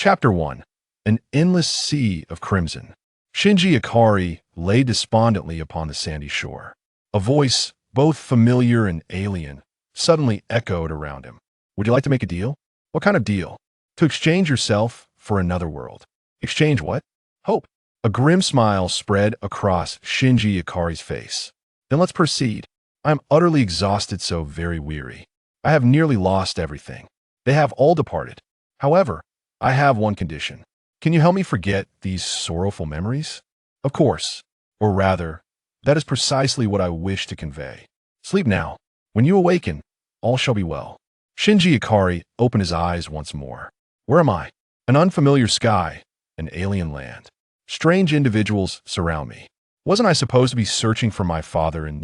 Chapter 1. An Endless Sea of Crimson. Shinji Ikari lay despondently upon the sandy shore. A voice, both familiar and alien, suddenly echoed around him. Would you like to make a deal? What kind of deal? To exchange yourself for another world. Exchange what? Hope. A grim smile spread across Shinji Ikari's face. Then let's proceed. I am utterly exhausted, so very weary. I have nearly lost everything. They have all departed. However, I have one condition. Can you help me forget these sorrowful memories? Of course. Or rather, that is precisely what I wish to convey. Sleep now. When you awaken, all shall be well. Shinji Ikari opened his eyes once more. Where am I? An unfamiliar sky, an alien land. Strange individuals surround me. Wasn't I supposed to be searching for my father in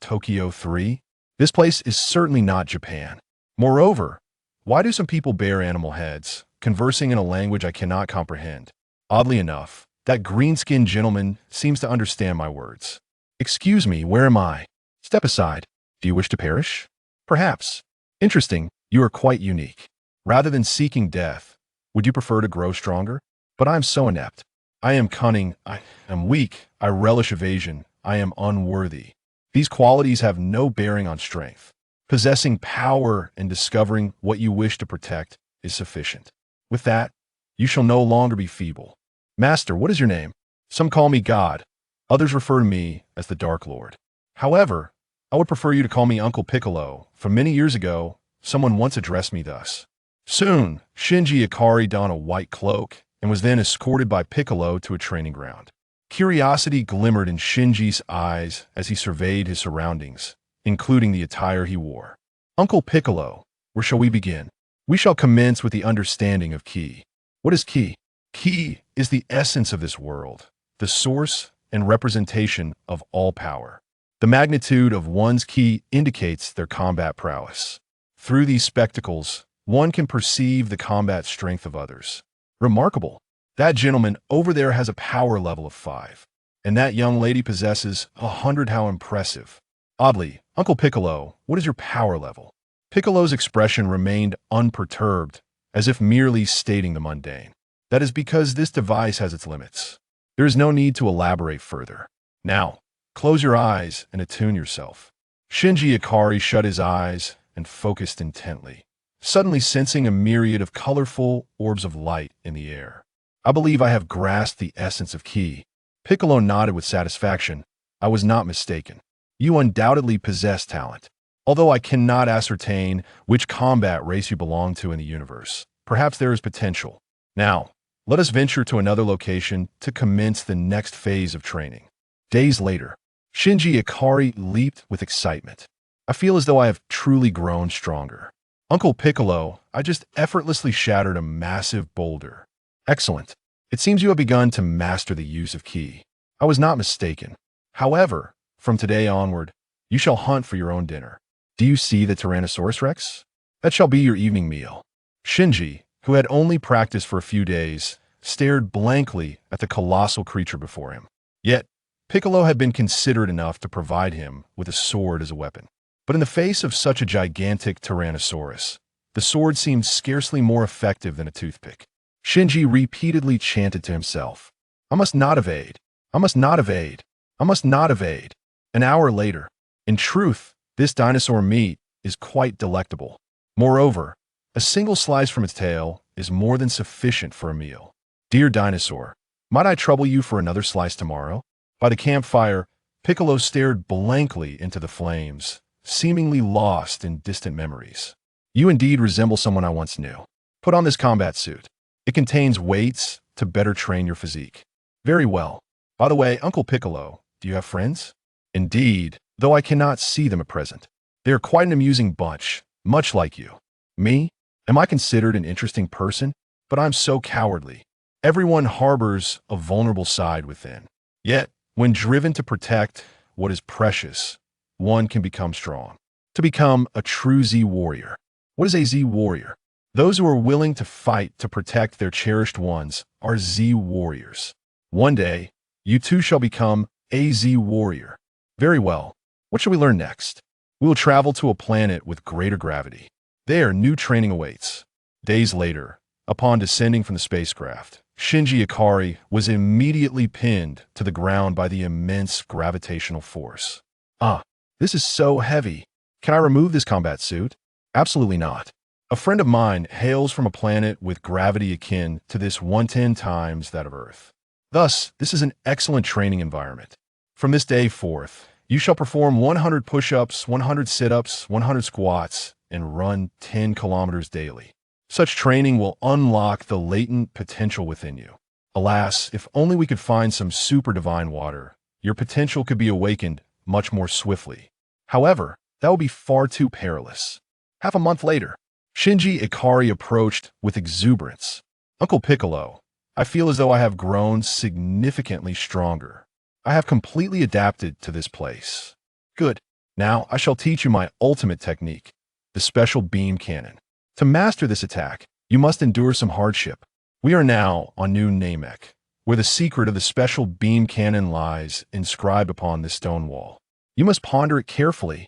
Tokyo 3? This place is certainly not Japan. Moreover, why do some people bear animal heads, conversing in a language I cannot comprehend? Oddly enough, that green-skinned gentleman seems to understand my words. Excuse me, where am I? Step aside. Do you wish to perish? Perhaps. Interesting, you are quite unique. Rather than seeking death, would you prefer to grow stronger? But I am so inept. I am cunning, I am weak, I relish evasion, I am unworthy. These qualities have no bearing on strength. Possessing power and discovering what you wish to protect is sufficient. With that, you shall no longer be feeble. Master, what is your name? Some call me God. Others refer to me as the Dark Lord. However, I would prefer you to call me Uncle Piccolo, for many years ago, someone once addressed me thus. Soon, Shinji Ikari donned a white cloak and was then escorted by Piccolo to a training ground. Curiosity glimmered in Shinji's eyes as he surveyed his surroundings, including the attire he wore. Uncle Piccolo, where shall we begin? We shall commence with the understanding of Ki. What is Ki? Ki is the essence of this world, the source and representation of all power. The magnitude of one's Ki indicates their combat prowess. Through these spectacles, one can perceive the combat strength of others. Remarkable. That gentleman over there has a power level of 5. And that young lady possesses 100. How impressive. Oddly, Uncle Piccolo, what is your power level? Piccolo's expression remained unperturbed, as if merely stating the mundane. That is because this device has its limits. There is no need to elaborate further. Now, close your eyes and attune yourself. Shinji Ikari shut his eyes and focused intently, suddenly sensing a myriad of colorful orbs of light in the air. I believe I have grasped the essence of Ki. Piccolo nodded with satisfaction. I was not mistaken. You undoubtedly possess talent. Although I cannot ascertain which combat race you belong to in the universe, perhaps there is potential. Now, let us venture to another location to commence the next phase of training. Days later, Shinji Ikari leaped with excitement. I feel as though I have truly grown stronger. Uncle Piccolo, I just effortlessly shattered a massive boulder. Excellent. It seems you have begun to master the use of Ki. I was not mistaken. However, from today onward, you shall hunt for your own dinner. Do you see the Tyrannosaurus Rex? That shall be your evening meal. Shinji, who had only practiced for a few days, stared blankly at the colossal creature before him. Yet, Piccolo had been considerate enough to provide him with a sword as a weapon. But in the face of such a gigantic Tyrannosaurus, the sword seemed scarcely more effective than a toothpick. Shinji repeatedly chanted to himself, I must not evade. I must not evade. I must not evade. An hour later, in truth, this dinosaur meat is quite delectable. Moreover, a single slice from its tail is more than sufficient for a meal. Dear dinosaur, might I trouble you for another slice tomorrow? By the campfire, Piccolo stared blankly into the flames, seemingly lost in distant memories. You indeed resemble someone I once knew. Put on this combat suit. It contains weights to better train your physique. Very well. By the way, Uncle Piccolo, do you have friends? Indeed, though I cannot see them at present. They are quite an amusing bunch, much like you. Me? Am I considered an interesting person? But I'm so cowardly. Everyone harbors a vulnerable side within. Yet, when driven to protect what is precious, one can become strong. To become a true Z warrior. What is a Z warrior? Those who are willing to fight to protect their cherished ones are Z warriors. One day, you too shall become a Z warrior. Very well. What shall we learn next? We will travel to a planet with greater gravity. There, new training awaits. Days later, Upon descending from the spacecraft, Shinji Ikari was immediately pinned to the ground by the immense gravitational force. Ah, this is so heavy. Can I remove this combat suit? Absolutely not. A friend of mine hails from a planet with gravity akin to this 110 times that of Earth. Thus, this is an excellent training environment. From this day forth, you shall perform 100 push-ups, 100 sit-ups, 100 squats, and run 10 kilometers daily. Such training will unlock the latent potential within you. Alas, if only we could find some super divine water, your potential could be awakened much more swiftly. However, that would be far too perilous. Half a month later, Shinji Ikari approached with exuberance. Uncle Piccolo, I feel as though I have grown significantly stronger. I have completely adapted to this place. Good. Now I shall teach you my ultimate technique, the special beam cannon. To master this attack, you must endure some hardship. We are now on New Namek, where the secret of the special beam cannon lies inscribed upon this stone wall. You must ponder it carefully.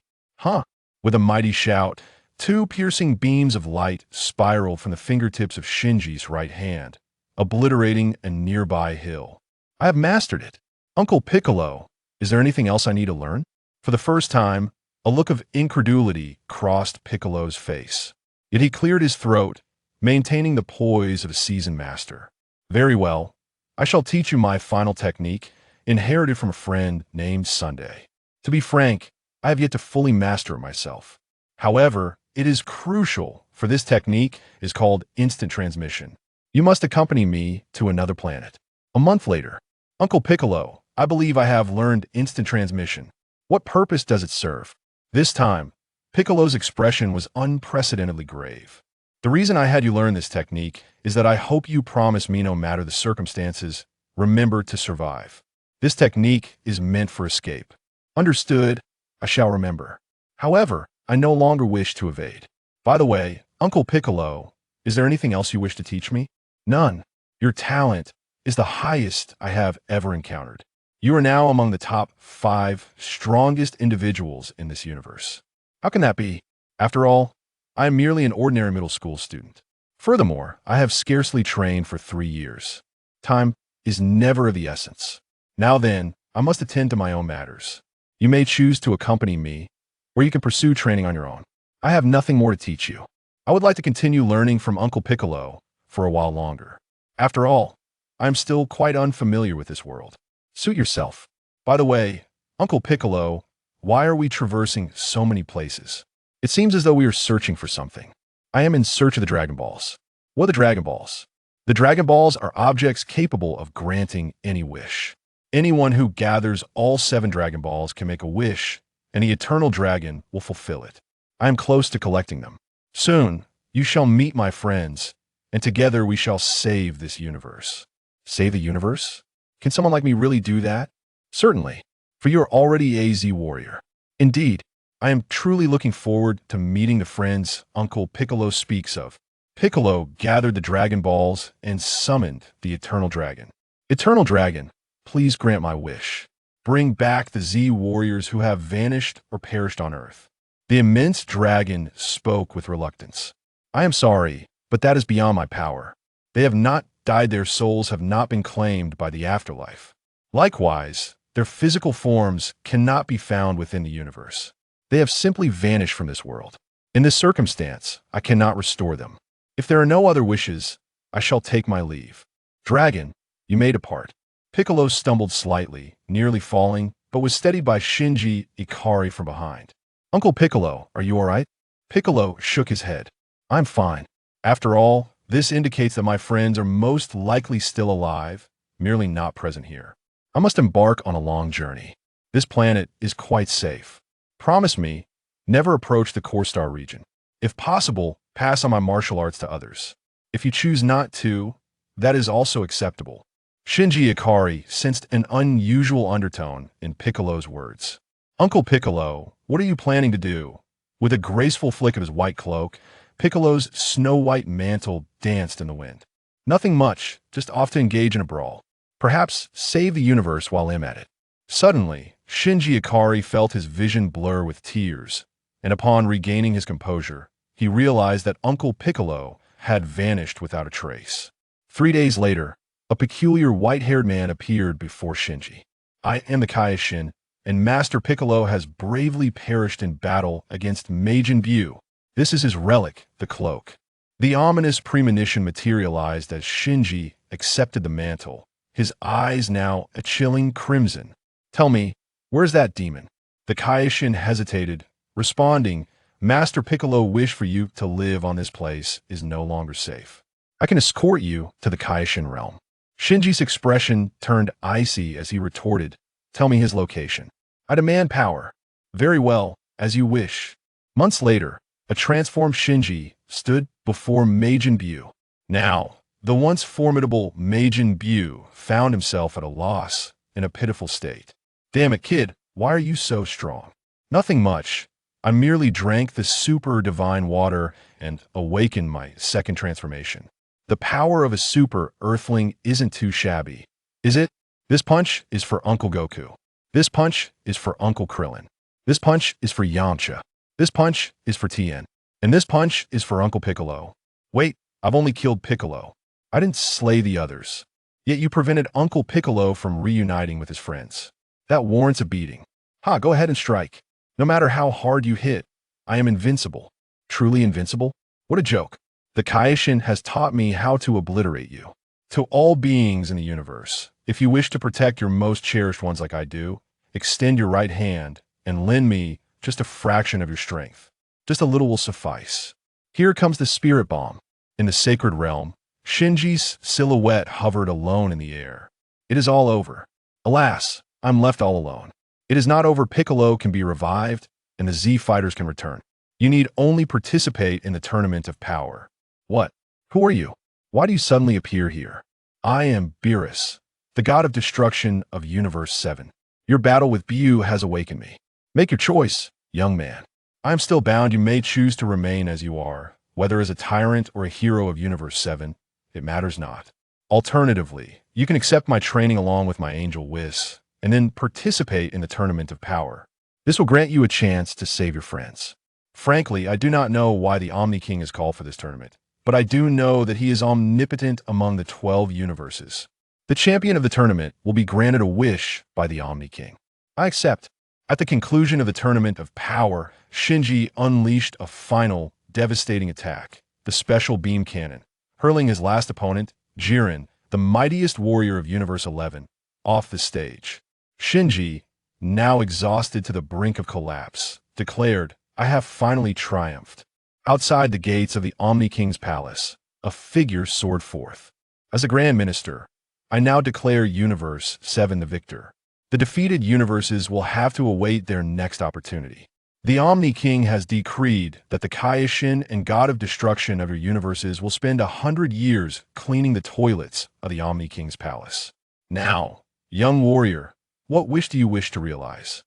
With a mighty shout, two piercing beams of light spiraled from the fingertips of Shinji's right hand, obliterating a nearby hill. I have mastered it. Uncle Piccolo, is there anything else I need to learn? For the first time, a look of incredulity crossed Piccolo's face. Yet he cleared his throat, maintaining the poise of a seasoned master. Very well. I shall teach you my final technique, inherited from a friend named Sunday. To be frank, I have yet to fully master it myself. However, it is crucial, for this technique is called instant transmission. You must accompany me to another planet. A month later, Uncle Piccolo, I believe I have learned instant transmission. What purpose does it serve? This time, Piccolo's expression was unprecedentedly grave. The reason I had you learn this technique is that I hope you promise me no matter the circumstances, remember to survive. This technique is meant for escape. Understood, I shall remember. However, I no longer wish to evade. By the way, Uncle Piccolo, is there anything else you wish to teach me? None. Your talent is the highest I have ever encountered. You are now among the top 5 strongest individuals in this universe. How can that be? After all, I am merely an ordinary middle school student. Furthermore, I have scarcely trained for 3 years. Time is never of the essence. Now then, I must attend to my own matters. You may choose to accompany me, or you can pursue training on your own. I have nothing more to teach you. I would like to continue learning from Uncle Piccolo for a while longer. After all, I am still quite unfamiliar with this world. Suit yourself. By the way, Uncle Piccolo, why are we traversing so many places? It seems as though we are searching for something. I am in search of the Dragon Balls. What are the Dragon Balls? The Dragon Balls are objects capable of granting any wish. Anyone who gathers all 7 Dragon Balls can make a wish, and the Eternal Dragon will fulfill it. I am close to collecting them. Soon, you shall meet my friends, and together we shall save this universe. Save the universe? Can someone like me really do that? Certainly, for you are already a Z warrior. Indeed, I am truly looking forward to meeting the friends Uncle Piccolo speaks of. Piccolo gathered the Dragon Balls and summoned the Eternal Dragon. Eternal Dragon, please grant my wish. Bring back the Z warriors who have vanished or perished on Earth. The immense dragon spoke with reluctance. I am sorry, but that is beyond my power. They have not died, their souls have not been claimed by the afterlife. Likewise, their physical forms cannot be found within the universe. They have simply vanished from this world. In this circumstance, I cannot restore them. If there are no other wishes, I shall take my leave. Dragon, you may depart. Piccolo stumbled slightly, nearly falling, but was steadied by Shinji Ikari from behind. Uncle Piccolo, are you all right? Piccolo shook his head. I'm fine. After all, this indicates that my friends are most likely still alive, merely not present here. I must embark on a long journey. This planet is quite safe. Promise me, never approach the Core Star region. If possible, pass on my martial arts to others. If you choose not to, that is also acceptable. Shinji Ikari sensed an unusual undertone in Piccolo's words. Uncle Piccolo, what are you planning to do? With a graceful flick of his white cloak, Piccolo's snow-white mantle danced in the wind. Nothing much, just off to engage in a brawl. Perhaps save the universe while I'm at it. Suddenly, Shinji Ikari felt his vision blur with tears, and upon regaining his composure, he realized that Uncle Piccolo had vanished without a trace. 3 days later, a peculiar white-haired man appeared before Shinji. "I am the Kaioshin, and Master Piccolo has bravely perished in battle against Majin Buu. This is his relic, the cloak." The ominous premonition materialized as Shinji accepted the mantle, his eyes now a chilling crimson. "Tell me, where's that demon?" The Kaioshin hesitated, responding, "Master Piccolo wished for you to live on this place is no longer safe. I can escort you to the Kaioshin realm." Shinji's expression turned icy as he retorted, "Tell me his location. I demand power." "Very well, as you wish." Months later, a transformed Shinji stood before Majin Buu. Now, the once formidable Majin Buu found himself at a loss, in a pitiful state. "Damn it, kid, why are you so strong?" "Nothing much. I merely drank the super divine water and awakened my second transformation. The power of a Super Earthling isn't too shabby, is it? This punch is for Uncle Goku. This punch is for Uncle Krillin. This punch is for Yamcha. This punch is for Tien. And this punch is for Uncle Piccolo. Wait, I've only killed Piccolo. I didn't slay the others. Yet you prevented Uncle Piccolo from reuniting with his friends. That warrants a beating. Ha, go ahead and strike. No matter how hard you hit, I am invincible." "Truly invincible? What a joke. The Kaioshin has taught me how to obliterate you. To all beings in the universe, if you wish to protect your most cherished ones like I do, extend your right hand and lend me just a fraction of your strength. Just a little will suffice." Here comes the spirit bomb. In the sacred realm, Shinji's silhouette hovered alone in the air. "It is all over. Alas, I'm left all alone. It is not over. Piccolo can be revived, and the Z fighters can return. You need only participate in the tournament of power." "What? Who are you? Why do you suddenly appear here?" "I am Beerus, the god of destruction of Universe 7. Your battle with Buu has awakened me. Make your choice, young man. I am still bound. You may choose to remain as you are, whether as a tyrant or a hero of Universe 7, it matters not. Alternatively, you can accept my training along with my angel Whis, and then participate in the tournament of power. This will grant you a chance to save your friends. Frankly, I do not know why the Omni King is called for this tournament, but I do know that he is omnipotent among the 12 universes. The champion of the tournament will be granted a wish by the Omni King. I accept." At the conclusion of the tournament of power, Shinji unleashed a final, devastating attack, the special beam cannon, hurling his last opponent, Jiren, the mightiest warrior of Universe 11, off the stage. Shinji, now exhausted to the brink of collapse, declared, "I have finally triumphed." Outside the gates of the Omni King's palace, a figure soared forth. "As a Grand Minister, I now declare Universe 7 the victor. The defeated universes will have to await their next opportunity. The Omni King has decreed that the Kaioshin and God of Destruction of your universes will spend 100 years cleaning the toilets of the Omni King's palace. Now, young warrior, what wish do you wish to realize?"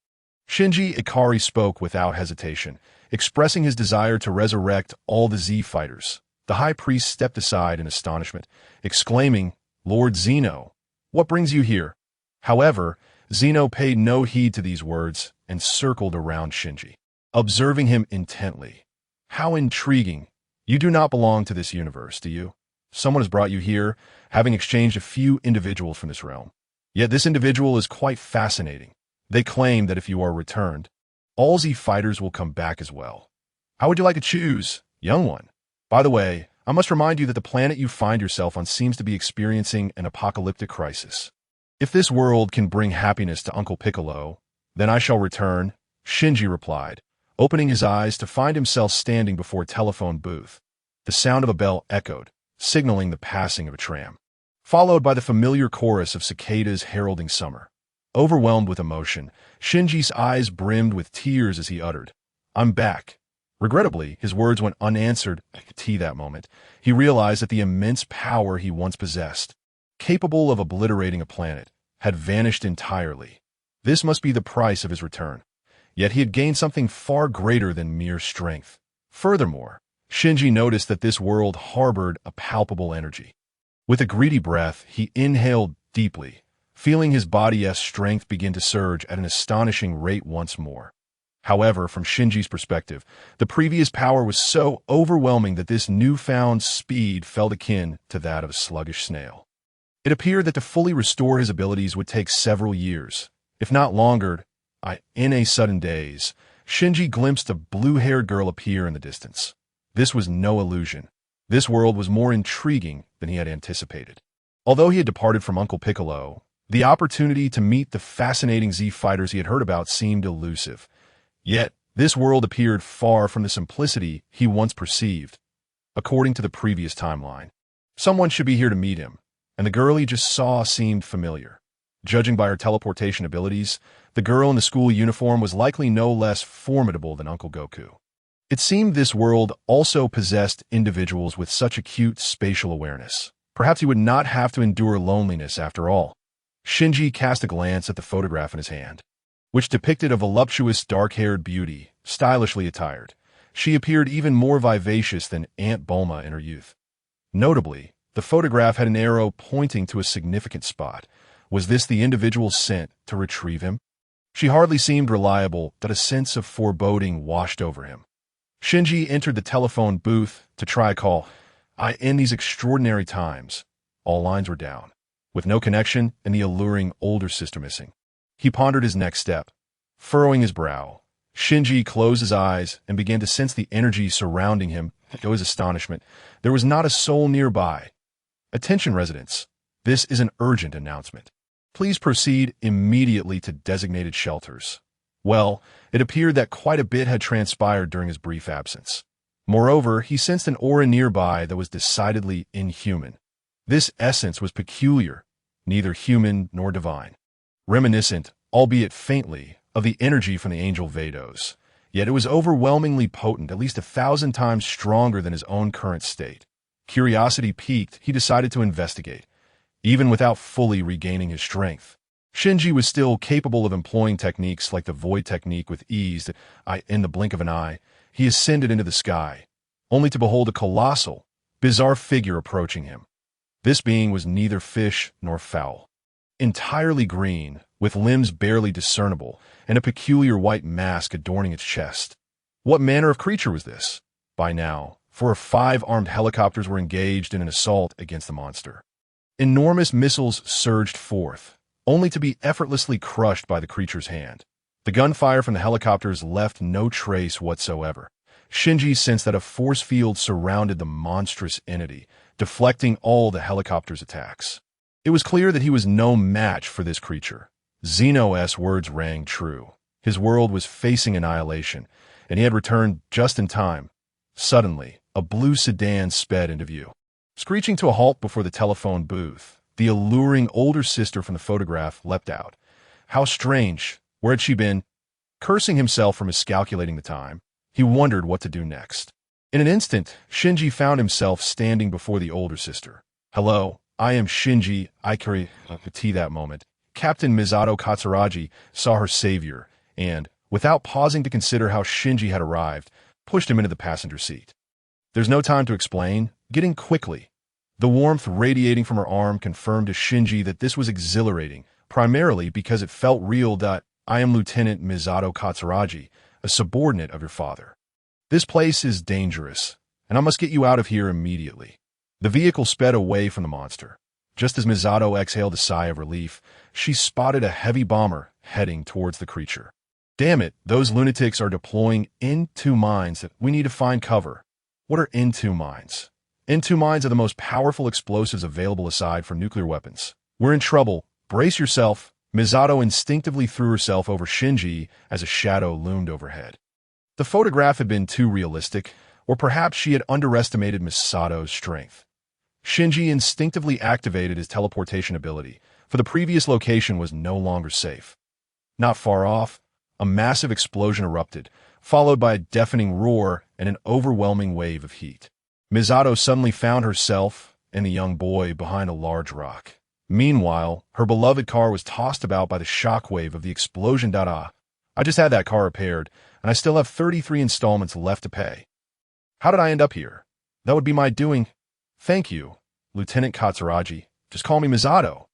Shinji Ikari spoke without hesitation, expressing his desire to resurrect all the Z fighters. The high priest stepped aside in astonishment, exclaiming, "Lord Zeno, what brings you here?" However, Zeno paid no heed to these words and circled around Shinji, observing him intently. "How intriguing. You do not belong to this universe, do you? Someone has brought you here, having exchanged a few individuals from this realm. Yet this individual is quite fascinating. They claim that if you are returned, all Z fighters will come back as well. How would you like to choose, young one? By the way, I must remind you that the planet you find yourself on seems to be experiencing an apocalyptic crisis. If this world can bring happiness to Uncle Piccolo, then I shall return," Shinji replied, opening his eyes to find himself standing before a telephone booth. The sound of a bell echoed, signaling the passing of a tram, followed by the familiar chorus of cicadas heralding summer. Overwhelmed with emotion, Shinji's eyes brimmed with tears as he uttered, "I'm back." Regrettably, his words went unanswered at that moment. He realized that the immense power he once possessed, capable of obliterating a planet, had vanished entirely. This must be the price of his return. Yet he had gained something far greater than mere strength. Furthermore, Shinji noticed that this world harbored a palpable energy. With a greedy breath, he inhaled deeply, feeling his body's strength begin to surge at an astonishing rate once more. However, from Shinji's perspective, the previous power was so overwhelming that this newfound speed felt akin to that of a sluggish snail. It appeared that to fully restore his abilities would take several years, if not longer. In a sudden daze, Shinji glimpsed a blue-haired girl appear in the distance. This was no illusion. This world was more intriguing than he had anticipated. Although he had departed from Uncle Piccolo, the opportunity to meet the fascinating Z fighters he had heard about seemed elusive. Yet, this world appeared far from the simplicity he once perceived. According to the previous timeline, someone should be here to meet him, and the girl he just saw seemed familiar. Judging by her teleportation abilities, the girl in the school uniform was likely no less formidable than Uncle Goku. It seemed this world also possessed individuals with such acute spatial awareness. Perhaps he would not have to endure loneliness after all. Shinji cast a glance at the photograph in his hand, which depicted a voluptuous dark-haired beauty, stylishly attired. She appeared even more vivacious than Aunt Bulma in her youth. Notably, the photograph had an arrow pointing to a significant spot. Was this the individual sent to retrieve him? She hardly seemed reliable, that a sense of foreboding washed over him. Shinji entered the telephone booth to try a call. In these extraordinary times, all lines were down, with no connection and the alluring older sister missing. He pondered his next step. Furrowing his brow, Shinji closed his eyes and began to sense the energy surrounding him. To his astonishment, there was not a soul nearby. Attention, residents. This is an urgent announcement. Please proceed immediately to designated shelters. Well, it appeared that quite a bit had transpired during his brief absence. Moreover, he sensed an aura nearby that was decidedly inhuman. This essence was peculiar, neither human nor divine. Reminiscent, albeit faintly, of the energy from the angel Vados. Yet it was overwhelmingly potent, at least 1,000 times stronger than his own current state. Curiosity piqued, he decided to investigate. Even without fully regaining his strength, Shinji was still capable of employing techniques like the void technique with ease that, in the blink of an eye, he ascended into the sky, only to behold a colossal, bizarre figure approaching him. This being was neither fish nor fowl. Entirely green, with limbs barely discernible, and a peculiar white mask adorning its chest. What manner of creature was this? By now, 4 or 5 armed helicopters were engaged in an assault against the monster. Enormous missiles surged forth, only to be effortlessly crushed by the creature's hand. The gunfire from the helicopters left no trace whatsoever. Shinji sensed that a force field surrounded the monstrous entity, deflecting all the helicopter's attacks. It was clear that he was no match for this creature. Zeno's words rang true. His world was facing annihilation, and he had returned just in time. Suddenly, a blue sedan sped into view. Screeching to a halt before the telephone booth, the alluring older sister from the photograph leapt out. How strange! Where had she been? Cursing himself for miscalculating the time, he wondered what to do next. In an instant, Shinji found himself standing before the older sister. Hello, I am Shinji Ikari. That moment, Captain Misato Katsuragi saw her savior and, without pausing to consider how Shinji had arrived, pushed him into the passenger seat. There's no time to explain. Get in quickly. The warmth radiating from her arm confirmed to Shinji that this was exhilarating, primarily because it felt real. I am Lieutenant Misato Katsuragi, a subordinate of your father. This place is dangerous, and I must get you out of here immediately. The vehicle sped away from the monster. Just as Misato exhaled a sigh of relief, she spotted a heavy bomber heading towards the creature. Damn it, those lunatics are deploying N2 mines. We need to find cover. What are N2 mines? N2 mines are the most powerful explosives available aside from nuclear weapons. We're in trouble. Brace yourself. Misato instinctively threw herself over Shinji as a shadow loomed overhead. The photograph had been too realistic, or perhaps she had underestimated Misato's strength. Shinji instinctively activated his teleportation ability, for the previous location was no longer safe. Not far off, a massive explosion erupted, followed by a deafening roar and an overwhelming wave of heat. Misato suddenly found herself and the young boy behind a large rock. Meanwhile, her beloved car was tossed about by the shockwave of the explosion. I just had that car repaired, and I still have 33 installments left to pay. How did I end up here? That would be my doing. Thank you, Lieutenant Katsuragi. Just call me Misato.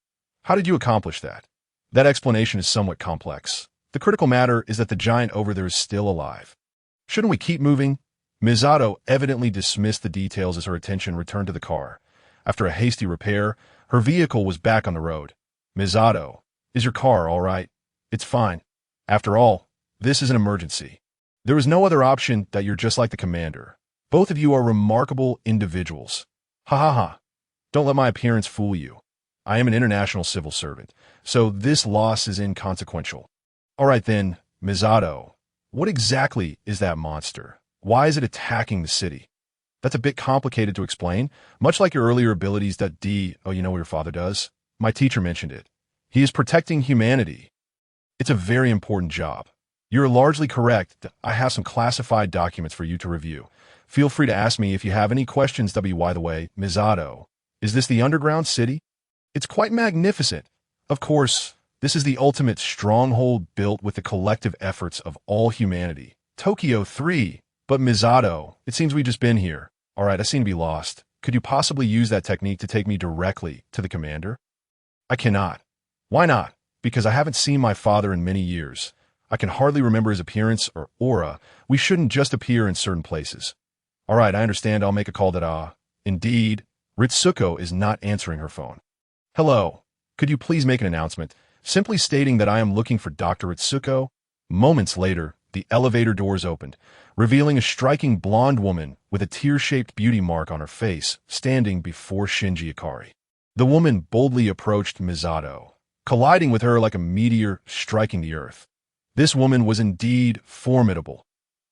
How did you accomplish that? That explanation is somewhat complex. The critical matter is that the giant over there is still alive. Shouldn't we keep moving? Misato evidently dismissed the details as her attention returned to the car. After a hasty repair, her vehicle was back on the road. Misato, is your car all right? It's fine. After all, this is an emergency. There is no other option that you're just like the commander. Both of you are remarkable individuals. Ha ha ha. Don't let my appearance fool you. I am an international civil servant, so this loss is inconsequential. All right then, Misato, what exactly is that monster? Why is it attacking the city? That's a bit complicated to explain, much like your earlier abilities that oh, you know what your father does? My teacher mentioned it. He is protecting humanity. It's a very important job. You're largely correct. I have some classified documents for you to review. Feel free to ask me if you have any questions. By the way, Misato, is this the underground city? It's quite magnificent. Of course, this is the ultimate stronghold built with the collective efforts of all humanity. Tokyo 3. But Misato, it seems we've just been here. All right, I seem to be lost. Could you possibly use that technique to take me directly to the commander? I cannot. Why not? Because I haven't seen my father in many years. I can hardly remember his appearance or aura. We shouldn't just appear in certain places. All right, I understand. I'll make a call that, Indeed, Ritsuko is not answering her phone. Hello. Could you please make an announcement, simply stating that I am looking for Dr. Ritsuko? Moments later, the elevator doors opened, revealing a striking blonde woman with a tear-shaped beauty mark on her face, standing before Shinji Ikari. The woman boldly approached Misato, colliding with her like a meteor striking the earth. This woman was indeed formidable.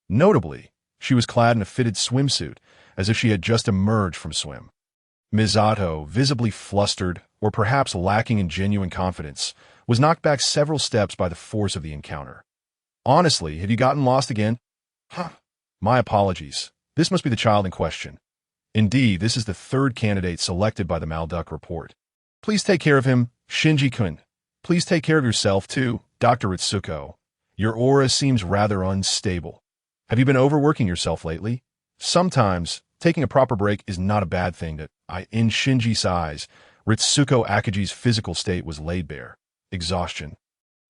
Notably, she was clad in a fitted swimsuit, as if she had just emerged from swim. Misato, visibly flustered, or perhaps lacking in genuine confidence, was knocked back several steps by the force of the encounter. Honestly, have you gotten lost again? Huh. My apologies. This must be the child in question. Indeed, this is the third candidate selected by the Malduck report. Please take care of him, Shinji-kun. Please take care of yourself, too, Dr. Ritsuko. Your aura seems rather unstable. Have you been overworking yourself lately? Sometimes, taking a proper break is not a bad thing. In Shinji's eyes, Ritsuko Akagi's physical state was laid bare. Exhaustion,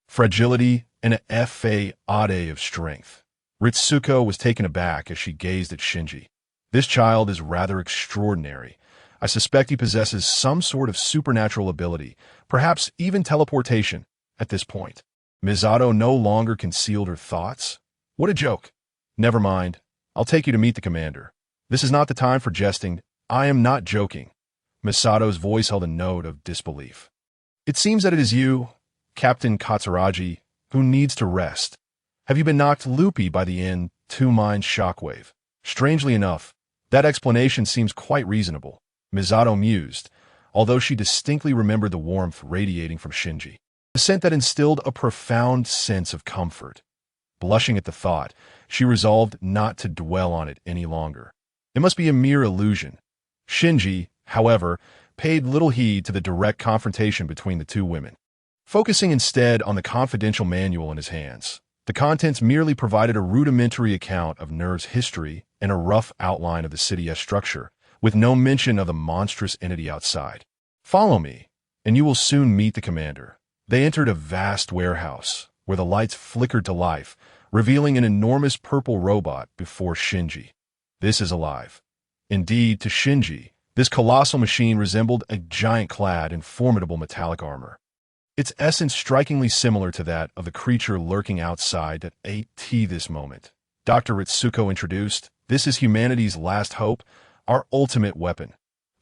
fragility, and a fade of strength. Ritsuko was taken aback as she gazed at Shinji. This child is rather extraordinary. I suspect he possesses some sort of supernatural ability, perhaps even teleportation, at this point. Misato no longer concealed her thoughts. What a joke. Never mind. I'll take you to meet the commander. This is not the time for jesting. I am not joking. Misato's voice held a note of disbelief. It seems that it is you, Captain Katsuragi, who needs to rest. Have you been knocked loopy by the two-mind shockwave? Strangely enough, that explanation seems quite reasonable, Misato mused, although she distinctly remembered the warmth radiating from Shinji, a scent that instilled a profound sense of comfort. Blushing at the thought, she resolved not to dwell on it any longer. It must be a mere illusion. Shinji, however, paid little heed to the direct confrontation between the two women, focusing instead on the confidential manual in his hands. The contents merely provided a rudimentary account of Nerve's history and a rough outline of the city's structure, with no mention of the monstrous entity outside. Follow me, and you will soon meet the commander. They entered a vast warehouse, where the lights flickered to life, revealing an enormous purple robot before Shinji. This is alive. Indeed, to Shinji, this colossal machine resembled a giant clad in formidable metallic armor. Its essence strikingly similar to that of the creature lurking outside at this moment. Dr. Ritsuko introduced, this is humanity's last hope, our ultimate weapon.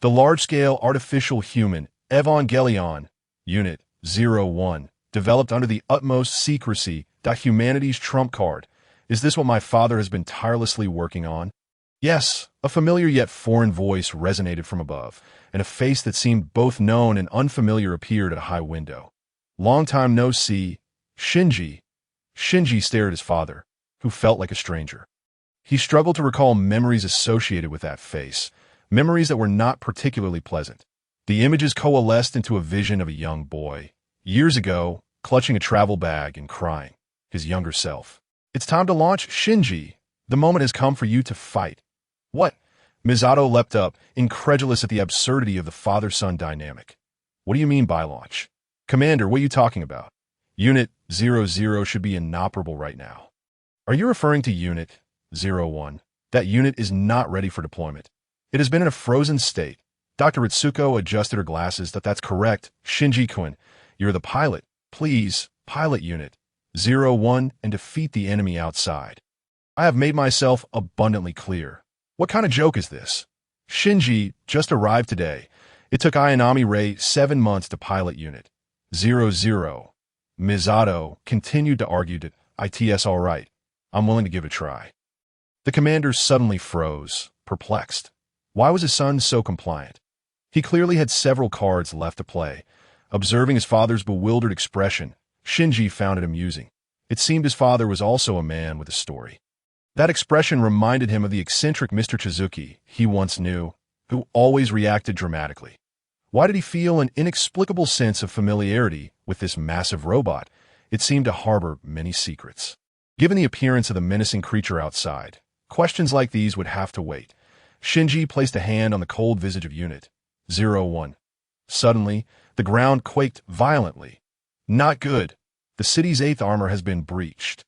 The large-scale artificial human Evangelion Unit 01, developed under the utmost secrecy, humanity's trump card. Is this what my father has been tirelessly working on? Yes, a familiar yet foreign voice resonated from above, and a face that seemed both known and unfamiliar appeared at a high window. Long time no see, Shinji. Shinji stared at his father, who felt like a stranger. He struggled to recall memories associated with that face, memories that were not particularly pleasant. The images coalesced into a vision of a young boy, years ago, clutching a travel bag and crying, his younger self. It's time to launch, Shinji. The moment has come for you to fight. What? Misato leapt up, incredulous at the absurdity of the father-son dynamic. What do you mean by launch? Commander, what are you talking about? Unit 00 should be inoperable right now. Are you referring to Unit 01? That unit is not ready for deployment. It has been in a frozen state. Dr. Ritsuko adjusted her glasses. That's correct. Shinji-kun, you're the pilot. Please, pilot Unit 01 and defeat the enemy outside. I have made myself abundantly clear. What kind of joke is this? Shinji just arrived today. It took Ayanami Ray 7 months to pilot Unit 00. Misato continued to argue that it's all right. I'm willing to give it a try. The commander suddenly froze, perplexed. Why was his son so compliant? He clearly had several cards left to play. Observing his father's bewildered expression, Shinji found it amusing. It seemed his father was also a man with a story. That expression reminded him of the eccentric Mr. Chizuki he once knew, who always reacted dramatically. Why did he feel an inexplicable sense of familiarity with this massive robot? It seemed to harbor many secrets. Given the appearance of the menacing creature outside, questions like these would have to wait. Shinji placed a hand on the cold visage of Unit 01. Suddenly, the ground quaked violently. Not good. The city's 8th armor has been breached.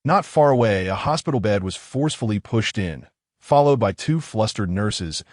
Not far away, a hospital bed was forcefully pushed in, followed by 2 flustered nurses.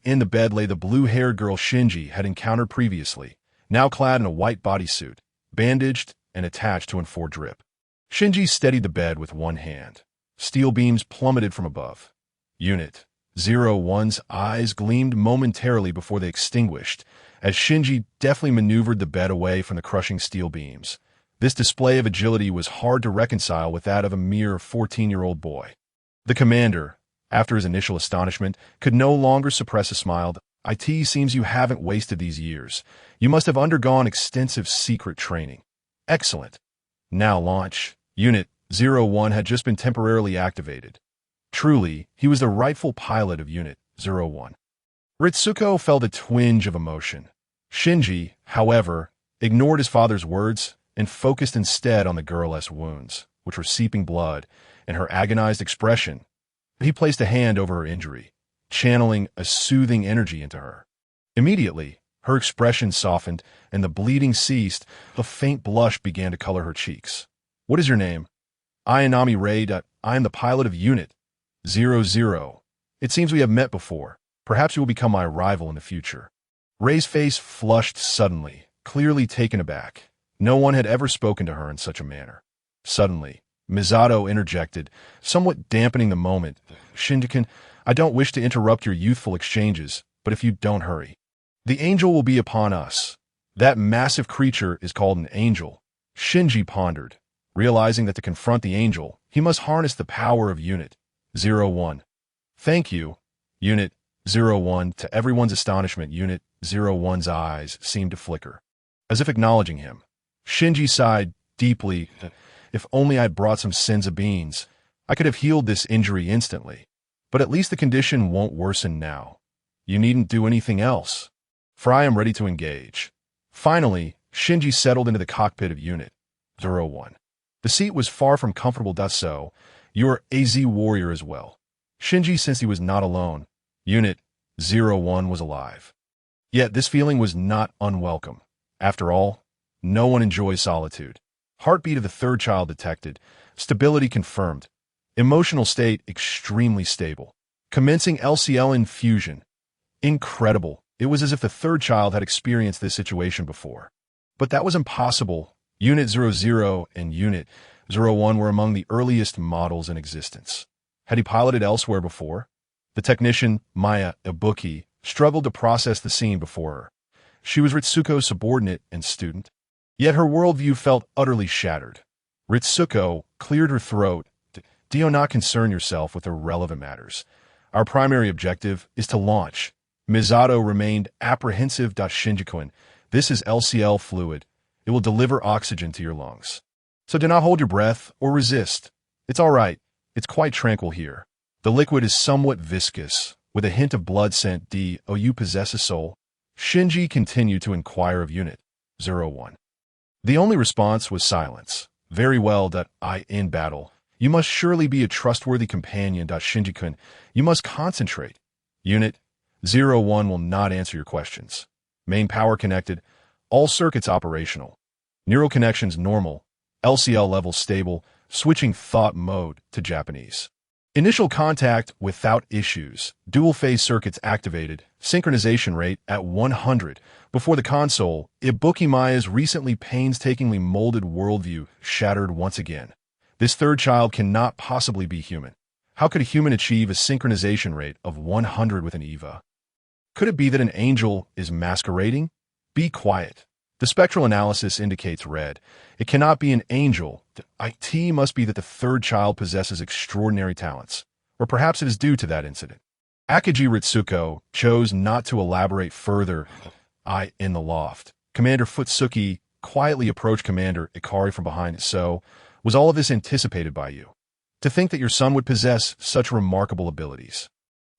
In the bed lay the blue-haired girl Shinji had encountered previously, now clad in a white bodysuit, bandaged and attached to an 4-drip. Shinji steadied the bed with one hand. Steel beams plummeted from above. Unit 01's eyes gleamed momentarily before they extinguished, as Shinji deftly maneuvered the bed away from the crushing steel beams. This display of agility was hard to reconcile with that of a mere 14-year-old boy. The commander, after his initial astonishment, could no longer suppress a smile. It seems you haven't wasted these years. You must have undergone extensive secret training. Excellent. Now launch. Unit 01 had just been temporarily activated. Truly, he was the rightful pilot of Unit 01. Ritsuko felt a twinge of emotion. Shinji, however, ignored his father's words and focused instead on the girl's wounds, which were seeping blood, and her agonized expression. He placed a hand over her injury, channeling a soothing energy into her. Immediately, her expression softened and the bleeding ceased. A faint blush began to color her cheeks. What is your name? Ayanami Ray. I am the pilot of Unit 00. It seems we have met before. Perhaps you will become my rival in the future. Ray's face flushed suddenly, clearly taken aback. No one had ever spoken to her in such a manner. Suddenly, Misato interjected, somewhat dampening the moment. Shinji-kun, I don't wish to interrupt your youthful exchanges, but if you don't hurry, the angel will be upon us. That massive creature is called an angel. Shinji pondered, realizing that to confront the angel, he must harness the power of Unit 01. Thank you, Unit 01. To everyone's astonishment, Unit 01's eyes seemed to flicker, as if acknowledging him. Shinji sighed deeply. If only I'd brought some senza beans, I could have healed this injury instantly. But at least the condition won't worsen now. You needn't do anything else, for I am ready to engage. Finally, Shinji settled into the cockpit of Unit 01. The seat was far from comfortable. So, you're AZ warrior as well. Shinji sensed he was not alone. Unit 01 was alive. Yet this feeling was not unwelcome. After all, no one enjoys solitude. Heartbeat of the 3rd child detected. Stability confirmed. Emotional state extremely stable. Commencing LCL infusion. Incredible. It was as if the 3rd child had experienced this situation before. But that was impossible. Unit 00 and Unit 01 were among the earliest models in existence. Had he piloted elsewhere before? The technician, Maya Ibuki, struggled to process the scene before her. She was Ritsuko's subordinate and student. Yet her worldview felt utterly shattered. Ritsuko cleared her throat. Do not concern yourself with irrelevant matters. Our primary objective is to launch. Misato remained apprehensive. Shinji-kun, this is LCL fluid. It will deliver oxygen to your lungs. So do not hold your breath or resist. It's all right. It's quite tranquil here. The liquid is somewhat viscous, with a hint of blood scent. Do you possess a soul? Shinji continued to inquire of Unit 01. The only response was silence. Very well. In battle. You must surely be a trustworthy companion. Shinji-kun, you must concentrate. Unit 01 will not answer your questions. Main power connected. All circuits operational. Neural connections normal. LCL level stable, switching thought mode to Japanese. Initial contact without issues. Dual-phase circuits activated. Synchronization rate at 100. Before the console, Ibuki Maya's recently painstakingly molded worldview shattered once again. This third child cannot possibly be human. How could a human achieve a synchronization rate of 100 with an EVA? Could it be that an angel is masquerading? Be quiet. The spectral analysis indicates red. It cannot be an angel. The IT must be that the third child possesses extraordinary talents. Or perhaps it is due to that incident. Akiji Ritsuko chose not to elaborate further. In the loft. Commander Futsuki quietly approached Commander Ikari from behind. So, was all of this anticipated by you? To think that your son would possess such remarkable abilities.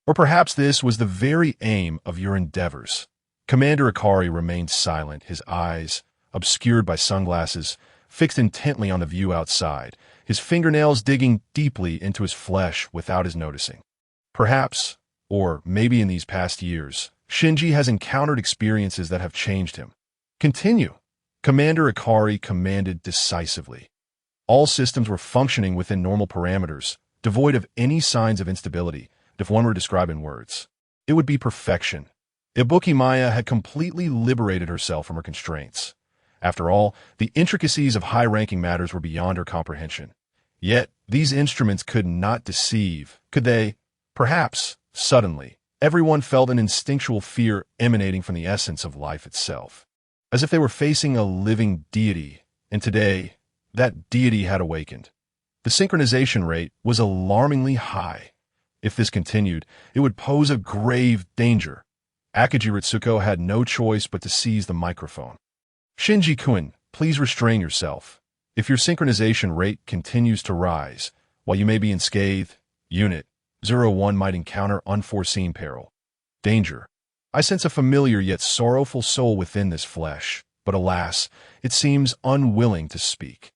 Or perhaps this was the very aim of your endeavors. Commander Ikari remained silent, his eyes, obscured by sunglasses, fixed intently on the view outside, his fingernails digging deeply into his flesh without his noticing. Perhaps, or maybe in these past years, Shinji has encountered experiences that have changed him. Continue. Commander Ikari commanded decisively. All systems were functioning within normal parameters, devoid of any signs of instability. If one were to describe in words, it would be perfection. Ibuki Maya had completely liberated herself from her constraints. After all, the intricacies of high-ranking matters were beyond her comprehension. Yet, these instruments could not deceive, could they? Perhaps, suddenly, everyone felt an instinctual fear emanating from the essence of life itself, as if they were facing a living deity, and today, that deity had awakened. The synchronization rate was alarmingly high. If this continued, it would pose a grave danger. Akiji Ritsuko had no choice but to seize the microphone. Shinji-kun, please restrain yourself. If your synchronization rate continues to rise, while you may be unscathed, Unit 01 might encounter unforeseen peril. Danger. I sense a familiar yet sorrowful soul within this flesh, but alas, it seems unwilling to speak.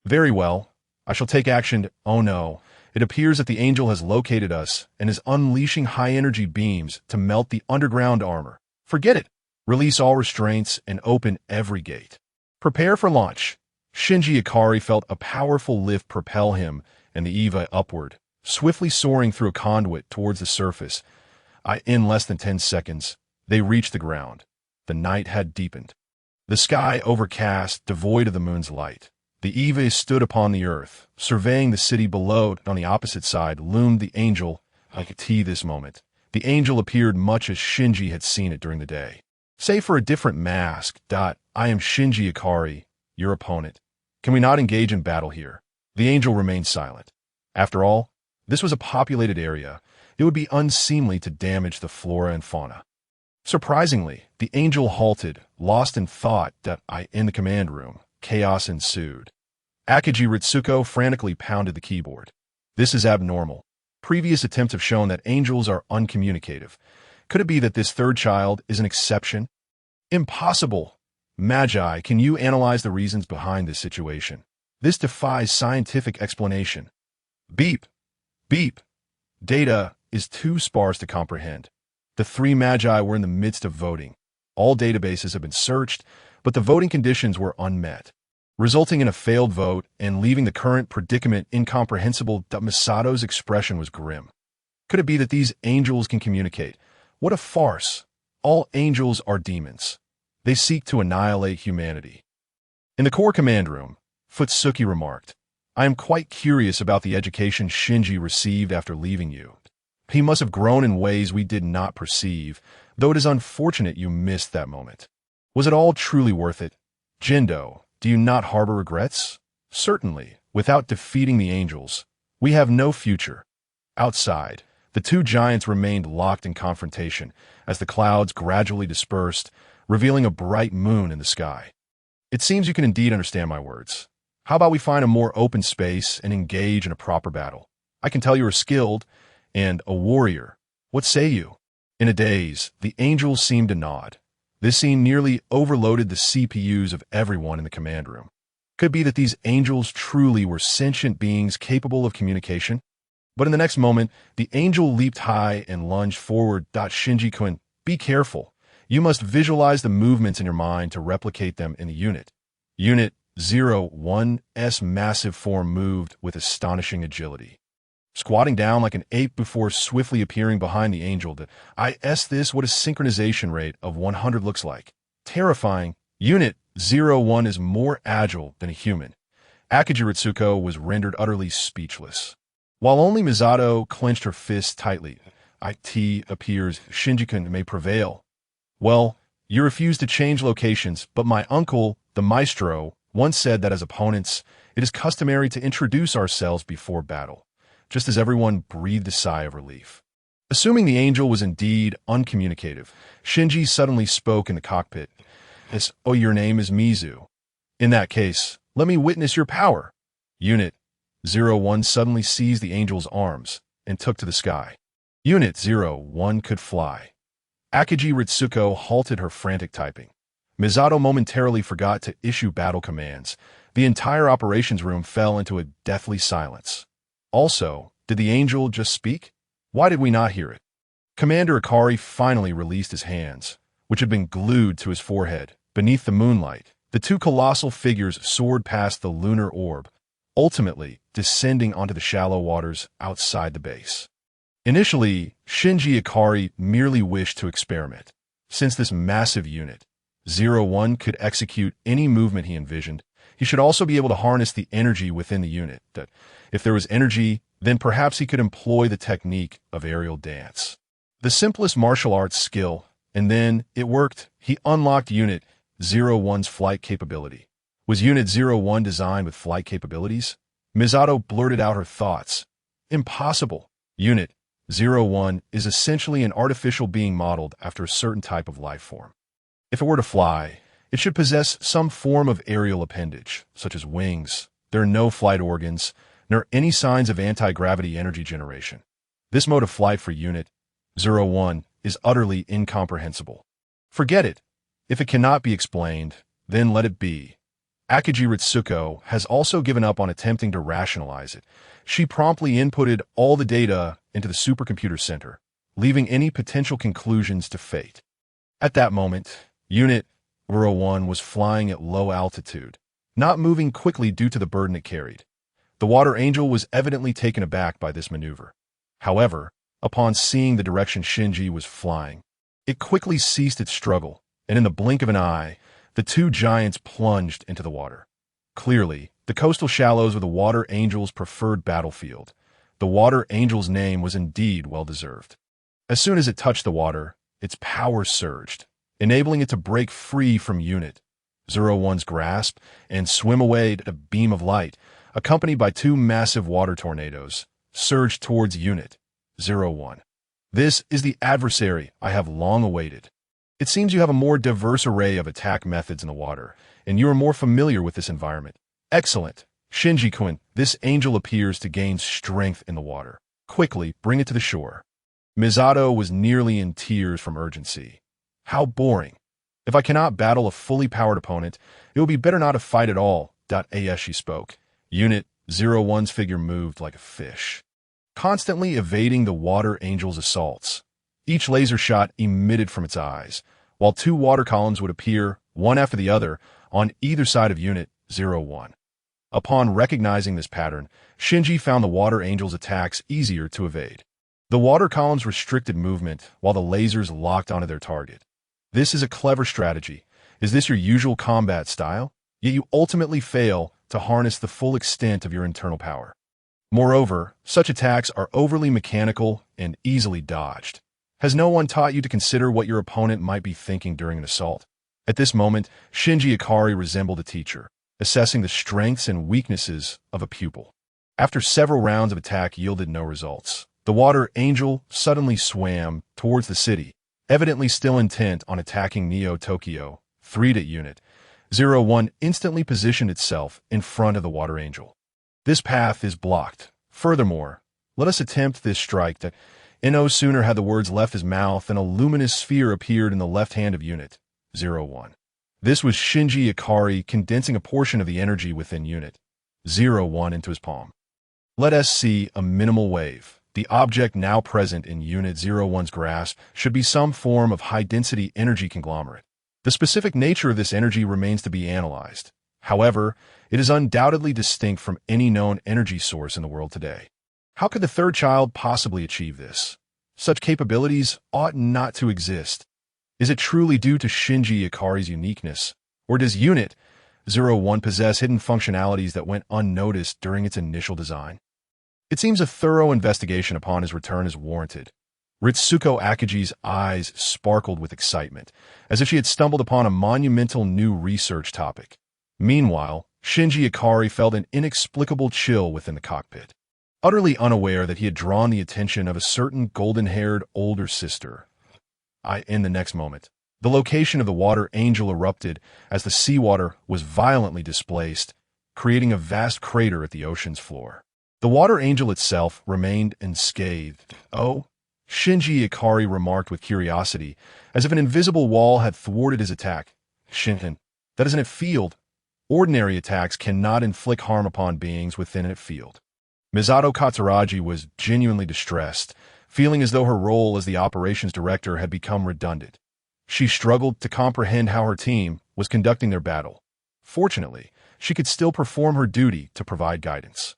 Very well, I shall take action. Oh no. It appears that the angel has located us and is unleashing high-energy beams to melt the underground armor. Forget it. Release all restraints and open every gate. Prepare for launch. Shinji Ikari felt a powerful lift propel him and the EVA upward, swiftly soaring through a conduit towards the surface. In less than 10 seconds, they reached the ground. The night had deepened. The sky overcast, devoid of the moon's light. The EVA stood upon the earth, surveying the city below. On the opposite side loomed the angel. I could see this moment. The angel appeared much as Shinji had seen it during the day. Save for a different mask. I am Shinji Ikari, your opponent. Can we not engage in battle here? The angel remained silent. After all, this was a populated area. It would be unseemly to damage the flora and fauna. Surprisingly, the angel halted, lost in thought. In the command room, chaos ensued. Akiji Ritsuko frantically pounded the keyboard. This is abnormal. Previous attempts have shown that angels are uncommunicative. Could it be that this third child is an exception? Impossible. Magi, can you analyze the reasons behind this situation? This defies scientific explanation. Beep. Beep. Data is too sparse to comprehend. The three Magi were in the midst of voting. All databases have been searched, but the voting conditions were unmet, resulting in a failed vote and leaving the current predicament incomprehensible. Misato's expression was grim. Could it be that these angels can communicate? What a farce. All angels are demons. They seek to annihilate humanity. In the core command room, Futsuki remarked, I am quite curious about the education Shinji received after leaving you. He must have grown in ways we did not perceive, though it is unfortunate you missed that moment. Was it all truly worth it? Jindo, do you not harbor regrets? Certainly, without defeating the angels, we have no future. Outside, the two giants remained locked in confrontation as the clouds gradually dispersed, revealing a bright moon in the sky. It seems you can indeed understand my words. How about we find a more open space and engage in a proper battle? I can tell you are skilled and a warrior. What say you? In a daze, the angels seemed to nod. This scene nearly overloaded the CPUs of everyone in the command room. Could it be that these angels truly were sentient beings capable of communication? But in the next moment, the angel leaped high and lunged forward. Shinji-kun, be careful. You must visualize the movements in your mind to replicate them in the unit. Unit 01's massive form moved with astonishing agility, squatting down like an ape before swiftly appearing behind the angel. This what a synchronization rate of 100 looks like. Terrifying. Unit 01 is more agile than a human. Akiji Ritsuko was rendered utterly speechless. While only Misato clenched her fists tightly, it appears Shinji-kun may prevail. Well, you refuse to change locations, but my uncle, the maestro, once said that as opponents, it is customary to introduce ourselves before battle. Just as everyone breathed a sigh of relief. Assuming the angel was indeed uncommunicative, Shinji suddenly spoke in the cockpit. Your name is Mizu. In that case, let me witness your power. Unit 01 suddenly seized the angel's arms and took to the sky. Unit 01 could fly. Akiji Ritsuko halted her frantic typing. Misato momentarily forgot to issue battle commands. The entire operations room fell into a deathly silence. Also, did the angel just speak? Why did we not hear it? Commander Ikari finally released his hands, which had been glued to his forehead. Beneath the moonlight, the two colossal figures soared past the lunar orb, ultimately descending onto the shallow waters outside the base. Initially, Shinji Ikari merely wished to experiment. Since this massive unit, 01 could execute any movement he envisioned, he should also be able to harness the energy within the unit. That if there was energy, then perhaps he could employ the technique of aerial dance. The simplest martial arts skill, and then it worked. He unlocked Unit 01's flight capability. Was Unit 01 designed with flight capabilities? Misato blurted out her thoughts. Impossible. Unit 01 is essentially an artificial being modeled after a certain type of life form. If it were to fly, it should possess some form of aerial appendage, such as wings. There are no flight organs, nor any signs of anti-gravity energy generation. This mode of flight for Unit 01 is utterly incomprehensible. Forget it. If it cannot be explained, then let it be. Akiji Ritsuko has also given up on attempting to rationalize it. She promptly inputted all the data into the supercomputer center, leaving any potential conclusions to fate. At that moment, Unit 01 was flying at low altitude, not moving quickly due to the burden it carried. The water angel was evidently taken aback by this maneuver. However, upon seeing the direction Shinji was flying, it quickly ceased its struggle, and in the blink of an eye, the two giants plunged into the water. Clearly, the coastal shallows were the water angel's preferred battlefield. The water angel's name was indeed well-deserved. As soon as it touched the water, its power surged, enabling it to break free from Unit 01's grasp and swim away at a beam of light, accompanied by two massive water tornadoes, surged towards Unit 01. This is the adversary I have long awaited. It seems you have a more diverse array of attack methods in the water, and you are more familiar with this environment. Excellent. Shinji-kun, this angel appears to gain strength in the water. Quickly, bring it to the shore. Misato was nearly in tears from urgency. How boring. If I cannot battle a fully powered opponent, it will be better not to fight at all. As she spoke, Unit 01's figure moved like a fish, constantly evading the water angel's assaults. Each laser shot emitted from its eyes, while two water columns would appear, one after the other, on either side of Unit 01. Upon recognizing this pattern, Shinji found the water angel's attacks easier to evade. The water columns restricted movement, while the lasers locked onto their target. This is a clever strategy. Is this your usual combat style? Yet you ultimately fail to harness the full extent of your internal power. Moreover, such attacks are overly mechanical and easily dodged. Has no one taught you to consider what your opponent might be thinking during an assault? At this moment, Shinji Ikari resembled a teacher, assessing the strengths and weaknesses of a pupil. After several rounds of attack yielded no results, the water angel suddenly swam towards the city, evidently still intent on attacking Neo-Tokyo. 3 Unit 01 instantly positioned itself in front of the water angel. This path is blocked. Furthermore, let us attempt this strike. That no sooner had the words left his mouth than a luminous sphere appeared in the left hand of Unit 01. This was Shinji Ikari condensing a portion of the energy within Unit 01 into his palm. Let us see a minimal wave. The object now present in Unit 01's grasp should be some form of high-density energy conglomerate. The specific nature of this energy remains to be analyzed. However, it is undoubtedly distinct from any known energy source in the world today. How could the third child possibly achieve this? Such capabilities ought not to exist. Is it truly due to Shinji Ikari's uniqueness, or does Unit 01 possess hidden functionalities that went unnoticed during its initial design? It seems a thorough investigation upon his return is warranted. Ritsuko Akiji's eyes sparkled with excitement, as if she had stumbled upon a monumental new research topic. Meanwhile, Shinji Ikari felt an inexplicable chill within the cockpit. Utterly unaware that he had drawn the attention of a certain golden-haired older sister. In the next moment, the location of the water angel erupted as the seawater was violently displaced, creating a vast crater at the ocean's floor. The water angel itself remained unscathed. Oh, Shinji Ikari remarked with curiosity, as if an invisible wall had thwarted his attack. Shinten, that is in a field. Ordinary attacks cannot inflict harm upon beings within a field. Misato Katsuragi was genuinely distressed, feeling as though her role as the operations director had become redundant. She struggled to comprehend how her team was conducting their battle. Fortunately, she could still perform her duty to provide guidance.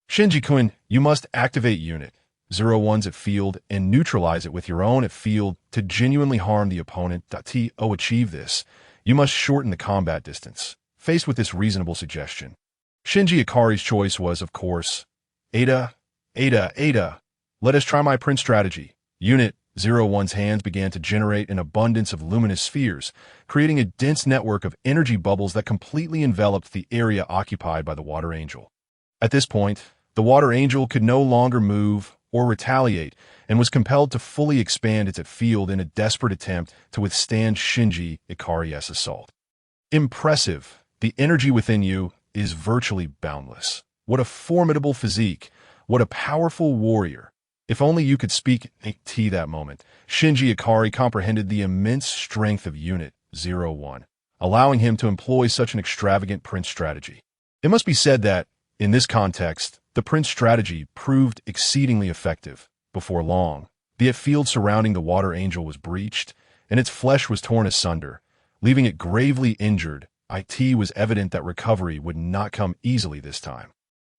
Shinji-kun, you must activate Unit 01's at field and neutralize it with your own at field to genuinely harm the opponent. To achieve this, you must shorten the combat distance. Faced with this reasonable suggestion, Shinji Ikari's choice was, of course, Ada. Let us try my print strategy. Unit 01's hands began to generate an abundance of luminous spheres, creating a dense network of energy bubbles that completely enveloped the area occupied by the Water Angel. At this point, the Water Angel could no longer move or retaliate and was compelled to fully expand its field in a desperate attempt to withstand Shinji Ikari's assault. Impressive. The energy within you is virtually boundless. What a formidable physique. What a powerful warrior. If only you could speak that moment. Shinji Ikari comprehended the immense strength of Unit 01, allowing him to employ such an extravagant print strategy. It must be said that, in this context, the print strategy proved exceedingly effective. Before long, the field surrounding the Water Angel was breached, and its flesh was torn asunder, leaving it gravely injured. It was evident that recovery would not come easily this time.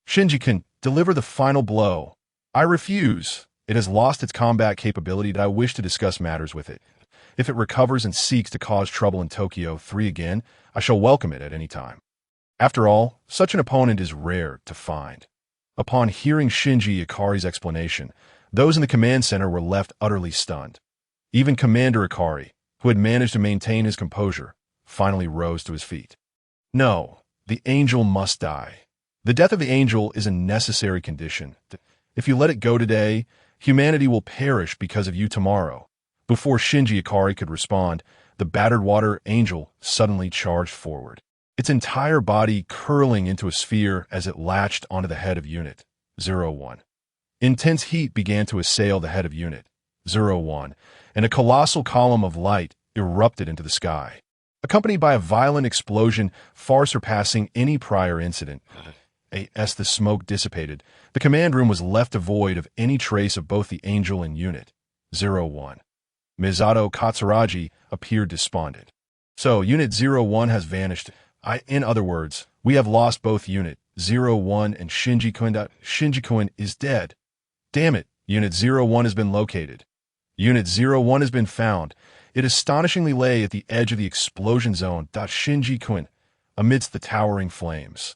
Shinji can deliver the final blow. I refuse. It has lost its combat capability, and I wish to discuss matters with it. If it recovers and seeks to cause trouble in Tokyo 3 again, I shall welcome it at any time. After all, such an opponent is rare to find. Upon hearing Shinji Ikari's explanation, those in the command center were left utterly stunned. Even Commander Ikari, who had managed to maintain his composure, finally rose to his feet. No, the angel must die. The death of the angel is a necessary condition. If you let it go today, humanity will perish because of you tomorrow. Before Shinji Ikari could respond, the battered Water Angel suddenly charged forward, its entire body curling into a sphere as it latched onto the head of Unit 01. Intense heat began to assail the head of Unit 01, and a colossal column of light erupted into the sky, accompanied by a violent explosion far surpassing any prior incident. As the smoke dissipated, the command room was left devoid of any trace of both the Angel and Unit 01. Misato Katsuragi appeared despondent. So, Unit 01 has vanished. In other words, we have lost both Unit 01 and Shinji-kun. Shinji-kun is dead. Damn it, Unit 01 has been located. Unit 01 has been found. It astonishingly lay at the edge of the explosion zone. Shinji-kun, amidst the towering flames.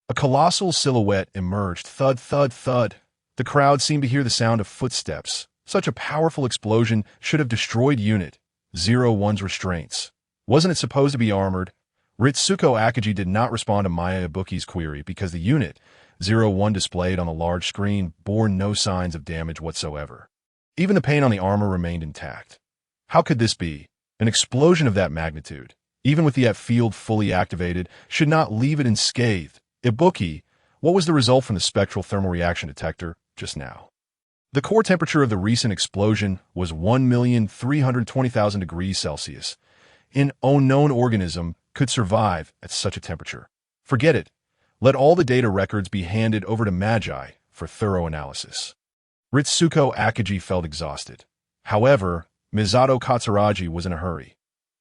A colossal silhouette emerged. Thud, thud, thud. The crowd seemed to hear the sound of footsteps. Such a powerful explosion should have destroyed Unit 01's restraints. Wasn't it supposed to be armored? Ritsuko Akiji did not respond to Maya Ibuki's query because the Unit 01 displayed on the large screen bore no signs of damage whatsoever. Even the paint on the armor remained intact. How could this be? An explosion of that magnitude, even with the field fully activated, should not leave it unscathed. Ibuki, what was the result from the spectral thermal reaction detector just now? The core temperature of the recent explosion was 1,320,000 degrees Celsius. An unknown organism could survive at such a temperature. Forget it. Let all the data records be handed over to Magi for thorough analysis. Ritsuko Akiji felt exhausted. However, Misato Katsuragi was in a hurry.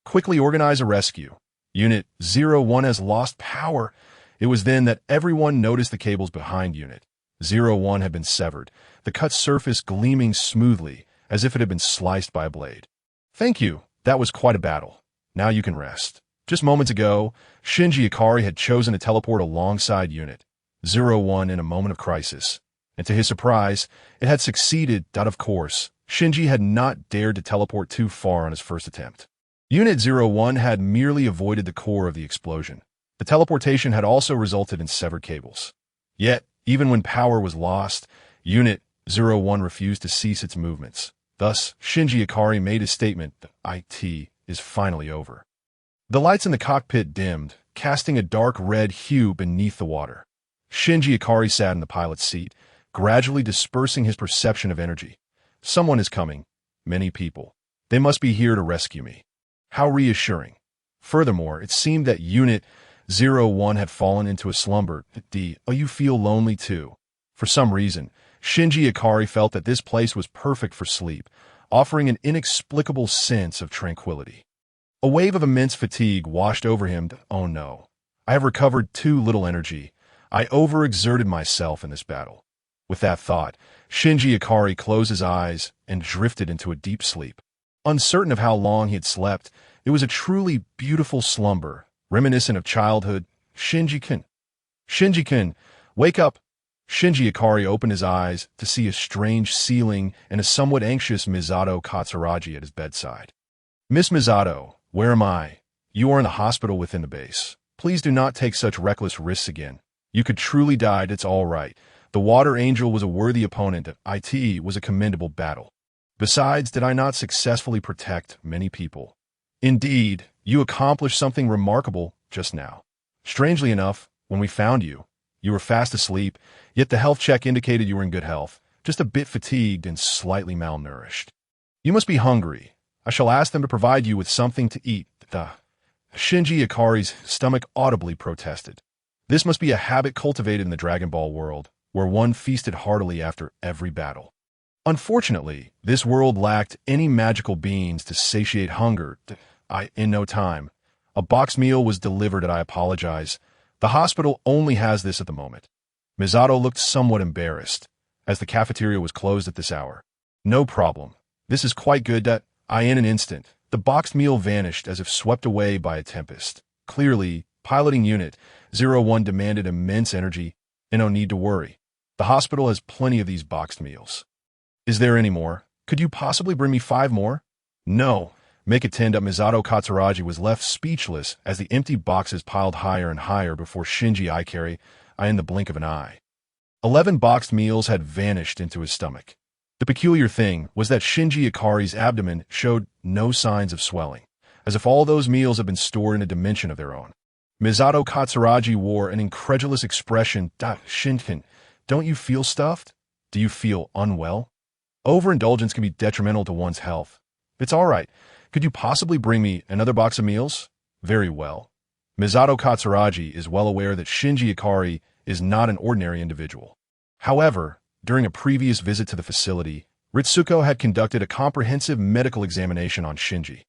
Quickly organize a rescue. Unit 01 has lost power. It was then that everyone noticed the cables behind Unit 01 had been severed, the cut surface gleaming smoothly, as if it had been sliced by a blade. Thank you. That was quite a battle. Now you can rest. Just moments ago, Shinji Ikari had chosen to teleport alongside Unit 01 in a moment of crisis. And to his surprise, it had succeeded. Of course, Shinji had not dared to teleport too far on his first attempt. Unit 01 had merely avoided the core of the explosion. The teleportation had also resulted in severed cables. Yet, even when power was lost, Unit 01 refused to cease its movements. Thus, Shinji Ikari made his statement that IT is finally over. The lights in the cockpit dimmed, casting a dark red hue beneath the water. Shinji Ikari sat in the pilot's seat, gradually dispersing his perception of energy. Someone is coming. Many people. They must be here to rescue me. How reassuring. Furthermore, it seemed that Unit 01 had fallen into a slumber. You feel lonely too. For some reason, Shinji Ikari felt that this place was perfect for sleep, offering an inexplicable sense of tranquility. A wave of immense fatigue washed over him. Oh no. I have recovered too little energy. I overexerted myself in this battle. With that thought, Shinji Ikari closed his eyes and drifted into a deep sleep. Uncertain of how long he had slept, it was a truly beautiful slumber, reminiscent of childhood. Shinji-kun. Shinji-kun, wake up! Shinji Ikari opened his eyes to see a strange ceiling and a somewhat anxious Misato Katsuragi at his bedside. Miss Misato, where am I? You are in the hospital within the base. Please do not take such reckless risks again. You could truly die. It's all right. The Water Angel was a worthy opponent. It was a commendable battle. Besides, did I not successfully protect many people? Indeed, you accomplished something remarkable just now. Strangely enough, when we found you, you were fast asleep, yet the health check indicated you were in good health, just a bit fatigued and slightly malnourished. You must be hungry. I shall ask them to provide you with something to eat. Shinji Ikari's stomach audibly protested. This must be a habit cultivated in the Dragon Ball world, where one feasted heartily after every battle. Unfortunately, this world lacked any magical beans to satiate hunger. In no time. A boxed meal was delivered and I apologize. The hospital only has this at the moment. Misato looked somewhat embarrassed, as the cafeteria was closed at this hour. No problem. This is quite good. In an instant, the boxed meal vanished as if swept away by a tempest. Clearly, piloting Unit 01 demanded immense energy, and no need to worry. The hospital has plenty of these boxed meals. Is there any more? Could you possibly bring me 5 more? No. Make it 10. Misato Katsuragi was left speechless as the empty boxes piled higher and higher before Shinji Ikari in the blink of an eye. 11 boxed meals had vanished into his stomach. The peculiar thing was that Shinji Ikari's abdomen showed no signs of swelling, as if all those meals had been stored in a dimension of their own. Misato Katsuragi wore an incredulous expression. Shinkin, don't you feel stuffed? Do you feel unwell? Overindulgence can be detrimental to one's health. It's all right. Could you possibly bring me another box of meals? Very well. Misato Katsuragi is well aware that Shinji Ikari is not an ordinary individual. However, during a previous visit to the facility, Ritsuko had conducted a comprehensive medical examination on Shinji.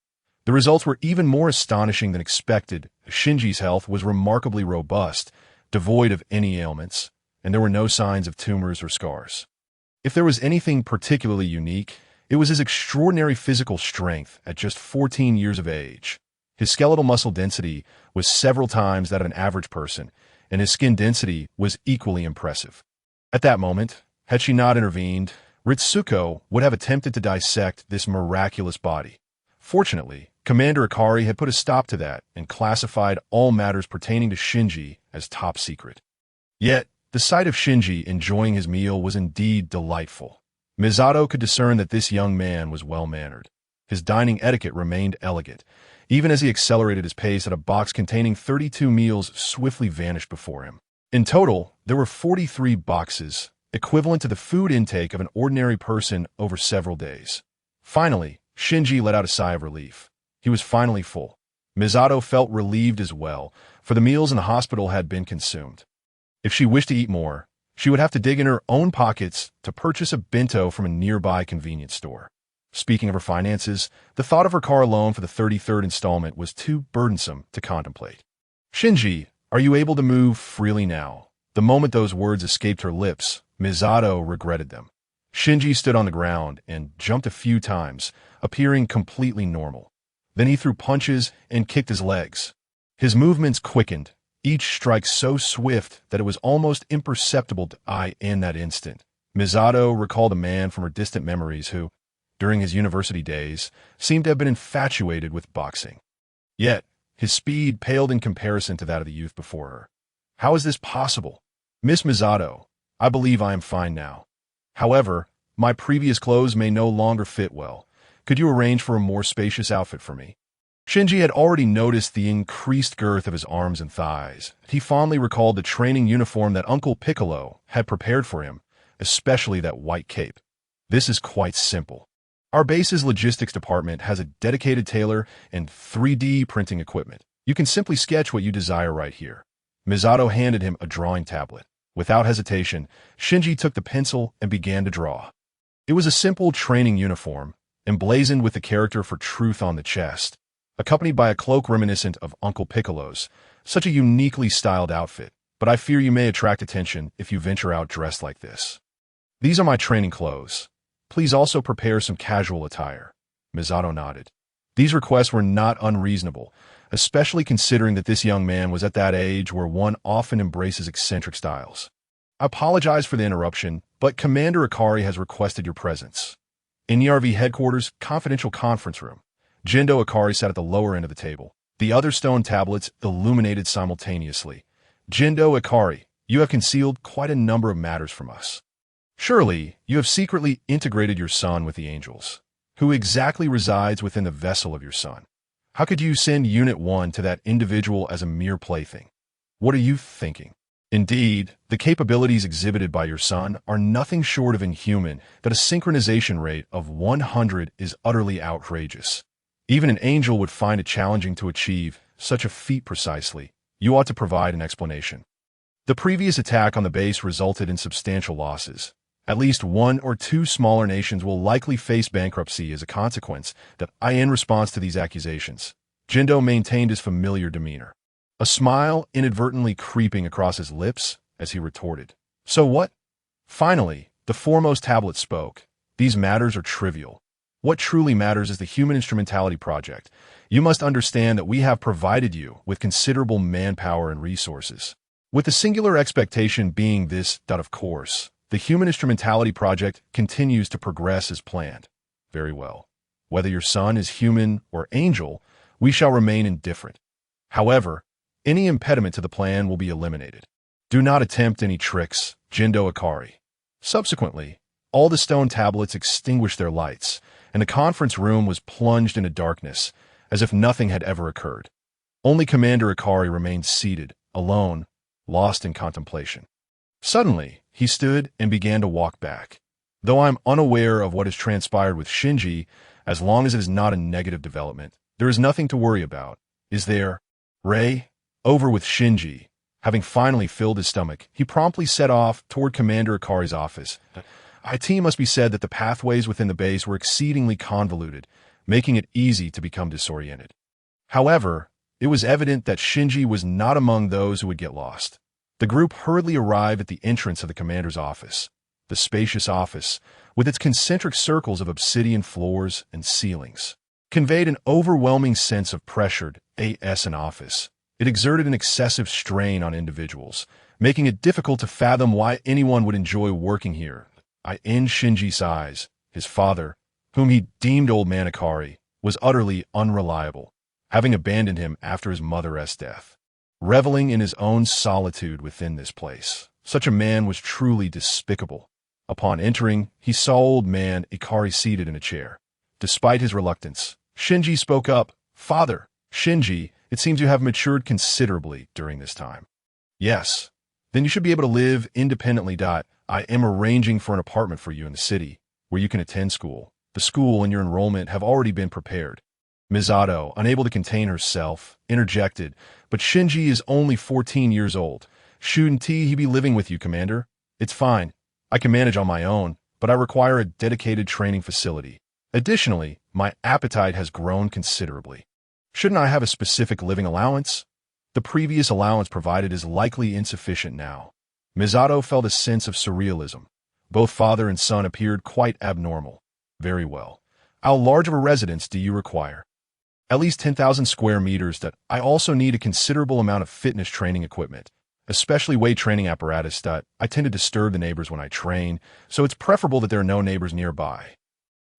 The results were even more astonishing than expected. Shinji's health was remarkably robust, devoid of any ailments, and there were no signs of tumors or scars. If there was anything particularly unique, it was his extraordinary physical strength at just 14 years of age. His skeletal muscle density was several times that of an average person, and his skin density was equally impressive. At that moment, had she not intervened, Ritsuko would have attempted to dissect this miraculous body. Fortunately, Commander Ikari had put a stop to that and classified all matters pertaining to Shinji as top secret. Yet, the sight of Shinji enjoying his meal was indeed delightful. Misato could discern that this young man was well-mannered. His dining etiquette remained elegant, even as he accelerated his pace at a box containing 32 meals swiftly vanished before him. In total, there were 43 boxes, equivalent to the food intake of an ordinary person over several days. Finally, Shinji let out a sigh of relief. He was finally full. Misato felt relieved as well, for the meals in the hospital had been consumed. If she wished to eat more, she would have to dig in her own pockets to purchase a bento from a nearby convenience store. Speaking of her finances, the thought of her car loan for the 33rd installment was too burdensome to contemplate. Shinji, are you able to move freely now? The moment those words escaped her lips, Misato regretted them. Shinji stood on the ground and jumped a few times, appearing completely normal. Then he threw punches and kicked his legs. His movements quickened, each strike so swift that it was almost imperceptible to Ai in that instant. Misato recalled a man from her distant memories who, during his university days, seemed to have been infatuated with boxing. Yet, his speed paled in comparison to that of the youth before her. How is this possible? Miss Misato, I believe I am fine now. However, my previous clothes may no longer fit well. Could you arrange for a more spacious outfit for me? Shinji had already noticed the increased girth of his arms and thighs. He fondly recalled the training uniform that Uncle Piccolo had prepared for him, especially that white cape. This is quite simple. Our base's logistics department has a dedicated tailor and 3D printing equipment. You can simply sketch what you desire right here. Misato handed him a drawing tablet. Without hesitation, Shinji took the pencil and began to draw. It was a simple training uniform, emblazoned with the character for truth on the chest, accompanied by a cloak reminiscent of Uncle Piccolo's. Such a uniquely styled outfit, but I fear you may attract attention if you venture out dressed like this. These are my training clothes. Please also prepare some casual attire. Misato nodded. These requests were not unreasonable, especially considering that this young man was at that age where one often embraces eccentric styles. I apologize for the interruption, but Commander Ikari has requested your presence. In ERV headquarters, confidential conference room. Jindo Ikari sat at the lower end of the table. The other stone tablets illuminated simultaneously. Jindo Ikari, you have concealed quite a number of matters from us. Surely, you have secretly integrated your son with the angels. Who exactly resides within the vessel of your son? How could you send Unit 1 to that individual as a mere plaything? What are you thinking? Indeed, the capabilities exhibited by your son are nothing short of inhuman. That a synchronization rate of 100 is utterly outrageous. Even an angel would find it challenging to achieve such a feat precisely. You ought to provide an explanation. The previous attack on the base resulted in substantial losses. At least one or two smaller nations will likely face bankruptcy as a consequence. In response to these accusations, Jindo maintained his familiar demeanor, a smile inadvertently creeping across his lips as he retorted. So what? Finally, the foremost tablet spoke. These matters are trivial. What truly matters is the Human Instrumentality Project. You must understand that we have provided you with considerable manpower and resources, with the singular expectation being this, that of course, the Human Instrumentality Project continues to progress as planned. Very well. Whether your son is human or angel, we shall remain indifferent. However, any impediment to the plan will be eliminated. Do not attempt any tricks, Jindo Ikari. Subsequently, all the stone tablets extinguished their lights, and the conference room was plunged into darkness, as if nothing had ever occurred. Only Commander Ikari remained seated, alone, lost in contemplation. Suddenly, he stood and began to walk back. Though I am unaware of what has transpired with Shinji, as long as it is not a negative development, there is nothing to worry about, is there? Ray, over with Shinji. Having finally filled his stomach, he promptly set off toward Commander Ikari's office. It must be said that the pathways within the base were exceedingly convoluted, making it easy to become disoriented. However, it was evident that Shinji was not among those who would get lost. The group hurriedly arrived at the entrance of the commander's office. The spacious office, with its concentric circles of obsidian floors and ceilings, conveyed an overwhelming sense of pressured AS in office. It exerted an excessive strain on individuals, making it difficult to fathom why anyone would enjoy working here. In Shinji's eyes, his father, whom he deemed Old Man Ikari, was utterly unreliable, having abandoned him after his mother's death. Reveling in his own solitude within this place, such a man was truly despicable. Upon entering, he saw Old Man Ikari seated in a chair. Despite his reluctance, Shinji spoke up. Father, Shinji, it seems you have matured considerably during this time. Yes. Then you should be able to live independently. I am arranging for an apartment for you in the city, where you can attend school. The school and your enrollment have already been prepared. Misato, unable to contain herself, interjected, but Shinji is only 14 years old. Shouldn't he be living with you, Commander? It's fine. I can manage on my own, but I require a dedicated training facility. Additionally, my appetite has grown considerably. Shouldn't I have a specific living allowance? The previous allowance provided is likely insufficient now. Misato felt a sense of surrealism. Both father and son appeared quite abnormal. Very well. How large of a residence do you require? At least 10,000 square meters. That I also need a considerable amount of fitness training equipment, especially weight training apparatus. That I tend to disturb the neighbors when I train, so it's preferable that there are no neighbors nearby.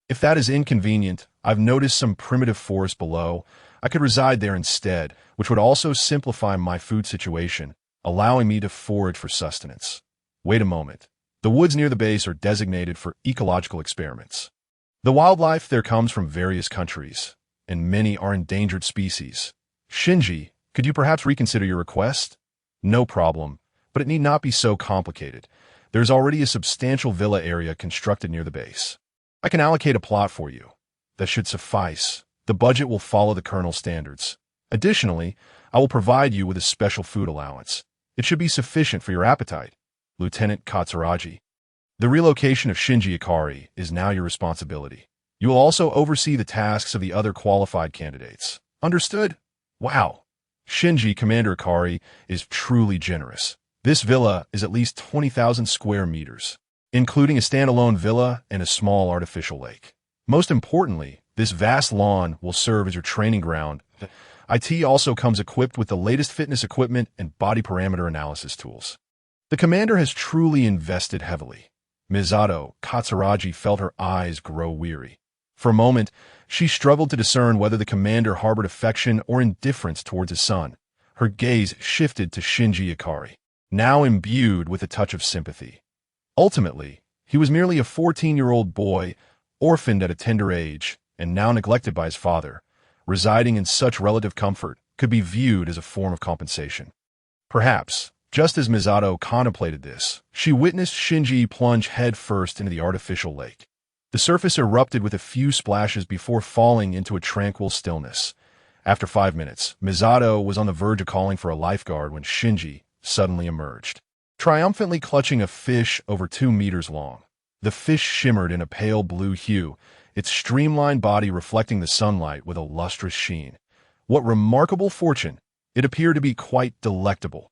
If that is inconvenient, I've noticed some primitive forest below. I could reside there instead, which would also simplify my food situation, allowing me to forage for sustenance. Wait a moment. The woods near the base are designated for ecological experiments. The wildlife there comes from various countries, and many are endangered species. Shinji, could you perhaps reconsider your request? No problem, but it need not be so complicated. There's already a substantial villa area constructed near the base. I can allocate a plot for you. That should suffice. The budget will follow the Colonel's standards. Additionally, I will provide you with a special food allowance. It should be sufficient for your appetite. Lieutenant Katsuragi. The relocation of Shinji Ikari is now your responsibility. You will also oversee the tasks of the other qualified candidates. Understood? Wow. Shinji Commander Ikari is truly generous. This villa is at least 20,000 square meters, including a standalone villa and a small artificial lake. Most importantly, this vast lawn will serve as your training ground. IT also comes equipped with the latest fitness equipment and body parameter analysis tools. The commander has truly invested heavily. Misato Katsuragi felt her eyes grow weary. For a moment, she struggled to discern whether the commander harbored affection or indifference towards his son. Her gaze shifted to Shinji Ikari, now imbued with a touch of sympathy. Ultimately, he was merely a 14-year-old boy, orphaned at a tender age, and now neglected by his father. Residing in such relative comfort could be viewed as a form of compensation. Perhaps, just as Misato contemplated this, she witnessed Shinji plunge headfirst into the artificial lake. The surface erupted with a few splashes before falling into a tranquil stillness. After 5 minutes, Misato was on the verge of calling for a lifeguard when Shinji suddenly emerged, triumphantly clutching a fish over 2 meters long. The fish shimmered in a pale blue hue, its streamlined body reflecting the sunlight with a lustrous sheen. What remarkable fortune! It appeared to be quite delectable.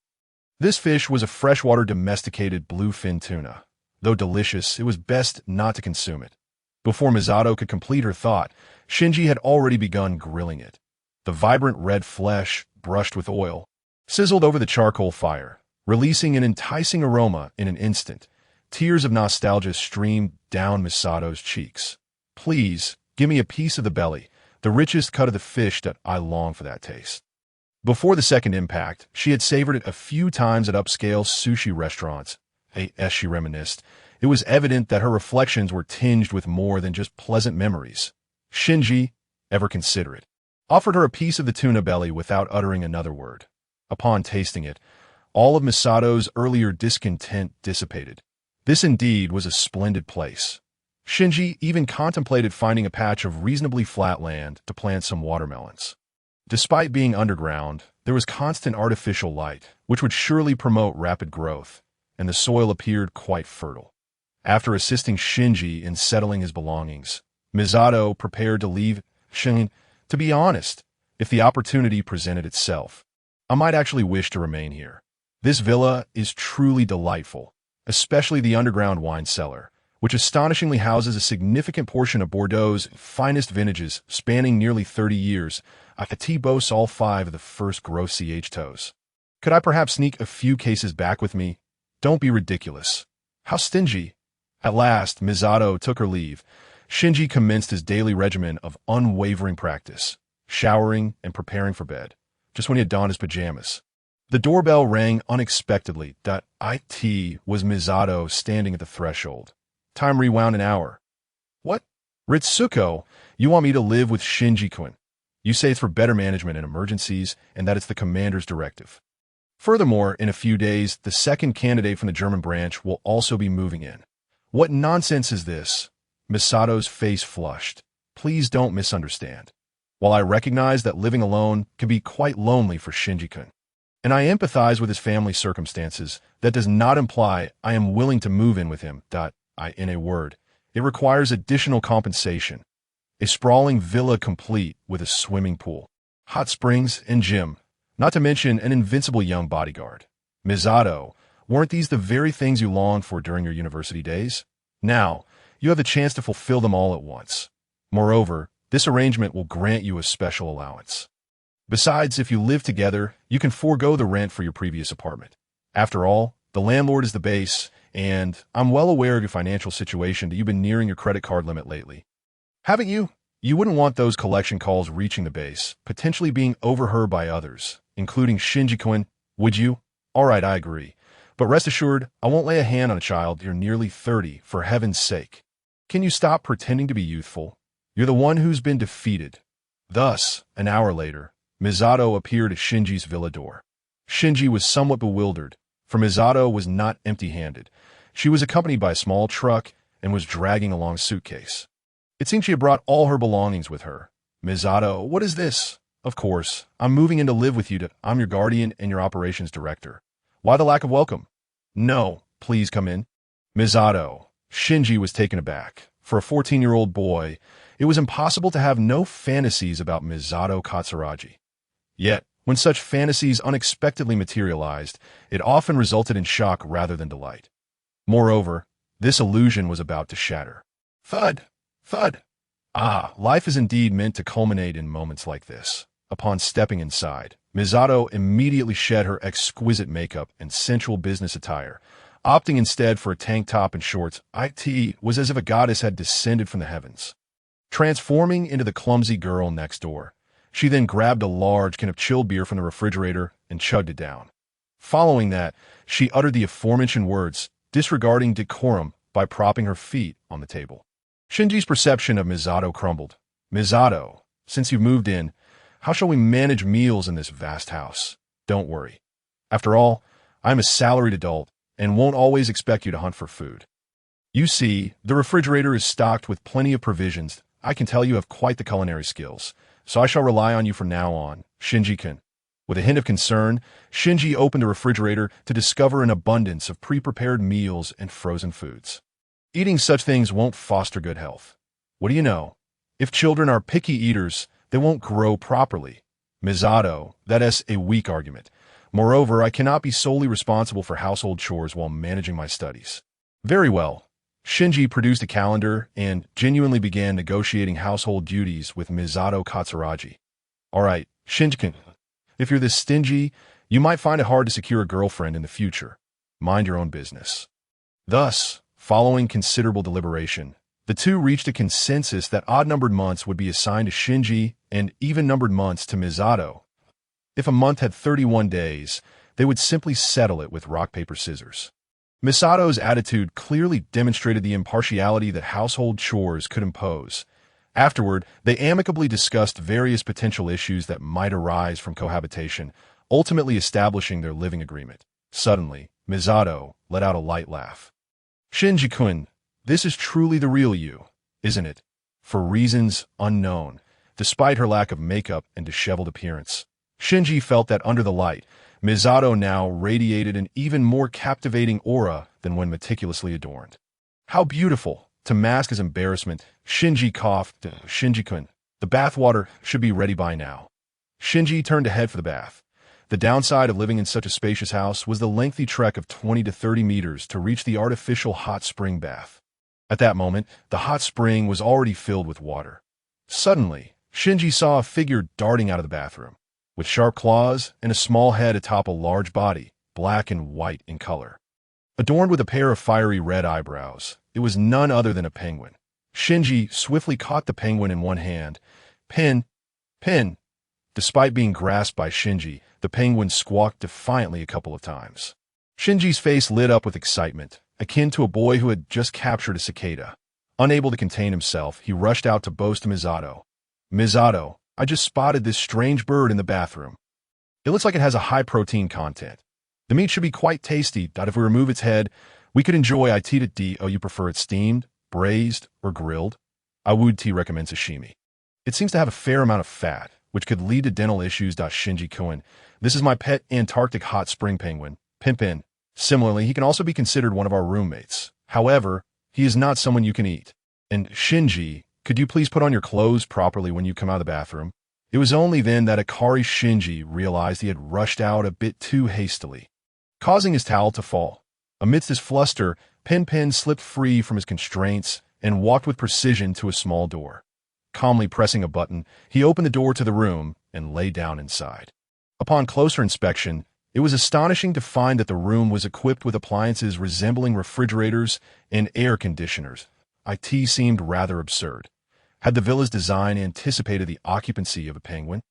This fish was a freshwater domesticated bluefin tuna. Though delicious, it was best not to consume it. Before Misato could complete her thought, Shinji had already begun grilling it. The vibrant red flesh, brushed with oil, sizzled over the charcoal fire, releasing an enticing aroma in an instant. Tears of nostalgia streamed down Misato's cheeks. Please, give me a piece of the belly, the richest cut of the fish. That I long for that taste. Before the second impact, she had savored it a few times at upscale sushi restaurants. As she reminisced, it was evident that her reflections were tinged with more than just pleasant memories. Shinji, ever considerate, offered her a piece of the tuna belly without uttering another word. Upon tasting it, all of Misato's earlier discontent dissipated. This indeed was a splendid place. Shinji even contemplated finding a patch of reasonably flat land to plant some watermelons. Despite being underground, there was constant artificial light, which would surely promote rapid growth, and the soil appeared quite fertile. After assisting Shinji in settling his belongings, Misato prepared to leave. To be honest, if the opportunity presented itself, I might actually wish to remain here. This villa is truly delightful, especially the underground wine cellar, which astonishingly houses a significant portion of Bordeaux's finest vintages spanning nearly 30 years. It boasts all 5 of the first gross CH2s. Could I perhaps sneak a few cases back with me? Don't be ridiculous. How stingy. At last, Misato took her leave. Shinji commenced his daily regimen of unwavering practice, showering and preparing for bed, just when he had donned his pajamas. The doorbell rang unexpectedly. It was Misato standing at the threshold. Time rewound an hour. What? Ritsuko, you want me to live with Shinji-kun? You say it's for better management in emergencies and that it's the commander's directive. Furthermore, in a few days, the second candidate from the German branch will also be moving in. What nonsense is this? Misato's face flushed. Please don't misunderstand. While I recognize that living alone can be quite lonely for Shinji-kun, and I empathize with his family circumstances, that does not imply I am willing to move in with him. In a word, it requires additional compensation. A sprawling villa complete with a swimming pool, hot springs, and gym, not to mention an invincible young bodyguard. Misato, weren't these the very things you longed for during your university days? Now, you have the chance to fulfill them all at once. Moreover, this arrangement will grant you a special allowance. Besides, if you live together, you can forego the rent for your previous apartment. After all, the landlord is the base, and I'm well aware of your financial situation that you've been nearing your credit card limit lately. Haven't you? You wouldn't want those collection calls reaching the base, potentially being overheard by others, including Shinji Ikari, would you? Alright, I agree. But rest assured, I won't lay a hand on a child. You're nearly 30, for heaven's sake. Can you stop pretending to be youthful? You're the one who's been defeated. Thus, an hour later, Misato appeared at Shinji's villa door. Shinji was somewhat bewildered, for Misato was not empty-handed. She was accompanied by a small truck and was dragging along a suitcase. It seemed she had brought all her belongings with her. Misato, what is this? Of course, I'm moving in to live with you. I'm your guardian and your operations director. Why the lack of welcome? No, please come in. Misato. Shinji was taken aback. For a 14-year-old boy, it was impossible to have no fantasies about Misato Katsuragi. Yet, when such fantasies unexpectedly materialized, it often resulted in shock rather than delight. Moreover, this illusion was about to shatter. Thud! Thud! Ah, life is indeed meant to culminate in moments like this. Upon stepping inside, Misato immediately shed her exquisite makeup and sensual business attire, opting instead for a tank top and shorts. It was as if a goddess had descended from the heavens. Transforming into the clumsy girl next door, she then grabbed a large can of chilled beer from the refrigerator and chugged it down. Following that, she uttered the aforementioned words, disregarding decorum by propping her feet on the table. Shinji's perception of Misato crumbled. Misato, since you've moved in, how shall we manage meals in this vast house? Don't worry. After all, I'm a salaried adult and won't always expect you to hunt for food. You see, the refrigerator is stocked with plenty of provisions. I can tell you have quite the culinary skills, so I shall rely on you from now on, Shinji-kun. With a hint of concern, Shinji opened the refrigerator to discover an abundance of pre-prepared meals and frozen foods. Eating such things won't foster good health. What do you know? If children are picky eaters, they won't grow properly. Misato, that is a weak argument. Moreover, I cannot be solely responsible for household chores while managing my studies. Very well. Shinji produced a calendar and genuinely began negotiating household duties with Misato Katsuragi. All right, Shinji-kun, if you're this stingy, you might find it hard to secure a girlfriend in the future. Mind your own business. Thus, following considerable deliberation, the two reached a consensus that odd-numbered months would be assigned to Shinji and even-numbered months to Misato. If a month had 31 days, they would simply settle it with rock, paper, scissors. Misato's attitude clearly demonstrated the impartiality that household chores could impose. Afterward, they amicably discussed various potential issues that might arise from cohabitation, ultimately establishing their living agreement. Suddenly, Misato let out a light laugh. Shinji-kun, this is truly the real you, isn't it? For reasons unknown, despite her lack of makeup and disheveled appearance, Shinji felt that under the light, Misato now radiated an even more captivating aura than when meticulously adorned. How beautiful! To mask his embarrassment, Shinji coughed. Shinji-kun, the bathwater should be ready by now. Shinji turned to head for the bath. The downside of living in such a spacious house was the lengthy trek of 20 to 30 meters to reach the artificial hot spring bath. At that moment, the hot spring was already filled with water. Suddenly, Shinji saw a figure darting out of the bathroom. With sharp claws and a small head atop a large body, black and white in color. Adorned with a pair of fiery red eyebrows, it was none other than a penguin. Shinji swiftly caught the penguin in one hand. Pin! Despite being grasped by Shinji, the penguin squawked defiantly a couple of times. Shinji's face lit up with excitement, akin to a boy who had just captured a cicada. Unable to contain himself, he rushed out to boast to Misato. Misato, I just spotted this strange bird in the bathroom. It looks like it has a high protein content. The meat should be quite tasty. If we remove its head, we could enjoy it. Oh, you prefer it steamed, braised, or grilled? Awuti recommends sashimi. It seems to have a fair amount of fat, which could lead to dental issues. Shinji-kun, this is my pet Antarctic hot spring penguin, Pimpin. Similarly, he can also be considered one of our roommates. However, he is not someone you can eat. And Shinji, Could you please put on your clothes properly when you come out of the bathroom? It was only then that Ikari Shinji realized he had rushed out a bit too hastily, causing his towel to fall. Amidst his fluster, Pen slipped free from his constraints and walked with precision to a small door. Calmly pressing a button, he opened the door to the room and lay down inside. Upon closer inspection, it was astonishing to find that the room was equipped with appliances resembling refrigerators and air conditioners. It seemed rather absurd. Had the villa's design anticipated the occupancy of a penguin?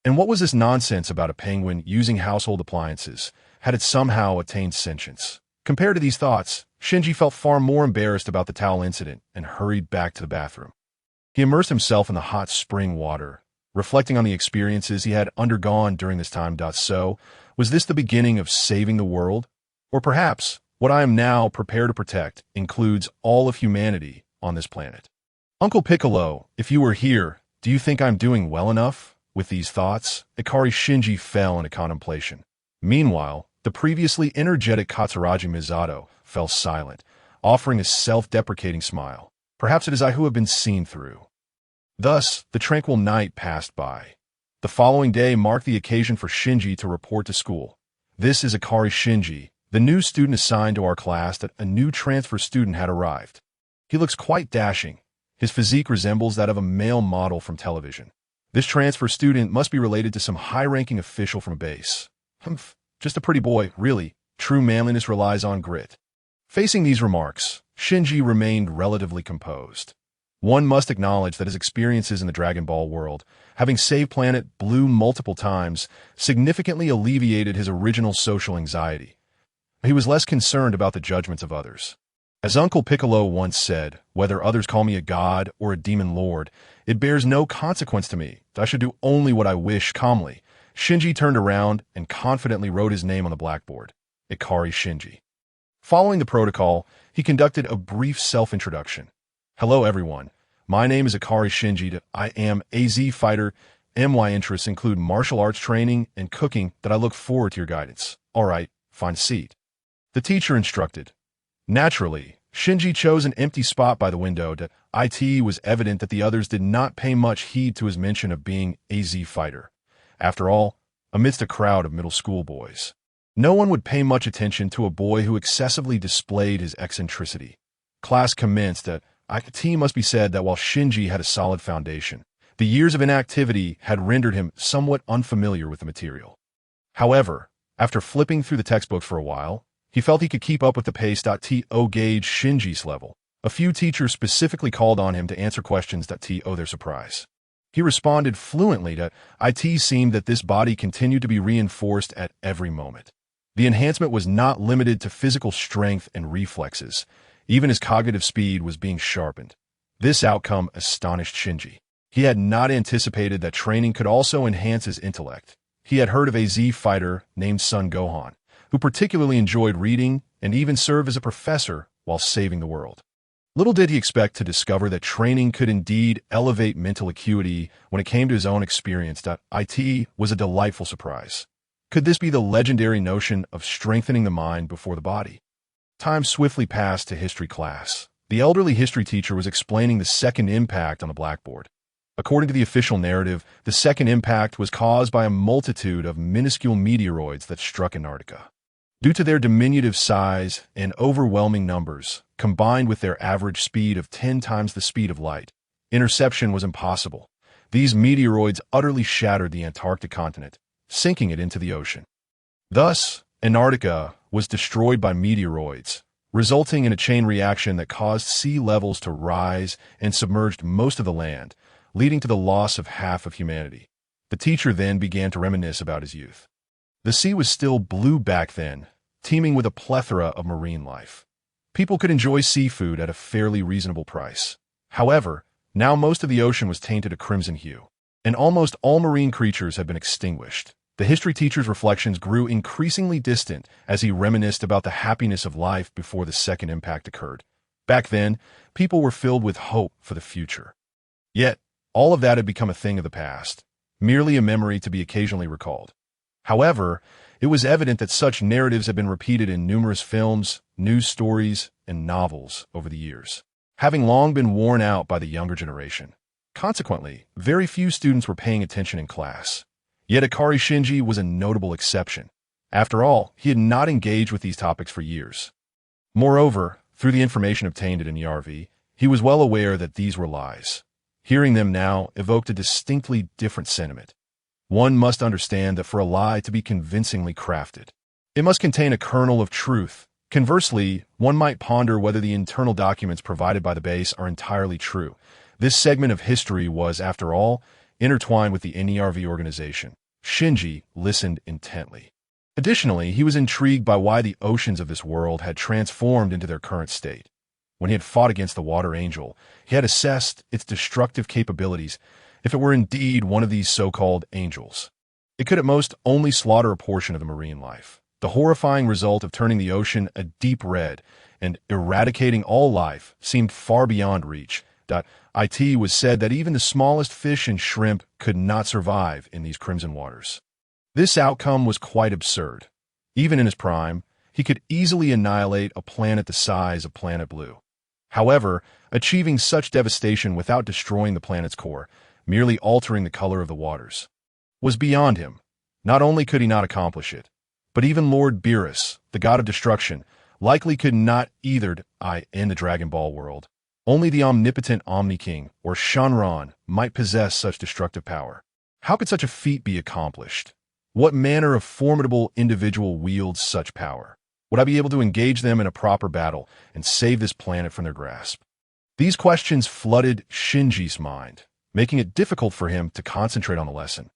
And what was this nonsense about a penguin using household appliances? Had it somehow attained sentience? Compared to these thoughts, Shinji felt far more embarrassed about the towel incident and hurried back to the bathroom. He immersed himself in the hot spring water, reflecting on the experiences he had undergone during this time. So, was this the beginning of saving the world? Or perhaps, what I am now prepared to protect includes all of humanity on this planet. Uncle Piccolo, if you were here, do you think I'm doing well enough? With these thoughts, Ikari Shinji fell into contemplation. Meanwhile, the previously energetic Katsuragi Misato fell silent, offering a self-deprecating smile. Perhaps it is I who have been seen through. Thus, the tranquil night passed by. The following day marked the occasion for Shinji to report to school. This is Ikari Shinji, the new student assigned to our class. That a new transfer student had arrived. He looks quite dashing. His physique resembles that of a male model from television. This transfer student must be related to some high-ranking official from a base. Humph, just a pretty boy, really. True manliness relies on grit. Facing these remarks, Shinji remained relatively composed. One must acknowledge that his experiences in the Dragon Ball world, having saved Planet Blue multiple times, significantly alleviated his original social anxiety. He was less concerned about the judgments of others. As Uncle Piccolo once said, whether others call me a god or a demon lord, it bears no consequence to me. I should do only what I wish. Calmly, Shinji turned around and confidently wrote his name on the blackboard. Ikari Shinji. Following the protocol, he conducted a brief self-introduction. Hello everyone, my name is Ikari Shinji. I am a Z fighter. My interests include martial arts training and cooking. That I look forward to your guidance. Alright, find a seat. The teacher instructed. Naturally, Shinji chose an empty spot by the window. It was evident that the others did not pay much heed to his mention of being a Z fighter. After all, amidst a crowd of middle school boys, no one would pay much attention to a boy who excessively displayed his eccentricity. Class commenced. It must be said that while Shinji had a solid foundation, the years of inactivity had rendered him somewhat unfamiliar with the material. However, after flipping through the textbooks for a while, he felt he could keep up with the pace. To gauge Shinji's level, a few teachers specifically called on him to answer questions. To their surprise, he responded fluently. It seemed that this body continued to be reinforced at every moment. The enhancement was not limited to physical strength and reflexes. Even his cognitive speed was being sharpened. This outcome astonished Shinji. He had not anticipated that training could also enhance his intellect. He had heard of a Z fighter named Son Gohan, who particularly enjoyed reading and even served as a professor while saving the world. Little did he expect to discover that training could indeed elevate mental acuity when it came to his own experience. It was a delightful surprise. Could this be the legendary notion of strengthening the mind before the body? Time swiftly passed to history class. The elderly history teacher was explaining the second impact on the blackboard. According to the official narrative, the second impact was caused by a multitude of minuscule meteoroids that struck Antarctica. Due to their diminutive size and overwhelming numbers, combined with their average speed of 10 times the speed of light, interception was impossible. These meteoroids utterly shattered the Antarctic continent, sinking it into the ocean. Thus, Antarctica was destroyed by meteoroids, resulting in a chain reaction that caused sea levels to rise and submerged most of the land, leading to the loss of half of humanity. The teacher then began to reminisce about his youth. The sea was still blue back then, teeming with a plethora of marine life. People could enjoy seafood at a fairly reasonable price. However, now most of the ocean was tainted a crimson hue, and almost all marine creatures had been extinguished. The history teacher's reflections grew increasingly distant as he reminisced about the happiness of life before the second impact occurred. Back then, people were filled with hope for the future. Yet, all of that had become a thing of the past, merely a memory to be occasionally recalled. However, it was evident that such narratives had been repeated in numerous films, news stories, and novels over the years. having long been worn out by the younger generation. Consequently, very few students were paying attention in class. Yet Ikari Shinji was a notable exception. After all, he had not engaged with these topics for years. Moreover, through the information obtained at an ERV, he was well aware that these were lies. Hearing them now evoked a distinctly different sentiment. One must understand that for a lie to be convincingly crafted, it must contain a kernel of truth. Conversely, one might ponder whether the internal documents provided by the base are entirely true. This segment of history was, after all, intertwined with the NERV organization. Shinji listened intently. Additionally, he was intrigued by why the oceans of this world had transformed into their current state. When he had fought against the Water Angel, he had assessed its destructive capabilities. If it were indeed one of these so-called angels, it could at most only slaughter a portion of the marine life. The horrifying result of turning the ocean a deep red and eradicating all life seemed far beyond reach. It was said that even the smallest fish and shrimp could not survive in these crimson waters. This outcome was quite absurd. Even in his prime, he could easily annihilate a planet the size of Planet Blue. However, achieving such devastation without destroying the planet's core, merely altering the color of the waters, was beyond him. Not only could he not accomplish it, but even Lord Beerus, the god of destruction, likely could not either. In the Dragon Ball world, only the omnipotent Omni King or Shenron might possess such destructive power. How could such a feat be accomplished? What manner of formidable individual wields such power? Would I be able to engage them in a proper battle and save this planet from their grasp? These questions flooded Shinji's mind, making it difficult for him to concentrate on the lesson.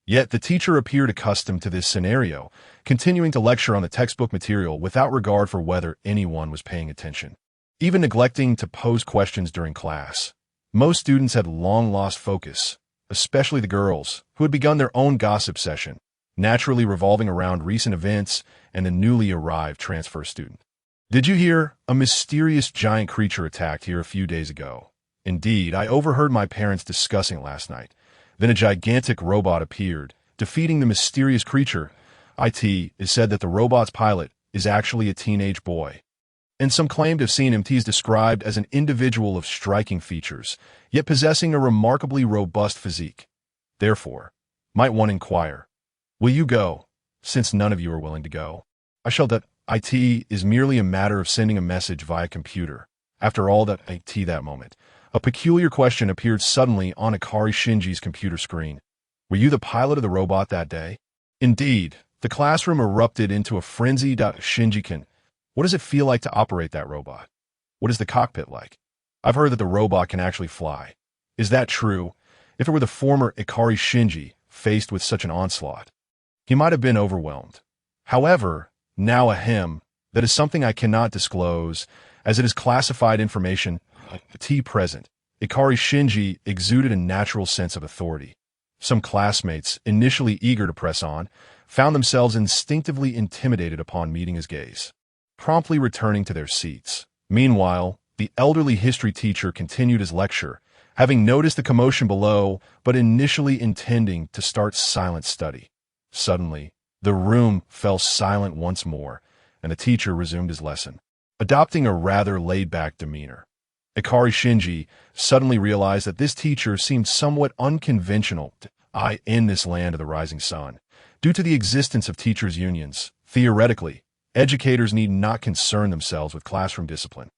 Yet the teacher appeared accustomed to this scenario, continuing to lecture on the textbook material without regard for whether anyone was paying attention, even neglecting to pose questions during class. Most students had long lost focus, especially the girls, who had begun their own gossip session, naturally revolving around recent events and the newly arrived transfer student. Did you hear? A mysterious giant creature attacked here a few days ago. Indeed, I overheard my parents discussing it last night. Then a gigantic robot appeared, defeating the mysterious creature. It is said that the robot's pilot is actually a teenage boy, and some claim to have seen him. He is described as an individual of striking features, yet possessing a remarkably robust physique. Therefore, might one inquire, will you go, since none of you are willing to go? I shall. It is merely a matter of sending a message via computer. After all, that moment, a peculiar question appeared suddenly on Ikari Shinji's computer screen. Were you the pilot of the robot that day? Indeed, the classroom erupted into a frenzy. Shinji-kun, what does it feel like to operate that robot? What is the cockpit like? I've heard that the robot can actually fly. Is that true? If it were the former Ikari Shinji faced with such an onslaught, he might have been overwhelmed. However, now that is something I cannot disclose, as it is classified information. Present, Ikari Shinji exuded a natural sense of authority. Some classmates, initially eager to press on, found themselves instinctively intimidated upon meeting his gaze, promptly returning to their seats. Meanwhile, the elderly history teacher continued his lecture, having noticed the commotion below, but initially intending to start silent study. Suddenly, the room fell silent once more, and the teacher resumed his lesson, adopting a rather laid-back demeanor. Ikari Shinji suddenly realized that this teacher seemed somewhat unconventional in this land of the rising sun. Due to the existence of teachers' unions, theoretically, educators need not concern themselves with classroom discipline.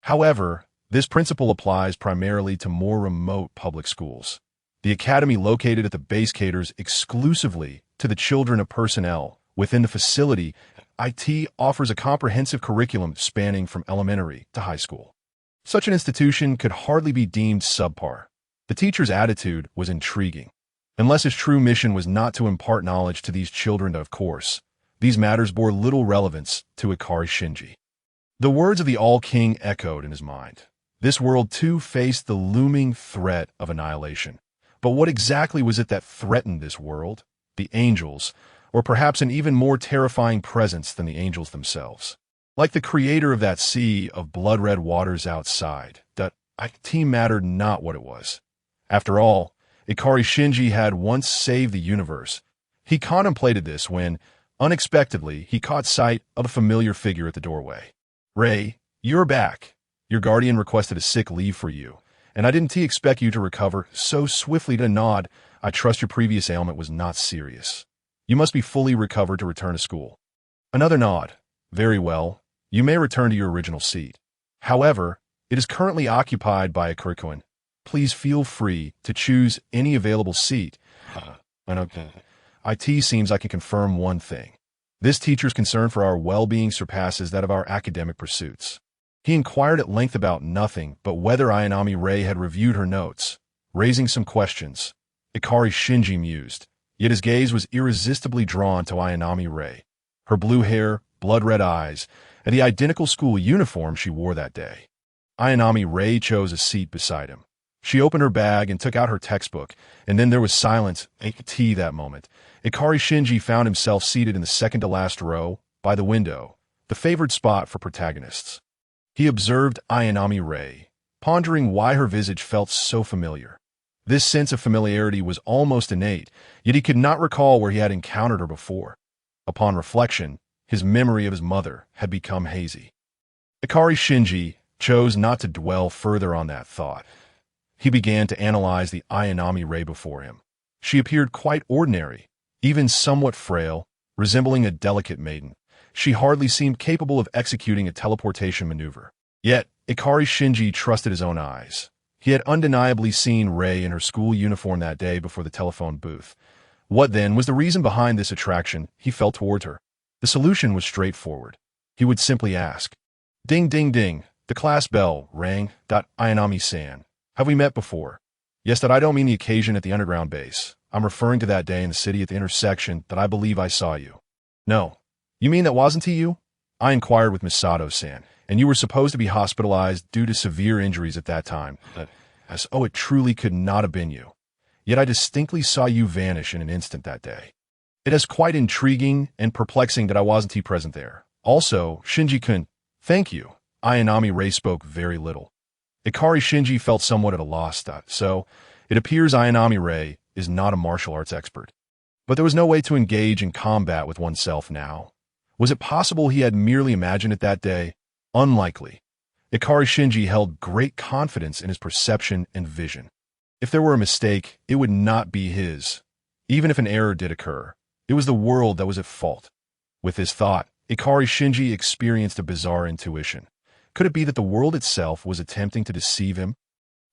However, this principle applies primarily to more remote public schools. The academy located at the base caters exclusively to the children of personnel within the facility. It offers a comprehensive curriculum spanning from elementary to high school. Such an institution could hardly be deemed subpar. The teacher's attitude was intriguing. Unless his true mission was not to impart knowledge to these children, of course, these matters bore little relevance to Ikari Shinji. The words of the All-King echoed in his mind. This world, too, faced the looming threat of annihilation. But what exactly was it that threatened this world? The angels, or perhaps an even more terrifying presence than the angels themselves. Like the creator of that sea of blood-red waters outside, that it mattered not what it was. After all, Ikari Shinji had once saved the universe. He contemplated this when, unexpectedly, he caught sight of a familiar figure at the doorway. "Ray, you're back. Your guardian requested a sick leave for you, and I didn't expect you to recover so swiftly. To nod. I trust your previous ailment was not serious. You must be fully recovered to return to school. Another nod. Very well. You may return to your original seat. However, it is currently occupied by a Kurikuan. Please feel free to choose any available seat. It seems I can confirm one thing. This teacher's concern for our well-being surpasses that of our academic pursuits. He inquired at length about nothing but whether Ayanami Rei had reviewed her notes, raising some questions. Ikari Shinji mused, yet his gaze was irresistibly drawn to Ayanami Rei. Her blue hair, blood-red eyes, and the identical school uniform she wore that day. Ayanami Rei chose a seat beside him. She opened her bag and took out her textbook, and then there was silence that moment. Ikari Shinji found himself seated in the second-to-last row, by the window, the favored spot for protagonists. He observed Ayanami Rei, pondering why her visage felt so familiar. This sense of familiarity was almost innate, yet he could not recall where he had encountered her before. Upon reflection, his memory of his mother had become hazy. Ikari Shinji chose not to dwell further on that thought. He began to analyze the Ayanami Rei before him. She appeared quite ordinary, even somewhat frail, resembling a delicate maiden. She hardly seemed capable of executing a teleportation maneuver. Yet, Ikari Shinji trusted his own eyes. He had undeniably seen Rei in her school uniform that day before the telephone booth. What then was the reason behind this attraction he felt toward her? The solution was straightforward. He would simply ask. Ding ding ding, the class bell rang. Ayanami-san. Have we met before? Yes, I don't mean the occasion at the underground base. I'm referring to that day in the city at the intersection that I believe I saw you. No. You mean that wasn't you? I inquired with Misato-san, and you were supposed to be hospitalized due to severe injuries at that time. It truly could not have been you. Yet I distinctly saw you vanish in an instant that day. It is quite intriguing and perplexing that I wasn't present there. Also, Shinji-kun, thank you. Ayanami Rei spoke very little. Ikari Shinji felt somewhat at a loss. So, it appears Ayanami Rei is not a martial arts expert. But there was no way to engage in combat with oneself now. Was it possible he had merely imagined it that day? Unlikely. Ikari Shinji held great confidence in his perception and vision. If there were a mistake, it would not be his. Even if an error did occur, it was the world that was at fault. With this thought, Ikari Shinji experienced a bizarre intuition. Could it be that the world itself was attempting to deceive him?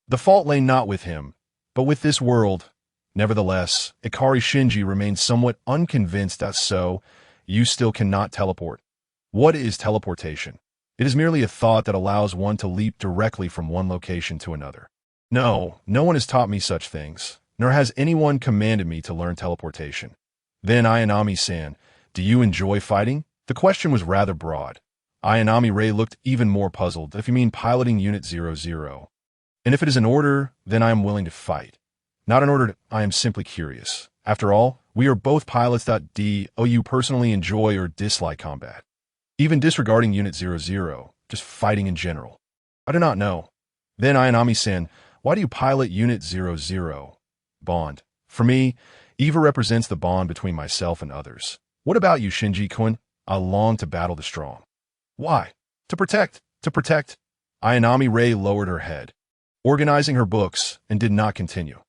The fault lay not with him, but with this world. Nevertheless, Ikari Shinji remained somewhat unconvinced so, you still cannot teleport. What is teleportation? It is merely a thought that allows one to leap directly from one location to another. No one has taught me such things, nor has anyone commanded me to learn teleportation. Then Ayanami-san, do you enjoy fighting? The question was rather broad. Ayanami Rei looked even more puzzled. If you mean piloting Unit 00. And if it is an order, then I am willing to fight. Not an order, I am simply curious. After all, we are both pilots. Do you personally enjoy or dislike combat? Even disregarding Unit 00, just fighting in general. I do not know. Then Ayanami-san, why do you pilot Unit 00? Bond. For me, EVA represents the bond between myself and others. What about you, Shinji-kun? I long to battle the strong. Why? To protect. Ayanami Rei lowered her head, organizing her books, and did not continue.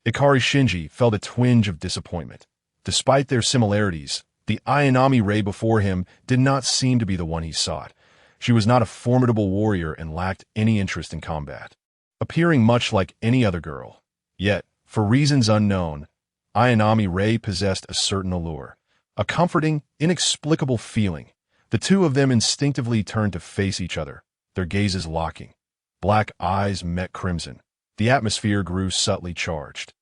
Ikari Shinji felt a twinge of disappointment. Despite their similarities, the Ayanami Rei before him did not seem to be the one he sought. She was not a formidable warrior and lacked any interest in combat, appearing much like any other girl. Yet, for reasons unknown, Ayanami Rei possessed a certain allure, a comforting, inexplicable feeling. The two of them instinctively turned to face each other, their gazes locking. Black eyes met crimson. The atmosphere grew subtly charged.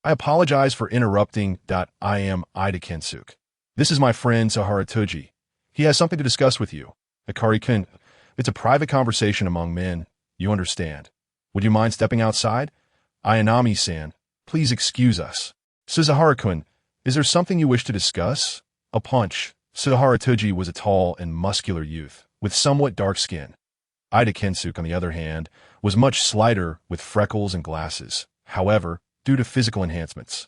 I apologize for interrupting. I am Ida Kensuk. This is my friend Sahara Tuji. He has something to discuss with you. Ikari-kun, it's a private conversation among men. You understand. Would you mind stepping outside? Ayanami-san, please excuse us. Sahara-kun, is there something you wish to discuss? A punch. Sahara Tuji was a tall and muscular youth, with somewhat dark skin. Ida Kensuk, on the other hand, was much slighter, with freckles and glasses, however, due to physical enhancements.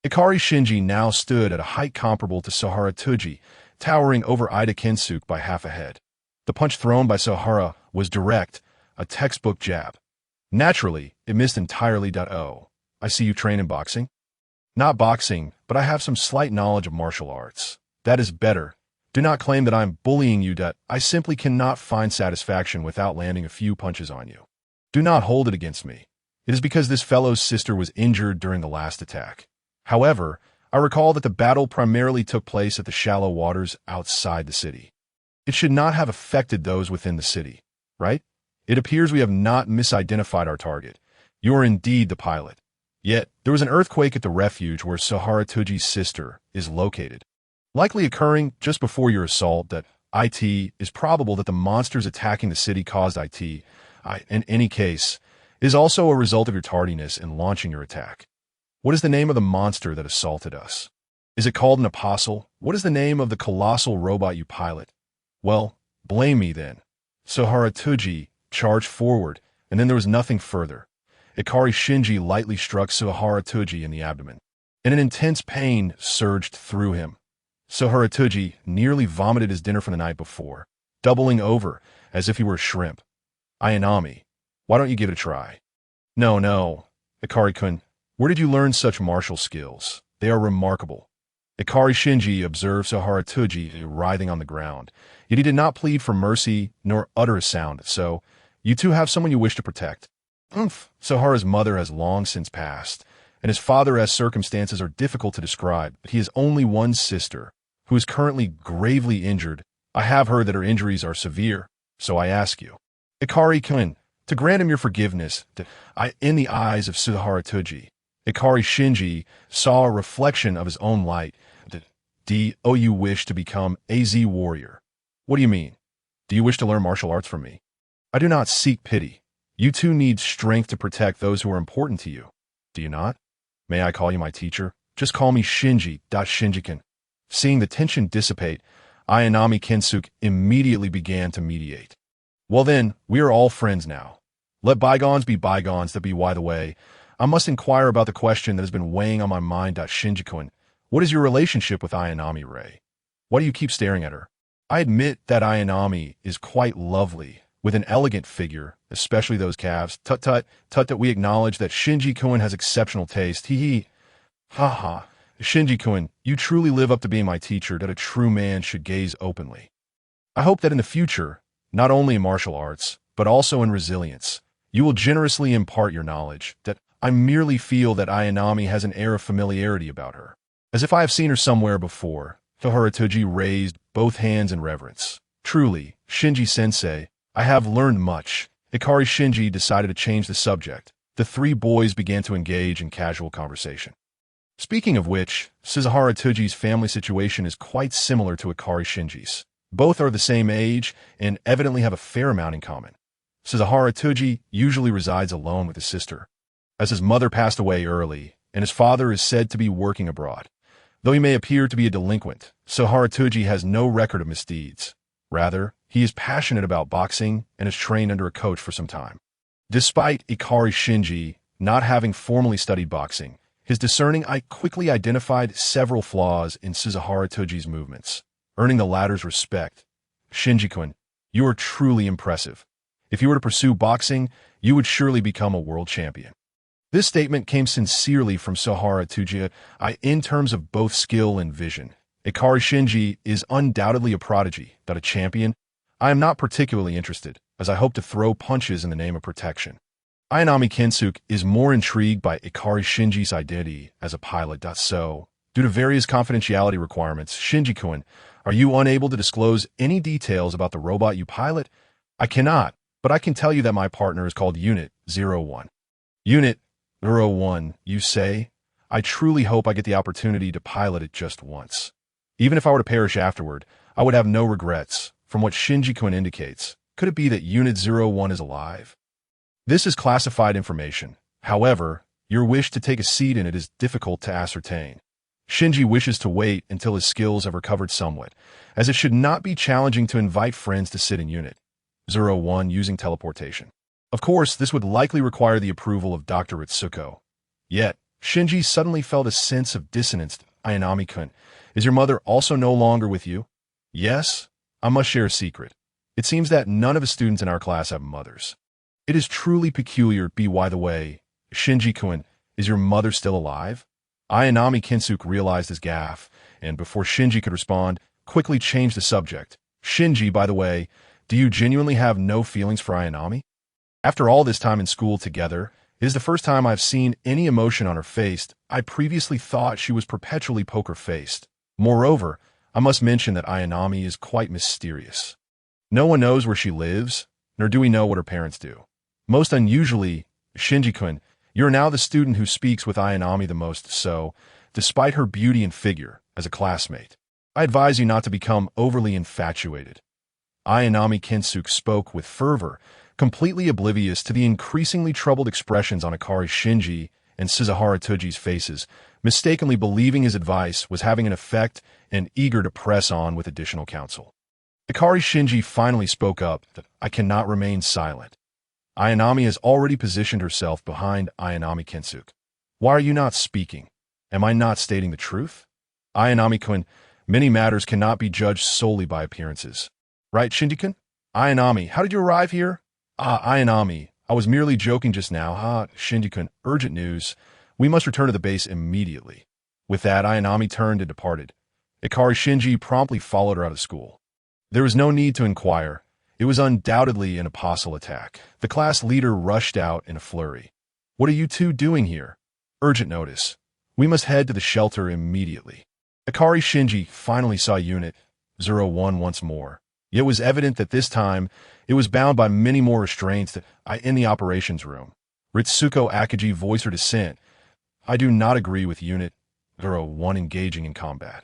Ikari Shinji now stood at a height comparable to Sahara Tuji, towering over Ida Kensuk by half a head. The punch thrown by Sahara was direct, a textbook jab. Naturally, it missed entirely. Oh, I see you train in boxing? Not boxing, but I have some slight knowledge of martial arts. That is better. Do not claim that I am bullying you. I simply cannot find satisfaction without landing a few punches on you. Do not hold it against me. It is because this fellow's sister was injured during the last attack. However, I recall that the battle primarily took place at the shallow waters outside the city. It should not have affected those within the city, right? It appears we have not misidentified our target. You are indeed the pilot. Yet, there was an earthquake at the refuge where Saharatuji's sister is located. Likely occurring just before your assault, that it is probable that the monsters attacking the city caused it. In any case, is also a result of your tardiness in launching your attack. What is the name of the monster that assaulted us? Is it called an apostle? What is the name of the colossal robot you pilot? Well, blame me then. Saharatuji charged forward, and then there was nothing further. Ikari Shinji lightly struck Saharatuji in the abdomen, and an intense pain surged through him. Saharatuji nearly vomited his dinner from the night before, doubling over as if he were a shrimp. Ayanami, why don't you give it a try? No, Ikari-kun, where did you learn such martial skills? They are remarkable. Ikari Shinji observed Saharatuji writhing on the ground, yet he did not plead for mercy nor utter a sound. So, you two have someone you wish to protect. Sahara's mother has long since passed, and his father, as circumstances are difficult to describe, but he has only one sister, who is currently gravely injured. I have heard that her injuries are severe, so I ask you, Ikari-kun, to grant him your forgiveness, in the eyes of Saharatuji, Ikari Shinji saw a reflection of his own light. Do you wish to become a Z warrior? What do you mean? Do you wish to learn martial arts from me? I do not seek pity. You two need strength to protect those who are important to you. Do you not? May I call you my teacher? Just call me Shinji. Shinji-kun. Seeing the tension dissipate, Ayanami Kensuke immediately began to mediate. Well then, we are all friends now. Let bygones be bygones. That be by the way. I must inquire about the question that has been weighing on my mind. Shinji-kun, what is your relationship with Ayanami Rei? Why do you keep staring at her? I admit that Ayanami is quite lovely, with an elegant figure, especially those calves. Tut, that we acknowledge that Shinji-kun has exceptional taste. Ha. Shinji-kun, you truly live up to being my teacher, that a true man should gaze openly. I hope that in the future, not only in martial arts, but also in resilience, you will generously impart your knowledge. That I merely feel that Ayanami has an air of familiarity about her, as if I have seen her somewhere before. Saharatuji raised both hands in reverence. Truly, Shinji-sensei, I have learned much. Ikari Shinji decided to change the subject. The three boys began to engage in casual conversation. Speaking of which, Saharatuji's family situation is quite similar to Ikari Shinji's. Both are the same age and evidently have a fair amount in common. Saharatuji usually resides alone with his sister, as his mother passed away early, and his father is said to be working abroad. Though he may appear to be a delinquent, Saharatuji has no record of misdeeds. Rather, he is passionate about boxing and has trained under a coach for some time. Despite Ikari Shinji not having formally studied boxing, his discerning eye quickly identified several flaws in Saharatuji's movements, earning the latter's respect. Shinji-kun, you are truly impressive. If you were to pursue boxing, you would surely become a world champion. This statement came sincerely from Saharatuji in terms of both skill and vision. Ikari Shinji is undoubtedly a prodigy, but a champion. I am not particularly interested, as I hope to throw punches in the name of protection. Ayanami Kensuke is more intrigued by Ikari Shinji's identity as a pilot. So, due to various confidentiality requirements, Shinji-kun, are you unable to disclose any details about the robot you pilot? I cannot, but I can tell you that my partner is called Unit 01. Unit 01, you say? I truly hope I get the opportunity to pilot it just once. Even if I were to perish afterward, I would have no regrets. From what Shinji-kun indicates, could it be that Unit 01 is alive? This is classified information. However, your wish to take a seat in it is difficult to ascertain. Shinji wishes to wait until his skills have recovered somewhat, as it should not be challenging to invite friends to sit in Unit 01 using teleportation. Of course, this would likely require the approval of Dr. Ritsuko. Yet, Shinji suddenly felt a sense of dissonance. Ayanami-kun, is your mother also no longer with you? Yes, I must share a secret. It seems that none of the students in our class have mothers. It is truly peculiar. By the way, Shinji-kun, is your mother still alive? Ayanami Kinsuke realized his gaffe, and before Shinji could respond, quickly changed the subject. Shinji, by the way, do you genuinely have no feelings for Ayanami? After all this time in school together, it is the first time I've seen any emotion on her face. I previously thought she was perpetually poker-faced. Moreover, I must mention that Ayanami is quite mysterious. No one knows where she lives, nor do we know what her parents do. Most unusually, Shinji-kun, you're now the student who speaks with Ayanami the most, so, despite her beauty and figure, as a classmate, I advise you not to become overly infatuated. Ayanami Kinsuke spoke with fervor, completely oblivious to the increasingly troubled expressions on Ikari Shinji and Suzuhara Toji's faces, mistakenly believing his advice was having an effect and eager to press on with additional counsel. Ikari Shinji finally spoke up that I cannot remain silent. Ayanami has already positioned herself behind Ayanami Kinsuke. Why are you not speaking? Am I not stating the truth? Ayanami-kun, many matters cannot be judged solely by appearances. Right, Shinji-kun? Ayanami, how did you arrive here? Ayanami, I was merely joking just now. Shinji-kun, urgent news. We must return to the base immediately. With that, Ayanami turned and departed. Ikari Shinji promptly followed her out of school. There was no need to inquire. It was undoubtedly an apostle attack. The class leader rushed out in a flurry. What are you two doing here? Urgent notice. We must head to the shelter immediately. Ikari Shinji finally saw Unit 01 once more. Yet it was evident that this time it was bound by many more restraints in the operations room. Ritsuko Akagi voiced her dissent. I do not agree with Unit 01 engaging in combat.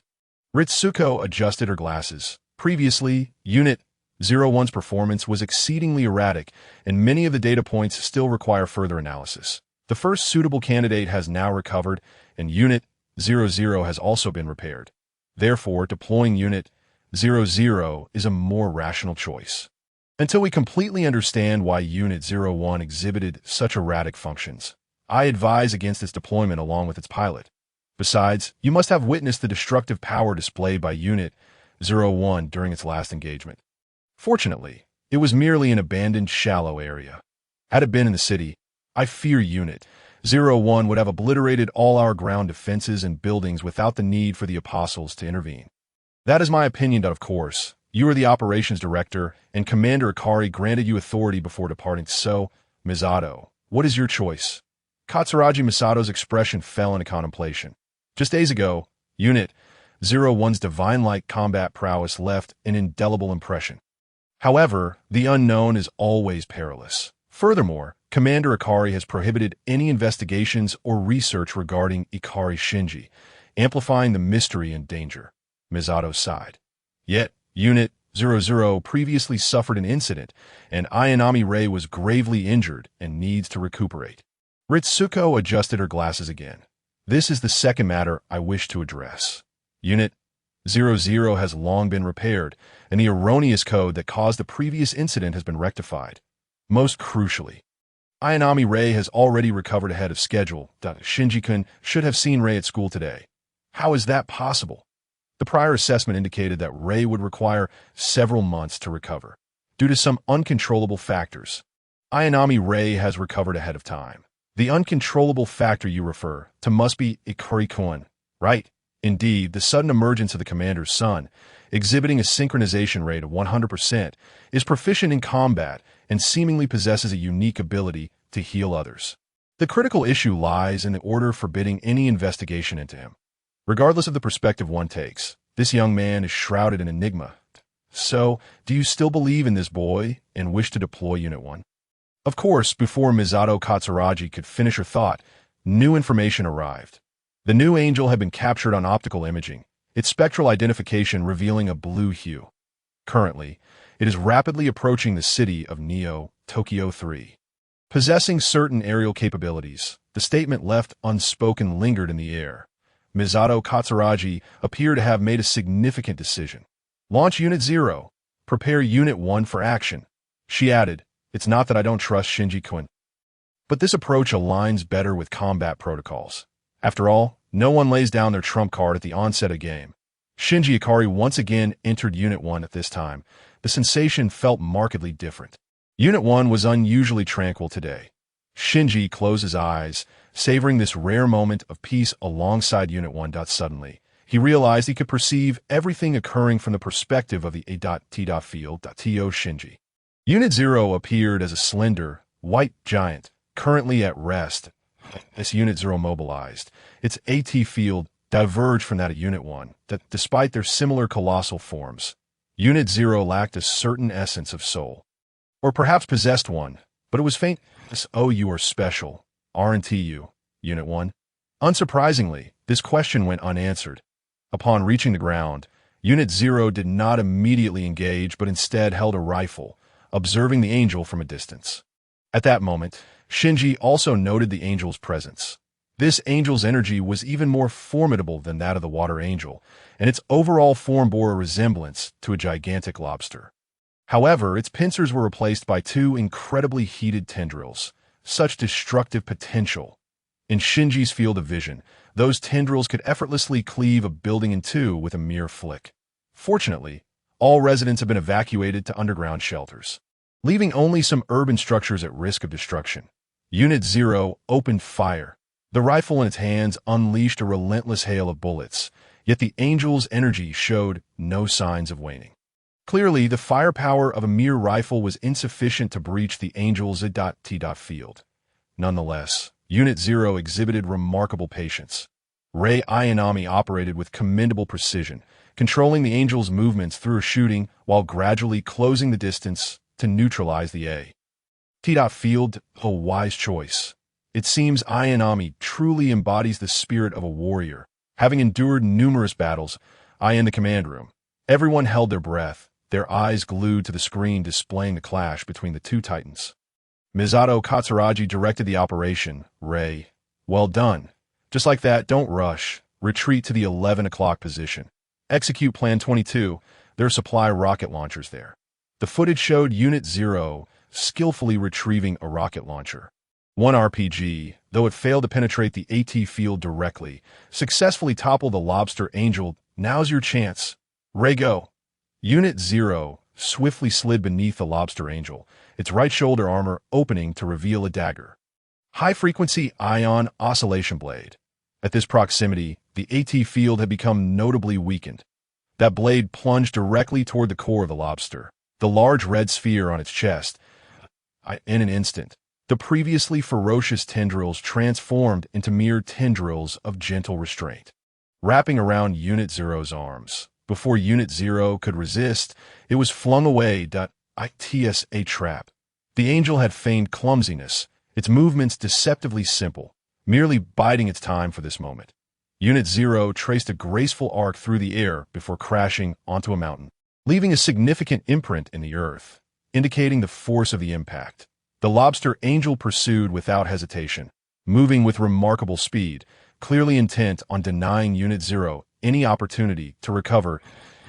Ritsuko adjusted her glasses. Previously, Unit 01's performance was exceedingly erratic, and many of the data points still require further analysis. The first suitable candidate has now recovered, and Unit 00 has also been repaired. Therefore, deploying Unit 00 is a more rational choice. Until we completely understand why Unit 01 exhibited such erratic functions, I advise against its deployment along with its pilot. Besides, you must have witnessed the destructive power displayed by Unit 01 during its last engagement. Fortunately, it was merely an abandoned shallow area. Had it been in the city, I fear Unit 01 would have obliterated all our ground defenses and buildings without the need for the apostles to intervene. That is my opinion, of course. You are the operations director, and Commander Ikari granted you authority before departing. So, Misato, what is your choice? Katsuragi Misato's expression fell into contemplation. Just days ago, Unit 01's divine-like combat prowess left an indelible impression. However, the unknown is always perilous. Furthermore, Commander Ikari has prohibited any investigations or research regarding Ikari Shinji, amplifying the mystery and danger. Misato sighed. Yet, Unit 00 previously suffered an incident, and Ayanami Rei was gravely injured and needs to recuperate. Ritsuko adjusted her glasses again. This is the second matter I wish to address. Unit 00 has long been repaired, and the erroneous code that caused the previous incident has been rectified. Most crucially, Ayanami Rei has already recovered ahead of schedule. Shinji-kun should have seen Rei at school today. How is that possible? The prior assessment indicated that Rei would require several months to recover, due to some uncontrollable factors. Ayanami Rei has recovered ahead of time. The uncontrollable factor you refer to must be Ikari-kun, right? Indeed, the sudden emergence of the commander's son, exhibiting a synchronization rate of 100%, is proficient in combat and seemingly possesses a unique ability to heal others. The critical issue lies in the order forbidding any investigation into him. Regardless of the perspective one takes, this young man is shrouded in enigma. So, do you still believe in this boy and wish to deploy Unit 1? Of course, before Misato Katsuragi could finish her thought, new information arrived. The new angel had been captured on optical imaging, its spectral identification revealing a blue hue. Currently, it is rapidly approaching the city of Neo, Tokyo 3. Possessing certain aerial capabilities, the statement left unspoken lingered in the air. Misato Katsuragi appeared to have made a significant decision. Launch Unit 0. Prepare Unit 1 for action. She added, it's not that I don't trust Shinji-kun, but this approach aligns better with combat protocols. After all, no one lays down their trump card at the onset of a game. Shinji Ikari once again entered Unit 1 at this time. The sensation felt markedly different. Unit 1 was unusually tranquil today. Shinji closed his eyes, savoring this rare moment of peace alongside Unit 1. Suddenly, he realized he could perceive everything occurring from the perspective of the A.T. field. Shinji. Unit 0 appeared as a slender, white giant, currently at rest. As Unit 0 mobilized, its AT field diverged from that of Unit 1, that despite their similar colossal forms, Unit 0 lacked a certain essence of soul. Or perhaps possessed one, but it was faint. Oh, you are special, aren't you, Unit 1? Unsurprisingly, this question went unanswered. Upon reaching the ground, Unit 0 did not immediately engage, but instead held a rifle, observing the angel from a distance. At that moment, Shinji also noted the angel's presence. This angel's energy was even more formidable than that of the water angel, and its overall form bore a resemblance to a gigantic lobster. However, its pincers were replaced by two incredibly heated tendrils, such destructive potential. In Shinji's field of vision, those tendrils could effortlessly cleave a building in two with a mere flick. Fortunately, all residents have been evacuated to underground shelters, leaving only some urban structures at risk of destruction. Unit 0 opened fire. The rifle in its hands unleashed a relentless hail of bullets, yet the angel's energy showed no signs of waning. Clearly, the firepower of a mere rifle was insufficient to breach the angel's A.T. field. Nonetheless, Unit 0 exhibited remarkable patience. Rei Ayanami operated with commendable precision, controlling the angel's movements through a shooting while gradually closing the distance to neutralize the A.T. field. A wise choice. It seems Ayanami truly embodies the spirit of a warrior. Having endured numerous battles, in the command room, everyone held their breath, their eyes glued to the screen displaying the clash between the two titans. Misato Katsuragi directed the operation. Rei, well done. Just like that, don't rush. Retreat to the 11 o'clock position. Execute Plan 22. There are supply rocket launchers there. The footage showed Unit 0 skillfully retrieving a rocket launcher. One RPG, though it failed to penetrate the AT field directly, successfully toppled the lobster angel. Now's your chance. Rei, go. Unit 0 swiftly slid beneath the lobster angel, its right shoulder armor opening to reveal a dagger. High-frequency ion oscillation blade. At this proximity, the AT field had become notably weakened. That blade plunged directly toward the core of the lobster, the large red sphere on its chest. In an instant, the previously ferocious tendrils transformed into mere tendrils of gentle restraint, wrapping around Unit 0's arms. Before Unit 0 could resist, it was flung away. It's a trap. The angel had feigned clumsiness, its movements deceptively simple, merely biding its time for this moment. Unit 0 traced a graceful arc through the air before crashing onto a mountain, leaving a significant imprint in the earth, indicating the force of the impact. The lobster angel pursued without hesitation, moving with remarkable speed, clearly intent on denying Unit 0 any opportunity to recover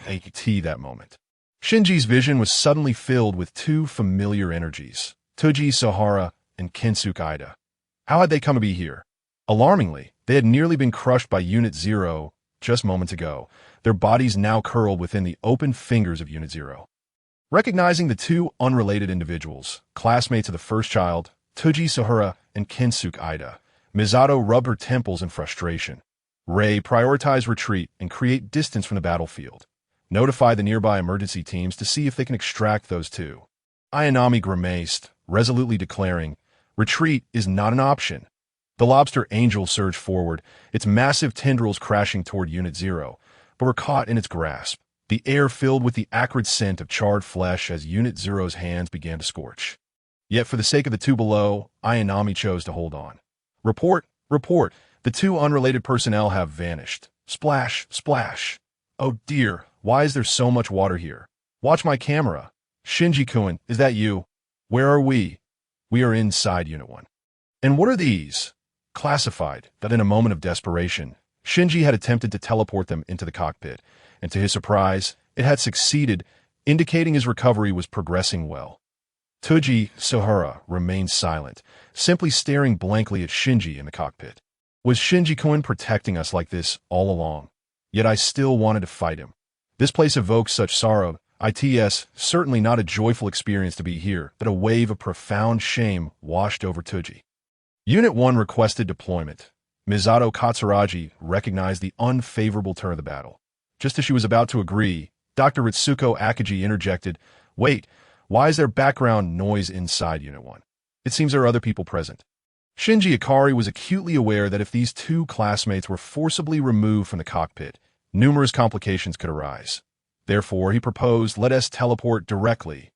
AT that moment. Shinji's vision was suddenly filled with two familiar energies, Toji Sahara and Kensuke Ida. How had they come to be here? Alarmingly, they had nearly been crushed by Unit 0 just moments ago, their bodies now curled within the open fingers of Unit 0. Recognizing the two unrelated individuals, classmates of the first child, Toji Sahara and Kensuke Ida, Misato rubbed her temples in frustration. Rei prioritized retreat and create distance from the battlefield. Notify the nearby emergency teams to see if they can extract those two. Ayanami grimaced, resolutely declaring, retreat is not an option. The lobster angel surged forward, its massive tendrils crashing toward Unit 0, but were caught in its grasp. The air filled with the acrid scent of charred flesh as Unit 0's hands began to scorch. Yet for the sake of the two below, Ayanami chose to hold on. Report, report. The two unrelated personnel have vanished. Splash, splash. Oh dear, why is there so much water here? Watch my camera. Shinji-kun, is that you? Where are we? We are inside Unit 1. And what are these? Classified. That in a moment of desperation, Shinji had attempted to teleport them into the cockpit, and to his surprise, it had succeeded, indicating his recovery was progressing well. Toji Sahara remained silent, simply staring blankly at Shinji in the cockpit. Was Shinji-kun protecting us like this all along? Yet I still wanted to fight him. This place evokes such sorrow. It's certainly not a joyful experience to be here, but a wave of profound shame washed over Toji. Unit 1 requested deployment. Misato Katsuragi recognized the unfavorable turn of the battle. Just as she was about to agree, Dr. Ritsuko Akagi interjected, "Wait, why is there background noise inside Unit 1? It seems there are other people present." Shinji Ikari was acutely aware that if these two classmates were forcibly removed from the cockpit, numerous complications could arise. Therefore, he proposed, "Let us teleport directly."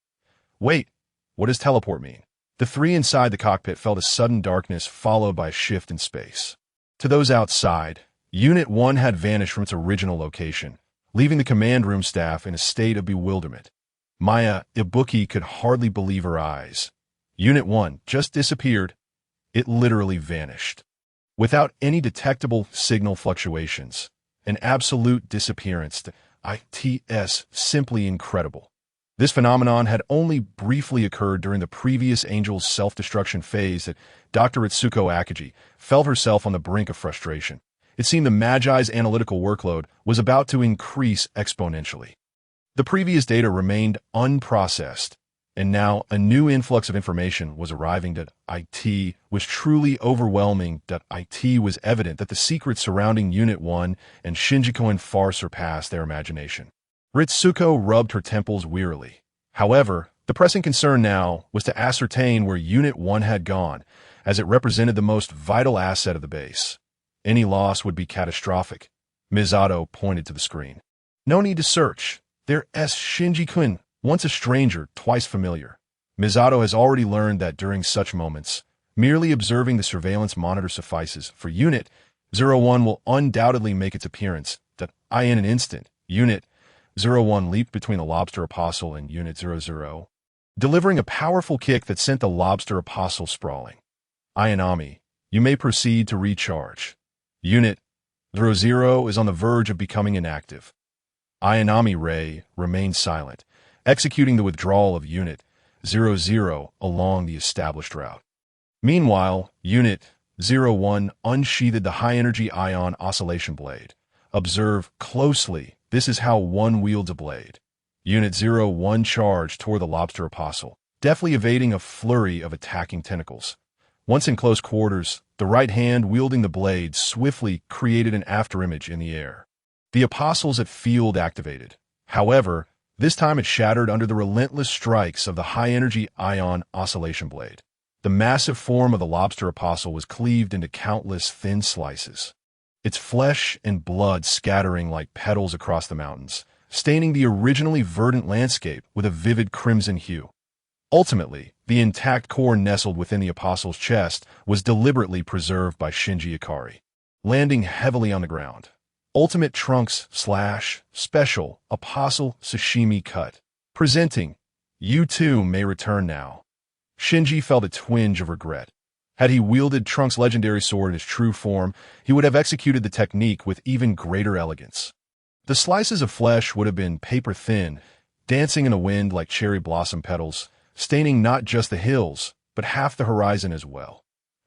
"Wait, what does teleport mean?" The three inside the cockpit felt a sudden darkness followed by a shift in space. To those outside, Unit 1 had vanished from its original location, leaving the command room staff in a state of bewilderment. Maya Ibuki could hardly believe her eyes. Unit 1 just disappeared. It literally vanished. Without any detectable signal fluctuations. An absolute disappearance. It's simply incredible. This phenomenon had only briefly occurred during the previous Angel's self-destruction phase that Dr. Ritsuko Akagi felt herself on the brink of frustration. It seemed the Magi's analytical workload was about to increase exponentially. The previous data remained unprocessed, and now a new influx of information was arriving. It was truly overwhelming. It was evident that the secrets surrounding Unit 1 and Shinjikoin far surpassed their imagination. Ritsuko rubbed her temples wearily. However, the pressing concern now was to ascertain where Unit 1 had gone, as it represented the most vital asset of the base. Any loss would be catastrophic. Misato pointed to the screen. "No need to search. There's Shinji-kun, once a stranger, twice familiar." Misato has already learned that during such moments, merely observing the surveillance monitor suffices. For Unit 01 will undoubtedly make its appearance. In an instant, Unit 01 leaped between the Lobster Apostle and Unit 00, delivering a powerful kick that sent the Lobster Apostle sprawling. "Ayanami, you may proceed to recharge. Unit 00 is on the verge of becoming inactive." Ayanami Ray remained silent, executing the withdrawal of Unit 00 along the established route. Meanwhile, Unit 01 unsheathed the high-energy ion oscillation blade. Observe closely. This is how one wields a blade. Unit 01 charged toward the Lobster Apostle, deftly evading a flurry of attacking tentacles. Once in close quarters, the right hand wielding the blade swiftly created an afterimage in the air. The Apostle's at field activated. However, this time it shattered under the relentless strikes of the high-energy ion oscillation blade. The massive form of the Lobster Apostle was cleaved into countless thin slices, its flesh and blood scattering like petals across the mountains, staining the originally verdant landscape with a vivid crimson hue. Ultimately, the intact core nestled within the Apostle's chest was deliberately preserved by Shinji Ikari, landing heavily on the ground. Ultimate Trunks / Special Apostle Sashimi Cut. Presenting, "You too may return now." Shinji felt a twinge of regret. Had he wielded Trunks' legendary sword in his true form, he would have executed the technique with even greater elegance. The slices of flesh would have been paper-thin, dancing in the wind like cherry blossom petals, staining not just the hills, but half the horizon as well.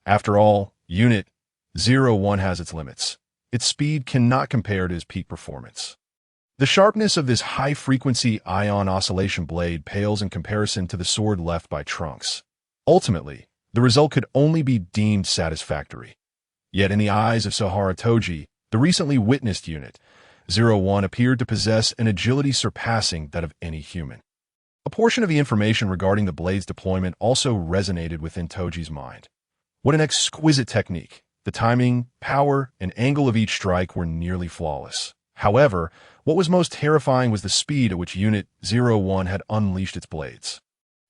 After all, Unit 01 has its limits. Its speed cannot compare to his peak performance. The sharpness of this high-frequency ion oscillation blade pales in comparison to the sword left by Trunks. Ultimately, the result could only be deemed satisfactory. Yet in the eyes of Sahara Toji, the recently witnessed Unit 01 appeared to possess an agility surpassing that of any human. A portion of the information regarding the blade's deployment also resonated within Toji's mind. What an exquisite technique! The timing, power, and angle of each strike were nearly flawless. However, what was most terrifying was the speed at which Unit 01 had unleashed its blades.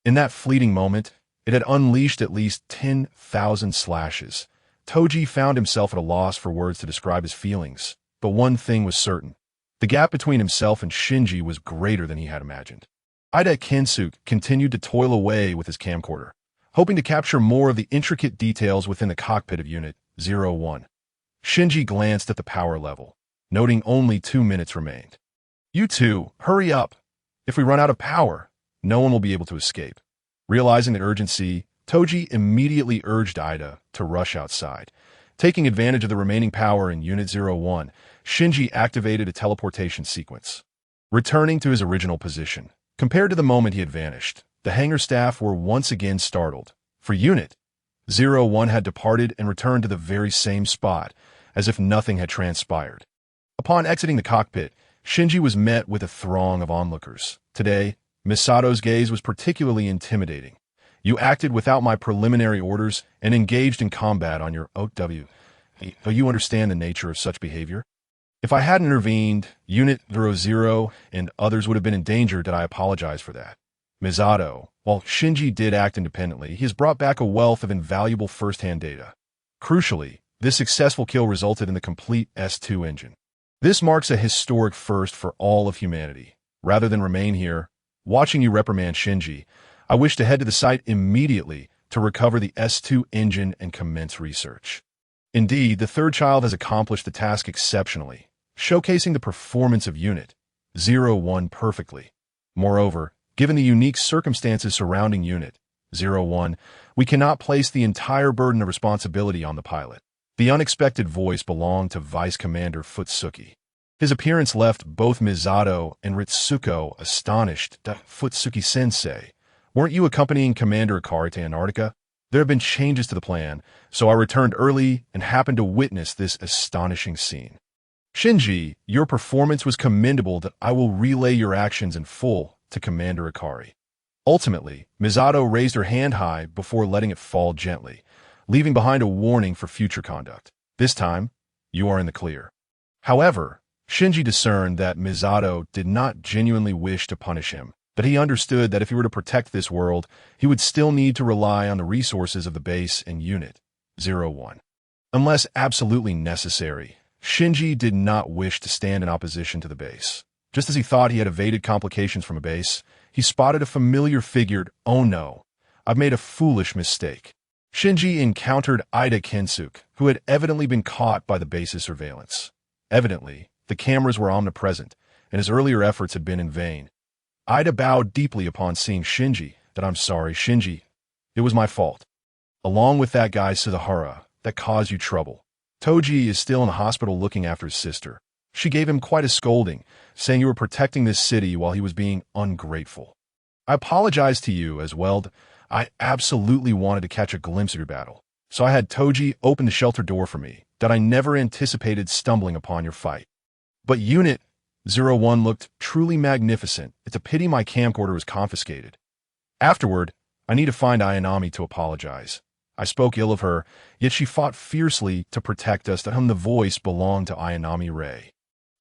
In that fleeting moment, it had unleashed at least 10,000 slashes. Toji found himself at a loss for words to describe his feelings, but one thing was certain. The gap between himself and Shinji was greater than he had imagined. Ida Kensuke continued to toil away with his camcorder, hoping to capture more of the intricate details within the cockpit of Unit 01. Shinji glanced at the power level, noting only 2 minutes remained. "You two, hurry up. If we run out of power, no one will be able to escape." Realizing the urgency, Toji immediately urged Ida to rush outside. Taking advantage of the remaining power in Unit 01, Shinji activated a teleportation sequence. returning to his original position. Compared to the moment he had vanished, the hangar staff were once again startled. For Unit 01 had departed and returned to the very same spot, as if nothing had transpired. Upon exiting the cockpit, Shinji was met with a throng of onlookers. Today, Misato's gaze was particularly intimidating. You acted without my preliminary orders and engaged in combat on your OW. Do you understand the nature of such behavior? If I hadn't intervened, Unit 00 and others would have been in danger. Did I apologize for that? Misato, while Shinji did act independently, he has brought back a wealth of invaluable first-hand data. Crucially, this successful kill resulted in the complete S2 engine. This marks a historic first for all of humanity. Rather than remain here, watching you reprimand Shinji, I wish to head to the site immediately to recover the S2 engine and commence research. Indeed, the third child has accomplished the task exceptionally, showcasing the performance of Unit 01 perfectly. Moreover, given the unique circumstances surrounding Unit 01, we cannot place the entire burden of responsibility on the pilot. The unexpected voice belonged to Vice Commander Futsuki. His appearance left both Misato and Ritsuko astonished. Futsuki-sensei, weren't you accompanying Commander Ikari to Antarctica? There have been changes to the plan, so I returned early and happened to witness this astonishing scene. Shinji, your performance was commendable. That I will relay your actions in full to Commander Ikari. Ultimately, Misato raised her hand high before letting it fall gently, leaving behind a warning for future conduct. This time, you are in the clear. However, Shinji discerned that Misato did not genuinely wish to punish him, that he understood that if he were to protect this world, he would still need to rely on the resources of the base and Unit 01. Unless absolutely necessary, Shinji did not wish to stand in opposition to the base. Just as he thought he had evaded complications from a base, he spotted a familiar figure. Oh no, I've made a foolish mistake. Shinji encountered Ida Kensuke, who had evidently been caught by the base's surveillance. Evidently, the cameras were omnipresent, and his earlier efforts had been in vain. Ida bowed deeply upon seeing Shinji. That I'm sorry, Shinji. It was my fault. Along with that guy Suzuhara, that caused you trouble. Toji is still in the hospital looking after his sister. She gave him quite a scolding, saying you were protecting this city while he was being ungrateful. I apologize to you as well. I absolutely wanted to catch a glimpse of your battle, so I had Toji open the shelter door for me, that I never anticipated stumbling upon your fight. But Unit 01 looked truly magnificent. It's a pity my camcorder was confiscated. Afterward, I need to find Ayanami to apologize. I spoke ill of her, yet she fought fiercely to protect us. To whom the voice belonged to Ayanami Rei.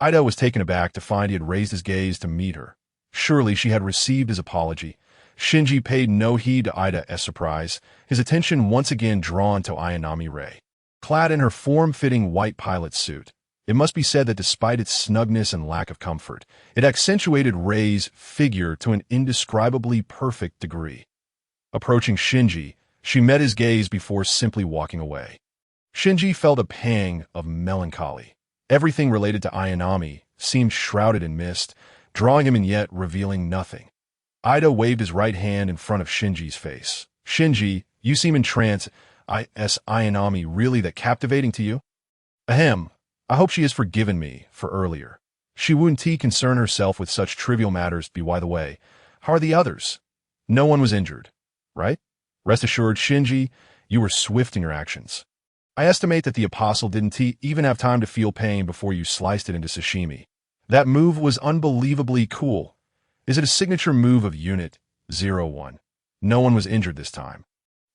Ida was taken aback to find he had raised his gaze to meet her. Surely she had received his apology. Shinji paid no heed to Ida's surprise, his attention once again drawn to Ayanami Rei. Clad in her form-fitting white pilot suit, it must be said that despite its snugness and lack of comfort, it accentuated Rei's figure to an indescribably perfect degree. Approaching Shinji, she met his gaze before simply walking away. Shinji felt a pang of melancholy. Everything related to Ayanami seemed shrouded in mist, drawing him and yet revealing nothing. Ida waved his right hand in front of Shinji's face. Shinji, you seem entranced. Is Ayanami really that captivating to you? Ahem. I hope she has forgiven me for earlier. She wouldn't concern herself with such trivial matters. By the way, how are the others? No one was injured, right? Rest assured, Shinji, you were swift in your actions. I estimate that the apostle didn't even have time to feel pain before you sliced it into sashimi. That move was unbelievably cool. Is it a signature move of Unit 01? No one was injured this time.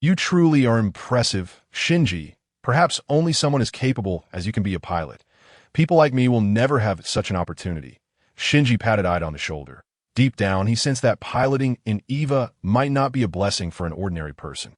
You truly are impressive, Shinji. Perhaps only someone as capable as you can be a pilot. People like me will never have such an opportunity. Shinji patted Ida on the shoulder. Deep down, he sensed that piloting in EVA might not be a blessing for an ordinary person.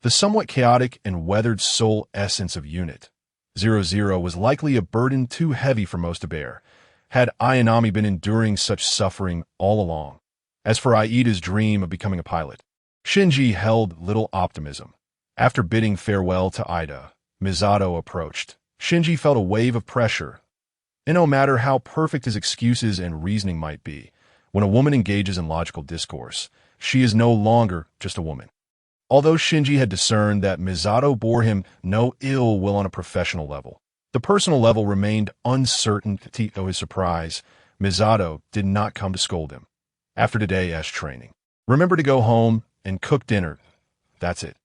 The somewhat chaotic and weathered soul essence of Unit 00 was likely a burden too heavy for most to bear, had Ayanami been enduring such suffering all along. As for Aida's dream of becoming a pilot, Shinji held little optimism. After bidding farewell to Ida, Misato approached. Shinji felt a wave of pressure. And no matter how perfect his excuses and reasoning might be, when a woman engages in logical discourse, she is no longer just a woman. Although Shinji had discerned that Misato bore him no ill will on a professional level, the personal level remained uncertain. To his surprise, Misato did not come to scold him. After today's training, remember to go home and cook dinner. That's it.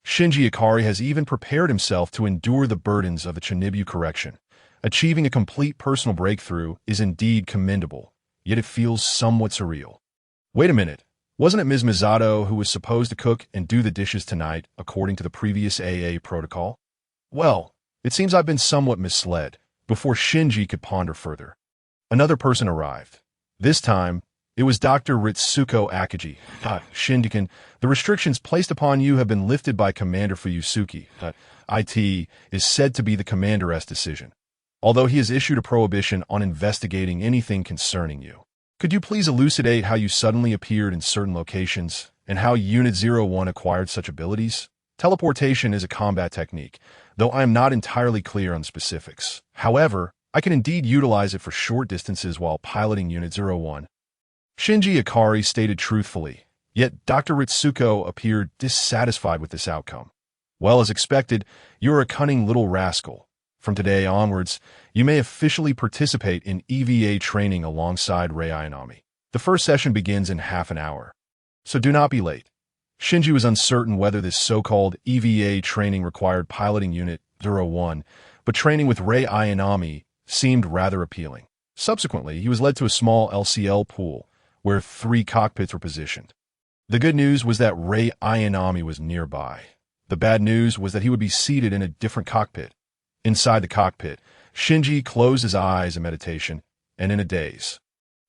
Shinji Ikari has even prepared himself to endure the burdens of a Chinibu correction. Achieving a complete personal breakthrough is indeed commendable, yet it feels somewhat surreal. Wait a minute. Wasn't it Ms. Misato who was supposed to cook and do the dishes tonight according to the previous AA protocol? Well, it seems I've been somewhat misled. Before Shinji could ponder further, another person arrived. This time, it was Dr. Ritsuko Akiji. Shinji-kun, the restrictions placed upon you have been lifted by Commander Fuyusuke. IT is said to be the commander's decision, although he has issued a prohibition on investigating anything concerning you. Could you please elucidate how you suddenly appeared in certain locations and how Unit 01 acquired such abilities? Teleportation is a combat technique, though I am not entirely clear on the specifics. However, I can indeed utilize it for short distances while piloting Unit 01. Shinji Ikari stated truthfully, yet Dr. Ritsuko appeared dissatisfied with this outcome. Well, as expected, you are a cunning little rascal. From today onwards, you may officially participate in EVA training alongside Rei Ayanami. The first session begins in half an hour, so do not be late. Shinji was uncertain whether this so-called EVA training required piloting Unit 01, but training with Rei Ayanami seemed rather appealing. Subsequently, he was led to a small LCL pool, where 3 cockpits were positioned. The good news was that Rei Ayanami was nearby. The bad news was that he would be seated in a different cockpit. Inside the cockpit, Shinji closed his eyes in meditation, and in a daze.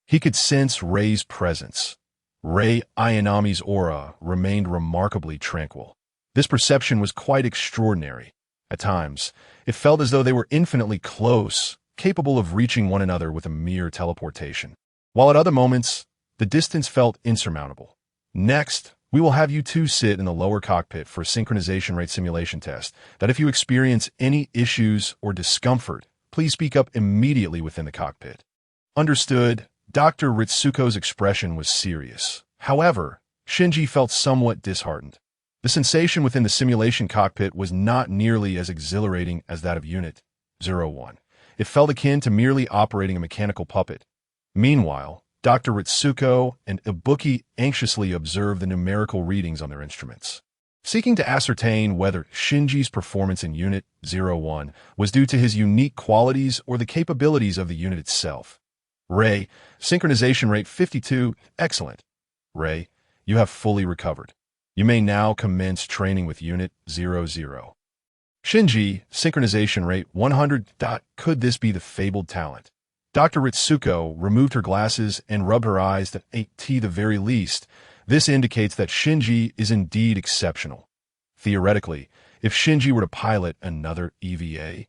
He could sense Rei's presence. Rei Ayanami's aura remained remarkably tranquil. This perception was quite extraordinary. At times, it felt as though they were infinitely close, capable of reaching one another with a mere teleportation. While at other moments, the distance felt insurmountable. Next, we will have you two sit in the lower cockpit for a synchronization rate simulation test that if you experience any issues or discomfort, please speak up immediately within the cockpit. Understood. Dr. Ritsuko's expression was serious. However, Shinji felt somewhat disheartened. The sensation within the simulation cockpit was not nearly as exhilarating as that of Unit 01. It felt akin to merely operating a mechanical puppet. Meanwhile, Dr. Ritsuko and Ibuki anxiously observed the numerical readings on their instruments, seeking to ascertain whether Shinji's performance in Unit 01 was due to his unique qualities or the capabilities of the unit itself. Rei, synchronization rate 52, excellent. Rei, you have fully recovered. You may now commence training with Unit 00. Shinji, synchronization rate 100. Could this be the fabled talent? Dr. Ritsuko removed her glasses and rubbed her eyes. At the very least, this indicates that Shinji is indeed exceptional. Theoretically, if Shinji were to pilot another EVA,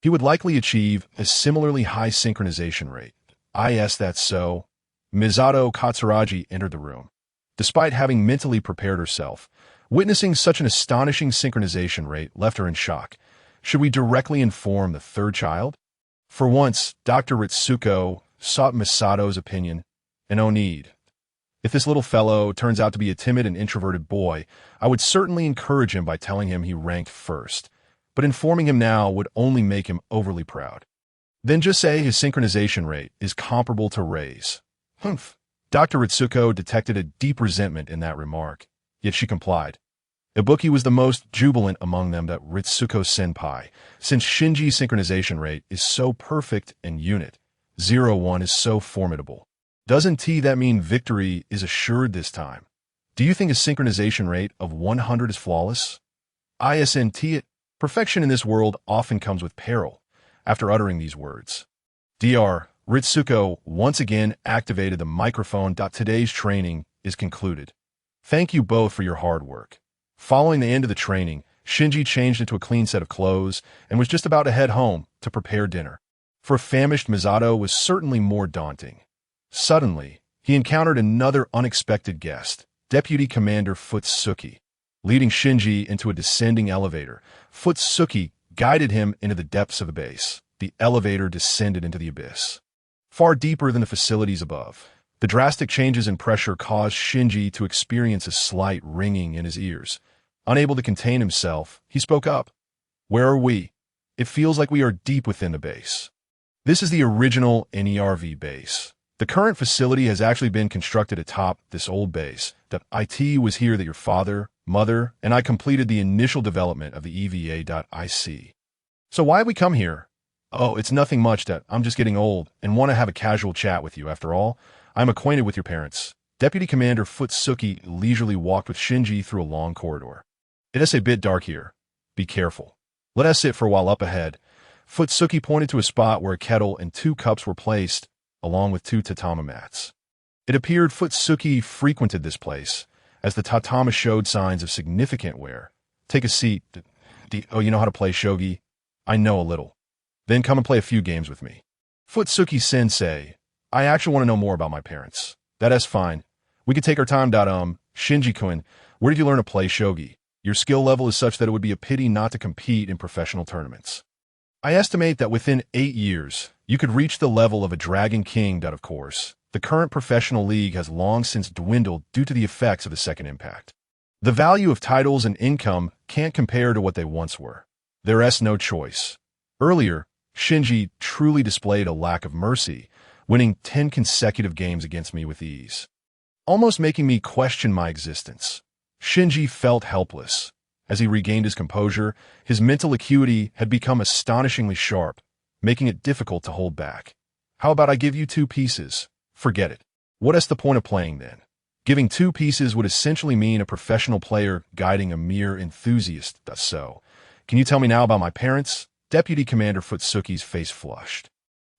he would likely achieve a similarly high synchronization rate. That's so. Misato Katsuragi entered the room. Despite having mentally prepared herself, witnessing such an astonishing synchronization rate left her in shock. Should we directly inform the third child? For once, Dr. Ritsuko sought Misato's opinion, and no need. If this little fellow turns out to be a timid and introverted boy, I would certainly encourage him by telling him he ranked first, but informing him now would only make him overly proud. Then just say his synchronization rate is comparable to Rei's. Humph. Dr. Ritsuko detected a deep resentment in that remark, yet she complied. Ibuki was the most jubilant among them that Ritsuko-senpai, since Shinji's synchronization rate is so perfect and Unit 01 is so formidable. Doesn't that mean victory is assured this time? Do you think a synchronization rate of 100 is flawless? It. Perfection in this world often comes with peril. After uttering these words, Dr. Ritsuko once again activated the microphone. Today's training is concluded. Thank you both for your hard work. Following the end of the training, Shinji changed into a clean set of clothes and was just about to head home to prepare dinner. For a famished Misato was certainly more daunting. Suddenly, he encountered another unexpected guest, Deputy Commander Futsuki. Leading Shinji into a descending elevator, Futsuki guided him into the depths of the base. The elevator descended into the abyss, far deeper than the facilities above. The drastic changes in pressure caused Shinji to experience a slight ringing in his ears. Unable to contain himself, he spoke up. Where are we? It feels like we are deep within the base. This is the original NERV base. The current facility has actually been constructed atop this old base. The IT was here that your father, mother, and I completed the initial development of the EVA.IC. So why have we come here? Oh, it's nothing much that I'm just getting old and want to have a casual chat with you. After all, I'm acquainted with your parents. Deputy Commander Futsuki leisurely walked with Shinji through a long corridor. It is a bit dark here. Be careful. Let us sit for a while up ahead. Futsuki pointed to a spot where a kettle and 2 cups were placed, along with 2 tatama mats. It appeared Futsuki frequented this place, as the tatama showed signs of significant wear. Take a seat. Oh, you know how to play shogi? I know a little. Then come and play a few games with me. Futsuki-sensei, I actually want to know more about my parents. That is fine. We could take our time. Shinji-kun, where did you learn to play shogi? Your skill level is such that it would be a pity not to compete in professional tournaments. I estimate that within 8 years, you could reach the level of a Dragon King. Of course, the current professional league has long since dwindled due to the effects of the second impact. The value of titles and income can't compare to what they once were. There is no choice. Earlier, Shinji truly displayed a lack of mercy, winning 10 consecutive games against me with ease, almost making me question my existence. Shinji felt helpless. As he regained his composure, his mental acuity had become astonishingly sharp, making it difficult to hold back. How about I give you 2 pieces? Forget it. What is the point of playing then? Giving 2 pieces would essentially mean a professional player guiding a mere enthusiast. So, can you tell me now about my parents? Deputy Commander Futsuki's face flushed.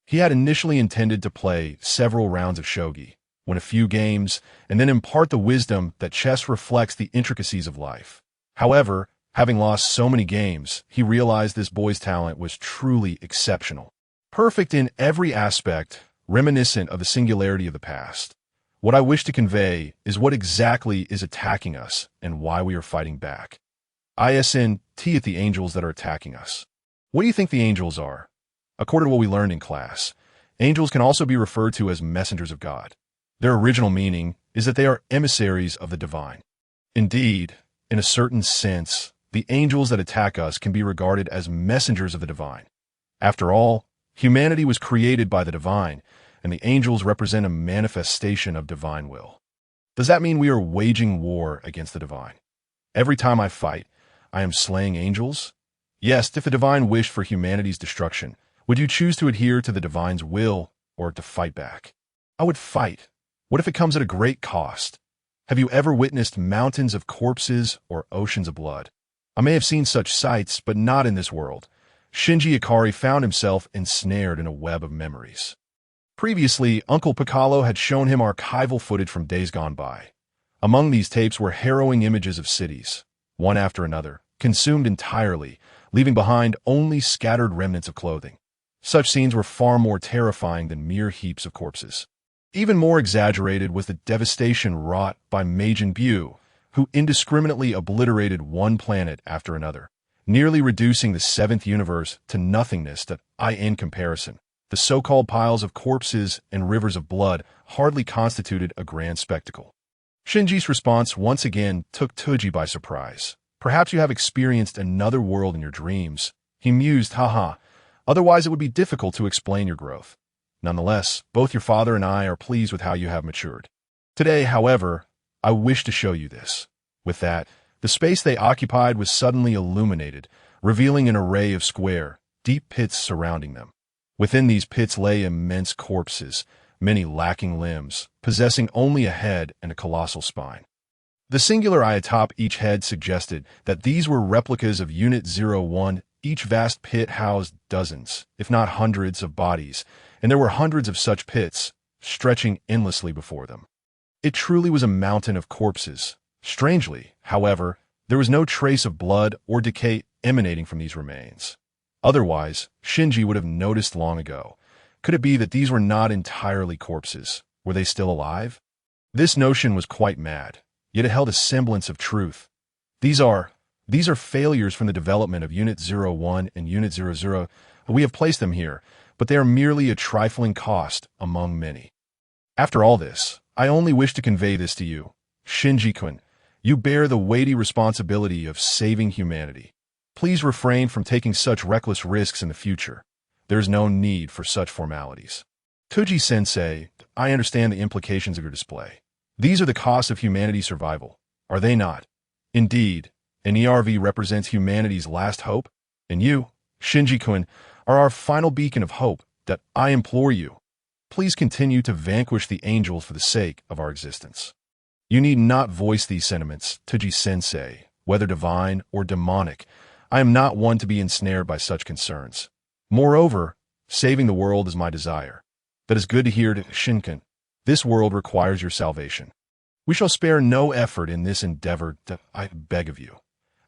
He had initially intended to play several rounds of shogi, win a few games, and then impart the wisdom that chess reflects the intricacies of life. However, having lost so many games, he realized this boy's talent was truly exceptional. Perfect in every aspect, reminiscent of the singularity of the past. What I wish to convey is what exactly is attacking us and why we are fighting back. ISNT at the angels that are attacking us. What do you think the angels are? According to what we learned in class, angels can also be referred to as messengers of God. Their original meaning is that they are emissaries of the divine. Indeed, in a certain sense, the angels that attack us can be regarded as messengers of the divine. After all, humanity was created by the divine, and the angels represent a manifestation of divine will. Does that mean we are waging war against the divine? Every time I fight, I am slaying angels? Yes, if the divine wished for humanity's destruction, would you choose to adhere to the divine's will or to fight back? I would fight. What if it comes at a great cost? Have you ever witnessed mountains of corpses or oceans of blood? I may have seen such sights, but not in this world. Shinji Ikari found himself ensnared in a web of memories. Previously, Uncle Piccolo had shown him archival footage from days gone by. Among these tapes were harrowing images of cities, one after another, consumed entirely, leaving behind only scattered remnants of clothing. Such scenes were far more terrifying than mere heaps of corpses. Even more exaggerated was the devastation wrought by Majin Buu, who indiscriminately obliterated one planet after another, nearly reducing the 7th universe to nothingness. In comparison, the so-called piles of corpses and rivers of blood hardly constituted a grand spectacle. Shinji's response once again took Tuji by surprise. Perhaps you have experienced another world in your dreams. He mused, haha. Otherwise it would be difficult to explain your growth. Nonetheless, both your father and I are pleased with how you have matured. Today, however, I wish to show you this. With that, the space they occupied was suddenly illuminated, revealing an array of square, deep pits surrounding them. Within these pits lay immense corpses, many lacking limbs, possessing only a head and a colossal spine. The singular eye atop each head suggested that these were replicas of Unit 01. Each vast pit housed dozens, if not hundreds, of bodies, and there were hundreds of such pits, stretching endlessly before them. It truly was a mountain of corpses. Strangely, however, there was no trace of blood or decay emanating from these remains. Otherwise, Shinji would have noticed long ago. Could it be that these were not entirely corpses? Were they still alive? This notion was quite mad, yet it held a semblance of truth. These are failures from the development of Unit 01 and Unit 00. We have placed them here, but they are merely a trifling cost among many. After all this, I only wish to convey this to you. Shinji-kun, you bear the weighty responsibility of saving humanity. Please refrain from taking such reckless risks in the future. There's no need for such formalities. Toji-sensei, I understand the implications of your display. These are the costs of humanity's survival, are they not? Indeed, an ERV represents humanity's last hope, and you, Shinji-kun, are our final beacon of hope that I implore you. Please continue to vanquish the angels for the sake of our existence. You need not voice these sentiments, Toji-sensei, whether divine or demonic. I am not one to be ensnared by such concerns. Moreover, saving the world is my desire. That is good to hear, Shinken. This world requires your salvation. We shall spare no effort in this endeavor, I beg of you.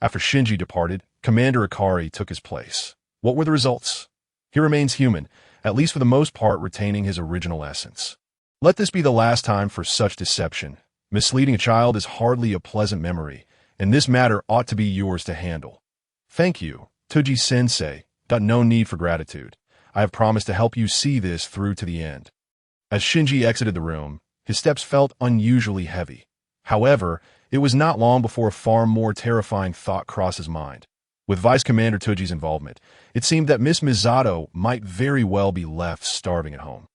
After Shinji departed, Commander Ikari took his place. What were the results? He remains human, at least for the most part retaining his original essence. Let this be the last time for such deception. Misleading a child is hardly a pleasant memory, and this matter ought to be yours to handle. Thank you, Toji-sensei. No need for gratitude. I have promised to help you see this through to the end. As Shinji exited the room, his steps felt unusually heavy. However, it was not long before a far more terrifying thought crossed his mind. With Vice Commander Toji's involvement, it seemed that Miss Misato might very well be left starving at home.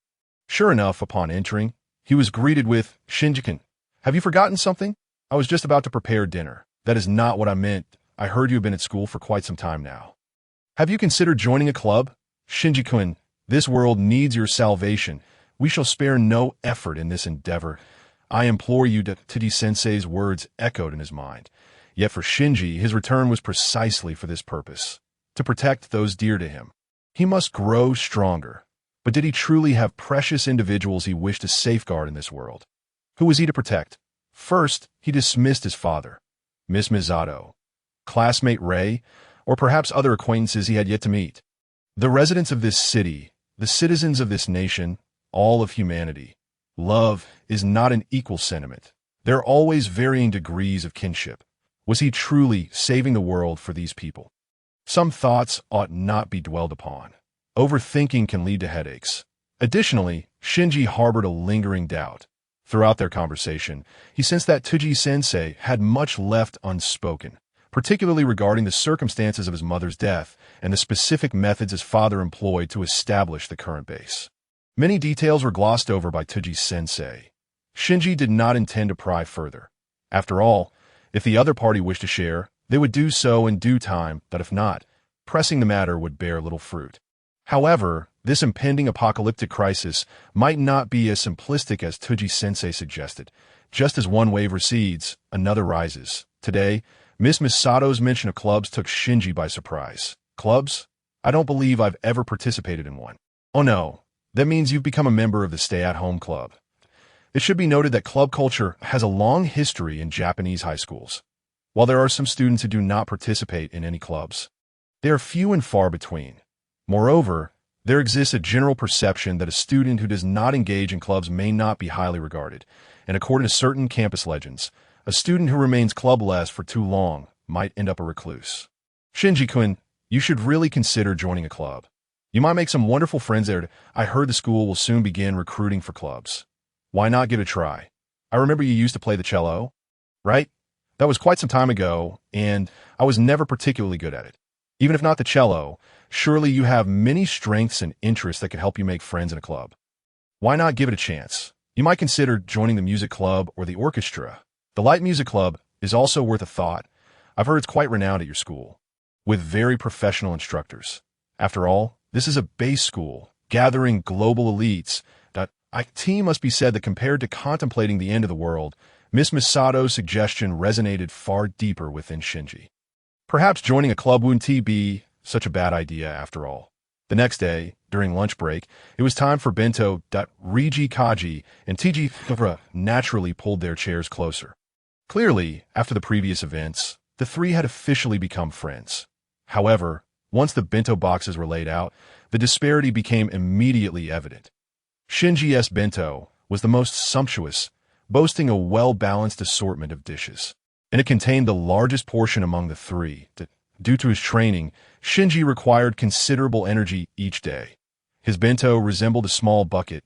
Sure enough, upon entering, he was greeted with, "Shinji-kun, have you forgotten something? I was just about to prepare dinner. That is not what I meant. I heard you have been at school for quite some time now. Have you considered joining a club? Shinji-kun, this world needs your salvation. We shall spare no effort in this endeavor. I implore you," Toji-sensei's words echoed in his mind. Yet for Shinji, his return was precisely for this purpose, to protect those dear to him. He must grow stronger. But did he truly have precious individuals he wished to safeguard in this world? Who was he to protect? First, he dismissed his father, Miss Misato, classmate Ray, or perhaps other acquaintances he had yet to meet. The residents of this city, the citizens of this nation, all of humanity. Love is not an equal sentiment. There are always varying degrees of kinship. Was he truly saving the world for these people? Some thoughts ought not be dwelled upon. Overthinking can lead to headaches. Additionally, Shinji harbored a lingering doubt. Throughout their conversation, he sensed that Toji-sensei had much left unspoken, particularly regarding the circumstances of his mother's death and the specific methods his father employed to establish the current base. Many details were glossed over by Toji-sensei. Shinji did not intend to pry further. After all, if the other party wished to share, they would do so in due time, but if not, pressing the matter would bear little fruit. However, this impending apocalyptic crisis might not be as simplistic as Toji-sensei suggested. Just as one wave recedes, another rises. Today, Miss Misato's mention of clubs took Shinji by surprise. Clubs? I don't believe I've ever participated in one. Oh no, that means you've become a member of the stay-at-home club. It should be noted that club culture has a long history in Japanese high schools. While there are some students who do not participate in any clubs, they are few and far between. Moreover, there exists a general perception that a student who does not engage in clubs may not be highly regarded, and according to certain campus legends, a student who remains clubless for too long might end up a recluse. Shinji-kun, you should really consider joining a club. You might make some wonderful friends there. I heard the school will soon begin recruiting for clubs. Why not give it a try? I remember you used to play the cello, right? That was quite some time ago, and I was never particularly good at it. Even if not the cello, surely you have many strengths and interests that could help you make friends in a club. Why not give it a chance? You might consider joining the music club or the orchestra. The light music club is also worth a thought. I've heard it's quite renowned at your school, with very professional instructors. After all, this is a base school, gathering global elites. It must be said that compared to contemplating the end of the world, Miss Misato's suggestion resonated far deeper within Shinji. Perhaps joining a club wouldn't be such a bad idea after all. The next day, during lunch break, it was time for bento. Rigi Kaji and Tiji naturally pulled their chairs closer. Clearly, after the previous events, the three had officially become friends. However, once the bento boxes were laid out, the disparity became immediately evident. Shinji's bento was the most sumptuous, boasting a well-balanced assortment of dishes, and it contained the largest portion among the three. Due to his training, Shinji required considerable energy each day. His bento resembled a small bucket.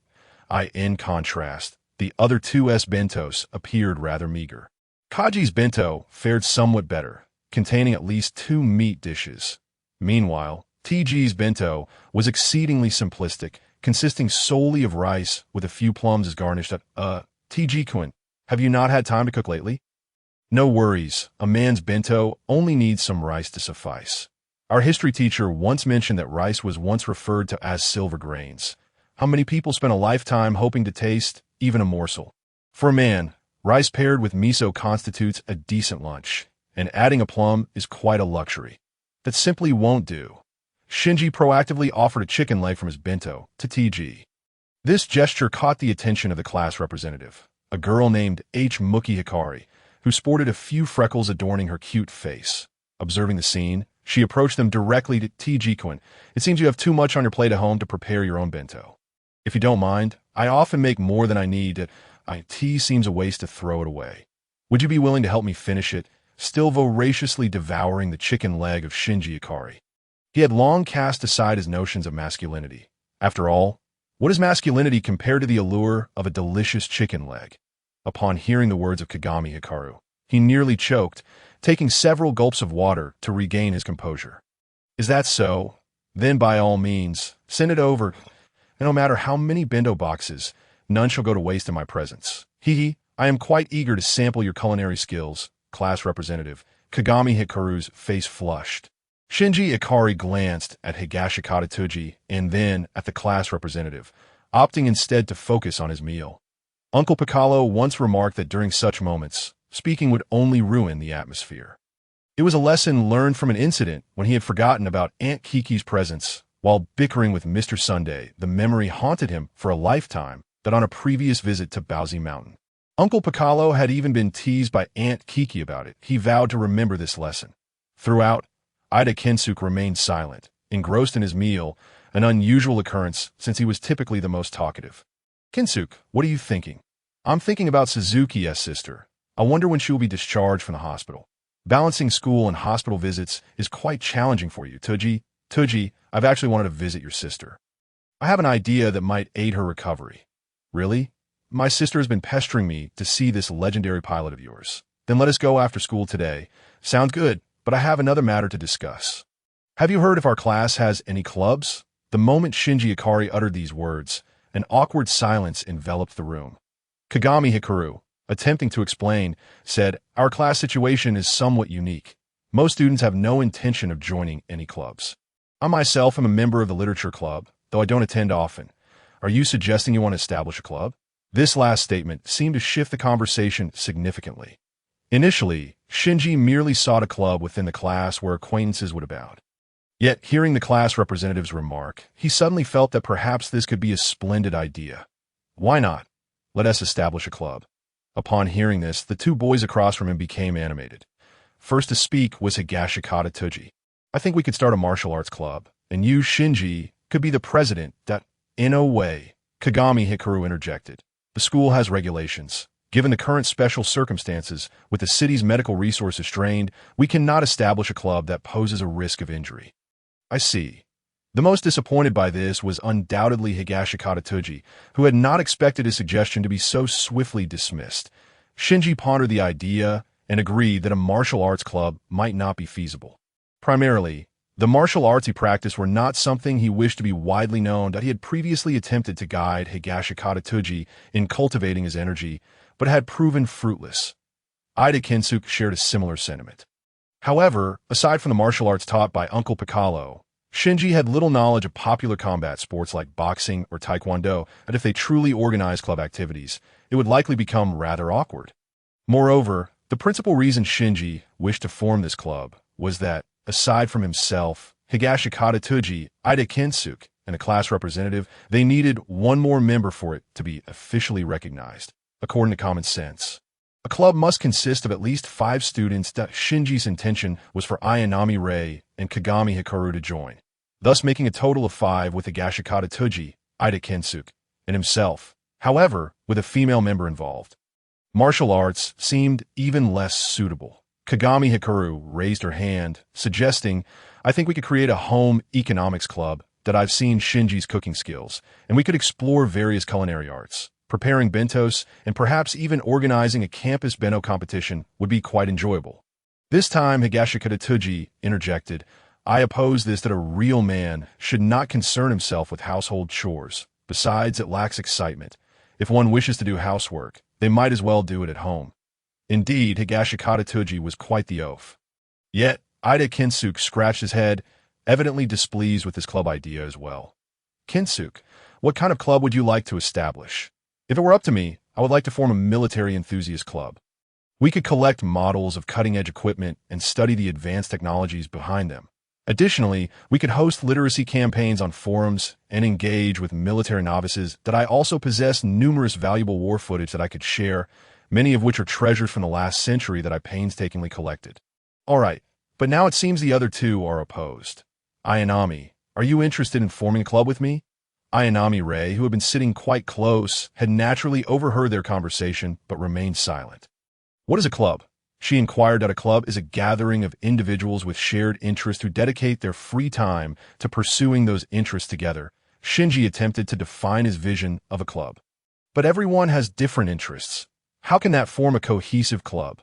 In contrast, the other two's bentos appeared rather meager. Kaji's bento fared somewhat better, containing at least 2 meat dishes. Meanwhile, TG's bento was exceedingly simplistic, consisting solely of rice with a few plums as garnished. TG-kun, have you not had time to cook lately? No worries, a man's bento only needs some rice to suffice. Our history teacher once mentioned that rice was once referred to as silver grains. How many people spend a lifetime hoping to taste even a morsel? For a man, rice paired with miso constitutes a decent lunch, and adding a plum is quite a luxury. That simply won't do. Shinji proactively offered a chicken leg from his bento to TG. This gesture caught the attention of the class representative, a girl named Muki Hikari, who sported a few freckles adorning her cute face. Observing the scene, she approached them directly to TG-kun. It seems you have too much on your plate at home to prepare your own bento. If you don't mind, I often make more than I need. Tea seems a waste to throw it away. Would you be willing to help me finish it? Still voraciously devouring the chicken leg of Shinji Ikari. He had long cast aside his notions of masculinity. After all, what is masculinity compared to the allure of a delicious chicken leg? Upon hearing the words of Kagami Hikaru, he nearly choked, taking several gulps of water to regain his composure. Is that so? Then by all means, send it over, and no matter how many bento boxes, none shall go to waste in my presence. I am quite eager to sample your culinary skills, class representative. Kagami Hikaru's face flushed. Shinji Ikari glanced at Higashikata Tuji and then at the class representative, opting instead to focus on his meal. Uncle Piccolo once remarked that during such moments, speaking would only ruin the atmosphere. It was a lesson learned from an incident when he had forgotten about Aunt Kiki's presence. While bickering with Mr. Sunday, the memory haunted him for a lifetime that on a previous visit to Bowsy Mountain. Uncle Piccolo had even been teased by Aunt Kiki about it. He vowed to remember this lesson. Throughout, Ida Kensuke remained silent, engrossed in his meal, an unusual occurrence since he was typically the most talkative. Kensuke, what are you thinking? I'm thinking about Suzuki's sister. I wonder when she will be discharged from the hospital. Balancing school and hospital visits is quite challenging for you, Tuji. Tuji, I've actually wanted to visit your sister. I have an idea that might aid her recovery. Really? My sister has been pestering me to see this legendary pilot of yours. Then let us go after school today. Sounds good, but I have another matter to discuss. Have you heard if our class has any clubs? The moment Shinji Ikari uttered these words, an awkward silence enveloped the room. Kagami Hikaru, attempting to explain, said, Our class situation is somewhat unique. Most students have no intention of joining any clubs. I myself am a member of the literature club, though I don't attend often. Are you suggesting you want to establish a club? This last statement seemed to shift the conversation significantly. Initially, Shinji merely sought a club within the class where acquaintances would abound. Yet, hearing the class representative's remark, he suddenly felt that perhaps this could be a splendid idea. Why not? Let us establish a club. Upon hearing this, the two boys across from him became animated. First to speak was Higashikata Tuji. I think we could start a martial arts club, and you, Shinji, could be the president. In a way, Kagami Hikaru interjected. The school has regulations. Given the current special circumstances, with the city's medical resources strained, we cannot establish a club that poses a risk of injury. I see. The most disappointed by this was undoubtedly Higashikata Tuji, who had not expected his suggestion to be so swiftly dismissed. Shinji pondered the idea and agreed that a martial arts club might not be feasible. Primarily, the martial arts he practiced were not something he wished to be widely known, that he had previously attempted to guide Higashikata Tuji in cultivating his energy, but had proven fruitless. Ida Kensuke shared a similar sentiment. However, aside from the martial arts taught by Uncle Piccolo, Shinji had little knowledge of popular combat sports like boxing or taekwondo, and if they truly organized club activities, it would likely become rather awkward. Moreover, the principal reason Shinji wished to form this club was that, aside from himself, Higashikata Tuji, Ida Kensuke, and a class representative, they needed one more member for it to be officially recognized. According to common sense, a club must consist of at least 5 students. Shinji's intention was for Ayanami Rei and Kagami Hikaru to join, thus making a total of 5 with Higashikata Tuji, Ida Kensuke, and himself, however, with a female member involved. Martial arts seemed even less suitable. Kagami Hikaru raised her hand, suggesting, I think we could create a home economics club that I've seen Shinji's cooking skills, and we could explore various culinary arts. Preparing bentos and perhaps even organizing a campus bento competition would be quite enjoyable. This time, Higashikata Tuji interjected, I oppose this that a real man should not concern himself with household chores. Besides, it lacks excitement. If one wishes to do housework, they might as well do it at home. Indeed, Higashikata Tuji was quite the oaf. Yet, Ida Kinsuke scratched his head, evidently displeased with his club idea as well. Kinsuke, what kind of club would you like to establish? If it were up to me, I would like to form a military enthusiast club. We could collect models of cutting-edge equipment and study the advanced technologies behind them. Additionally, we could host literacy campaigns on forums and engage with military novices that I also possess numerous valuable war footage that I could share, many of which are treasures from the last century that I painstakingly collected. All right, but now it seems the other two are opposed. Ayanami, are you interested in forming a club with me? Ayanami Rei, who had been sitting quite close, had naturally overheard their conversation but remained silent. What is a club? She inquired. A club is a gathering of individuals with shared interests who dedicate their free time to pursuing those interests together. Shinji attempted to define his vision of a club. But everyone has different interests. How can that form a cohesive club?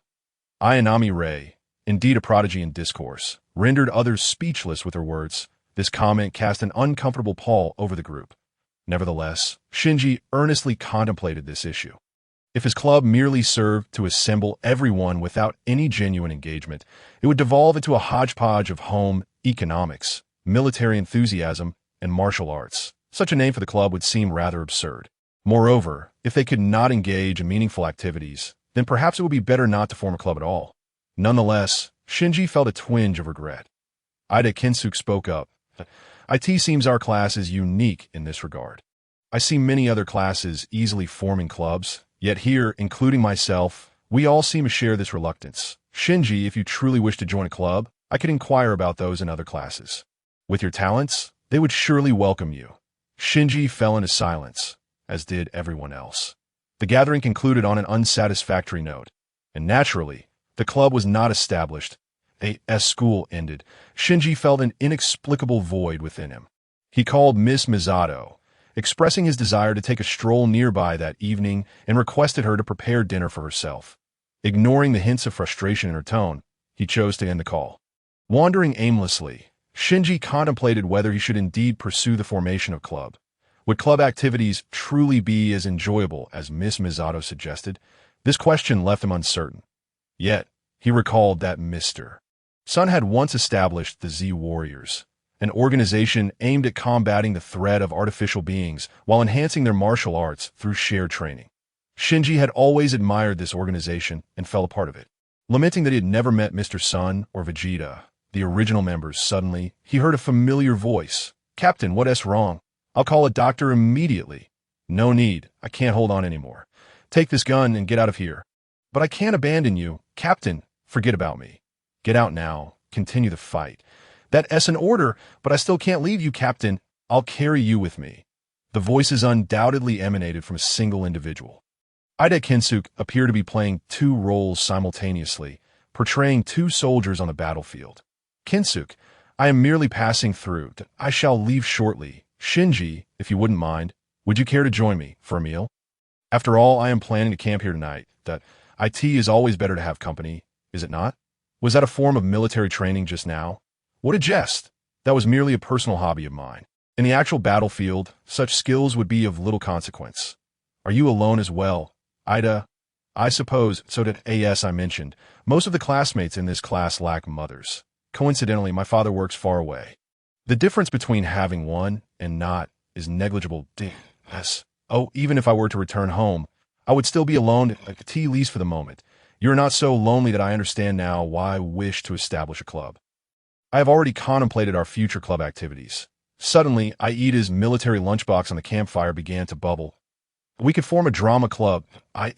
Ayanami Rei, indeed a prodigy in discourse, rendered others speechless with her words. This comment cast an uncomfortable pall over the group. Nevertheless, Shinji earnestly contemplated this issue. If his club merely served to assemble everyone without any genuine engagement, it would devolve into a hodgepodge of home economics, military enthusiasm, and martial arts. Such a name for the club would seem rather absurd. Moreover, if they could not engage in meaningful activities, then perhaps it would be better not to form a club at all. Nonetheless, Shinji felt a twinge of regret. Ida Kinsuke spoke up. It seems our class is unique in this regard. I see many other classes easily forming clubs, yet here, including myself, we all seem to share this reluctance. Shinji, if you truly wish to join a club, I could inquire about those in other classes. With your talents, they would surely welcome you. Shinji fell into silence, as did everyone else. The gathering concluded on an unsatisfactory note, and naturally, the club was not established. As school ended, Shinji felt an inexplicable void within him. He called Miss Misato, expressing his desire to take a stroll nearby that evening, and requested her to prepare dinner for herself. Ignoring the hints of frustration in her tone, he chose to end the call. Wandering aimlessly, Shinji contemplated whether he should indeed pursue the formation of club. Would club activities truly be as enjoyable as Miss Misato suggested? This question left him uncertain. Yet, he recalled that Mr. Sun had once established the Z Warriors, an organization aimed at combating the threat of artificial beings while enhancing their martial arts through shared training. Shinji had always admired this organization and felt a part of it. Lamenting that he had never met Mr. Sun or Vegeta, the original members, suddenly, he heard a familiar voice. Captain, what's wrong? I'll call a doctor immediately. No need. I can't hold on anymore. Take this gun and get out of here. But I can't abandon you. Captain, forget about me. Get out now. Continue the fight. That's an order, but I still can't leave you, Captain. I'll carry you with me. The voices undoubtedly emanated from a single individual. Ida Kinsuke appeared to be playing two roles simultaneously, portraying two soldiers on the battlefield. Kinsuke, I am merely passing through. I shall leave shortly. Shinji, if you wouldn't mind, would you care to join me for a meal? After all, I am planning to camp here tonight. That IT is always better to have company, is it not? Was that a form of military training just now? What a jest! That was merely a personal hobby of mine. In the actual battlefield, such skills would be of little consequence. Are you alone as well, Ida? I suppose, so did AS I mentioned. Most of the classmates in this class lack mothers. Coincidentally, my father works far away. The difference between having one and not is negligible. Yes. Oh, even if I were to return home, I would still be alone, at least for the moment. You're not so lonely that I understand now why I wish to establish a club. I have already contemplated our future club activities. Suddenly, Aida's military lunchbox on the campfire began to bubble. We could form a drama club.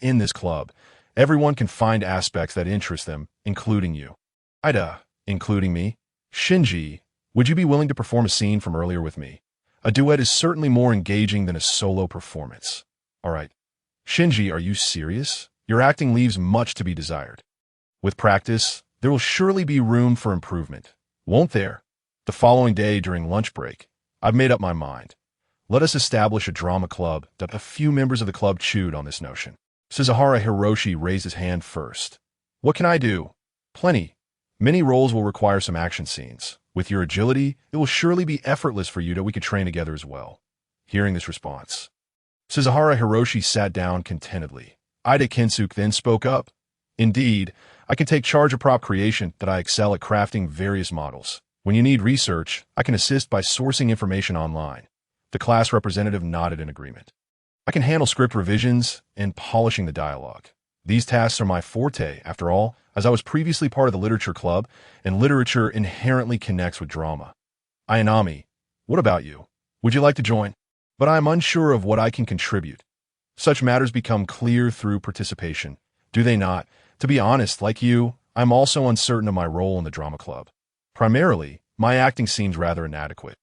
In this club, everyone can find aspects that interest them, including you. Ida, including me? Shinji, would you be willing to perform a scene from earlier with me? A duet is certainly more engaging than a solo performance. All right. Shinji, are you serious? Your acting leaves much to be desired. With practice, there will surely be room for improvement. Won't there? The following day during lunch break, I've made up my mind. Let us establish a drama club. A few members of the club chewed on this notion. Suzuhara Hiroshi raised his hand first. What can I do? Plenty. Many roles will require some action scenes. With your agility, it will surely be effortless for you that we could train together as well. Hearing this response, Suzuhara Hiroshi sat down contentedly. Ida Kinsuke then spoke up. Indeed, I can take charge of prop creation that I excel at crafting various models. When you need research, I can assist by sourcing information online. The class representative nodded in agreement. I can handle script revisions and polishing the dialogue. These tasks are my forte, after all, as I was previously part of the literature club, and literature inherently connects with drama. Ayanami, what about you? Would you like to join? But I am unsure of what I can contribute. Such matters become clear through participation, do they not? To be honest, like you, I'm also uncertain of my role in the drama club. Primarily, my acting seems rather inadequate.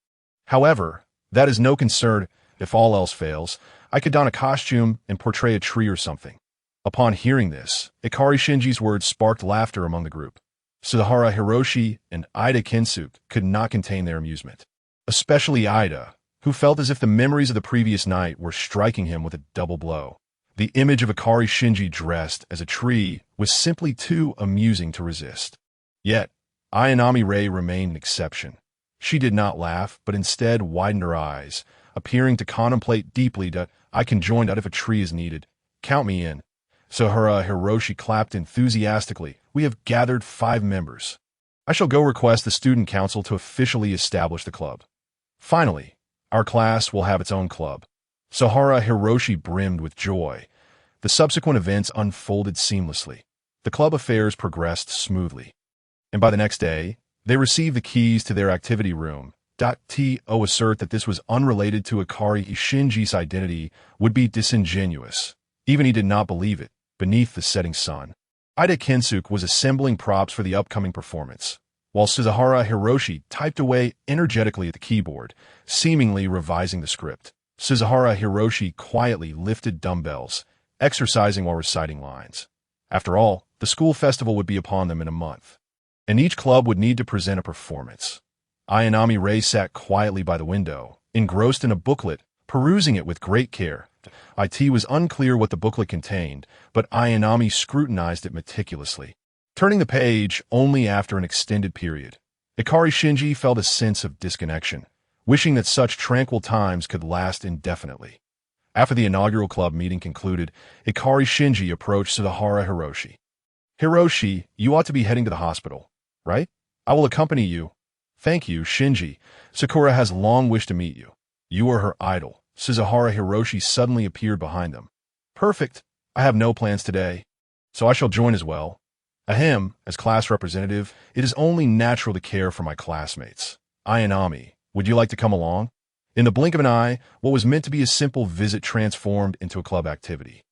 However, that is no concern. If all else fails, I could don a costume and portray a tree or something. Upon hearing this, Ikari Shinji's words sparked laughter among the group. Suzuhara Hiroshi and Ida Kinsuke could not contain their amusement. Especially Ida, who felt as if the memories of the previous night were striking him with a double blow. The image of Ikari Shinji dressed as a tree was simply too amusing to resist. Yet, Ayanami Rei remained an exception. She did not laugh, but instead widened her eyes, appearing to contemplate deeply that I can join that if a tree is needed. Count me in. Suzuhara Hiroshi clapped enthusiastically. We have gathered 5 members. I shall go request the student council to officially establish the club. Finally, our class will have its own club. Suzuhara Hiroshi brimmed with joy. The subsequent events unfolded seamlessly. The club affairs progressed smoothly. And by the next day, they received the keys to their activity room. To assert that this was unrelated to Ikari Shinji's identity would be disingenuous. Even he did not believe it, beneath the setting sun. Ida Kinsuke was assembling props for the upcoming performance, while Suzuhara Hiroshi typed away energetically at the keyboard, seemingly revising the script. Suzuhara Hiroshi quietly lifted dumbbells, exercising while reciting lines. After all, the school festival would be upon them in a month, and each club would need to present a performance. Ayanami Rei sat quietly by the window, engrossed in a booklet, perusing it with great care. It was unclear what the booklet contained, but Ayanami scrutinized it meticulously, turning the page only after an extended period. Ikari Shinji felt a sense of disconnection, wishing that such tranquil times could last indefinitely. After the inaugural club meeting concluded, Ikari Shinji approached Suzuhara Hiroshi. Hiroshi, you ought to be heading to the hospital, right? I will accompany you. Thank you, Shinji. Sakura has long wished to meet you. You are her idol. Suzuhara Hiroshi suddenly appeared behind them. Perfect. I have no plans today, so I shall join as well. Ahem, as class representative, it is only natural to care for my classmates. Ayanami, would you like to come along? In the blink of an eye, what was meant to be a simple visit transformed into a club activity,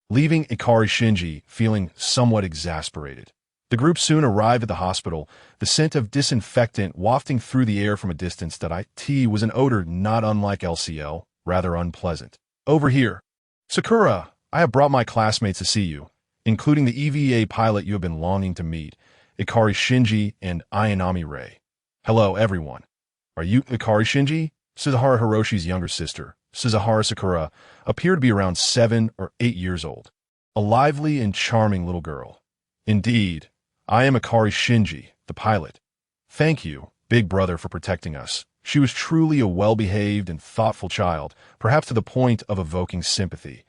leaving Ikari Shinji feeling somewhat exasperated. The group soon arrived at the hospital, the scent of disinfectant wafting through the air from a distance. That was an odor not unlike LCL, rather unpleasant. Over here. Sakura, I have brought my classmates to see you, including the EVA pilot you have been longing to meet, Ikari Shinji and Ayanami Rei. Hello, everyone. Are you Ikari Shinji? Suzuhara Hiroshi's younger sister, Suzuhara Sakura, appeared to be around 7 or 8 years old. A lively and charming little girl. Indeed, I am Ikari Shinji, the pilot. Thank you, big brother, for protecting us. She was truly a well-behaved and thoughtful child, perhaps to the point of evoking sympathy.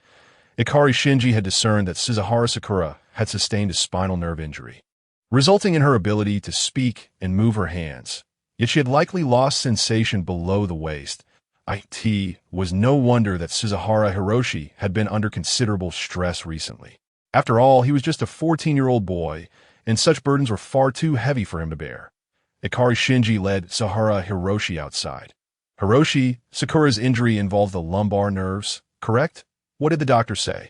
Ikari Shinji had discerned that Suzuhara Sakura had sustained a spinal nerve injury, resulting in her ability to speak and move her hands. Yet she had likely lost sensation below the waist. It was no wonder that Suzuhara Hiroshi had been under considerable stress recently. After all, he was just a 14-year-old boy, and such burdens were far too heavy for him to bear. Ikari Shinji led Suzuhara Hiroshi outside. Hiroshi, Sakura's injury involved the lumbar nerves, correct? What did the doctor say?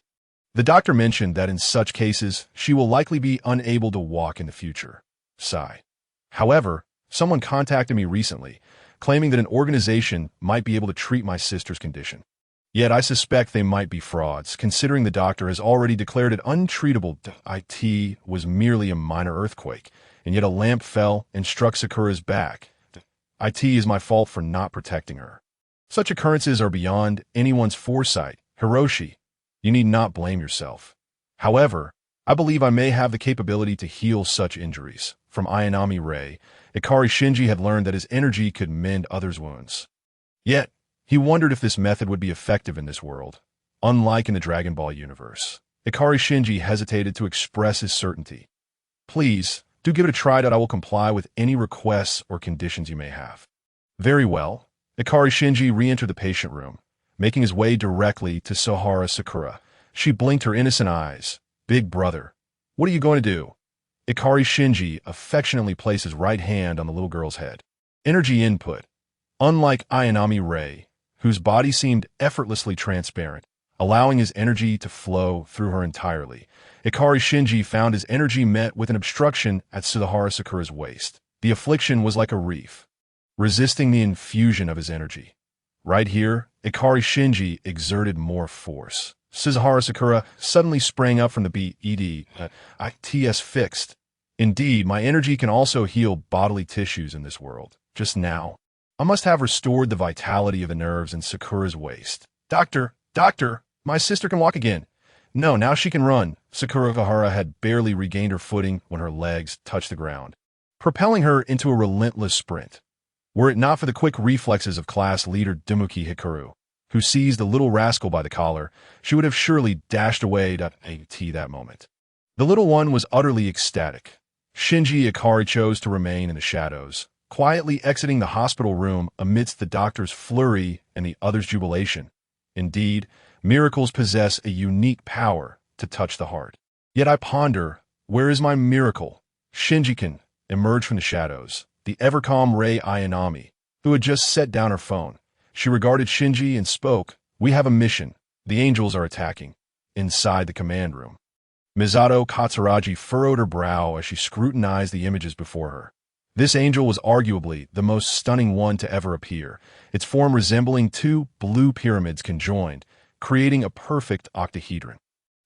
The doctor mentioned that in such cases, she will likely be unable to walk in the future. Sigh. However, someone contacted me recently, claiming that an organization might be able to treat my sister's condition. Yet I suspect they might be frauds, considering the doctor has already declared it untreatable. It was merely a minor earthquake, and yet a lamp fell and struck Sakura's back. It is my fault for not protecting her. Such occurrences are beyond anyone's foresight. Hiroshi, you need not blame yourself. However, I believe I may have the capability to heal such injuries. From Ayanami Ray, Ikari Shinji had learned that his energy could mend others' wounds. Yet, he wondered if this method would be effective in this world. Unlike in the Dragon Ball universe, Ikari Shinji hesitated to express his certainty. Please, do give it a try. I will comply with any requests or conditions you may have. Very well. Ikari Shinji re-entered the patient room, making his way directly to Sahara Sakura. She blinked her innocent eyes. Big brother, what are you going to do? Ikari Shinji affectionately placed his right hand on the little girl's head. Energy input. Unlike Ayanami Ray, whose body seemed effortlessly transparent, allowing his energy to flow through her entirely, Ikari Shinji found his energy met with an obstruction at Sahara Sakura's waist. The affliction was like a reef, resisting the infusion of his energy. Right here, Ikari Shinji exerted more force. Sahara Sakura suddenly sprang up from the bed. ITS fixed. Indeed, my energy can also heal bodily tissues in this world. Just now, I must have restored the vitality of the nerves in Sakura's waist. Doctor, my sister can walk again. No, now she can run. Sakura Kahara had barely regained her footing when her legs touched the ground, propelling her into a relentless sprint. Were it not for the quick reflexes of class leader Demuki Hikaru, who seized the little rascal by the collar, she would have surely dashed away at that moment. The little one was utterly ecstatic. Shinji Ikari chose to remain in the shadows, quietly exiting the hospital room amidst the doctor's flurry and the other's jubilation. Indeed, miracles possess a unique power to touch the heart. Yet I ponder, where is my miracle? Shinji-kun emerged from the shadows, the ever-calm Rei Ayanami, who had just set down her phone. She regarded Shinji and spoke, "We have a mission. The angels are attacking." Inside the command room, Misato Katsuragi furrowed her brow as she scrutinized the images before her. This angel was arguably the most stunning one to ever appear, its form resembling two blue pyramids conjoined, creating a perfect octahedron.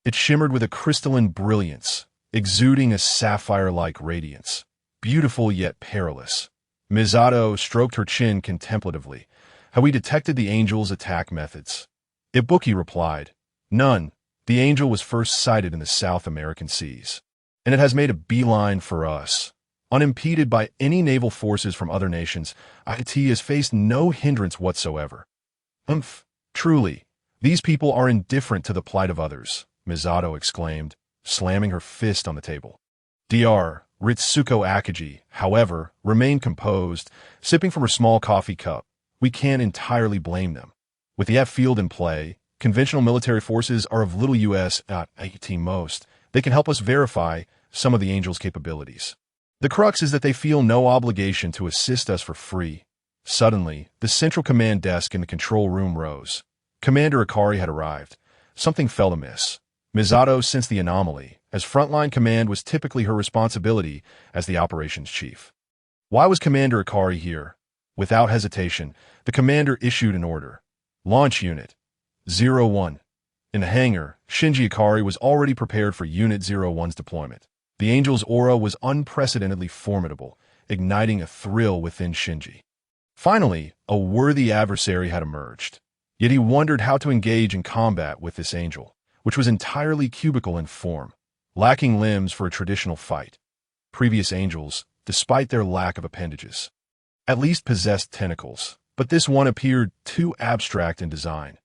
It shimmered with a crystalline brilliance, exuding a sapphire-like radiance, beautiful yet perilous. Misato stroked her chin contemplatively. Have we detected the angel's attack methods? Ibuki replied, None. The angel was first sighted in the South American seas, and it has made a beeline for us. Unimpeded by any naval forces from other nations, IT has faced no hindrance whatsoever. Truly, these people are indifferent to the plight of others, Misato exclaimed, slamming her fist on the table. Dr. Ritsuko Akagi, however, remained composed, sipping from her small coffee cup. We can't entirely blame them. With the F-field in play, conventional military forces are of little use at most. They can help us verify some of the Angel's capabilities. The crux is that they feel no obligation to assist us for free. Suddenly, the central command desk in the control room rose. Commander Ikari had arrived. Something felt amiss. Misato sensed the anomaly, as frontline command was typically her responsibility as the operations chief. Why was Commander Ikari here? Without hesitation, the commander issued an order. Launch Unit 01. In the hangar, Shinji Ikari was already prepared for Unit 01's deployment. The Angel's aura was unprecedentedly formidable, igniting a thrill within Shinji. Finally, a worthy adversary had emerged. Yet he wondered how to engage in combat with this angel, which was entirely cubical in form, lacking limbs for a traditional fight. Previous angels, despite their lack of appendages, at least possessed tentacles, but this one appeared too abstract in design.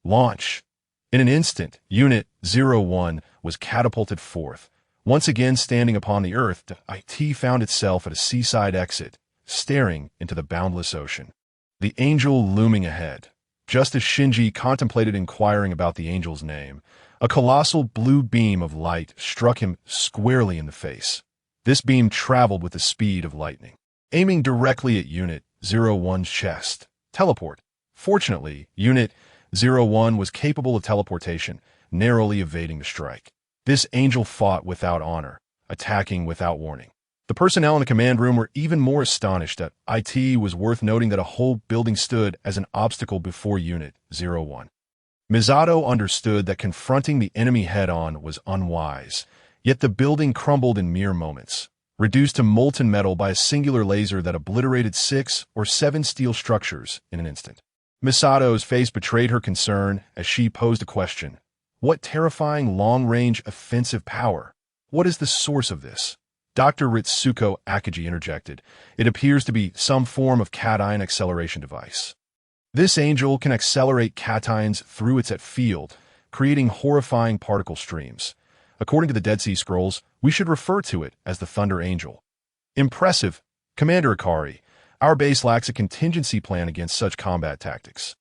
Launch. In an instant, Unit 01 was catapulted forth. Once again standing upon the earth, IT found itself at a seaside exit, staring into the boundless ocean. The angel looming ahead. Just as Shinji contemplated inquiring about the angel's name, a colossal blue beam of light struck him squarely in the face. This beam traveled with the speed of lightning, aiming directly at Unit 01's chest. Teleport. Fortunately, Unit 01 was capable of teleportation, narrowly evading the strike. This angel fought without honor, attacking without warning. The personnel in the command room were even more astonished that IT was worth noting that a whole building stood as an obstacle before Unit 01. Misato understood that confronting the enemy head-on was unwise, yet the building crumbled in mere moments, reduced to molten metal by a singular laser that obliterated 6 or 7 steel structures in an instant. Misato's face betrayed her concern as she posed a question. What terrifying long-range offensive power What is the source of this? Dr. Ritsuko Akagi interjected. It appears to be some form of cation acceleration device. This angel can accelerate cations through its field, creating horrifying particle streams. According to the Dead Sea Scrolls, we should refer to it as the Thunder Angel. Impressive, Commander Ikari. Our base lacks a contingency plan against such combat tactics.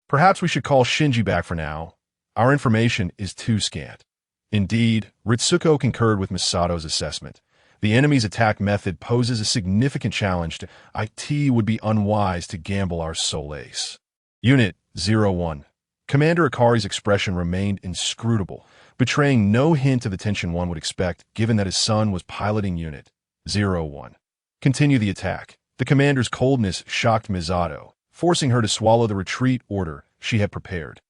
Perhaps we should call Shinji back for now. Our information is too scant. Indeed, Ritsuko concurred with Misato's assessment. The enemy's attack method poses a significant challenge to it. Would be unwise to gamble our sole ace. Unit 01. Commander Ikari's expression remained inscrutable, betraying no hint of the tension one would expect given that his son was piloting Unit 01. Continue the attack. The commander's coldness shocked Misato, forcing her to swallow the retreat order she had prepared.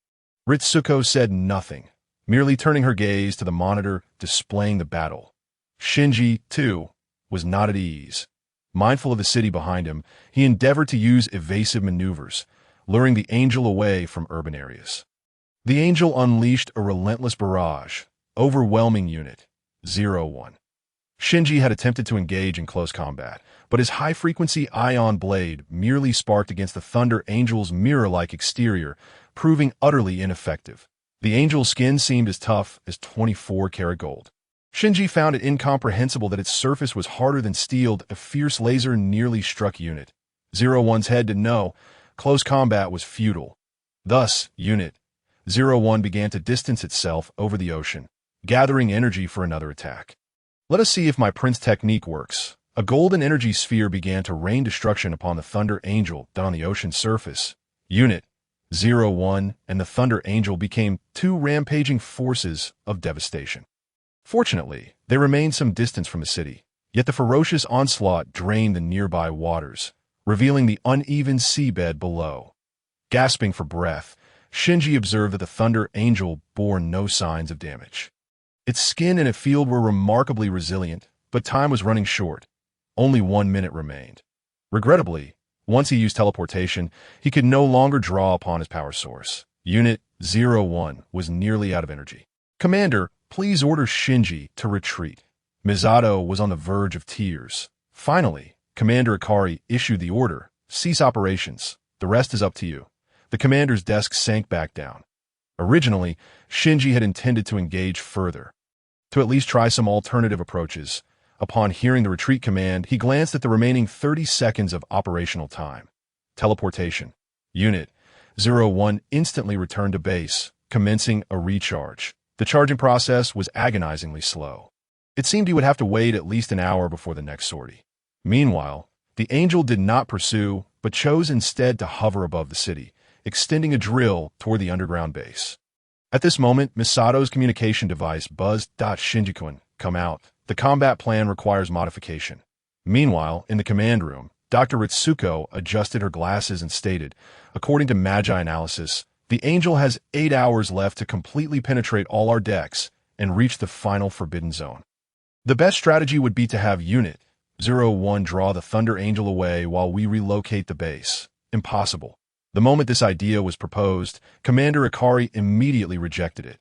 Ritsuko said nothing, merely turning her gaze to the monitor displaying the battle. Shinji, too, was not at ease. Mindful of the city behind him, he endeavored to use evasive maneuvers, luring the angel away from urban areas. The angel unleashed a relentless barrage, overwhelming Unit 01. Shinji had attempted to engage in close combat, but his high-frequency ion blade merely sparked against the Thunder Angel's mirror-like exterior, proving utterly ineffective. The angel's skin seemed as tough as 24-karat gold. Shinji found it incomprehensible that its surface was harder than steel. A fierce laser nearly struck Unit 01's head to know close combat was futile. Thus, Unit 01 began to distance itself over the ocean, gathering energy for another attack. Let us see if my Prince technique works. A golden energy sphere began to rain destruction upon the Thunder Angel on the ocean's surface. Unit 01 and the Thunder Angel became two rampaging forces of devastation. Fortunately, they remained some distance from the city, yet the ferocious onslaught drained the nearby waters, revealing the uneven seabed below. Gasping for breath, Shinji observed that the Thunder Angel bore no signs of damage. Its skin and field were remarkably resilient, but time was running short. Only 1 minute remained. Regrettably, once he used teleportation, he could no longer draw upon his power source. Unit 01 was nearly out of energy. Commander, please order Shinji to retreat. Misato was on the verge of tears. Finally, Commander Ikari issued the order, cease operations. The rest is up to you. The commander's desk sank back down. Originally, Shinji had intended to engage further, to at least try some alternative approaches. Upon hearing the retreat command, he glanced at the remaining 30 seconds of operational time. Teleportation. Unit 01 instantly returned to base, commencing a recharge. The charging process was agonizingly slow. It seemed he would have to wait at least an hour before the next sortie. Meanwhile, the angel did not pursue, but chose instead to hover above the city, extending a drill toward the underground base. At this moment, Misato's communication device buzzed. Shinji-kun, come out. The combat plan requires modification. Meanwhile, in the command room, Dr. Ritsuko adjusted her glasses and stated, according to Magi analysis, the angel has 8 hours left to completely penetrate all our decks and reach the final forbidden zone. The best strategy would be to have Unit 01 draw the Thunder Angel away while we relocate the base. Impossible. The moment this idea was proposed, Commander Ikari immediately rejected it.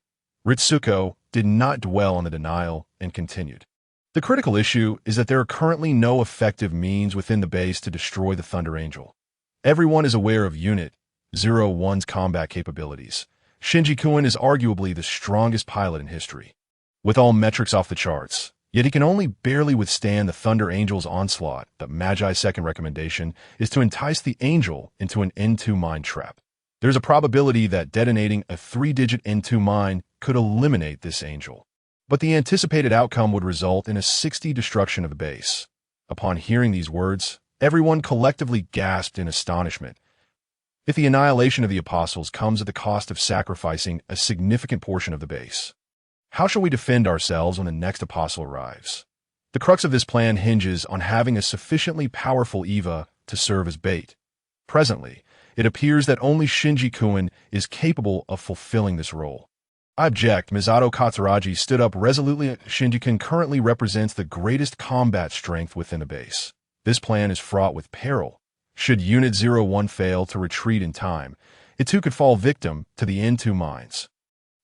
Ritsuko did not dwell on the denial and continued. The critical issue is that there are currently no effective means within the base to destroy the Thunder Angel. Everyone is aware of Unit 01's combat capabilities. Shinji-kun is arguably the strongest pilot in history, with all metrics off the charts. Yet he can only barely withstand the Thunder Angel's onslaught. The Magi's second recommendation is to entice the angel into an N2 mine trap. There's a probability that detonating a 3-digit N2 mine could eliminate this angel, but the anticipated outcome would result in a 60 destruction of the base. Upon hearing these words, everyone collectively gasped in astonishment. If the annihilation of the apostles comes at the cost of sacrificing a significant portion of the base, how shall we defend ourselves when the next apostle arrives? The crux of this plan hinges on having a sufficiently powerful EVA to serve as bait. Presently, it appears that only Shinji-kun is capable of fulfilling this role. I object. Misato Katsuragi stood up resolutely. Shinji-kun currently represents the greatest combat strength within the base. This plan is fraught with peril. Should Unit 01 fail to retreat in time, it too could fall victim to the N2 mines.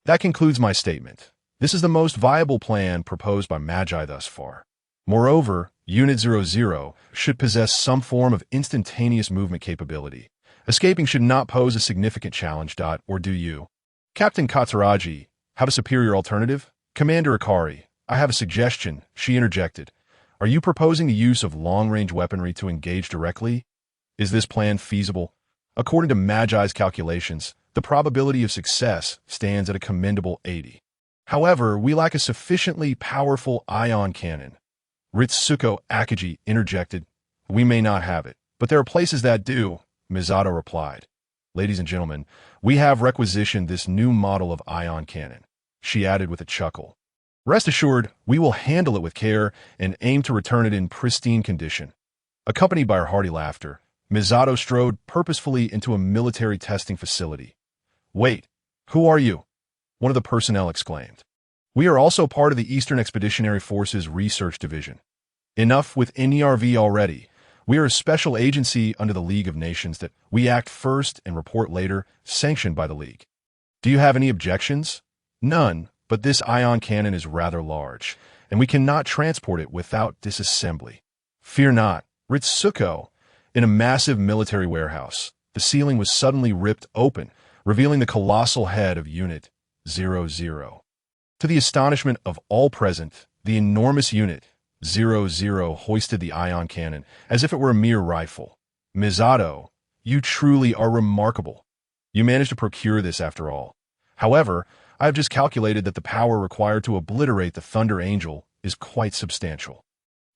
That concludes my statement. This is the most viable plan proposed by Magi thus far. Moreover, Unit 00 should possess some form of instantaneous movement capability. Escaping should not pose a significant challenge. Or do you? Captain Katsuragi, have a superior alternative? Commander Ikari, I have a suggestion, she interjected. Are you proposing the use of long-range weaponry to engage directly? Is this plan feasible? According to Magi's calculations, the probability of success stands at a commendable 80. However, we lack a sufficiently powerful ion cannon. Ritsuko Akagi interjected. We may not have it, but there are places that do, Misato replied. Ladies and gentlemen, we have requisitioned this new model of ion cannon, she added with a chuckle. Rest assured, we will handle it with care and aim to return it in pristine condition. Accompanied by her hearty laughter, Misato strode purposefully into a military testing facility. Wait, who are you? One of the personnel exclaimed. We are also part of the Eastern Expeditionary Forces Research Division. Enough with NERV already. We are a special agency under the League of Nations that we act first and report later, sanctioned by the League. Do you have any objections? None, but this ion cannon is rather large, and we cannot transport it without disassembly. Fear not, Ritsuko. In a massive military warehouse, the ceiling was suddenly ripped open, revealing the colossal head of Unit 00. To the astonishment of all present, the enormous Unit 00 hoisted the ion cannon as if it were a mere rifle. Misato, you truly are remarkable. You managed to procure this after all. However, I have just calculated that the power required to obliterate the Thunder Angel is quite substantial.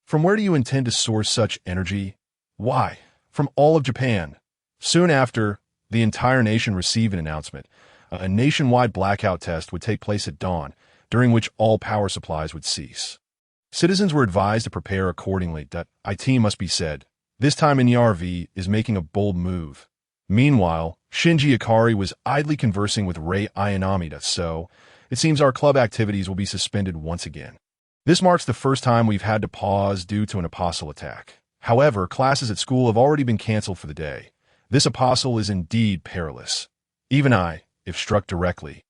From where do you intend to source such energy? Why? From all of Japan. Soon after, the entire nation received an announcement. A nationwide blackout test would take place at dawn, during which all power supplies would cease. Citizens were advised to prepare accordingly. IT must be said. This time NERV is making a bold move. Meanwhile, Shinji Ikari was idly conversing with Rei Ayanami, so it seems our club activities will be suspended once again. This marks the first time we've had to pause due to an apostle attack. However, classes at school have already been canceled for the day. This apostle is indeed perilous. Even I, if struck directly,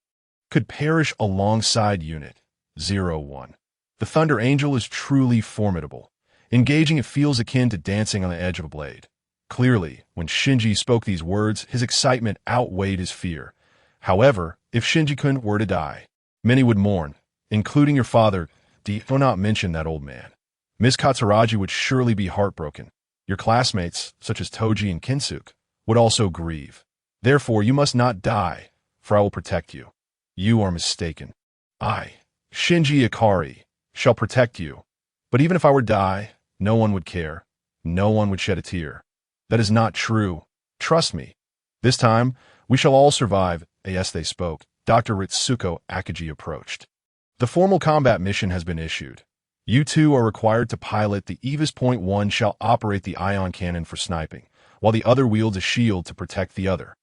could perish alongside Unit 01. The Thunder Angel is truly formidable. Engaging it feels akin to dancing on the edge of a blade. Clearly, when Shinji spoke these words, his excitement outweighed his fear. However, if Shinji-kun were to die, many would mourn, including your father. Do not mention that old man. Miss Katsuragi would surely be heartbroken. Your classmates, such as Toji and Kinsuke, would also grieve. Therefore, you must not die, for I will protect you. You are mistaken. I, Shinji Ikari, shall protect you. But even if I were to die, no one would care. No one would shed a tear. That is not true. Trust me. This time, we shall all survive. As they spoke, Dr. Ritsuko Akagi approached. The formal combat mission has been issued. You two are required to pilot the EVA.1 shall operate the ion cannon for sniping, while the other wields a shield to protect the other.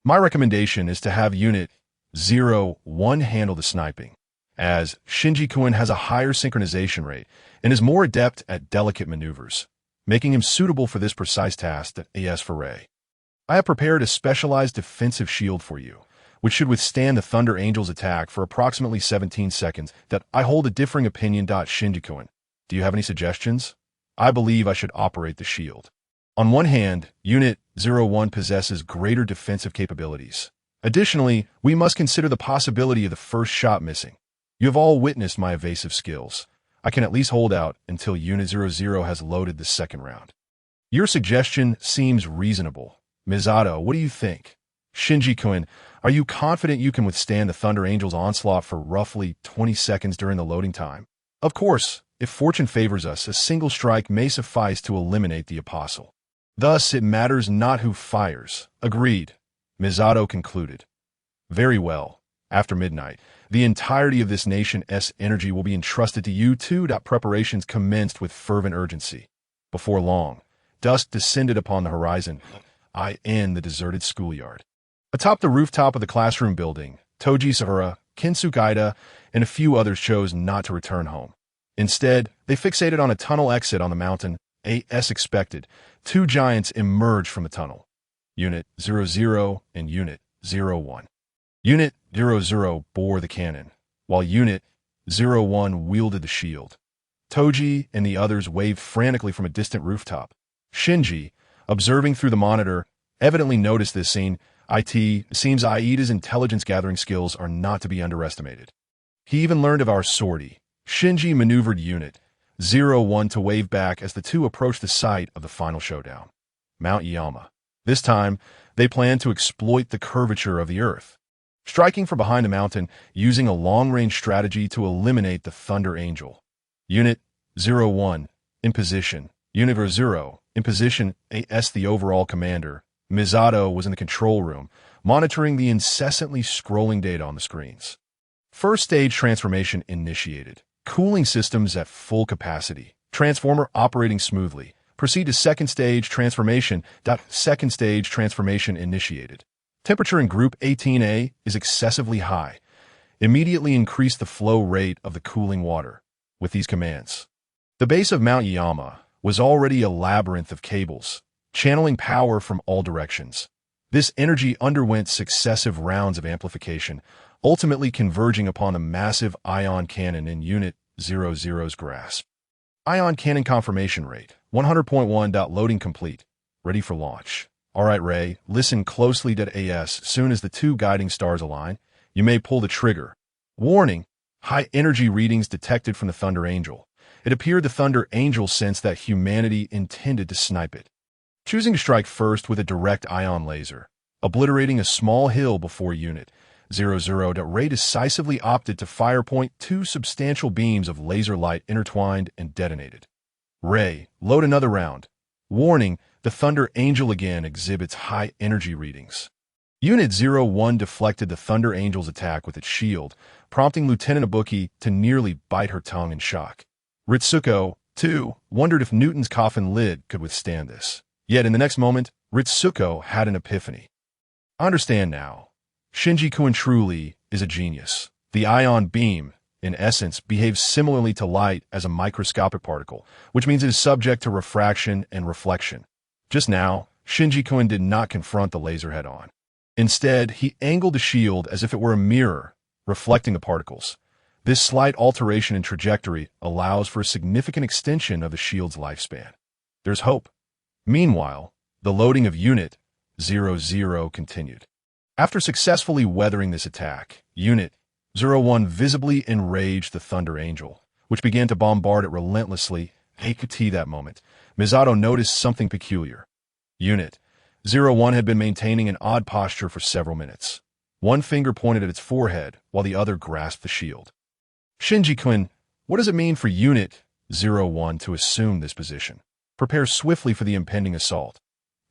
My recommendation is to have Unit 01 handle the sniping, as Shinji-kun has a higher synchronization rate and is more adept at delicate maneuvers, making him suitable for this precise task that AS for Rei. I have prepared a specialized defensive shield for you, which should withstand the Thunder Angel's attack for approximately 17 seconds. That I hold a differing opinion. Shinji-kun, do you have any suggestions? I believe I should operate the shield. On one hand, Unit 01 possesses greater defensive capabilities. Additionally, we must consider the possibility of the first shot missing. You have all witnessed my evasive skills. I can at least hold out until Unit 00 has loaded the second round. Your suggestion seems reasonable. Misato, what do you think? Shinji-kun, are you confident you can withstand the Thunder Angel's onslaught for roughly 20 seconds during the loading time? Of course, if fortune favors us, a single strike may suffice to eliminate the apostle. Thus, it matters not who fires. Agreed, Misato concluded. Very well. After midnight, the entirety of this nation's energy will be entrusted to you two. Preparations commenced with fervent urgency. Before long, dusk descended upon the horizon. In the deserted schoolyard. Atop the rooftop of the classroom building, Toji Sahara, Kinsuke Ida, and a few others chose not to return home. Instead, they fixated on a tunnel exit on the mountain. As expected, two giants emerged from the tunnel. Unit 00 and Unit 01. Unit 00 bore the cannon, while Unit 01 wielded the shield. Toji and the others waved frantically from a distant rooftop. Shinji, observing through the monitor, evidently noticed this scene. It seems Aida's intelligence-gathering skills are not to be underestimated. He even learned of our sortie. Shinji maneuvered Unit 01 to wave back as the two approached the site of the final showdown, Mount Yama. This time, they planned to exploit the curvature of the Earth, striking from behind the mountain using a long-range strategy to eliminate the Thunder Angel. Unit 01 in position. Unit 0 in position. AS the overall commander, Misato, was in the control room, monitoring the incessantly scrolling data on the screens. First stage transformation initiated. Cooling systems at full capacity. Transformer operating smoothly. Proceed to second stage transformation. Second stage transformation initiated. Temperature in Group 18A is excessively high. Immediately increase the flow rate of the cooling water. With these commands, the base of Mount Yama was already a labyrinth of cables, channeling power from all directions. This energy underwent successive rounds of amplification, ultimately converging upon a massive ion cannon in Unit 00's grasp. Ion cannon confirmation rate, 100.1. Loading complete. Ready for launch. Alright, Ray, listen closely. As soon as the two guiding stars align, you may pull the trigger. Warning: high energy readings detected from the Thunder Angel. It appeared the Thunder Angel sensed that humanity intended to snipe it, choosing to strike first with a direct ion laser, obliterating a small hill before Unit 00. Ray decisively opted to fire point two substantial beams of laser light intertwined and detonated. Ray, load another round. Warning: the Thunder Angel again exhibits high energy readings. Unit 01 deflected the Thunder Angel's attack with its shield, prompting Lieutenant Ibuki to nearly bite her tongue in shock. Ritsuko, too, wondered if Newton's coffin lid could withstand this. Yet in the next moment, Ritsuko had an epiphany. I understand now. Shinji Ikari truly is a genius. The ion beam, in essence, behaves similarly to light as a microscopic particle, which means it is subject to refraction and reflection. Just now, Shinji Ikari did not confront the laser head-on. Instead, he angled the shield as if it were a mirror, reflecting the particles. This slight alteration in trajectory allows for a significant extension of the shield's lifespan. There's hope. Meanwhile, the loading of Unit 00 continued. After successfully weathering this attack, Unit 01 visibly enraged the Thunder Angel, which began to bombard it relentlessly. That moment, Misato noticed something peculiar. Unit 01 had been maintaining an odd posture for several minutes. One finger pointed at its forehead, while the other grasped the shield. Shinji Ikari, what does it mean for Unit 01 to assume this position? Prepare swiftly for the impending assault.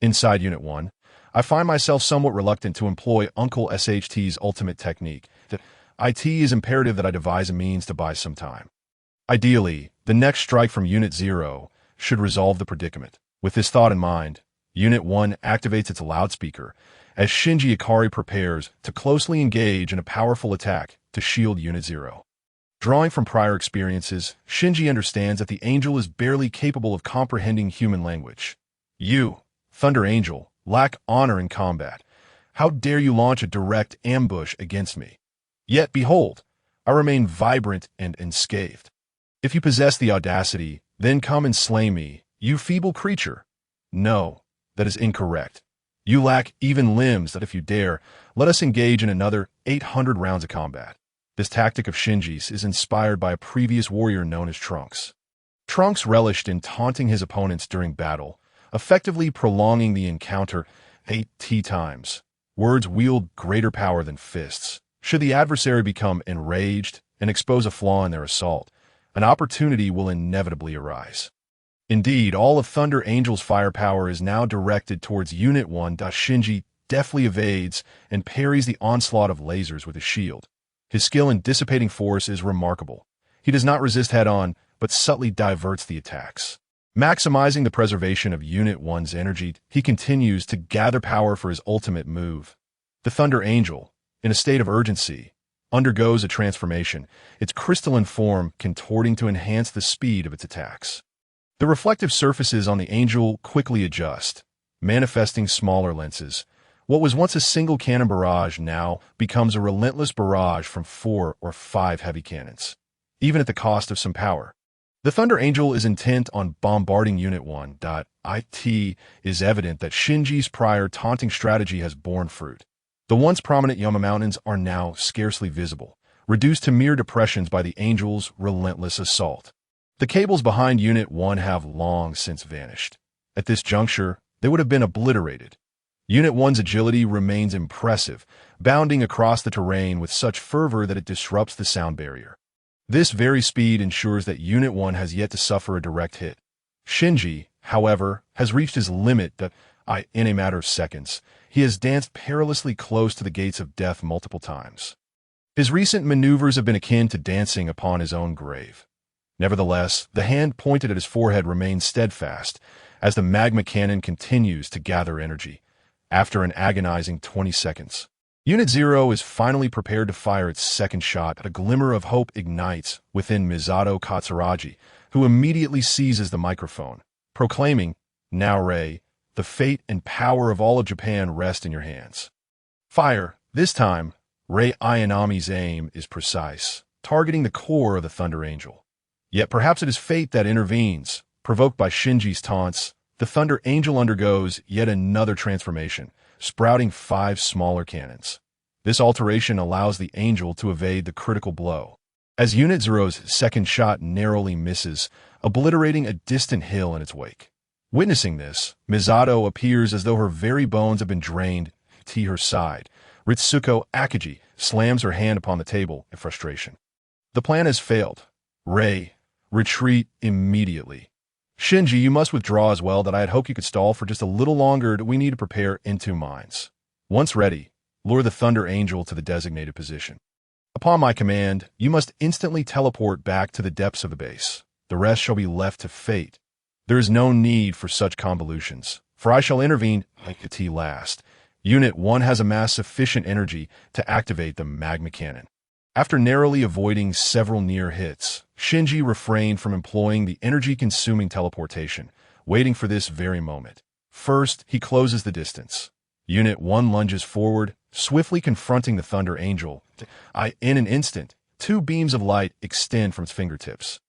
Inside Unit 1, I find myself somewhat reluctant to employ Uncle SHT's ultimate technique. It is imperative that I devise a means to buy some time. Ideally, the next strike from Unit 0 should resolve the predicament. With this thought in mind, Unit 1 activates its loudspeaker as Shinji Ikari prepares to closely engage in a powerful attack to shield Unit 0. Drawing from prior experiences, Shinji understands that the Angel is barely capable of comprehending human language. You, Thunder Angel, lack honor in combat. How dare you launch a direct ambush against me? Yet, behold, I remain vibrant and unscathed. If you possess the audacity, then come and slay me, you feeble creature. No, that is incorrect. You lack even limbs that if you dare, let us engage in another 800 rounds of combat. This tactic of Shinji's is inspired by a previous warrior known as Trunks. Trunks relished in taunting his opponents during battle, effectively prolonging the encounter 8 times. Words wield greater power than fists. Should the adversary become enraged and expose a flaw in their assault, an opportunity will inevitably arise. Indeed, all of Thunder Angel's firepower is now directed towards Unit 1. Shinji deftly evades and parries the onslaught of lasers with his shield. His skill in dissipating force is remarkable. He does not resist head-on, but subtly diverts the attacks. Maximizing the preservation of Unit 1's energy, he continues to gather power for his ultimate move. The Thunder Angel, in a state of urgency, undergoes a transformation, its crystalline form contorting to enhance the speed of its attacks. The reflective surfaces on the Angel quickly adjust, manifesting smaller lenses. What was once a single cannon barrage now becomes a relentless barrage from 4 or 5 heavy cannons. even at the cost of some power. The Thunder Angel is intent on bombarding Unit 1. It is evident that Shinji's prior taunting strategy has borne fruit. The once prominent Yama Mountains are now scarcely visible, reduced to mere depressions by the Angel's relentless assault. The cables behind Unit 1 have long since vanished. At this juncture, they would have been obliterated. Unit 1's agility remains impressive, bounding across the terrain with such fervor that it disrupts the sound barrier. This very speed ensures that Unit 1 has yet to suffer a direct hit. Shinji, however, has reached his limit in a matter of seconds. He has danced perilously close to the gates of death multiple times. His recent maneuvers have been akin to dancing upon his own grave. Nevertheless, the hand pointed at his forehead remains steadfast as the magma cannon continues to gather energy. After an agonizing 20 seconds, Unit 0 is finally prepared to fire its second shot. A glimmer of hope ignites within Misato Katsuragi, who immediately seizes the microphone, proclaiming, "Now, Rei, the fate and power of all of Japan rest in your hands." Fire. This time, Rei Ayanami's aim is precise, targeting the core of the Thunder Angel. Yet perhaps it is fate that intervenes. Provoked by Shinji's taunts, the Thunder Angel undergoes yet another transformation, sprouting 5 smaller cannons. This alteration allows the Angel to evade the critical blow, as Unit 0's second shot narrowly misses, obliterating a distant hill in its wake. Witnessing this, Misato appears as though her very bones have been drained. To her side, Ritsuko Akagi slams her hand upon the table in frustration. The plan has failed. Rei, retreat immediately. Shinji, you must withdraw as well. I had hoped you could stall for just a little longer. We need to prepare into mines. Once ready, lure the Thunder Angel to the designated position. Upon my command, you must instantly teleport back to the depths of the base. The rest shall be left to fate. There is no need for such convolutions, for I shall intervene at last. Unit 1 has amassed sufficient energy to activate the magma cannon. After narrowly avoiding several near hits, Shinji refrained from employing the energy-consuming teleportation, waiting for this very moment. First, he closes the distance. Unit 1 lunges forward, swiftly confronting the Thunder Angel. In an instant, 2 beams of light extend from its fingertips,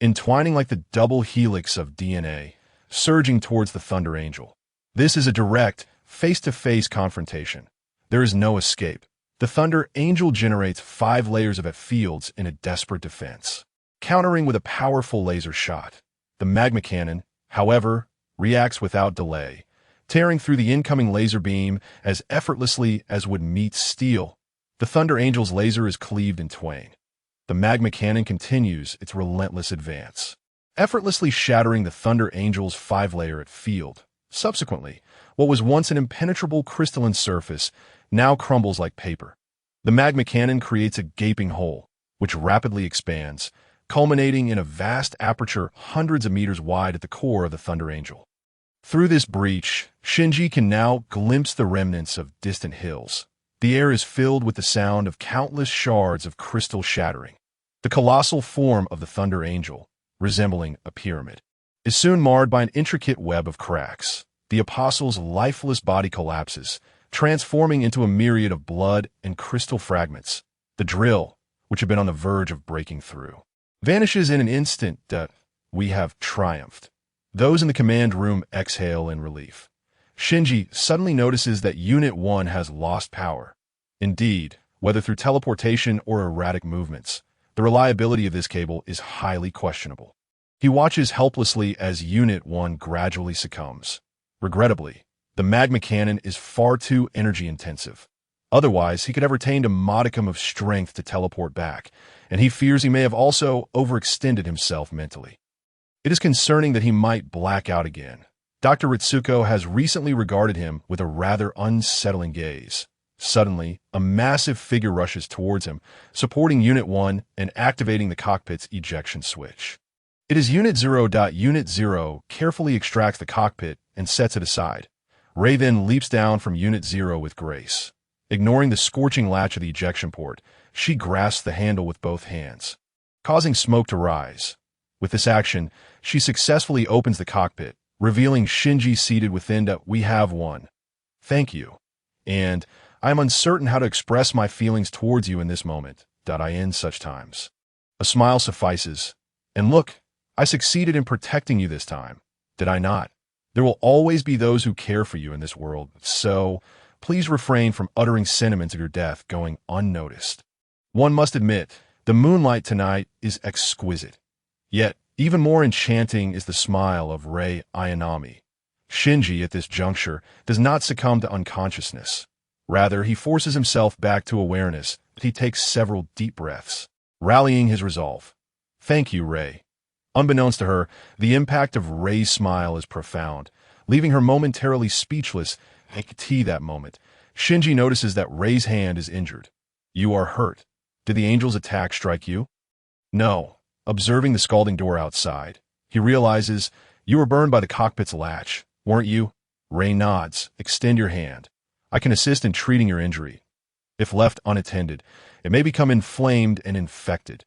entwining like the double helix of DNA, surging towards the Thunder Angel. This is a direct, face-to-face confrontation. There is no escape. The Thunder Angel generates 5 layers of fields in a desperate defense, countering with a powerful laser shot. The magma cannon, however, reacts without delay, tearing through the incoming laser beam as effortlessly as would meet steel. The Thunder Angel's laser is cleaved in twain. The magma cannon continues its relentless advance, effortlessly shattering the Thunder Angel's 5-layer field. Subsequently, what was once an impenetrable crystalline surface now crumbles like paper. The magma cannon creates a gaping hole, which rapidly expands, culminating in a vast aperture hundreds of meters wide at the core of the Thunder Angel. Through this breach, Shinji can now glimpse the remnants of distant hills. The air is filled with the sound of countless shards of crystal shattering. The colossal form of the Thunder Angel, resembling a pyramid, is soon marred by an intricate web of cracks. The Apostle's lifeless body collapses, transforming into a myriad of blood and crystal fragments. The drill, which had been on the verge of breaking through, vanishes in an instant. We have triumphed. Those in the command room exhale in relief. Shinji suddenly notices that Unit 1 has lost power. Indeed, whether through teleportation or erratic movements, the reliability of this cable is highly questionable. He watches helplessly as Unit 1 gradually succumbs. Regrettably, the magma cannon is far too energy-intensive. Otherwise, he could have retained a modicum of strength to teleport back, and he fears he may have also overextended himself mentally. It is concerning that he might black out again. Dr. Ritsuko has recently regarded him with a rather unsettling gaze. Suddenly, a massive figure rushes towards him, supporting Unit 1 and activating the cockpit's ejection switch. It is Unit 0. Unit 0 carefully extracts the cockpit and sets it aside. Rei then leaps down from Unit 0 with grace. Ignoring the scorching latch of the ejection port, she grasps the handle with both hands, causing smoke to rise. With this action, she successfully opens the cockpit, revealing Shinji seated within. We have won. Thank you. And I am uncertain how to express my feelings towards you in this moment. In such times, A smile suffices. And look, I succeeded in protecting you this time. Did I not? There will always be those who care for you in this world, so please refrain from uttering sentiments of your death going unnoticed. One must admit, the moonlight tonight is exquisite. Yet, even more enchanting is the smile of Rei Ayanami. Shinji, at this juncture, does not succumb to unconsciousness. Rather, he forces himself back to awareness, but he takes several deep breaths, rallying his resolve. Thank you, Rei. Unbeknownst to her, the impact of Rei's smile is profound, leaving her momentarily speechless. That moment, Shinji notices that Rei's hand is injured. You are hurt. Did the angel's attack strike you? No. Observing the scalding door outside, he realizes, you were burned by the cockpit's latch, weren't you? Rei nods. Extend your hand. I can assist in treating your injury. If left unattended, it may become inflamed and infected.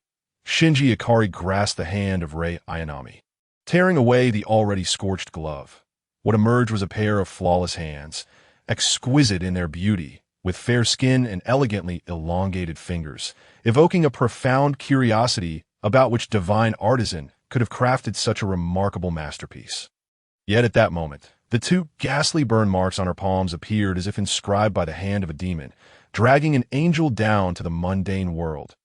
Shinji Ikari grasped the hand of Rei Ayanami, tearing away the already scorched glove. What emerged was a pair of flawless hands, exquisite in their beauty, with fair skin and elegantly elongated fingers, evoking a profound curiosity about which divine artisan could have crafted such a remarkable masterpiece. Yet at that moment, the two ghastly burn marks on her palms appeared as if inscribed by the hand of a demon, dragging an angel down to the mundane world.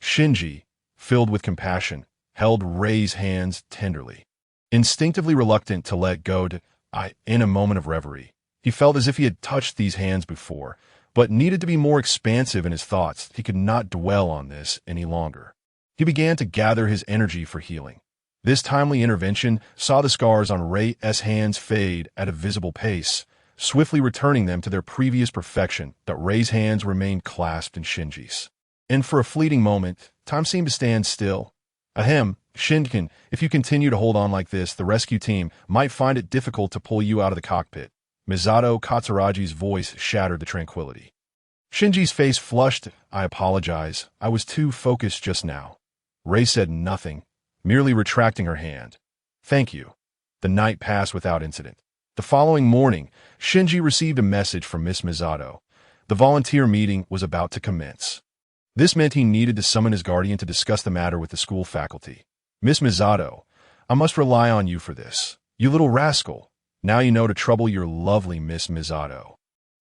Shinji, filled with compassion, held Rei's hands tenderly. Instinctively reluctant to let go, in a moment of reverie, he felt as if he had touched these hands before, but needed to be more expansive in his thoughts. He could not dwell on this any longer. He began to gather his energy for healing. This timely intervention saw the scars on Rei's hands fade at a visible pace, swiftly returning them to their previous perfection. That Rei's hands remained clasped in Shinji's. And for a fleeting moment, time seemed to stand still. Ahem, Shinken, if you continue to hold on like this, the rescue team might find it difficult to pull you out of the cockpit. Misato Katsuragi's voice shattered the tranquility. Shinji's face flushed. I apologize. I was too focused just now. Rei said nothing, merely retracting her hand. Thank you. The night passed without incident. The following morning, Shinji received a message from Miss Misato. The volunteer meeting was about to commence. This meant he needed to summon his guardian to discuss the matter with the school faculty. Miss Misato, I must rely on you for this. You little rascal. Now you know to trouble your lovely Miss Misato.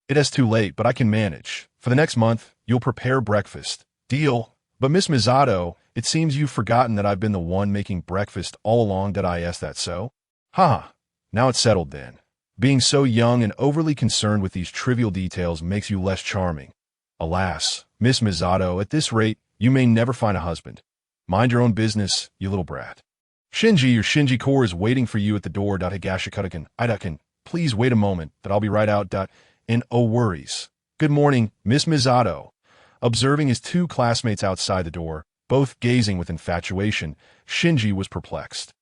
It is too late, but I can manage. For the next month, you'll prepare breakfast. Deal. But Miss Misato, it seems you've forgotten that I've been the one making breakfast all along. Did I ask that so? Ha! Now it's settled then. Being so young and overly concerned with these trivial details makes you less charming. Alas, Miss Misato, at this rate, you may never find a husband. Mind your own business, you little brat. Shinji, your Shinji core is waiting for you at the door. Higashikutakin, Idakin, please wait a moment, that I'll be right out. And oh worries. Good morning, Miss Misato. Observing his two classmates outside the door, both gazing with infatuation, Shinji was perplexed.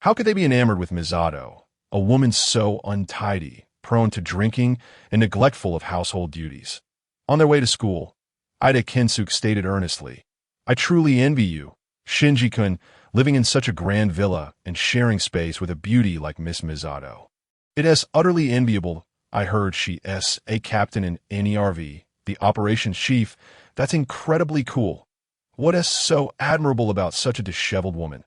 How could they be enamored with Misato, a woman so untidy, prone to drinking, and neglectful of household duties? On their way to school, Ida Kensuke stated earnestly, I truly envy you, Shinji-kun, living in such a grand villa and sharing space with a beauty like Miss Misato. It is utterly enviable. I heard she is a captain in NERV, the operations chief. That's incredibly cool. What is so admirable about such a disheveled woman?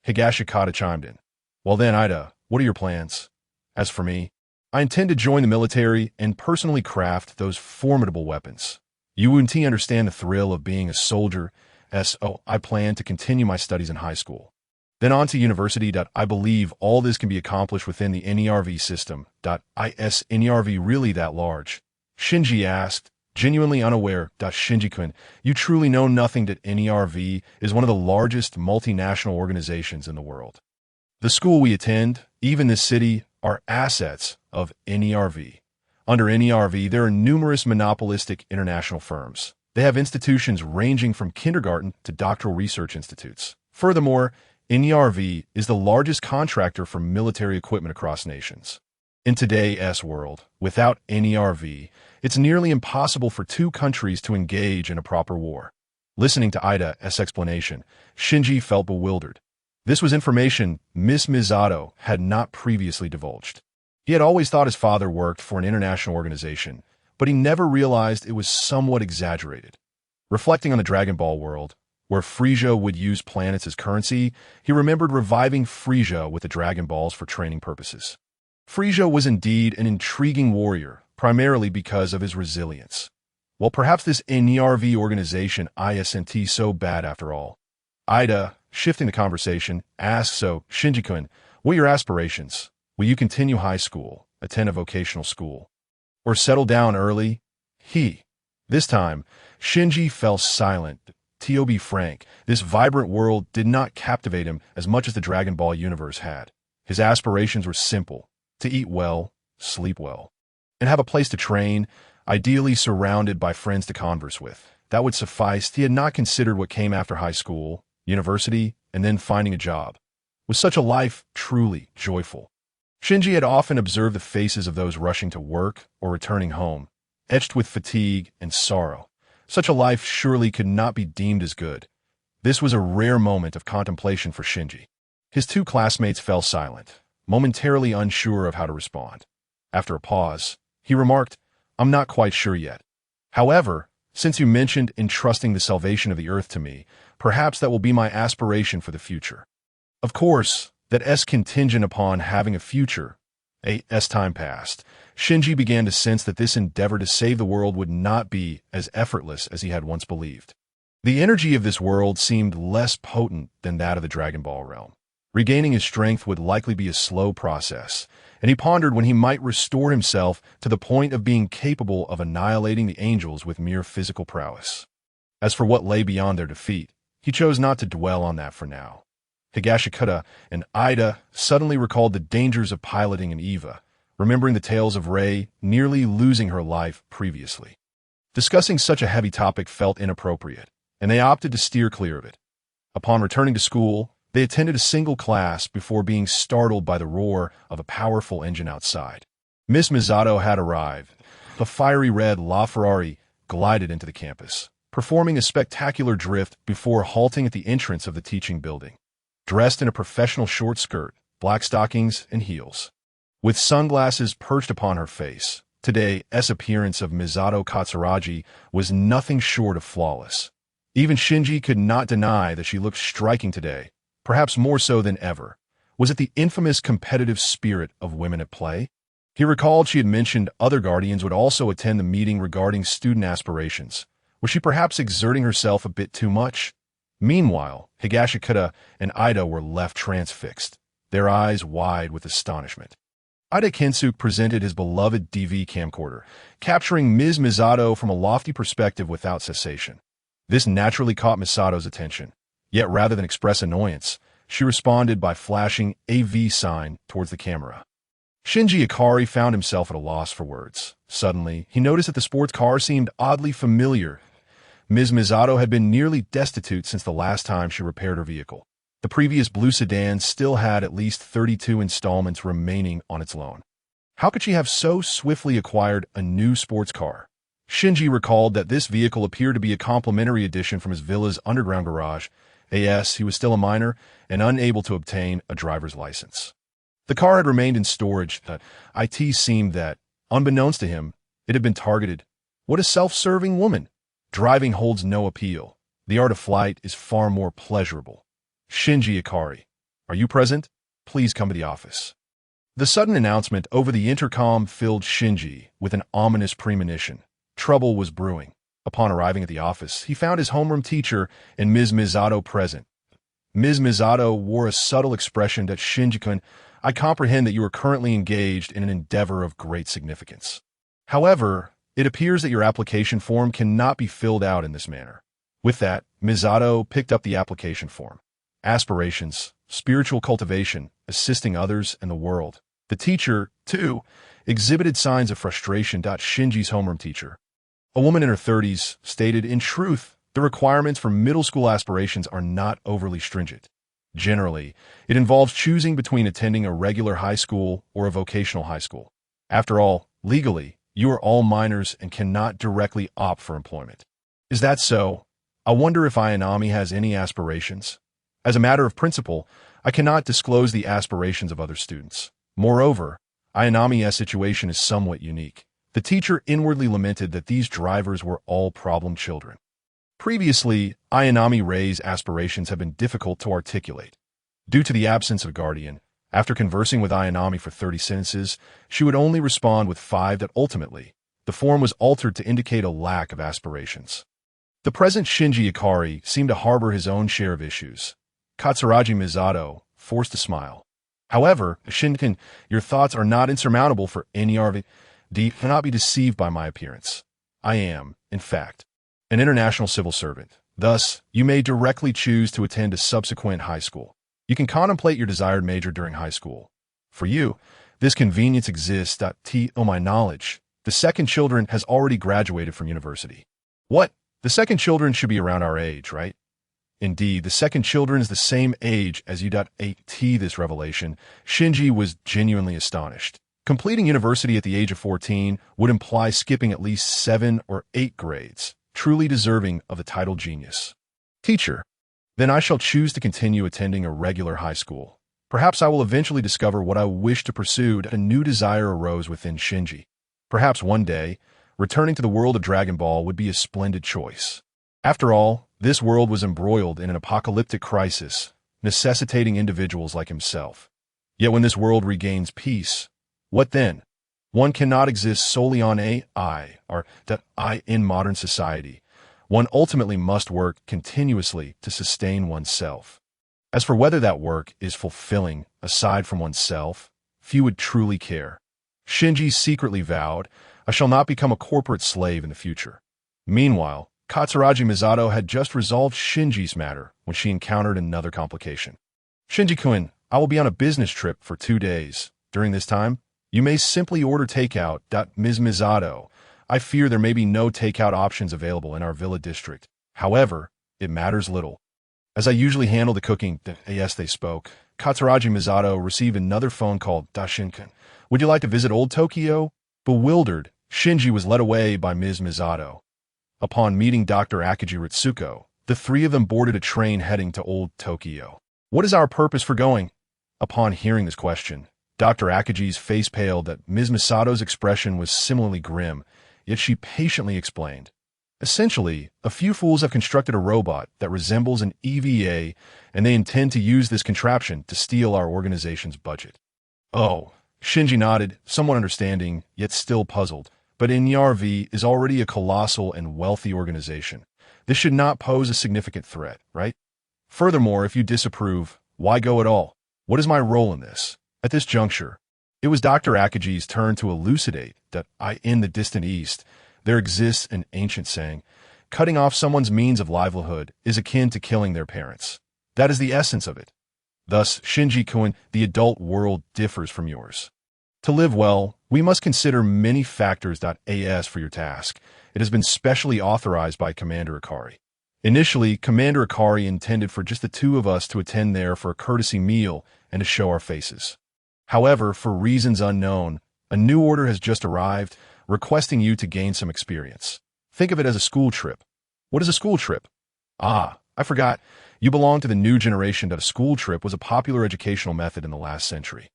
Higashikata chimed in. Well then, Ida, what are your plans? As for me, I intend to join the military and personally craft those formidable weapons. You wouldn't understand the thrill of being a soldier. I plan to continue my studies in high school. Then on to university. I believe all this can be accomplished within the NERV system. Is NERV really that large? Shinji asked, genuinely unaware. Shinji-kun, you truly know nothing. That NERV is one of the largest multinational organizations in the world. The school we attend, even this city, are assets of NERV. Under NERV, there are numerous monopolistic international firms. They have institutions ranging from kindergarten to doctoral research institutes. Furthermore, NERV is the largest contractor for military equipment across nations. In today's world, without NERV, it's nearly impossible for two countries to engage in a proper war. Listening to Ida's explanation, Shinji felt bewildered. This was information Miss Misato had not previously divulged. He had always thought his father worked for an international organization, but he never realized it was somewhat exaggerated. Reflecting on the Dragon Ball world, where Frisia would use planets as currency, he remembered reviving Frisia with the Dragon Balls for training purposes. Frisia was indeed an intriguing warrior, primarily because of his resilience. Well, perhaps this NERV organization isn't so bad after all. Ida, shifting the conversation, asked, so, Shinji-kun, what are your aspirations? Will you continue high school, attend a vocational school, or settle down early? This time, Shinji fell silent. To be frank, this vibrant world did not captivate him as much as the Dragon Ball universe had. His aspirations were simple: to eat well, sleep well, and have a place to train, ideally surrounded by friends to converse with. That would suffice. He had not considered what came after high school, university, and then finding a job. Was such a life truly joyful? Shinji had often observed the faces of those rushing to work or returning home, etched with fatigue and sorrow. Such a life surely could not be deemed as good. This was a rare moment of contemplation for Shinji. His two classmates fell silent, momentarily unsure of how to respond. After a pause, he remarked, I'm not quite sure yet. However, since you mentioned entrusting the salvation of the earth to me, perhaps that will be my aspiration for the future. Of course, that's contingent upon having a future. As time passed, Shinji began to sense that this endeavor to save the world would not be as effortless as he had once believed. The energy of this world seemed less potent than that of the Dragon Ball realm. Regaining his strength would likely be a slow process, and he pondered when he might restore himself to the point of being capable of annihilating the angels with mere physical prowess. As for what lay beyond their defeat, he chose not to dwell on that for now. Higashikata and Ida suddenly recalled the dangers of piloting an EVA, remembering the tales of Rei nearly losing her life previously. Discussing such a heavy topic felt inappropriate, and they opted to steer clear of it. Upon returning to school, they attended a single class before being startled by the roar of a powerful engine outside. Miss Misato had arrived. A fiery red LaFerrari glided into the campus, performing a spectacular drift before halting at the entrance of the teaching building. Dressed in a professional short skirt, black stockings, and heels. With sunglasses perched upon her face, today's appearance of Misato Katsuragi was nothing short of flawless. Even Shinji could not deny that she looked striking today, perhaps more so than ever. Was it the infamous competitive spirit of women at play? He recalled she had mentioned other guardians would also attend the meeting regarding student aspirations. Was she perhaps exerting herself a bit too much? Meanwhile, Higashikata and Ida were left transfixed, their eyes wide with astonishment. Ida Kensuke presented his beloved DV camcorder, capturing Ms. Misato from a lofty perspective without cessation. This naturally caught Misato's attention, yet rather than express annoyance, she responded by flashing a V sign towards the camera. Shinji Ikari found himself at a loss for words. Suddenly, he noticed that the sports car seemed oddly familiar. Ms. Misato had been nearly destitute since the last time she repaired her vehicle. The previous blue sedan still had at least 32 installments remaining on its loan. How could she have so swiftly acquired a new sports car? Shinji recalled that this vehicle appeared to be a complimentary addition from his villa's underground garage. As he was still a minor and unable to obtain a driver's license. The car had remained in storage. It seemed that, unbeknownst to him, it had been targeted. What a self-serving woman! Driving holds no appeal. The art of flight is far more pleasurable. Shinji Ikari, are you present? Please come to the office. The sudden announcement over the intercom filled Shinji with an ominous premonition. Trouble was brewing. Upon arriving at the office, he found his homeroom teacher and Ms. Misato present. Ms. Misato wore a subtle expression that Shinji-kun, I comprehend that you are currently engaged in an endeavor of great significance. However, it appears that your application form cannot be filled out in this manner. With that, Misato picked up the application form. Aspirations, spiritual cultivation, assisting others and the world. The teacher, too, exhibited signs of frustration. Shinji's homeroom teacher, a woman in her 30s, stated, in truth, the requirements for middle school aspirations are not overly stringent. Generally, it involves choosing between attending a regular high school or a vocational high school. After all, legally, you are all minors and cannot directly opt for employment. Is that so? I wonder if Ayanami has any aspirations. As a matter of principle, I cannot disclose the aspirations of other students. Moreover, Ayanami's situation is somewhat unique. The teacher inwardly lamented that these drivers were all problem children. Previously, Ayanami Rei's aspirations have been difficult to articulate. Due to the absence of a guardian, after conversing with Ayanami for 30 sentences, she would only respond with 5 that ultimately, the form was altered to indicate a lack of aspirations. The present Shinji Ikari seemed to harbor his own share of issues. Katsuragi Misato forced a smile. However, Shinken, your thoughts are not insurmountable for any RV. Cannot be deceived by my appearance. I am, in fact, an international civil servant. Thus, you may directly choose to attend a subsequent high school. You can contemplate your desired major during high school. For you, this convenience exists. To my knowledge, the second children has already graduated from university. What? The second children should be around our age, right? Indeed, the second children is the same age as you. This revelation, Shinji was genuinely astonished. Completing university at the age of 14 would imply skipping at least 7 or 8 grades, truly deserving of the title genius. Teacher, then I shall choose to continue attending a regular high school. Perhaps I will eventually discover what I wish to pursue. A new desire arose within Shinji. Perhaps one day, returning to the world of Dragon Ball would be a splendid choice. After all, this world was embroiled in an apocalyptic crisis, necessitating individuals like himself. Yet when this world regains peace, what then? One cannot exist solely on I in modern society. One ultimately must work continuously to sustain oneself. As for whether that work is fulfilling, aside from oneself, few would truly care. Shinji secretly vowed, I shall not become a corporate slave in the future. Meanwhile, Katsuragi Misato had just resolved Shinji's matter when she encountered another complication. Shinji-kun, I will be on a business trip for 2 days. During this time, you may simply order takeout. Ms. Misato, I fear there may be no takeout options available in our villa district. However, it matters little. As I usually handle the cooking, yes, they spoke. Katsuragi Misato received another phone call. Shinken, would you like to visit Old Tokyo? Bewildered, Shinji was led away by Ms. Misato. Upon meeting Dr. Akiji Ritsuko, the three of them boarded a train heading to Old Tokyo. What is our purpose for going? Upon hearing this question, Dr. Akiji's face paled. Ms. Misato's expression was similarly grim, yet she patiently explained. Essentially, a few fools have constructed a robot that resembles an EVA, and they intend to use this contraption to steal our organization's budget. Oh, Shinji nodded, somewhat understanding, yet still puzzled. But NYRV is already a colossal and wealthy organization. This should not pose a significant threat, right? Furthermore, if you disapprove, why go at all? What is my role in this? At this juncture, it was Dr. Akiji's turn to elucidate that in the distant East, there exists an ancient saying, cutting off someone's means of livelihood is akin to killing their parents. That is the essence of it. Thus, Shinji-kun, the adult world differs from yours. To live well, we must consider many factors. As for your task, it has been specially authorized by Commander Ikari. Initially, Commander Ikari intended for just the two of us to attend there for a courtesy meal and to show our faces. However, for reasons unknown, a new order has just arrived, requesting you to gain some experience. Think of it as a school trip. What is a school trip? Ah, I forgot. You belong to the new generation. A school trip was a popular educational method in the last century,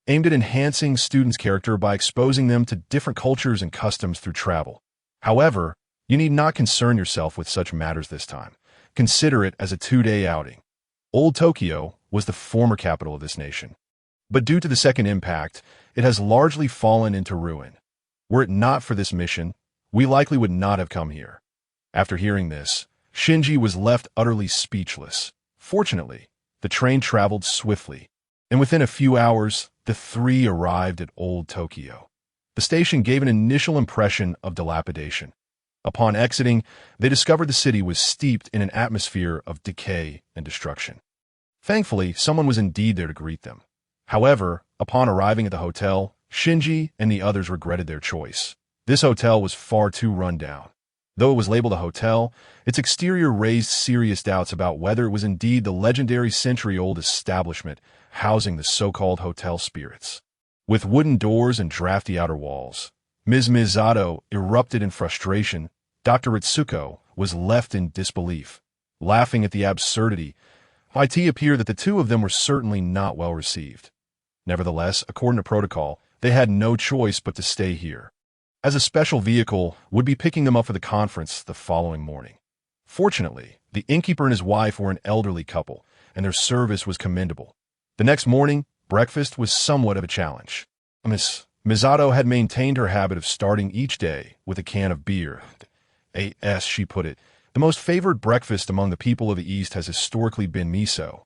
aimed at enhancing students' character by exposing them to different cultures and customs through travel. However, you need not concern yourself with such matters this time. Consider it as a 2-day outing. Old Tokyo was the former capital of this nation, but due to the second impact, it has largely fallen into ruin. Were it not for this mission, we likely would not have come here. After hearing this, Shinji was left utterly speechless. Fortunately, the train traveled swiftly, and within a few hours, the three arrived at Old Tokyo. The station gave an initial impression of dilapidation. Upon exiting, they discovered the city was steeped in an atmosphere of decay and destruction. Thankfully, someone was indeed there to greet them. However, upon arriving at the hotel, Shinji and the others regretted their choice. This hotel was far too run down. Though it was labeled a hotel, its exterior raised serious doubts about whether it was indeed the legendary century-old establishment housing the so-called hotel spirits. With wooden doors and drafty outer walls, Ms. Misato erupted in frustration. Dr. Ritsuko was left in disbelief, laughing at the absurdity. It appeared that the two of them were certainly not well received. Nevertheless, according to protocol, they had no choice but to stay here, as a special vehicle would be picking them up for the conference the following morning. Fortunately, the innkeeper and his wife were an elderly couple, and their service was commendable. The next morning, breakfast was somewhat of a challenge. Miss Misato had maintained her habit of starting each day with a can of beer. As she put it, the most favored breakfast among the people of the East has historically been miso.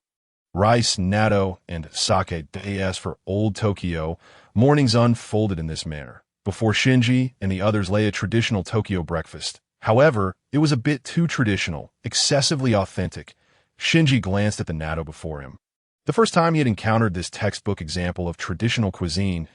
Rice, natto, and sake. As for old Tokyo, mornings unfolded in this manner. Before Shinji and the others lay a traditional Tokyo breakfast. However, it was a bit too traditional, excessively authentic. Shinji glanced at the natto before him. The first time he had encountered this textbook example of traditional cuisine,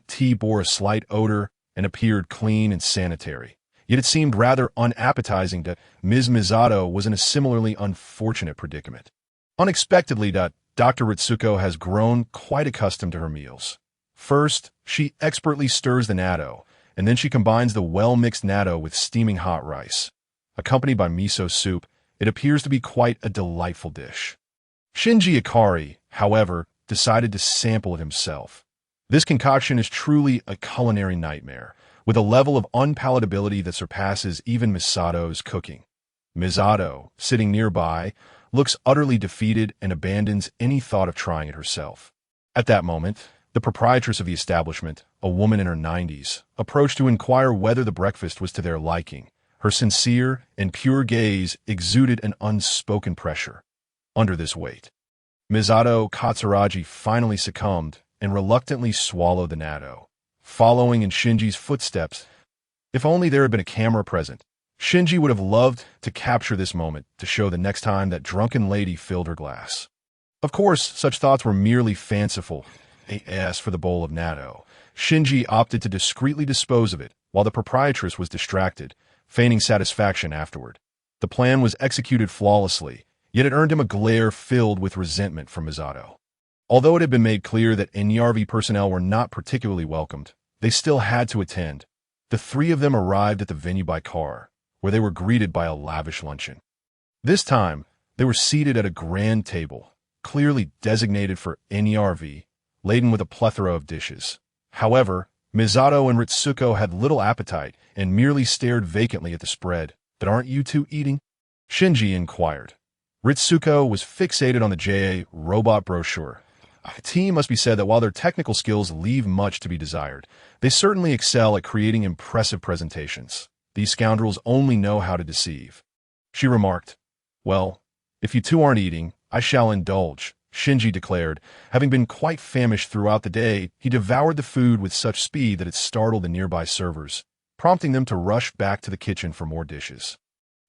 tea bore a slight odor and appeared clean and sanitary. Yet it seemed rather unappetizing that Ms. Misato was in a similarly unfortunate predicament. Unexpectedly, Dr. Ritsuko has grown quite accustomed to her meals. First, she expertly stirs the natto, and then she combines the well-mixed natto with steaming hot rice. Accompanied by miso soup, it appears to be quite a delightful dish. Shinji Ikari, however, decided to sample it himself. This concoction is truly a culinary nightmare, with a level of unpalatability that surpasses even Misato's cooking. Misato, sitting nearby, looks utterly defeated and abandons any thought of trying it herself. At that moment, the proprietress of the establishment, a woman in her 90s, approached to inquire whether the breakfast was to their liking. Her sincere and pure gaze exuded an unspoken pressure. Under this weight, Misato Katsuragi finally succumbed and reluctantly swallowed the natto, following in Shinji's footsteps. If only there had been a camera present, Shinji would have loved to capture this moment to show the next time that drunken lady filled her glass. Of course, such thoughts were merely fanciful. As for the bowl of natto, Shinji opted to discreetly dispose of it while the proprietress was distracted, feigning satisfaction afterward. The plan was executed flawlessly, yet it earned him a glare filled with resentment from Misato. Although it had been made clear that EVA personnel were not particularly welcomed, they still had to attend. The three of them arrived at the venue by car, where they were greeted by a lavish luncheon. This time, they were seated at a grand table, clearly designated for EVA, laden with a plethora of dishes. However, Misato and Ritsuko had little appetite and merely stared vacantly at the spread. "But aren't you two eating?" Shinji inquired. Ritsuko was fixated on the JA robot brochure. It must be said that while their technical skills leave much to be desired, they certainly excel at creating impressive presentations. These scoundrels only know how to deceive. She remarked, "Well, if you two aren't eating, I shall indulge," Shinji declared. Having been quite famished throughout the day, he devoured the food with such speed that it startled the nearby servers, prompting them to rush back to the kitchen for more dishes.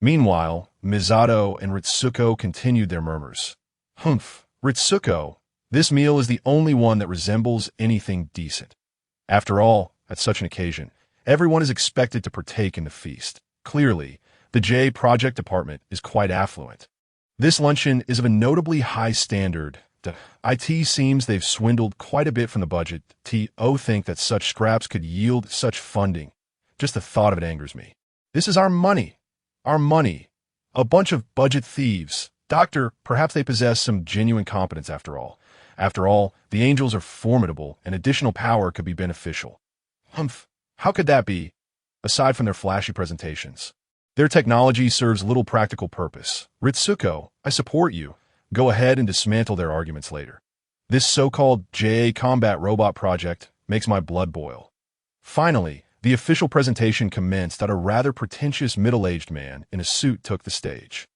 Meanwhile, Misato and Ritsuko continued their murmurs. "Humph, Ritsuko, this meal is the only one that resembles anything decent." After all, at such an occasion, everyone is expected to partake in the feast. Clearly, the J project department is quite affluent. This luncheon is of a notably high standard. IT seems they've swindled quite a bit from the budget. Think that such scraps could yield such funding. Just the thought of it angers me. This is our money. Our money. A bunch of budget thieves. Doctor, perhaps they possess some genuine competence after all. After all, the angels are formidable, and additional power could be beneficial. Humph, how could that be? Aside from their flashy presentations, their technology serves little practical purpose. Ritsuko, I support you. Go ahead and dismantle their arguments later. This so-called JA combat robot project makes my blood boil. Finally, the official presentation commenced that a rather pretentious middle-aged man in a suit took the stage.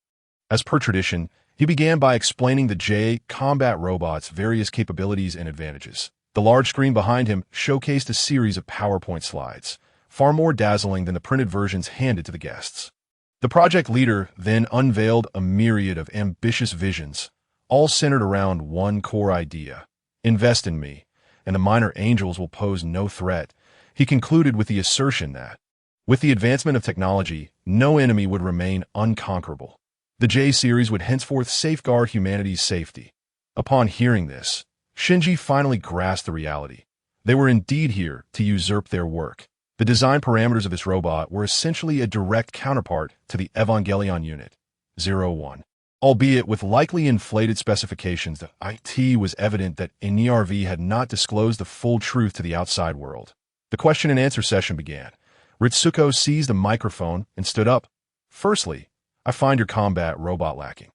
As per tradition, he began by explaining the JA combat robot's various capabilities and advantages. The large screen behind him showcased a series of PowerPoint slides, far more dazzling than the printed versions handed to the guests. The project leader then unveiled a myriad of ambitious visions, all centered around one core idea: invest in me, and the minor angels will pose no threat. He concluded with the assertion that, with the advancement of technology, no enemy would remain unconquerable. The J-series would henceforth safeguard humanity's safety. Upon hearing this, Shinji finally grasped the reality. They were indeed here to usurp their work. The design parameters of this robot were essentially a direct counterpart to the Evangelion Unit 01. Albeit with likely inflated specifications, the IT was evident that ENERV had not disclosed the full truth to the outside world. The question and answer session began. Ritsuko seized a microphone and stood up. "Firstly, I find your combat robot lacking.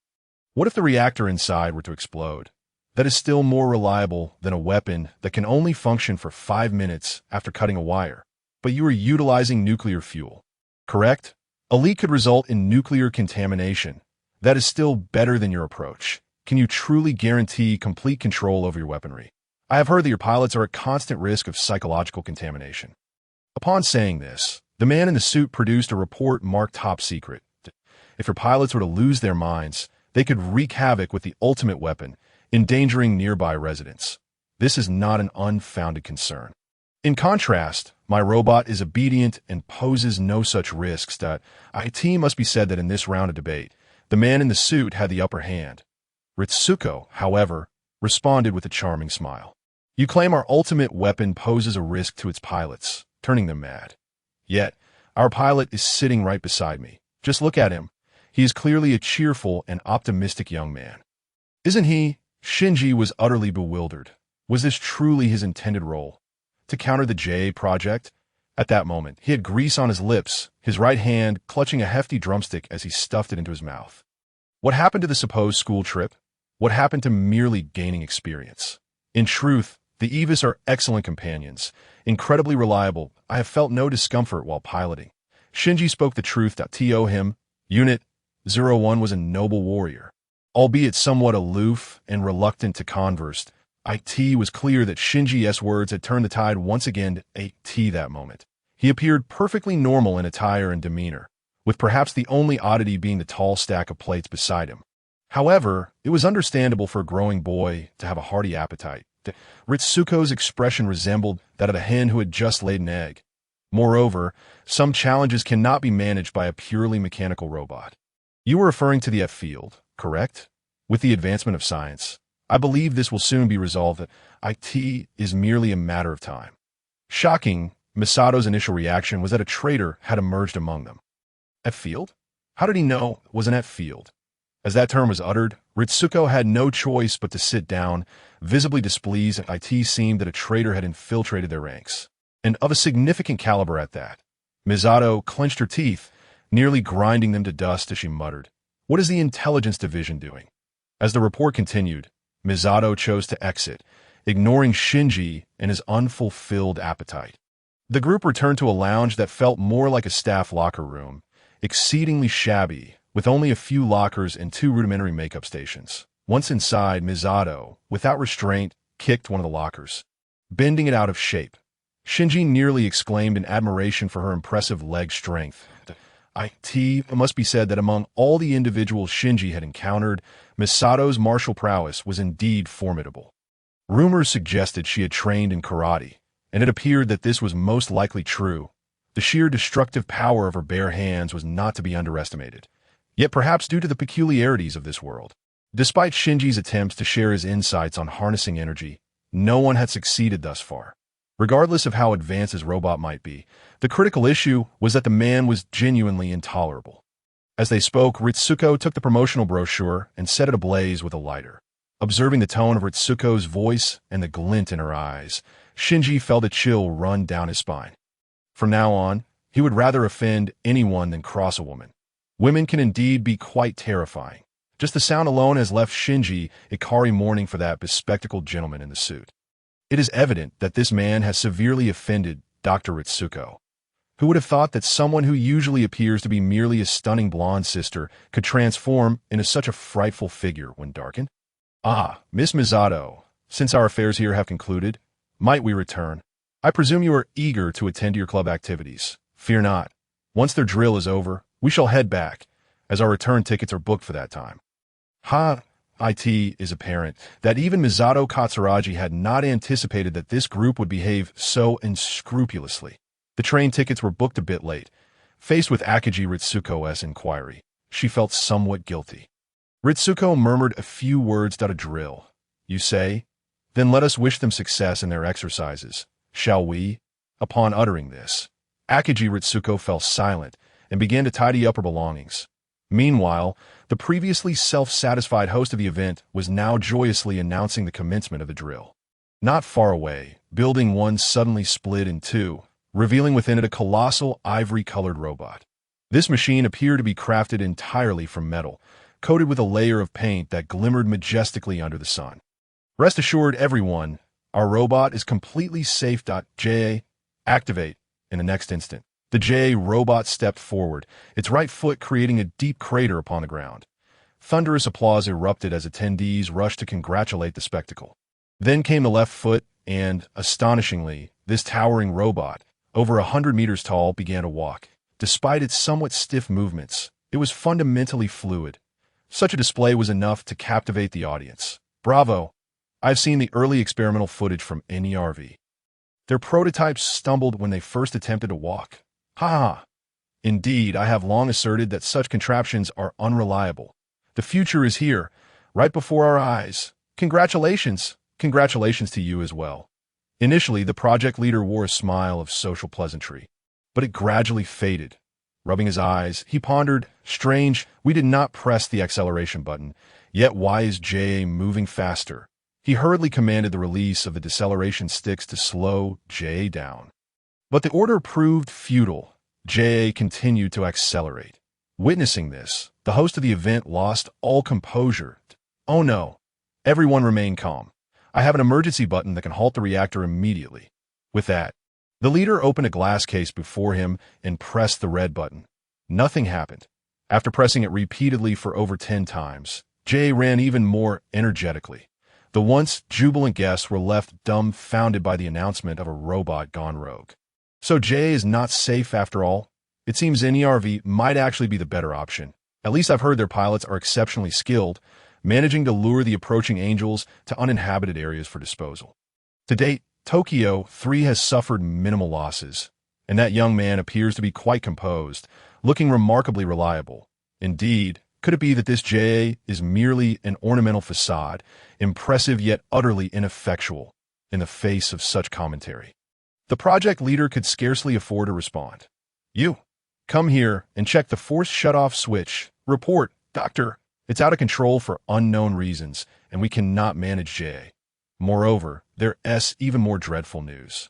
What if the reactor inside were to explode? That is still more reliable than a weapon that can only function for 5 minutes after cutting a wire. But you are utilizing nuclear fuel, correct? A leak could result in nuclear contamination. That is still better than your approach. Can you truly guarantee complete control over your weaponry? I have heard that your pilots are at constant risk of psychological contamination. Upon saying this, the man in the suit produced a report marked top secret. If your pilots were to lose their minds, they could wreak havoc with the ultimate weapon, endangering nearby residents. This is not an unfounded concern. In contrast, my robot is obedient and poses no such risks. It must be said that in this round of debate, the man in the suit had the upper hand. Ritsuko, however, responded with a charming smile. You claim our ultimate weapon poses a risk to its pilots, turning them mad. Yet, our pilot is sitting right beside me. Just look at him. He is clearly a cheerful and optimistic young man. Isn't he? Shinji was utterly bewildered. Was this truly his intended role? To counter the J project? At that moment, he had grease on his lips, his right hand clutching a hefty drumstick as he stuffed it into his mouth. What happened to the supposed school trip? What happened to merely gaining experience? In truth, the EVAs are excellent companions, incredibly reliable. I have felt no discomfort while piloting. Shinji spoke the truth. To him, Unit 01 was a noble warrior. Albeit somewhat aloof and reluctant to converse, it was clear that Shinji's words had turned the tide once again to it that moment. He appeared perfectly normal in attire and demeanor, with perhaps the only oddity being the tall stack of plates beside him. However, it was understandable for a growing boy to have a hearty appetite. Ritsuko's expression resembled that of a hen who had just laid an egg. Moreover, some challenges cannot be managed by a purely mechanical robot. You were referring to the F field, correct? With the advancement of science, I believe this will soon be resolved. It is merely a matter of time. Shocking, Misato's initial reaction was that a traitor had emerged among them. F field? How did he know it was an F field? As that term was uttered, Ritsuko had no choice but to sit down, visibly displeased. It seemed that a traitor had infiltrated their ranks, and of a significant caliber at that. Misato clenched her teeth, nearly grinding them to dust as she muttered, "What is the intelligence division doing?" As the report continued, Misato chose to exit, ignoring Shinji and his unfulfilled appetite. The group returned to a lounge that felt more like a staff locker room, exceedingly shabby, with only a few lockers and 2 rudimentary makeup stations. Once inside, Misato, without restraint, kicked one of the lockers, bending it out of shape. Shinji nearly exclaimed in admiration for her impressive leg strength. It must be said that among all the individuals Shinji had encountered, Misato's martial prowess was indeed formidable. Rumors suggested she had trained in karate, and it appeared that this was most likely true. The sheer destructive power of her bare hands was not to be underestimated, yet perhaps due to the peculiarities of this world. Despite Shinji's attempts to share his insights on harnessing energy, no one had succeeded thus far. Regardless of how advanced his robot might be, the critical issue was that the man was genuinely intolerable. As they spoke, Ritsuko took the promotional brochure and set it ablaze with a lighter. Observing the tone of Ritsuko's voice and the glint in her eyes, Shinji felt a chill run down his spine. From now on, he would rather offend anyone than cross a woman. Women can indeed be quite terrifying. Just the sound alone has left Shinji Ikari mourning for that bespectacled gentleman in the suit. It is evident that this man has severely offended Dr. Ritsuko. Who would have thought that someone who usually appears to be merely a stunning blonde sister could transform into such a frightful figure when darkened? Ah, Miss Misato, since our affairs here have concluded, might we return? I presume you are eager to attend to your club activities. Fear not. Once their drill is over, we shall head back, as our return tickets are booked for that time. It is apparent that even Misato Katsuragi had not anticipated that this group would behave so unscrupulously. The train tickets were booked a bit late. Faced with Akagi Ritsuko's inquiry, she felt somewhat guilty. Ritsuko murmured a few words about a drill. You say? Then let us wish them success in their exercises, shall we? Upon uttering this, Akagi Ritsuko fell silent and began to tidy up her belongings. Meanwhile, the previously self-satisfied host of the event was now joyously announcing the commencement of the drill. Not far away, Building 1 suddenly split in two, revealing within it a colossal ivory-colored robot. This machine appeared to be crafted entirely from metal, coated with a layer of paint that glimmered majestically under the sun. Rest assured, everyone, our robot is completely safe. JA, activate. In the next instant, the JA robot stepped forward, its right foot creating a deep crater upon the ground. Thunderous applause erupted as attendees rushed to congratulate the spectacle. Then came the left foot, and, astonishingly, this towering robot, over 100 meters tall, began to walk. Despite its somewhat stiff movements, it was fundamentally fluid. Such a display was enough to captivate the audience. Bravo! I've seen the early experimental footage from NERV. Their prototypes stumbled when they first attempted to walk. Ha ha! Indeed, I have long asserted that such contraptions are unreliable. The future is here, right before our eyes. Congratulations! Congratulations to you as well. Initially, the project leader wore a smile of social pleasantry, but it gradually faded. Rubbing his eyes, he pondered, strange, we did not press the acceleration button, yet why is JA moving faster? He hurriedly commanded the release of the deceleration sticks to slow JA down. But the order proved futile. JA continued to accelerate. Witnessing this, the host of the event lost all composure. Oh no! Everyone remain calm. I have an emergency button that can halt the reactor immediately. With that, the leader opened a glass case before him and pressed the red button. Nothing happened. After pressing it repeatedly for over 10 times, JA ran even more energetically. The once jubilant guests were left dumbfounded by the announcement of a robot gone rogue. So JA is not safe after all? It seems NERV might actually be the better option. At least I've heard their pilots are exceptionally skilled, managing to lure the approaching angels to uninhabited areas for disposal. To date, Tokyo 3 has suffered minimal losses, and that young man appears to be quite composed, looking remarkably reliable. Indeed, could it be that this JA is merely an ornamental facade, impressive yet utterly ineffectual in the face of such commentary? The project leader could scarcely afford to respond. You, come here and check the force shutoff switch. Report, Doctor. It's out of control for unknown reasons, and we cannot manage JA. Moreover, there's even more dreadful news.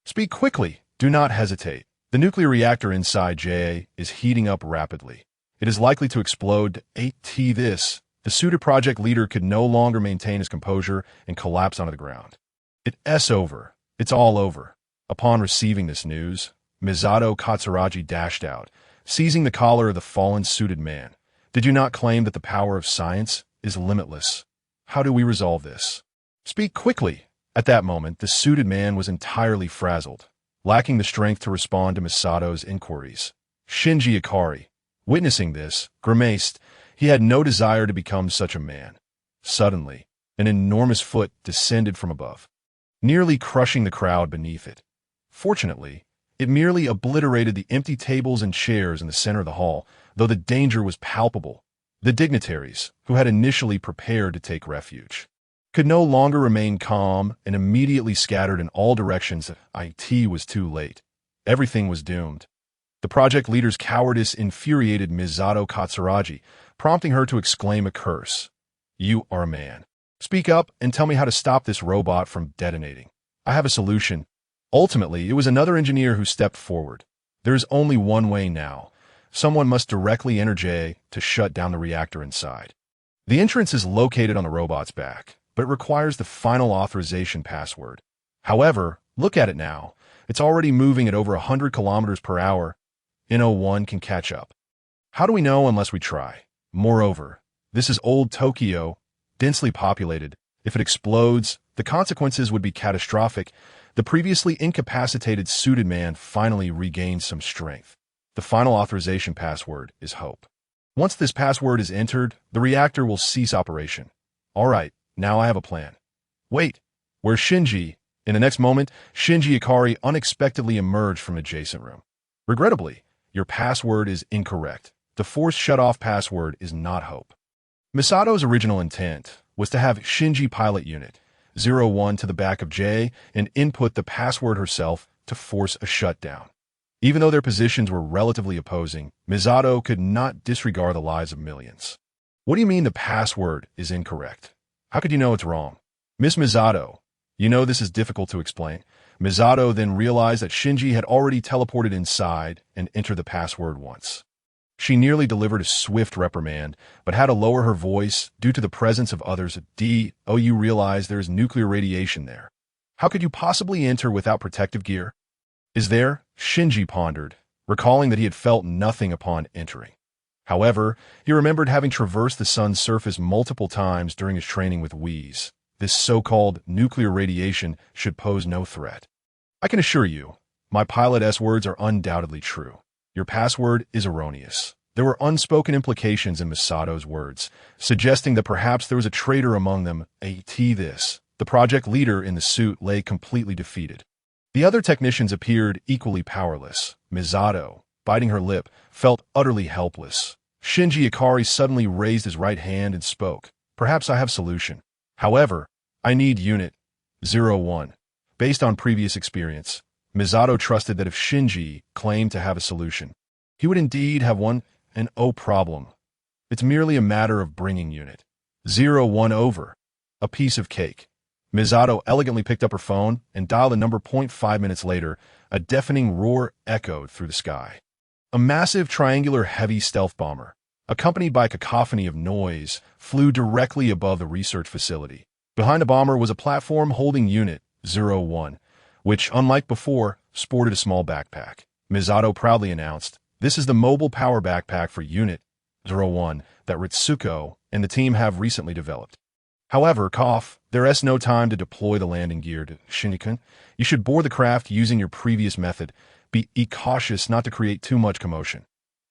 Speak quickly. Do not hesitate. The nuclear reactor inside JA is heating up rapidly. It is likely to explode. The suited project leader could no longer maintain his composure and collapse onto the ground. It's over. It's all over. Upon receiving this news, Misato Katsuragi dashed out, seizing the collar of the fallen suited man. Did you not claim that the power of science is limitless? How do we resolve this? Speak quickly. At that moment, the suited man was entirely frazzled, lacking the strength to respond to Misato's inquiries. Shinji Ikari, witnessing this, grimaced. He had no desire to become such a man. Suddenly, an enormous foot descended from above, nearly crushing the crowd beneath it. Fortunately, it merely obliterated the empty tables and chairs in the center of the hall, though the danger was palpable. The dignitaries, who had initially prepared to take refuge, could no longer remain calm and immediately scattered in all directions. It was too late. Everything was doomed. The project leader's cowardice infuriated Misato Katsuragi, prompting her to exclaim a curse. You are a man. Speak up and tell me how to stop this robot from detonating. I have a solution. Ultimately, it was another engineer who stepped forward. There is only one way now. Someone must directly enter JA to shut down the reactor inside. The entrance is located on the robot's back, but it requires the final authorization password. However, look at it now. It's already moving at over 100 kilometers per hour. NO1 can catch up. How do we know unless we try? Moreover, this is old Tokyo, densely populated. If it explodes, the consequences would be catastrophic. The previously incapacitated suited man finally regained some strength. The final authorization password is hope. Once this password is entered, the reactor will cease operation. All right, now I have a plan. Wait, where's Shinji? In the next moment, Shinji Ikari unexpectedly emerged from an adjacent room. Regrettably, your password is incorrect. The force shut-off password is not hope. Misato's original intent was to have Shinji pilot unit 01 to the back of J and input the password herself to force a shutdown. Even though their positions were relatively opposing, Misato could not disregard the lives of millions. What do you mean the password is incorrect? How could you know it's wrong? Miss Misato, you know this is difficult to explain. Misato then realized that Shinji had already teleported inside and entered the password once. She nearly delivered a swift reprimand, but had to lower her voice due to the presence of others. Oh, you realize there is nuclear radiation there. How could you possibly enter without protective gear? Is there? Shinji pondered, recalling that he had felt nothing upon entering. However, he remembered having traversed the sun's surface multiple times during his training with Whis. This so-called nuclear radiation should pose no threat. I can assure you, my pilot's words are undoubtedly true. Your password is erroneous. There were unspoken implications in Misato's words, suggesting that perhaps there was a traitor among them. The project leader in the suit lay completely defeated. The other technicians appeared equally powerless. Misato, biting her lip, felt utterly helpless. Shinji Ikari suddenly raised his right hand and spoke. Perhaps I have a solution. However, I need Unit 01. Based on previous experience, Misato trusted that if Shinji claimed to have a solution, he would indeed have one, and problem. It's merely a matter of bringing Unit 01 over. A piece of cake. Misato elegantly picked up her phone and dialed a number. 5 minutes later, a deafening roar echoed through the sky. A massive triangular heavy stealth bomber, accompanied by a cacophony of noise, flew directly above the research facility. Behind the bomber was a platform holding Unit 01, which, unlike before, sported a small backpack. Misato proudly announced, "This is the mobile power backpack for Unit 01 that Ritsuko and the team have recently developed. However, there's no time to deploy the landing gear to Shinji-kun. You should board the craft using your previous method. Be cautious not to create too much commotion."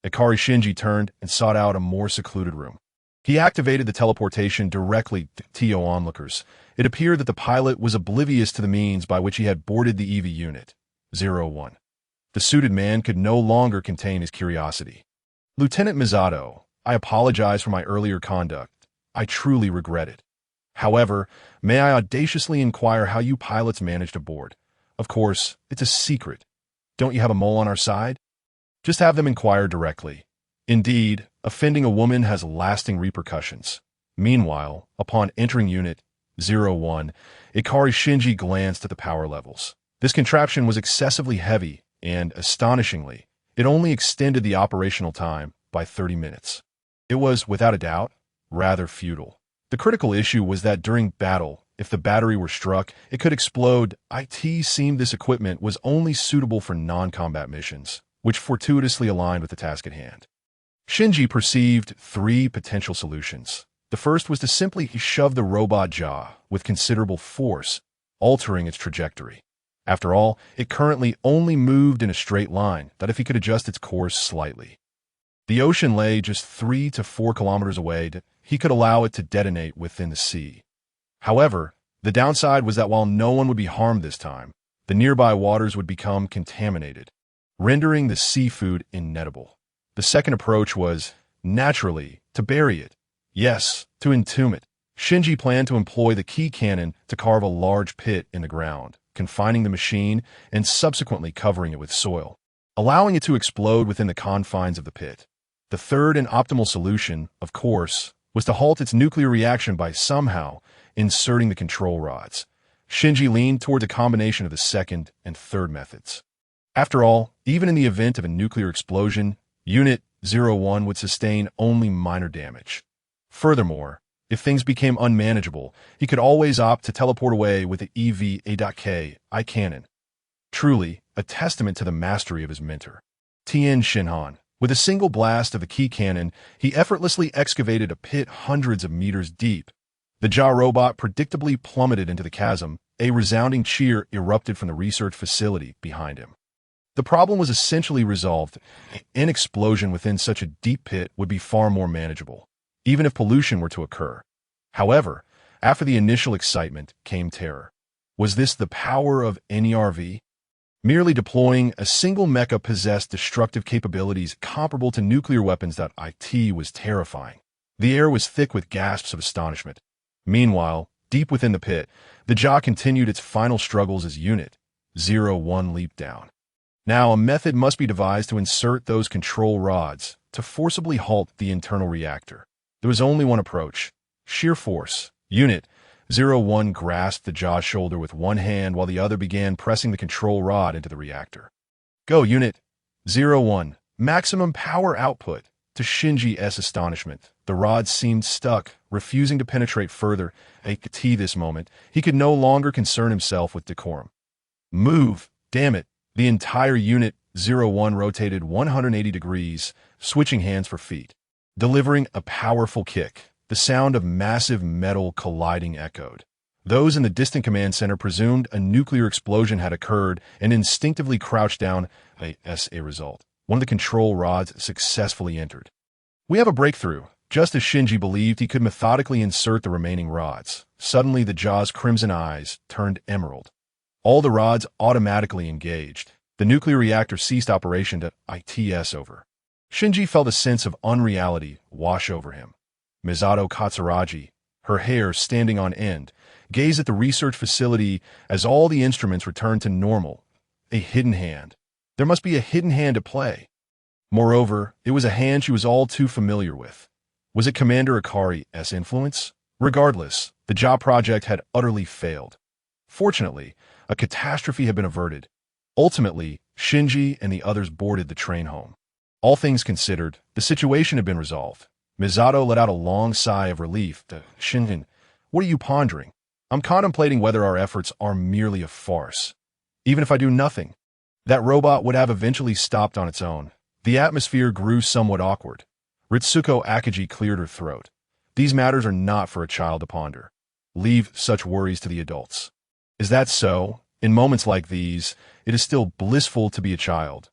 Ikari Shinji turned and sought out a more secluded room. He activated the teleportation directly to onlookers. It appeared that the pilot was oblivious to the means by which he had boarded the EVA Unit 01. The suited man could no longer contain his curiosity. "Lieutenant Misato, I apologize for my earlier conduct. I truly regret it. However, may I audaciously inquire how you pilots managed to board? Of course, it's a secret. Don't you have a mole on our side? Just have them inquire directly. Indeed, offending a woman has lasting repercussions." Meanwhile, upon entering Unit 01, Ikari Shinji glanced at the power levels. This contraption was excessively heavy, and, astonishingly, it only extended the operational time by 30 minutes. It was, without a doubt, rather futile. The critical issue was that during battle, if the battery were struck, it could explode. It seemed this equipment was only suitable for non-combat missions, which fortuitously aligned with the task at hand. Shinji perceived 3 potential solutions. The first was to simply shove the robot jaw with considerable force, altering its trajectory. After all, it currently only moved in a straight line, that if he could adjust its course slightly. The ocean lay just 3 to 4 kilometers away. He could allow it to detonate within the sea. However, the downside was that while no one would be harmed this time, the nearby waters would become contaminated, rendering the seafood ineatable. The second approach was, naturally, to bury it. Yes, to entomb it. Shinji planned to employ the key cannon to carve a large pit in the ground, confining the machine and subsequently covering it with soil, allowing it to explode within the confines of the pit. The third and optimal solution, of course, was to halt its nuclear reaction by somehow inserting the control rods. Shinji leaned toward a combination of the second and third methods. After all, even in the event of a nuclear explosion, Unit 01 would sustain only minor damage. Furthermore, if things became unmanageable, he could always opt to teleport away with the EVA cannon. Truly, a testament to the mastery of his mentor. Tien Shinhan. With a single blast of the key cannon, he effortlessly excavated a pit hundreds of meters deep. The jaw robot predictably plummeted into the chasm. A resounding cheer erupted from the research facility behind him. The problem was essentially resolved. An explosion within such a deep pit would be far more manageable, even if pollution were to occur. However, after the initial excitement came terror. Was this the power of NERV? Merely deploying a single mecha possessed destructive capabilities comparable to nuclear weapons. It was terrifying. The air was thick with gasps of astonishment. Meanwhile, deep within the pit, the jaw continued its final struggles as Unit 01 leaped down. Now, a method must be devised to insert those control rods to forcibly halt the internal reactor. There was only one approach: sheer force. Unit 01 grasped the jaw's shoulder with one hand while the other began pressing the control rod into the reactor. "Go, Unit 01. Maximum power output." To Shinji's astonishment, the rod seemed stuck, refusing to penetrate further. At this moment, he could no longer concern himself with decorum. Move! Damn it! The entire Unit 01 rotated 180 degrees, switching hands for feet. Delivering a powerful kick, the sound of massive metal colliding echoed. Those in the distant command center presumed a nuclear explosion had occurred and instinctively crouched down. As a result, one of the control rods successfully entered. We have a breakthrough. Just as Shinji believed he could methodically insert the remaining rods, suddenly the Jaw's crimson eyes turned emerald. All the rods automatically engaged. The nuclear reactor ceased operation to ITS over. Shinji felt a sense of unreality wash over him. Misato Katsuragi, her hair standing on end, gazed at the research facility as all the instruments returned to normal. A hidden hand. There must be a hidden hand at play. Moreover, it was a hand she was all too familiar with. Was it Commander Ikari's influence? Regardless, the job project had utterly failed. Fortunately, a catastrophe had been averted. Ultimately, Shinji and the others boarded the train home. All things considered, the situation had been resolved. Misato let out a long sigh of relief. Shinjin, what are you pondering? I'm contemplating whether our efforts are merely a farce. Even if I do nothing, that robot would have eventually stopped on its own. The atmosphere grew somewhat awkward. Ritsuko Akagi cleared her throat. These matters are not for a child to ponder. Leave such worries to the adults. Is that so? In moments like these, it is still blissful to be a child.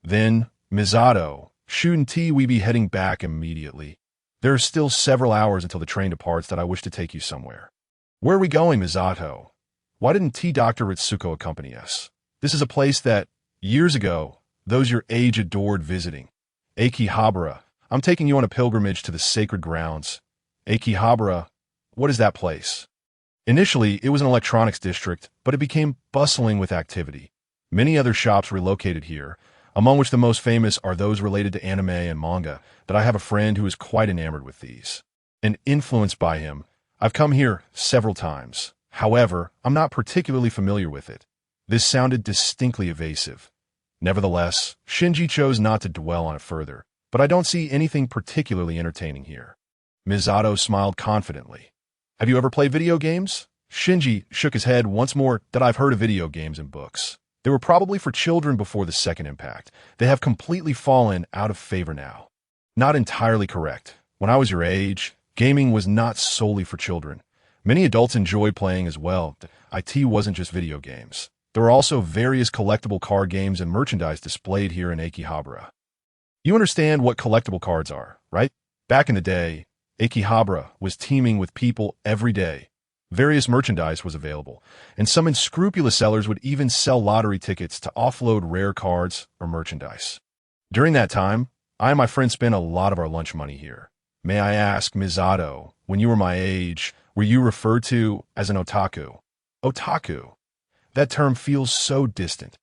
Then, Misato, shouldn't we be heading back immediately? There are still several hours until the train departs that I wish to take you somewhere. Where are we going, Misato? Why didn't Dr. Ritsuko accompany us? This is a place that, years ago, those your age adored visiting. Akihabara, I'm taking you on a pilgrimage to the sacred grounds. Akihabara, what is that place? Initially, it was an electronics district, but it became bustling with activity. Many other shops relocated here, among which the most famous are those related to anime and manga, that I have a friend who is quite enamored with these. And influenced by him, I've come here several times. However, I'm not particularly familiar with it. This sounded distinctly evasive. Nevertheless, Shinji chose not to dwell on it further, but I don't see anything particularly entertaining here. Misato smiled confidently. Have you ever played video games? Shinji shook his head once more. That I've heard of video games and books. They were probably for children before the second impact. They have completely fallen out of favor now. Not entirely correct. When I was your age, gaming was not solely for children. Many adults enjoyed playing as well. IT wasn't just video games. There were also various collectible card games and merchandise displayed here in Akihabara. You understand what collectible cards are, right? Back in the day, Akihabara was teeming with people every day. Various merchandise was available, and some unscrupulous sellers would even sell lottery tickets to offload rare cards or merchandise. During that time, I and my friends spent a lot of our lunch money here. May I ask, Misato, when you were my age, were you referred to as an otaku? Otaku. That term feels so distant.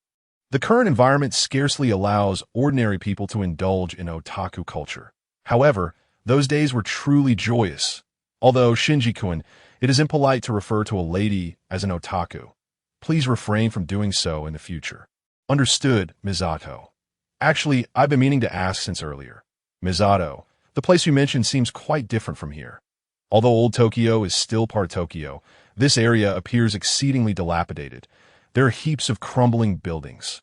The current environment scarcely allows ordinary people to indulge in otaku culture. However, those days were truly joyous. Although, Shinji-kun, it is impolite to refer to a lady as an otaku. Please refrain from doing so in the future. Understood, Misato. Actually, I've been meaning to ask since earlier. Misato, the place you mentioned seems quite different from here. Although Old Tokyo is still part of Tokyo, this area appears exceedingly dilapidated. There are heaps of crumbling buildings.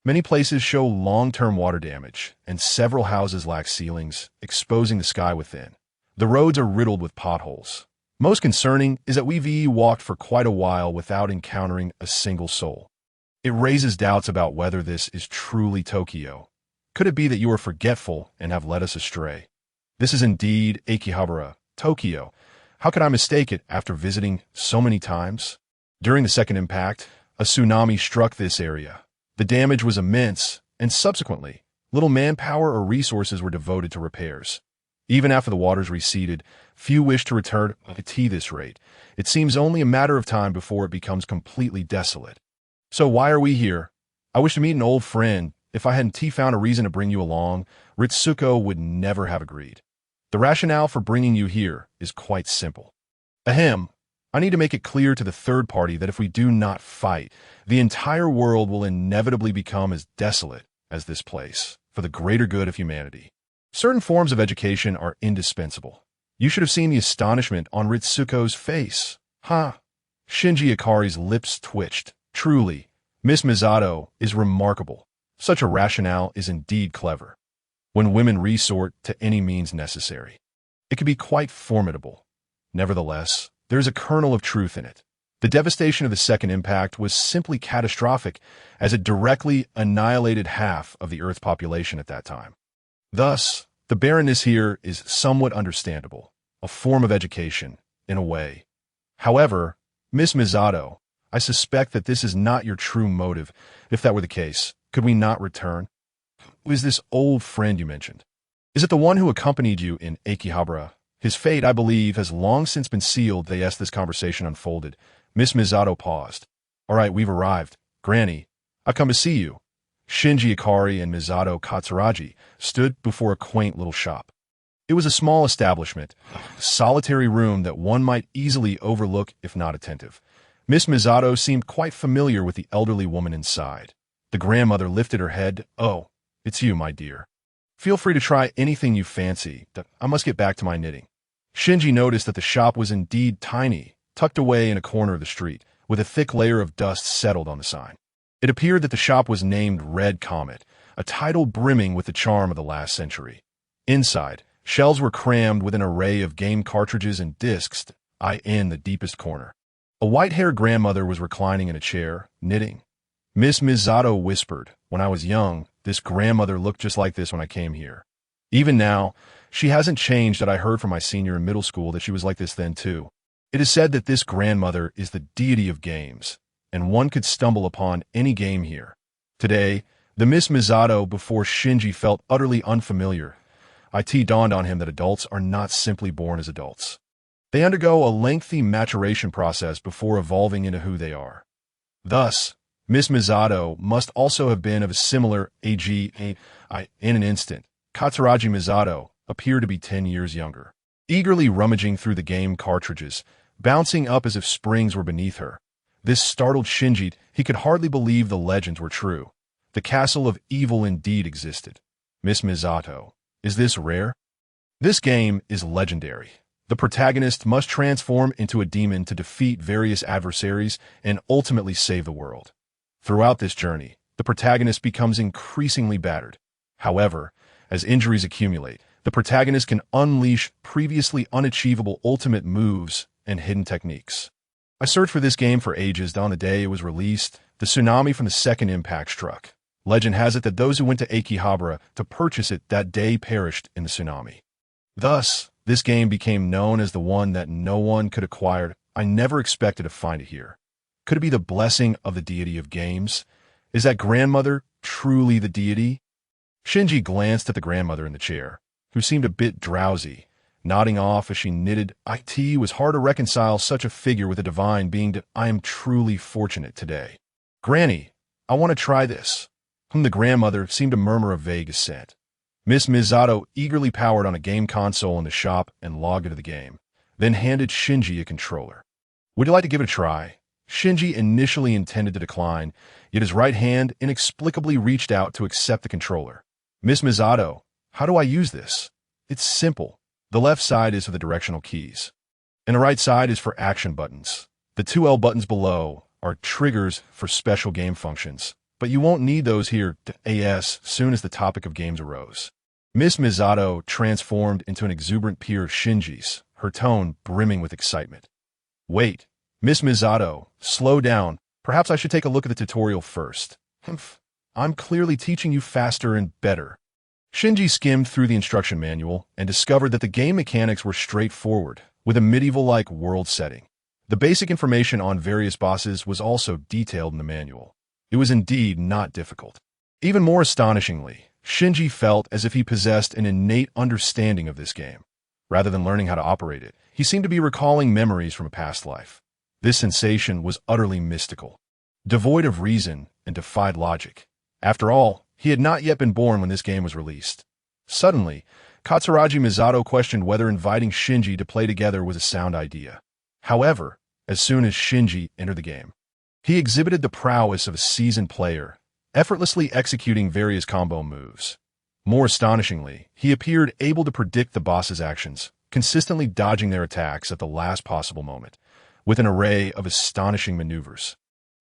Many places show long-term water damage, and several houses lack ceilings, exposing the sky within. The roads are riddled with potholes. Most concerning is that we've walked for quite a while without encountering a single soul. It raises doubts about whether this is truly Tokyo. Could it be that you are forgetful and have led us astray? This is indeed Akihabara, Tokyo. How could I mistake it after visiting so many times? During the second impact, a tsunami struck this area. The damage was immense, and subsequently, little manpower or resources were devoted to repairs. Even after the waters receded, few wished to return at this rate. It seems only a matter of time before it becomes completely desolate. So why are we here? I wish to meet an old friend. If I hadn't found a reason to bring you along, Ritsuko would never have agreed. The rationale for bringing you here is quite simple. Ahem. I need to make it clear to the third party that if we do not fight, the entire world will inevitably become as desolate as this place, for the greater good of humanity. Certain forms of education are indispensable. You should have seen the astonishment on Ritsuko's face. Ha! Shinji Ikari's lips twitched. Truly, Miss Misato is remarkable. Such a rationale is indeed clever. When women resort to any means necessary, it can be quite formidable. Nevertheless, there is a kernel of truth in it. The devastation of the second impact was simply catastrophic, as it directly annihilated half of the Earth's population at that time. Thus, the barrenness here is somewhat understandable, a form of education, in a way. However, Miss Misato, I suspect that this is not your true motive. If that were the case, could we not return? Who is this old friend you mentioned? Is it the one who accompanied you in Akihabara? His fate, I believe, has long since been sealed. As this conversation unfolded, Miss Misato paused. All right, we've arrived. Granny, I've come to see you. Shinji Ikari and Misato Katsuragi stood before a quaint little shop. It was a small establishment, a solitary room that one might easily overlook if not attentive. Miss Misato seemed quite familiar with the elderly woman inside. The grandmother lifted her head. Oh, it's you, my dear. Feel free to try anything you fancy. I must get back to my knitting. Shinji noticed that the shop was indeed tiny, tucked away in a corner of the street, with a thick layer of dust settled on the sign. It appeared that the shop was named Red Comet, a title brimming with the charm of the last century. Inside, shelves were crammed with an array of game cartridges and discs, in the deepest corner. A white-haired grandmother was reclining in a chair, knitting. Miss Misato whispered, "When I was young, this grandmother looked just like this when I came here. Even now, she hasn't changed. That I heard from my senior in middle school that she was like this then too. It is said that this grandmother is the deity of games, and one could stumble upon any game here. Today, the Miss Misato before Shinji felt utterly unfamiliar. It dawned on him that adults are not simply born as adults. They undergo a lengthy maturation process before evolving into who they are. Thus, Miss Misato must also have been of a similar age. In an instant, Katsuragi Misato appeared to be 10 years younger. Eagerly rummaging through the game cartridges, bouncing up as if springs were beneath her. This startled Shinji. He could hardly believe the legends were true. The castle of evil indeed existed. Miss Misato, is this rare? This game is legendary. The protagonist must transform into a demon to defeat various adversaries and ultimately save the world. Throughout this journey, the protagonist becomes increasingly battered. However, as injuries accumulate, the protagonist can unleash previously unachievable ultimate moves and hidden techniques. I searched for this game for ages. On the day it was released, the tsunami from the second impact struck. Legend has it that those who went to Akihabara to purchase it that day perished in the tsunami. Thus, this game became known as the one that no one could acquire. I never expected to find it here. Could it be the blessing of the deity of games? Is that grandmother truly the deity? Shinji glanced at the grandmother in the chair, who seemed a bit drowsy, nodding off as she knitted. It was hard to reconcile such a figure with a divine being. I am truly fortunate today. Granny, I want to try this. The grandmother seemed to murmur a vague assent. Miss Misato eagerly powered on a game console in the shop and logged into the game, then handed Shinji a controller. Would you like to give it a try? Shinji initially intended to decline, yet his right hand inexplicably reached out to accept the controller. Miss Misato, how do I use this? It's simple. The left side is for the directional keys, and the right side is for action buttons. The two L buttons below are triggers for special game functions, but you won't need those here as soon as the topic of games arose. Miss Misato transformed into an exuberant peer of Shinji's, her tone brimming with excitement. Wait, Miss Misato, slow down. Perhaps I should take a look at the tutorial first. I'm clearly teaching you faster and better. Shinji skimmed through the instruction manual and discovered that the game mechanics were straightforward, with a medieval-like world setting. The basic information on various bosses was also detailed in the manual. It was indeed not difficult. Even more astonishingly, Shinji felt as if he possessed an innate understanding of this game. Rather than learning how to operate it, he seemed to be recalling memories from a past life. This sensation was utterly mystical, devoid of reason and defied logic. After all, he had not yet been born when this game was released. Suddenly, Katsuragi Misato questioned whether inviting Shinji to play together was a sound idea. However, as soon as Shinji entered the game, he exhibited the prowess of a seasoned player, effortlessly executing various combo moves. More astonishingly, he appeared able to predict the boss's actions, consistently dodging their attacks at the last possible moment, with an array of astonishing maneuvers.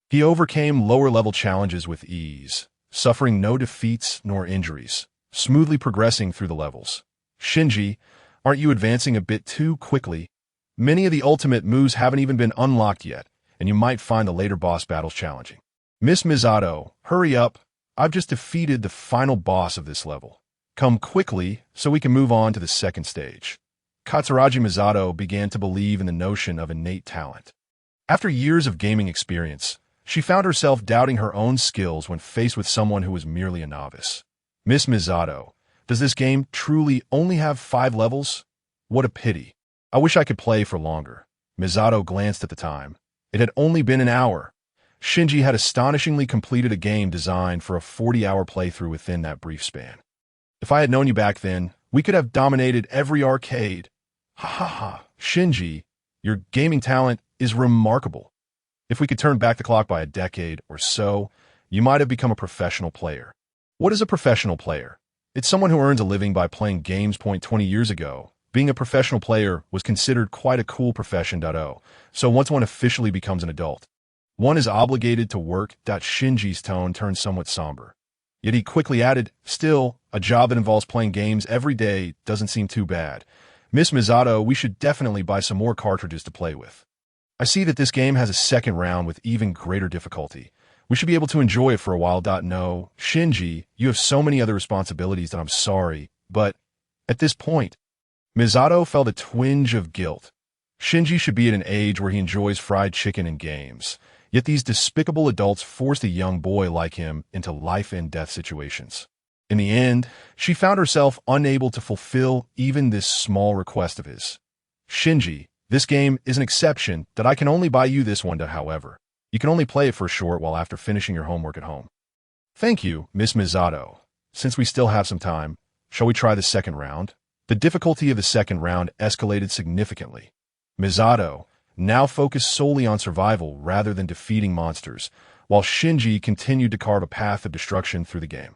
He overcame lower-level challenges with ease, suffering no defeats nor injuries, smoothly progressing through the levels. Shinji, aren't you advancing a bit too quickly? Many of the ultimate moves haven't even been unlocked yet, and you might find the later boss battles challenging. Miss Misato, hurry up. I've just defeated the final boss of this level. Come quickly so we can move on to the second stage. Katsuragi Misato began to believe in the notion of innate talent. After years of gaming experience, she found herself doubting her own skills when faced with someone who was merely a novice. Miss Misato, does this game truly only have 5 levels? What a pity. I wish I could play for longer. Misato glanced at the time. It had only been an hour. Shinji had astonishingly completed a game designed for a 40-hour playthrough within that brief span. If I had known you back then, we could have dominated every arcade. Ha ha ha. Shinji, your gaming talent is remarkable. If we could turn back the clock by a decade or so, you might have become a professional player. What is a professional player? It's someone who earns a living by playing games. 20 years ago, being a professional player was considered quite a cool profession. So once one officially becomes an adult, one is obligated to work. Shinji's tone turned somewhat somber. Yet he quickly added, still, a job that involves playing games every day doesn't seem too bad. Miss Misato, we should definitely buy some more cartridges to play with. I see that this game has a second round with even greater difficulty. We should be able to enjoy it for a while. No, Shinji, you have so many other responsibilities that I'm sorry, but at this point, Misato felt a twinge of guilt. Shinji should be at an age where he enjoys fried chicken and games, yet these despicable adults forced a young boy like him into life-and-death situations. In the end, she found herself unable to fulfill even this small request of his. Shinji, this game is an exception that I can only buy you this one. However, you can only play it for a short while after finishing your homework at home. Thank you, Miss Misato. Since we still have some time, shall we try the second round? The difficulty of the second round escalated significantly. Misato now focused solely on survival rather than defeating monsters, while Shinji continued to carve a path of destruction through the game.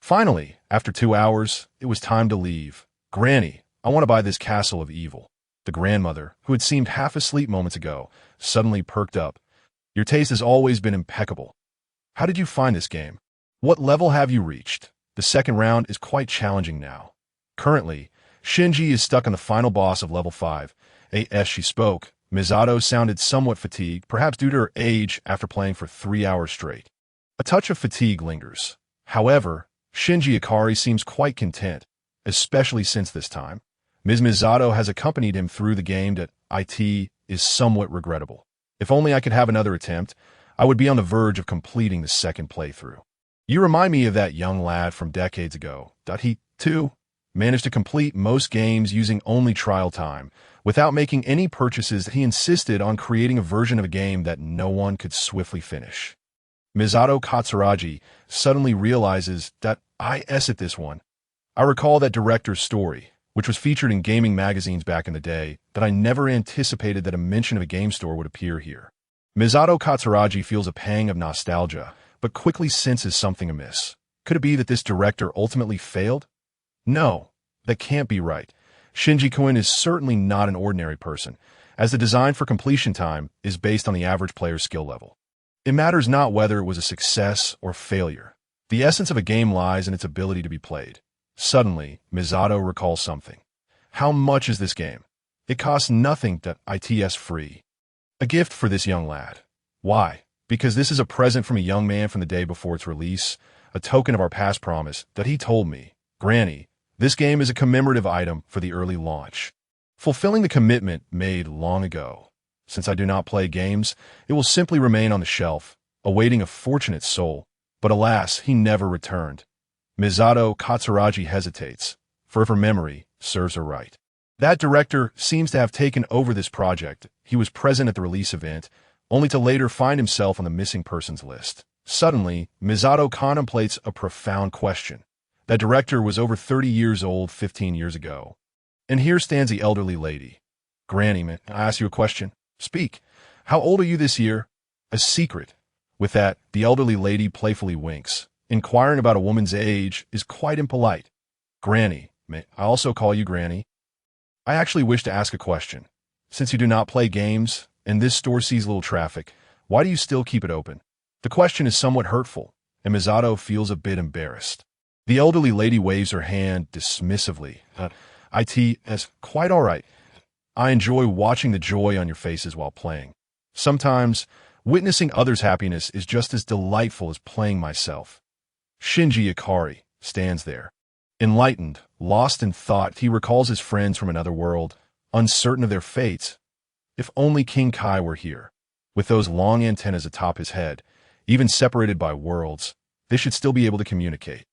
Finally, after 2 hours, it was time to leave. Granny, I want to buy this castle of evil. The grandmother, who had seemed half asleep moments ago, suddenly perked up. Your taste has always been impeccable. How did you find this game? What level have you reached? The second round is quite challenging now. Currently, Shinji is stuck on the final boss of level 5. As she spoke, Misato sounded somewhat fatigued, perhaps due to her age after playing for 3 hours straight. A touch of fatigue lingers. However, Shinji Ikari seems quite content, especially since this time Ms. Misato has accompanied him through the game. That it is somewhat regrettable. If only I could have another attempt, I would be on the verge of completing the second playthrough. You remind me of that young lad from decades ago. He, too, managed to complete most games using only trial time, without making any purchases. He insisted on creating a version of a game that no one could swiftly finish. Misato Katsuragi suddenly realizes that at this one. I recall that director's story, which was featured in gaming magazines back in the day, that I never anticipated that a mention of a game store would appear here. Misato Katsuragi feels a pang of nostalgia, but quickly senses something amiss. Could it be that this director ultimately failed? No, that can't be right. Shinji Ikari is certainly not an ordinary person, as the design for completion time is based on the average player's skill level. It matters not whether it was a success or failure. The essence of a game lies in its ability to be played. Suddenly, Misato recalls something. How much is this game? It costs nothing. It's free. A gift for this young lad. Why? Because this is a present from a young man from the day before its release, a token of our past promise that he told me. Granny, this game is a commemorative item for the early launch, fulfilling the commitment made long ago. Since I do not play games, it will simply remain on the shelf, awaiting a fortunate soul. But alas, he never returned. Misato Katsuragi hesitates, for if her memory serves her right, that director seems to have taken over this project. He was present at the release event, only to later find himself on the missing persons list. Suddenly, Misato contemplates a profound question. That director was over 30 years old 15 years ago. And here stands the elderly lady. Granny, may I ask you a question? Speak. How old are you this year? A secret. With that, the elderly lady playfully winks. Inquiring about a woman's age is quite impolite. Granny, may I also call you Granny? I actually wish to ask a question. Since you do not play games, and this store sees little traffic, why do you still keep it open? The question is somewhat hurtful, and Misato feels a bit embarrassed. The elderly lady waves her hand dismissively. It's quite all right. I enjoy watching the joy on your faces while playing. Sometimes, witnessing others' happiness is just as delightful as playing myself. Shinji Ikari stands there. Enlightened, lost in thought, he recalls his friends from another world, uncertain of their fates. If only King Kai were here. With those long antennas atop his head, even separated by worlds, they should still be able to communicate.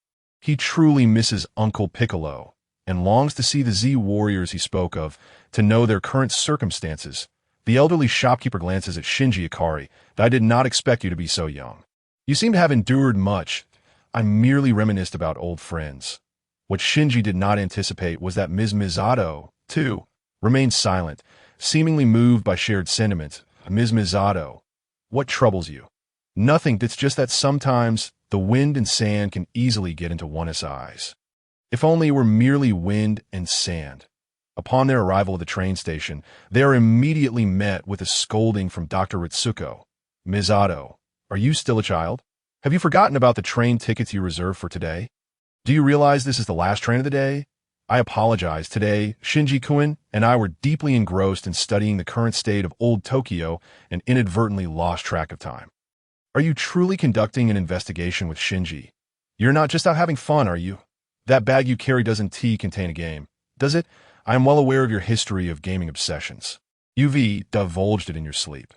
He truly misses Uncle Piccolo, and longs to see the Z warriors he spoke of, to know their current circumstances. The elderly shopkeeper glances at Shinji Ikari. I did not expect you to be so young. You seem to have endured much. I merely reminisced about old friends. What Shinji did not anticipate was that Ms. Misato, too, remained silent, seemingly moved by shared sentiment. Ms. Misato, what troubles you? Nothing, it's just that sometimes the wind and sand can easily get into one's eyes. If only it were merely wind and sand. Upon their arrival at the train station, they are immediately met with a scolding from Dr. Ritsuko. Misato, are you still a child? Have you forgotten about the train tickets you reserved for today? Do you realize this is the last train of the day? I apologize. Today, Shinji-kun and I were deeply engrossed in studying the current state of old Tokyo and inadvertently lost track of time. Are you truly conducting an investigation with Shinji? You're not just out having fun, are you? That bag you carry doesn't contain a game, does it? I am well aware of your history of gaming obsessions. UV divulged it in your sleep.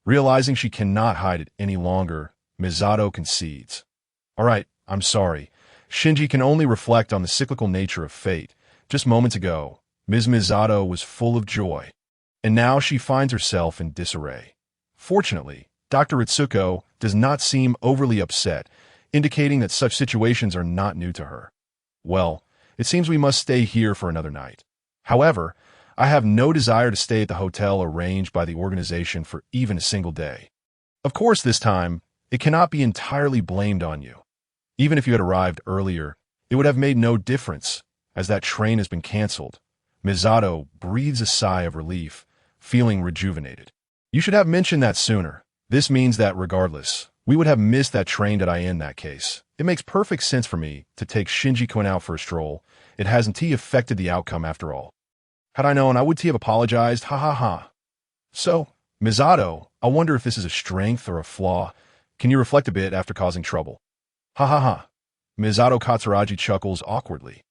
Realizing she cannot hide it any longer, Misato concedes. All right, I'm sorry. Shinji can only reflect on the cyclical nature of fate. Just moments ago, Ms. Misato was full of joy, and now she finds herself in disarray. Fortunately, Dr. Ritsuko does not seem overly upset, indicating that such situations are not new to her. Well, it seems we must stay here for another night. However, I have no desire to stay at the hotel arranged by the organization for even a single day. Of course, this time, it cannot be entirely blamed on you. Even if you had arrived earlier, it would have made no difference, as that train has been canceled. Misato breathes a sigh of relief, feeling rejuvenated. You should have mentioned that sooner. This means that regardless, we would have missed that train in that case. It makes perfect sense for me to take Shinji-kun out for a stroll. It hasn't affected the outcome after all. Had I known, I would have apologized, ha ha ha. So, Misato, I wonder if this is a strength or a flaw. Can you reflect a bit after causing trouble? Ha ha ha. Misato Katsuragi chuckles awkwardly,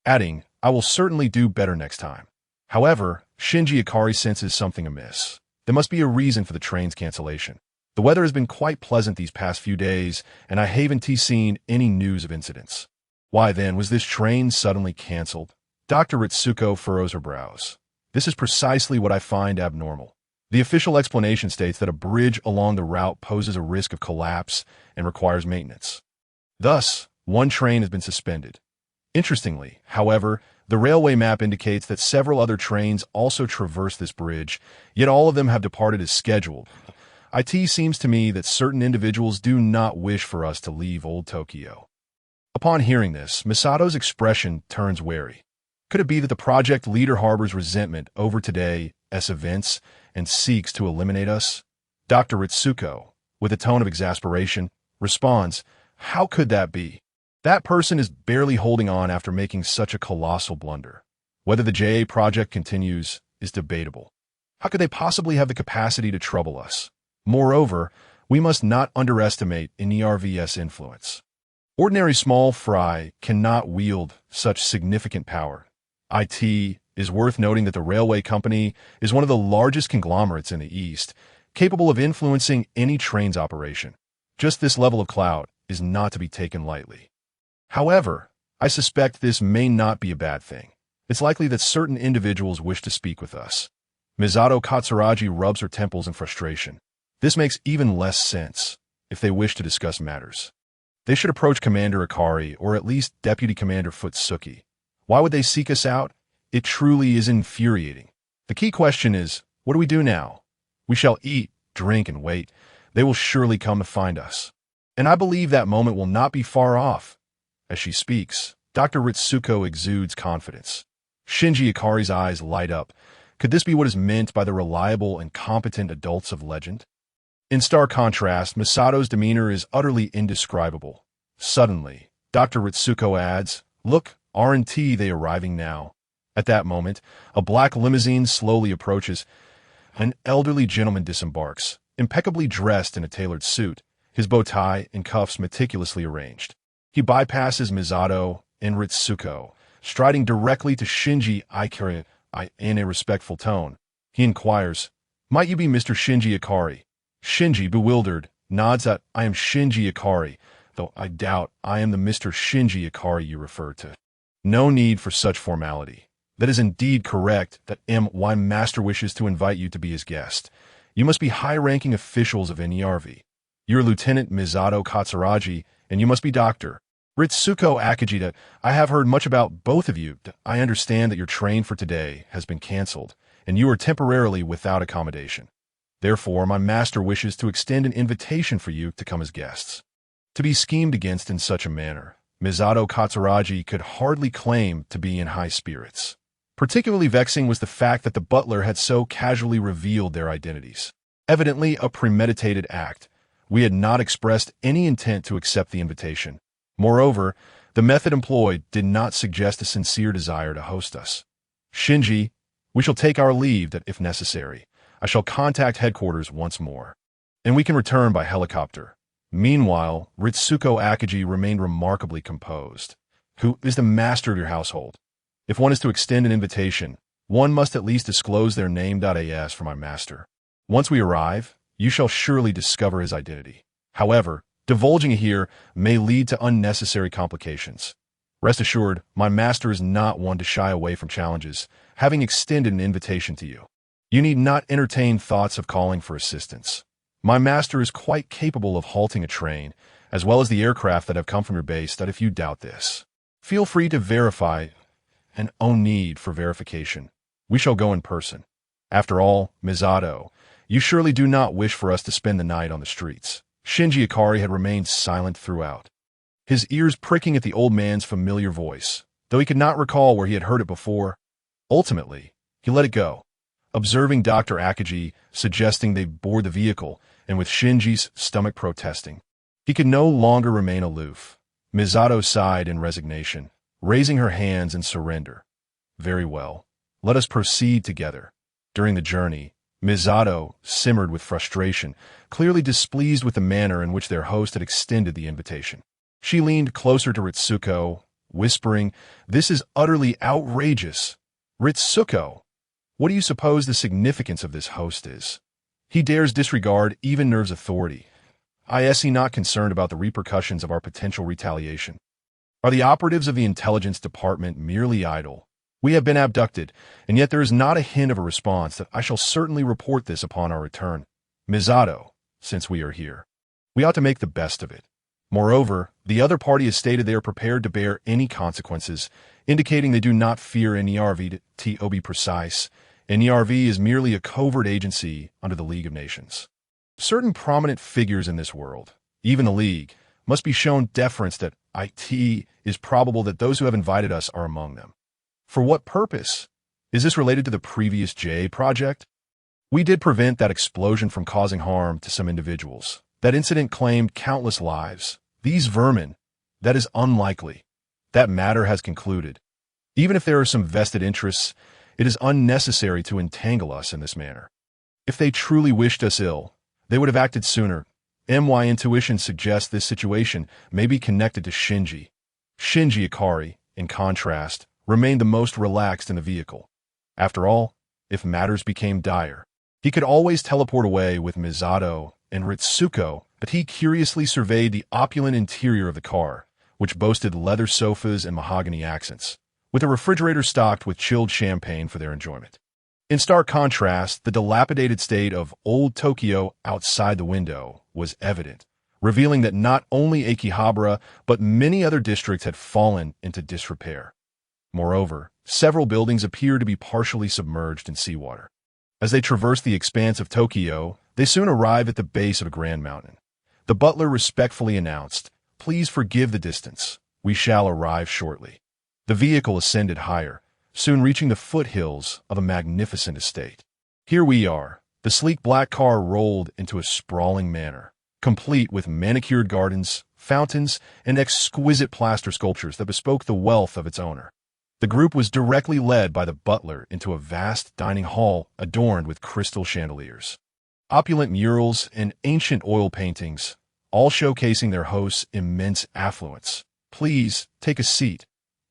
adding, I will certainly do better next time. However, Shinji Ikari senses something amiss. There must be a reason for the train's cancellation. The weather has been quite pleasant these past few days, and I haven't seen any news of incidents. Why then was this train suddenly canceled? Dr. Ritsuko furrows her brows. This is precisely what I find abnormal. The official explanation states that a bridge along the route poses a risk of collapse and requires maintenance. Thus, one train has been suspended. Interestingly, however, the railway map indicates that several other trains also traverse this bridge, yet all of them have departed as scheduled. It seems to me that certain individuals do not wish for us to leave Old Tokyo. Upon hearing this, Misato's expression turns wary. Could it be that the project leader harbors resentment over today's events and seeks to eliminate us? Dr. Ritsuko, with a tone of exasperation, responds, How could that be? That person is barely holding on after making such a colossal blunder. Whether the JA project continues is debatable. How could they possibly have the capacity to trouble us? Moreover, we must not underestimate NERV's influence. Ordinary small fry cannot wield such significant power. It is worth noting that the railway company is one of the largest conglomerates in the East, capable of influencing any train's operation. Just this level of clout is not to be taken lightly. However, I suspect this may not be a bad thing. It's likely that certain individuals wish to speak with us. Misato Katsuragi rubs her temples in frustration. This makes even less sense if they wish to discuss matters. They should approach Commander Ikari or at least Deputy Commander Futsuki. Why would they seek us out? It truly is infuriating. The key question is, what do we do now? We shall eat, drink, and wait. They will surely come to find us. And I believe that moment will not be far off. As she speaks, Dr. Ritsuko exudes confidence. Shinji Ikari's eyes light up. Could this be what is meant by the reliable and competent adults of legend? In stark contrast, Misato's demeanor is utterly indescribable. Suddenly, Dr. Ritsuko adds, "Look, aren't they arriving now?" At that moment, a black limousine slowly approaches. An elderly gentleman disembarks, impeccably dressed in a tailored suit, his bow tie and cuffs meticulously arranged. He bypasses Misato and Ritsuko, striding directly to Shinji Ikari. In a respectful tone, he inquires, "Might you be Mr. Shinji Ikari?" Shinji, bewildered, nods that "I am Shinji Ikari, though I doubt I am the Mr. Shinji Ikari you refer to." No need for such formality. That is indeed correct that my master wishes to invite you to be his guest. You must be high-ranking officials of NERV. You're Lieutenant Misato Katsuragi, and you must be Dr. Ritsuko Akijita. I have heard much about both of you. I understand that your train for today has been cancelled, and you are temporarily without accommodation. Therefore, my master wishes to extend an invitation for you to come as guests. To be schemed against in such a manner, Misato Katsuragi could hardly claim to be in high spirits. Particularly vexing was the fact that the butler had so casually revealed their identities. Evidently a premeditated act. We had not expressed any intent to accept the invitation. Moreover, the method employed did not suggest a sincere desire to host us. Shinji, we shall take our leave that if necessary, I shall contact headquarters once more, and we can return by helicopter. Meanwhile, Ritsuko Akiji remained remarkably composed. Who is the master of your household? If one is to extend an invitation, one must at least disclose their name. As for my master, once we arrive, you shall surely discover his identity. However, divulging it here may lead to unnecessary complications. Rest assured, my master is not one to shy away from challenges, having extended an invitation to you. You need not entertain thoughts of calling for assistance. My master is quite capable of halting a train, as well as the aircraft that have come from your base. If you doubt this, feel free to verify, and no need for verification. We shall go in person. After all, Misato, you surely do not wish for us to spend the night on the streets. Shinji Ikari had remained silent throughout, his ears pricking at the old man's familiar voice, though he could not recall where he had heard it before. Ultimately, he let it go, observing Dr. Akiji, suggesting they board the vehicle, and with Shinji's stomach protesting, he could no longer remain aloof. Misato sighed in resignation, raising her hands in surrender. Very well, let us proceed together. During the journey, Misato simmered with frustration, clearly displeased with the manner in which their host had extended the invitation. She leaned closer to Ritsuko, whispering, "This is utterly outrageous. Ritsuko, what do you suppose the significance of this host is? He dares disregard even Nerve's authority. Is he not concerned about the repercussions of our potential retaliation? Are the operatives of the intelligence department merely idle? We have been abducted, and yet there is not a hint of a response. That I shall certainly report this upon our return. Misato, since we are here, we ought to make the best of it. Moreover, the other party has stated they are prepared to bear any consequences, indicating they do not fear NERV. To be precise, NERV is merely a covert agency under the League of Nations. Certain prominent figures in this world, even the League, must be shown deference. That it is probable that those who have invited us are among them. For what purpose? Is this related to the previous J project? We did prevent that explosion from causing harm to some individuals. That incident claimed countless lives. These vermin, that is unlikely. That matter has concluded. Even if there are some vested interests, it is unnecessary to entangle us in this manner. If they truly wished us ill, they would have acted sooner. My intuition suggests this situation may be connected to Shinji. Shinji Ikari, in contrast, remained the most relaxed in the vehicle. After all, if matters became dire, he could always teleport away with Misato and Ritsuko, but he curiously surveyed the opulent interior of the car, which boasted leather sofas and mahogany accents, with a refrigerator stocked with chilled champagne for their enjoyment. In stark contrast, the dilapidated state of old Tokyo outside the window was evident, revealing that not only Akihabara, but many other districts had fallen into disrepair. Moreover, several buildings appeared to be partially submerged in seawater. As they traversed the expanse of Tokyo, they soon arrived at the base of a grand mountain. The butler respectfully announced, "Please forgive the distance. We shall arrive shortly." The vehicle ascended higher, soon reaching the foothills of a magnificent estate. Here we are. The sleek black car rolled into a sprawling manor, complete with manicured gardens, fountains, and exquisite plaster sculptures that bespoke the wealth of its owner. The group was directly led by the butler into a vast dining hall adorned with crystal chandeliers. Opulent murals and ancient oil paintings, all showcasing their host's immense affluence. "Please, take a seat."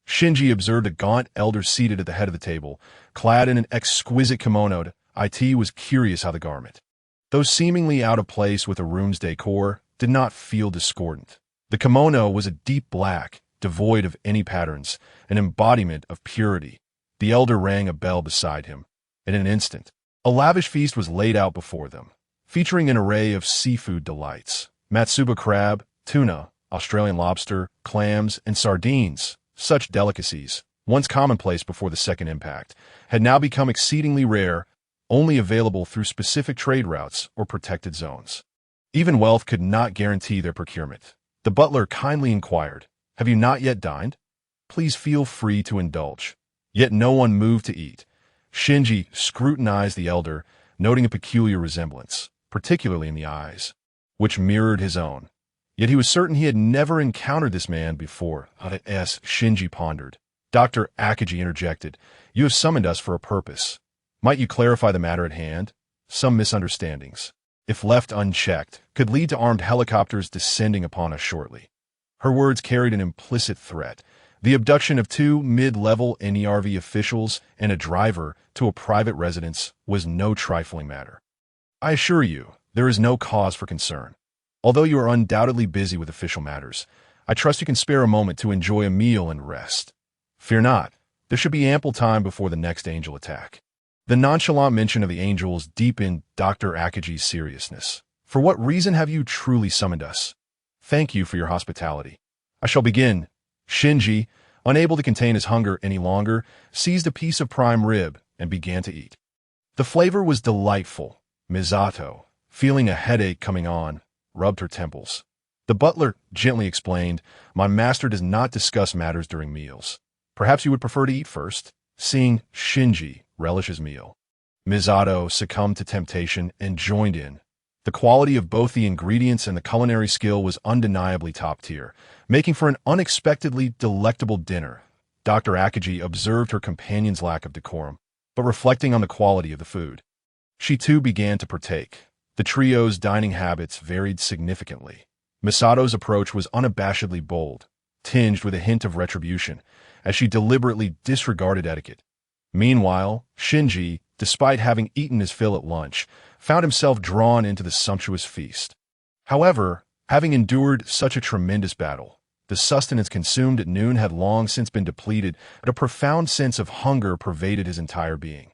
Shinji observed a gaunt elder seated at the head of the table, clad in an exquisite kimono. It was curious how the garment, though seemingly out of place with the room's decor, did not feel discordant. The kimono was a deep black, devoid of any patterns, an embodiment of purity. The elder rang a bell beside him. In an instant, a lavish feast was laid out before them, featuring an array of seafood delights: matsuba crab, tuna, Australian lobster, clams, and sardines. Such delicacies, once commonplace before the Second Impact, had now become exceedingly rare, only available through specific trade routes or protected zones. Even wealth could not guarantee their procurement. The butler kindly inquired, "Have you not yet dined? Please feel free to indulge." Yet no one moved to eat. Shinji scrutinized the elder, noting a peculiar resemblance, particularly in the eyes, which mirrored his own. Yet he was certain he had never encountered this man before. Shinji pondered. Dr. Akagi interjected, "You have summoned us for a purpose. Might you clarify the matter at hand? Some misunderstandings, if left unchecked, could lead to armed helicopters descending upon us shortly." Her words carried an implicit threat. The abduction of two mid-level NERV officials and a driver to a private residence was no trifling matter. "I assure you, there is no cause for concern. Although you are undoubtedly busy with official matters, I trust you can spare a moment to enjoy a meal and rest. Fear not, there should be ample time before the next angel attack." The nonchalant mention of the angels deepened Dr. Akagi's seriousness. "For what reason have you truly summoned us? Thank you for your hospitality. I shall begin." Shinji, unable to contain his hunger any longer, seized a piece of prime rib and began to eat. The flavor was delightful. Misato, feeling a headache coming on, rubbed her temples. The butler gently explained, "My master does not discuss matters during meals. Perhaps you would prefer to eat first?" Seeing Shinji relish his meal, Misato succumbed to temptation and joined in. The quality of both the ingredients and the culinary skill was undeniably top tier, making for an unexpectedly delectable dinner. Dr. Akagi observed her companion's lack of decorum, but reflecting on the quality of the food, she too began to partake. The trio's dining habits varied significantly. Misato's approach was unabashedly bold, tinged with a hint of retribution, as she deliberately disregarded etiquette. Meanwhile, Shinji, despite having eaten his fill at lunch, found himself drawn into the sumptuous feast. However, having endured such a tremendous battle, the sustenance consumed at noon had long since been depleted, and a profound sense of hunger pervaded his entire being.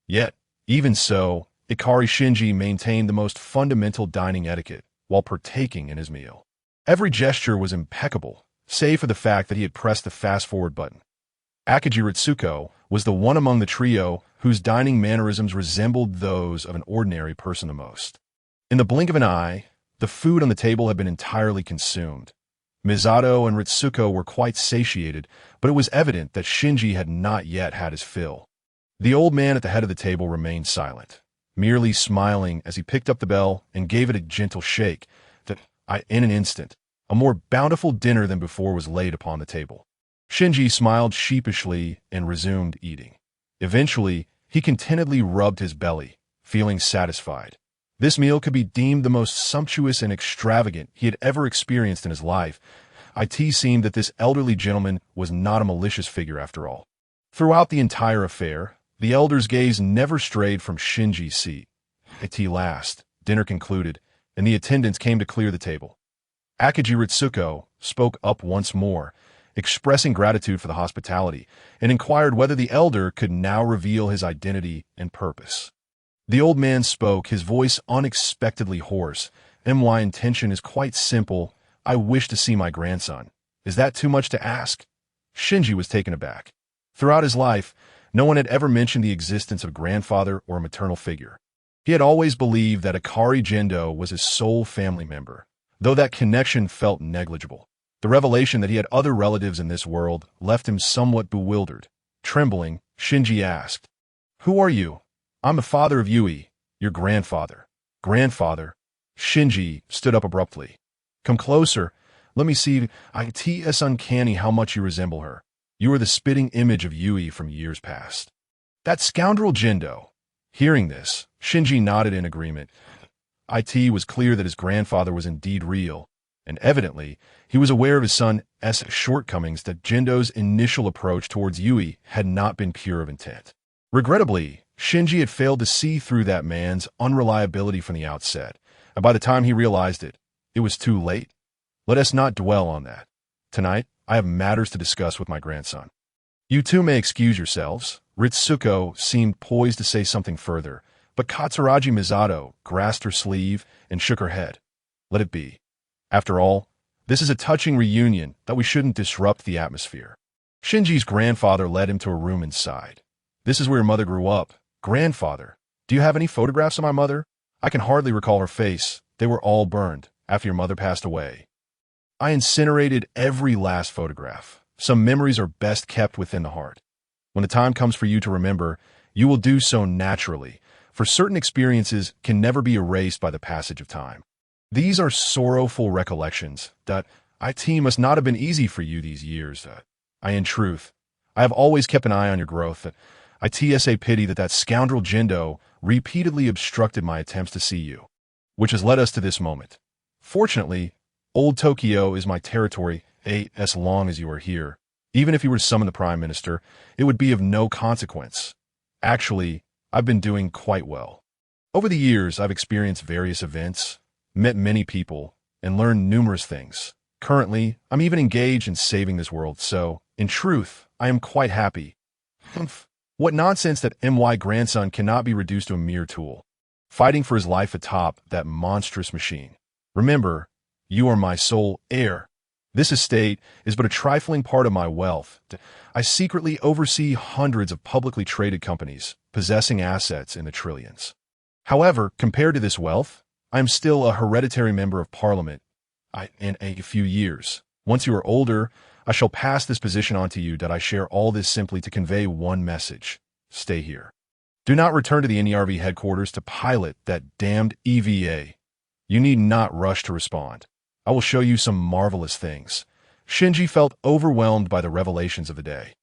Yet, even so, Ikari Shinji maintained the most fundamental dining etiquette while partaking in his meal. Every gesture was impeccable, save for the fact that he had pressed the fast-forward button. Akagi Ritsuko was the one among the trio whose dining mannerisms resembled those of an ordinary person the most. In the blink of an eye, the food on the table had been entirely consumed. Misato and Ritsuko were quite satiated, but it was evident that Shinji had not yet had his fill. The old man at the head of the table remained silent, merely smiling as he picked up the bell and gave it a gentle shake. In an instant, a more bountiful dinner than before was laid upon the table. Shinji smiled sheepishly and resumed eating. Eventually, he contentedly rubbed his belly, feeling satisfied. This meal could be deemed the most sumptuous and extravagant he had ever experienced in his life. It seemed that this elderly gentleman was not a malicious figure after all. Throughout the entire affair, the elder's gaze never strayed from Shinji's seat. At last, dinner concluded, and the attendants came to clear the table. Akagi Ritsuko spoke up once more, expressing gratitude for the hospitality, and inquired whether the elder could now reveal his identity and purpose. The old man spoke, his voice unexpectedly hoarse. "My intention is quite simple. I wish to see my grandson. Is that too much to ask?" Shinji was taken aback. Throughout his life, no one had ever mentioned the existence of a grandfather or a maternal figure. He had always believed that Ikari Gendo was his sole family member, though that connection felt negligible. The revelation that he had other relatives in this world left him somewhat bewildered. Trembling, Shinji asked, "Who are you?" "I'm the father of Yui, your grandfather." "Grandfather?" Shinji stood up abruptly. "Come closer. Let me see. It's uncanny how much you resemble her. You are the spitting image of Yui from years past." "That scoundrel Jindo." Hearing this, Shinji nodded in agreement. It was clear that his grandfather was indeed real, and evidently, he was aware of his son's shortcomings, that Jindo's initial approach towards Yui had not been pure of intent. Regrettably, Shinji had failed to see through that man's unreliability from the outset, and by the time he realized it, it was too late. Let us not dwell on that. Tonight, I have matters to discuss with my grandson. You two may excuse yourselves. Ritsuko seemed poised to say something further, but Katsuragi Misato grasped her sleeve and shook her head. Let it be. After all, this is a touching reunion that we shouldn't disrupt the atmosphere. Shinji's grandfather led him to a room inside. This is where your mother grew up. Grandfather, do you have any photographs of my mother? I can hardly recall her face. They were all burned after your mother passed away. I incinerated every last photograph. Some memories are best kept within the heart. When the time comes for you to remember, you will do so naturally, for certain experiences can never be erased by the passage of time. These are sorrowful recollections that must not have been easy for you these years. In truth, I have always kept an eye on your growth. It's a pity that scoundrel Jindo repeatedly obstructed my attempts to see you, which has led us to this moment. Fortunately, Old Tokyo is my territory, as long as you are here. Even if you were to summon the Prime Minister, it would be of no consequence. Actually, I've been doing quite well. Over the years, I've experienced various events, met many people, and learned numerous things. Currently, I'm even engaged in saving this world, so, in truth, I am quite happy. What nonsense that my grandson cannot be reduced to a mere tool, fighting for his life atop that monstrous machine. Remember, you are my sole heir. This estate is but a trifling part of my wealth. I secretly oversee hundreds of publicly traded companies, possessing assets in the trillions. However, compared to this wealth, I am still a hereditary member of Parliament. In a few years, once you are older, I shall pass this position on to you. That I share all this simply to convey one message. Stay here. Do not return to the NERV headquarters to pilot that damned EVA. You need not rush to respond. I will show you some marvelous things. Shinji felt overwhelmed by the revelations of the day.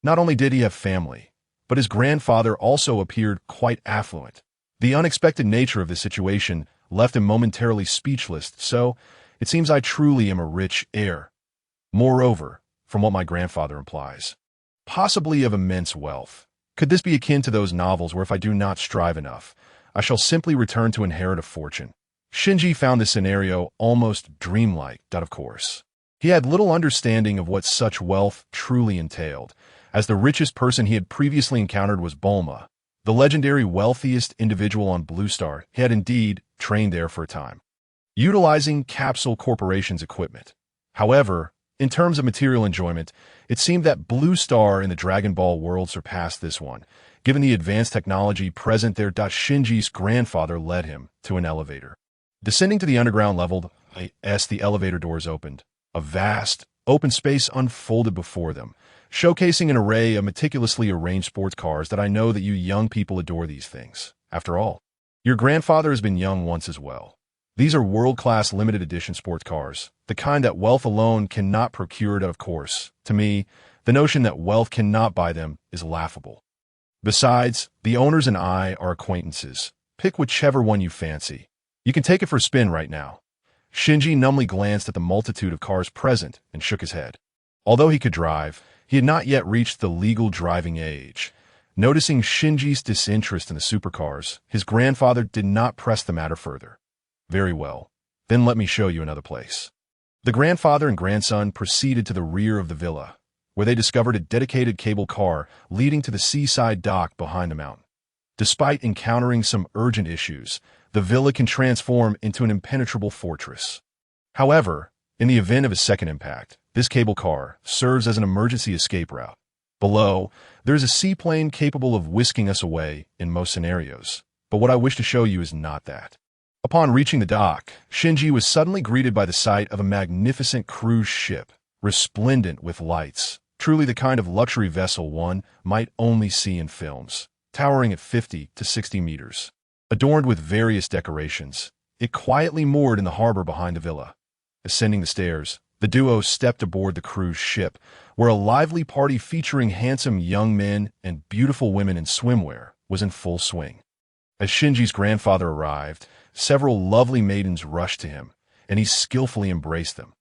Not only did he have family, but his grandfather also appeared quite affluent. The unexpected nature of this situation left him momentarily speechless, so it seems I truly am a rich heir. Moreover, from what my grandfather implies, possibly of immense wealth. Could this be akin to those novels where if I do not strive enough, I shall simply return to inherit a fortune? Shinji found this scenario almost dreamlike, of course. He had little understanding of what such wealth truly entailed, as the richest person he had previously encountered was Bulma, the legendary wealthiest individual on Blue Star. He had indeed trained there for a time, utilizing Capsule Corporation's equipment. However, in terms of material enjoyment, it seemed that Blue Star in the Dragon Ball world surpassed this one, given the advanced technology present there. Shinji's grandfather led him to an elevator. Descending to the underground level, the elevator doors opened. A vast, open space unfolded before them, showcasing an array of meticulously arranged sports cars. That I know that you young people adore these things. After all, your grandfather has been young once as well. These are world-class limited edition sports cars, the kind that wealth alone cannot procure. Of course, to me, the notion that wealth cannot buy them is laughable. Besides, the owners and I are acquaintances. Pick whichever one you fancy. You can take it for a spin right now. Shinji numbly glanced at the multitude of cars present and shook his head. Although he could drive, he had not yet reached the legal driving age. Noticing Shinji's disinterest in the supercars, his grandfather did not press the matter further. Very well, then let me show you another place. The grandfather and grandson proceeded to the rear of the villa, where they discovered a dedicated cable car leading to the seaside dock behind the mountain. Despite encountering some urgent issues, the villa can transform into an impenetrable fortress. However, in the event of a second impact, this cable car serves as an emergency escape route. Below, there is a seaplane capable of whisking us away in most scenarios, but what I wish to show you is not that. Upon reaching the dock, Shinji was suddenly greeted by the sight of a magnificent cruise ship, resplendent with lights, truly the kind of luxury vessel one might only see in films, towering at 50 to 60 meters. Adorned with various decorations, it quietly moored in the harbor behind the villa. Ascending the stairs, the duo stepped aboard the cruise ship, where a lively party featuring handsome young men and beautiful women in swimwear was in full swing. As Shinji's grandfather arrived, several lovely maidens rushed to him, and he skillfully embraced them.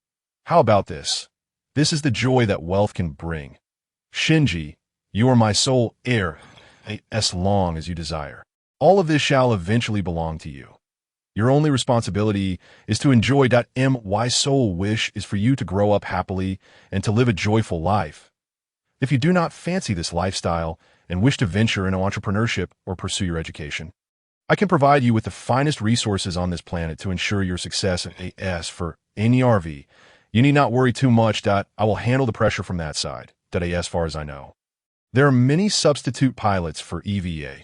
How about this? This is the joy that wealth can bring. Shinji, you are my sole heir, as long as you desire. All of this shall eventually belong to you. Your only responsibility is to enjoy. My sole wish is for you to grow up happily and to live a joyful life. If you do not fancy this lifestyle and wish to venture into entrepreneurship or pursue your education, I can provide you with the finest resources on this planet to ensure your success. As for any RV, you need not worry too much. I will handle the pressure from that side. As far as I know, there are many substitute pilots for EVA.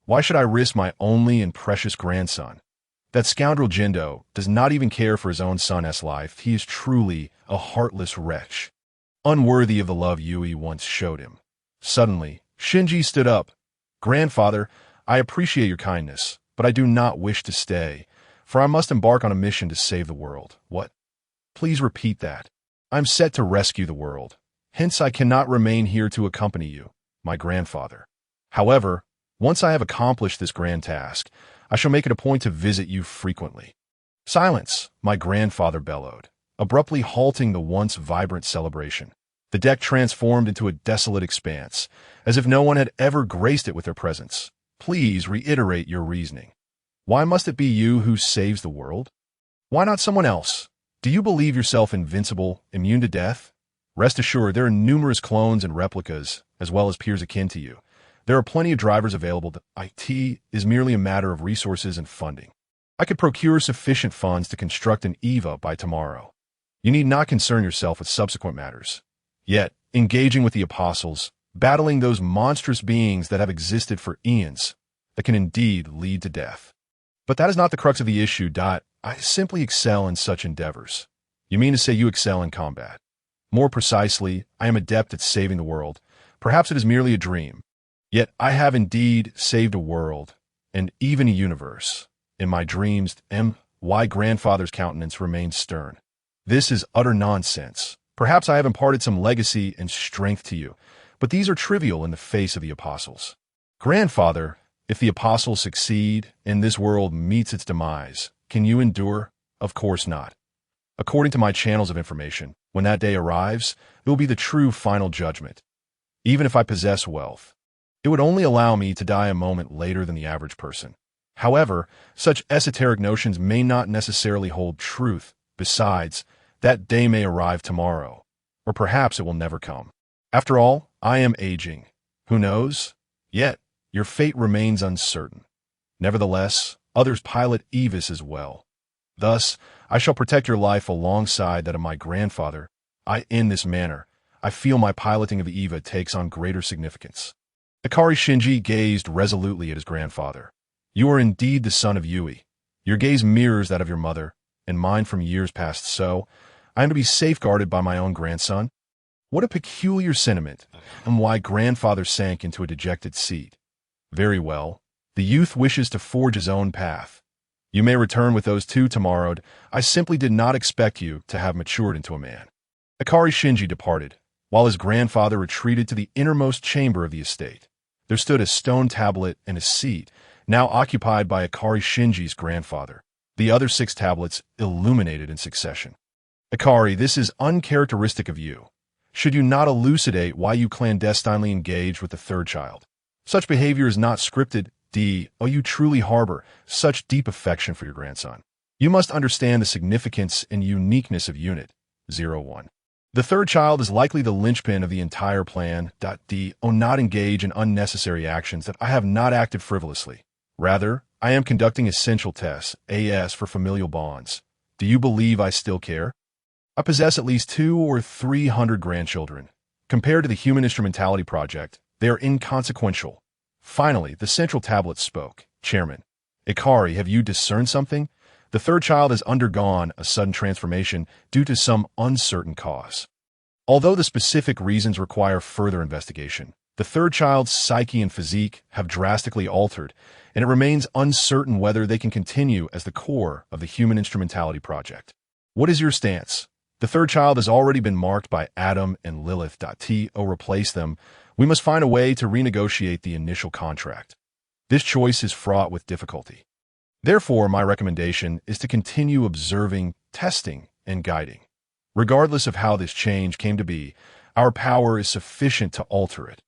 Why should I risk my only and precious grandson? That scoundrel Jindo does not even care for his own son's life. He is truly a heartless wretch, unworthy of the love Yui once showed him. Suddenly, Shinji stood up. Grandfather, I appreciate your kindness, but I do not wish to stay, for I must embark on a mission to save the world. What? Please repeat that. I'm set to rescue the world. Hence I cannot remain here to accompany you, my grandfather. However, once I have accomplished this grand task, I shall make it a point to visit you frequently. Silence, my grandfather bellowed, abruptly halting the once vibrant celebration. The deck transformed into a desolate expanse, as if no one had ever graced it with their presence. Please reiterate your reasoning. Why must it be you who saves the world? Why not someone else? Do you believe yourself invincible, immune to death? Rest assured, there are numerous clones and replicas, as well as peers akin to you. There are plenty of drivers available. The IT is merely a matter of resources and funding. I could procure sufficient funds to construct an EVA by tomorrow. You need not concern yourself with subsequent matters. Yet, engaging with the apostles, battling those monstrous beings that have existed for eons, that can indeed lead to death. But that is not the crux of the issue. I simply excel in such endeavors. You mean to say you excel in combat? More precisely, I am adept at saving the world. Perhaps it is merely a dream. Yet I have indeed saved a world, and even a universe. In my dreams, my grandfather's countenance remained stern. This is utter nonsense. Perhaps I have imparted some legacy and strength to you, but these are trivial in the face of the apostles. Grandfather, if the apostles succeed and this world meets its demise, can you endure? Of course not. According to my channels of information, when that day arrives, it will be the true final judgment. Even if I possess wealth, it would only allow me to die a moment later than the average person. However, such esoteric notions may not necessarily hold truth. Besides, that day may arrive tomorrow, or perhaps it will never come. After all, I am aging. Who knows? Yet, your fate remains uncertain. Nevertheless, others pilot EVAs as well. Thus, I shall protect your life alongside that of my grandfather. In this manner, I feel my piloting of EVA takes on greater significance. Ikari Shinji gazed resolutely at his grandfather. You are indeed the son of Yui. Your gaze mirrors that of your mother, and mine from years past, so I am to be safeguarded by my own grandson? What a peculiar sentiment, and why grandfather sank into a dejected seat. Very well, the youth wishes to forge his own path. You may return with those two tomorrow. I simply did not expect you to have matured into a man. Ikari Shinji departed, while his grandfather retreated to the innermost chamber of the estate. There stood a stone tablet and a seat, now occupied by Ikari Shinji's grandfather, the other 6 tablets illuminated in succession. Ikari, this is uncharacteristic of you. Should you not elucidate why you clandestinely engaged with the third child? Such behavior is not scripted. You truly harbor such deep affection for your grandson. You must understand the significance and uniqueness of Unit 01. The third child is likely the linchpin of the entire plan. Not engage in unnecessary actions that I have not acted frivolously. Rather, I am conducting essential tests, for familial bonds. Do you believe I still care? I possess at least 200 or 300 grandchildren. Compared to the Human Instrumentality Project, they are inconsequential. Finally, the central tablet spoke. Chairman, Ikari, have you discerned something? The third child has undergone a sudden transformation due to some uncertain cause. Although the specific reasons require further investigation, the third child's psyche and physique have drastically altered, and it remains uncertain whether they can continue as the core of the human instrumentality project. What is your stance? The third child has already been marked by Adam and Lilith. To replace them, we must find a way to renegotiate the initial contract. This choice is fraught with difficulty. Therefore, my recommendation is to continue observing, testing, and guiding. Regardless of how this change came to be, our power is sufficient to alter it.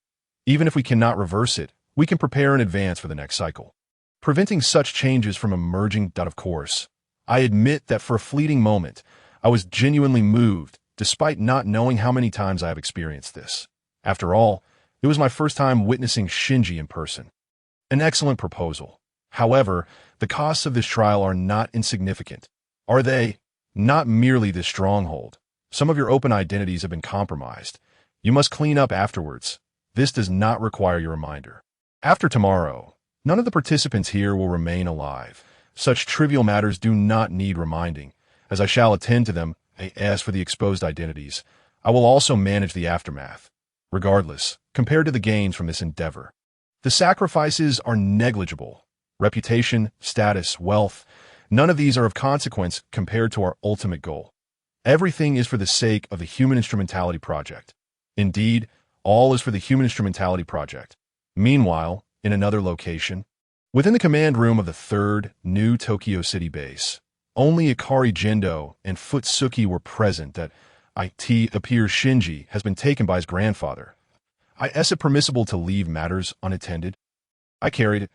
Even if we cannot reverse it, we can prepare in advance for the next cycle. Preventing such changes from emerging. Of course, I admit that for a fleeting moment, I was genuinely moved, despite not knowing how many times I have experienced this. After all, it was my first time witnessing Shinji in person. An excellent proposal. However, the costs of this trial are not insignificant. Are they? Not merely this stronghold. Some of your open identities have been compromised. You must clean up afterwards. This does not require your reminder. After tomorrow, none of the participants here will remain alive. Such trivial matters do not need reminding. As I shall attend to them, as for the exposed identities, I will also manage the aftermath. Regardless, compared to the gains from this endeavor, the sacrifices are negligible. Reputation, status, wealth, none of these are of consequence compared to our ultimate goal. Everything is for the sake of the Human Instrumentality Project. Indeed, all is for the Human Instrumentality Project. Meanwhile, in another location, within the command room of the 3rd New Tokyo City base, only Ikari Jindo and Futsuki were present. It appears Shinji has been taken by his grandfather. Is it permissible to leave matters unattended? I carried it.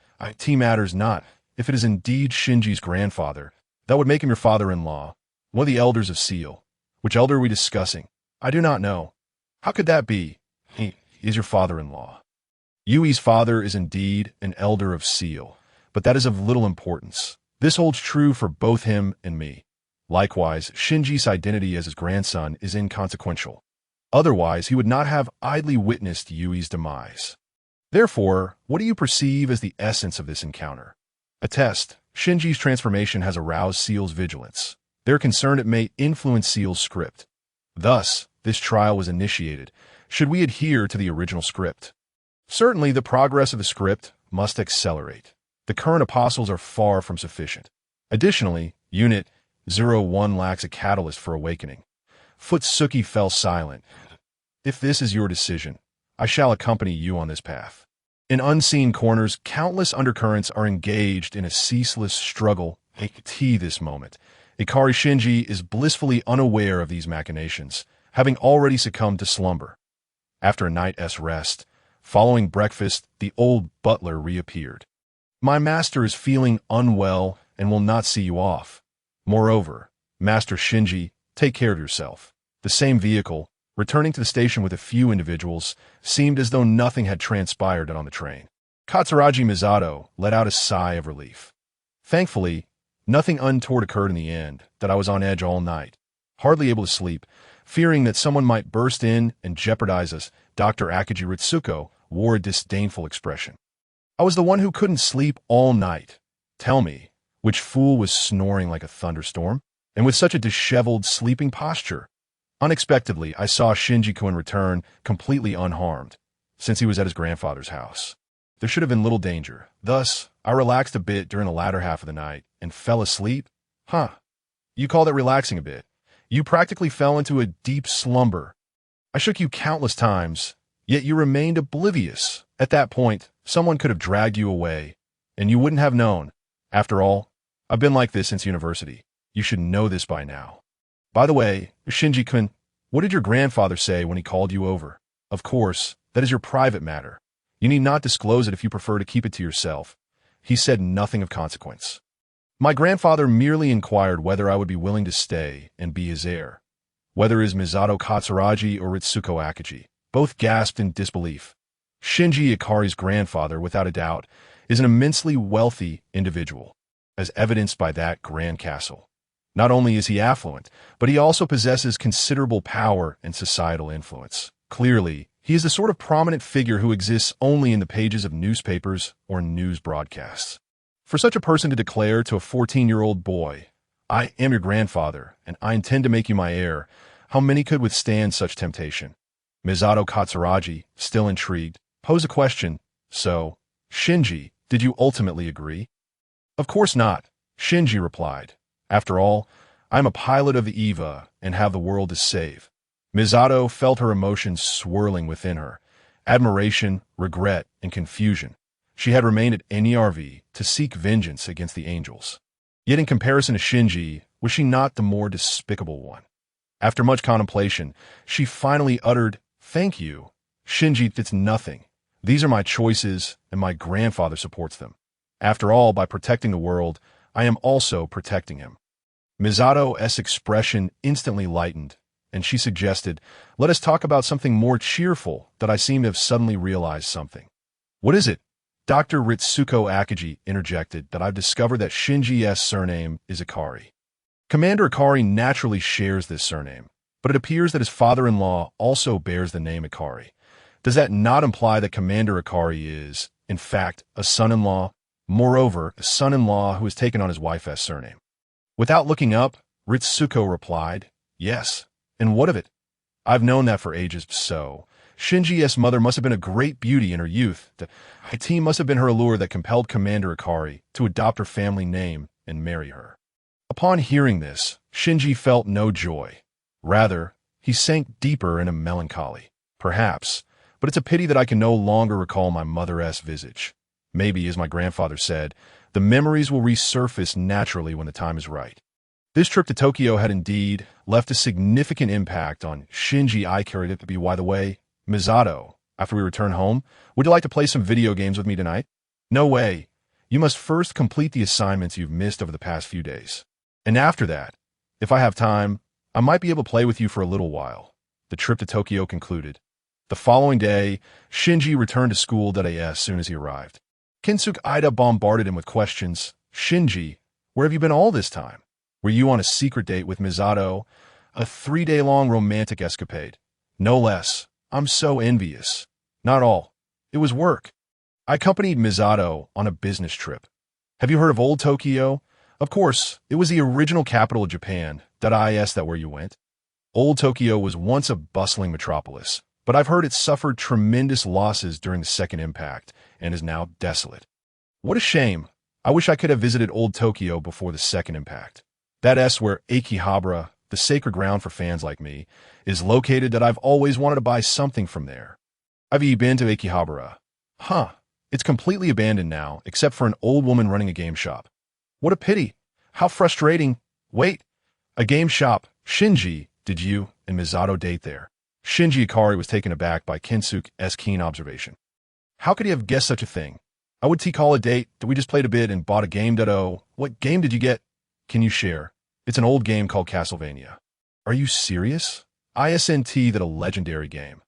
Matters not. If it is indeed Shinji's grandfather, that would make him your father-in-law, one of the elders of Seal. Which elder are we discussing? I do not know. How could that be? He is your father-in-law. Yui's father is indeed an elder of Seal, but that is of little importance. This holds true for both him and me. Likewise, Shinji's identity as his grandson is inconsequential. Otherwise, he would not have idly witnessed Yui's demise. Therefore, what do you perceive as the essence of this encounter? A test. Shinji's transformation has aroused Seal's vigilance. They're concerned it may influence Seal's script. Thus, this trial was initiated. Should we adhere to the original script? Certainly, the progress of the script must accelerate. The current apostles are far from sufficient. Additionally, Unit 01 lacks a catalyst for awakening. Futsuki fell silent. If this is your decision, I shall accompany you on this path. In unseen corners, countless undercurrents are engaged in a ceaseless struggle. This moment, Ikari Shinji is blissfully unaware of these machinations, having already succumbed to slumber. After a night's rest, following breakfast, the old butler reappeared. My master is feeling unwell and will not see you off. Moreover, Master Shinji, take care of yourself. The same vehicle, returning to the station with a few individuals, seemed as though nothing had transpired on the train. Katsuragi Misato let out a sigh of relief. Thankfully, nothing untoward occurred in the end. That I was on edge all night, hardly able to sleep, fearing that someone might burst in and jeopardize us. Dr. Akiji Ritsuko wore a disdainful expression. I was the one who couldn't sleep all night. Tell me, which fool was snoring like a thunderstorm, and with such a disheveled, sleeping posture? Unexpectedly, I saw Shinji-kun return completely unharmed, since he was at his grandfather's house. There should have been little danger. Thus, I relaxed a bit during the latter half of the night and fell asleep. You call that relaxing a bit? You practically fell into a deep slumber. I shook you countless times, yet you remained oblivious. At that point, someone could have dragged you away, and you wouldn't have known. After all, I've been like this since university. You should know this by now. By the way, Shinji-kun, what did your grandfather say when he called you over? Of course, that is your private matter. You need not disclose it if you prefer to keep it to yourself. He said nothing of consequence. My grandfather merely inquired whether I would be willing to stay and be his heir. Whether it is Misato Katsuragi or Ritsuko Akiji, both gasped in disbelief. Shinji Ikari's grandfather, without a doubt, is an immensely wealthy individual, as evidenced by that grand castle. Not only is he affluent, but he also possesses considerable power and societal influence. Clearly, he is the sort of prominent figure who exists only in the pages of newspapers or news broadcasts. For such a person to declare to a 14-year-old boy, I am your grandfather, and I intend to make you my heir. How many could withstand such temptation? Misato Katsuragi, still intrigued, posed a question. So, Shinji, did you ultimately agree? Of course not, Shinji replied. After all, I am a pilot of the EVA and have the world to save. Misato felt her emotions swirling within her. Admiration, regret, and confusion. She had remained at NERV to seek vengeance against the angels. Yet in comparison to Shinji, was she not the more despicable one? After much contemplation, she finally uttered, "Thank you. Shinji, it's nothing. These are my choices, and my grandfather supports them. After all, by protecting the world, I am also protecting him." Misato's expression instantly lightened, and she suggested, "Let us talk about something more cheerful," that I seem to have suddenly realized something. "What is it?" Dr. Ritsuko Akagi interjected that I've discovered that Shinji's surname is Ikari. Commander Ikari naturally shares this surname, but it appears that his father-in-law also bears the name Ikari. Does that not imply that Commander Ikari is, in fact, a son-in-law? Moreover, a son-in-law who has taken on his wife's surname. Without looking up, Ritsuko replied, "Yes. And what of it? I've known that for ages, so. Shinji's mother must have been a great beauty in her youth. The IT must have been her allure that compelled Commander Ikari to adopt her family name and marry her." Upon hearing this, Shinji felt no joy. Rather, he sank deeper in a melancholy. Perhaps, but it's a pity that I can no longer recall my mother's visage. Maybe, as my grandfather said, the memories will resurface naturally when the time is right. This trip to Tokyo had indeed left a significant impact on Shinji Ikari. By the way, Misato, after we return home, would you like to play some video games with me tonight? No way. You must first complete the assignments you've missed over the past few days. And after that, if I have time, I might be able to play with you for a little while. The trip to Tokyo concluded. The following day, Shinji returned to school as soon as he arrived. Kinsuke Ida bombarded him with questions. "Shinji, where have you been all this time? Were you on a secret date with Misato? A 3-day-long romantic escapade? No less. I'm so envious." "Not all. It was work. I accompanied Misato on a business trip. Have you heard of Old Tokyo? Of course, it was the original capital of Japan. Is that where you went? Old Tokyo was once a bustling metropolis, but I've heard it suffered tremendous losses during the second impact and is now desolate. What a shame. I wish I could have visited Old Tokyo before the second impact. That's where Akihabara, the sacred ground for fans like me, is located. I've always wanted to buy something from there." "Have you been to Akihabara?" "Huh. It's completely abandoned now, except for an old woman running a game shop." "What a pity. How frustrating. Wait, a game shop. Shinji, did you and Misato date there?" Shinji Ikari was taken aback by Kinsuke's keen observation. How could he have guessed such a thing? "I would call a date that we just played a bit and bought a game. Oh, what game did you get? Can you share? It's an old game called Castlevania." "Are you serious? Isn't that a legendary game?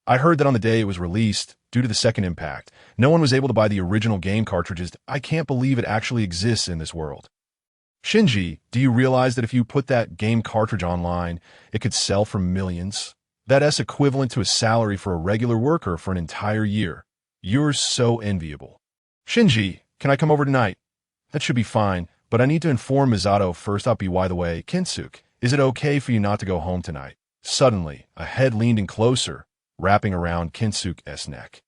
I heard that on the day it was released, due to the second impact, no one was able to buy the original game cartridges. I can't believe it actually exists in this world." "Shinji, do you realize that if you put that game cartridge online, it could sell for millions? That's equivalent to a salary for a regular worker for an entire year. You're so enviable." "Shinji, can I come over tonight?" "That should be fine, but I need to inform Misato first." By the way, Kinsuke, is it okay for you not to go home tonight?" Suddenly, a head leaned in closer, wrapping around Kinsuke's neck.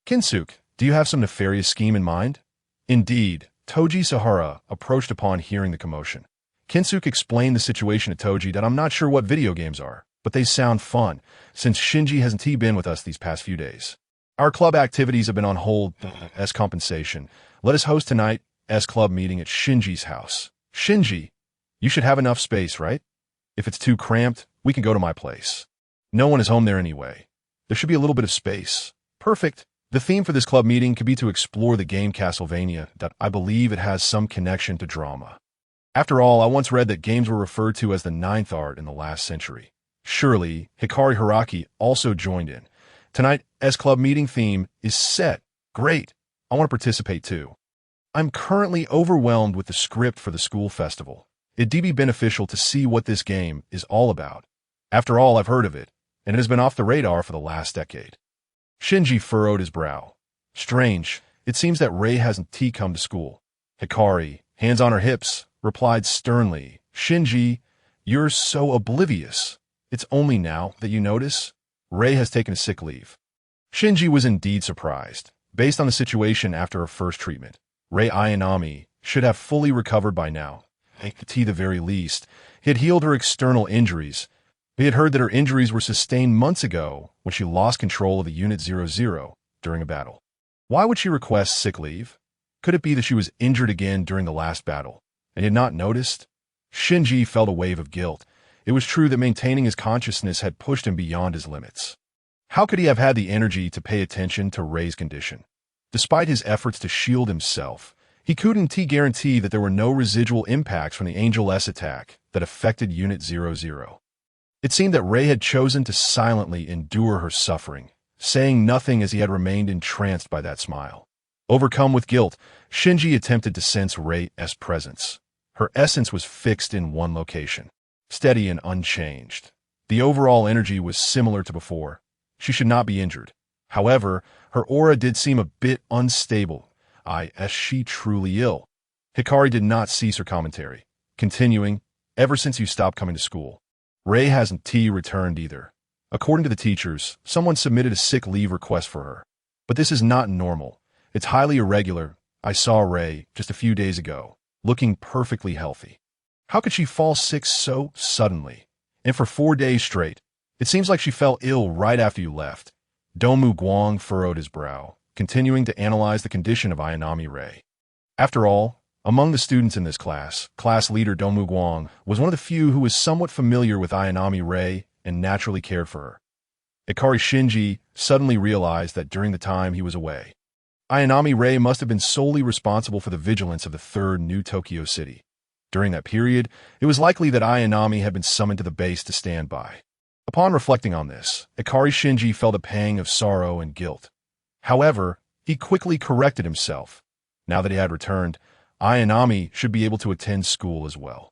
"Kinsuke, do you have some nefarious scheme in mind?" Indeed, Toji Sahara approached upon hearing the commotion. Kinsuke explained the situation to Toji. "I'm not sure what video games are, but they sound fun, since Shinji hasn't been with us these past few days. Our club activities have been on hold as compensation. Let us host tonight's club meeting at Shinji's house." "Shinji, you should have enough space, right? If it's too cramped, we can go to my place. No one is home there anyway. There should be a little bit of space." "Perfect. The theme for this club meeting could be to explore the game Castlevania. I believe it has some connection to drama. After all, I once read that games were referred to as the ninth art in the last century." Surely, Hikari Hiraki also joined in. "Tonight's club meeting theme is set. Great. I want to participate too. I'm currently overwhelmed with the script for the school festival. It'd be beneficial to see what this game is all about. After all, I've heard of it, and it has been off the radar for the last decade." Shinji furrowed his brow. "Strange. It seems that Rei hasn't come to school." Hikari, hands on her hips, replied sternly, Shinji, you're so oblivious. It's only now that you notice. Rei has taken a sick leave. Shinji was indeed surprised. Based on the situation after her first treatment, Rei Ayanami should have fully recovered by now. At the very least, he had healed her external injuries. He had heard that her injuries were sustained months ago when she lost control of the Unit 00 during a battle. Why would she request sick leave? Could it be that she was injured again during the last battle, and he had not noticed? Shinji felt a wave of guilt. It was true that maintaining his consciousness had pushed him beyond his limits. How could he have had the energy to pay attention to Rei's condition? Despite his efforts to shield himself, he couldn't guarantee that there were no residual impacts from the Angel S attack that affected Unit 00. It seemed that Rei had chosen to silently endure her suffering, saying nothing as he had remained entranced by that smile. Overcome with guilt, Shinji attempted to sense Rei's presence. Her essence was fixed in one location, steady and unchanged. The overall energy was similar to before. She should not be injured. However, her aura did seem a bit unstable. Is she truly ill? Hikari did not cease her commentary, continuing, ever since you stopped coming to school. Rei hasn't returned either. According to the teachers, someone submitted a sick leave request for her. But this is not normal. It's highly irregular. I saw Rei just a few days ago, looking perfectly healthy. How could she fall sick so suddenly? And for 4 days straight? It seems like she fell ill right after you left. Domu Guang furrowed his brow, continuing to analyze the condition of Ayanami Rei. After all, among the students in this class leader Domu Guang was one of the few who was somewhat familiar with Ayanami Rei and naturally cared for her. Ikari Shinji suddenly realized that during the time he was away, Ayanami Rei must have been solely responsible for the vigilance of the third New Tokyo City. During that period, it was likely that Ayanami had been summoned to the base to stand by. Upon reflecting on this, Ikari Shinji felt a pang of sorrow and guilt. However, he quickly corrected himself. Now that he had returned, Ayanami should be able to attend school as well.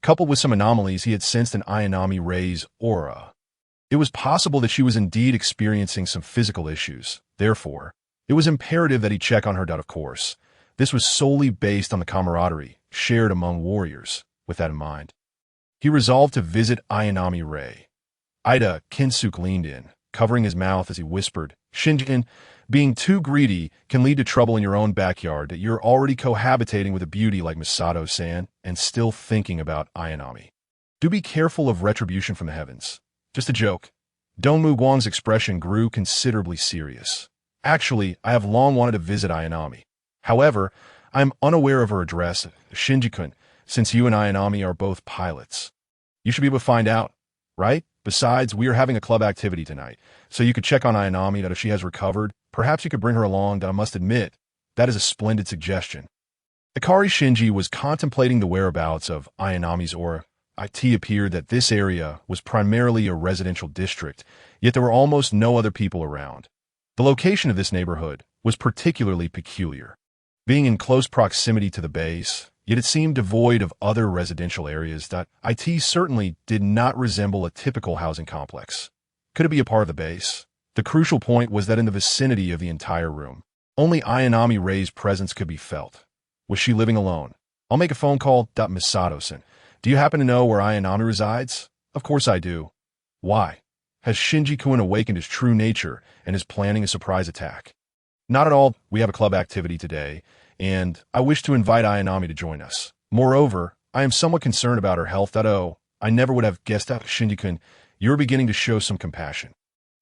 Coupled with some anomalies he had sensed in Ayanami Rei's aura, it was possible that she was indeed experiencing some physical issues. Therefore, it was imperative that he check on her. Of course, this was solely based on the camaraderie shared among warriors. With that in mind, he resolved to visit Ayanami Rei. Ida Kinsuke leaned in, covering his mouth as he whispered, Shinji, being too greedy can lead to trouble in your own backyard that you're already cohabitating with a beauty like Misato-san and still thinking about Ayanami. Do be careful of retribution from the heavens. Just a joke. Domu Guang's expression grew considerably serious. Actually, I have long wanted to visit Ayanami. However, I am unaware of her address, Shinji-kun, since you and Ayanami are both pilots. You should be able to find out, right? Besides, we are having a club activity tonight, so you could check on Ayanami that if she has recovered, perhaps you could bring her along. That I must admit, that is a splendid suggestion. Ikari Shinji was contemplating the whereabouts of Ayanami's aura. It appeared that this area was primarily a residential district, yet there were almost no other people around. The location of this neighborhood was particularly peculiar. Being in close proximity to the base, yet it seemed devoid of other residential areas. It certainly did not resemble a typical housing complex. Could it be a part of the base? The crucial point was that in the vicinity of the entire room, only Ayanami Rei's presence could be felt. Was she living alone? I'll make a phone call. Misato-san, do you happen to know where Ayanami resides? Of course I do. Why? Has Shinji-kun awakened his true nature and is planning a surprise attack? Not at all. We have a club activity today, and I wish to invite Ayanami to join us. Moreover, I am somewhat concerned about her health. I never would have guessed that. Shinji-kun, you're beginning to show some compassion.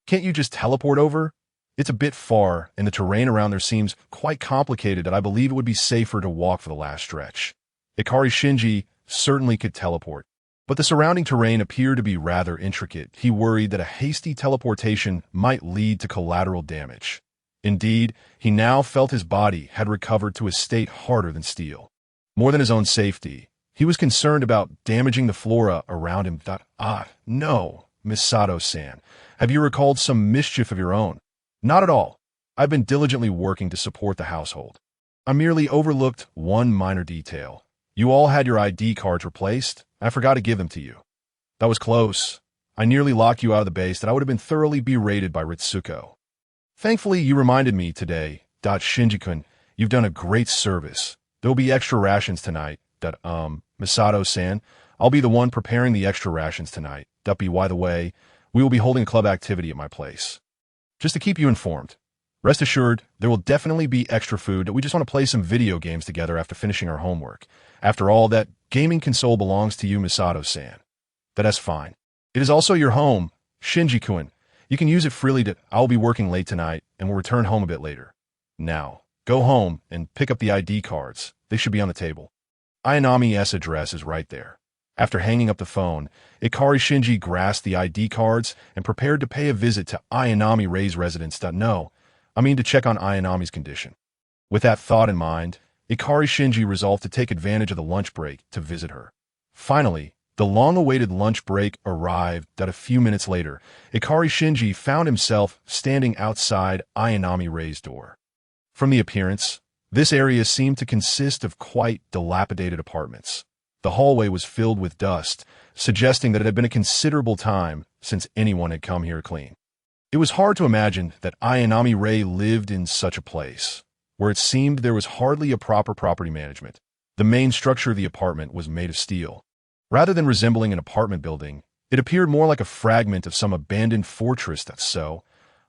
Can't you just teleport over? It's a bit far, and the terrain around there seems quite complicated that I believe it would be safer to walk for the last stretch. Ikari Shinji certainly could teleport, but the surrounding terrain appeared to be rather intricate. He worried that a hasty teleportation might lead to collateral damage. Indeed, he now felt his body had recovered to a state harder than steel. More than his own safety, he was concerned about damaging the flora around him. No, Misato-san, have you recalled some mischief of your own? Not at all. I've been diligently working to support the household. I merely overlooked one minor detail. You all had your ID cards replaced. I forgot to give them to you. That was close. I nearly locked you out of the base that I would have been thoroughly berated by Ritsuko. Thankfully, you reminded me today. Shinji-kun, you've done a great service. There will be extra rations tonight. Misato-san, I'll be the one preparing the extra rations tonight. Duppy, by the way, we will be holding a club activity at my place. Just to keep you informed. Rest assured, there will definitely be extra food. We just want to play some video games together after finishing our homework. After all, that gaming console belongs to you, Misato-san. That's fine. It is also your home, Shinji-kun. You can use it freely. I'll be working late tonight and will return home a bit later. Now, go home and pick up the ID cards. They should be on the table. Ayanami's address is right there. After hanging up the phone, Ikari Shinji grasped the ID cards and prepared to pay a visit to Ayanami Rei's residence. No, I mean to check on Ayanami's condition. With that thought in mind, Ikari Shinji resolved to take advantage of the lunch break to visit her. Finally, the long-awaited lunch break arrived. A few minutes later, Ikari Shinji found himself standing outside Ayanami Rei's door. From the appearance, this area seemed to consist of quite dilapidated apartments. The hallway was filled with dust, suggesting that it had been a considerable time since anyone had come here clean. It was hard to imagine that Ayanami Rei lived in such a place, where it seemed there was hardly a proper property management. The main structure of the apartment was made of steel. Rather than resembling an apartment building, it appeared more like a fragment of some abandoned fortress. So,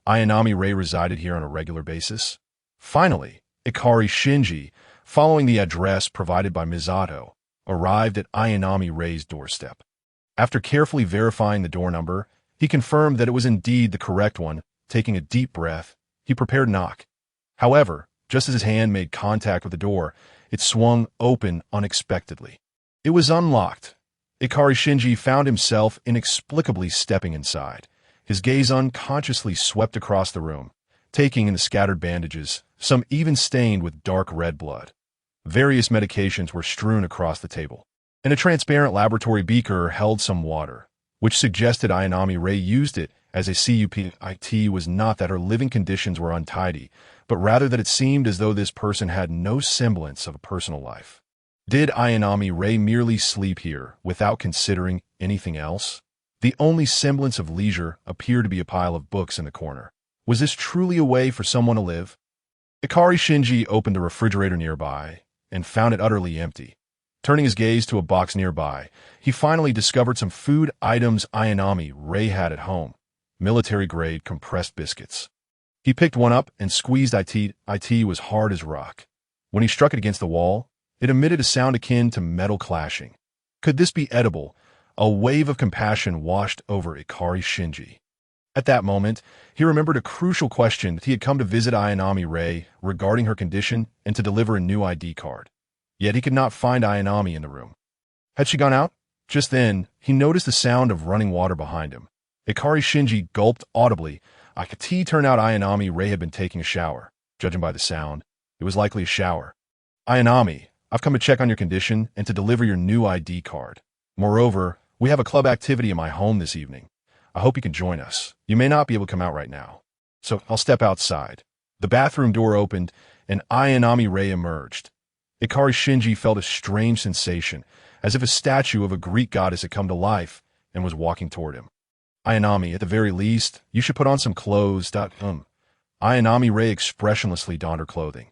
Ayanami Rei resided here on a regular basis. Finally, Ikari Shinji, following the address provided by Misato, arrived at Ayanami Rei's doorstep. After carefully verifying the door number, he confirmed that it was indeed the correct one. Taking a deep breath, he prepared to knock. However, just as his hand made contact with the door, it swung open unexpectedly. It was unlocked. Ikari Shinji found himself inexplicably stepping inside. His gaze unconsciously swept across the room, taking in the scattered bandages, some even stained with dark red blood. Various medications were strewn across the table, and a transparent laboratory beaker held some water, which suggested Ayanami Rei used it as a cup. It was not that her living conditions were untidy, but rather that it seemed as though this person had no semblance of a personal life. Did Ayanami Rei merely sleep here without considering anything else? The only semblance of leisure appeared to be a pile of books in the corner. Was this truly a way for someone to live? Ikari Shinji opened the refrigerator nearby and found it utterly empty. Turning his gaze to a box nearby, he finally discovered some food items Ayanami Rei had at home. Military-grade compressed biscuits. He picked one up and squeezed it. It was hard as rock. When he struck it against the wall, it emitted a sound akin to metal clashing. Could this be edible? A wave of compassion washed over Ikari Shinji. At that moment, he remembered a crucial question that he had come to visit Ayanami Rei regarding her condition and to deliver a new ID card. Yet he could not find Ayanami in the room. Had she gone out? Just then, he noticed the sound of running water behind him. Ikari Shinji gulped audibly. I could turn out Ayanami Rei had been taking a shower. Judging by the sound, it was likely a shower. Ayanami, I've come to check on your condition and to deliver your new ID card. Moreover, we have a club activity in my home this evening. I hope you can join us. You may not be able to come out right now. So I'll step outside. The bathroom door opened, and Ayanami Rei emerged. Ikari Shinji felt a strange sensation, as if a statue of a Greek goddess had come to life and was walking toward him. Ayanami, at the very least, you should put on some clothes. Ayanami Rei expressionlessly donned her clothing.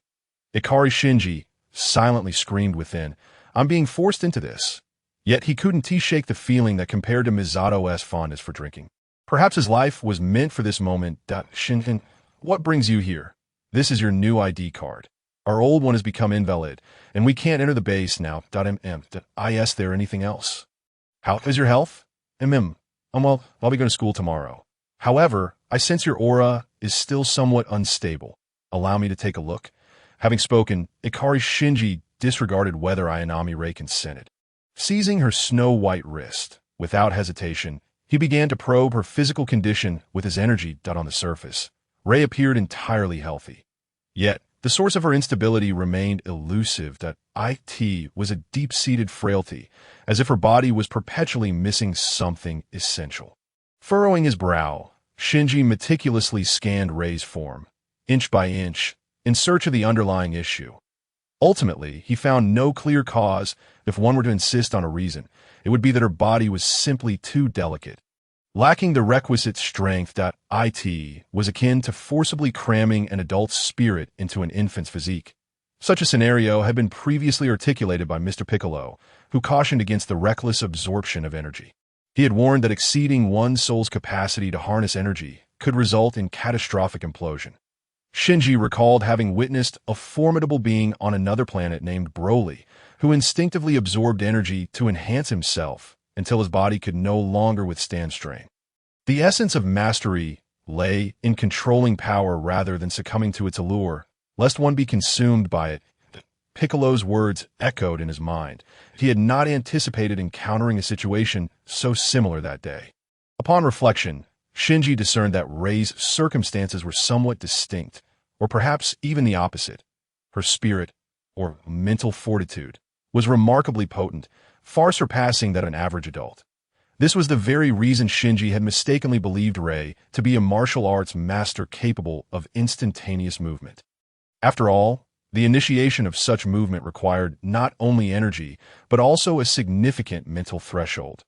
Ikari Shinji silently screamed within, I'm being forced into this. Yet he couldn't shake the feeling that compared to Misato's fondness for drinking. Perhaps his life was meant for this moment. Shinken, what brings you here? This is your new ID card. Our old one has become invalid, and we can't enter the base now. Is there anything else? How is your health? Well, I'll be going to school tomorrow. However, I sense your aura is still somewhat unstable. Allow me to take a look. Having spoken, Ikari Shinji disregarded whether Ayanami Rei consented. Seizing her snow-white wrist, without hesitation, he began to probe her physical condition with his energy on the surface. Rei appeared entirely healthy. Yet, the source of her instability remained elusive. It was a deep-seated frailty, as if her body was perpetually missing something essential. Furrowing his brow, Shinji meticulously scanned Rei's form, inch by inch, in search of the underlying issue. Ultimately, he found no clear cause. If one were to insist on a reason, it would be that her body was simply too delicate. Lacking the requisite strength. It was akin to forcibly cramming an adult's spirit into an infant's physique. Such a scenario had been previously articulated by Mr. Piccolo, who cautioned against the reckless absorption of energy. He had warned that exceeding one's soul's capacity to harness energy could result in catastrophic implosion. Shinji recalled having witnessed a formidable being on another planet named Broly, who instinctively absorbed energy to enhance himself until his body could no longer withstand strain. The essence of mastery lay in controlling power rather than succumbing to its allure, lest one be consumed by it. Piccolo's words echoed in his mind. He had not anticipated encountering a situation so similar that day. Upon reflection, Shinji discerned that Rei's circumstances were somewhat distinct, or perhaps even the opposite. Her spirit, or mental fortitude, was remarkably potent, far surpassing that of an average adult. This was the very reason Shinji had mistakenly believed Rei to be a martial arts master capable of instantaneous movement. After all, the initiation of such movement required not only energy, but also a significant mental threshold.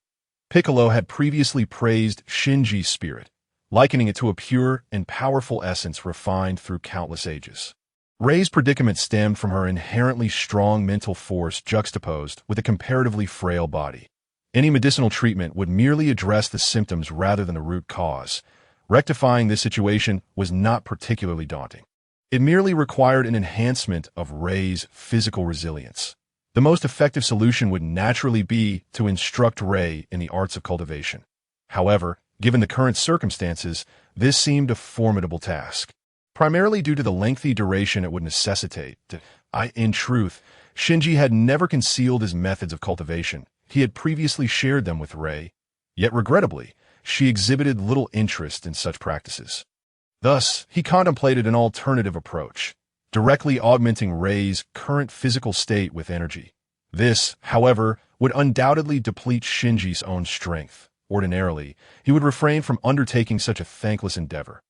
Piccolo had previously praised Shinji's spirit, likening it to a pure and powerful essence refined through countless ages. Rei's predicament stemmed from her inherently strong mental force juxtaposed with a comparatively frail body. Any medicinal treatment would merely address the symptoms rather than the root cause. Rectifying this situation was not particularly daunting. It merely required an enhancement of Rei's physical resilience. The most effective solution would naturally be to instruct Rei in the arts of cultivation. However, given the current circumstances, this seemed a formidable task, primarily due to the lengthy duration it would necessitate. In truth, Shinji had never concealed his methods of cultivation. He had previously shared them with Rei, yet regrettably, she exhibited little interest in such practices. Thus, he contemplated an alternative approach, directly augmenting Rei's current physical state with energy. This, however, would undoubtedly deplete Shinji's own strength. Ordinarily, he would refrain from undertaking such a thankless endeavor.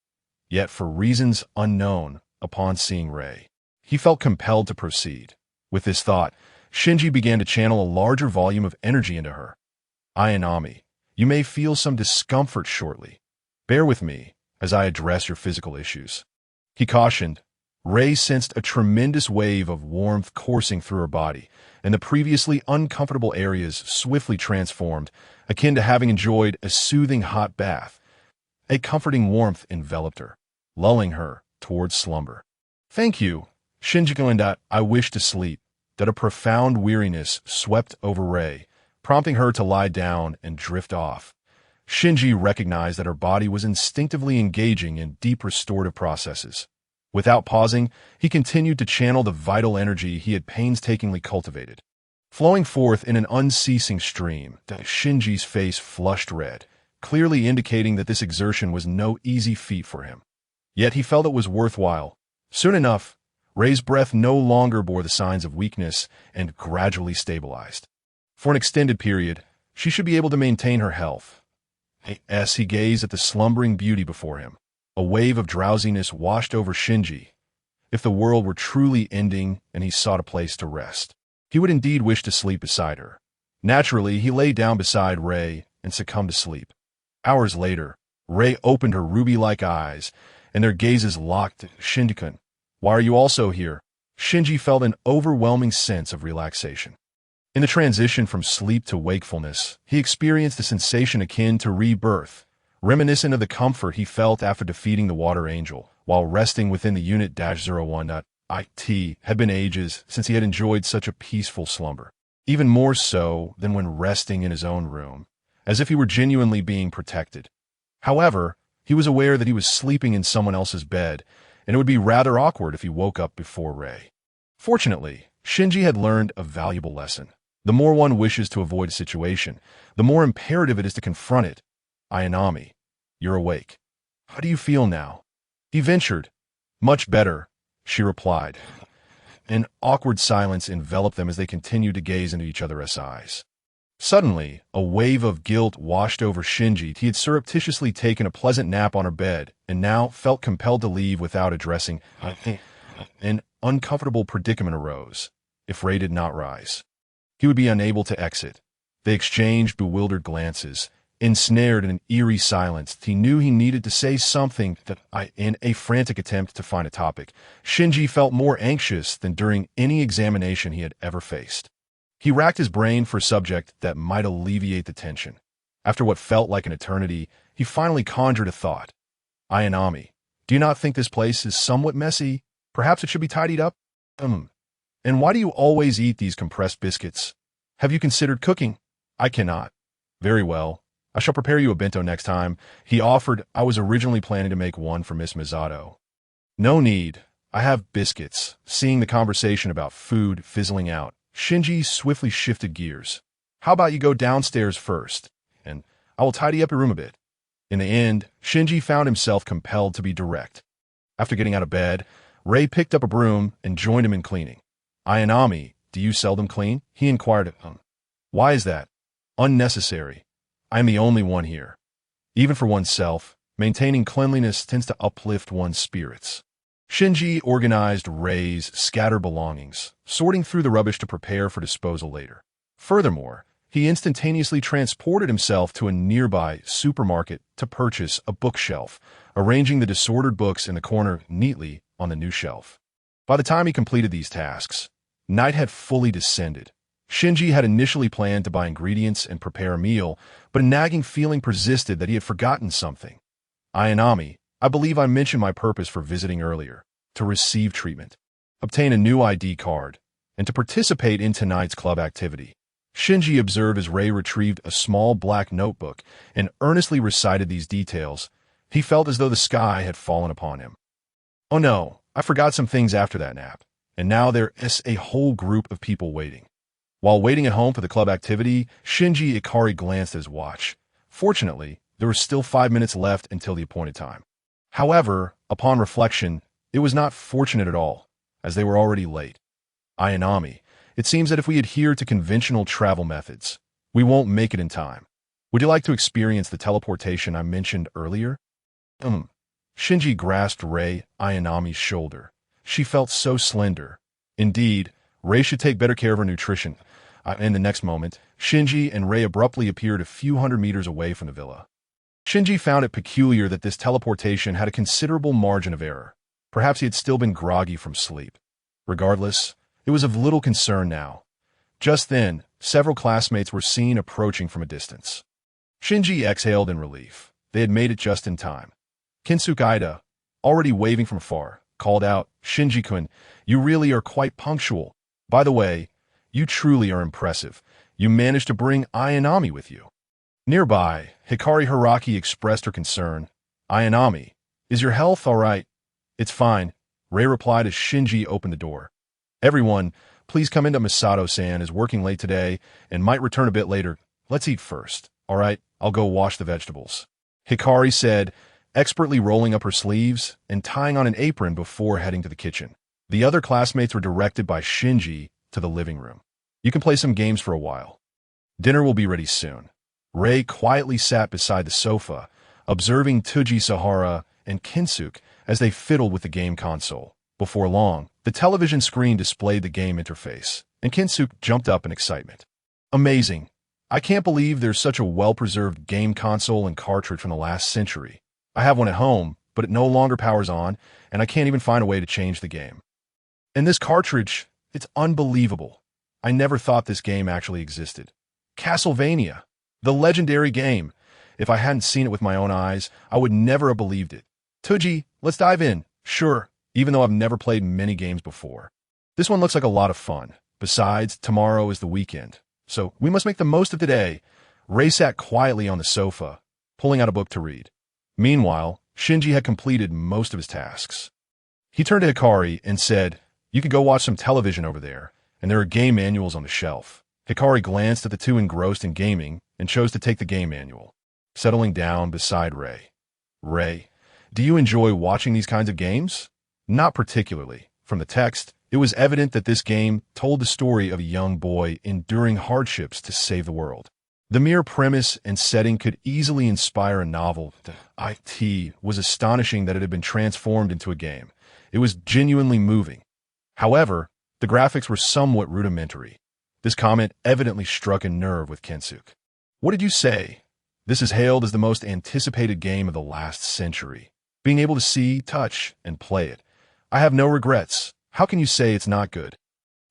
Yet, for reasons unknown, upon seeing Rei, he felt compelled to proceed. With this thought, Shinji began to channel a larger volume of energy into her. Ayanami, you may feel some discomfort shortly. Bear with me as I address your physical issues. He cautioned. Rei sensed a tremendous wave of warmth coursing through her body, and the previously uncomfortable areas swiftly transformed, akin to having enjoyed a soothing hot bath. A comforting warmth enveloped her, lulling her towards slumber. Thank you, Shinji. I wish to sleep. That a profound weariness swept over Rei, prompting her to lie down and drift off. Shinji recognized that her body was instinctively engaging in deep restorative processes. Without pausing, he continued to channel the vital energy he had painstakingly cultivated. Flowing forth in an unceasing stream, Shinji's face flushed red, clearly indicating that this exertion was no easy feat for him. Yet he felt it was worthwhile. Soon enough, Rei's breath no longer bore the signs of weakness and gradually stabilized. For an extended period, she should be able to maintain her health. As he gazed at the slumbering beauty before him, a wave of drowsiness washed over Shinji. If the world were truly ending and he sought a place to rest, he would indeed wish to sleep beside her. Naturally, he lay down beside Rei and succumbed to sleep. Hours later, Rei opened her ruby-like eyes, and their gazes locked. Shinji-kun, why are you also here? Shinji felt an overwhelming sense of relaxation. In the transition from sleep to wakefulness, he experienced a sensation akin to rebirth, reminiscent of the comfort he felt after defeating the Water Angel, while resting within the Unit-01. It had been ages since he had enjoyed such a peaceful slumber, even more so than when resting in his own room, as if he were genuinely being protected. However, he was aware that he was sleeping in someone else's bed, and it would be rather awkward if he woke up before Rei. Fortunately, Shinji had learned a valuable lesson. The more one wishes to avoid a situation, the more imperative it is to confront it. Ayanami, you're awake. How do you feel now? He ventured. Much better, she replied. An awkward silence enveloped them as they continued to gaze into each other's eyes. Suddenly, a wave of guilt washed over Shinji. He had surreptitiously taken a pleasant nap on her bed and now felt compelled to leave without addressing. An uncomfortable predicament arose. If Rei did not rise, he would be unable to exit. They exchanged bewildered glances, Ensnared in an eerie silence, he knew he needed to say something in a frantic attempt to find a topic. Shinji felt more anxious than during any examination he had ever faced. He racked his brain for a subject that might alleviate the tension. After what felt like an eternity, he finally conjured a thought. Ayanami, do you not think this place is somewhat messy? Perhaps it should be tidied up? And why do you always eat these compressed biscuits? Have you considered cooking? I cannot. Very well. I shall prepare you a bento next time, he offered. I was originally planning to make one for Miss Misato. No need. I have biscuits. Seeing the conversation about food fizzling out, Shinji swiftly shifted gears. How about you go downstairs first, and I will tidy up your room a bit. In the end, Shinji found himself compelled to be direct. After getting out of bed, Ray picked up a broom and joined him in cleaning. Ayanami, do you seldom clean? He inquired. Why is that? Unnecessary. I am the only one here. Even for oneself, maintaining cleanliness tends to uplift one's spirits. Shinji organized Ray's scattered belongings, sorting through the rubbish to prepare for disposal later. Furthermore, he instantaneously transported himself to a nearby supermarket to purchase a bookshelf, arranging the disordered books in the corner neatly on the new shelf. By the time he completed these tasks, night had fully descended. Shinji had initially planned to buy ingredients and prepare a meal, but a nagging feeling persisted that he had forgotten something. Ayanami, I believe I mentioned my purpose for visiting earlier, to receive treatment, obtain a new ID card, and to participate in tonight's club activity. Shinji observed as Ray retrieved a small black notebook and earnestly recited these details. He felt as though the sky had fallen upon him. Oh no, I forgot some things after that nap, and now there is a whole group of people waiting. While waiting at home for the club activity, Shinji Ikari glanced at his watch. Fortunately, there was still 5 minutes left until the appointed time. However, upon reflection, it was not fortunate at all, as they were already late. Ayanami, it seems that if we adhere to conventional travel methods, we won't make it in time. Would you like to experience the teleportation I mentioned earlier? Shinji grasped Ray Ayanami's shoulder. She felt so slender. Indeed, Ray should take better care of her nutrition. In the next moment, Shinji and Ray abruptly appeared a few hundred meters away from the villa. Shinji found it peculiar that this teleportation had a considerable margin of error. Perhaps he had still been groggy from sleep. Regardless, it was of little concern now. Just then, several classmates were seen approaching from a distance. Shinji exhaled in relief. They had made it just in time. Kinsuke Ida, already waving from afar, called out, Shinji-kun, you really are quite punctual. By the way, you truly are impressive. You managed to bring Ayanami with you. Nearby, Hikari Haraki expressed her concern. Ayanami, is your health all right? It's fine, Ray replied as Shinji opened the door. Everyone, please come into. Misato-san is working late today and might return a bit later. Let's eat first, all right? I'll go wash the vegetables. Hikari said, expertly rolling up her sleeves and tying on an apron before heading to the kitchen. The other classmates were directed by Shinji to the living room. You can play some games for a while. Dinner will be ready soon. Ray quietly sat beside the sofa, observing Tuji Sahara and Kinsuke as they fiddled with the game console. Before long, the television screen displayed the game interface, and Kinsuke jumped up in excitement. Amazing. I can't believe there's such a well-preserved game console and cartridge from the last century. I have one at home, but it no longer powers on, and I can't even find a way to change the game. And this cartridge, it's unbelievable. I never thought this game actually existed. Castlevania, the legendary game. If I hadn't seen it with my own eyes, I would never have believed it. Tuji, let's dive in. Sure, even though I've never played many games before. This one looks like a lot of fun. Besides, tomorrow is the weekend, so we must make the most of today. Ray sat quietly on the sofa, pulling out a book to read. Meanwhile, Shinji had completed most of his tasks. He turned to Hikari and said, you can go watch some television over there, and there are game manuals on the shelf. Hikari glanced at the two engrossed in gaming and chose to take the game manual, settling down beside Ray. Ray, do you enjoy watching these kinds of games? Not particularly. From the text, it was evident that this game told the story of a young boy enduring hardships to save the world. The mere premise and setting could easily inspire a novel. It was astonishing that it had been transformed into a game. It was genuinely moving. However, the graphics were somewhat rudimentary. This comment evidently struck a nerve with Kinsuke. What did you say? This is hailed as the most anticipated game of the last century. Being able to see, touch, and play it. I have no regrets. How can you say it's not good?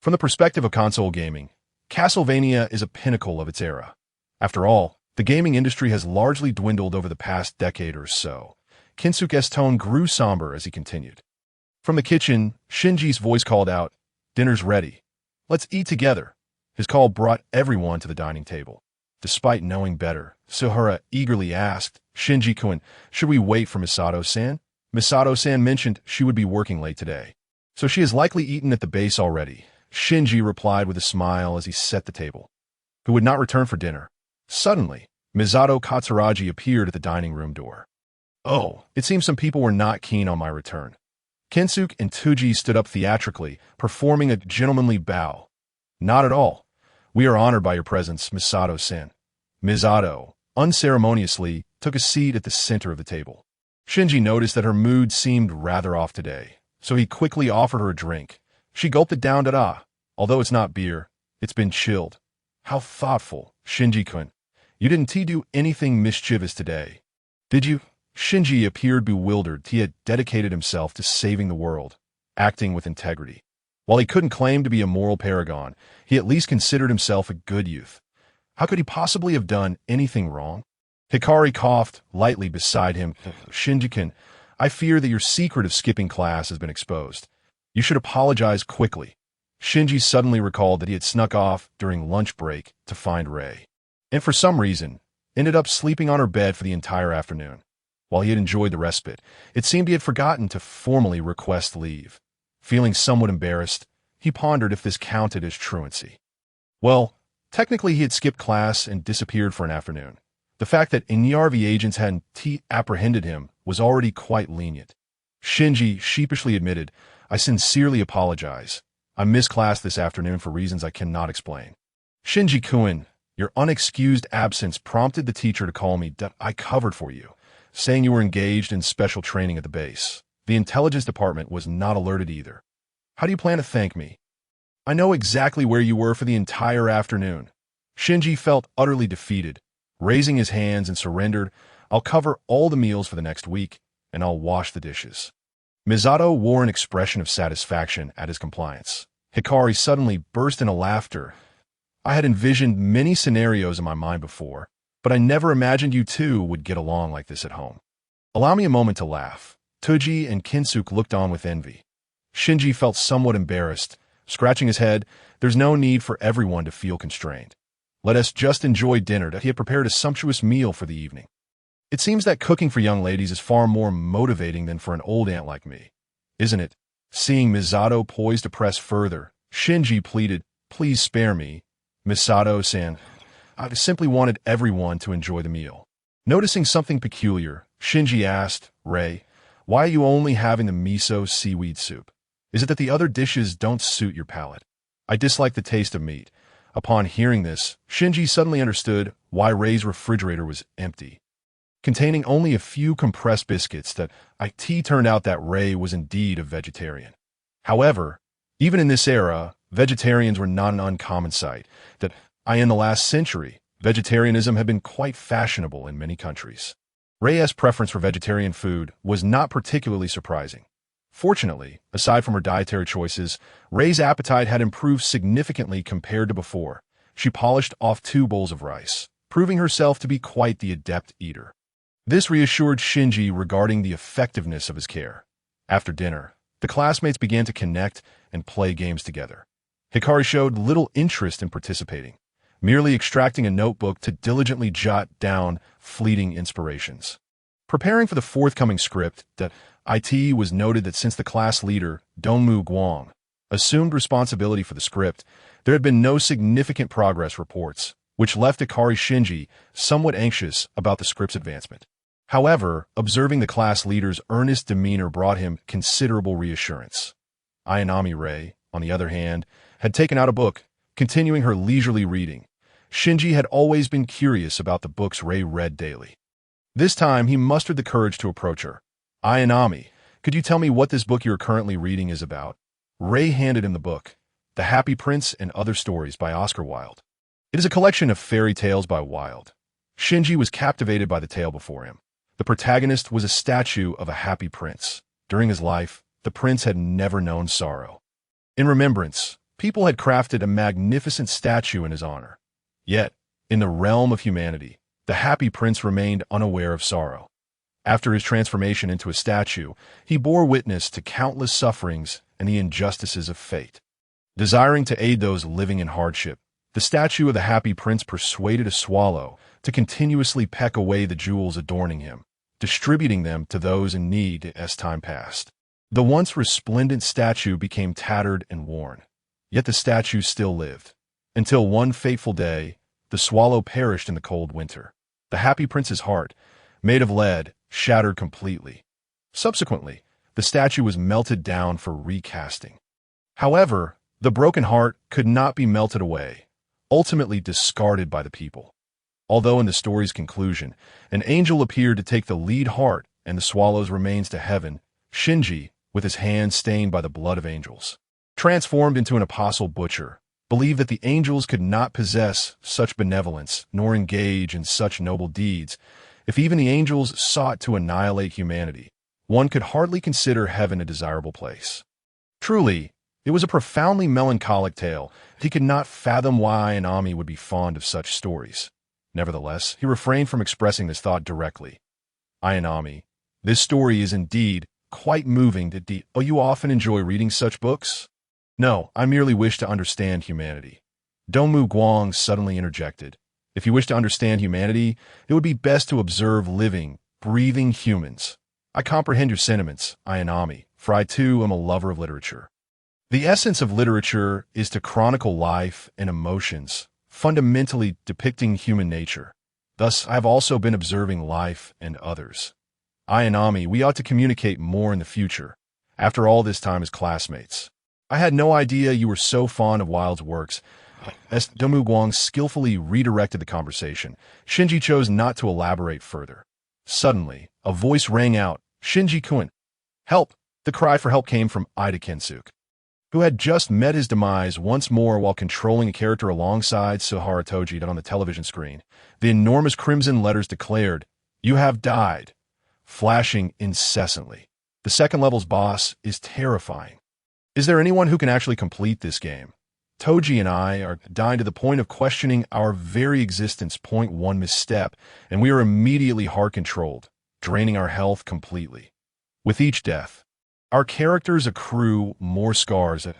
From the perspective of console gaming, Castlevania is a pinnacle of its era. After all, the gaming industry has largely dwindled over the past decade or so. Kinsuke's tone grew somber as he continued. From the kitchen, Shinji's voice called out, "Dinner's ready. Let's eat together." His call brought everyone to the dining table. Despite knowing better, Suhara eagerly asked, "Shinji-kun, should we wait for Misato-san?" Misato-san mentioned she would be working late today, so she has likely eaten at the base already. Shinji replied with a smile as he set the table. Who would not return for dinner? Suddenly, Misato Katsuragi appeared at the dining room door. Oh, it seems some people were not keen on my return. Kensuke and Tuji stood up theatrically, performing a gentlemanly bow. Not at all. We are honored by your presence, Misato-san. Misato, unceremoniously, took a seat at the center of the table. Shinji noticed that her mood seemed rather off today, so he quickly offered her a drink. She gulped it down. Although it's not beer, it's been chilled. How thoughtful, Shinji-kun. You didn't do anything mischievous today, did you? Shinji appeared bewildered. He had dedicated himself to saving the world, acting with integrity. While he couldn't claim to be a moral paragon, he at least considered himself a good youth. How could he possibly have done anything wrong? Hikari coughed lightly beside him. Shinji-kun, I fear that your secret of skipping class has been exposed. You should apologize quickly. Shinji suddenly recalled that he had snuck off during lunch break to find Rei, and for some reason, ended up sleeping on her bed for the entire afternoon. While he had enjoyed the respite, it seemed he had forgotten to formally request leave. Feeling somewhat embarrassed, he pondered if this counted as truancy. Well, technically he had skipped class and disappeared for an afternoon. The fact that ENYARV agents hadn't apprehended him was already quite lenient. Shinji sheepishly admitted, I sincerely apologize. I missed class this afternoon for reasons I cannot explain. Shinji-kun, your unexcused absence prompted the teacher to call me. I covered for you, saying you were engaged in special training at the base. The intelligence department was not alerted either. How do you plan to thank me? I know exactly where you were for the entire afternoon. Shinji felt utterly defeated, raising his hands and surrendered. I'll cover all the meals for the next week, and I'll wash the dishes. Misato wore an expression of satisfaction at his compliance. Hikari suddenly burst into laughter. I had envisioned many scenarios in my mind before, but I never imagined you two would get along like this at home. Allow me a moment to laugh. Tuji and Kinsuke looked on with envy. Shinji felt somewhat embarrassed. Scratching his head, there's no need for everyone to feel constrained. Let us just enjoy dinner. He had prepared a sumptuous meal for the evening. It seems that cooking for young ladies is far more motivating than for an old aunt like me, isn't it? Seeing Misato poised to press further, Shinji pleaded, please spare me. Misato-san, I simply wanted everyone to enjoy the meal. Noticing something peculiar, Shinji asked, Rei, why are you only having the miso seaweed soup? Is it that the other dishes don't suit your palate? I dislike the taste of meat. Upon hearing this, Shinji suddenly understood why Rei's refrigerator was empty, containing only a few compressed biscuits. That it turned out that Rei was indeed a vegetarian. However, even in this era, vegetarians were not an uncommon sight. That in the last century, vegetarianism had been quite fashionable in many countries. Rei's preference for vegetarian food was not particularly surprising. Fortunately, aside from her dietary choices, Rei's appetite had improved significantly compared to before. She polished off 2 bowls of rice, proving herself to be quite the adept eater. This reassured Shinji regarding the effectiveness of his care. After dinner, the classmates began to connect and play games together. Hikari showed little interest in participating, merely extracting a notebook to diligently jot down fleeting inspirations. Preparing for the forthcoming script, it was noted that since the class leader, Dongmu Guang, assumed responsibility for the script, there had been no significant progress reports, which left Ikari Shinji somewhat anxious about the script's advancement. However, observing the class leader's earnest demeanor brought him considerable reassurance. Ayanami Rei, on the other hand, had taken out a book, continuing her leisurely reading. Shinji had always been curious about the books Rei read daily. This time, he mustered the courage to approach her. Ayanami, could you tell me what this book you're currently reading is about? Rei handed him the book, The Happy Prince and Other Stories by Oscar Wilde. It is a collection of fairy tales by Wilde. Shinji was captivated by the tale before him. The protagonist was a statue of a happy prince. During his life, the prince had never known sorrow. In remembrance, people had crafted a magnificent statue in his honor. Yet, in the realm of humanity, the happy prince remained unaware of sorrow. After his transformation into a statue, he bore witness to countless sufferings and the injustices of fate. Desiring to aid those living in hardship, the statue of the happy prince persuaded a swallow to continuously peck away the jewels adorning him, distributing them to those in need as time passed. The once resplendent statue became tattered and worn, yet the statue still lived. Until one fateful day, the swallow perished in the cold winter. The happy prince's heart, made of lead, shattered completely. Subsequently, the statue was melted down for recasting. However, the broken heart could not be melted away, ultimately discarded by the people. Although in the story's conclusion, an angel appeared to take the lead heart and the swallow's remains to heaven, Shinji, with his hands stained by the blood of angels, transformed into an apostle butcher, believed that the angels could not possess such benevolence nor engage in such noble deeds. If even the angels sought to annihilate humanity, one could hardly consider heaven a desirable place. Truly, it was a profoundly melancholic tale. He could not fathom why Ayanami would be fond of such stories. Nevertheless, he refrained from expressing this thought directly. Ayanami, this story is indeed quite moving. Do you often enjoy reading such books? No, I merely wish to understand humanity. Dongmu Guang suddenly interjected. If you wish to understand humanity, it would be best to observe living, breathing humans. I comprehend your sentiments, Ayanami, for I too am a lover of literature. The essence of literature is to chronicle life and emotions, fundamentally depicting human nature. Thus, I have also been observing life and others. Ayanami, we ought to communicate more in the future, after all this time as classmates. I had no idea you were so fond of Wilde's works. As Dongmu Guang skillfully redirected the conversation, Shinji chose not to elaborate further. Suddenly, a voice rang out, Shinji-kun. Help! The cry for help came from Ida Kensuke, who had just met his demise once more while controlling a character alongside Sahara Toji on the television screen. The enormous crimson letters declared, "You have died," flashing incessantly. The second level's boss is terrifying. Is there anyone who can actually complete this game? Toji and I are dying to the point of questioning our very existence. One misstep, and we are immediately heart-controlled, draining our health completely. With each death, our characters accrue more scars at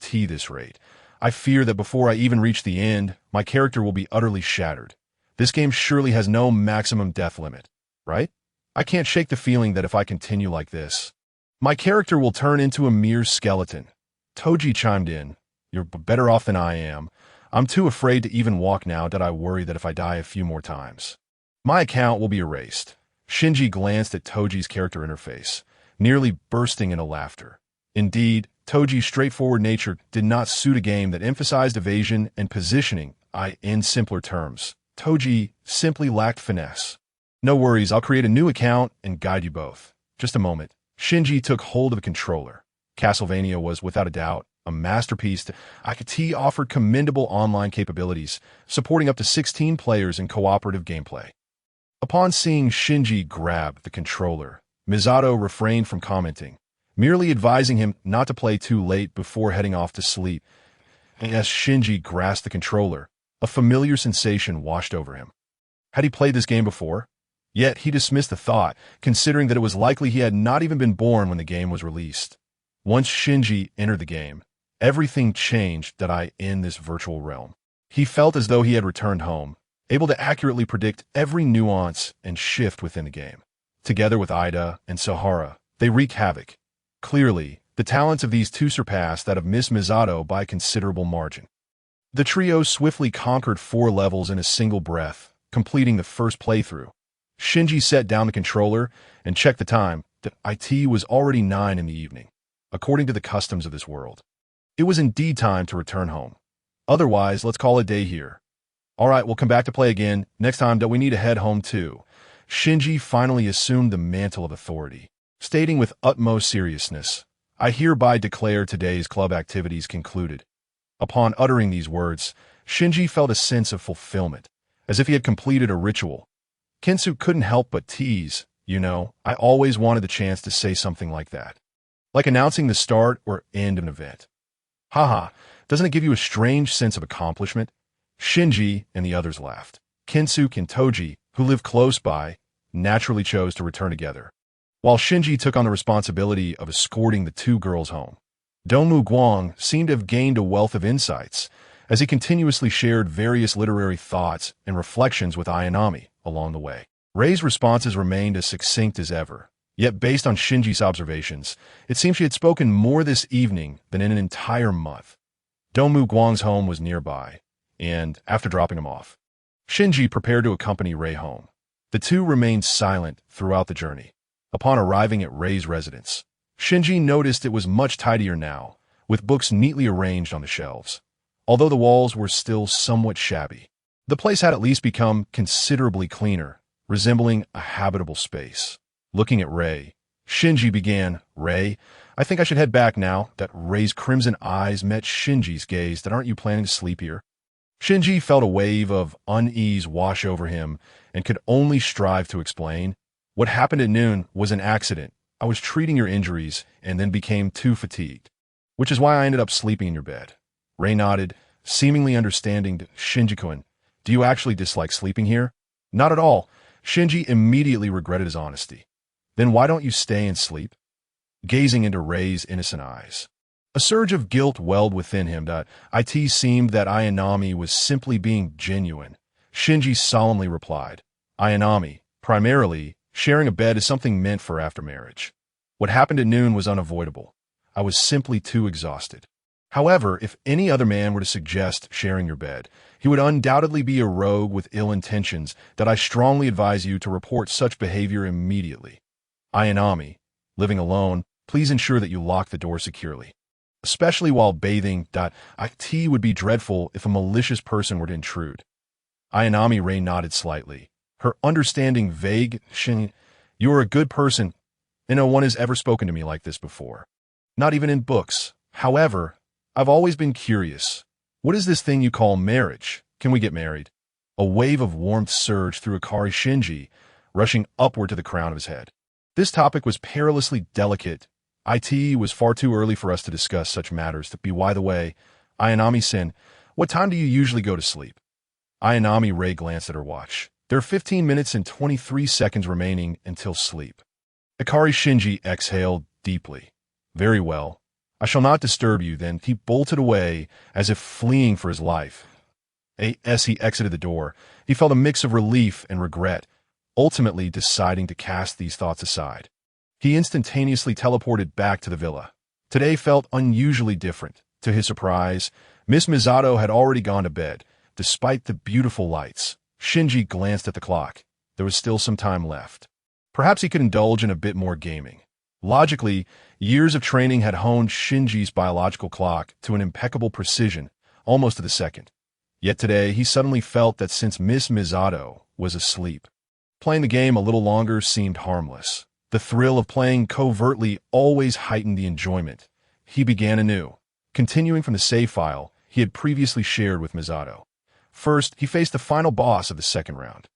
this rate. I fear that before I even reach the end, my character will be utterly shattered. This game surely has no maximum death limit, right? I can't shake the feeling that if I continue like this, my character will turn into a mere skeleton. Toji chimed in. You're better off than I am. I'm too afraid to even walk now that I worry that if I die a few more times, my account will be erased. Shinji glanced at Toji's character interface, nearly bursting into laughter. Indeed, Toji's straightforward nature did not suit a game that emphasized evasion and positioning. In simpler terms, Toji simply lacked finesse. No worries, I'll create a new account and guide you both. Just a moment. Shinji took hold of a controller. Castlevania was, without a doubt, a masterpiece. IKT offered commendable online capabilities, supporting up to 16 players in cooperative gameplay. Upon seeing Shinji grab the controller, Misato refrained from commenting, merely advising him not to play too late before heading off to sleep. As Shinji grasped the controller, a familiar sensation washed over him. Had he played this game before? Yet he dismissed the thought, considering that it was likely he had not even been born when the game was released. Once Shinji entered the game, everything changed in this virtual realm. He felt as though he had returned home, able to accurately predict every nuance and shift within the game. Together with Ida and Sahara, they wreak havoc. Clearly, the talents of these two surpassed that of Miss Misato by a considerable margin. The trio swiftly conquered 4 levels in a single breath, completing the first playthrough. Shinji set down the controller and checked the time. It was already 9 in the evening, according to the customs of this world. It was indeed time to return home. Otherwise, let's call it a day here. All right, we'll come back to play again. Next time, we need to head home too. Shinji finally assumed the mantle of authority, stating with utmost seriousness, I hereby declare today's club activities concluded. Upon uttering these words, Shinji felt a sense of fulfillment, as if he had completed a ritual, Kinsu couldn't help but tease, I always wanted the chance to say something like that. Like announcing the start or end of an event. Haha, doesn't it give you a strange sense of accomplishment? Shinji and the others laughed. Kinsu and Toji, who lived close by, naturally chose to return together, while Shinji took on the responsibility of escorting the two girls home. Dongmu Guang seemed to have gained a wealth of insights, as he continuously shared various literary thoughts and reflections with Ayanami along the way. Rei's responses remained as succinct as ever, yet based on Shinji's observations, it seemed she had spoken more this evening than in an entire month. Dongmu Guang's home was nearby, and, after dropping him off, Shinji prepared to accompany Rei home. The two remained silent throughout the journey. Upon arriving at Rei's residence, Shinji noticed it was much tidier now, with books neatly arranged on the shelves. Although the walls were still somewhat shabby, the place had at least become considerably cleaner, resembling a habitable space. Looking at Rei, Shinji began, "Rei, I think I should head back now that Rei's crimson eyes met Shinji's gaze. That aren't you planning to sleep here?" Shinji felt a wave of unease wash over him and could only strive to explain. "What happened at noon was an accident. I was treating your injuries and then became too fatigued, which is why I ended up sleeping in your bed." Rei nodded, seemingly understanding. "Shinji-kun, do you actually dislike sleeping here?" "Not at all." Shinji immediately regretted his honesty. "Then why don't you stay and sleep?" Gazing into Rei's innocent eyes, a surge of guilt welled within him. It seemed that Ayanami was simply being genuine. Shinji solemnly replied, "Ayanami, primarily, sharing a bed is something meant for after marriage. What happened at noon was unavoidable. I was simply too exhausted. However, if any other man were to suggest sharing your bed, he would undoubtedly be a rogue with ill intentions. That I strongly advise you to report such behavior immediately. Ayanami, living alone, please ensure that you lock the door securely, especially while bathing. It would be dreadful if a malicious person were to intrude." Ayanami Rei nodded slightly, her understanding vague. "Shin, you are a good person, and no one has ever spoken to me like this before. Not even in books. However, I've always been curious. What is this thing you call marriage? Can we get married?" A wave of warmth surged through Ikari Shinji, rushing upward to the crown of his head. This topic was perilously delicate. It was far too early for us to discuss such matters. By the way, Ayanami-sen, what time do you usually go to sleep? Ayanami Rei glanced at her watch. There are 15 minutes and 23 seconds remaining until sleep. Ikari Shinji exhaled deeply. "Very well. I shall not disturb you." Then he bolted away as if fleeing for his life. As he exited the door, he felt a mix of relief and regret, ultimately deciding to cast these thoughts aside. He instantaneously teleported back to the villa. Today felt unusually different. To his surprise, Miss Misato had already gone to bed, despite the beautiful lights. Shinji glanced at the clock. There was still some time left. Perhaps he could indulge in a bit more gaming. Logically, years of training had honed Shinji's biological clock to an impeccable precision, almost to the second. Yet today, he suddenly felt that since Miss Misato was asleep, playing the game a little longer seemed harmless. The thrill of playing covertly always heightened the enjoyment. He began anew, continuing from the save file he had previously shared with Misato. First, he faced the final boss of the second round.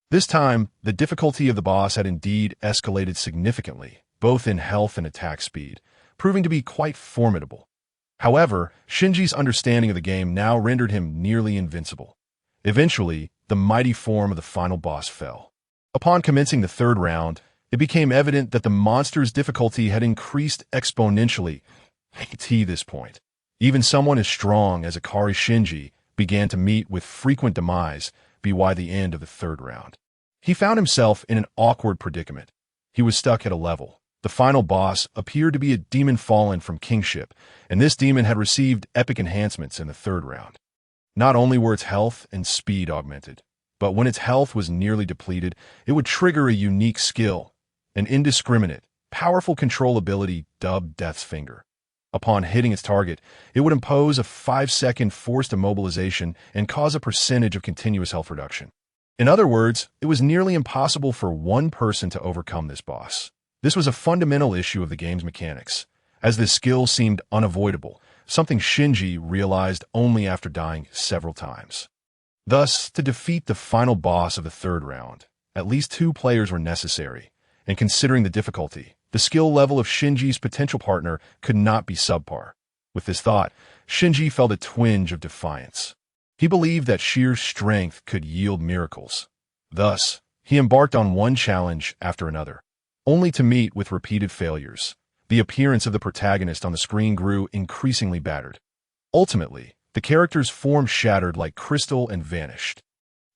This time, the difficulty of the boss had indeed escalated significantly, both in health and attack speed, proving to be quite formidable. However, Shinji's understanding of the game now rendered him nearly invincible. Eventually, the mighty form of the final boss fell. Upon commencing the third round, it became evident that the monster's difficulty had increased exponentially. At this point, even someone as strong as Ikari Shinji began to meet with frequent demise by the end of the third round. He found himself in an awkward predicament. He was stuck at a level. The final boss appeared to be a demon fallen from kingship, and this demon had received epic enhancements in the third round. Not only were its health and speed augmented, but when its health was nearly depleted, it would trigger a unique skill, an indiscriminate, powerful control ability dubbed Death's Finger. Upon hitting its target, it would impose a 5-second forced immobilization and cause a percentage of continuous health reduction. In other words, it was nearly impossible for one person to overcome this boss. This was a fundamental issue of the game's mechanics, as this skill seemed unavoidable, something Shinji realized only after dying several times. Thus, to defeat the final boss of the third round, At least 2 players were necessary, and considering the difficulty, the skill level of Shinji's potential partner could not be subpar. With this thought, Shinji felt a twinge of defiance. He believed that sheer strength could yield miracles. Thus, he embarked on one challenge after another, only to meet with repeated failures. The appearance of the protagonist on the screen grew increasingly battered. Ultimately, the character's form shattered like crystal and vanished.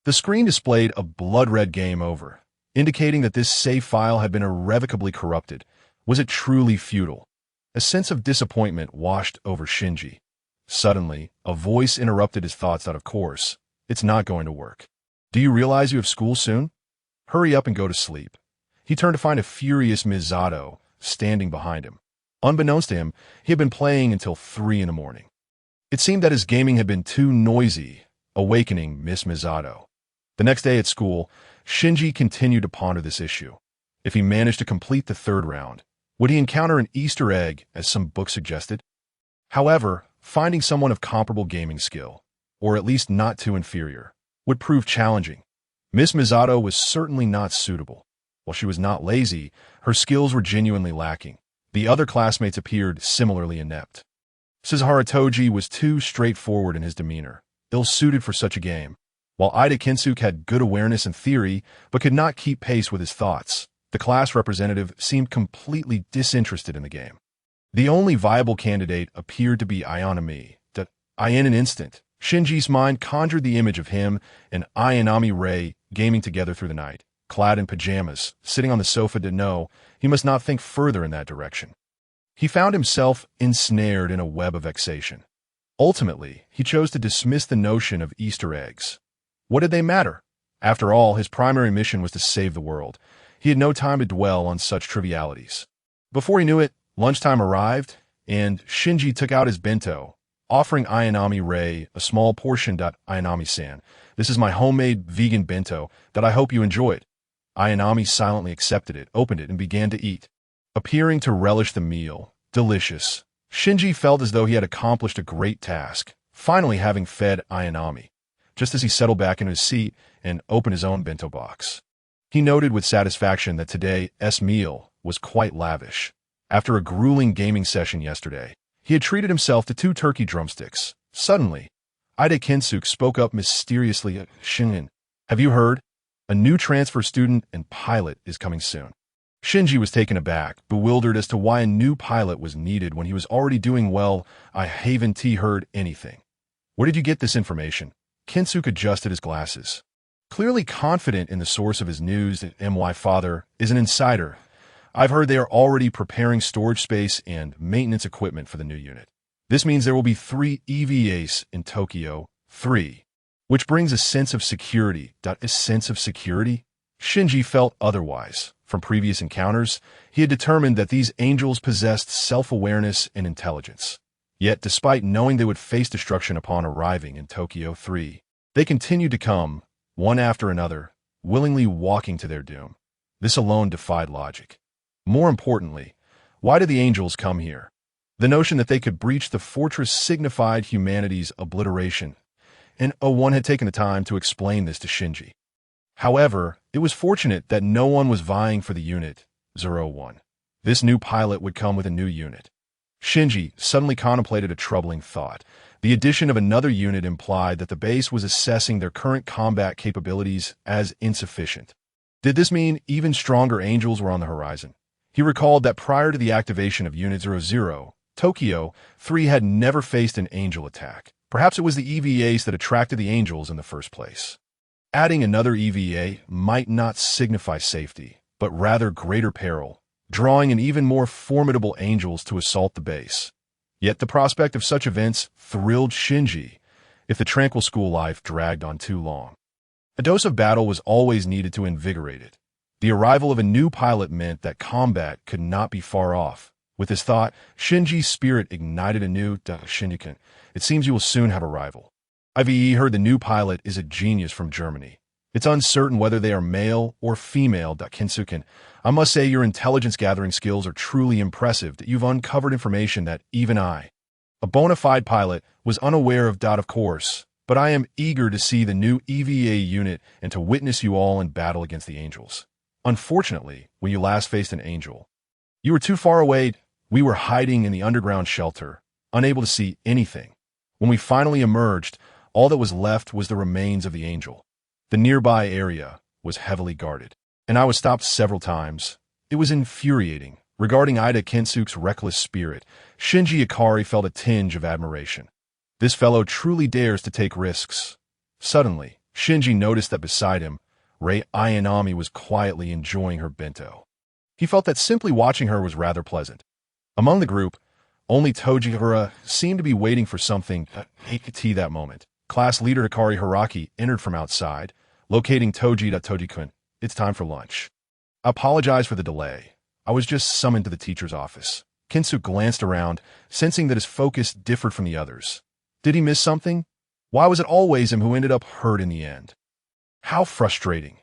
The screen displayed a blood-red game over, indicating that this save file had been irrevocably corrupted. Was it truly futile? A sense of disappointment washed over Shinji. Suddenly, a voice interrupted his thoughts that, of course, it's not going to work. Do you realize you have school soon? Hurry up and go to sleep. He turned to find a furious Misato standing behind him. Unbeknownst to him, he had been playing until 3 in the morning. It seemed that his gaming had been too noisy, awakening Miss Misato. The next day at school, Shinji continued to ponder this issue. If he managed to complete the 3rd round, would he encounter an Easter egg, as some books suggested? However, finding someone of comparable gaming skill, or at least not too inferior, would prove challenging. Miss Misato was certainly not suitable. While she was not lazy, her skills were genuinely lacking. The other classmates appeared similarly inept. Suzuhara Toji was too straightforward in his demeanor, ill-suited for such a game, while Ida Kinsuke had good awareness and theory, but could not keep pace with his thoughts. The class representative seemed completely disinterested in the game. The only viable candidate appeared to be Ayanami. In an instant, Shinji's mind conjured the image of him and Ayanami Rei gaming together through the night, clad in pajamas, sitting on the sofa. No, he must not think further in that direction. He found himself ensnared in a web of vexation. Ultimately, he chose to dismiss the notion of Easter eggs. What did they matter? After all, his primary mission was to save the world. He had no time to dwell on such trivialities. Before he knew it, lunchtime arrived, and Shinji took out his bento, offering Ayanami Rei a small portion. Ayanami-san, this is my homemade vegan bento that I hope you enjoyed. Ayanami silently accepted it, opened it, and began to eat. Appearing to relish the meal, delicious, Shinji felt as though he had accomplished a great task, finally having fed Ayanami. Just as he settled back into his seat and opened his own bento box, he noted with satisfaction that today's meal was quite lavish. After a grueling gaming session yesterday, he had treated himself to 2 turkey drumsticks. Suddenly, Ida Kinsuke spoke up mysteriously. Shingen, have you heard? A new transfer student and pilot is coming soon. Shinji was taken aback, bewildered as to why a new pilot was needed when he was already doing well. I haven't heard anything. Where did you get this information? Kinsuke adjusted his glasses. Clearly confident in the source of his news that my father is an insider. I've heard they are already preparing storage space and maintenance equipment for the new unit. This means there will be 3 EVAs in Tokyo, 3. Which brings a sense of security. A sense of security? Shinji felt otherwise. From previous encounters, he had determined that these angels possessed self-awareness and intelligence. Yet, despite knowing they would face destruction upon arriving in Tokyo 3, they continued to come, one after another, willingly walking to their doom. This alone defied logic. More importantly, why did the angels come here? The notion that they could breach the fortress signified humanity's obliteration, and one had taken the time to explain this to Shinji. However, it was fortunate that no one was vying for the unit 01. This new pilot would come with a new unit. Shinji suddenly contemplated a troubling thought. The addition of another unit implied that the base was assessing their current combat capabilities as insufficient. Did this mean even stronger angels were on the horizon? He recalled that prior to the activation of Unit 00, Tokyo 3 had never faced an angel attack. Perhaps it was the EVAs that attracted the angels in the first place. Adding another EVA might not signify safety, but rather greater peril, drawing in even more formidable angels to assault the base. Yet the prospect of such events thrilled Shinji if the tranquil school life dragged on too long. A dose of battle was always needed to invigorate it. The arrival of a new pilot meant that combat could not be far off. With this thought, Shinji's spirit ignited anew. Shinji-kun, it seems you will soon have a rival. I've heard the new pilot is a genius from Germany. It's uncertain whether they are male or female. Kinsuke, I must say your intelligence gathering skills are truly impressive that you've uncovered information that even I, a bona fide pilot, was unaware of. Of course, but I am eager to see the new EVA unit and to witness you all in battle against the angels. Unfortunately, when you last faced an angel, you were too far away. We were hiding in the underground shelter, unable to see anything. When we finally emerged, all that was left was the remains of the angel. The nearby area was heavily guarded, and I was stopped several times. It was infuriating. Regarding Ida Kensuke's reckless spirit, Shinji Ikari felt a tinge of admiration. This fellow truly dares to take risks. Suddenly, Shinji noticed that beside him, Rei Ayanami was quietly enjoying her bento. He felt that simply watching her was rather pleasant. Among the group, only Tojihara seemed to be waiting for something at that moment. Class leader Hikari Haraki entered from outside, locating Toji-kun. It's time for lunch. I apologize for the delay. I was just summoned to the teacher's office. Kensuke glanced around, sensing that his focus differed from the others. Did he miss something? Why was it always him who ended up hurt in the end? How frustrating.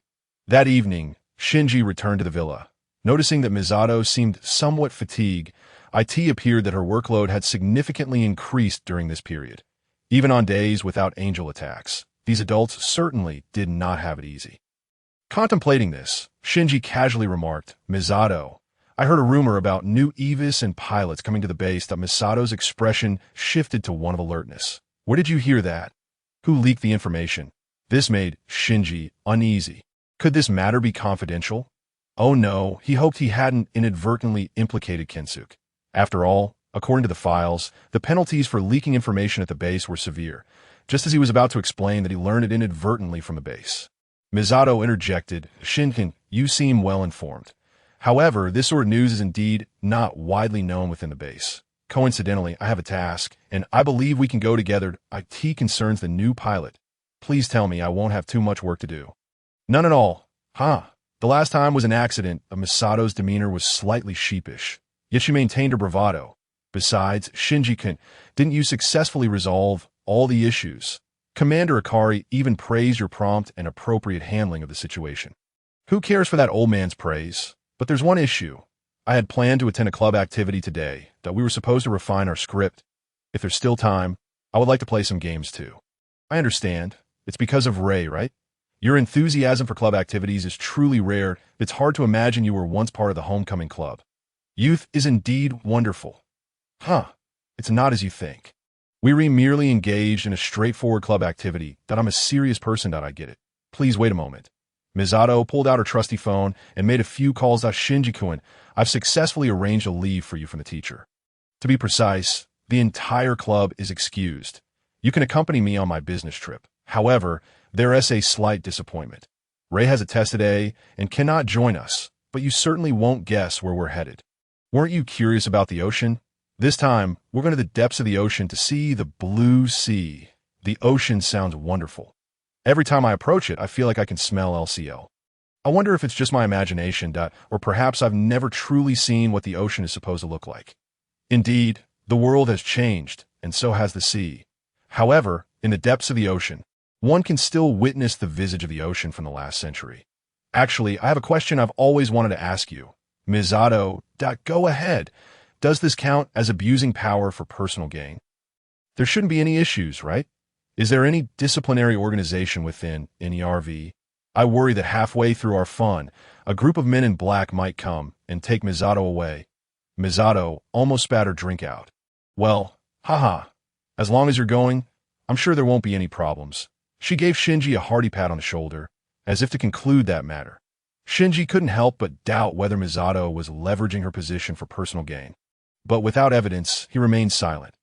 That evening, Shinji returned to the villa. Noticing that Misato seemed somewhat fatigued, it appeared that her workload had significantly increased during this period. Even on days without angel attacks, these adults certainly did not have it easy. Contemplating this, Shinji casually remarked, "Misato, I heard a rumor about new EVAs and pilots coming to the base." That Misato's expression shifted to one of alertness. Where did you hear that? Who leaked the information? This made Shinji uneasy. Could this matter be confidential? Oh no, he hoped he hadn't inadvertently implicated Kensuke. After all, according to the files, the penalties for leaking information at the base were severe, just as he was about to explain that he learned it inadvertently from the base. Misato interjected, "Shinken, you seem well informed. However, this sort of news is indeed not widely known within the base. Coincidentally, I have a task, and I believe we can go together. It concerns the new pilot. Please tell me I won't have too much work to do." "None at all." "Huh. The last time was an accident." Misato's demeanor was slightly sheepish, yet she maintained her bravado. "Besides, Shinji-kun, didn't you successfully resolve all the issues? Commander Ikari even praised your prompt and appropriate handling of the situation." "Who cares for that old man's praise? But there's one issue. I had planned to attend a club activity today that we were supposed to refine our script. If there's still time, I would like to play some games too." "I understand. It's because of Rei, right? Your enthusiasm for club activities is truly rare. It's hard to imagine you were once part of the homecoming club. Youth is indeed wonderful." "Huh. It's not as you think. We were merely engaged in a straightforward club activity. That I'm a serious person. I get it. Please wait a moment." Misato pulled out her trusty phone and made a few calls. "Shinji-kun, I've successfully arranged a leave for you from the teacher. To be precise, the entire club is excused. You can accompany me on my business trip. However, there is a slight disappointment. Rei has a test today and cannot join us, but you certainly won't guess where we're headed. Weren't you curious about the ocean? This time, we're going to the depths of the ocean to see the blue sea. The ocean sounds wonderful. Every time I approach it, I feel like I can smell LCL. I wonder if it's just my imagination, or perhaps I've never truly seen what the ocean is supposed to look like. Indeed, the world has changed, and so has the sea. However, in the depths of the ocean, one can still witness the visage of the ocean from the last century. Actually, I have a question I've always wanted to ask you. Misato, go ahead. Does this count as abusing power for personal gain? There shouldn't be any issues, right? Is there any disciplinary organization within NERV? I worry that halfway through our fun, a group of men in black might come and take Misato away. Misato almost spat her drink out. Well, haha. As long as you're going, I'm sure there won't be any problems. She gave Shinji a hearty pat on the shoulder, as if to conclude that matter. Shinji couldn't help but doubt whether Misato was leveraging her position for personal gain. But without evidence, he remained silent.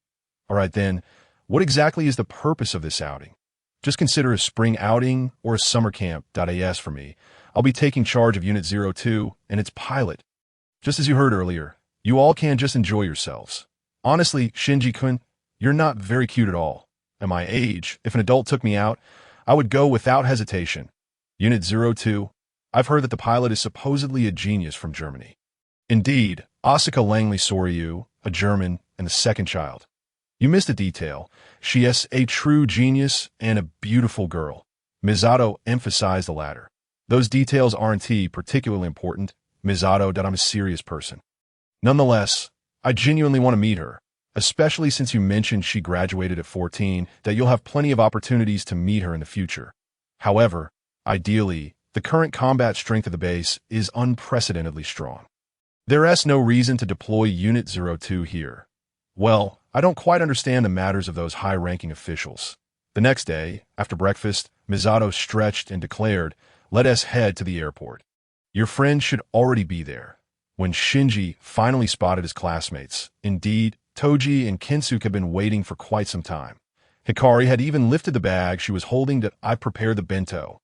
All right then, what exactly is the purpose of this outing? Just consider a spring outing or a summer camp. As for me, I'll be taking charge of Unit 02 and its pilot. Just as you heard earlier, you all can just enjoy yourselves. Honestly, Shinji-kun, you're not very cute at all. At my age, if an adult took me out, I would go without hesitation. Unit 02, I've heard that the pilot is supposedly a genius from Germany. Indeed, Asuka Langley Soryu, a German, and the second child. You missed a detail. She is a true genius and a beautiful girl. Misato emphasized the latter. Those details aren't particularly important. Misato, that I'm a serious person. Nonetheless, I genuinely want to meet her. especially since you mentioned she graduated at 14, that you'll have plenty of opportunities to meet her in the future. However, ideally, the current combat strength of the base is unprecedentedly strong. There's no reason to deploy Unit 02 here. Well, I don't quite understand the matters of those high-ranking officials. The next day, after breakfast, Misato stretched and declared, "Let us head to the airport. Your friend should already be there." When Shinji finally spotted his classmates, indeed, Toji and Kinsuke had been waiting for quite some time. Hikari had even lifted the bag she was holding to "I prepared the bento.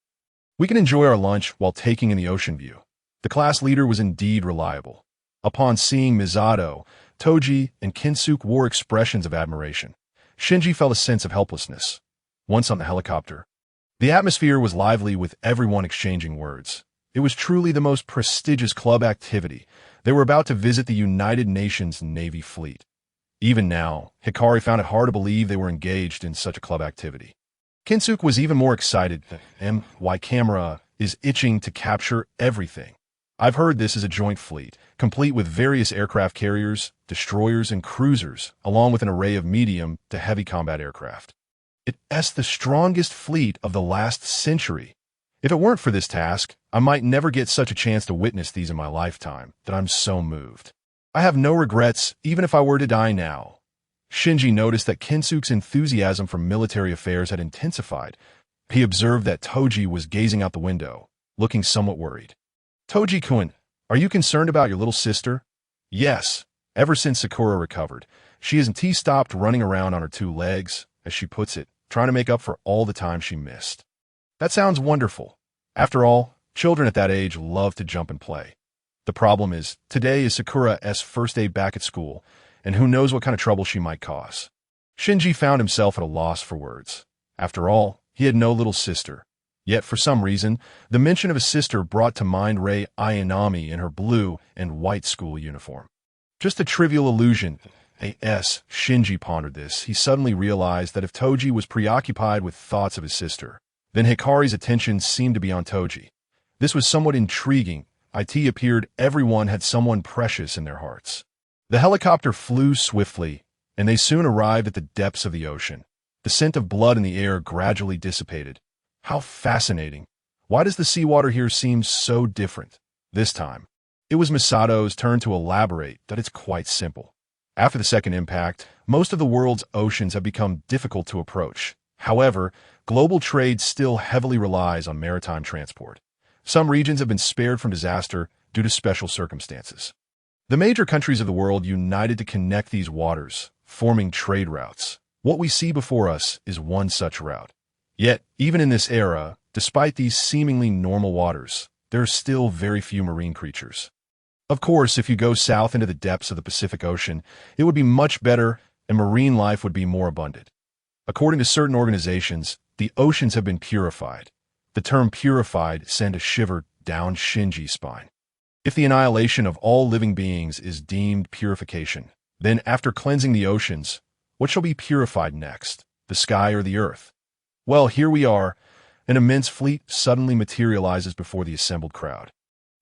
We can enjoy our lunch while taking in the ocean view." The class leader was indeed reliable. Upon seeing Misato, Toji and Kinsuke wore expressions of admiration. Shinji felt a sense of helplessness. Once on the helicopter, the atmosphere was lively with everyone exchanging words. It was truly the most prestigious club activity. They were about to visit the United Nations Navy fleet. Even now, Hikari found it hard to believe they were engaged in such a club activity. Kinsuke was even more excited. My camera is itching to capture everything. I've heard this is a joint fleet, complete with various aircraft carriers, destroyers, and cruisers, along with an array of medium to heavy combat aircraft. It's the strongest fleet of the last century. If it weren't for this task, I might never get such a chance to witness these in my lifetime, that I'm so moved. I have no regrets, even if I were to die now. Shinji noticed that Kinsuke's enthusiasm for military affairs had intensified. He observed that Toji was gazing out the window, looking somewhat worried. "Toji-kun, are you concerned about your little sister?" "Yes. Ever since Sakura recovered, she hasn't stopped running around on her two legs, as she puts it, trying to make up for all the time she missed." "That sounds wonderful. After all, children at that age love to jump and play. The problem is, today is Sakura's first day back at school, and who knows what kind of trouble she might cause." Shinji found himself at a loss for words. After all, he had no little sister. Yet, for some reason, the mention of a sister brought to mind Rei Ayanami in her blue and white school uniform. Just a trivial illusion. Shinji pondered this. He suddenly realized that if Toji was preoccupied with thoughts of his sister, then Hikari's attention seemed to be on Toji. This was somewhat intriguing. It appeared everyone had someone precious in their hearts. The helicopter flew swiftly, and they soon arrived at the depths of the ocean. The scent of blood in the air gradually dissipated. How fascinating. Why does the seawater here seem so different? This time, it was Misato's turn to elaborate that it's quite simple. After the second impact, most of the world's oceans have become difficult to approach. However, global trade still heavily relies on maritime transport. Some regions have been spared from disaster due to special circumstances. The major countries of the world united to connect these waters, forming trade routes. What we see before us is one such route. Yet, even in this era, despite these seemingly normal waters, there are still very few marine creatures. Of course, if you go south into the depths of the Pacific Ocean, it would be much better and marine life would be more abundant. According to certain organizations, the oceans have been purified. The term purified sent a shiver down Shinji's spine. If the annihilation of all living beings is deemed purification, then after cleansing the oceans, what shall be purified next, the sky or the earth? Well, here we are. An immense fleet suddenly materializes before the assembled crowd.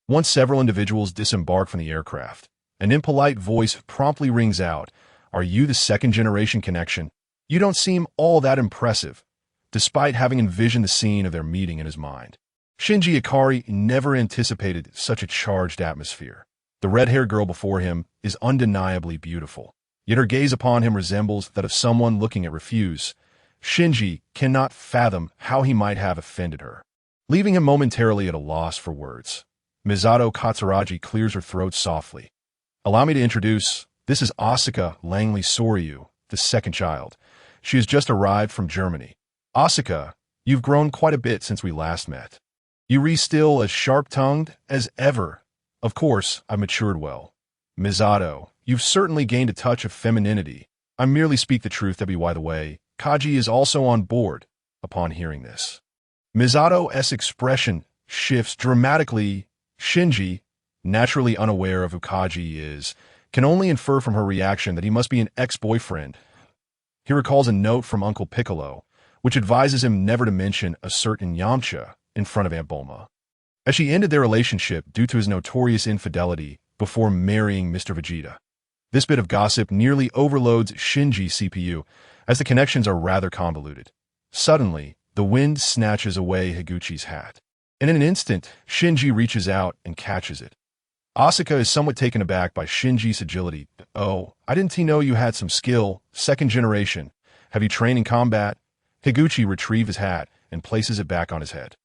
Once several individuals disembark from the aircraft, an impolite voice promptly rings out, "Are you the second-generation connection? You don't seem all that impressive," despite having envisioned the scene of their meeting in his mind. Shinji Ikari never anticipated such a charged atmosphere. The red-haired girl before him is undeniably beautiful, yet her gaze upon him resembles that of someone looking at refuse. Shinji cannot fathom how he might have offended her, leaving him momentarily at a loss for words. Misato Katsuragi clears her throat softly. "Allow me to introduce, this is Asuka Langley Soryu, the second child. She has just arrived from Germany. Asuka, you've grown quite a bit since we last met. You still as sharp-tongued as ever. Of course, I've matured well. Misato, you've certainly gained a touch of femininity. I merely speak the truth, by the way. Kaji is also on board." Upon hearing this, Misato's expression shifts dramatically. Shinji, naturally unaware of who Kaji is, can only infer from her reaction that he must be an ex-boyfriend. He recalls a note from Uncle Piccolo, which advises him never to mention a certain Yamcha in front of Aunt Bulma, as she ended their relationship due to his notorious infidelity before marrying Mr. Vegeta. This bit of gossip nearly overloads Shinji's CPU, as the connections are rather convoluted. Suddenly, the wind snatches away Higuchi's hat. In an instant, Shinji reaches out and catches it. Asuka is somewhat taken aback by Shinji's agility. "Oh, I didn't know you had some skill. Second generation. Have you trained in combat?" Higuchi retrieves his hat and places it back on his head.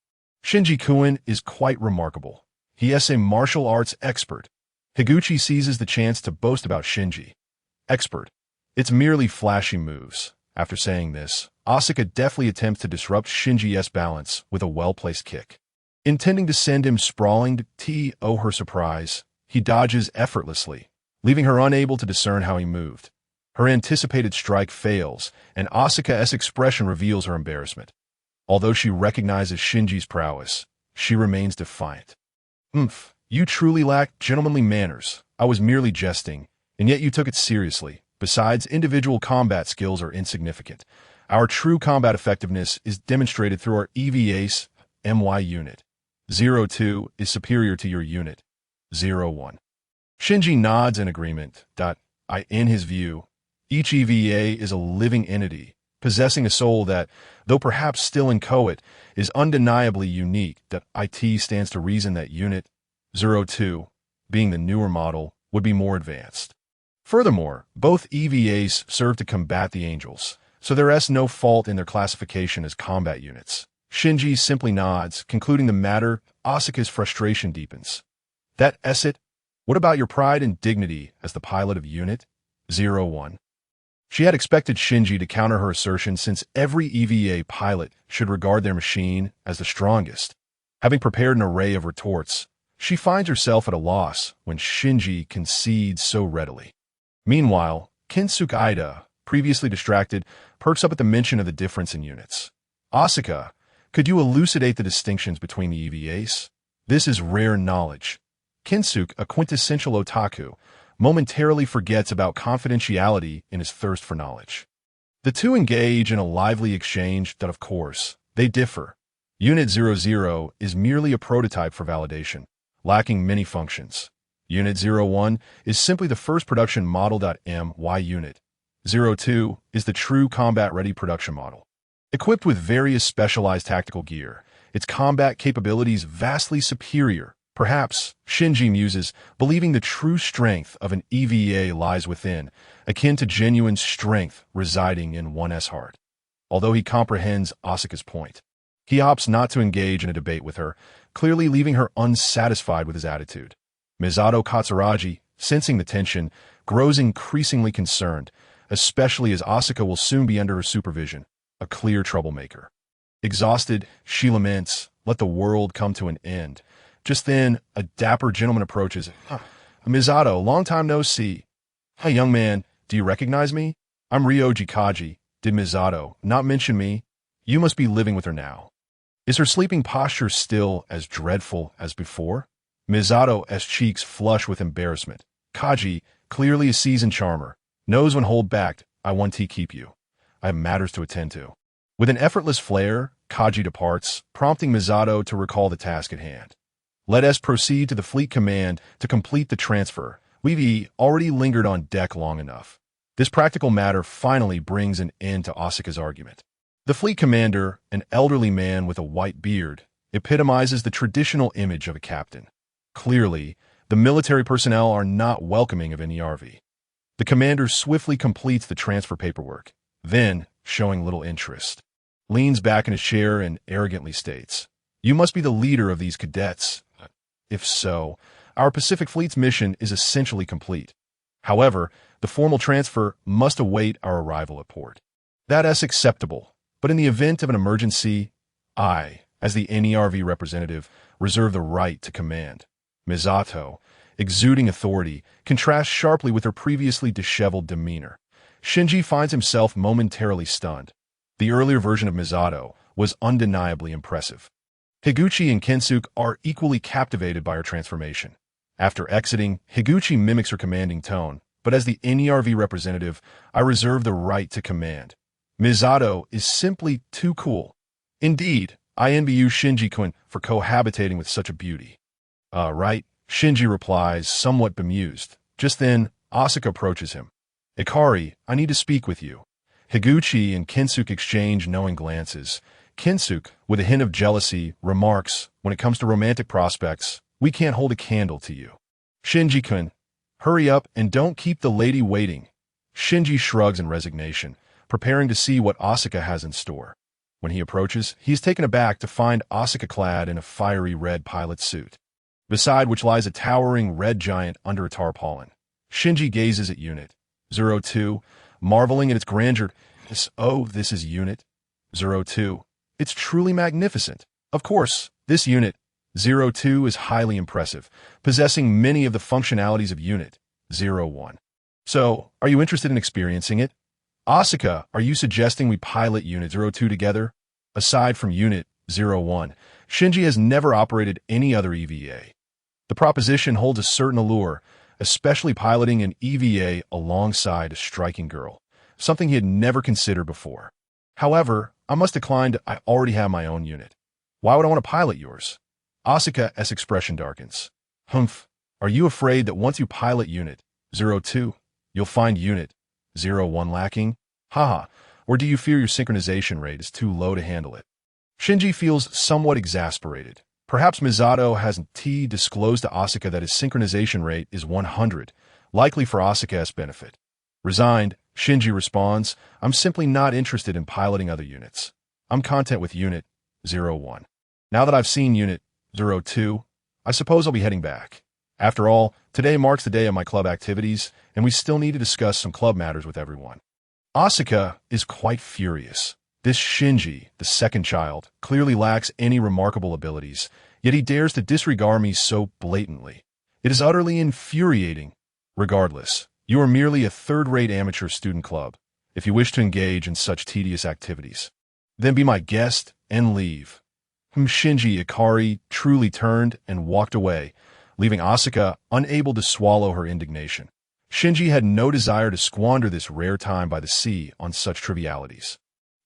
Shinji-kun is quite remarkable. He is a martial arts expert. Higuchi seizes the chance to boast about Shinji. Expert. It's merely flashy moves. After saying this, Asuka deftly attempts to disrupt Shinji's balance with a well-placed kick. Intending to send him sprawling to her surprise, he dodges effortlessly, leaving her unable to discern how he moved. Her anticipated strike fails, and Asuka's expression reveals her embarrassment. Although she recognizes Shinji's prowess, she remains defiant. You truly lack gentlemanly manners. I was merely jesting, and yet you took it seriously. Besides, individual combat skills are insignificant. Our true combat effectiveness is demonstrated through our EVA's MY unit. 02 is superior to your unit. 01. Shinji nods in agreement. In his view, each EVA is a living entity, possessing a soul that, though perhaps still inchoate, is undeniably unique. IT stands to reason that Unit 02, being the newer model, would be more advanced. Furthermore, both EVAs serve to combat the angels, so there is no fault in their classification as combat units. Shinji simply nods, concluding the matter. Asuka's frustration deepens. That is it? What about your pride and dignity as the pilot of Unit 01? She had expected Shinji to counter her assertion, since every EVA pilot should regard their machine as the strongest. Having prepared an array of retorts, she finds herself at a loss when Shinji concedes so readily. Meanwhile, Kensuke Ida, previously distracted, perks up at the mention of the difference in units. Asuka, could you elucidate the distinctions between the EVAs? This is rare knowledge. Kensuke, a quintessential otaku, momentarily forgets about confidentiality in his thirst for knowledge. The two engage in a lively exchange that, of course, they differ. Unit 00 is merely a prototype for validation, lacking many functions. Unit 01 is simply the first production model. My unit 02 is the true combat-ready production model. Equipped with various specialized tactical gear, its combat capabilities vastly superior. Perhaps, Shinji muses, believing the true strength of an EVA lies within, akin to genuine strength residing in one's heart. Although he comprehends Asuka's point, he opts not to engage in a debate with her, clearly leaving her unsatisfied with his attitude. Misato Katsuragi, sensing the tension, grows increasingly concerned, especially as Asuka will soon be under her supervision, a clear troublemaker. Exhausted, she laments, "Let the world come to an end." Just then, a dapper gentleman approaches. "Misato, long time no see." "Hi, young man, do you recognize me? I'm Ryoji Kaji. Did Misato not mention me? You must be living with her now. Is her sleeping posture still as dreadful as before?" Misato's cheeks flush with embarrassment. Kaji, clearly a seasoned charmer, knows when hold back. "I want to keep you. I have matters to attend to." With an effortless flair, Kaji departs, prompting Misato to recall the task at hand. Let us proceed to the fleet command to complete the transfer. We've already lingered on deck long enough. This practical matter finally brings an end to Asuka's argument. The fleet commander, an elderly man with a white beard, epitomizes the traditional image of a captain. Clearly, the military personnel are not welcoming of NERV. The commander swiftly completes the transfer paperwork, then, showing little interest, leans back in his chair and arrogantly states, "You must be the leader of these cadets. If so, our Pacific Fleet's mission is essentially complete. However, the formal transfer must await our arrival at port. That is acceptable, but in the event of an emergency, I, as the NERV representative, reserve the right to command." Misato, exuding authority, contrasts sharply with her previously disheveled demeanor. Shinji finds himself momentarily stunned. The earlier version of Misato was undeniably impressive. Higuchi and Kensuke are equally captivated by her transformation. After exiting, Higuchi mimics her commanding tone, but as the NERV representative, I reserve the right to command. Misato is simply too cool. Indeed, I envy you, Shinji-kun, for cohabitating with such a beauty. Right, Shinji replies, somewhat bemused. Just then, Asuka approaches him. Ikari, I need to speak with you. Higuchi and Kinsuke exchange knowing glances. Kinsuke, with a hint of jealousy, remarks, when it comes to romantic prospects, we can't hold a candle to you. Shinji-kun, hurry up and don't keep the lady waiting. Shinji shrugs in resignation, preparing to see what Asuka has in store. When he approaches, he is taken aback to find Asuka clad in a fiery red pilot suit, beside which lies a towering red giant under a tarpaulin. Shinji gazes at Unit 02, marveling at its grandeur. This is Unit 02. It's truly magnificent. Of course, this Unit 02 is highly impressive, possessing many of the functionalities of Unit 01. So, are you interested in experiencing it? Asuka, are you suggesting we pilot Unit 02 together? Aside from Unit 01, Shinji has never operated any other EVA. The proposition holds a certain allure, especially piloting an EVA alongside a striking girl, something he had never considered before. However, I must decline. I already have my own unit. Why would I want to pilot yours? Asuka's expression darkens. Humph, are you afraid that once you pilot Unit 02, you'll find Unit 01 lacking? Haha, or do you fear your synchronization rate is too low to handle it? Shinji feels somewhat exasperated. Perhaps Misato hasn't disclosed to Asuka that his synchronization rate is 100, likely for Asuka's benefit. Resigned, Shinji responds, I'm simply not interested in piloting other units. I'm content with Unit 01. Now that I've seen Unit 02, I suppose I'll be heading back. After all, today marks the day of my club activities, and we still need to discuss some club matters with everyone. Asuka is quite furious. This Shinji, the second child, clearly lacks any remarkable abilities, yet he dares to disregard me so blatantly. It is utterly infuriating. Regardless, you are merely a third-rate amateur student club. If you wish to engage in such tedious activities, then be my guest and leave. Shinji Ikari truly turned and walked away, leaving Asuka unable to swallow her indignation. Shinji had no desire to squander this rare time by the sea on such trivialities.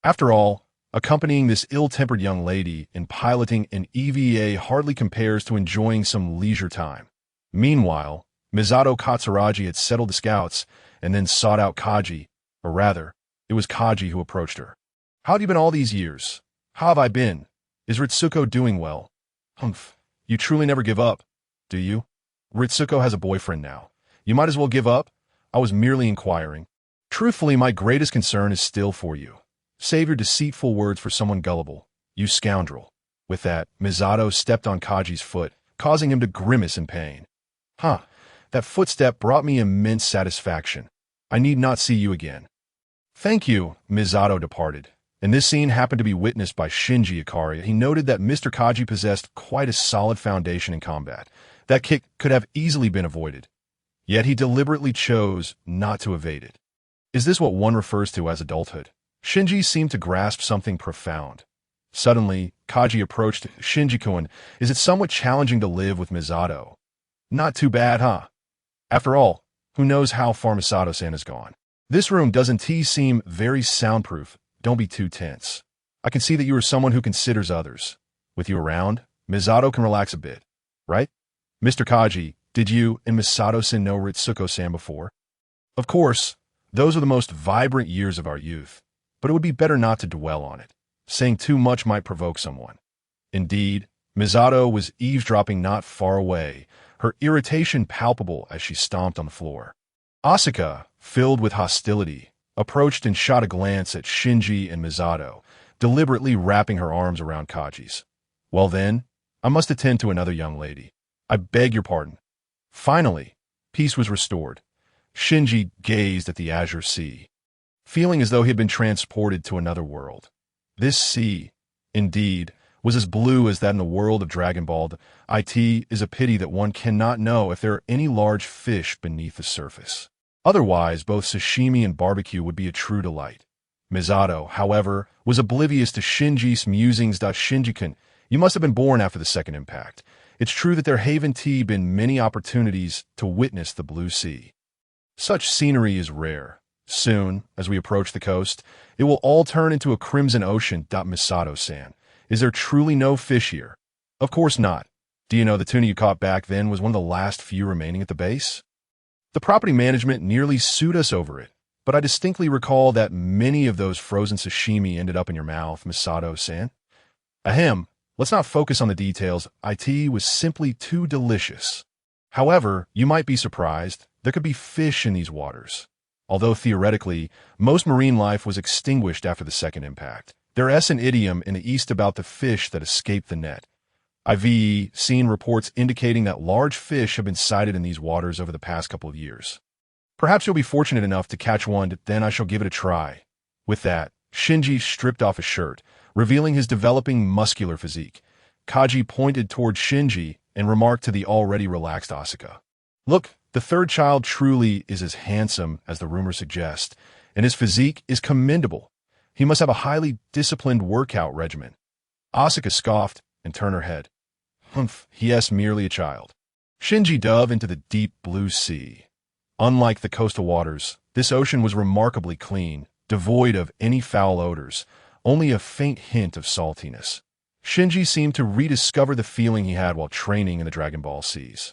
After all, accompanying this ill-tempered young lady in piloting an EVA hardly compares to enjoying some leisure time. Meanwhile, Misato Katsuragi had settled the scouts and then sought out Kaji, or rather, it was Kaji who approached her. How have you been all these years? How have I been? Is Ritsuko doing well? Humph, you truly never give up, do you? Ritsuko has a boyfriend now. You might as well give up. I was merely inquiring. Truthfully, my greatest concern is still for you. Save your deceitful words for someone gullible, you scoundrel. With that, Misato stepped on Kaji's foot, causing him to grimace in pain. That footstep brought me immense satisfaction. I need not see you again. Thank you, Misato departed. And this scene happened to be witnessed by Shinji Ikari. He noted that Mr. Kaji possessed quite a solid foundation in combat. That kick could have easily been avoided. Yet he deliberately chose not to evade it. Is this what one refers to as adulthood? Shinji seemed to grasp something profound. Suddenly, Kaji approached Shinji-kun. Is it somewhat challenging to live with Misato? Not too bad, huh? After all, who knows how far Misato-san has gone? This room doesn't seem very soundproof. Don't be too tense. I can see that you are someone who considers others. With you around, Misato can relax a bit, right? Mr. Kaji, did you and Misato-san know Ritsuko-san before? Of course, those are the most vibrant years of our youth, but it would be better not to dwell on it. Saying too much might provoke someone. Indeed, Misato was eavesdropping not far away, her irritation palpable as she stomped on the floor. Asuka, filled with hostility, approached and shot a glance at Shinji and Misato, deliberately wrapping her arms around Kaji's. Well then, I must attend to another young lady. I beg your pardon. Finally, peace was restored. Shinji gazed at the azure sea, feeling as though he had been transported to another world. This sea, indeed, was as blue as that in the world of Dragon Ball. It is a pity that one cannot know if there are any large fish beneath the surface. Otherwise, both sashimi and barbecue would be a true delight. Misato, however, was oblivious to Shinji's musings. Shinji-kun, you must have been born after the second impact. It's true that there haven't been many opportunities to witness the blue sea. Such scenery is rare. Soon, as we approach the coast, it will all turn into a crimson ocean. Misato-san, is there truly no fish here? Of course not. Do you know the tuna you caught back then was one of the last few remaining at the base? The property management nearly sued us over it, but I distinctly recall that many of those frozen sashimi ended up in your mouth, Misato-san. Ahem, let's not focus on the details. It was simply too delicious. However, you might be surprised, there could be fish in these waters. Although theoretically, most marine life was extinguished after the second impact, there is an idiom in the East about the fish that escaped the net. I've seen reports indicating that large fish have been sighted in these waters over the past couple of years. Perhaps you'll be fortunate enough to catch one, then I shall give it a try. With that, Shinji stripped off his shirt, revealing his developing muscular physique. Kaji pointed toward Shinji and remarked to the already relaxed Asuka. Look, the third child truly is as handsome as the rumors suggest, and his physique is commendable. He must have a highly disciplined workout regimen. Asuka scoffed and turned her head. Humph, he is merely a child. Shinji dove into the deep blue sea. Unlike the coastal waters, this ocean was remarkably clean, devoid of any foul odors, only a faint hint of saltiness. Shinji seemed to rediscover the feeling he had while training in the Dragon Ball seas,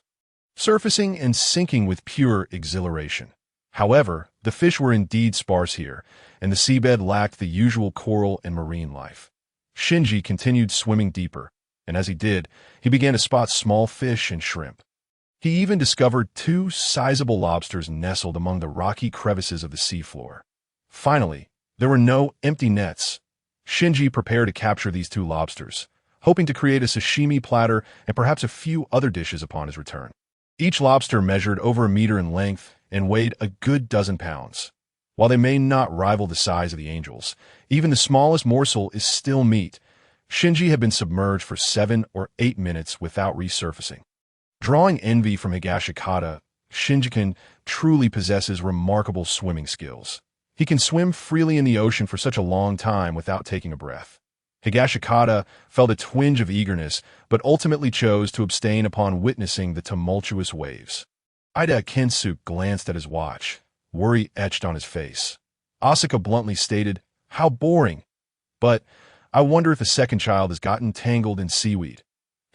surfacing and sinking with pure exhilaration. However, the fish were indeed sparse here, and the seabed lacked the usual coral and marine life. Shinji continued swimming deeper, and as he did, he began to spot small fish and shrimp. He even discovered 2 sizable lobsters nestled among the rocky crevices of the seafloor. Finally, there were no empty nets. Shinji prepared to capture these 2 lobsters, hoping to create a sashimi platter and perhaps a few other dishes upon his return. Each lobster measured over 1 meter in length and weighed a good dozen pounds. While they may not rival the size of the angels, even the smallest morsel is still meat. Shinji had been submerged for 7 or 8 minutes without resurfacing. Drawing envy from Higashikata, Shinji truly possesses remarkable swimming skills. He can swim freely in the ocean for such a long time without taking a breath. Higashikata felt a twinge of eagerness, but ultimately chose to abstain upon witnessing the tumultuous waves. Ida Kensuke glanced at his watch, worry etched on his face. Asuka bluntly stated, "How boring! But I wonder if the second child has gotten tangled in seaweed."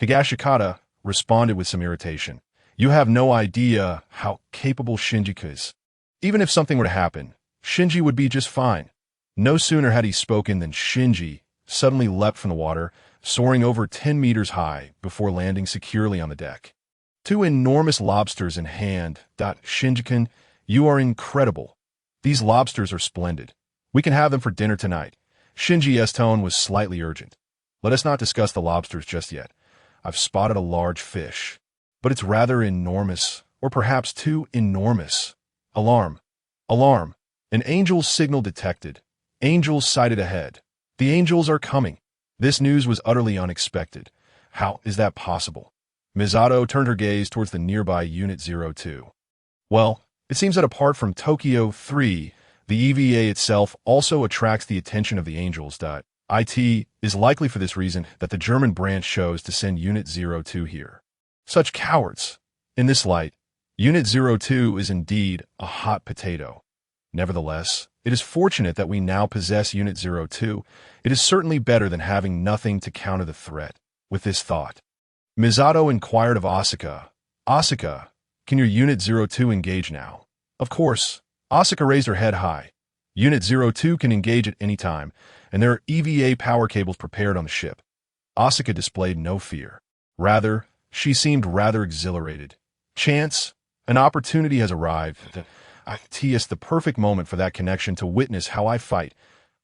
Higashikata responded with some irritation. "You have no idea how capable Shinji is. Even if something were to happen, Shinji would be just fine." No sooner had he spoken than Shinji suddenly leapt from the water, soaring over 10 meters high before landing securely on the deck. 2 enormous lobsters in hand. Shinji, you are incredible. These lobsters are splendid. We can have them for dinner tonight. Shinji's tone was slightly urgent. Let us not discuss the lobsters just yet. I've spotted a large fish, but it's rather enormous, or perhaps too enormous. Alarm! Alarm! An angel's signal detected. Angels sighted ahead. The angels are coming. This news was utterly unexpected. How is that possible? Misato turned her gaze towards the nearby Unit 02. Well, it seems that apart from Tokyo 3, the EVA itself also attracts the attention of the angels. It is likely for this reason that the German branch chose to send Unit 02 here. Such cowards! In this light, Unit 02 is indeed a hot potato. Nevertheless, it is fortunate that we now possess Unit 02. It is certainly better than having nothing to counter the threat. With this thought, Misato inquired of Asuka, "Asuka, can your Unit 02 engage now?" Of course. Asuka raised her head high. Unit 02 can engage at any time, and there are EVA power cables prepared on the ship. Asuka displayed no fear. Rather, she seemed rather exhilarated. Chance, an opportunity has arrived. It is the perfect moment for that connection to witness how I fight.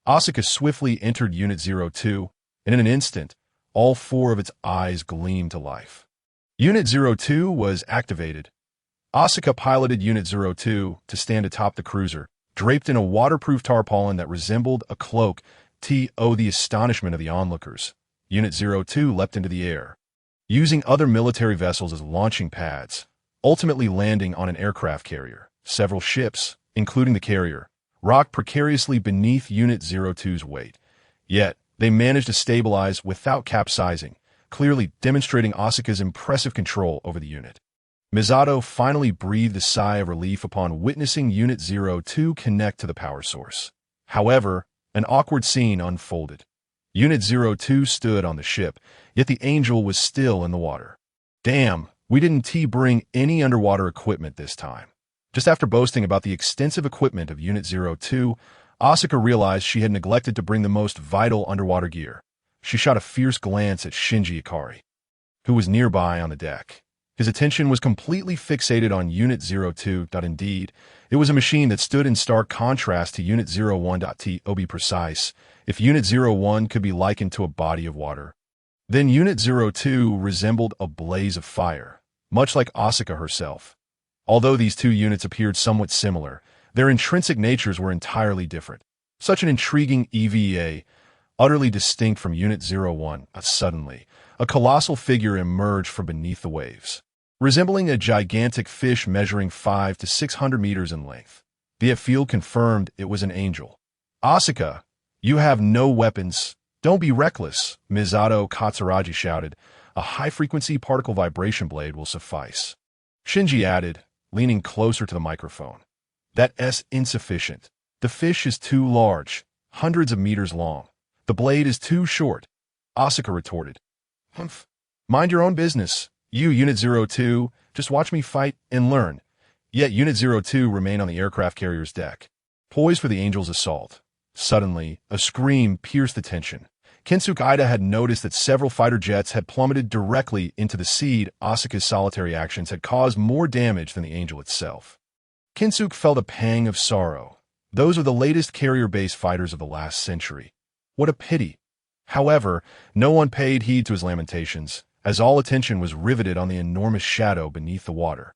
Asuka swiftly entered Unit 02, and in an instant, all 4 of its eyes gleamed to life. Unit 02 was activated. Asuka piloted Unit 02 to stand atop the cruiser, draped in a waterproof tarpaulin that resembled a cloak. The astonishment of the onlookers, Unit 02 leapt into the air, using other military vessels as launching pads, ultimately landing on an aircraft carrier. Several ships, including the carrier, rocked precariously beneath Unit 02's weight. Yet, they managed to stabilize without capsizing, clearly demonstrating Asuka's impressive control over the unit. Misato finally breathed a sigh of relief upon witnessing Unit 02 connect to the power source. However, an awkward scene unfolded. Unit 02 stood on the ship, yet the Angel was still in the water. Damn, we didn't bring any underwater equipment this time. Just after boasting about the extensive equipment of Unit 02, Asuka realized she had neglected to bring the most vital underwater gear. She shot a fierce glance at Shinji Ikari, who was nearby on the deck. His attention was completely fixated on Unit 02. Indeed, it was a machine that stood in stark contrast to Unit 01. To be precise, if Unit 01 could be likened to a body of water, then Unit 02 resembled a blaze of fire, much like Asuka herself. Although these two units appeared somewhat similar, their intrinsic natures were entirely different. Such an intriguing EVA, utterly distinct from Unit 01, suddenly, a colossal figure emerged from beneath the waves, resembling a gigantic fish measuring 500 to 600 meters in length. The field confirmed it was an angel. "Asuka, you have no weapons. Don't be reckless," Misato Katsuragi shouted. "A high-frequency particle vibration blade will suffice." Shinji added, leaning closer to the microphone. "That's insufficient. The fish is too large, hundreds of meters long. The blade is too short." Asuka retorted, "Humph. Mind your own business. You, Unit 02, just watch me fight and learn." Yet Unit 02 remained on the aircraft carrier's deck, poised for the Angel's assault. Suddenly, a scream pierced the tension. Kensuke Ida had noticed that several fighter jets had plummeted directly into the sea. Asuka's solitary actions had caused more damage than the Angel itself. Kensuke felt a pang of sorrow. Those are the latest carrier-based fighters of the last century. What a pity. However, no one paid heed to his lamentations, as all attention was riveted on the enormous shadow beneath the water.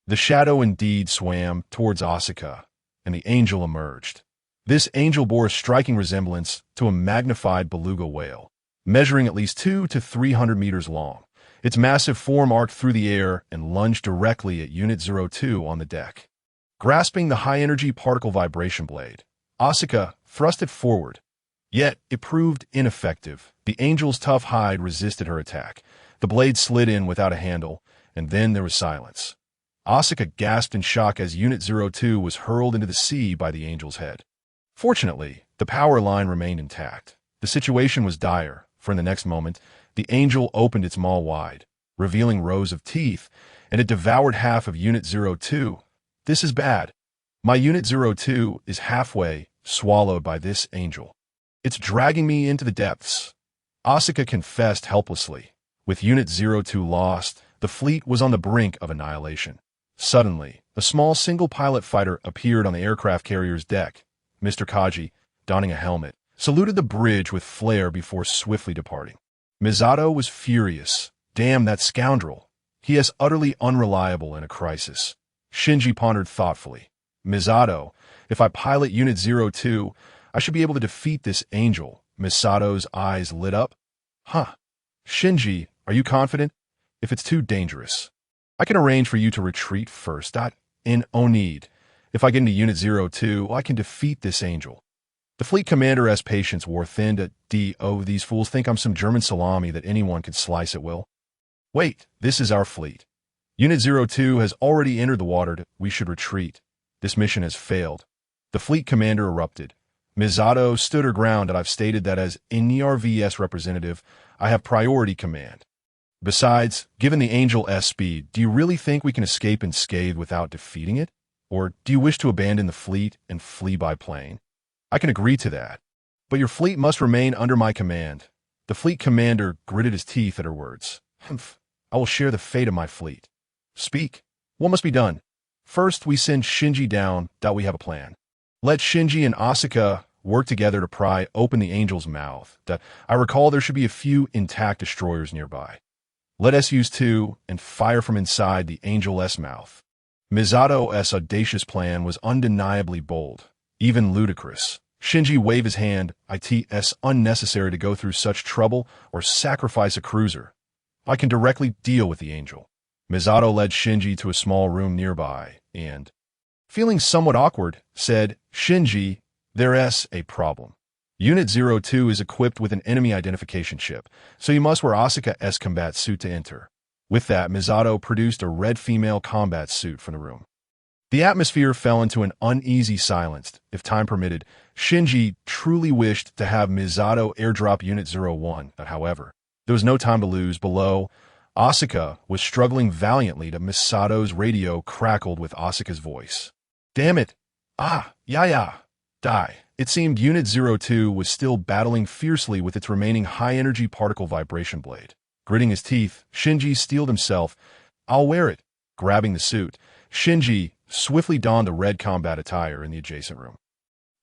The shadow indeed swam towards Asuka, and the Angel emerged. This angel bore a striking resemblance to a magnified beluga whale, measuring at least 200 to 300 meters long. Its massive form arced through the air and lunged directly at Unit 02 on the deck. Grasping the high-energy particle vibration blade, Asuka thrust it forward. Yet, it proved ineffective. The angel's tough hide resisted her attack. The blade slid in without a handle, and then there was silence. Asuka gasped in shock as Unit 02 was hurled into the sea by the angel's head. Fortunately, the power line remained intact. The situation was dire, for in the next moment, the angel opened its maw wide, revealing rows of teeth, and it devoured half of Unit 02. "This is bad. My Unit 02 is halfway swallowed by this angel. It's dragging me into the depths." Asuka confessed helplessly. With Unit 02 lost, the fleet was on the brink of annihilation. Suddenly, a small single-pilot fighter appeared on the aircraft carrier's deck. Mr. Kaji, donning a helmet, saluted the bridge with flair before swiftly departing. Misato was furious. "Damn that scoundrel. He is utterly unreliable in a crisis." Shinji pondered thoughtfully. "Misato, if I pilot Unit 02, I should be able to defeat this angel." Misato's eyes lit up. "Huh. Shinji, are you confident? If it's too dangerous, I can arrange for you to retreat first. In no need. If I get into Unit 02, I can defeat this angel." The fleet commander's patience wore thin. These fools think I'm some German salami that anyone could slice at will. "Wait, this is our fleet. Unit 02 has already entered the water. We should retreat. This mission has failed." The fleet commander erupted. Misato stood her ground, and I've stated that as NERVS representative, I have priority command. Besides, given the Angel's speed, do you really think we can escape unscathed without defeating it? Or do you wish to abandon the fleet and flee by plane? I can agree to that. But your fleet must remain under my command. The fleet commander gritted his teeth at her words. "Humph. I will share the fate of my fleet." "Speak. What must be done?" "First, we send Shinji down. We have a plan. Let Shinji and Asuka work together to pry open the angel's mouth. I recall there should be a few intact destroyers nearby. Let us use two and fire from inside the angel's mouth." Misato's audacious plan was undeniably bold, even ludicrous. Shinji waved his hand. "It's unnecessary to go through such trouble or sacrifice a cruiser. I can directly deal with the angel." Misato led Shinji to a small room nearby and, feeling somewhat awkward, said, "Shinji, there's a problem. Unit 02 is equipped with an enemy identification chip, so you must wear Asuka's combat suit to enter." With that, Misato produced a red female combat suit from the room. The atmosphere fell into an uneasy silence. If time permitted, Shinji truly wished to have Misato airdrop Unit 01. However, there was no time to lose. Below, Asuka was struggling valiantly to Misato's radio crackled with Asuka's voice. Damn it! Yeah. Die. It seemed Unit 02 was still battling fiercely with its remaining high-energy particle vibration blade. Gritting his teeth, Shinji steeled himself. I'll wear it. Grabbing the suit, Shinji swiftly donned the red combat attire in the adjacent room.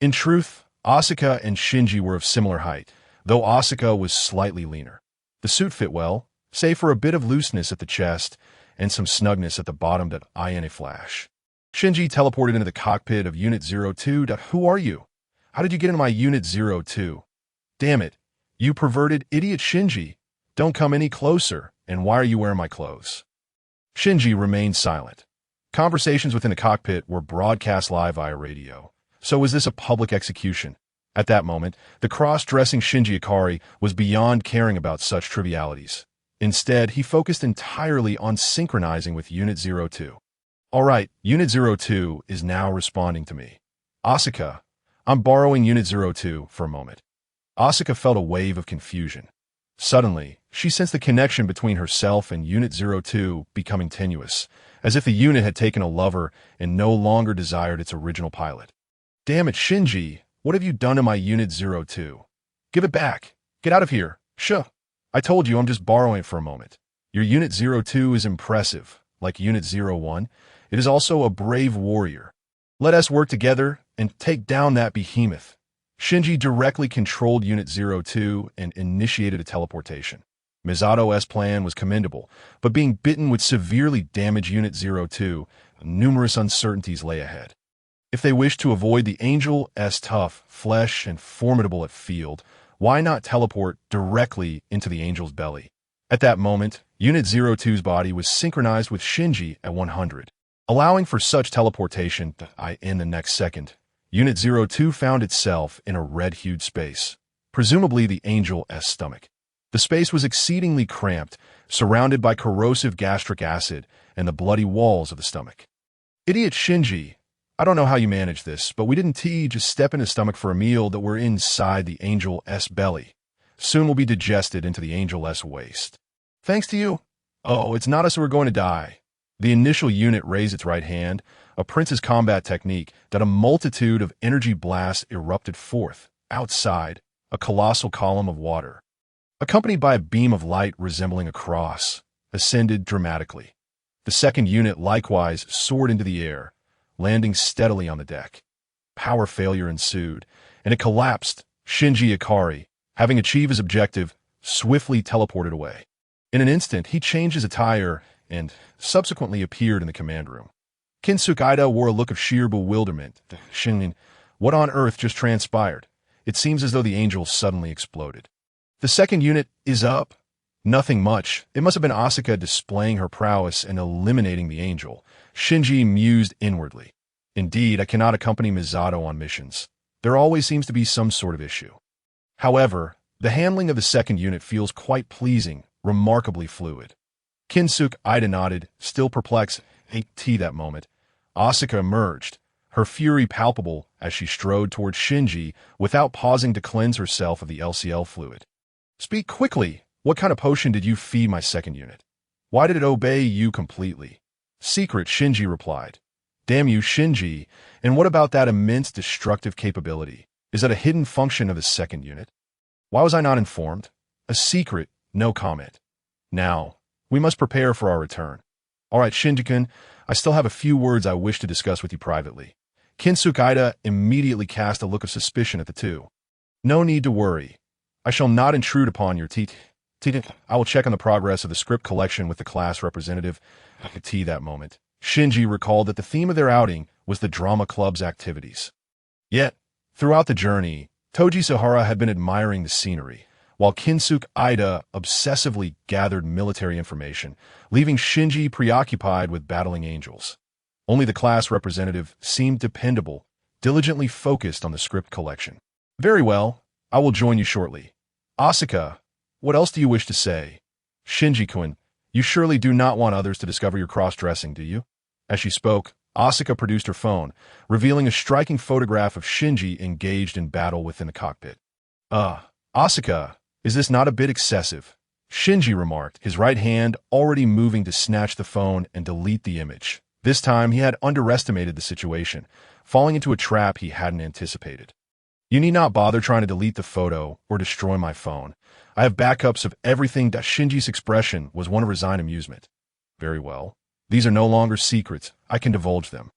In truth, Asuka and Shinji were of similar height, though Asuka was slightly leaner. The suit fit well, save for a bit of looseness at the chest and some snugness at the bottom that eye in a flash. Shinji teleported into the cockpit of Unit 02. Who are you? How did you get into my Unit 02? Damn it, you perverted idiot Shinji. Don't come any closer, and why are you wearing my clothes? Shinji remained silent. Conversations within the cockpit were broadcast live via radio. So was this a public execution? At that moment, the cross-dressing Shinji Ikari was beyond caring about such trivialities. Instead, he focused entirely on synchronizing with Unit 02. All right, Unit 02 is now responding to me. Asuka, I'm borrowing Unit 02 for a moment. Asuka felt a wave of confusion. Suddenly, she sensed the connection between herself and Unit 02 becoming tenuous, as if the unit had taken a lover and no longer desired its original pilot. Damn it, Shinji, what have you done to my Unit 02? Give it back. Get out of here. Shh. I told you I'm just borrowing it for a moment. Your Unit 02 is impressive, like Unit 01. It is also a brave warrior. Let us work together and take down that behemoth. Shinji directly controlled Unit 02 and initiated a teleportation. Misato's plan was commendable, but being bitten would severely damage Unit 02. Numerous uncertainties lay ahead. If they wished to avoid the Angel's tough flesh and formidable at field, why not teleport directly into the Angel's belly? At that moment, Unit 02's body was synchronized with Shinji at 100. Allowing for such teleportation, in the next second, Unit 02 found itself in a red-hued space, presumably the Angel's stomach. The space was exceedingly cramped, surrounded by corrosive gastric acid and the bloody walls of the stomach. Idiot Shinji, I don't know how you managed this, but we didn't just step in his stomach for a meal that we're inside the Angel's belly. Soon we'll be digested into the Angel's waste. Thanks to you. Oh, it's not us who are going to die. The initial unit raised its right hand, a prince's combat technique, that a multitude of energy blasts erupted forth, outside, a colossal column of water. Accompanied by a beam of light resembling a cross, ascended dramatically. The second unit likewise soared into the air, landing steadily on the deck. Power failure ensued, and it collapsed. Shinji Ikari, having achieved his objective, swiftly teleported away. In an instant, he changed his attire and subsequently appeared in the command room. Kinsuke Ida wore a look of sheer bewilderment. Shinji, what on earth just transpired? It seems as though the Angel suddenly exploded. The second unit is up. Nothing much. It must have been Asuka displaying her prowess and eliminating the Angel. Shinji mused inwardly. Indeed, I cannot accompany Misato on missions. There always seems to be some sort of issue. However, the handling of the second unit feels quite pleasing, remarkably fluid. Kinsuke Ida nodded, still perplexed. That moment, Asuka emerged, her fury palpable as she strode towards Shinji without pausing to cleanse herself of the LCL fluid. Speak quickly. What kind of potion did you feed my second unit? Why did it obey you completely? Secret, Shinji replied. Damn you, Shinji. And what about that immense destructive capability? Is that a hidden function of the second unit? Why was I not informed? A secret, no comment. Now, we must prepare for our return. All right, Shinji-kun, I still have a few words I wish to discuss with you privately. Kinsuke Ida immediately cast a look of suspicion at the two. No need to worry. I shall not intrude upon your I will check on the progress of the script collection with the class representative. That moment, Shinji recalled that the theme of their outing was the drama club's activities. Yet, throughout the journey, Toji Sahara had been admiring the scenery, while Kinsuke Ida obsessively gathered military information, leaving Shinji preoccupied with battling angels. Only the class representative seemed dependable, diligently focused on the script collection. Very well, I will join you shortly. Asuka, what else do you wish to say? Shinji-kun, you surely do not want others to discover your cross-dressing, do you? As she spoke, Asuka produced her phone, revealing a striking photograph of Shinji engaged in battle within the cockpit. Asuka, is this not a bit excessive? Shinji remarked, his right hand already moving to snatch the phone and delete the image. This time, he had underestimated the situation, falling into a trap he hadn't anticipated. You need not bother trying to delete the photo or destroy my phone. I have backups of everything. Shinji's expression was one of resigned amusement. Very well. These are no longer secrets. I can divulge them.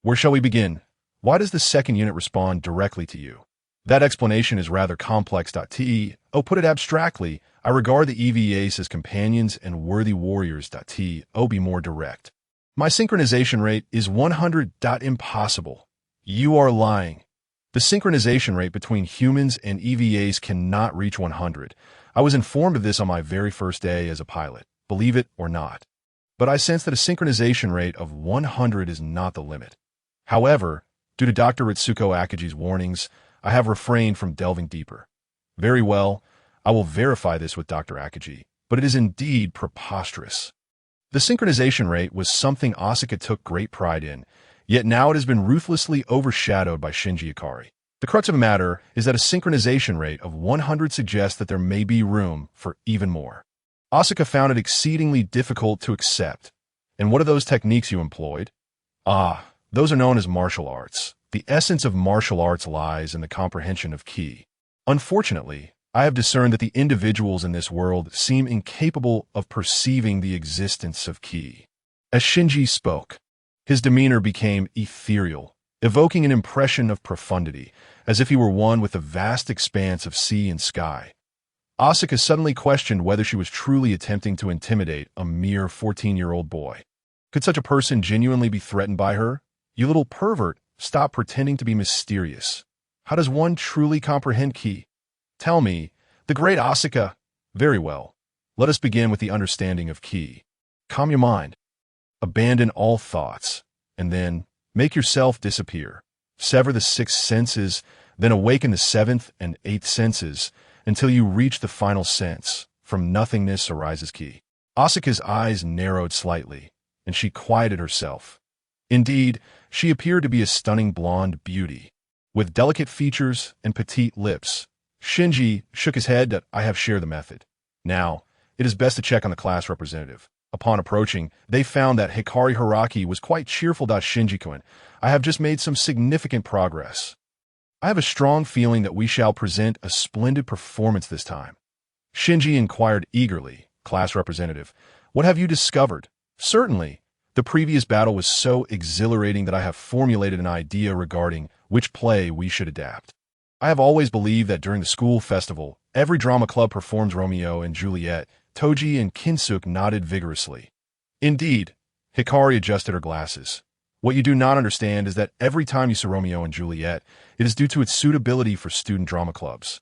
Where shall we begin? Why does the second unit respond directly to you? That explanation is rather complex. Put it abstractly, I regard the EVAs as companions and worthy warriors. Be more direct. My synchronization rate is 100. Impossible. You are lying. The synchronization rate between humans and EVAs cannot reach 100. I was informed of this on my very first day as a pilot, believe it or not. But I sense that a synchronization rate of 100 is not the limit. However, due to Dr. Ritsuko Akagi's warnings, I have refrained from delving deeper. Very well, I will verify this with Dr. Akagi, but it is indeed preposterous. The synchronization rate was something Asuka took great pride in, yet now it has been ruthlessly overshadowed by Shinji Ikari. The crux of the matter is that a synchronization rate of 100 suggests that there may be room for even more. Asuka found it exceedingly difficult to accept. And what are those techniques you employed? Those are known as martial arts. The essence of martial arts lies in the comprehension of ki. Unfortunately, I have discerned that the individuals in this world seem incapable of perceiving the existence of ki. As Shinji spoke, his demeanor became ethereal, evoking an impression of profundity, as if he were one with the vast expanse of sea and sky. Asuka suddenly questioned whether she was truly attempting to intimidate a mere 14-year-old boy. Could such a person genuinely be threatened by her? You little pervert, stop pretending to be mysterious. How does one truly comprehend ki? Tell me, the great Asuka. Very well. Let us begin with the understanding of ki. Calm your mind. Abandon all thoughts, and then make yourself disappear. Sever the sixth senses, then awaken the seventh and eighth senses until you reach the final sense. From nothingness arises ki. Asuka's eyes narrowed slightly, and she quieted herself. Indeed, she appeared to be a stunning blonde beauty, with delicate features and petite lips. Shinji shook his head. I have shared the method. Now, it is best to check on the class representative. Upon approaching, they found that Hikari Haraki was quite cheerful. Shinji-kun, I have just made some significant progress. I have a strong feeling that we shall present a splendid performance this time. Shinji inquired eagerly. Class representative, what have you discovered? Certainly. The previous battle was so exhilarating that I have formulated an idea regarding which play we should adapt. I have always believed that during the school festival, every drama club performs Romeo and Juliet. Toji and Kinsuk nodded vigorously. Indeed, Hikari adjusted her glasses. What you do not understand is that every time you see Romeo and Juliet, it is due to its suitability for student drama clubs.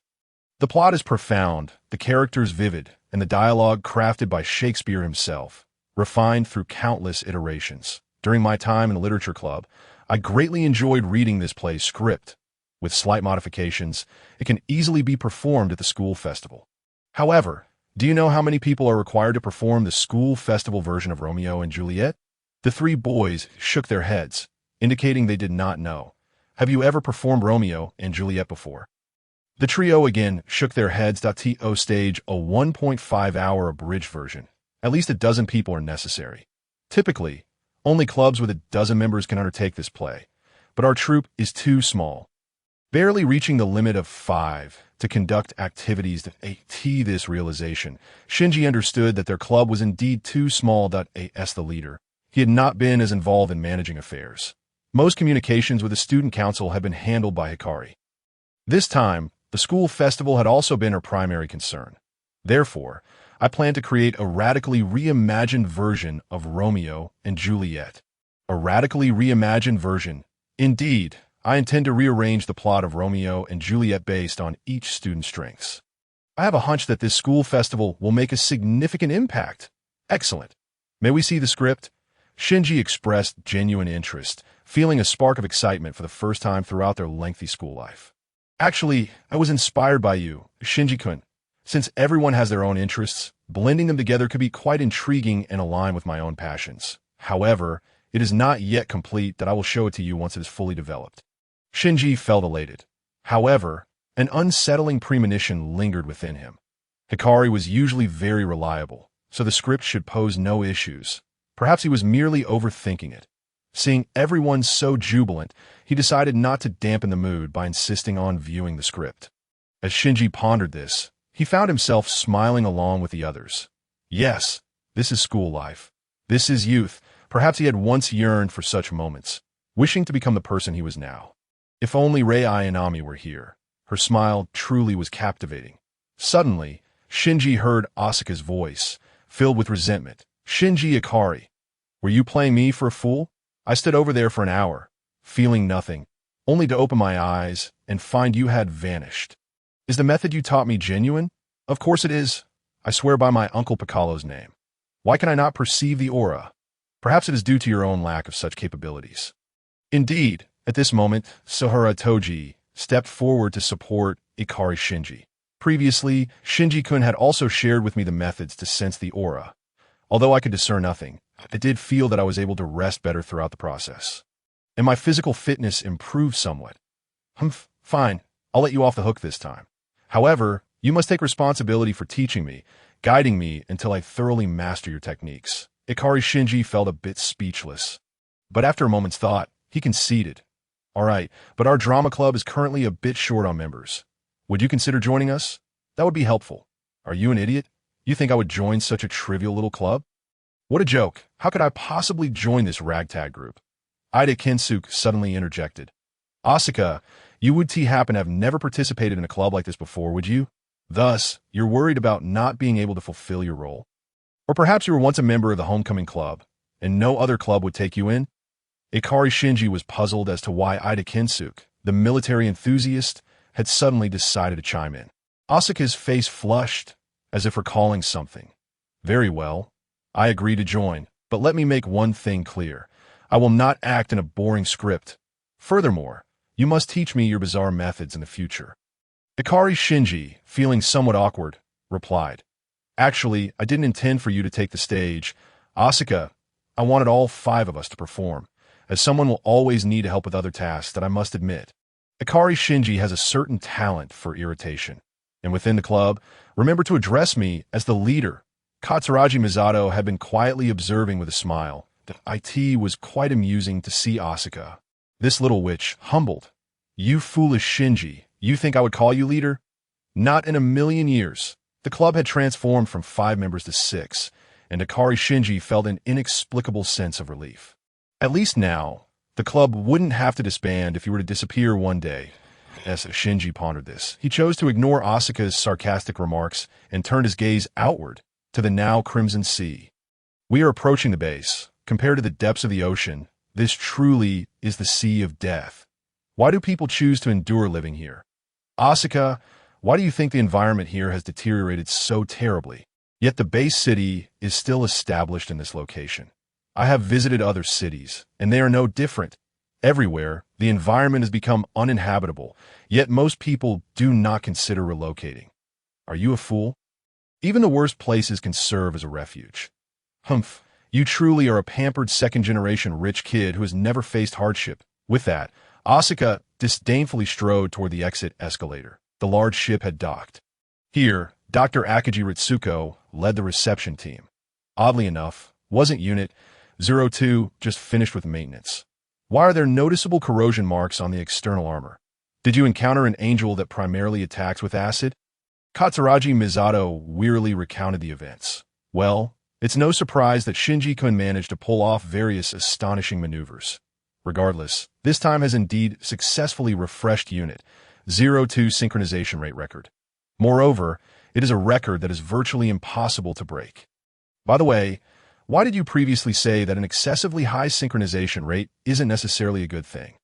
The plot is profound, the characters vivid, and the dialogue crafted by Shakespeare himself, refined through countless iterations. During my time in the literature club, I greatly enjoyed reading this play's script. With slight modifications, it can easily be performed at the school festival. However, do you know how many people are required to perform the school festival version of Romeo and Juliet? The three boys shook their heads, indicating they did not know. Have you ever performed Romeo and Juliet before? The trio again shook their heads. To stage a 1.5-hour abridged version. At least a dozen people are necessary. Typically, only clubs with a dozen members can undertake this play, but our troupe is too small, barely reaching the limit of 5 to conduct activities that AT this realization. Shinji understood that their club was indeed too small. As the leader, he had not been as involved in managing affairs. Most communications with the student council had been handled by Hikari. This time, the school festival had also been her primary concern. Therefore, I plan to create a radically reimagined version of Romeo and Juliet. A radically reimagined version. Indeed, I intend to rearrange the plot of Romeo and Juliet based on each student's strengths. I have a hunch that this school festival will make a significant impact. Excellent. May we see the script? Shinji expressed genuine interest, feeling a spark of excitement for the first time throughout their lengthy school life. Actually, I was inspired by you, Shinji-kun. Since everyone has their own interests, blending them together could be quite intriguing and align with my own passions. However, it is not yet complete. I will show it to you once it is fully developed. Shinji felt elated. However, an unsettling premonition lingered within him. Hikari was usually very reliable, so the script should pose no issues. Perhaps he was merely overthinking it. Seeing everyone so jubilant, he decided not to dampen the mood by insisting on viewing the script. As Shinji pondered this, he found himself smiling along with the others. Yes, this is school life. This is youth. Perhaps he had once yearned for such moments, wishing to become the person he was now. If only Rei Ayanami were here. Her smile truly was captivating. Suddenly, Shinji heard Asuka's voice, filled with resentment. Shinji Ikari, were you playing me for a fool? I stood over there for an hour, feeling nothing, only to open my eyes and find you had vanished. Is the method you taught me genuine? Of course it is. I swear by my Uncle Piccolo's name. Why can I not perceive the aura? Perhaps it is due to your own lack of such capabilities. Indeed, at this moment, Sohara Toji stepped forward to support Ikari Shinji. Previously, Shinji-kun had also shared with me the methods to sense the aura. Although I could discern nothing, I did feel that I was able to rest better throughout the process. And my physical fitness improved somewhat. Fine, I'll let you off the hook this time. However, you must take responsibility for teaching me, guiding me until I thoroughly master your techniques. Ikari Shinji felt a bit speechless. But after a moment's thought, he conceded. All right, but our drama club is currently a bit short on members. Would you consider joining us? That would be helpful. Are you an idiot? You think I would join such a trivial little club? What a joke. How could I possibly join this ragtag group? Ida Kinsuke suddenly interjected. Asuka, you would happen to have never participated in a club like this before, would you? Thus, you're worried about not being able to fulfill your role. Or perhaps you were once a member of the homecoming club, and no other club would take you in? Ikari Shinji was puzzled as to why Ida Kinsuke, the military enthusiast, had suddenly decided to chime in. Asuka's face flushed, as if recalling something. Very well. I agree to join, but let me make one thing clear. I will not act in a boring script. Furthermore, you must teach me your bizarre methods in the future. Ikari Shinji, feeling somewhat awkward, replied. Actually, I didn't intend for you to take the stage. Asuka, I wanted all 5 of us to perform, as someone will always need help with other tasks that I must admit. Ikari Shinji has a certain talent for irritation. And within the club, remember to address me as the leader. Katsuragi Misato had been quietly observing with a smile that it was quite amusing to see Asuka. This little witch humbled. You foolish Shinji, you think I would call you leader? Not in a million years. The club had transformed from 5 members to 6, and Ikari Shinji felt an inexplicable sense of relief. At least now, the club wouldn't have to disband if he were to disappear one day. As Shinji pondered this, he chose to ignore Asuka's sarcastic remarks and turned his gaze outward to the now crimson sea. We are approaching the base. Compared to the depths of the ocean, this truly is the sea of death. Why do people choose to endure living here? Asuka, why do you think the environment here has deteriorated so terribly? Yet the base city is still established in this location. I have visited other cities, and they are no different. Everywhere, the environment has become uninhabitable, yet most people do not consider relocating. Are you a fool? Even the worst places can serve as a refuge. You truly are a pampered second-generation rich kid who has never faced hardship. With that, Asuka disdainfully strode toward the exit escalator. The large ship had docked. Here, Dr. Akiji Ritsuko led the reception team. Oddly enough, wasn't Unit 02 just finished with maintenance? Why are there noticeable corrosion marks on the external armor? Did you encounter an angel that primarily attacks with acid? Katsuragi Misato wearily recounted the events. Well, it's no surprise that Shinji-kun managed to pull off various astonishing maneuvers. Regardless, this time has indeed successfully refreshed Unit 02 synchronization rate record. Moreover, it is a record that is virtually impossible to break. By the way, why did you previously say that an excessively high synchronization rate isn't necessarily a good thing?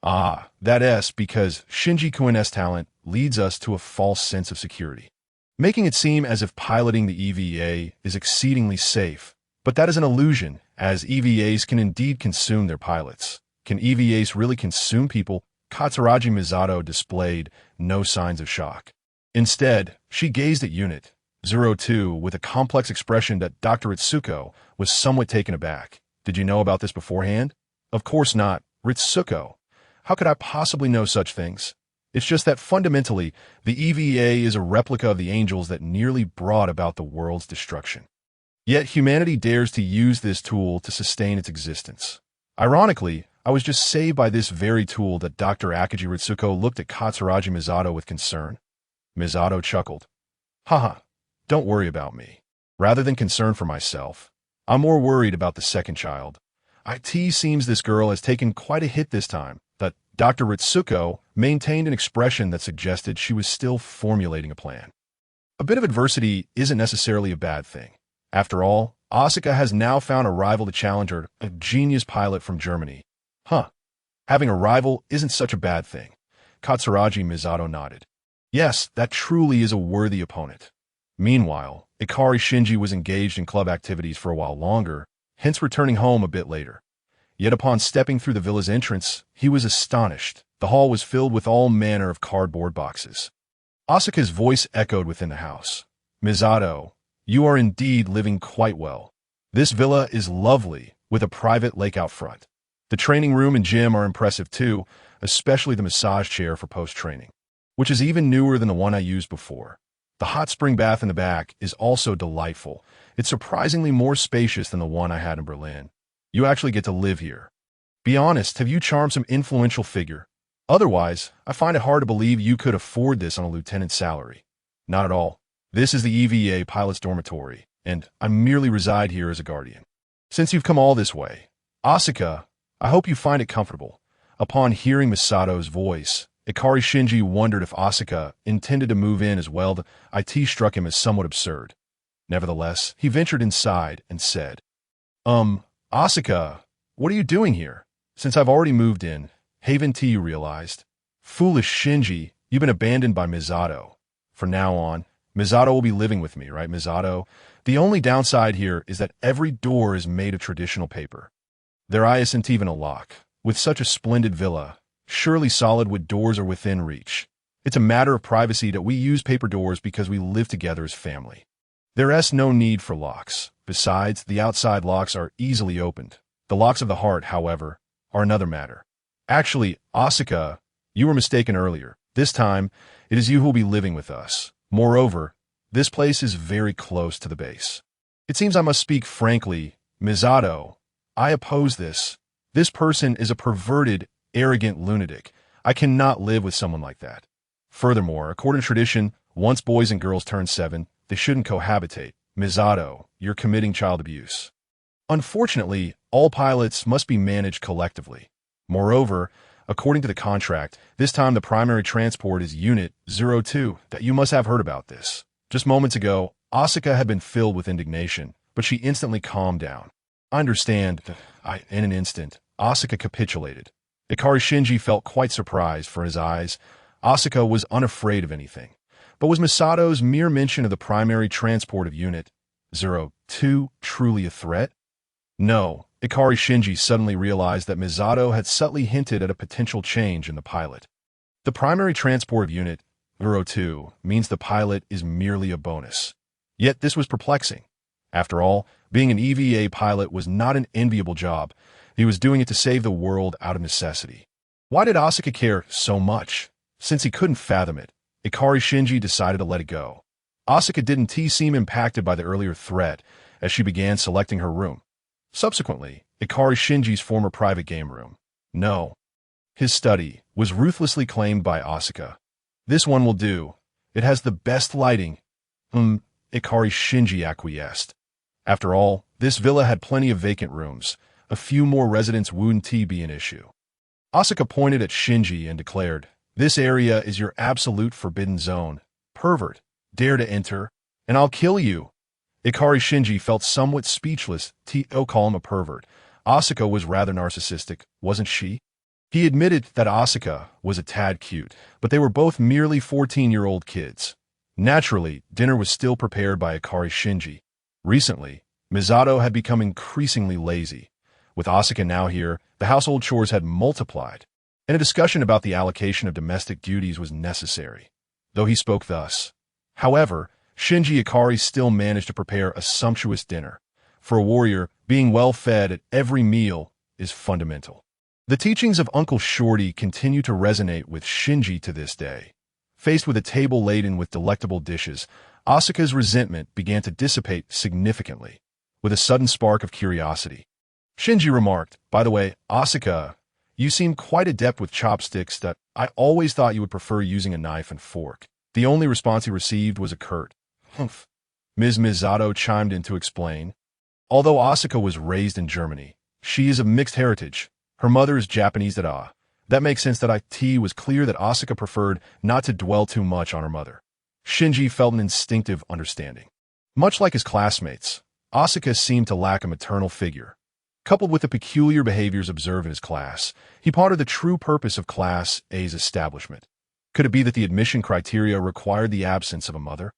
That's because Shinji-kun's talent leads us to a false sense of security, making it seem as if piloting the EVA is exceedingly safe. But that is an illusion, as EVAs can indeed consume their pilots. Can EVAs really consume people? Katsuragi Misato displayed no signs of shock. Instead, she gazed at Unit 02 with a complex expression that Dr. Ritsuko was somewhat taken aback. Did you know about this beforehand? Of course not. Ritsuko. How could I possibly know such things? It's just that fundamentally, the EVA is a replica of the angels that nearly brought about the world's destruction. Yet humanity dares to use this tool to sustain its existence. Ironically, I was just saved by this very tool that Dr. Akiji Ritsuko looked at Katsuragi Misato with concern. Misato chuckled. Haha, don't worry about me. Rather than concern for myself, I'm more worried about the second child. It seems this girl has taken quite a hit this time. That Dr. Ritsuko maintained an expression that suggested she was still formulating a plan. A bit of adversity isn't necessarily a bad thing. After all, Asuka has now found a rival to challenge her, a genius pilot from Germany. Having a rival isn't such a bad thing. Katsuragi Misato nodded. Yes, that truly is a worthy opponent. Meanwhile, Ikari Shinji was engaged in club activities for a while longer, hence returning home a bit later. Yet upon stepping through the villa's entrance, he was astonished. The hall was filled with all manner of cardboard boxes. Asuka's voice echoed within the house. Misato, you are indeed living quite well. This villa is lovely, with a private lake out front. The training room and gym are impressive too, especially the massage chair for post-training, which is even newer than the one I used before. The hot spring bath in the back is also delightful. It's surprisingly more spacious than the one I had in Berlin. You actually get to live here. Be honest, have you charmed some influential figure? Otherwise, I find it hard to believe you could afford this on a lieutenant's salary. Not at all. This is the EVA pilot's dormitory, and I merely reside here as a guardian. Since you've come all this way, Asuka, I hope you find it comfortable. Upon hearing Misato's voice, Ikari Shinji wondered if Asuka intended to move in as well. The IT struck him as somewhat absurd. Nevertheless, he ventured inside and said, Asuka, what are you doing here? Since I've already moved in, Haven T, you realized. Foolish Shinji, you've been abandoned by Misato. From now on, Misato will be living with me, right, Misato? The only downside here is that every door is made of traditional paper. There isn't even a lock. With such a splendid villa, surely solid wood doors are within reach. It's a matter of privacy that we use paper doors because we live together as family. There's no need for locks. Besides, the outside locks are easily opened. The locks of the heart, however, are another matter. Actually, Asuka, you were mistaken earlier. This time, it is you who will be living with us. Moreover, this place is very close to the base. It seems I must speak frankly, Misato. I oppose this. This person is a perverted, arrogant lunatic. I cannot live with someone like that. Furthermore, according to tradition, once boys and girls turn 7, they shouldn't cohabitate. Misato, you're committing child abuse. Unfortunately, all pilots must be managed collectively. Moreover, according to the contract, this time the primary transport is Unit 02, that you must have heard about this. Just moments ago, Asuka had been filled with indignation, but she instantly calmed down. I understand. In an instant, Asuka capitulated. Ikari Shinji felt quite surprised. For his eyes, Asuka was unafraid of anything. But was Misato's mere mention of the primary transport of Unit 02 truly a threat? No. Ikari Shinji suddenly realized that Misato had subtly hinted at a potential change in the pilot. The primary transport of Unit 02 means the pilot is merely a bonus. Yet this was perplexing. After all, being an EVA pilot was not an enviable job. He was doing it to save the world out of necessity. Why did Asuka care so much? Since he couldn't fathom it, Ikari Shinji decided to let it go. Asuka didn't seem impacted by the earlier threat as she began selecting her room. Subsequently, Ikari Shinji's former private game room. No. His study was ruthlessly claimed by Asuka. This one will do. It has the best lighting. Ikari Shinji acquiesced. After all, this villa had plenty of vacant rooms. A few more residents wouldn't be an issue. Asuka pointed at Shinji and declared, "This area is your absolute forbidden zone. Pervert, dare to enter, and I'll kill you." Ikari Shinji felt somewhat speechless. Call him a pervert. Asuka was rather narcissistic, wasn't she? He admitted that Asuka was a tad cute, but they were both merely 14-year-old kids. Naturally, dinner was still prepared by Ikari Shinji. Recently, Misato had become increasingly lazy. With Asuka now here, the household chores had multiplied, and a discussion about the allocation of domestic duties was necessary, though he spoke thus. However, Shinji Ikari still managed to prepare a sumptuous dinner. For a warrior, being well fed at every meal is fundamental. The teachings of Uncle Shorty continue to resonate with Shinji to this day. Faced with a table laden with delectable dishes, Asuka's resentment began to dissipate significantly, with a sudden spark of curiosity. Shinji remarked, "By the way, Asuka, you seem quite adept with chopsticks that I always thought you would prefer using a knife and fork." The only response he received was a curt, "Humph." Ms. Misato chimed in to explain. Although Asuka was raised in Germany, she is of mixed heritage. Her mother is Japanese. That makes sense. It was clear that Asuka preferred not to dwell too much on her mother. Shinji felt an instinctive understanding. Much like his classmates, Asuka seemed to lack a maternal figure. Coupled with the peculiar behaviors observed in his class, he pondered the true purpose of Class A's establishment. Could it be that the admission criteria required the absence of a mother?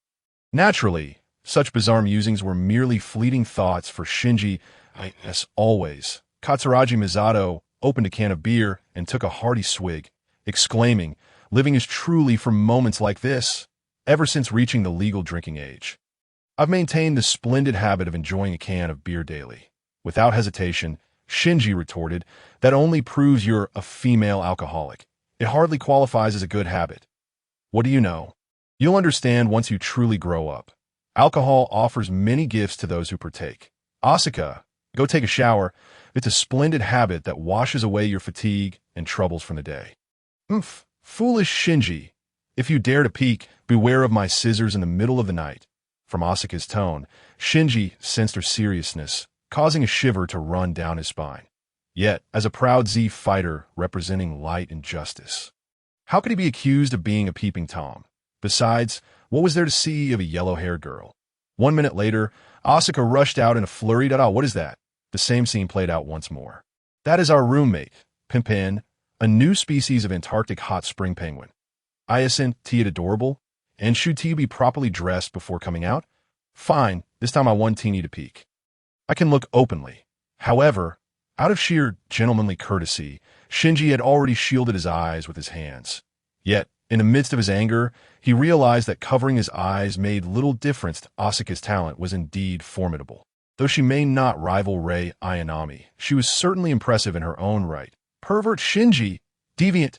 Naturally, such bizarre musings were merely fleeting thoughts for Shinji. As always, Katsuragi Misato opened a can of beer and took a hearty swig, exclaiming, "Living is truly for moments like this." Ever since reaching the legal drinking age, I've maintained the splendid habit of enjoying a can of beer daily. Without hesitation, Shinji retorted, "That only proves you're a female alcoholic. It hardly qualifies as a good habit." "What do you know? You'll understand once you truly grow up. Alcohol offers many gifts to those who partake. Asuka, go take a shower. It's a splendid habit that washes away your fatigue and troubles from the day." "Umph, foolish Shinji. If you dare to peek, beware of my scissors in the middle of the night." From Asuka's tone, Shinji sensed her seriousness, causing a shiver to run down his spine. Yet, as a proud Z fighter representing light and justice, how could he be accused of being a peeping Tom? Besides, what was there to see of a yellow-haired girl? 1 minute later, Asuka rushed out in a flurry. What is that?" The same scene played out once more. "That is our roommate, Pimpin, a new species of Antarctic hot spring penguin. Isn't it adorable? And should he be properly dressed before coming out? Fine, this time I want Teeny to peek. I can look openly." However, out of sheer gentlemanly courtesy, Shinji had already shielded his eyes with his hands. Yet, in the midst of his anger, he realized that covering his eyes made little difference. Asuka's talent was indeed formidable. Though she may not rival Rei Ayanami, she was certainly impressive in her own right. "Pervert Shinji! Deviant!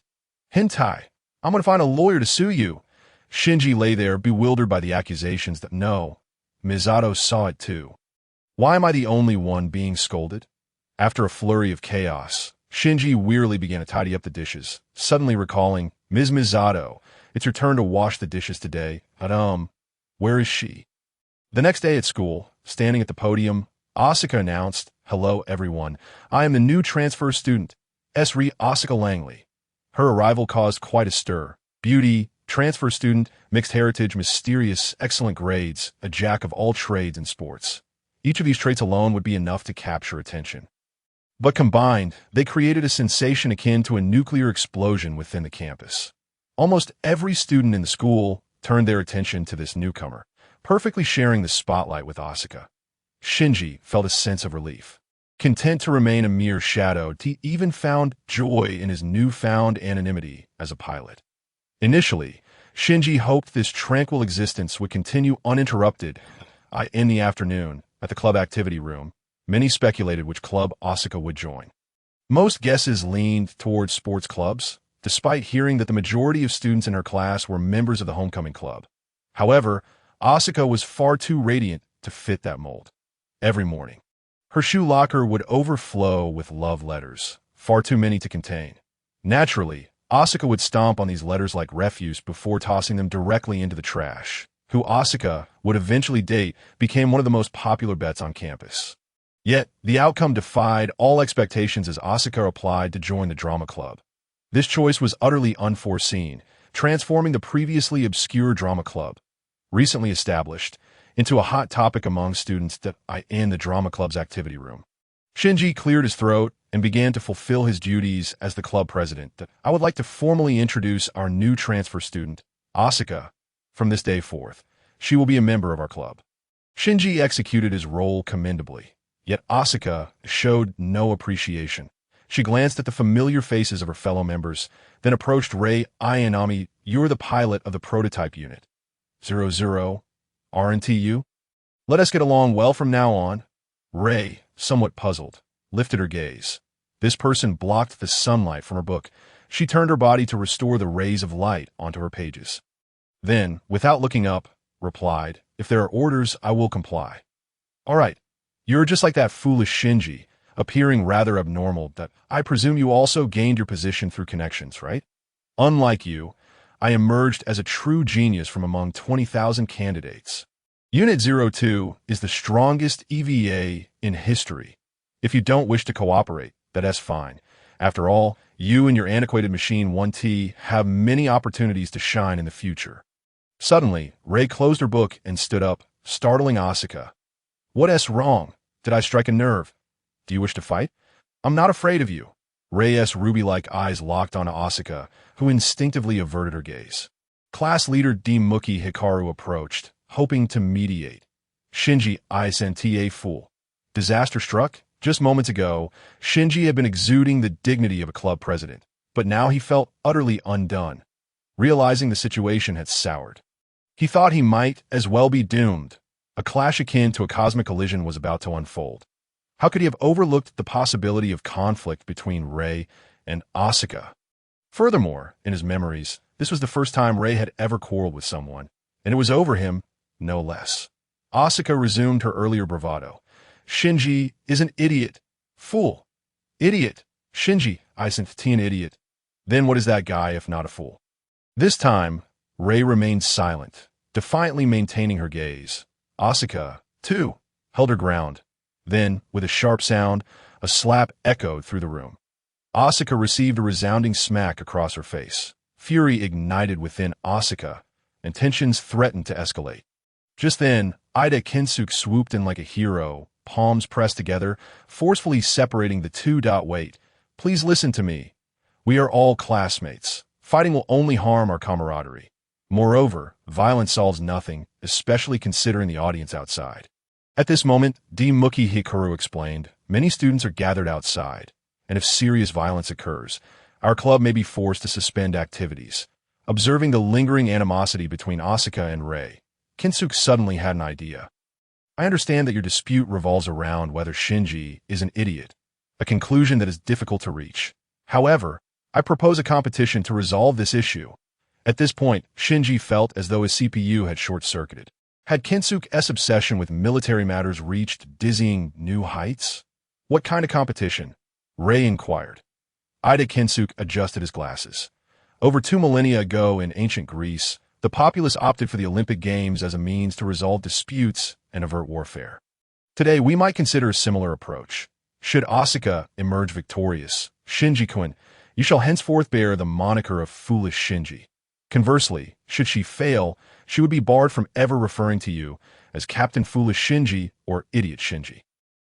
Hentai! I'm going to find a lawyer to sue you." Shinji lay there, bewildered by the accusations. No, Misato saw it too. Why am I the only one being scolded? After a flurry of chaos, Shinji wearily began to tidy up the dishes, suddenly recalling, "Ms. Misato, it's your turn to wash the dishes today. Where is she?" The next day at school, standing at the podium, Asuka announced, "Hello, everyone. I am the new transfer student, Esri Asuka Langley." Her arrival caused quite a stir. Beauty, transfer student, mixed heritage, mysterious, excellent grades, a jack of all trades and sports. Each of these traits alone would be enough to capture attention. But combined, they created a sensation akin to a nuclear explosion within the campus. Almost every student in the school turned their attention to this newcomer, perfectly sharing the spotlight with Asuka. Shinji felt a sense of relief. Content to remain a mere shadow, he even found joy in his newfound anonymity as a pilot. Initially, Shinji hoped this tranquil existence would continue uninterrupted. In the afternoon, at the club activity room, many speculated which club Asuka would join. Most guesses leaned towards sports clubs, despite hearing that the majority of students in her class were members of the homecoming club. However, Asuka was far too radiant to fit that mold. Every morning, her shoe locker would overflow with love letters, far too many to contain. Naturally, Asuka would stomp on these letters like refuse before tossing them directly into the trash. Who Asuka would eventually date became one of the most popular bets on campus. Yet, the outcome defied all expectations as Asuka applied to join the drama club. This choice was utterly unforeseen, transforming the previously obscure drama club, recently established, into a hot topic among students in the drama club's activity room. Shinji cleared his throat and began to fulfill his duties as the club president. "I would like to formally introduce our new transfer student, Asuka. From this day forth, she will be a member of our club." Shinji executed his role commendably, yet Asuka showed no appreciation. She glanced at the familiar faces of her fellow members, then approached Rei Ayanami. "You're the pilot of the prototype unit. 00, aren't you? Let us get along well from now on." Rei, somewhat puzzled, lifted her gaze. This person blocked the sunlight from her book. She turned her body to restore the rays of light onto her pages. Then, without looking up, replied, "If there are orders, I will comply." "All right. You're just like that foolish Shinji, appearing rather abnormal, that I presume you also gained your position through connections, right? Unlike you, I emerged as a true genius from among 20,000 candidates. Unit 02 is the strongest EVA in history. If you don't wish to cooperate, that's fine. After all, you and your antiquated machine 1T have many opportunities to shine in the future." Suddenly, Rei closed her book and stood up, startling Asuka. "What's wrong? Did I strike a nerve? Do you wish to fight?" "I'm not afraid of you." Rei's ruby-like eyes locked onto Asuka, who instinctively averted her gaze. Class leader Muki Hikaru approached, hoping to mediate. Shinji Ikari, fool. Disaster struck? Just moments ago, Shinji had been exuding the dignity of a club president, but now he felt utterly undone, realizing the situation had soured. He thought he might as well be doomed. A clash akin to a cosmic collision was about to unfold. How could he have overlooked the possibility of conflict between Rei and Asuka? Furthermore, in his memories, this was the first time Rei had ever quarreled with someone, and it was over him, no less. Asuka resumed her earlier bravado. "Shinji is an idiot. Fool. Idiot. Shinji, an idiot. Then what is that guy if not a fool?" This time, Rei remained silent, defiantly maintaining her gaze. Asuka, too, held her ground. Then, with a sharp sound, a slap echoed through the room. Asuka received a resounding smack across her face. Fury ignited within Asuka, and tensions threatened to escalate. Just then, Ida Kensuke swooped in like a hero, palms pressed together, forcefully separating the two. "Wait. Please listen to me. We are all classmates. Fighting will only harm our camaraderie. Moreover, violence solves nothing, especially considering the audience outside." At this moment, Muki Hikaru explained, "Many students are gathered outside, and if serious violence occurs, our club may be forced to suspend activities." Observing the lingering animosity between Asuka and Rei, Kensuke suddenly had an idea. "I understand that your dispute revolves around whether Shinji is an idiot, a conclusion that is difficult to reach. However, I propose a competition to resolve this issue." At this point, Shinji felt as though his CPU had short-circuited. Had Kensuke's obsession with military matters reached dizzying new heights? "What kind of competition?" Rei inquired. Ida Kensuke adjusted his glasses. Over 2 millennia ago in ancient Greece, the populace opted for the Olympic Games as a means to resolve disputes and avert warfare. Today, we might consider a similar approach. Should Asuka emerge victorious, Shinji-kun, you shall henceforth bear the moniker of Foolish Shinji. Conversely, should she fail, she would be barred from ever referring to you as Captain Foolish Shinji or Idiot Shinji.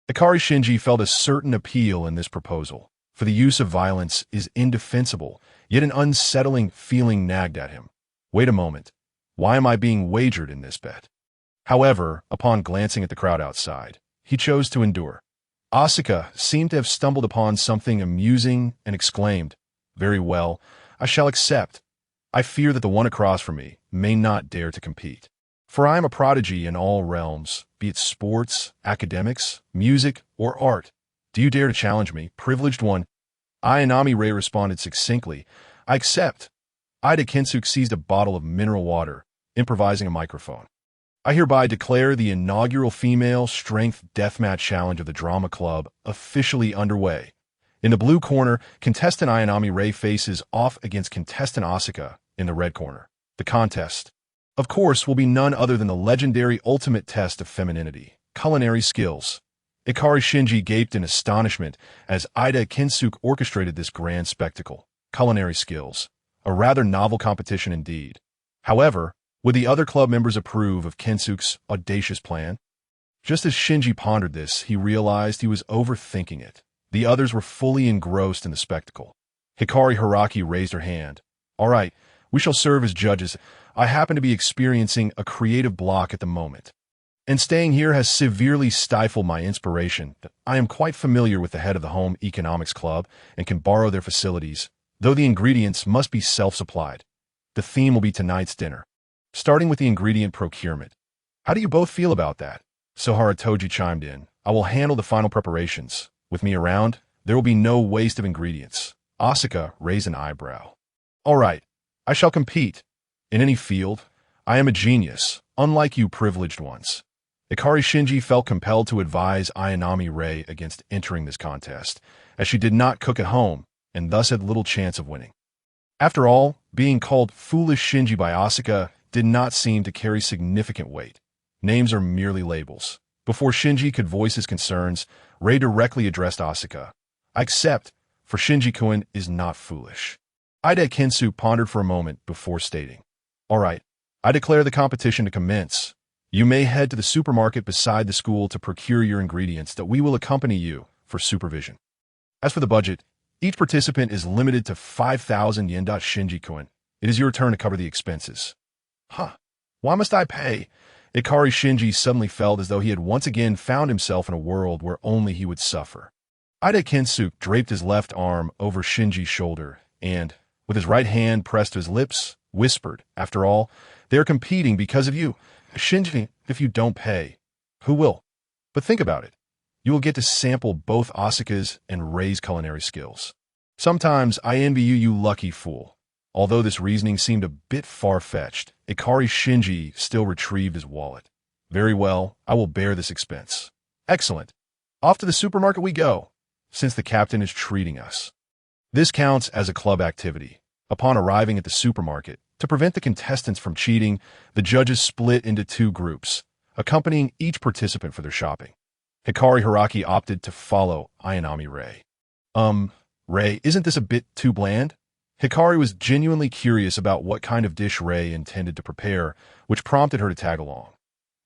Ikari Shinji felt a certain appeal in this proposal, for the use of violence is indefensible, yet an unsettling feeling nagged at him. Wait a moment. Why am I being wagered in this bet? However, upon glancing at the crowd outside, he chose to endure. Asuka seemed to have stumbled upon something amusing and exclaimed, "Very well, I shall accept. I fear that the one across from me may not dare to compete. For I am a prodigy in all realms, be it sports, academics, music, or art. Do you dare to challenge me, privileged one?" Ayanami Rei responded succinctly, "I accept." Ida Kensuke seized a bottle of mineral water, improvising a microphone. "I hereby declare the inaugural female strength deathmatch challenge of the drama club officially underway. In the blue corner, contestant Ayanami Rei faces off against contestant Asuka in the red corner. The contest, of course, will be none other than the legendary ultimate test of femininity, culinary skills. Ikari Shinji gaped in astonishment as Ida Kensuke orchestrated this grand spectacle. Culinary skills. A rather novel competition indeed. However, would the other club members approve of Kensuke's audacious plan? Just as Shinji pondered this, he realized he was overthinking it. The others were fully engrossed in the spectacle. Hikari Haraki raised her hand. "All right, we shall serve as judges. I happen to be experiencing a creative block at the moment, and staying here has severely stifled my inspiration. I am quite familiar with the head of the Home Economics Club and can borrow their facilities, though the ingredients must be self-supplied. The theme will be tonight's dinner, starting with the ingredient procurement. How do you both feel about that?" Sohara Toji chimed in. "I will handle the final preparations. With me around, There will be no waste of ingredients. Asuka raised an eyebrow. All right, I shall compete. In any field, I am a genius, unlike you privileged ones. Ikari Shinji felt compelled to advise Ayanami Rei against entering this contest, as she did not cook at home and thus had little chance of winning. After all, being called foolish Shinji by Asuka did not seem to carry significant weight. Names are merely labels. Before Shinji could voice his concerns, Rei directly addressed Asuka. I accept, for Shinji-kun is not foolish. Ida Kinsu pondered for a moment before stating, all right, I declare the competition to commence. You may head to the supermarket beside the school to procure your ingredients that we will accompany you for supervision. As for the budget, each participant is limited to 5,000 yen. Shinji-kun, it is your turn to cover the expenses. Huh? Why must I pay? Ikari Shinji suddenly felt as though he had once again found himself in a world where only he would suffer. Ida Kinsu draped his left arm over Shinji's shoulder and, with his right hand pressed to his lips, whispered, after all, they are competing because of you. Shinji, if you don't pay, who will? But think about it. You will get to sample both Asuka's and Rei's culinary skills. Sometimes I envy you, you lucky fool. Although this reasoning seemed a bit far-fetched, Ikari Shinji still retrieved his wallet. Very well, I will bear this expense. Excellent. Off to the supermarket we go, since the captain is treating us. This counts as a club activity. Upon arriving at the supermarket, to prevent the contestants from cheating, the judges split into two groups, accompanying each participant for their shopping. Hikari Hiraki opted to follow Ayanami Rei. Rei, isn't this a bit too bland? Hikari was genuinely curious about what kind of dish Rei intended to prepare, which prompted her to tag along.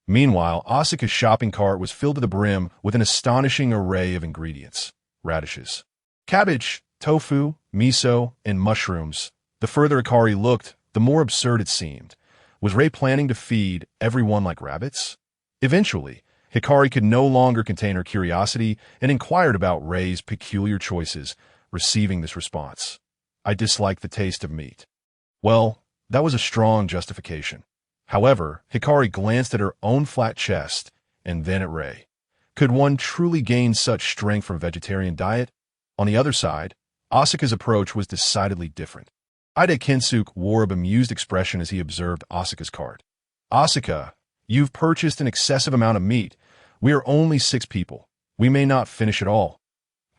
Meanwhile, Asuka's shopping cart was filled to the brim with an astonishing array of ingredients. Radishes, cabbage, tofu, miso, and mushrooms. The further Ikari looked, the more absurd it seemed. Was Rei planning to feed everyone like rabbits? Eventually, Hikari could no longer contain her curiosity and inquired about Rei's peculiar choices, receiving this response. I dislike the taste of meat. Well, that was a strong justification. However, Hikari glanced at her own flat chest and then at Rei. Could one truly gain such strength from a vegetarian diet? On the other side, Asuka's approach was decidedly different. Ida Kinsuke wore a bemused expression as he observed Asuka's cart. Asuka, you've purchased an excessive amount of meat. We are only 6 people. We may not finish it all.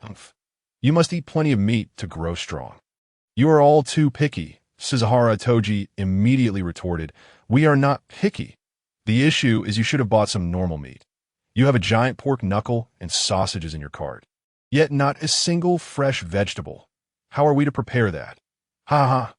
Humph. You must eat plenty of meat to grow strong. You are all too picky, Suzuhara Toji immediately retorted. We are not picky. The issue is you should have bought some normal meat. You have a giant pork knuckle and sausages in your cart. Yet not a single fresh vegetable. How are we to prepare that? Ha ha.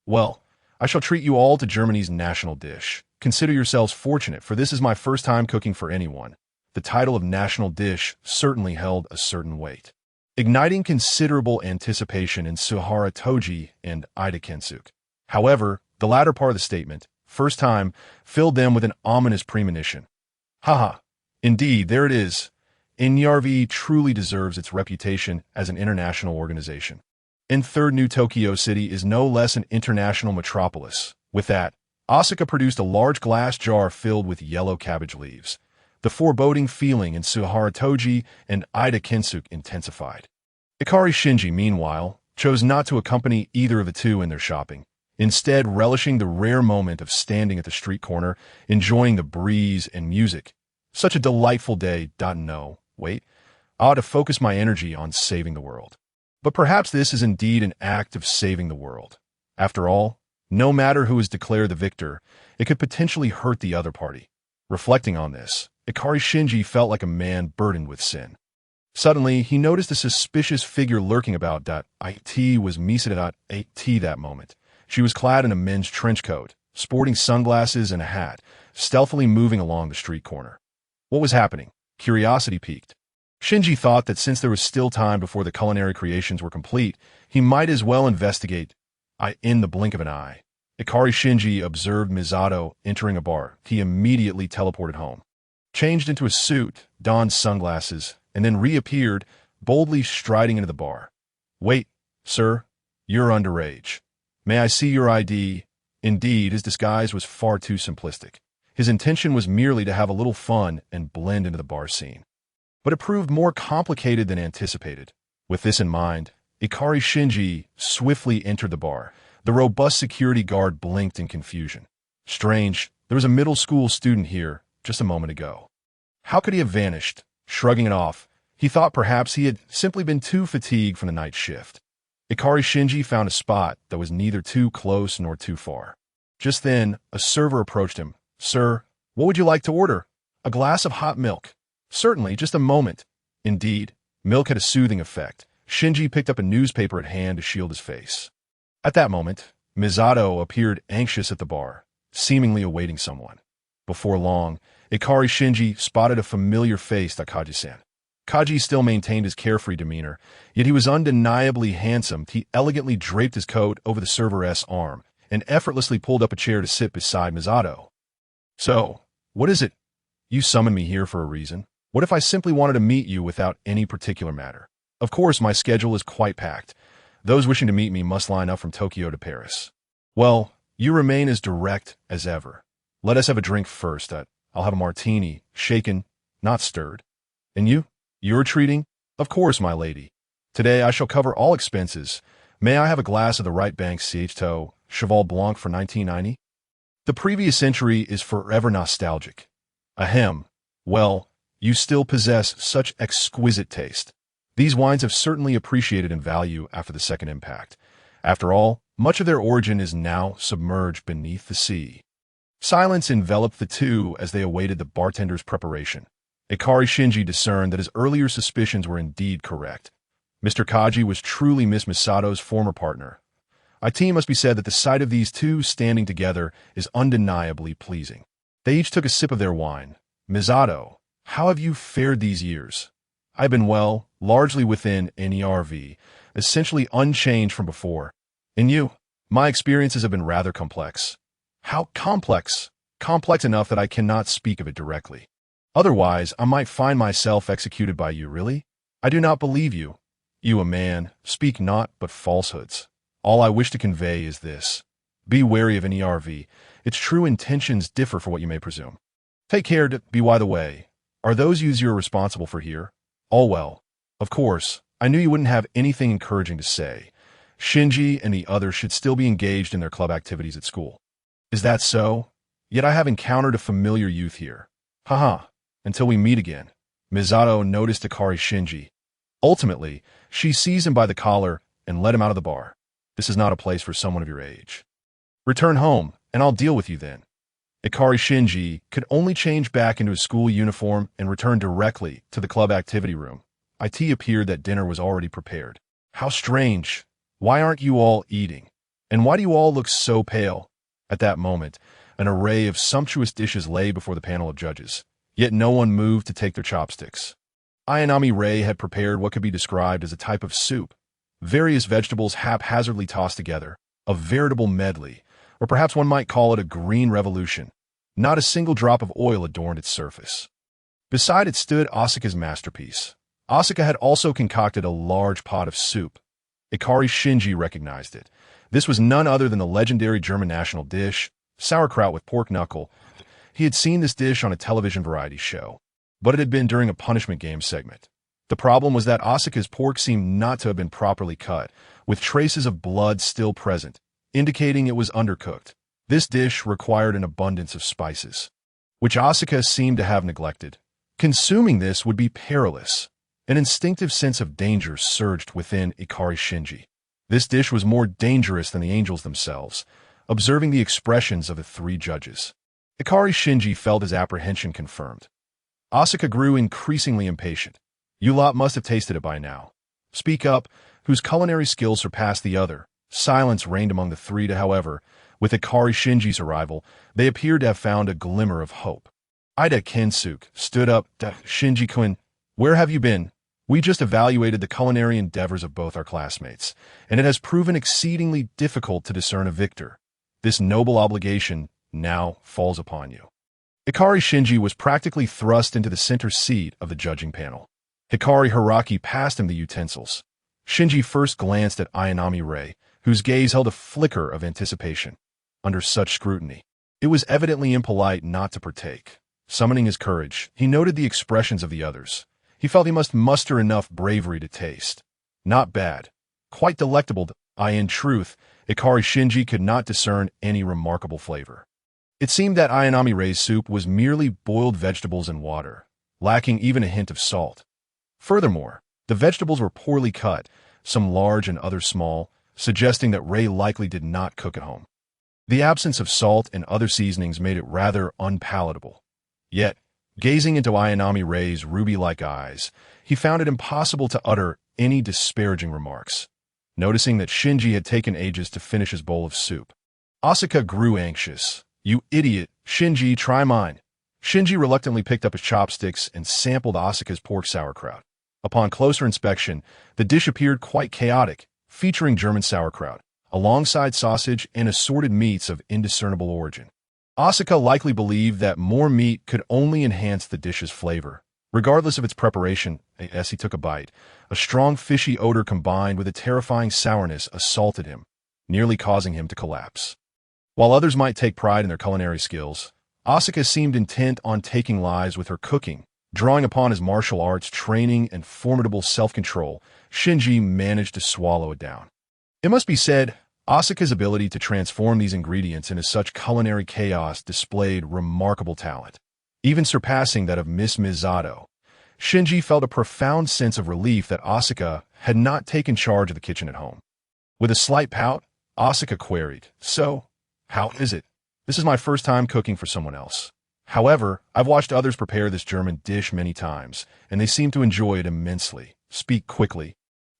Well, I shall treat you all to Germany's national dish. Consider yourselves fortunate, for this is my first time cooking for anyone. The title of national dish certainly held a certain weight, igniting considerable anticipation in Suhara Toji and Ida Kensuke. However, the latter part of the statement, first time, filled them with an ominous premonition. Haha. Indeed, there it is. NYRV truly deserves its reputation as an international organization. And third New Tokyo City is no less an international metropolis. With that, Asuka produced a large glass jar filled with yellow cabbage leaves. The foreboding feeling in Suhara Toji and Ida Kensuke intensified. Ikari Shinji, meanwhile, chose not to accompany either of the two in their shopping, instead relishing the rare moment of standing at the street corner, enjoying the breeze and music. Such a delightful day. No, wait, I ought to focus my energy on saving the world. But perhaps this is indeed an act of saving the world. After all, no matter who is declared the victor, it could potentially hurt the other party. Reflecting on this, Ikari Shinji felt like a man burdened with sin. Suddenly, he noticed a suspicious figure lurking about. It was Misa.it that moment. She was clad in a men's trench coat, sporting sunglasses and a hat, stealthily moving along the street corner. What was happening? Curiosity piqued. Shinji thought that since there was still time before the culinary creations were complete, he might as well investigate. In the blink of an eye, Ikari Shinji observed Misato entering a bar. He immediately teleported home, changed into a suit, donned sunglasses, and then reappeared, boldly striding into the bar. Wait, sir, you're underage. May I see your ID? Indeed, his disguise was far too simplistic. His intention was merely to have a little fun and blend into the bar scene. But it proved more complicated than anticipated. With this in mind, Ikari Shinji swiftly entered the bar. The robust security guard blinked in confusion. Strange, there was a middle school student here just a moment ago. How could he have vanished? Shrugging it off, he thought perhaps he had simply been too fatigued from the night shift. Ikari Shinji found a spot that was neither too close nor too far. Just then, a server approached him. "Sir, what would you like to order?" "A glass of hot milk." "Certainly, just a moment." Indeed, milk had a soothing effect. Shinji picked up a newspaper at hand to shield his face. At that moment, Misato appeared anxious at the bar, seemingly awaiting someone. Before long, Ikari Shinji spotted a familiar face to Kaji-san. Kaji still maintained his carefree demeanor, yet he was undeniably handsome. He elegantly draped his coat over the server's arm and effortlessly pulled up a chair to sit beside Misato. "So, what is it? You summoned me here for a reason. What if I simply wanted to meet you without any particular matter? Of course, my schedule is quite packed. Those wishing to meet me must line up from Tokyo to Paris." "Well, you remain as direct as ever. Let us have a drink first. I'll have a martini, shaken, not stirred. And you? You're treating?" "Of course, my lady. Today I shall cover all expenses. May I have a glass of the right bank Ch2 Cheval Blanc for 1990? The previous century is forever nostalgic." "Ahem. Well, you still possess such exquisite taste. These wines have certainly appreciated in value after the Second Impact. After all, much of their origin is now submerged beneath the sea." Silence enveloped the two as they awaited the bartender's preparation. Ikari Shinji discerned that his earlier suspicions were indeed correct. Mr. Kaji was truly Miss Misato's former partner. It must be said that the sight of these two standing together is undeniably pleasing. They each took a sip of their wine. "Misato, how have you fared these years?" "I've been well, largely within NERV, essentially unchanged from before." "And you?" "My experiences have been rather complex." "How complex?" "Complex enough that I cannot speak of it directly. Otherwise, I might find myself executed by you." "Really?" "I do not believe you. You, a man, speak not but falsehoods. All I wish to convey is this. Be wary of NERV. Its true intentions differ from what you may presume. Take care to be by the way. Are those you are responsible for here?" "All well. Of course, I knew you wouldn't have anything encouraging to say. Shinji and the others should still be engaged in their club activities at school." "Is that so? Yet I have encountered a familiar youth here." "Haha. Until we meet again." Misato noticed Ikari Shinji. Ultimately, she seized him by the collar and led him out of the bar. "This is not a place for someone of your age. Return home, and I'll deal with you then." Ikari Shinji could only change back into his school uniform and return directly to the club activity room. It appeared that dinner was already prepared. "How strange. Why aren't you all eating? And why do you all look so pale?" At that moment, an array of sumptuous dishes lay before the panel of judges, yet no one moved to take their chopsticks. Ayanami Rei had prepared what could be described as a type of soup, various vegetables haphazardly tossed together, a veritable medley, or perhaps one might call it a green revolution. Not a single drop of oil adorned its surface. Beside it stood Asuka's masterpiece. Asuka had also concocted a large pot of soup. Ikari Shinji recognized it. This was none other than the legendary German national dish, sauerkraut with pork knuckle. He had seen this dish on a television variety show, but it had been during a punishment game segment. The problem was that Asuka's pork seemed not to have been properly cut, with traces of blood still present, indicating it was undercooked. This dish required an abundance of spices, which Asuka seemed to have neglected. Consuming this would be perilous. An instinctive sense of danger surged within Ikari Shinji. This dish was more dangerous than the angels themselves. Observing the expressions of the three judges, Ikari Shinji felt his apprehension confirmed. Asuka grew increasingly impatient. "You lot must have tasted it by now. Speak up, whose culinary skills surpassed the other." Silence reigned among the three, however. With Ikari Shinji's arrival, they appeared to have found a glimmer of hope. Ida Kensuke stood up. "Shinji-kun, where have you been? We just evaluated the culinary endeavors of both our classmates, and it has proven exceedingly difficult to discern a victor. This noble obligation now falls upon you." Ikari Shinji was practically thrust into the center seat of the judging panel. Hikari Hiraki passed him the utensils. Shinji first glanced at Ayanami Rei, whose gaze held a flicker of anticipation. Under such scrutiny, it was evidently impolite not to partake. Summoning his courage, he noted the expressions of the others. He felt he must muster enough bravery to taste. Not bad. Quite delectable. In truth, Ikari Shinji could not discern any remarkable flavor. It seemed that Ayanami-Rei's soup was merely boiled vegetables and water, lacking even a hint of salt. Furthermore, the vegetables were poorly cut, some large and others small, suggesting that Rei likely did not cook at home. The absence of salt and other seasonings made it rather unpalatable. Yet, gazing into Ayanami-Rei's ruby-like eyes, he found it impossible to utter any disparaging remarks. Noticing that Shinji had taken ages to finish his bowl of soup, Asuka grew anxious. "You idiot, Shinji, try mine." Shinji reluctantly picked up his chopsticks and sampled Asuka's pork sauerkraut. Upon closer inspection, the dish appeared quite chaotic, featuring German sauerkraut, alongside sausage and assorted meats of indiscernible origin. Asuka likely believed that more meat could only enhance the dish's flavor. Regardless of its preparation, as he took a bite, a strong fishy odor combined with a terrifying sourness assaulted him, nearly causing him to collapse. While others might take pride in their culinary skills, Asuka seemed intent on taking lives with her cooking. Drawing upon his martial arts training and formidable self-control, Shinji managed to swallow it down. It must be said, Asuka's ability to transform these ingredients into such culinary chaos displayed remarkable talent. Even surpassing that of Miss Misato, Shinji felt a profound sense of relief that Asuka had not taken charge of the kitchen at home. With a slight pout, Asuka queried, "So, how is it? This is my first time cooking for someone else. However, I've watched others prepare this German dish many times, and they seem to enjoy it immensely. Speak quickly.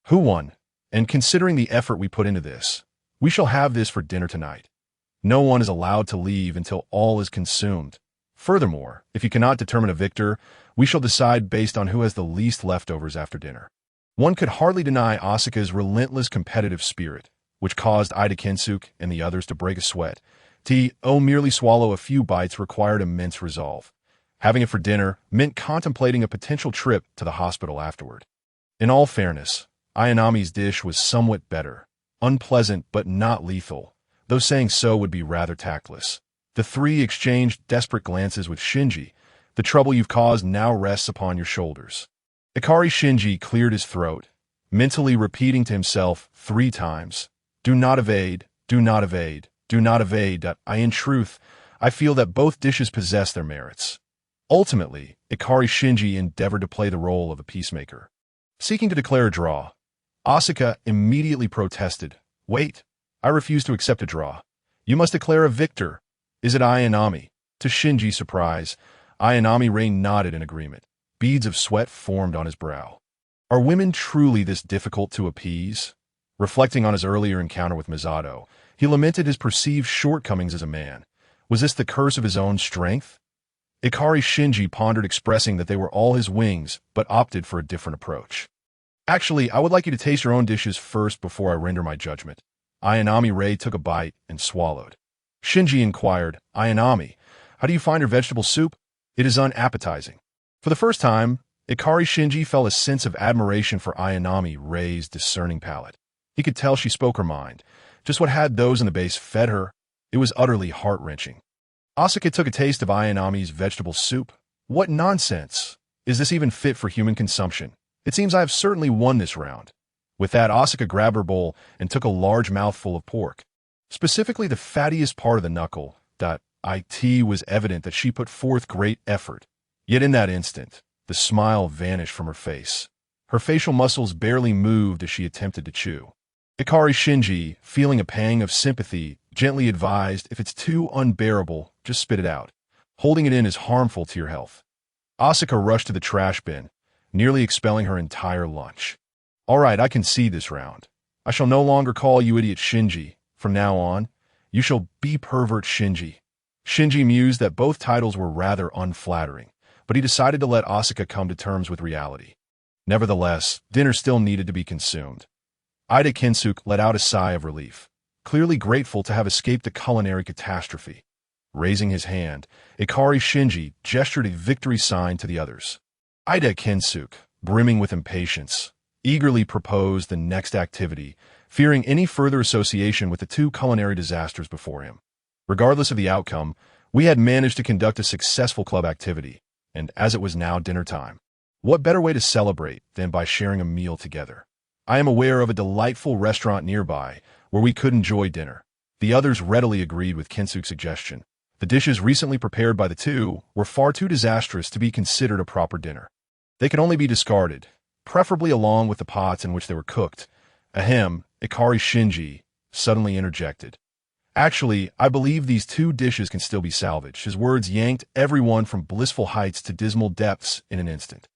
Who won? And considering the effort we put into this, we shall have this for dinner tonight. No one is allowed to leave until all is consumed. Furthermore, if you cannot determine a victor, we shall decide based on who has the least leftovers after dinner." One could hardly deny Asuka's relentless competitive spirit, which caused Ida Kensuke and the others to break a sweat. Merely swallow a few bites required immense resolve. Having it for dinner meant contemplating a potential trip to the hospital afterward. In all fairness, Ayanami's dish was somewhat better, unpleasant but not lethal, though saying so would be rather tactless. The three exchanged desperate glances with Shinji. "The trouble you've caused now rests upon your shoulders." Ikari Shinji cleared his throat, mentally repeating to himself 3 times, "Do not evade, do not evade, do not evade." In truth, I feel that both dishes possess their merits. Ultimately, Ikari Shinji endeavored to play the role of a peacemaker. Seeking to declare a draw, Asuka immediately protested, "Wait, I refuse to accept a draw. You must declare a victor. Is it Ayanami?" To Shinji's surprise, Ayanami-Rei nodded in agreement. Beads of sweat formed on his brow. Are women truly this difficult to appease? Reflecting on his earlier encounter with Misato, he lamented his perceived shortcomings as a man. Was this the curse of his own strength? Ikari Shinji pondered, expressing that they were all his wings, but opted for a different approach. "Actually, I would like you to taste your own dishes first before I render my judgment." Ayanami-Rei took a bite and swallowed. Shinji inquired, "Ayanami, how do you find your vegetable soup?" "It is unappetizing." For the first time, Ikari Shinji felt a sense of admiration for Ayanami-Rei's discerning palate. He could tell she spoke her mind. Just what had those in the base fed her? It was utterly heart-wrenching. Asuka took a taste of Ayanami's vegetable soup. "What nonsense! Is this even fit for human consumption? It seems I have certainly won this round." With that, Asuka grabbed her bowl and took a large mouthful of pork. Specifically the fattiest part of the knuckle. It was evident that she put forth great effort. Yet in that instant, the smile vanished from her face. Her facial muscles barely moved as she attempted to chew. Ikari Shinji, feeling a pang of sympathy, gently advised, "If it's too unbearable, just spit it out. Holding it in is harmful to your health." Asuka rushed to the trash bin, nearly expelling her entire lunch. "All right, I concede this round. I shall no longer call you idiot Shinji. From now on, you shall be pervert Shinji." Shinji mused that both titles were rather unflattering, but he decided to let Asuka come to terms with reality. Nevertheless, dinner still needed to be consumed. Ida Kensuke let out a sigh of relief, clearly grateful to have escaped the culinary catastrophe. Raising his hand, Ikari Shinji gestured a victory sign to the others. Ida Kensuke, brimming with impatience, eagerly proposed the next activity, fearing any further association with the 2 culinary disasters before him. Regardless of the outcome, we had managed to conduct a successful club activity, and as it was now dinner time, what better way to celebrate than by sharing a meal together? I am aware of a delightful restaurant nearby where we could enjoy dinner. The others readily agreed with Kinsuke's suggestion. The dishes recently prepared by the two were far too disastrous to be considered a proper dinner. They could only be discarded, preferably along with the pots in which they were cooked. Ahem, Ikari Shinji suddenly interjected. Actually, I believe these two dishes can still be salvaged. His words yanked everyone from blissful heights to dismal depths in an instant.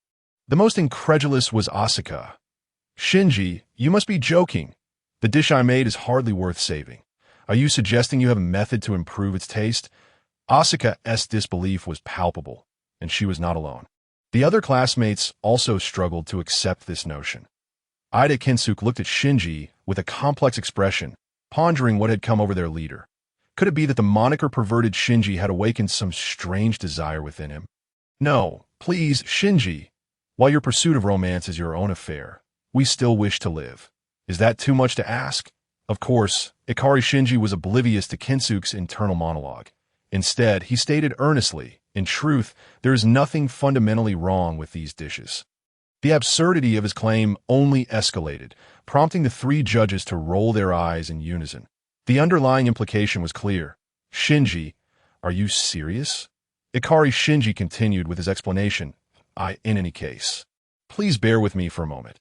The most incredulous was Asuka. Shinji, you must be joking. The dish I made is hardly worth saving. Are you suggesting you have a method to improve its taste? Asuka's disbelief was palpable, and she was not alone. The other classmates also struggled to accept this notion. Ida Kinsuke looked at Shinji with a complex expression, pondering what had come over their leader. Could it be that the moniker perverted Shinji had awakened some strange desire within him? No, please, Shinji. While your pursuit of romance is your own affair, we still wish to live. Is that too much to ask? Of course, Ikari Shinji was oblivious to Kinsuke's internal monologue. Instead, he stated earnestly, in truth, there is nothing fundamentally wrong with these dishes. The absurdity of his claim only escalated, prompting the three judges to roll their eyes in unison. The underlying implication was clear. Shinji, are you serious? Ikari Shinji continued with his explanation. In any case, please bear with me for a moment.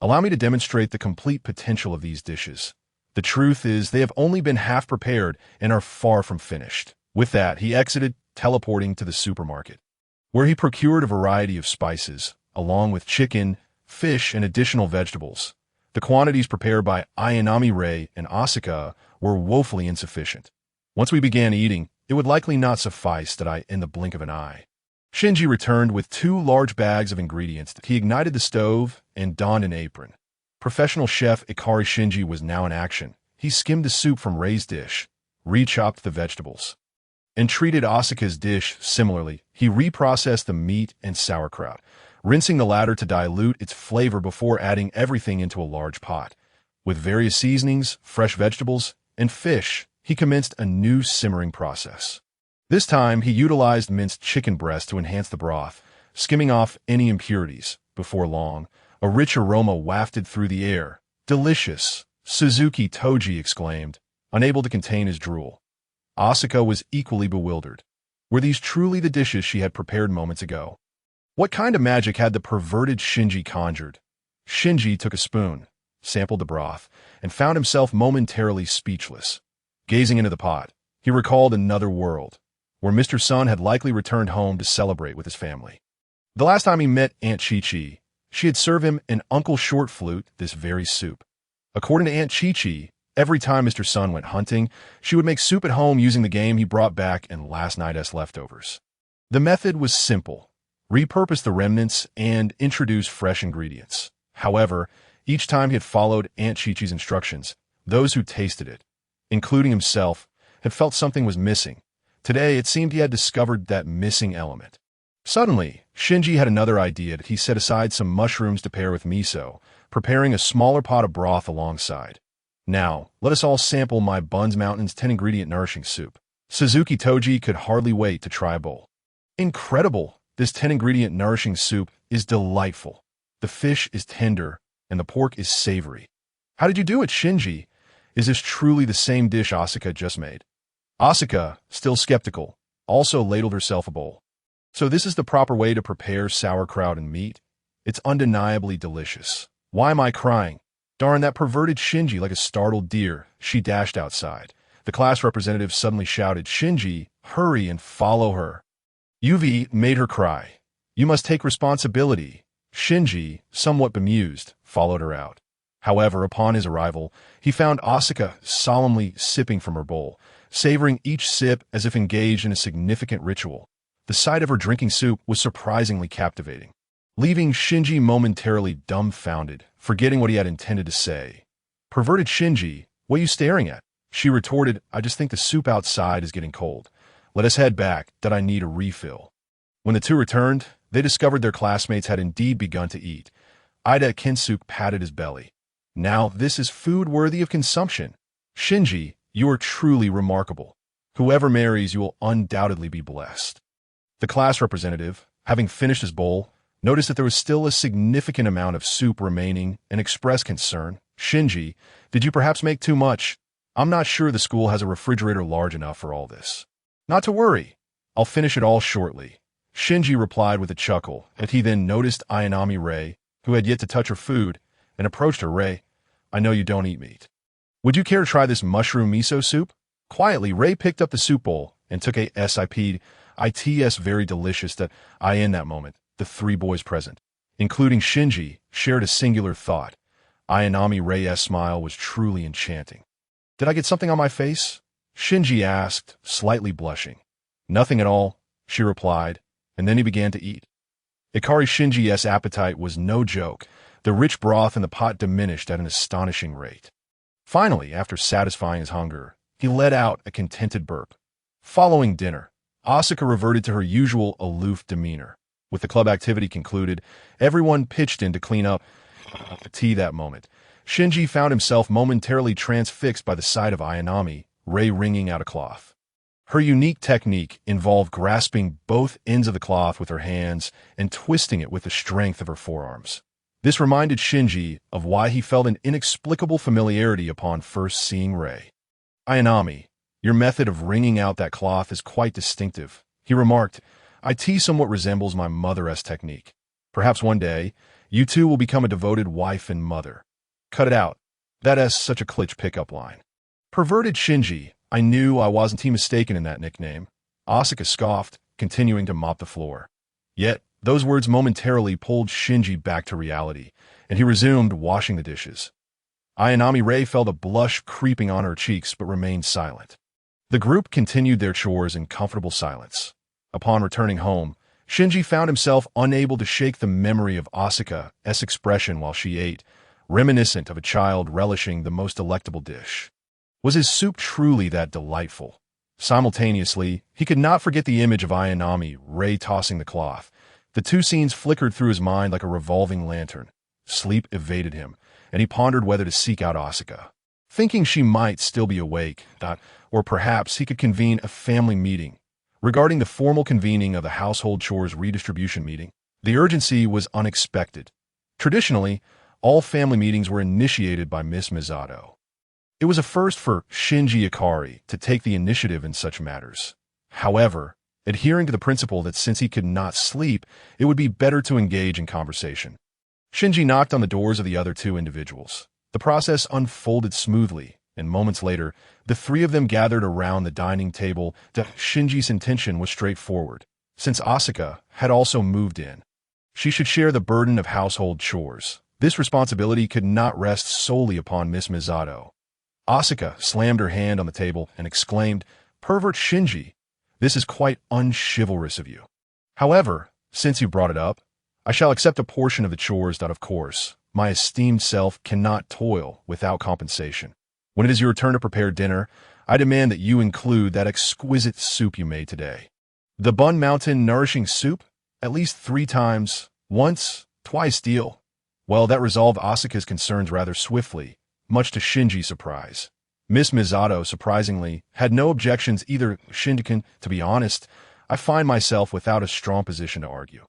Allow me to demonstrate the complete potential of these dishes. The truth is, they have only been half prepared and are far from finished. With that, he exited, teleporting to the supermarket, where he procured a variety of spices, along with chicken, fish, and additional vegetables. The quantities prepared by Ayanami-Rei and Asuka were woefully insufficient. Once we began eating, it would likely not suffice that in the blink of an eye. Shinji returned with 2 large bags of ingredients. He ignited the stove and donned an apron. Professional chef Ikari Shinji was now in action. He skimmed the soup from Rei's dish, rechopped the vegetables, and treated Asuka's dish similarly. He reprocessed the meat and sauerkraut, rinsing the latter to dilute its flavor before adding everything into a large pot. With various seasonings, fresh vegetables, and fish, he commenced a new simmering process. This time, he utilized minced chicken breast to enhance the broth, skimming off any impurities. Before long, a rich aroma wafted through the air. Delicious, Suzuki Toji exclaimed, unable to contain his drool. Asuka was equally bewildered. Were these truly the dishes she had prepared moments ago? What kind of magic had the perverted Shinji conjured? Shinji took a spoon, sampled the broth, and found himself momentarily speechless. Gazing into the pot, he recalled another world, where Mr. Sun had likely returned home to celebrate with his family. The last time he met Aunt Chi-Chi, she had served him an Uncle Short Flute this very soup. According to Aunt Chi-Chi, every time Mr. Sun went hunting, she would make soup at home using the game he brought back and last night's leftovers. The method was simple. Repurpose the remnants and introduce fresh ingredients. However, each time he had followed Aunt Chi-Chi's instructions, those who tasted it, including himself, had felt something was missing. Today, it seemed he had discovered that missing element. Suddenly, Shinji had another idea. He set aside some mushrooms to pair with miso, preparing a smaller pot of broth alongside. Now, let us all sample my Buns Mountain's 10-ingredient nourishing soup. Suzuki Toji could hardly wait to try a bowl. Incredible! This 10-ingredient nourishing soup is delightful. The fish is tender, and the pork is savory. How did you do it, Shinji? Is this truly the same dish Asuka just made? Asuka, still skeptical, also ladled herself a bowl. So this is the proper way to prepare sauerkraut and meat? It's undeniably delicious. Why am I crying? Darn, that perverted Shinji. Like a startled deer, she dashed outside. The class representative suddenly shouted, Shinji, hurry and follow her. EVA made her cry. You must take responsibility. Shinji, somewhat bemused, followed her out. However, upon his arrival, he found Asuka solemnly sipping from her bowl, savoring each sip as if engaged in a significant ritual. The sight of her drinking soup was surprisingly captivating, leaving Shinji momentarily dumbfounded, forgetting what he had intended to say. Perverted Shinji, what are you staring at? She retorted, I just think the soup outside is getting cold. Let us head back, that I need a refill. When the two returned, they discovered their classmates had indeed begun to eat. Ida Kinsuke patted his belly. Now this is food worthy of consumption. Shinji, you are truly remarkable. Whoever marries you will undoubtedly be blessed. The class representative, having finished his bowl, noticed that there was still a significant amount of soup remaining and expressed concern. Shinji, did you perhaps make too much? I'm not sure the school has a refrigerator large enough for all this. Not to worry. I'll finish it all shortly. Shinji replied with a chuckle, and he then noticed Ayanami Rei, who had yet to touch her food, and approached her. Rei, I know you don't eat meat. Would you care to try this mushroom miso soup? Quietly, Rei picked up the soup bowl and took a sip. It's very delicious that in that moment, the three boys present, including Shinji, shared a singular thought. Ayanami Rei's smile was truly enchanting. Did I get something on my face? Shinji asked, slightly blushing. Nothing at all, she replied, and then he began to eat. Ikari Shinji's appetite was no joke. The rich broth in the pot diminished at an astonishing rate. Finally, after satisfying his hunger, he let out a contented burp. Following dinner, Asuka reverted to her usual aloof demeanor. With the club activity concluded, everyone pitched in to clean up the tea that moment. Shinji found himself momentarily transfixed by the sight of Ayanami Rei wringing out a cloth. Her unique technique involved grasping both ends of the cloth with her hands and twisting it with the strength of her forearms. This reminded Shinji of why he felt an inexplicable familiarity upon first seeing Rei. Ayanami, your method of wringing out that cloth is quite distinctive, he remarked. It somewhat resembles my mother's technique. Perhaps one day, you two will become a devoted wife and mother. Cut it out. That is such a clutch pickup line. Perverted Shinji, I knew I wasn't mistaken in that nickname. Asuka scoffed, continuing to mop the floor. Yet, those words momentarily pulled Shinji back to reality, and he resumed washing the dishes. Ayanami Rei felt a blush creeping on her cheeks but remained silent. The group continued their chores in comfortable silence. Upon returning home, Shinji found himself unable to shake the memory of Asuka's expression while she ate, reminiscent of a child relishing the most delectable dish. Was his soup truly that delightful? Simultaneously, he could not forget the image of Ayanami Rei tossing the cloth. The two scenes flickered through his mind like a revolving lantern. Sleep evaded him, and he pondered whether to seek out Asuka. Thinking she might still be awake, or perhaps he could convene a family meeting. Regarding the formal convening of the household chores redistribution meeting, the urgency was unexpected. Traditionally, all family meetings were initiated by Miss Misato. It was a first for Shinji Ikari to take the initiative in such matters. However, adhering to the principle that since he could not sleep, it would be better to engage in conversation. Shinji knocked on the doors of the other two individuals. The process unfolded smoothly, and moments later, the three of them gathered around the dining table. Shinji's intention was straightforward. Since Asuka had also moved in, she should share the burden of household chores. This responsibility could not rest solely upon Miss Misato. Asuka slammed her hand on the table and exclaimed, "Pervert Shinji, this is quite unchivalrous of you. However, since you brought it up, I shall accept a portion of the chores that, of course, my esteemed self cannot toil without compensation. When it is your turn to prepare dinner, I demand that you include that exquisite soup you made today. The Bun Mountain nourishing soup? At least 3 times. Once, twice deal." Well, that resolved Asuka's concerns rather swiftly, much to Shinji's surprise. Miss Misato, surprisingly, had no objections either. Shinji, to be honest, I find myself without a strong position to argue.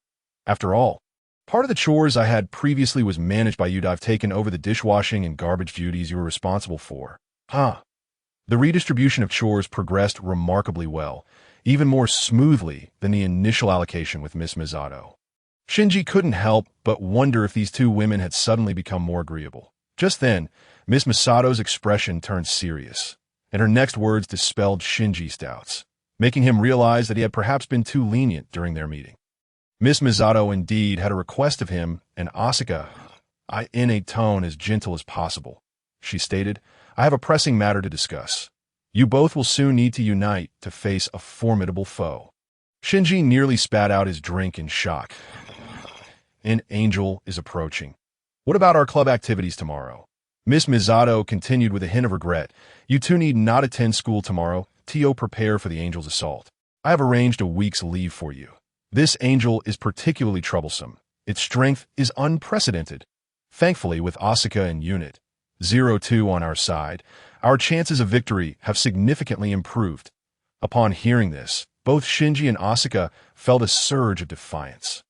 After all, part of the chores I had previously was managed by you. I've taken over the dishwashing and garbage duties you were responsible for. The redistribution of chores progressed remarkably well, even more smoothly than the initial allocation with Miss Misato. Shinji couldn't help but wonder if these two women had suddenly become more agreeable. Just then, Miss Misato's expression turned serious, and her next words dispelled Shinji's doubts, making him realize that he had perhaps been too lenient during their meeting. Miss Misato indeed had a request of him, and Asuka, in a tone as gentle as possible, she stated, "I have a pressing matter to discuss. You both will soon need to unite to face a formidable foe." Shinji nearly spat out his drink in shock. An angel is approaching. What about our club activities tomorrow? Miss Misato continued with a hint of regret. You two need not attend school tomorrow. Prepare for the angel's assault. I have arranged a week's leave for you. This angel is particularly troublesome. Its strength is unprecedented. Thankfully, with Asuka and Unit 02 on our side, our chances of victory have significantly improved. Upon hearing this, both Shinji and Asuka felt a surge of defiance.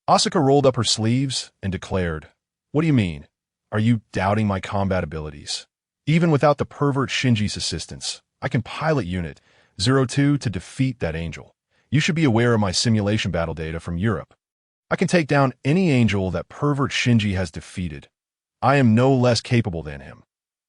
Asuka rolled up her sleeves and declared, "What do you mean? Are you doubting my combat abilities? Even without the pervert Shinji's assistance, I can pilot Unit 02 to defeat that angel. You should be aware of my simulation battle data from Europe. I can take down any angel that pervert Shinji has defeated. I am no less capable than him."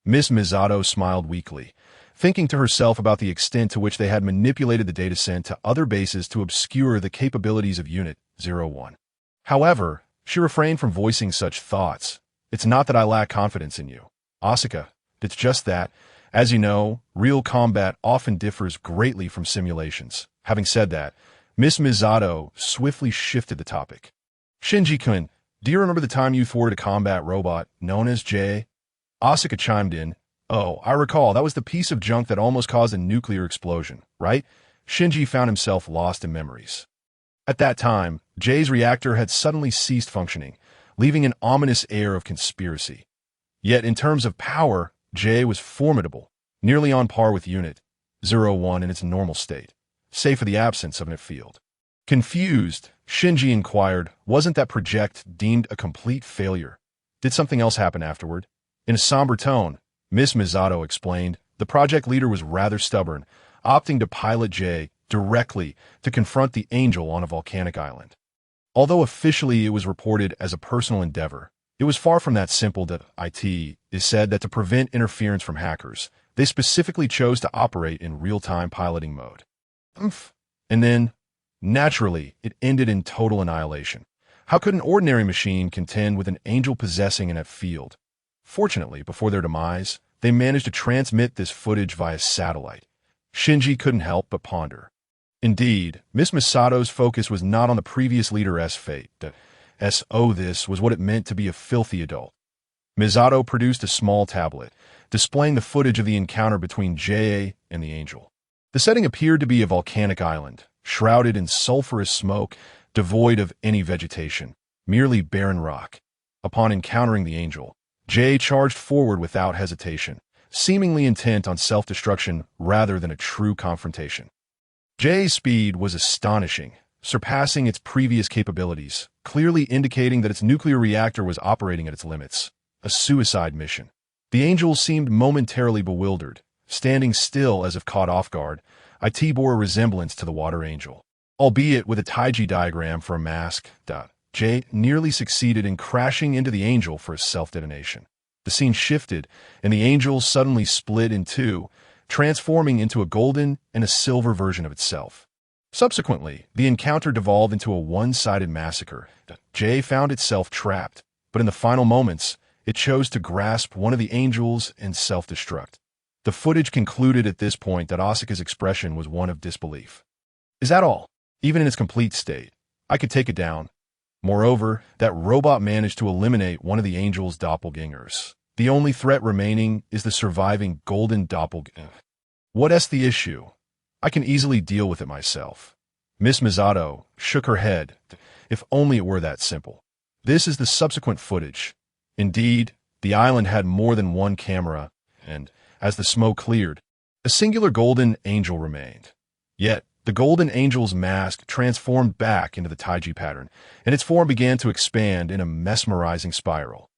Miss Misato smiled weakly, thinking to herself about the extent to which they had manipulated the data sent to other bases to obscure the capabilities of Unit 01. However, she refrained from voicing such thoughts. "It's not that I lack confidence in you, Asuka. It's just that, as you know, real combat often differs greatly from simulations." Having said that, Miss Misato swiftly shifted the topic. "Shinji-kun, do you remember the time you thwarted a combat robot known as J?" Asuka chimed in. "Oh, I recall. That was the piece of junk that almost caused a nuclear explosion, right?" Shinji found himself lost in memories. At that time, J's reactor had suddenly ceased functioning, leaving an ominous air of conspiracy. Yet in terms of power, J was formidable, nearly on par with Unit 01 in its normal state, save for the absence of an field. Confused, Shinji inquired, "Wasn't that project deemed a complete failure? Did something else happen afterward?" In a somber tone, Miss Misato explained, "The project leader was rather stubborn, opting to pilot J directly to confront the angel on a volcanic island. Although officially it was reported as a personal endeavor, it was far from that simple. That it is said that to prevent interference from hackers, they specifically chose to operate in real-time piloting mode. And then, naturally, it ended in total annihilation. How could an ordinary machine contend with an angel possessing an field? Fortunately, before their demise, they managed to transmit this footage via satellite." Shinji couldn't help but ponder. Indeed, Miss Misato's focus was not on the previous leader's fate. This was what it meant to be a filthy adult. Misato produced a small tablet, displaying the footage of the encounter between J and the angel. The setting appeared to be a volcanic island, shrouded in sulfurous smoke, devoid of any vegetation, merely barren rock. Upon encountering the angel, J charged forward without hesitation, seemingly intent on self-destruction rather than a true confrontation. J's speed was astonishing, surpassing its previous capabilities, clearly indicating that its nuclear reactor was operating at its limits. A suicide mission. The angel seemed momentarily bewildered, standing still as if caught off guard. It bore a resemblance to the water angel, albeit with a Taiji diagram for a mask. J nearly succeeded in crashing into the angel for a self-detonation. The scene shifted, and the angel suddenly split in two, transforming into a golden and a silver version of itself. Subsequently, the encounter devolved into a one-sided massacre. J found itself trapped, but in the final moments, it chose to grasp one of the angels and self-destruct. The footage concluded at this point that Asuka's expression was one of disbelief. "Is that all? Even in its complete state, I could take it down." Moreover, that robot managed to eliminate one of the angel's doppelgangers. The only threat remaining is the surviving golden doppelganger. What's the issue? I can easily deal with it myself. Miss Misato shook her head. If only it were that simple. This is the subsequent footage. Indeed, the island had more than one camera, and, as the smoke cleared, a singular golden angel remained. Yet, the golden angel's mask transformed back into the Taiji pattern, and its form began to expand in a mesmerizing spiral.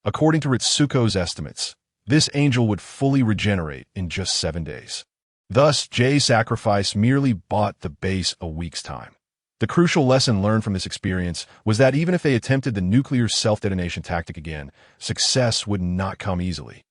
According to Ritsuko's estimates, this angel would fully regenerate in just 7 days. Thus, J's sacrifice merely bought the base a week's time. The crucial lesson learned from this experience was that even if they attempted the nuclear self-detonation tactic again, success would not come easily.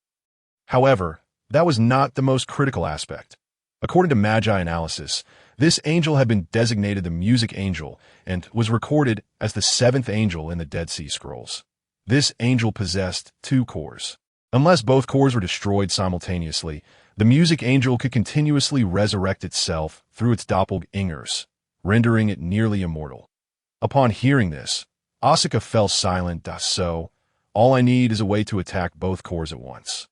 However, that was not the most critical aspect. According to Magi analysis, this angel had been designated the Music Angel and was recorded as the 7th angel in the Dead Sea Scrolls. This angel possessed 2 cores. Unless both cores were destroyed simultaneously, the Music Angel could continuously resurrect itself through its doppelgangers, rendering it nearly immortal. Upon hearing this, Asuka fell silent. "So, all I need is a way to attack both cores at once."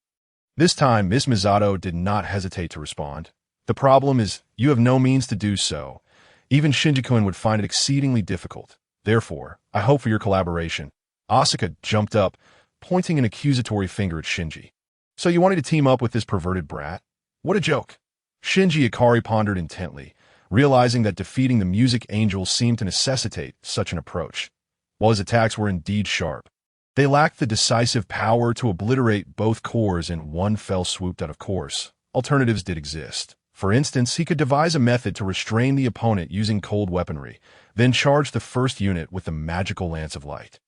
This time, Miss Misato did not hesitate to respond. "The problem is, you have no means to do so. Even Shinji-kun would find it exceedingly difficult. Therefore, I hope for your collaboration." Asuka jumped up, pointing an accusatory finger at Shinji. "So you wanted to team up with this perverted brat? What a joke." Shinji Ikari pondered intently, realizing that defeating the Music Angel seemed to necessitate such an approach. while his attacks were indeed sharp, they lacked the decisive power to obliterate both cores in one fell swoop. Of course, alternatives did exist. For instance, he could devise a method to restrain the opponent using cold weaponry, then charge the first unit with the magical lance of light.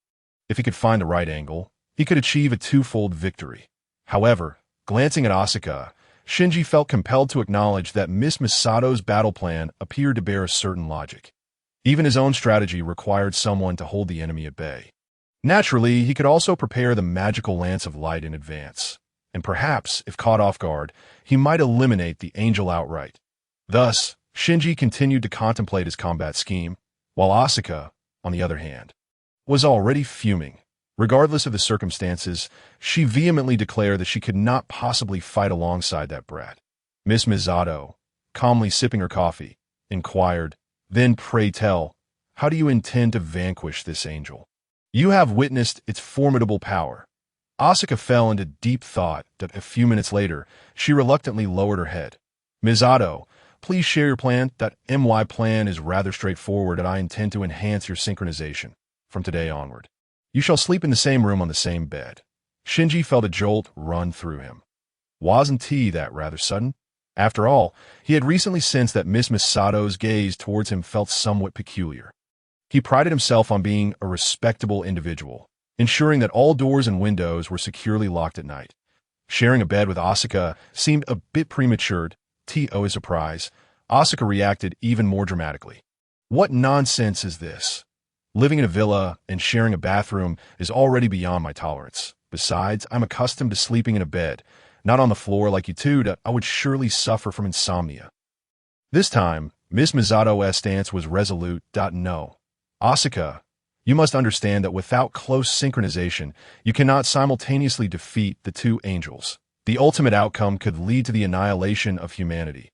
If he could find the right angle, he could achieve a twofold victory. However, glancing at Asuka, Shinji felt compelled to acknowledge that Miss Misato's battle plan appeared to bear a certain logic. Even his own strategy required someone to hold the enemy at bay. Naturally, he could also prepare the magical lance of light in advance, and perhaps, if caught off guard, he might eliminate the angel outright. Thus, Shinji continued to contemplate his combat scheme, while Asuka, on the other hand, was already fuming. Regardless of the circumstances, she vehemently declared that she could not possibly fight alongside that brat. Miss Misato, calmly sipping her coffee, inquired, "Then pray tell, how do you intend to vanquish this angel? You have witnessed its formidable power." Asuka fell into deep thought that a few minutes later, she reluctantly lowered her head. "Misato, please share your plan. That my plan is rather straightforward and I intend to enhance your synchronization. From today onward, you shall sleep in the same room on the same bed." Shinji felt a jolt run through him. Wasn't he that rather sudden? After all, he had recently sensed that Miss Misato's gaze towards him felt somewhat peculiar. He prided himself on being a respectable individual, ensuring that all doors and windows were securely locked at night. Sharing a bed with Asuka seemed a bit premature. To his surprise, Asuka reacted even more dramatically. "What nonsense is this? Living in a villa and sharing a bathroom is already beyond my tolerance. Besides, I'm accustomed to sleeping in a bed, not on the floor like you two. I would surely suffer from insomnia." This time, Miss Misato's stance was resolute. "No. Asuka, you must understand that without close synchronization, you cannot simultaneously defeat the two angels. The ultimate outcome could lead to the annihilation of humanity."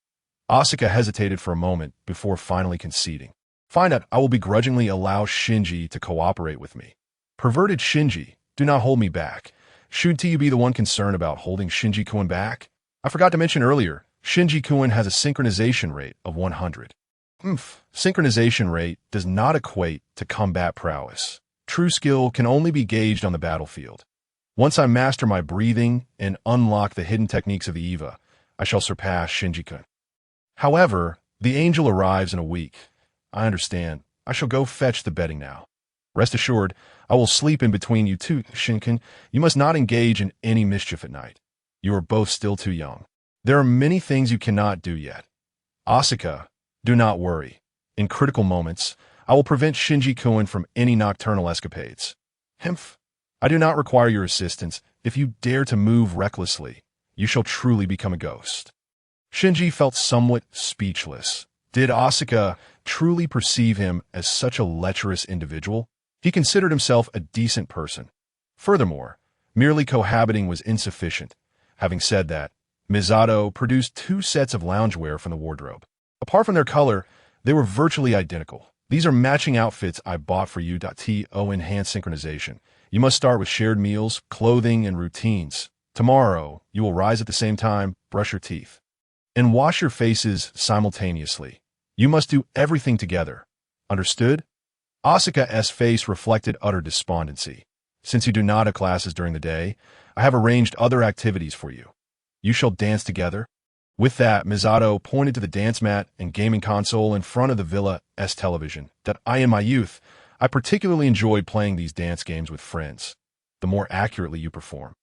Asuka hesitated for a moment before finally conceding. "Fine, that I will begrudgingly allow Shinji to cooperate with me." "Perverted Shinji, do not hold me back. Should you be the one concerned about holding Shinji-kun back? I forgot to mention earlier, Shinji-kun has a synchronization rate of 100. Synchronization rate does not equate to combat prowess. True skill can only be gauged on the battlefield. Once I master my breathing and unlock the hidden techniques of the EVA, I shall surpass Shinji-kun. However, the angel arrives in a week. I understand. I shall go fetch the bedding now. Rest assured, I will sleep in between you two, Shinkin. You must not engage in any mischief at night. You are both still too young. There are many things you cannot do yet. Asuka, do not worry. In critical moments, I will prevent Shinji-kun from any nocturnal escapades. I do not require your assistance. If you dare to move recklessly, you shall truly become a ghost." Shinji felt somewhat speechless. Did Asuka truly perceive him as such a lecherous individual? He considered himself a decent person. Furthermore, merely cohabiting was insufficient. Having said that, Misato produced 2 sets of loungewear from the wardrobe. Apart from their color, they were virtually identical. "These are matching outfits I bought for you. To enhance synchronization, you must start with shared meals, clothing, and routines. Tomorrow, you will rise at the same time, brush your teeth, and wash your faces simultaneously. You must do everything together. Understood?" Asuka's face reflected utter despondency. "Since you do not have classes during the day, I have arranged other activities for you. You shall dance together." With that, Misato pointed to the dance mat and gaming console in front of the villa's television. In my youth, I particularly enjoyed playing these dance games with friends. The more accurately you perform,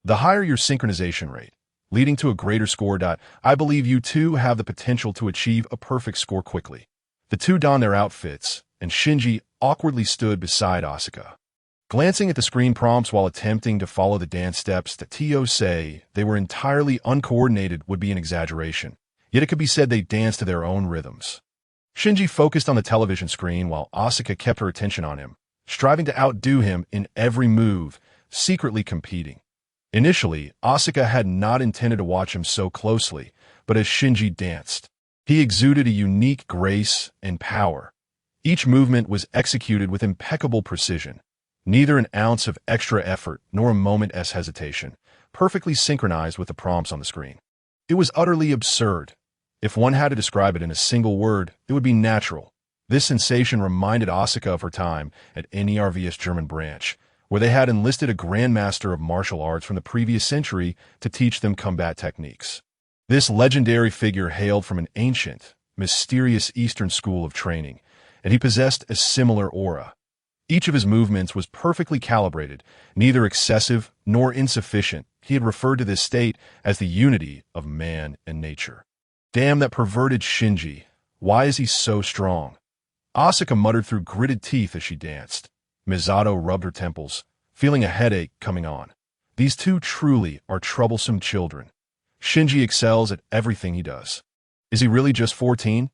the higher your synchronization rate, leading to a greater score. I believe you two have the potential to achieve a perfect score quickly." The two donned their outfits, and Shinji awkwardly stood beside Asuka. Glancing at the screen prompts while attempting to follow the dance steps to say they were entirely uncoordinated would be an exaggeration, yet it could be said they danced to their own rhythms. Shinji focused on the television screen while Asuka kept her attention on him, striving to outdo him in every move, secretly competing. Initially, Asuka had not intended to watch him so closely, but as Shinji danced, he exuded a unique grace and power. Each movement was executed with impeccable precision. Neither an ounce of extra effort nor a moment's hesitation, perfectly synchronized with the prompts on the screen. It was utterly absurd. If one had to describe it in a single word, it would be natural. This sensation reminded Asuka of her time at NERV's German branch, where they had enlisted a grandmaster of martial arts from the previous century to teach them combat techniques. This legendary figure hailed from an ancient, mysterious Eastern school of training, and he possessed a similar aura. Each of his movements was perfectly calibrated, neither excessive nor insufficient. He had referred to this state as the unity of man and nature. Damn that perverted Shinji. Why is he so strong? Asuka muttered through gritted teeth as she danced. Misato rubbed her temples, feeling a headache coming on. These two truly are troublesome children. Shinji excels at everything he does. Is he really just 14?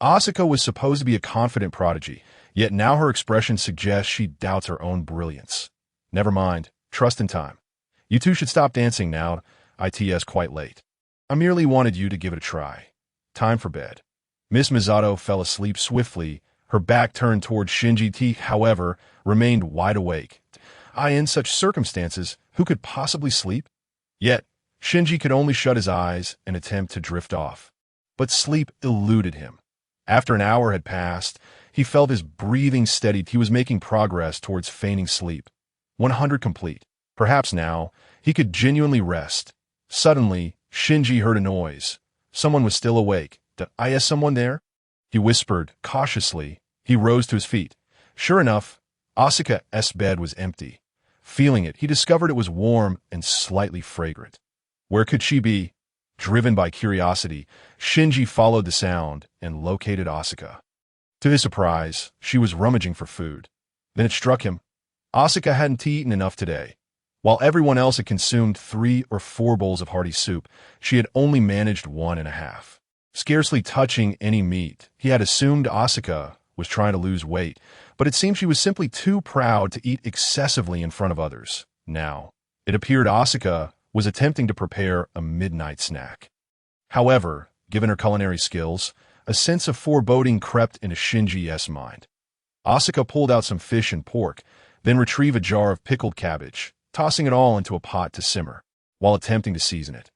Asuka was supposed to be a confident prodigy, yet now her expression suggests she doubts her own brilliance. Never mind, trust in time. You two should stop dancing now. It's quite late. I merely wanted you to give it a try. Time for bed. Miss Misato fell asleep swiftly. Her back turned toward Shinji. He, however, remained wide awake. In such circumstances, who could possibly sleep? Yet, Shinji could only shut his eyes and attempt to drift off. But sleep eluded him. After an hour had passed, he felt his breathing steadied. He was making progress towards feigning sleep. 100 complete. Perhaps now, he could genuinely rest. Suddenly, Shinji heard a noise. Someone was still awake. Is someone there? He whispered, cautiously. He rose to his feet. Sure enough, Asuka's bed was empty. Feeling it, he discovered it was warm and slightly fragrant. Where could she be? Driven by curiosity, Shinji followed the sound and located Asuka. To his surprise, she was rummaging for food. Then it struck him. Asuka hadn't eaten enough today. While everyone else had consumed 3 or 4 bowls of hearty soup, she had only managed 1.5. Scarcely touching any meat, he had assumed Asuka was trying to lose weight, but it seemed she was simply too proud to eat excessively in front of others. Now, it appeared Asuka was attempting to prepare a midnight snack. However, given her culinary skills, a sense of foreboding crept into Shinji's mind. Asuka pulled out some fish and pork, then retrieved a jar of pickled cabbage, tossing it all into a pot to simmer, while attempting to season it.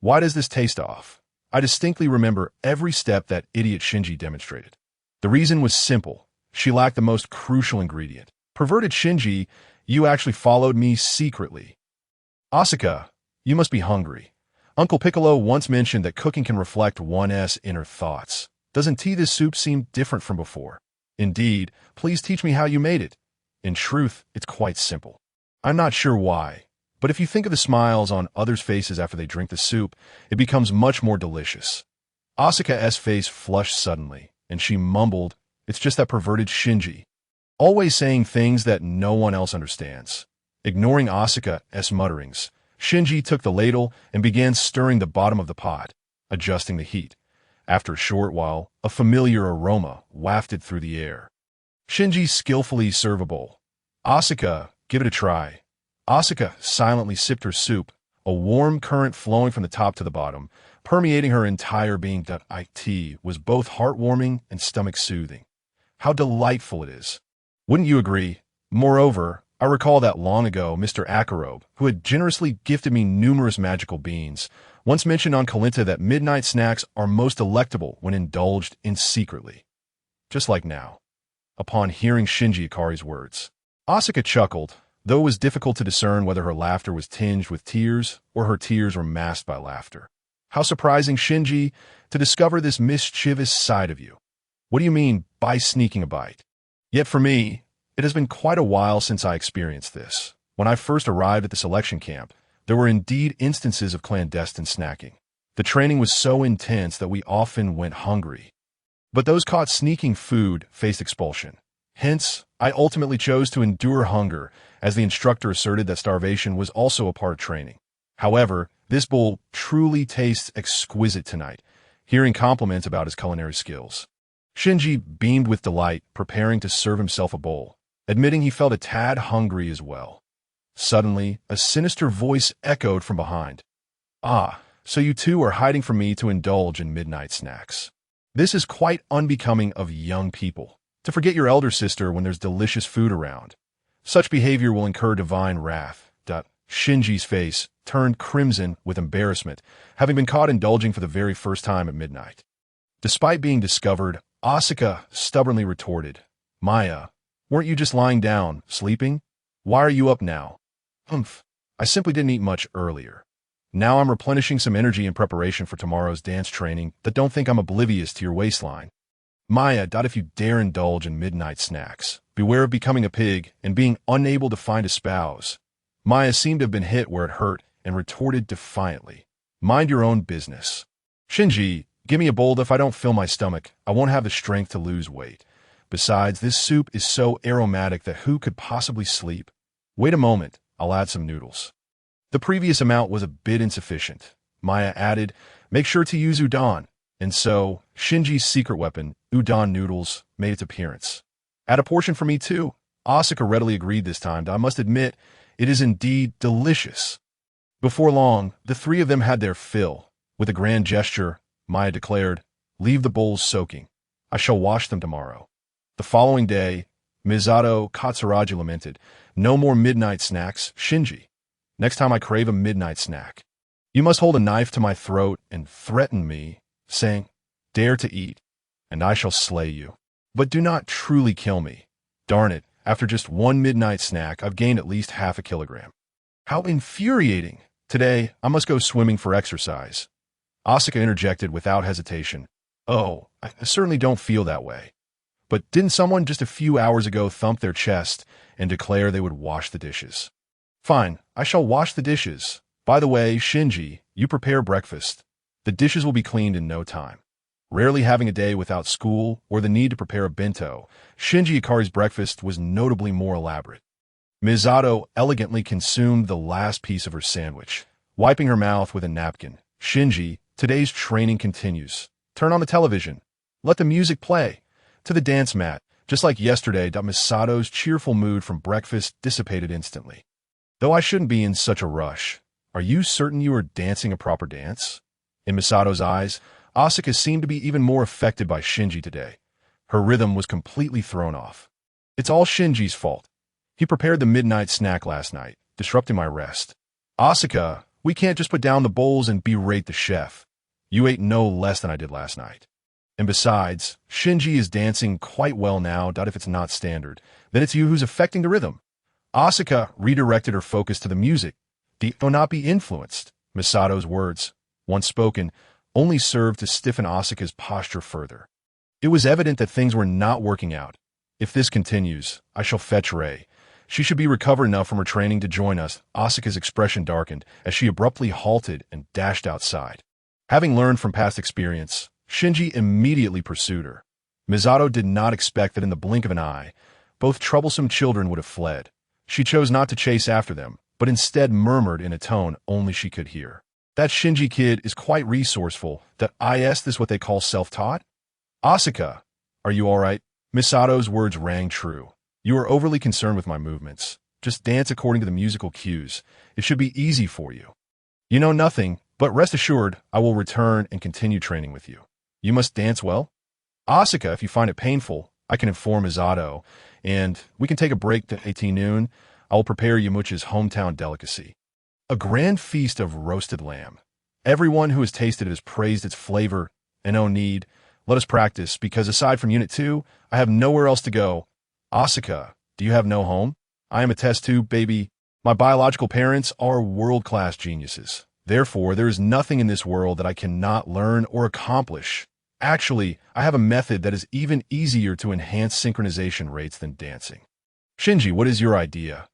Why does this taste off? I distinctly remember every step that idiot Shinji demonstrated. The reason was simple. She lacked the most crucial ingredient. Perverted Shinji, you actually followed me secretly. Asuka, you must be hungry. Uncle Piccolo once mentioned that cooking can reflect one's inner thoughts. Doesn't this soup seem different from before? Indeed, please teach me how you made it. In truth, it's quite simple. I'm not sure why, but if you think of the smiles on others' faces after they drink the soup, it becomes much more delicious. Asuka's face flushed suddenly, and she mumbled, it's just that perverted Shinji. Always saying things that no one else understands. Ignoring Asuka's mutterings, Shinji took the ladle and began stirring the bottom of the pot, adjusting the heat. After a short while, a familiar aroma wafted through the air. Shinji skillfully served a bowl. Asuka, give it a try. Asuka silently sipped her soup, a warm current flowing from the top to the bottom, permeating her entire being. It was both heartwarming and stomach-soothing. How delightful it is. Wouldn't you agree? Moreover, I recall that long ago Mr. Akarobe, who had generously gifted me numerous magical beans, once mentioned on Kalinta that midnight snacks are most delectable when indulged in secretly. Just like now. Upon hearing Shinji Ikari's words, Asuka chuckled, though it was difficult to discern whether her laughter was tinged with tears or her tears were masked by laughter. How surprising, Shinji, to discover this mischievous side of you. What do you mean by sneaking a bite? Yet for me, it has been quite a while since I experienced this. When I first arrived at the selection camp, there were indeed instances of clandestine snacking. The training was so intense that we often went hungry. But those caught sneaking food faced expulsion. Hence, I ultimately chose to endure hunger, as the instructor asserted that starvation was also a part of training. However, this bowl truly tastes exquisite tonight, hearing compliments about his culinary skills. Shinji beamed with delight, preparing to serve himself a bowl, admitting he felt a tad hungry as well. Suddenly, a sinister voice echoed from behind. So you two are hiding from me to indulge in midnight snacks. This is quite unbecoming of young people, to forget your elder sister when there's delicious food around. Such behavior will incur divine wrath. Shinji's face turned crimson with embarrassment, having been caught indulging for the very first time at midnight. Despite being discovered, Asuka stubbornly retorted. Maya, weren't you just lying down, sleeping? Why are you up now? Humph, I simply didn't eat much earlier. Now I'm replenishing some energy in preparation for tomorrow's dance training, but don't think I'm oblivious to your waistline. Maya, if you dare indulge in midnight snacks, beware of becoming a pig and being unable to find a spouse. Maya seemed to have been hit where it hurt and retorted defiantly. Mind your own business. Shinji, give me a bowl. If I don't fill my stomach, I won't have the strength to lose weight. Besides, this soup is so aromatic that who could possibly sleep? Wait a moment, I'll add some noodles. The previous amount was a bit insufficient. Maya added, make sure to use udon. And so, Shinji's secret weapon, udon noodles, made its appearance. Add a portion for me too. Asuka readily agreed this time, I must admit, it is indeed delicious. Before long, the three of them had their fill. With a grand gesture, Maya declared, leave the bowls soaking. I shall wash them tomorrow. The following day, Misato Katsuragi lamented, no more midnight snacks, Shinji. Next time I crave a midnight snack, you must hold a knife to my throat and threaten me, saying, dare to eat, and I shall slay you. But do not truly kill me. Darn it, after just one midnight snack, I've gained at least half a kilogram. How infuriating! Today, I must go swimming for exercise. Asuka interjected without hesitation. Oh, I certainly don't feel that way. But didn't someone just a few hours ago thump their chest and declare they would wash the dishes? Fine, I shall wash the dishes. By the way, Shinji, you prepare breakfast. The dishes will be cleaned in no time. Rarely having a day without school or the need to prepare a bento, Shinji Ikari's breakfast was notably more elaborate. Misato elegantly consumed the last piece of her sandwich, wiping her mouth with a napkin. Shinji, today's training continues. Turn on the television. Let the music play. To the dance mat. Just like yesterday, Misato's cheerful mood from breakfast dissipated instantly. Though I shouldn't be in such a rush, are you certain you are dancing a proper dance? In Misato's eyes, Asuka seemed to be even more affected by Shinji today. Her rhythm was completely thrown off. It's all Shinji's fault. He prepared the midnight snack last night, disrupting my rest. Asuka, we can't just put down the bowls and berate the chef. You ate no less than I did last night. And besides, Shinji is dancing quite well now. If it's not standard, then it's you who's affecting the rhythm. Asuka redirected her focus to the music. Do not be influenced. Misato's words, once spoken, only served to stiffen Asuka's posture further. It was evident that things were not working out. If this continues, I shall fetch Rei. She should be recovered enough from her training to join us. Asuka's expression darkened as she abruptly halted and dashed outside. Having learned from past experience, Shinji immediately pursued her. Misato did not expect that in the blink of an eye, both troublesome children would have fled. She chose not to chase after them, but instead murmured in a tone only she could hear. That Shinji kid is quite resourceful. That is this what they call self-taught? Asuka, are you all right? Misato's words rang true. You are overly concerned with my movements. Just dance according to the musical cues. It should be easy for you. You know nothing, but rest assured, I will return and continue training with you. You must dance well? Asuka, if you find it painful, I can inform Misato, and we can take a break at 18 noon. I will prepare Yamucha's hometown delicacy. A grand feast of roasted lamb. Everyone who has tasted it has praised its flavor, and no need. Let us practice, because aside from Unit 2, I have nowhere else to go. Asuka, do you have no home? I am a test tube, baby. My biological parents are world-class geniuses. Therefore, there is nothing in this world that I cannot learn or accomplish. Actually, I have a method that is even easier to enhance synchronization rates than dancing. Shinji, what is your idea?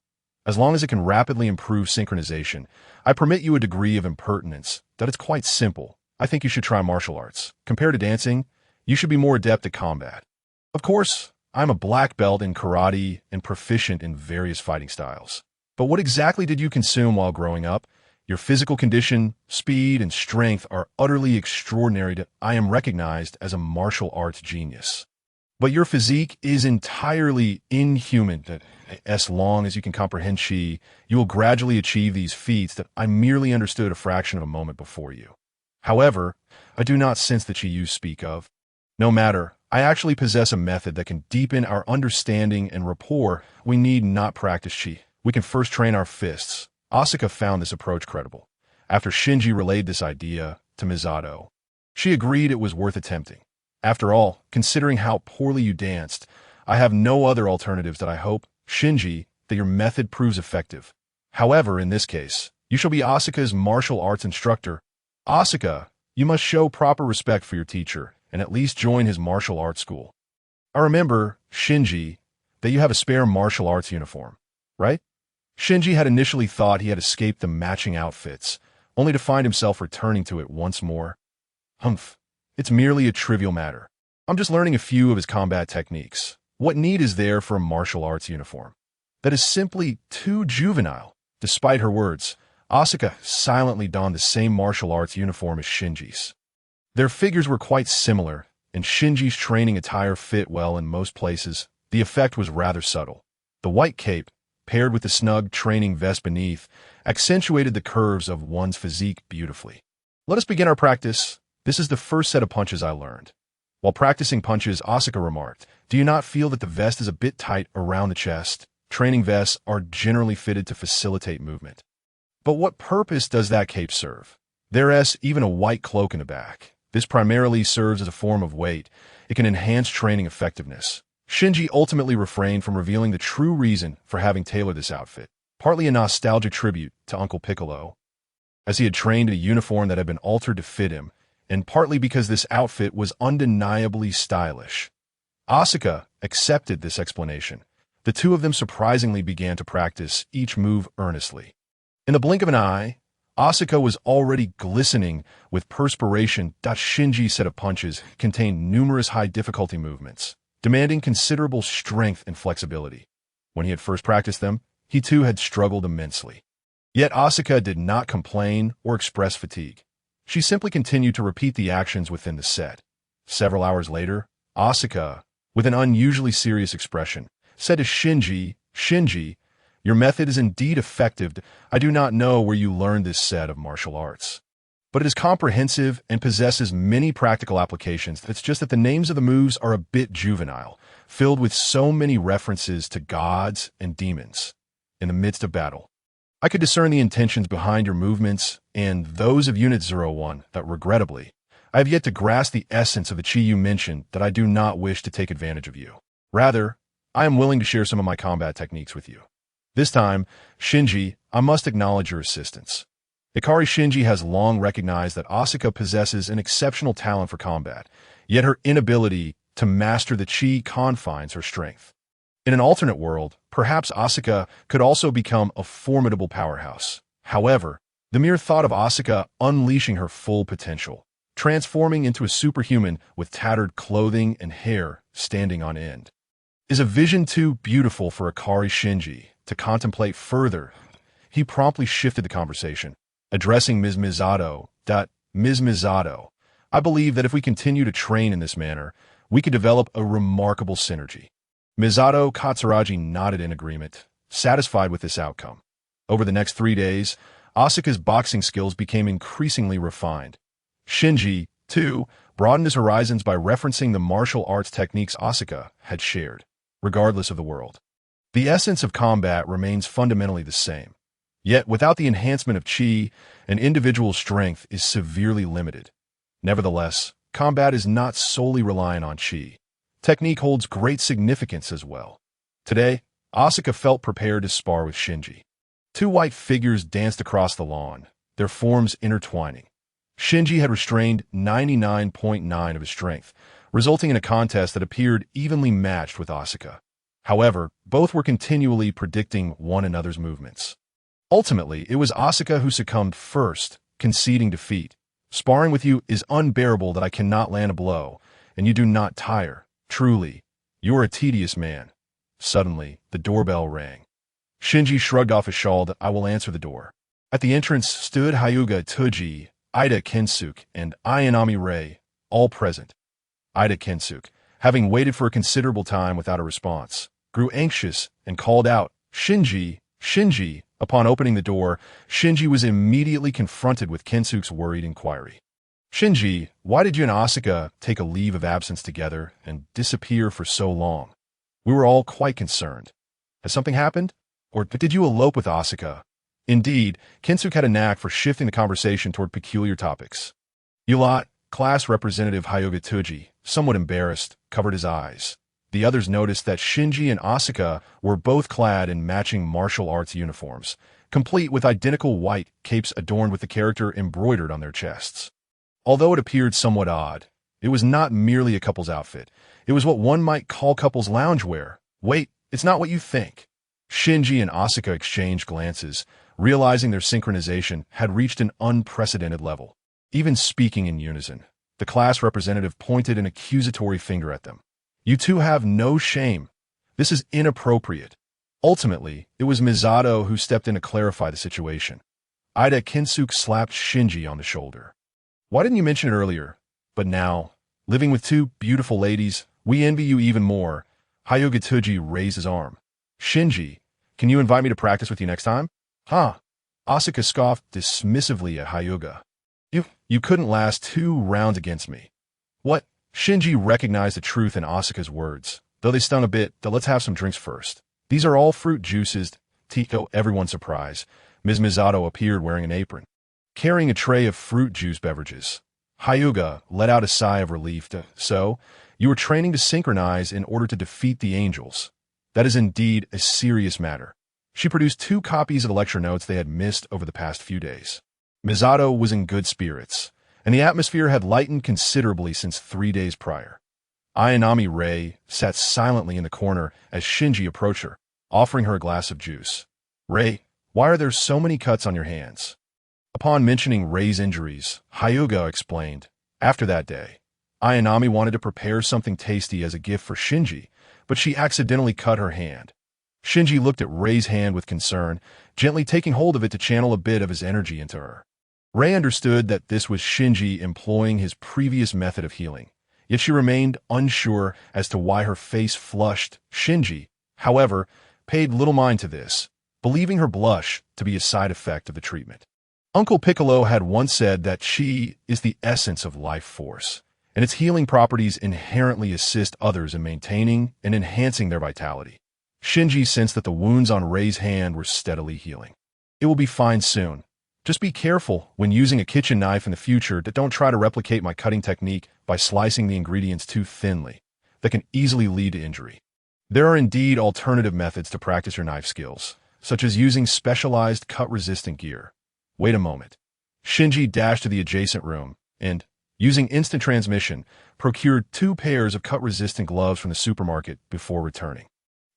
As long as it can rapidly improve synchronization, I permit you a degree of impertinence. That it's quite simple. I think you should try martial arts. Compared to dancing, you should be more adept at combat. Of course, I'm a black belt in karate and proficient in various fighting styles. But what exactly did you consume while growing up? Your physical condition, speed, and strength are utterly extraordinary. I am recognized as a martial arts genius. But your physique is entirely inhuman. As long as you can comprehend chi, you will gradually achieve these feats that I merely understood a fraction of a moment before you. However, I do not sense the chi you speak of. No matter, I actually possess a method that can deepen our understanding and rapport. We need not practice chi. We can first train our fists. Asuka found this approach credible. After Shinji relayed this idea to Misato, she agreed it was worth attempting. After all, considering how poorly you danced, I have no other alternatives that I hope, Shinji, that your method proves effective. However, in this case, you shall be Asuka's martial arts instructor. Asuka, you must show proper respect for your teacher and at least join his martial arts school. I remember, Shinji, that you have a spare martial arts uniform, right? Shinji had initially thought he had escaped the matching outfits, only to find himself returning to it once more. Humph, it's merely a trivial matter. I'm just learning a few of his combat techniques. What need is there for a martial arts uniform? That is simply too juvenile. Despite her words, Asuka silently donned the same martial arts uniform as Shinji's. Their figures were quite similar, and Shinji's training attire fit well in most places. The effect was rather subtle. The white cape, paired with the snug training vest beneath, accentuated the curves of one's physique beautifully. Let us begin our practice. This is the first set of punches I learned. While practicing punches, Asuka remarked, "Do you not feel that the vest is a bit tight around the chest? Training vests are generally fitted to facilitate movement. But what purpose does that cape serve? There's even a white cloak in the back. This primarily serves as a form of weight. It can enhance training effectiveness." Shinji ultimately refrained from revealing the true reason for having tailored this outfit, partly a nostalgic tribute to Uncle Piccolo, as he had trained in a uniform that had been altered to fit him, and partly because this outfit was undeniably stylish. Asuka accepted this explanation. The two of them surprisingly began to practice each move earnestly. In the blink of an eye, Asuka was already glistening with perspiration. Shinji's set of punches contained numerous high-difficulty movements, demanding considerable strength and flexibility. When he had first practiced them, he too had struggled immensely. Yet Asuka did not complain or express fatigue. She simply continued to repeat the actions within the set. Several hours later, Asuka, with an unusually serious expression, said to Shinji, "Shinji, your method is indeed effective. I do not know where you learned this set of martial arts, but it is comprehensive and possesses many practical applications. It's just that the names of the moves are a bit juvenile, filled with so many references to gods and demons. In the midst of battle, I could discern the intentions behind your movements and those of Unit 01 that, regrettably, I have yet to grasp the essence of the chi you mentioned. That I do not wish to take advantage of you. Rather, I am willing to share some of my combat techniques with you. This time, Shinji, I must acknowledge your assistance. Ikari Shinji has long recognized that Asuka possesses an exceptional talent for combat, yet her inability to master the chi confines her strength. In an alternate world, perhaps Asuka could also become a formidable powerhouse. However, the mere thought of Asuka unleashing her full potential, transforming into a superhuman with tattered clothing and hair standing on end, is a vision too beautiful for Ikari Shinji to contemplate further. He promptly shifted the conversation, addressing Ms. Misato. Ms. Misato, I believe that if we continue to train in this manner, we could develop a remarkable synergy. Misato Katsuragi nodded in agreement, satisfied with this outcome. Over the next 3 days, Asuka's boxing skills became increasingly refined. Shinji, too, broadened his horizons by referencing the martial arts techniques Asuka had shared, regardless of the world. The essence of combat remains fundamentally the same. Yet, without the enhancement of chi, an individual's strength is severely limited. Nevertheless, combat is not solely reliant on chi. Technique holds great significance as well. Today, Asuka felt prepared to spar with Shinji. Two white figures danced across the lawn, their forms intertwining. Shinji had restrained 99.9% of his strength, resulting in a contest that appeared evenly matched with Asuka. However, both were continually predicting one another's movements. Ultimately, it was Asuka who succumbed first, conceding defeat. Sparring with you is unbearable that I cannot land a blow, and you do not tire. Truly, you are a tedious man. Suddenly, the doorbell rang. Shinji shrugged off his shawl. That I will answer the door. At the entrance stood Hyuga Tsuji, Ida Kensuke, and Ayanami Rei, all present. Ida Kensuke, having waited for a considerable time without a response, grew anxious and called out, "Shinji, Shinji." Upon opening the door, Shinji was immediately confronted with Kensuke's worried inquiry. "Shinji, why did you and Asuka take a leave of absence together and disappear for so long? We were all quite concerned. Has something happened? Or did you elope with Asuka?" Indeed, Kensuke had a knack for shifting the conversation toward peculiar topics. "You lot, Class Representative Hyuga Tuji, somewhat embarrassed, covered his eyes. The others noticed that Shinji and Asuka were both clad in matching martial arts uniforms, complete with identical white capes adorned with the character embroidered on their chests. Although it appeared somewhat odd, it was not merely a couple's outfit. It was what one might call couple's loungewear. Wait, it's not what you think. Shinji and Asuka exchanged glances, realizing their synchronization had reached an unprecedented level. Even speaking in unison, the class representative pointed an accusatory finger at them. You two have no shame. This is inappropriate. Ultimately, it was Misato who stepped in to clarify the situation. Ida Kinsuke slapped Shinji on the shoulder. Why didn't you mention it earlier? But now, living with two beautiful ladies, we envy you even more. Hyuga Tuji raised his arm. Shinji, can you invite me to practice with you next time? Huh? Asuka scoffed dismissively at Hyuga. You couldn't last 2 rounds against me. What? Shinji recognized the truth in Asuka's words. Though they stung a bit, let's have some drinks first. These are all fruit juices. To everyone's surprise, Ms. Misato appeared wearing an apron, carrying a tray of fruit juice beverages. Hyuga let out a sigh of relief. So, you were training to synchronize in order to defeat the angels. That is indeed a serious matter. She produced 2 copies of the lecture notes they had missed over the past few days. Misato was in good spirits, and the atmosphere had lightened considerably since 3 days prior. Ayanami Rei sat silently in the corner as Shinji approached her, offering her a glass of juice. Rei, why are there so many cuts on your hands? Upon mentioning Rei's injuries, Hyuga explained, after that day, Ayanami wanted to prepare something tasty as a gift for Shinji, but she accidentally cut her hand. Shinji looked at Rei's hand with concern, gently taking hold of it to channel a bit of his energy into her. Rei understood that this was Shinji employing his previous method of healing, yet she remained unsure as to why her face flushed. Shinji, however, paid little mind to this, believing her blush to be a side effect of the treatment. Uncle Piccolo had once said that chi is the essence of life force, and its healing properties inherently assist others in maintaining and enhancing their vitality. Shinji sensed that the wounds on Rei's hand were steadily healing. It will be fine soon. Just be careful when using a kitchen knife in the future that don't try to replicate my cutting technique by slicing the ingredients too thinly. That can easily lead to injury. There are indeed alternative methods to practice your knife skills, such as using specialized cut-resistant gear. Wait a moment. Shinji dashed to the adjacent room and, using instant transmission, procured 2 pairs of cut-resistant gloves from the supermarket before returning.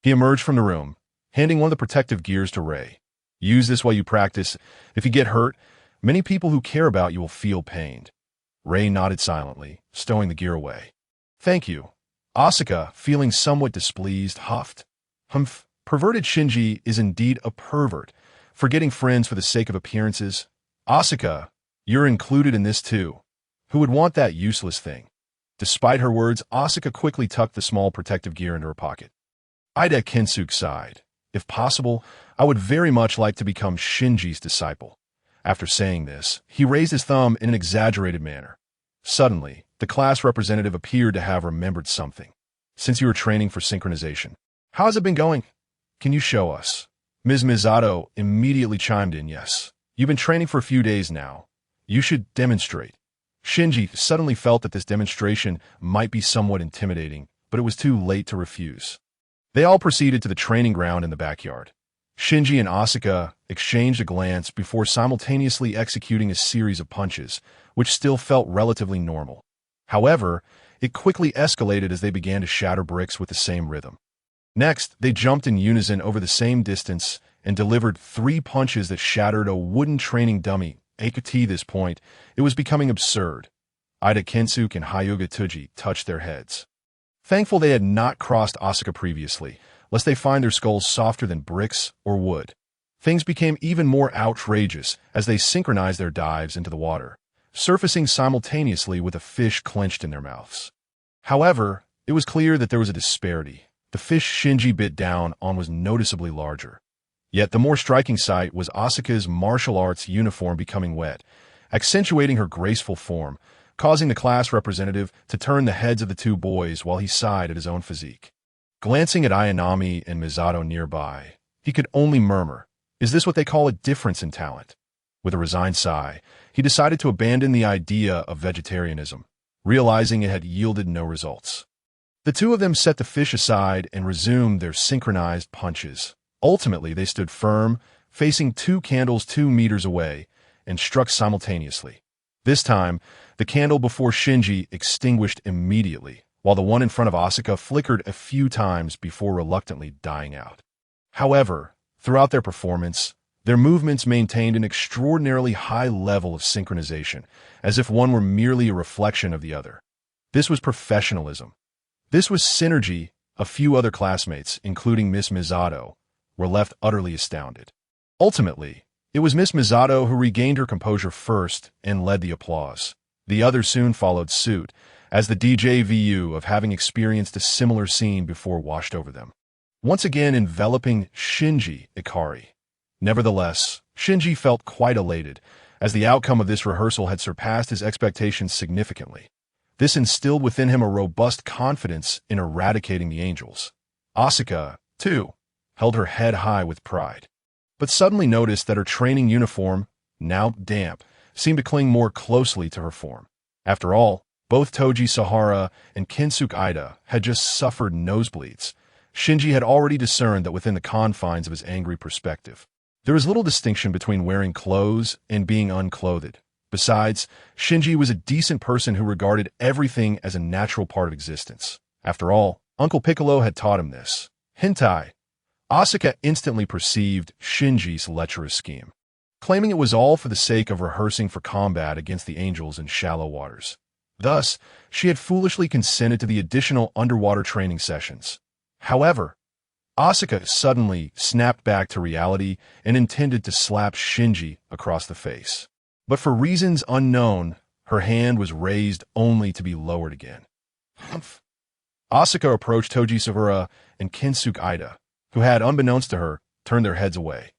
He emerged from the room, handing one of the protective gears to Rei. Use this while you practice. If you get hurt, many people who care about you will feel pained. Rei nodded silently, stowing the gear away. Thank you. Asuka, feeling somewhat displeased, huffed. Humph, perverted Shinji is indeed a pervert, forgetting friends for the sake of appearances. Asuka, you're included in this too. Who would want that useless thing? Despite her words, Asuka quickly tucked the small protective gear into her pocket. Ida Kinsuke sighed. If possible, I would very much like to become Shinji's disciple. After saying this, he raised his thumb in an exaggerated manner. Suddenly, the class representative appeared to have remembered something. Since you were training for synchronization, how has it been going? Can you show us? Ms. Misato immediately chimed in, yes. You've been training for a few days now. You should demonstrate. Shinji suddenly felt that this demonstration might be somewhat intimidating, but it was too late to refuse. They all proceeded to the training ground in the backyard. Shinji and Asuka exchanged a glance before simultaneously executing a series of punches, which still felt relatively normal. However, it quickly escalated as they began to shatter bricks with the same rhythm. Next, they jumped in unison over the same distance and delivered 3 punches that shattered a wooden training dummy. At this point, it was becoming absurd. Ida Kinsuke and Hyuga Tuji touched their heads. Thankful they had not crossed Asuka previously, lest they find their skulls softer than bricks or wood. Things became even more outrageous as they synchronized their dives into the water, surfacing simultaneously with a fish clenched in their mouths. However, it was clear that there was a disparity. The fish Shinji bit down on was noticeably larger. Yet the more striking sight was Asuka's martial arts uniform becoming wet, accentuating her graceful form, causing the class representative to turn the heads of the 2 boys while he sighed at his own physique. Glancing at Ayanami and Misato nearby, he could only murmur, is this what they call a difference in talent? With a resigned sigh, he decided to abandon the idea of vegetarianism, realizing it had yielded no results. The two of them set the fish aside and resumed their synchronized punches. Ultimately, they stood firm, facing two candles 2 meters away, and struck simultaneously. This time, the candle before Shinji extinguished immediately, while the one in front of Asuka flickered a few times before reluctantly dying out. However, throughout their performance, their movements maintained an extraordinarily high level of synchronization, as if one were merely a reflection of the other. This was professionalism. This was synergy. A few other classmates, including Miss Misato, were left utterly astounded. Ultimately, it was Miss Misato who regained her composure first and led the applause. The others soon followed suit, as the déjà vu of having experienced a similar scene before washed over them, once again enveloping Shinji Ikari. Nevertheless, Shinji felt quite elated, as the outcome of this rehearsal had surpassed his expectations significantly. This instilled within him a robust confidence in eradicating the angels. Asuka, too, held her head high with pride, but suddenly noticed that her training uniform, now damp, seemed to cling more closely to her form. After all, both Toji Sahara and Kinsuke Ida had just suffered nosebleeds. Shinji had already discerned that within the confines of his angry perspective, there was little distinction between wearing clothes and being unclothed. Besides, Shinji was a decent person who regarded everything as a natural part of existence. After all, Uncle Piccolo had taught him this. Hentai. Asuka instantly perceived Shinji's lecherous scheme, claiming it was all for the sake of rehearsing for combat against the angels in shallow waters. Thus, she had foolishly consented to the additional underwater training sessions. However, Asuka suddenly snapped back to reality and intended to slap Shinji across the face. But for reasons unknown, her hand was raised only to be lowered again. Humph. Asuka approached Toji Sahara and Kinsuke Ida, who had, unbeknownst to her, turned their heads away.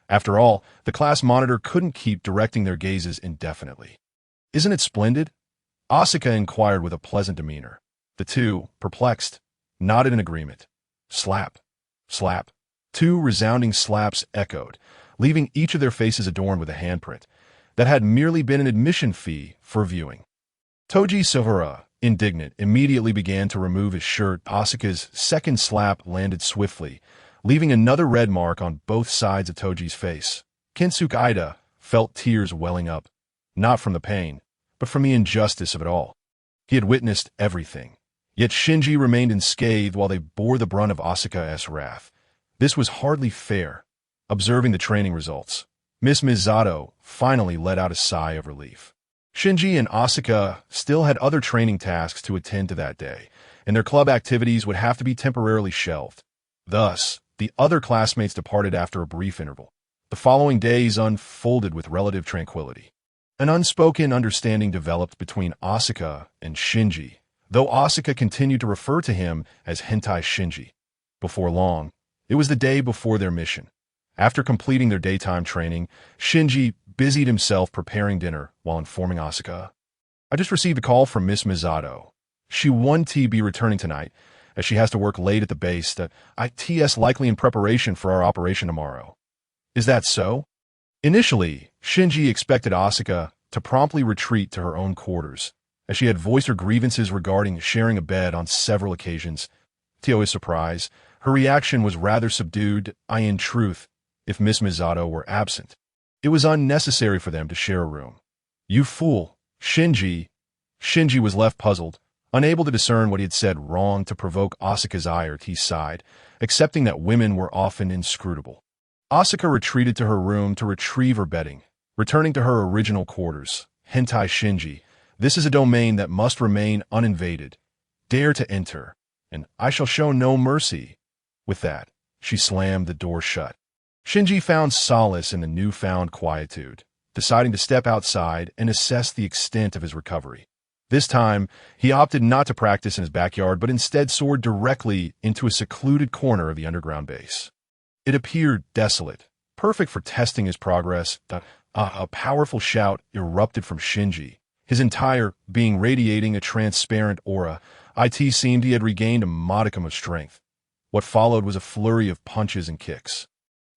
After all, the class monitor couldn't keep directing their gazes indefinitely. "Isn't it splendid?" Asuka inquired with a pleasant demeanor. The two, perplexed, nodded in agreement. Slap. Slap. 2 resounding slaps echoed, leaving each of their faces adorned with a handprint that had merely been an admission fee for viewing. Toji Sahara, indignant, immediately began to remove his shirt. Asuka's second slap landed swiftly, leaving another red mark on both sides of Toji's face. Kinsuke Ida felt tears welling up, not from the pain, but from the injustice of it all. He had witnessed everything, yet Shinji remained unscathed while they bore the brunt of Asuka's wrath. This was hardly fair. Observing the training results, Miss Misato finally let out a sigh of relief. Shinji and Asuka still had other training tasks to attend to that day, and their club activities would have to be temporarily shelved. Thus, the other classmates departed after a brief interval. The following days unfolded with relative tranquility. An unspoken understanding developed between Asuka and Shinji, though Asuka continued to refer to him as Hentai Shinji. Before long, it was the day before their mission. After completing their daytime training, Shinji busied himself preparing dinner while informing Asuka. "I just received a call from Miss Misato. She won't be returning tonight, as she has to work late at the base. It's likely in preparation for our operation tomorrow." "Is that so?" Initially, Shinji expected Asuka to promptly retreat to her own quarters, as she had voiced her grievances regarding sharing a bed on several occasions. To his surprise, her reaction was rather subdued. In truth, if Miss Misato were absent, it was unnecessary for them to share a room. "You fool, Shinji." Shinji was left puzzled, unable to discern what he had said wrong to provoke Asuka's ire. He sighed, accepting that women were often inscrutable. Asuka retreated to her room to retrieve her bedding, returning to her original quarters. "Hentai Shinji, this is a domain that must remain uninvaded. Dare to enter, and I shall show no mercy." With that, she slammed the door shut. Shinji found solace in the newfound quietude, deciding to step outside and assess the extent of his recovery. This time, he opted not to practice in his backyard, but instead soared directly into a secluded corner of the underground base. It appeared desolate, perfect for testing his progress. A powerful shout erupted from Shinji, his entire being radiating a transparent aura. It seemed he had regained a modicum of strength. What followed was a flurry of punches and kicks.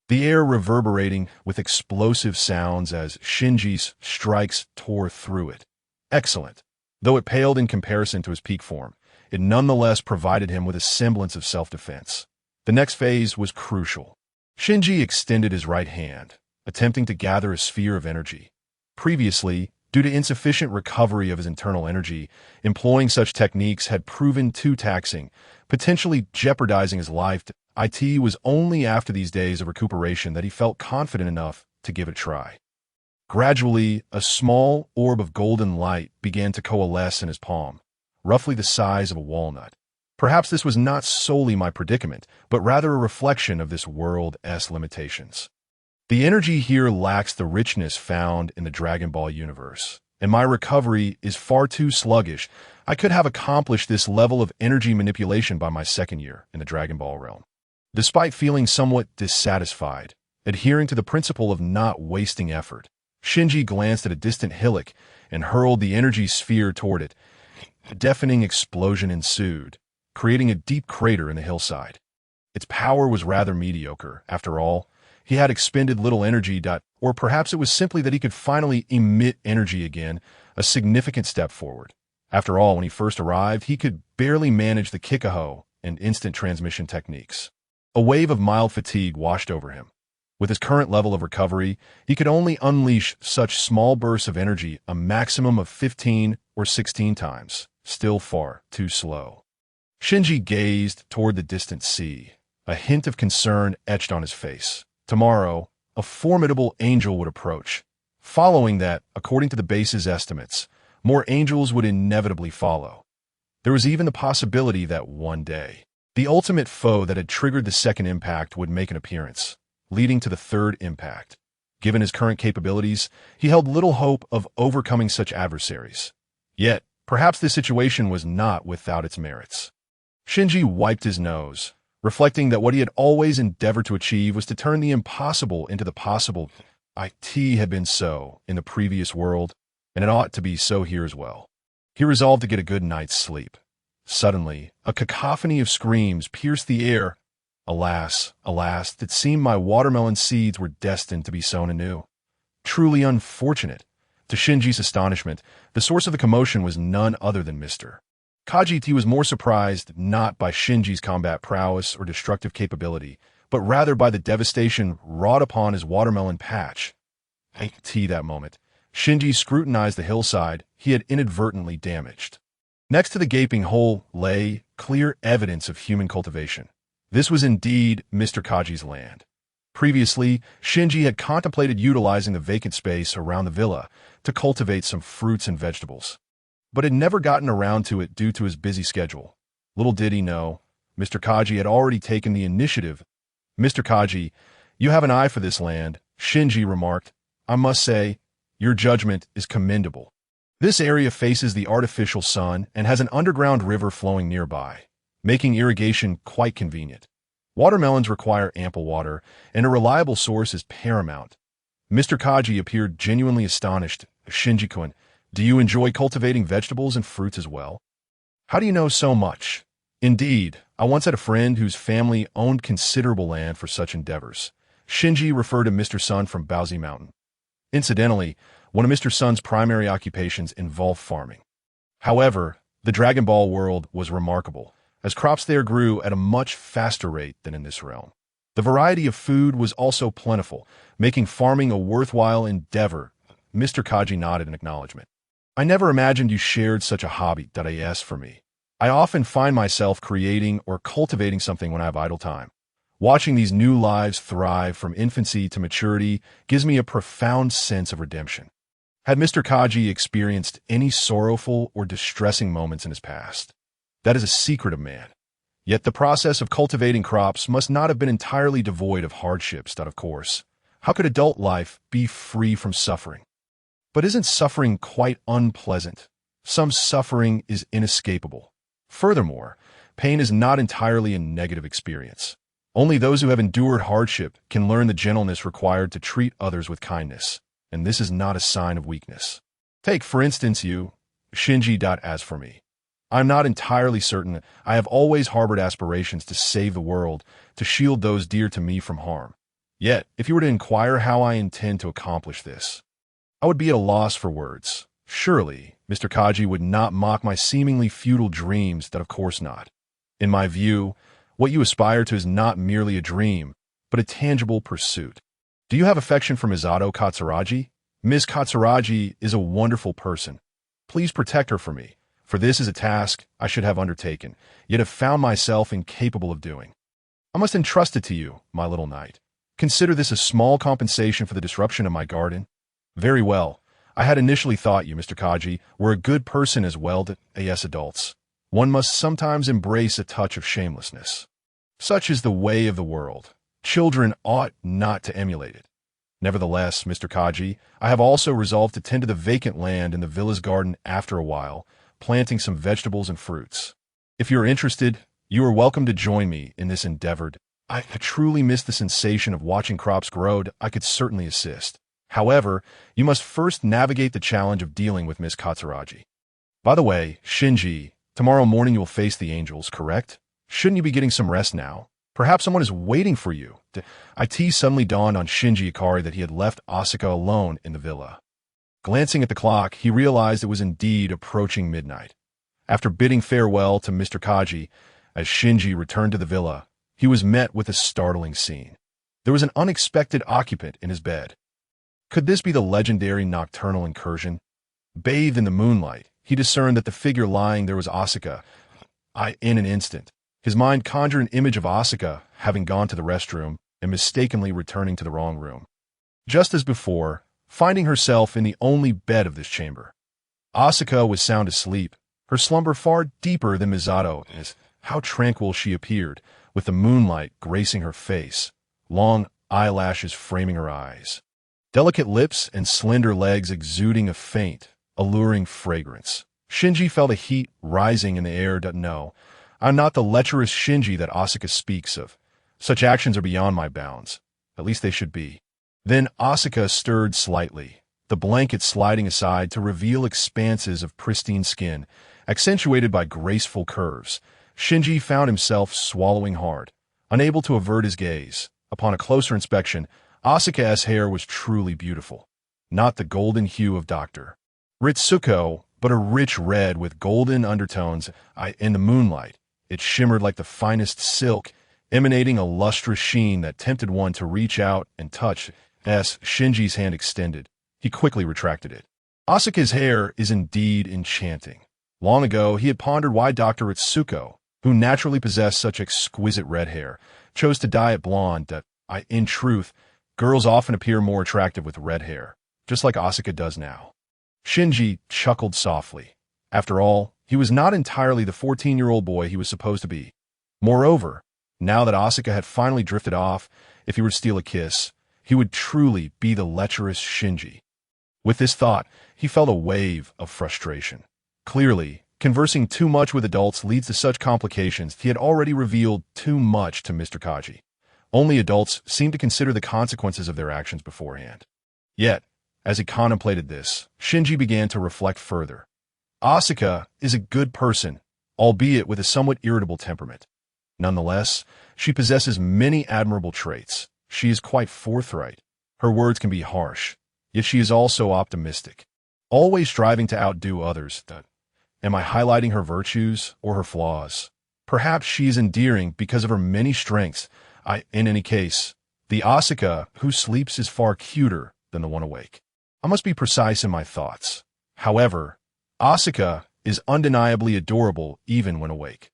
the air reverberating with explosive sounds as Shinji's strikes tore through it. Excellent. Though it paled in comparison to his peak form, it nonetheless provided him with a semblance of self-defense. The next phase was crucial. Shinji extended his right hand, attempting to gather a sphere of energy. Previously, due to insufficient recovery of his internal energy, employing such techniques had proven too taxing, potentially jeopardizing his life. It was only after these days of recuperation that he felt confident enough to give it a try. Gradually, a small orb of golden light began to coalesce in his palm, roughly the size of a walnut. Perhaps this was not solely my predicament, but rather a reflection of this world's limitations. The energy here lacks the richness found in the Dragon Ball universe, and my recovery is far too sluggish. I could have accomplished this level of energy manipulation by my second year in the Dragon Ball realm. Despite feeling somewhat dissatisfied, adhering to the principle of not wasting effort, Shinji glanced at a distant hillock and hurled the energy sphere toward it. A deafening explosion ensued, creating a deep crater in the hillside. Its power was rather mediocre. After all, he had expended little energy. Or perhaps it was simply that he could finally emit energy again, a significant step forward. After all, when he first arrived, he could barely manage the Kikaho and instant transmission techniques. A wave of mild fatigue washed over him. With his current level of recovery, he could only unleash such small bursts of energy a maximum of 15 or 16 times, still far too slow. Shinji gazed toward the distant sea, a hint of concern etched on his face. Tomorrow, a formidable angel would approach. Following that, according to the base's estimates, more angels would inevitably follow. There was even the possibility that one day, the ultimate foe that had triggered the second impact would make an appearance, leading to the third impact. Given his current capabilities, he held little hope of overcoming such adversaries. Yet, perhaps this situation was not without its merits. Shinji wiped his nose, reflecting that what he had always endeavored to achieve was to turn the impossible into the possible. It had been so in the previous world, and it ought to be so here as well. He resolved to get a good night's sleep. Suddenly, a cacophony of screams pierced the air. Alas, alas, it seemed my watermelon seeds were destined to be sown anew. Truly unfortunate. To Shinji's astonishment, the source of the commotion was none other than Mr. Kajiti was more surprised not by Shinji's combat prowess or destructive capability, but rather by the devastation wrought upon his watermelon patch. That moment, Shinji scrutinized the hillside he had inadvertently damaged. Next to the gaping hole lay clear evidence of human cultivation. This was indeed Mr. Kaji's land. Previously, Shinji had contemplated utilizing the vacant space around the villa to cultivate some fruits and vegetables, but had never gotten around to it due to his busy schedule. Little did he know, Mr. Kaji had already taken the initiative. "Mr. Kaji, you have an eye for this land," Shinji remarked. "I must say, your judgment is commendable. This area faces the artificial sun and has an underground river flowing nearby, making irrigation quite convenient. Watermelons require ample water, and a reliable source is paramount." Mr. Kaji appeared genuinely astonished. "Shinji-kun, do you enjoy cultivating vegetables and fruits as well? How do you know so much?" "Indeed, I once had a friend whose family owned considerable land for such endeavors." Shinji referred to Mr. Sun from Baozi Mountain. Incidentally, one of Mr. Sun's primary occupations involved farming. However, the Dragon Ball world was remarkable, as crops there grew at a much faster rate than in this realm. The variety of food was also plentiful, making farming a worthwhile endeavor. Mr. Kaji nodded in acknowledgement. "I never imagined you shared such a hobby. For me, I often find myself creating or cultivating something when I have idle time. Watching these new lives thrive from infancy to maturity gives me a profound sense of redemption." Had Mr. Kaji experienced any sorrowful or distressing moments in his past? That is a secret of man. Yet the process of cultivating crops must not have been entirely devoid of hardships. Of course, how could adult life be free from suffering? But isn't suffering quite unpleasant? Some suffering is inescapable. Furthermore, pain is not entirely a negative experience. Only those who have endured hardship can learn the gentleness required to treat others with kindness, and this is not a sign of weakness. Take, for instance, you, Shinji. As for me, I'm not entirely certain. I have always harbored aspirations to save the world, to shield those dear to me from harm. Yet, if you were to inquire how I intend to accomplish this, I would be at a loss for words. Surely, Mr. Kaji would not mock my seemingly futile dreams, that of course not. In my view, what you aspire to is not merely a dream, but a tangible pursuit. Do you have affection for Misato Katsuragi? Ms. Katsuragi is a wonderful person. Please protect her for me, for this is a task I should have undertaken, yet have found myself incapable of doing. I must entrust it to you, my little knight. Consider this a small compensation for the disruption of my garden. Very well. I had initially thought you, Mr. Kaji, were a good person as well as adults. One must sometimes embrace a touch of shamelessness. Such is the way of the world. Children ought not to emulate it. Nevertheless, Mr. Kaji, I have also resolved to tend to the vacant land in the villa's garden after a while, planting some vegetables and fruits. If you are interested, you are welcome to join me in this endeavor. I truly miss the sensation of watching crops grow. I could certainly assist. However, you must first navigate the challenge of dealing with Miss Katsuragi. By the way, Shinji, tomorrow morning you will face the angels, correct? Shouldn't you be getting some rest now? Perhaps someone is waiting for you. It suddenly dawned on Shinji Ikari that he had left Asuka alone in the villa. Glancing at the clock, he realized it was indeed approaching midnight. After bidding farewell to Mr. Kaji, as Shinji returned to the villa, he was met with a startling scene. There was an unexpected occupant in his bed. Could this be the legendary nocturnal incursion? Bathed in the moonlight, he discerned that the figure lying there was Asuka. In an instant, his mind conjured an image of Asuka having gone to the restroom and mistakenly returning to the wrong room. Just as before, finding herself in the only bed of this chamber. Asuka was sound asleep, her slumber far deeper than Misato, as how tranquil she appeared, with the moonlight gracing her face, long eyelashes framing her eyes, delicate lips and slender legs exuding a faint, alluring fragrance. Shinji felt a heat rising in the air. No, I'm not the lecherous Shinji that Asuka speaks of. Such actions are beyond my bounds. At least they should be. Then Asuka stirred slightly, the blanket sliding aside to reveal expanses of pristine skin, accentuated by graceful curves. Shinji found himself swallowing hard, unable to avert his gaze. Upon a closer inspection, Asuka's hair was truly beautiful. Not the golden hue of Dr. Ritsuko, but a rich red with golden undertones. In the moonlight, it shimmered like the finest silk, emanating a lustrous sheen that tempted one to reach out and touch. As Shinji's hand extended, he quickly retracted it. Asuka's hair is indeed enchanting. Long ago, he had pondered why Dr. Ritsuko, who naturally possessed such exquisite red hair, chose to dye it blonde. In truth, girls often appear more attractive with red hair, just like Asuka does now. Shinji chuckled softly. After all, he was not entirely the 14-year-old boy he was supposed to be. Moreover, now that Asuka had finally drifted off, if he were to steal a kiss, he would truly be the lecherous Shinji. With this thought, he felt a wave of frustration. Clearly, conversing too much with adults leads to such complications. He had already revealed too much to Mr. Kaji. Only adults seem to consider the consequences of their actions beforehand. Yet, as he contemplated this, Shinji began to reflect further. Asuka is a good person, albeit with a somewhat irritable temperament. Nonetheless, she possesses many admirable traits. She is quite forthright. Her words can be harsh, yet she is also optimistic, always striving to outdo others. Am I highlighting her virtues or her flaws? Perhaps she is endearing because of her many strengths. In any case, the Asuka who sleeps is far cuter than the one awake. I must be precise in my thoughts. However, Asuka is undeniably adorable even when awake.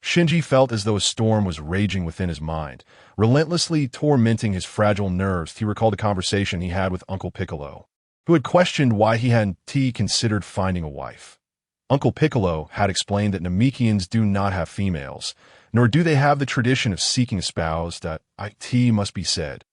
Shinji felt as though a storm was raging within his mind, relentlessly tormenting his fragile nerves. He recalled a conversation he had with Uncle Piccolo, who had questioned why he hadn't considered finding a wife. Uncle Piccolo had explained that Namekians do not have females, nor do they have the tradition of seeking a spouse. It must be said.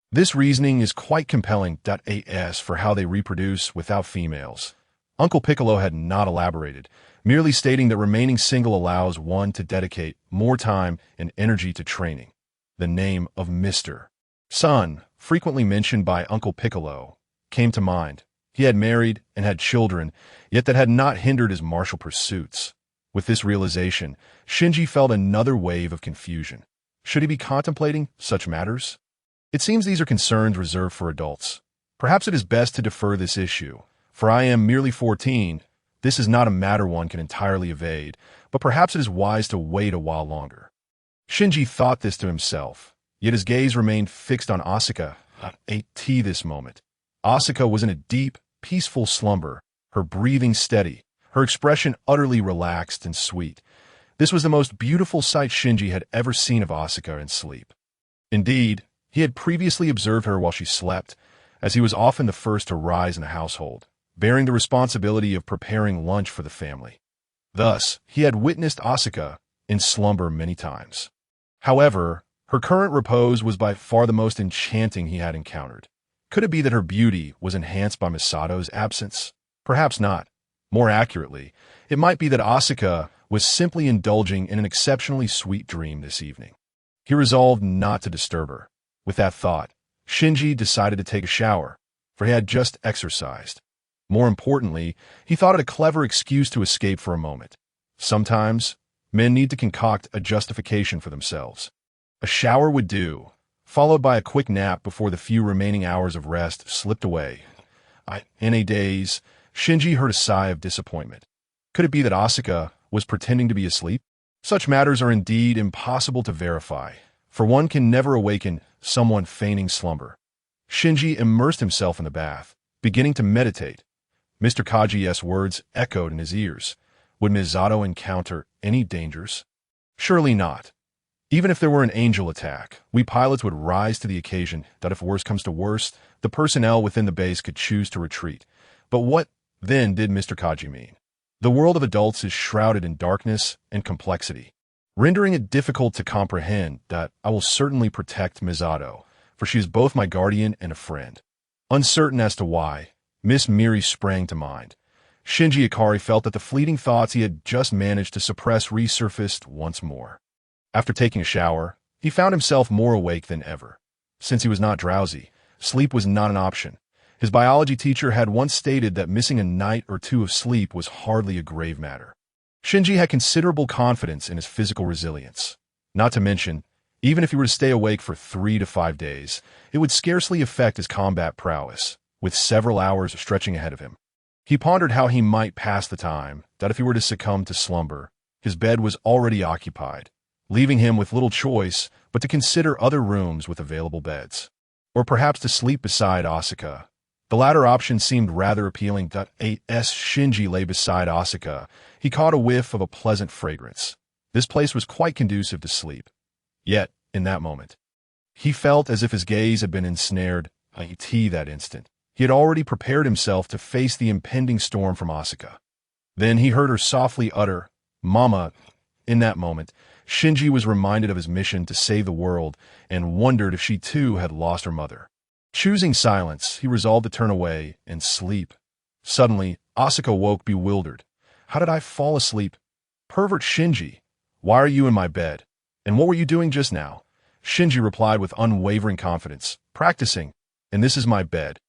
This reasoning is quite compelling. As for how they reproduce without females, Uncle Piccolo had not elaborated, merely stating that remaining single allows one to dedicate more time and energy to training. The name of Mr. Son, frequently mentioned by Uncle Piccolo, came to mind. He had married and had children, yet that had not hindered his martial pursuits. With this realization, Shinji felt another wave of confusion. Should he be contemplating such matters? It seems these are concerns reserved for adults. Perhaps it is best to defer this issue, for I am merely 14. This is not a matter one can entirely evade, but perhaps it is wise to wait a while longer. Shinji thought this to himself, yet his gaze remained fixed on Asuka at this moment. Asuka was in a deep, peaceful slumber, her breathing steady, her expression utterly relaxed and sweet. This was the most beautiful sight Shinji had ever seen of Asuka in sleep. Indeed, he had previously observed her while she slept, as he was often the first to rise in the household, bearing the responsibility of preparing lunch for the family. Thus, he had witnessed Asuka in slumber many times. However, her current repose was by far the most enchanting he had encountered. Could it be that her beauty was enhanced by Misato's absence? Perhaps not. More accurately, it might be that Asuka was simply indulging in an exceptionally sweet dream this evening. He resolved not to disturb her. With that thought, Shinji decided to take a shower, for he had just exercised. More importantly, he thought it a clever excuse to escape for a moment. Sometimes, men need to concoct a justification for themselves. A shower would do, followed by a quick nap before the few remaining hours of rest slipped away. In a daze, Shinji heard a sigh of disappointment. Could it be that Asuka was pretending to be asleep? Such matters are indeed impossible to verify, for one can never awaken someone feigning slumber. Shinji immersed himself in the bath, beginning to meditate. Mr. Kaji's words echoed in his ears. Would Misato encounter any dangers? Surely not. Even if there were an angel attack, we pilots would rise to the occasion that if worse comes to worst, the personnel within the base could choose to retreat. But what, then, did Mr. Kaji mean? The world of adults is shrouded in darkness and complexity, rendering it difficult to comprehend that I will certainly protect Misato, for she is both my guardian and a friend. Uncertain as to why, Miss Miri sprang to mind. Shinji Ikari felt that the fleeting thoughts he had just managed to suppress resurfaced once more. After taking a shower, he found himself more awake than ever. Since he was not drowsy, sleep was not an option. His biology teacher had once stated that missing a night or two of sleep was hardly a grave matter. Shinji had considerable confidence in his physical resilience. Not to mention, even if he were to stay awake for 3 to 5 days, it would scarcely affect his combat prowess, with several hours stretching ahead of him. He pondered how he might pass the time, that if he were to succumb to slumber, his bed was already occupied, leaving him with little choice but to consider other rooms with available beds. Or perhaps to sleep beside Asuka. The latter option seemed rather appealing. As Shinji lay beside Asuka, he caught a whiff of a pleasant fragrance. This place was quite conducive to sleep. Yet, in that moment, he felt as if his gaze had been ensnared. That instant, he had already prepared himself to face the impending storm from Asuka. Then he heard her softly utter, "Mama." In that moment, Shinji was reminded of his mission to save the world and wondered if she too had lost her mother. Choosing silence, he resolved to turn away and sleep. Suddenly, Asuka woke bewildered. "How did I fall asleep?" "Pervert Shinji, why are you in my bed? And what were you doing just now?" Shinji replied with unwavering confidence, "Practicing, and this is my bed."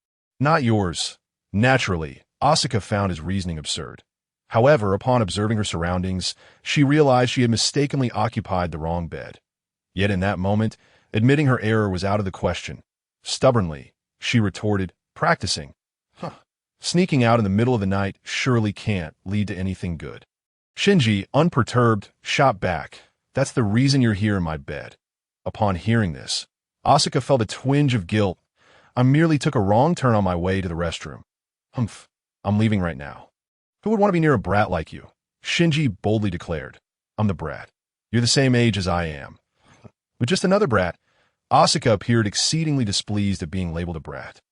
"Not yours." Naturally, Asuka found his reasoning absurd. However, upon observing her surroundings, she realized she had mistakenly occupied the wrong bed. Yet in that moment, admitting her error was out of the question. Stubbornly, she retorted, "Practicing. Sneaking out in the middle of the night surely can't lead to anything good." Shinji, unperturbed, shot back, "That's the reason you're here in my bed." Upon hearing this, Asuka felt a twinge of guilt. "I merely took a wrong turn on my way to the restroom. I'm leaving right now." "Who would want to be near a brat like you?" Shinji boldly declared. "I'm the brat. You're the same age as I am." "But just another brat." Asuka appeared exceedingly displeased at being labeled a brat.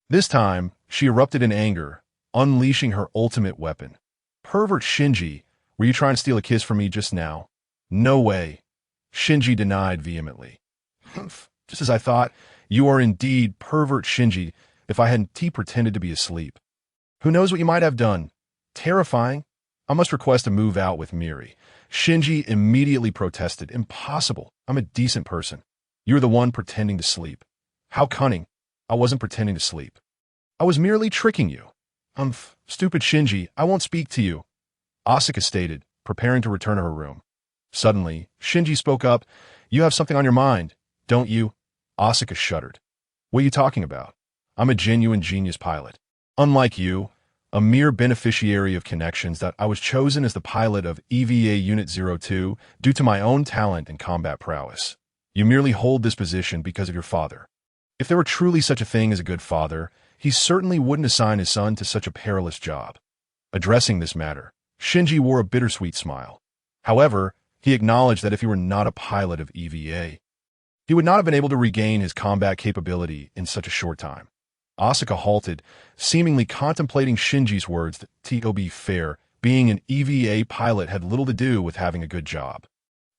This time, she erupted in anger, unleashing her ultimate weapon. "Pervert Shinji, were you trying to steal a kiss from me just now?" "No way." Shinji denied vehemently. "Just as I thought, you are indeed pervert Shinji if I hadn't pretended to be asleep. Who knows what you might have done? Terrifying. I must request a move out with Miri." Shinji immediately protested. "Impossible. I'm a decent person. You're the one pretending to sleep." "How cunning. I wasn't pretending to sleep. I was merely tricking you." Stupid Shinji, I won't speak to you," Asuka stated, preparing to return to her room. Suddenly, Shinji spoke up. "You have something on your mind, don't you?" Asuka shuddered. What are you talking about? I'm a genuine genius pilot. Unlike you, a mere beneficiary of connections that I was chosen as the pilot of EVA Unit 02 due to my own talent and combat prowess. You merely hold this position because of your father. If there were truly such a thing as a good father, he certainly wouldn't assign his son to such a perilous job. Addressing this matter, Shinji wore a bittersweet smile. However, he acknowledged that if he were not a pilot of EVA, he would not have been able to regain his combat capability in such a short time. Asuka halted, seemingly contemplating Shinji's words that, to be fair, being an EVA pilot had little to do with having a good job.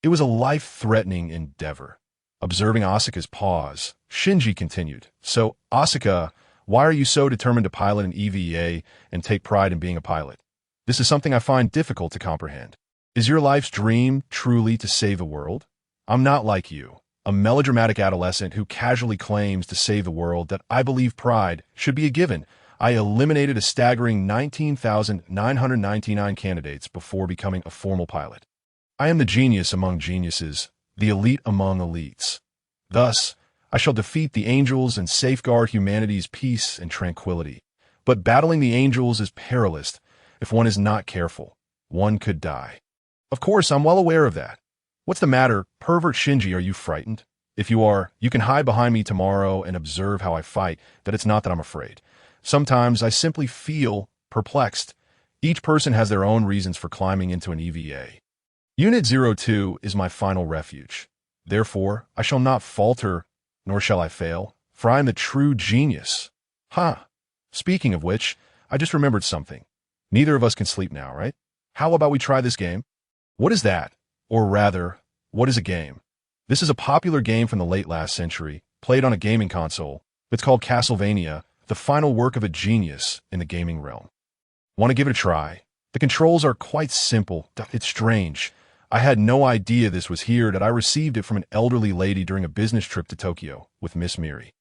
It was a life-threatening endeavor. Observing Asuka's pause, Shinji continued, "So, Asuka, why are you so determined to pilot an EVA and take pride in being a pilot? This is something I find difficult to comprehend. Is your life's dream truly to save the world? I'm not like you, a melodramatic adolescent who casually claims to save the world that I believe pride should be a given. I eliminated a staggering 19,999 candidates before becoming a formal pilot. I am the genius among geniuses, the elite among elites. Thus, I shall defeat the angels and safeguard humanity's peace and tranquility. But battling the angels is perilous. If one is not careful, one could die. Of course, I'm well aware of that. What's the matter, pervert Shinji? Are you frightened? If you are, you can hide behind me tomorrow and observe how I fight, that it's not that I'm afraid. Sometimes I simply feel perplexed. Each person has their own reasons for climbing into an EVA. Unit 02 is my final refuge. Therefore, I shall not falter, nor shall I fail, for I am the true genius. Speaking of which, I just remembered something. Neither of us can sleep now, right? How about we try this game? What is that? Or rather, what is a game? This is a popular game from the late last century, played on a gaming console. It's called Castlevania, the final work of a genius in the gaming realm. Want to give it a try? The controls are quite simple. It's strange. I had no idea this was here that I received it from an elderly lady during a business trip to Tokyo with Miss Miri.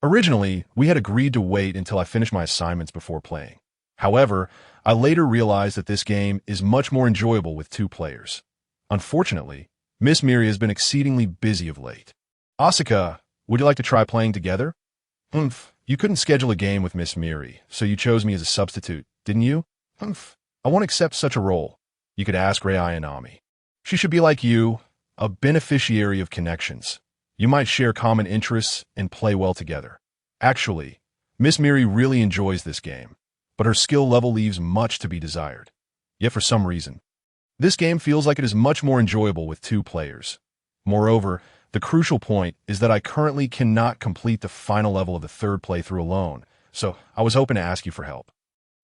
Originally, we had agreed to wait until I finished my assignments before playing. However, I later realized that this game is much more enjoyable with 2 players. Unfortunately, Miss Miri has been exceedingly busy of late. Asuka, would you like to try playing together? You couldn't schedule a game with Miss Miri, so you chose me as a substitute, didn't you? I won't accept such a role. You could ask Rei Ayanami. She should be like you, a beneficiary of connections. You might share common interests and play well together. Actually, Miss Miri really enjoys this game, but her skill level leaves much to be desired. Yet for some reason, this game feels like it is much more enjoyable with 2 players. Moreover, the crucial point is that I currently cannot complete the final level of the 3rd playthrough alone, so I was hoping to ask you for help.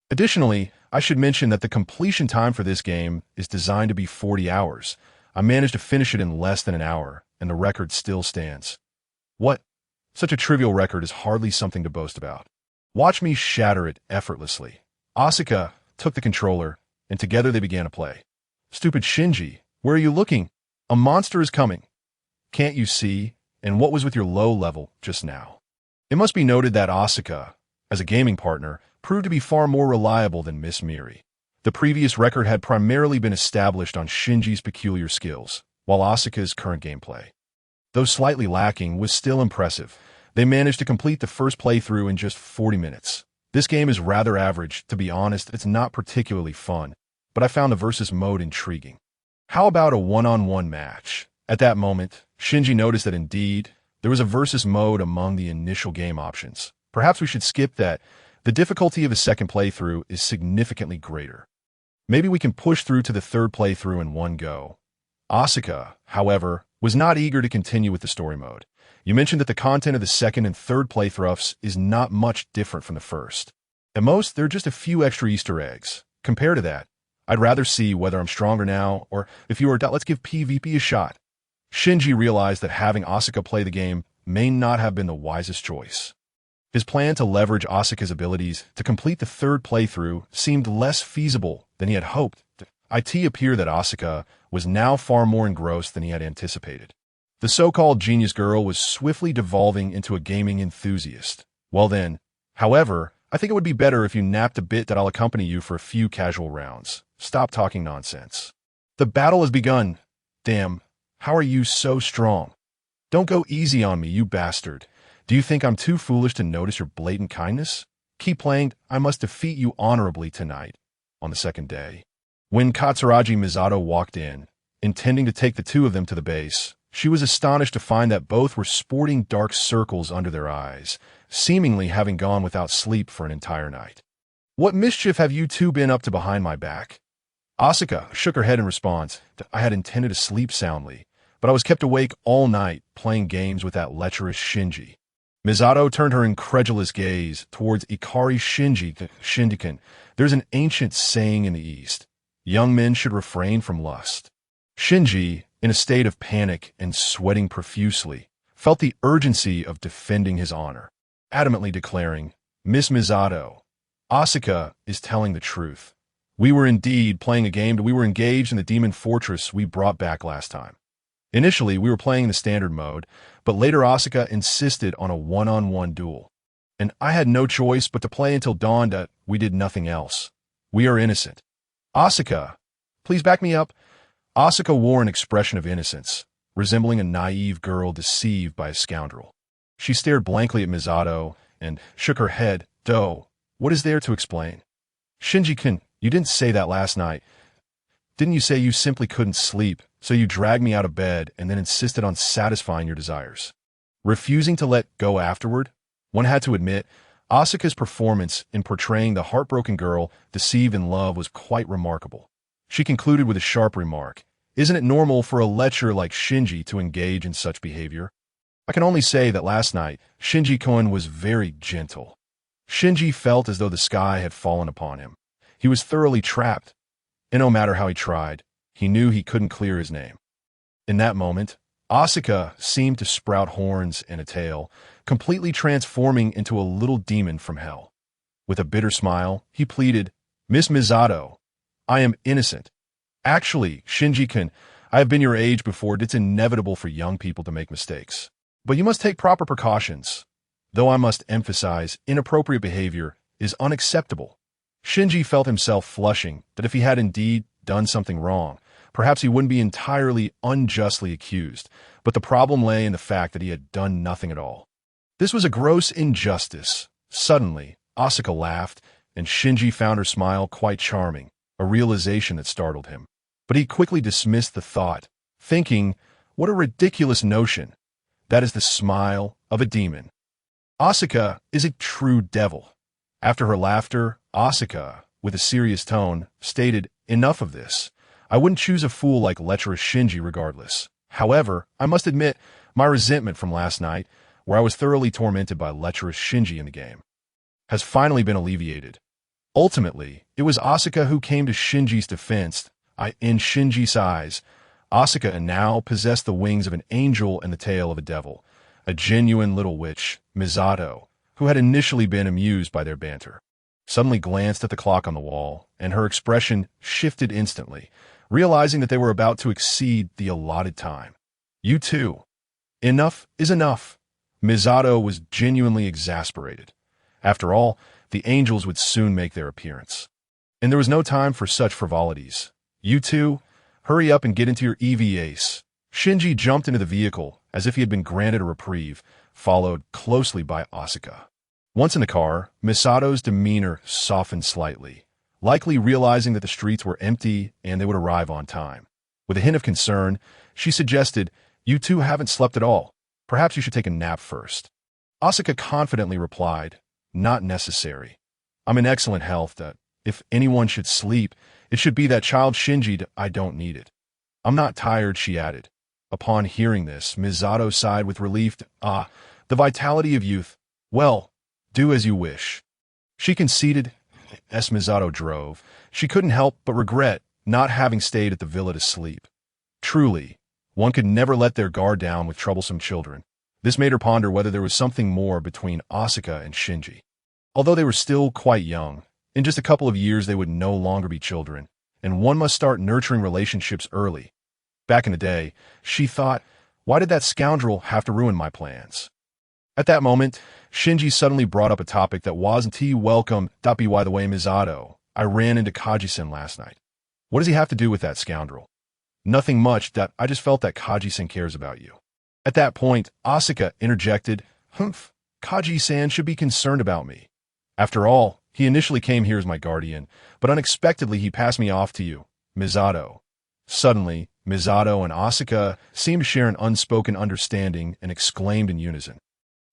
Additionally, I should mention that the completion time for this game is designed to be 40 hours. I managed to finish it in less than an hour, and the record still stands. What? Such a trivial record is hardly something to boast about. Watch me shatter it effortlessly. Asuka took the controller, and together they began to play. Stupid Shinji, where are you looking? A monster is coming. Can't you see? And what was with your low level just now? It must be noted that Asuka, as a gaming partner, proved to be far more reliable than Miss Miri. The previous record had primarily been established on Shinji's peculiar skills, while Asuka's current gameplay, though slightly lacking, was still impressive. They managed to complete the first playthrough in just 40 minutes. This game is rather average, to be honest. It's not particularly fun, but I found the versus mode intriguing. How about a one-on-one match? At that moment, Shinji noticed that indeed, there was a versus mode among the initial game options. Perhaps we should skip that. The difficulty of a second playthrough is significantly greater. Maybe we can push through to the 3rd playthrough in one go. Asuka, however, was not eager to continue with the story mode. You mentioned that the content of the 2nd and 3rd playthroughs is not much different from the 1st. At most, there are just a few extra Easter eggs. Compared to that, I'd rather see whether I'm stronger now, or if you are, let's give PvP a shot. Shinji realized that having Asuka play the game may not have been the wisest choice. His plan to leverage Asuka's abilities to complete the 3rd playthrough seemed less feasible than he had hoped. It appeared that Asuka was now far more engrossed than he had anticipated. The so-called genius girl was swiftly devolving into a gaming enthusiast. Well then, however, I think it would be better if you napped a bit that I'll accompany you for a few casual rounds. Stop talking nonsense. The battle has begun. Damn, how are you so strong? Don't go easy on me, you bastard. Do you think I'm too foolish to notice your blatant kindness? Keep playing. I must defeat you honorably tonight. On the second day, when Katsuragi Misato walked in, intending to take the two of them to the base, she was astonished to find that both were sporting dark circles under their eyes, seemingly having gone without sleep for an entire night. What mischief have you two been up to behind my back? Asuka shook her head in response. I had intended to sleep soundly, but I was kept awake all night playing games with that lecherous Shinji. Misato turned her incredulous gaze towards Ikari Shinji. There's an ancient saying in the East. Young men should refrain from lust. Shinji, in a state of panic and sweating profusely, felt the urgency of defending his honor, adamantly declaring, Miss Misato, Asuka is telling the truth. We were indeed playing a game. We were engaged in the demon fortress we brought back last time. Initially, we were playing in the standard mode, but later Asuka insisted on a one-on-one duel. And I had no choice but to play until dawn. We did nothing else. We are innocent. Asuka, please back me up. Asuka wore an expression of innocence, resembling a naive girl deceived by a scoundrel. She stared blankly at Misato and shook her head. What is there to explain? Shinji-kun, you didn't say that last night. Didn't you say you simply couldn't sleep, so you dragged me out of bed and then insisted on satisfying your desires? Refusing to let go afterward? One had to admit, Asuka's performance in portraying the heartbroken girl deceived in love was quite remarkable. She concluded with a sharp remark. Isn't it normal for a lecher like Shinji to engage in such behavior? I can only say that last night, Shinji-kun was very gentle. Shinji felt as though the sky had fallen upon him. He was thoroughly trapped, and no matter how he tried, he knew he couldn't clear his name. In that moment, Asuka seemed to sprout horns and a tail, completely transforming into a little demon from hell. With a bitter smile, he pleaded, Miss Misato, I am innocent. Actually, Shinji-kun, I have been your age before. It's inevitable for young people to make mistakes. But you must take proper precautions. Though I must emphasize, inappropriate behavior is unacceptable. Shinji felt himself flushing that if he had indeed done something wrong, perhaps he wouldn't be entirely unjustly accused, but the problem lay in the fact that he had done nothing at all. This was a gross injustice. Suddenly, Asuka laughed, and Shinji found her smile quite charming, a realization that startled him. But he quickly dismissed the thought, thinking, what a ridiculous notion. That is the smile of a demon. Asuka is a true devil. After her laughter, Asuka, with a serious tone, stated, enough of this. I wouldn't choose a fool like lecherous Shinji regardless. However, I must admit, my resentment from last night, where I was thoroughly tormented by lecherous Shinji in the game, has finally been alleviated. Ultimately, it was Asuka who came to Shinji's defense. In Shinji's eyes, Asuka now possessed the wings of an angel and the tail of a devil, a genuine little witch, Misato, who had initially been amused by their banter, suddenly glanced at the clock on the wall, and her expression shifted instantly, realizing that they were about to exceed the allotted time. You too. Enough is enough. Misato was genuinely exasperated. After all, the angels would soon make their appearance. And there was no time for such frivolities. You two, hurry up and get into your EVA. Shinji jumped into the vehicle as if he had been granted a reprieve, followed closely by Asuka. Once in the car, Misato's demeanor softened slightly, likely realizing that the streets were empty and they would arrive on time. With a hint of concern, she suggested, you two haven't slept at all. Perhaps you should take a nap first. Asuka confidently replied, not necessary. I'm in excellent health. That if anyone should sleep, it should be that child Shinji. I don't need it. I'm not tired, she added. Upon hearing this, Misato sighed with relief. The vitality of youth. Well, do as you wish. She conceded. As Misato drove, she couldn't help but regret not having stayed at the villa to sleep. Truly, one could never let their guard down with troublesome children. This made her ponder whether there was something more between Asuka and Shinji. Although they were still quite young, in just a couple of years they would no longer be children, and one must start nurturing relationships early. Back in the day, she thought, why did that scoundrel have to ruin my plans? At that moment, Shinji suddenly brought up a topic that wasn't welcome. By the way, Misato, I ran into Kaji-sen last night. What does he have to do with that scoundrel? Nothing much. I just felt that Kaji-sen cares about you. At that point, Asuka interjected, Humph, Kaji-san should be concerned about me. After all, he initially came here as my guardian, but unexpectedly he passed me off to you, Misato. Suddenly, Misato and Asuka seemed to share an unspoken understanding and exclaimed in unison.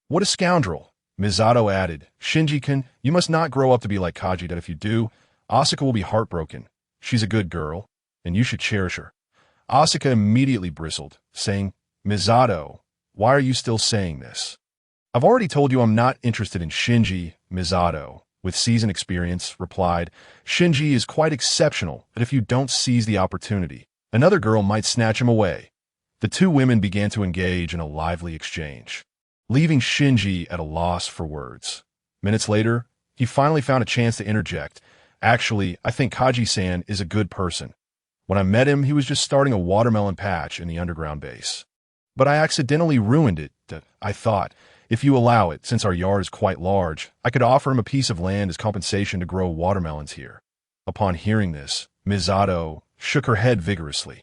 What a scoundrel! Misato added, Shinji-kun, you must not grow up to be like Kaji, that if you do, Asuka will be heartbroken. She's a good girl, and you should cherish her. Asuka immediately bristled, saying, Misato, why are you still saying this? I've already told you I'm not interested in Shinji, Misato, with seasoned experience, replied. Shinji is quite exceptional, but if you don't seize the opportunity, another girl might snatch him away. The two women began to engage in a lively exchange, leaving Shinji at a loss for words. Minutes later, he finally found a chance to interject. Actually, I think Kaji-san is a good person. When I met him, he was just starting a watermelon patch in the underground base. But I accidentally ruined it, I thought. If you allow it, since our yard is quite large, I could offer him a piece of land as compensation to grow watermelons here. Upon hearing this, Misato shook her head vigorously.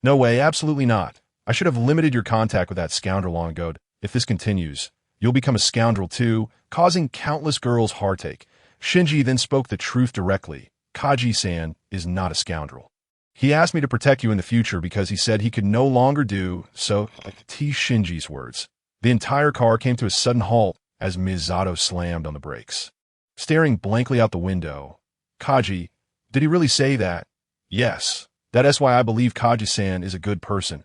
No way, absolutely not. I should have limited your contact with that scoundrel long ago. If this continues, you'll become a scoundrel too, causing countless girls heartache. Shinji then spoke the truth directly. Kaji-san is not a scoundrel. He asked me to protect you in the future because he said he could no longer do so. Shinji's words. The entire car came to a sudden halt as Misato slammed on the brakes. Staring blankly out the window, Kaji, did he really say that? Yes. That is why I believe Kaji-san is a good person.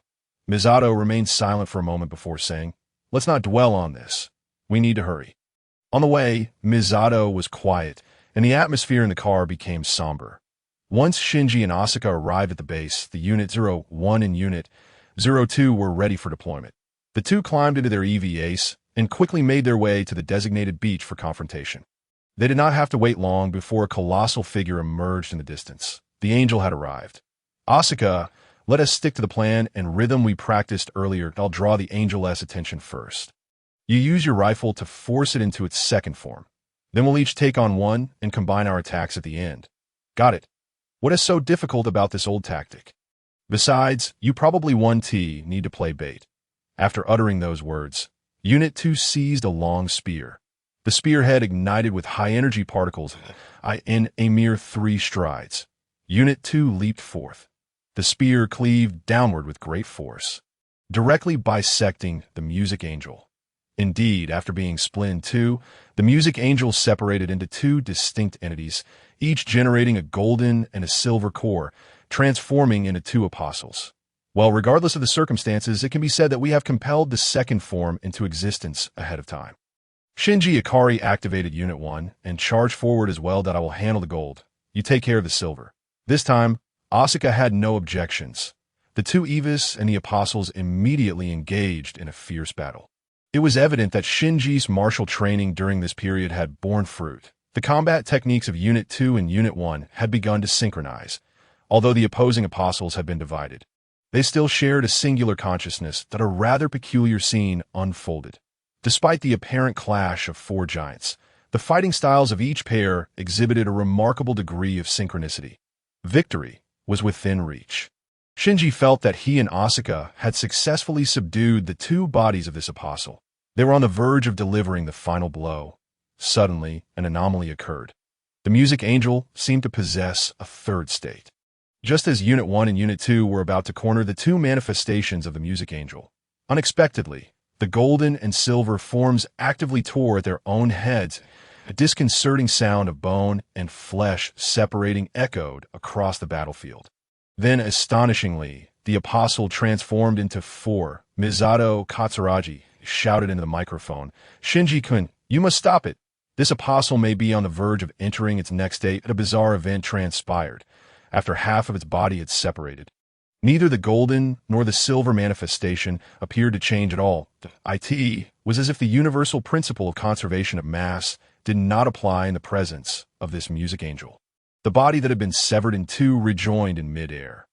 Misato remained silent for a moment before saying, let's not dwell on this. We need to hurry. On the way, Misato was quiet, and the atmosphere in the car became somber. Once Shinji and Asuka arrived at the base, the Unit 01 and Unit 02 were ready for deployment. The two climbed into their EVAs and quickly made their way to the designated beach for confrontation. They did not have to wait long before a colossal figure emerged in the distance. The angel had arrived. Asuka, let us stick to the plan and rhythm we practiced earlier. I'll draw the angel's attention first. You use your rifle to force it into its second form. Then we'll each take on one and combine our attacks at the end. Got it. What is so difficult about this old tactic? Besides, you probably need to play bait. After uttering those words, Unit 2 seized a long spear. The spearhead ignited with high-energy particles in a mere 3 strides. Unit 2 leaped forth. The spear cleaved downward with great force, directly bisecting the music angel. Indeed, after being split in two, the music angel separated into 2 distinct entities, each generating a golden and a silver core, transforming into 2 apostles. Well, regardless of the circumstances, it can be said that we have compelled the second form into existence ahead of time. Shinji Ikari activated Unit 1 and charged forward as well. That I will handle the gold. You take care of the silver. This time, Asuka had no objections. The 2 EVAs and the apostles immediately engaged in a fierce battle. It was evident that Shinji's martial training during this period had borne fruit. The combat techniques of Unit 2 and Unit 1 had begun to synchronize, although the opposing apostles had been divided. They still shared a singular consciousness that a rather peculiar scene unfolded. Despite the apparent clash of 4 giants, the fighting styles of each pair exhibited a remarkable degree of synchronicity. Victory was within reach. Shinji felt that he and Asuka had successfully subdued the 2 bodies of this apostle. They were on the verge of delivering the final blow. Suddenly, an anomaly occurred. The music angel seemed to possess a 3rd state. Just as Unit 1 and Unit 2 were about to corner the 2 manifestations of the music angel, unexpectedly, the golden and silver forms actively tore at their own heads. A disconcerting sound of bone and flesh separating echoed across the battlefield. Then, astonishingly, the apostle transformed into 4. Misato Katsuragi shouted into the microphone, Shinji-kun, you must stop it. This apostle may be on the verge of entering its next state. A bizarre event transpired. After half of its body had separated. Neither the golden nor the silver manifestation appeared to change at all. It was as if the universal principle of conservation of mass did not apply in the presence of this music angel. The body that had been severed in 2 rejoined in midair.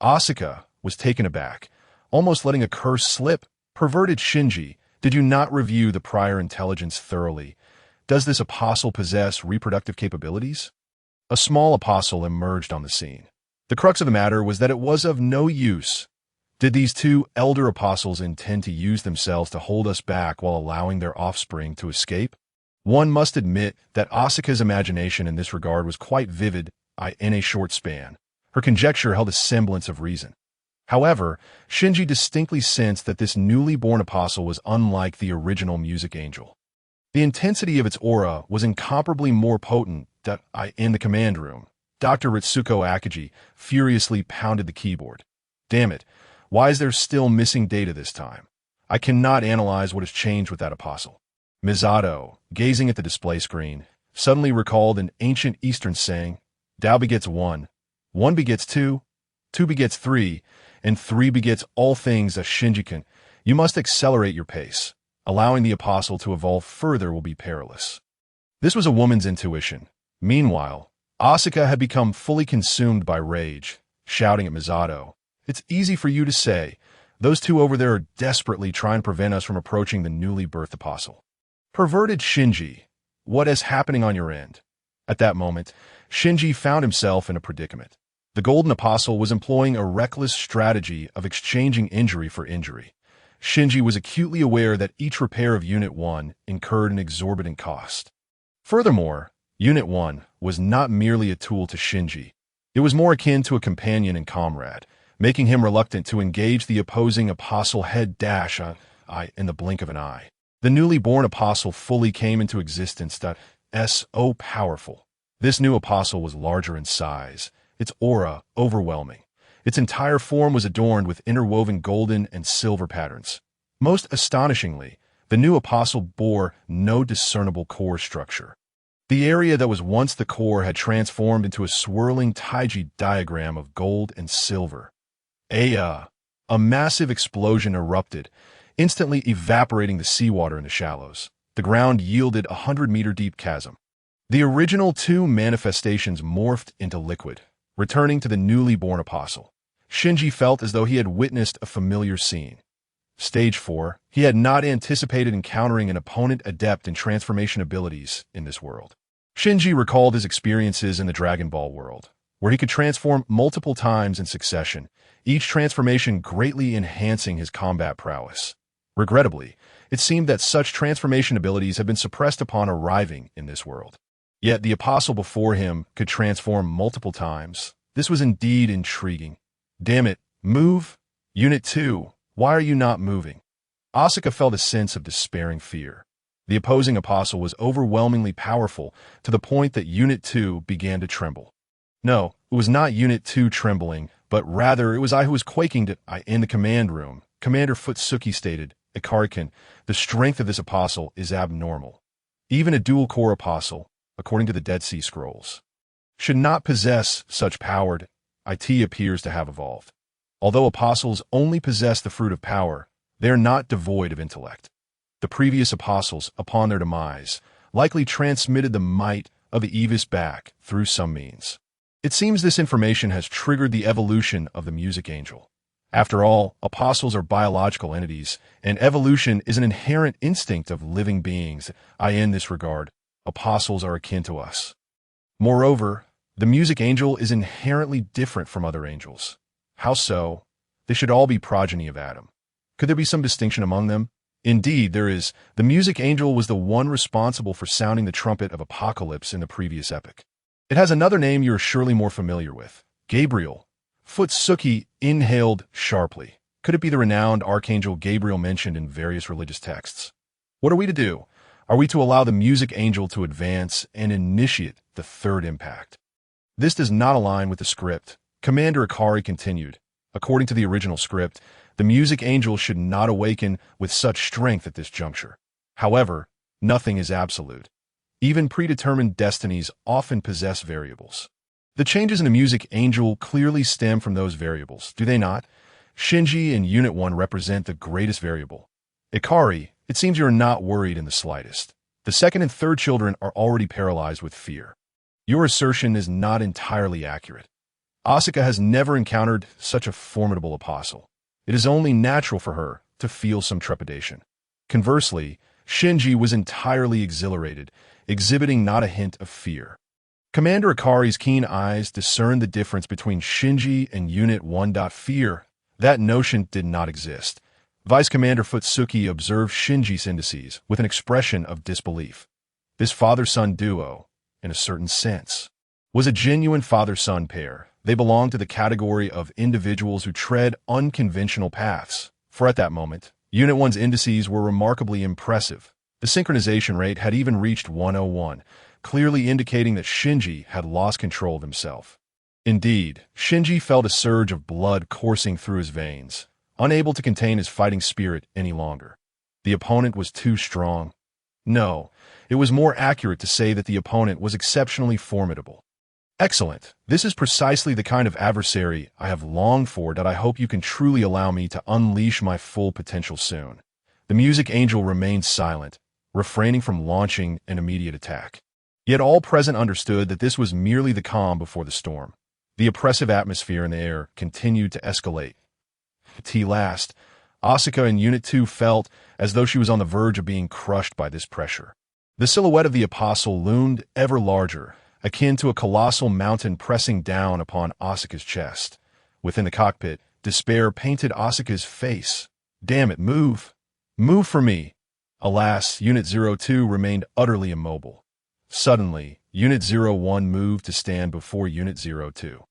Asuka was taken aback, almost letting a curse slip. Perverted Shinji, did you not review the prior intelligence thoroughly? Does this apostle possess reproductive capabilities? A small apostle emerged on the scene. The crux of the matter was that it was of no use. Did these two elder apostles intend to use themselves to hold us back while allowing their offspring to escape? One must admit that Asuka's imagination in this regard was quite vivid in a short span. Her conjecture held a semblance of reason. However, Shinji distinctly sensed that this newly born apostle was unlike the original music angel. The intensity of its aura was incomparably more potent in the command room. Dr. Ritsuko Akagi furiously pounded the keyboard. Damn it, why is there still missing data this time? I cannot analyze what has changed with that apostle. Misato, gazing at the display screen, suddenly recalled an ancient Eastern saying, Tao begets one, one begets two begets three, and three begets all things. As Shinji-kun, you must accelerate your pace. Allowing the apostle to evolve further will be perilous. This was a woman's intuition. Meanwhile, Asuka had become fully consumed by rage, shouting at Misato, It's easy for you to say. Those two over there are desperately trying to prevent us from approaching the newly birthed apostle. Perverted Shinji, what is happening on your end? At that moment, Shinji found himself in a predicament. The Golden Apostle was employing a reckless strategy of exchanging injury for injury. Shinji was acutely aware that each repair of Unit 1 incurred an exorbitant cost. Furthermore, Unit 1 was not merely a tool to Shinji. It was more akin to a companion and comrade, making him reluctant to engage the opposing apostle head dash in the blink of an eye. The newly born apostle fully came into existence. So powerful. This new apostle was larger in size, its aura overwhelming. Its entire form was adorned with interwoven golden and silver patterns. Most astonishingly, the new apostle bore no discernible core structure. The area that was once the core had transformed into a swirling taiji diagram of gold and silver. A massive explosion erupted, instantly evaporating the seawater in the shallows. The ground yielded 100-meter-deep chasm. The original two manifestations morphed into liquid, returning to the newly born apostle. Shinji felt as though he had witnessed a familiar scene. Stage 4, he had not anticipated encountering an opponent adept in transformation abilities in this world. Shinji recalled his experiences in the Dragon Ball world, where he could transform multiple times in succession, each transformation greatly enhancing his combat prowess. Regrettably, it seemed that such transformation abilities had been suppressed upon arriving in this world. Yet the apostle before him could transform multiple times. This was indeed intriguing. Damn it, move! Unit 2, why are you not moving? Asuka felt a sense of despairing fear. The opposing apostle was overwhelmingly powerful to the point that Unit 2 began to tremble. No, it was not Unit 2 trembling, but rather it was I who was quaking in the command room. Commander Futsuki stated, Ikari-kun, the strength of this apostle is abnormal. Even a dual-core apostle, according to the Dead Sea Scrolls, should not possess such power. It appears to have evolved. Although apostles only possess the fruit of power, they are not devoid of intellect. The previous apostles, upon their demise, likely transmitted the might of the EVA back through some means. It seems this information has triggered the evolution of the music angel. After all, apostles are biological entities, and evolution is an inherent instinct of living beings. In this regard, apostles are akin to us. Moreover, the music angel is inherently different from other angels. How so? They should all be progeny of Adam. Could there be some distinction among them? Indeed, there is. The music angel was the one responsible for sounding the trumpet of apocalypse in the previous epic. It has another name you are surely more familiar with. Gabriel. Futsuki inhaled sharply. Could it be the renowned archangel Gabriel mentioned in various religious texts? What are we to do? Are we to allow the music angel to advance and initiate the third impact? This does not align with the script. Commander Ikari continued. According to the original script, the music angel should not awaken with such strength at this juncture. However, nothing is absolute. Even predetermined destinies often possess variables. The changes in the music angel clearly stem from those variables, do they not? Shinji and Unit 1 represent the greatest variable. Ikari, it seems you are not worried in the slightest. The second and third children are already paralyzed with fear. Your assertion is not entirely accurate. Asuka has never encountered such a formidable apostle. It is only natural for her to feel some trepidation. Conversely, Shinji was entirely exhilarated, exhibiting not a hint of fear. Commander Ikari's keen eyes discerned the difference between Shinji and Unit 1. Fear, That notion did not exist. Vice Commander Futsuki observed Shinji's indices with an expression of disbelief. This father-son duo, in a certain sense, was a genuine father-son pair. They belonged to the category of individuals who tread unconventional paths. For at that moment, Unit 1's indices were remarkably impressive. The synchronization rate had even reached 101, clearly indicating that Shinji had lost control of himself. Indeed, Shinji felt a surge of blood coursing through his veins, unable to contain his fighting spirit any longer. The opponent was too strong. No, it was more accurate to say that the opponent was exceptionally formidable. Excellent. This is precisely the kind of adversary I have longed for, that I hope you can truly allow me to unleash my full potential soon. The music angel remained silent, refraining from launching an immediate attack. Yet all present understood that this was merely the calm before the storm. The oppressive atmosphere in the air continued to escalate. At last, Asuka in Unit 2 felt as though she was on the verge of being crushed by this pressure. The silhouette of the apostle loomed ever larger, akin to a colossal mountain pressing down upon Asuka's chest. Within the cockpit, despair painted Asuka's face. Damn it, move! Move for me! Alas, Unit 02 remained utterly immobile. Suddenly, Unit 01 moved to stand before Unit 02.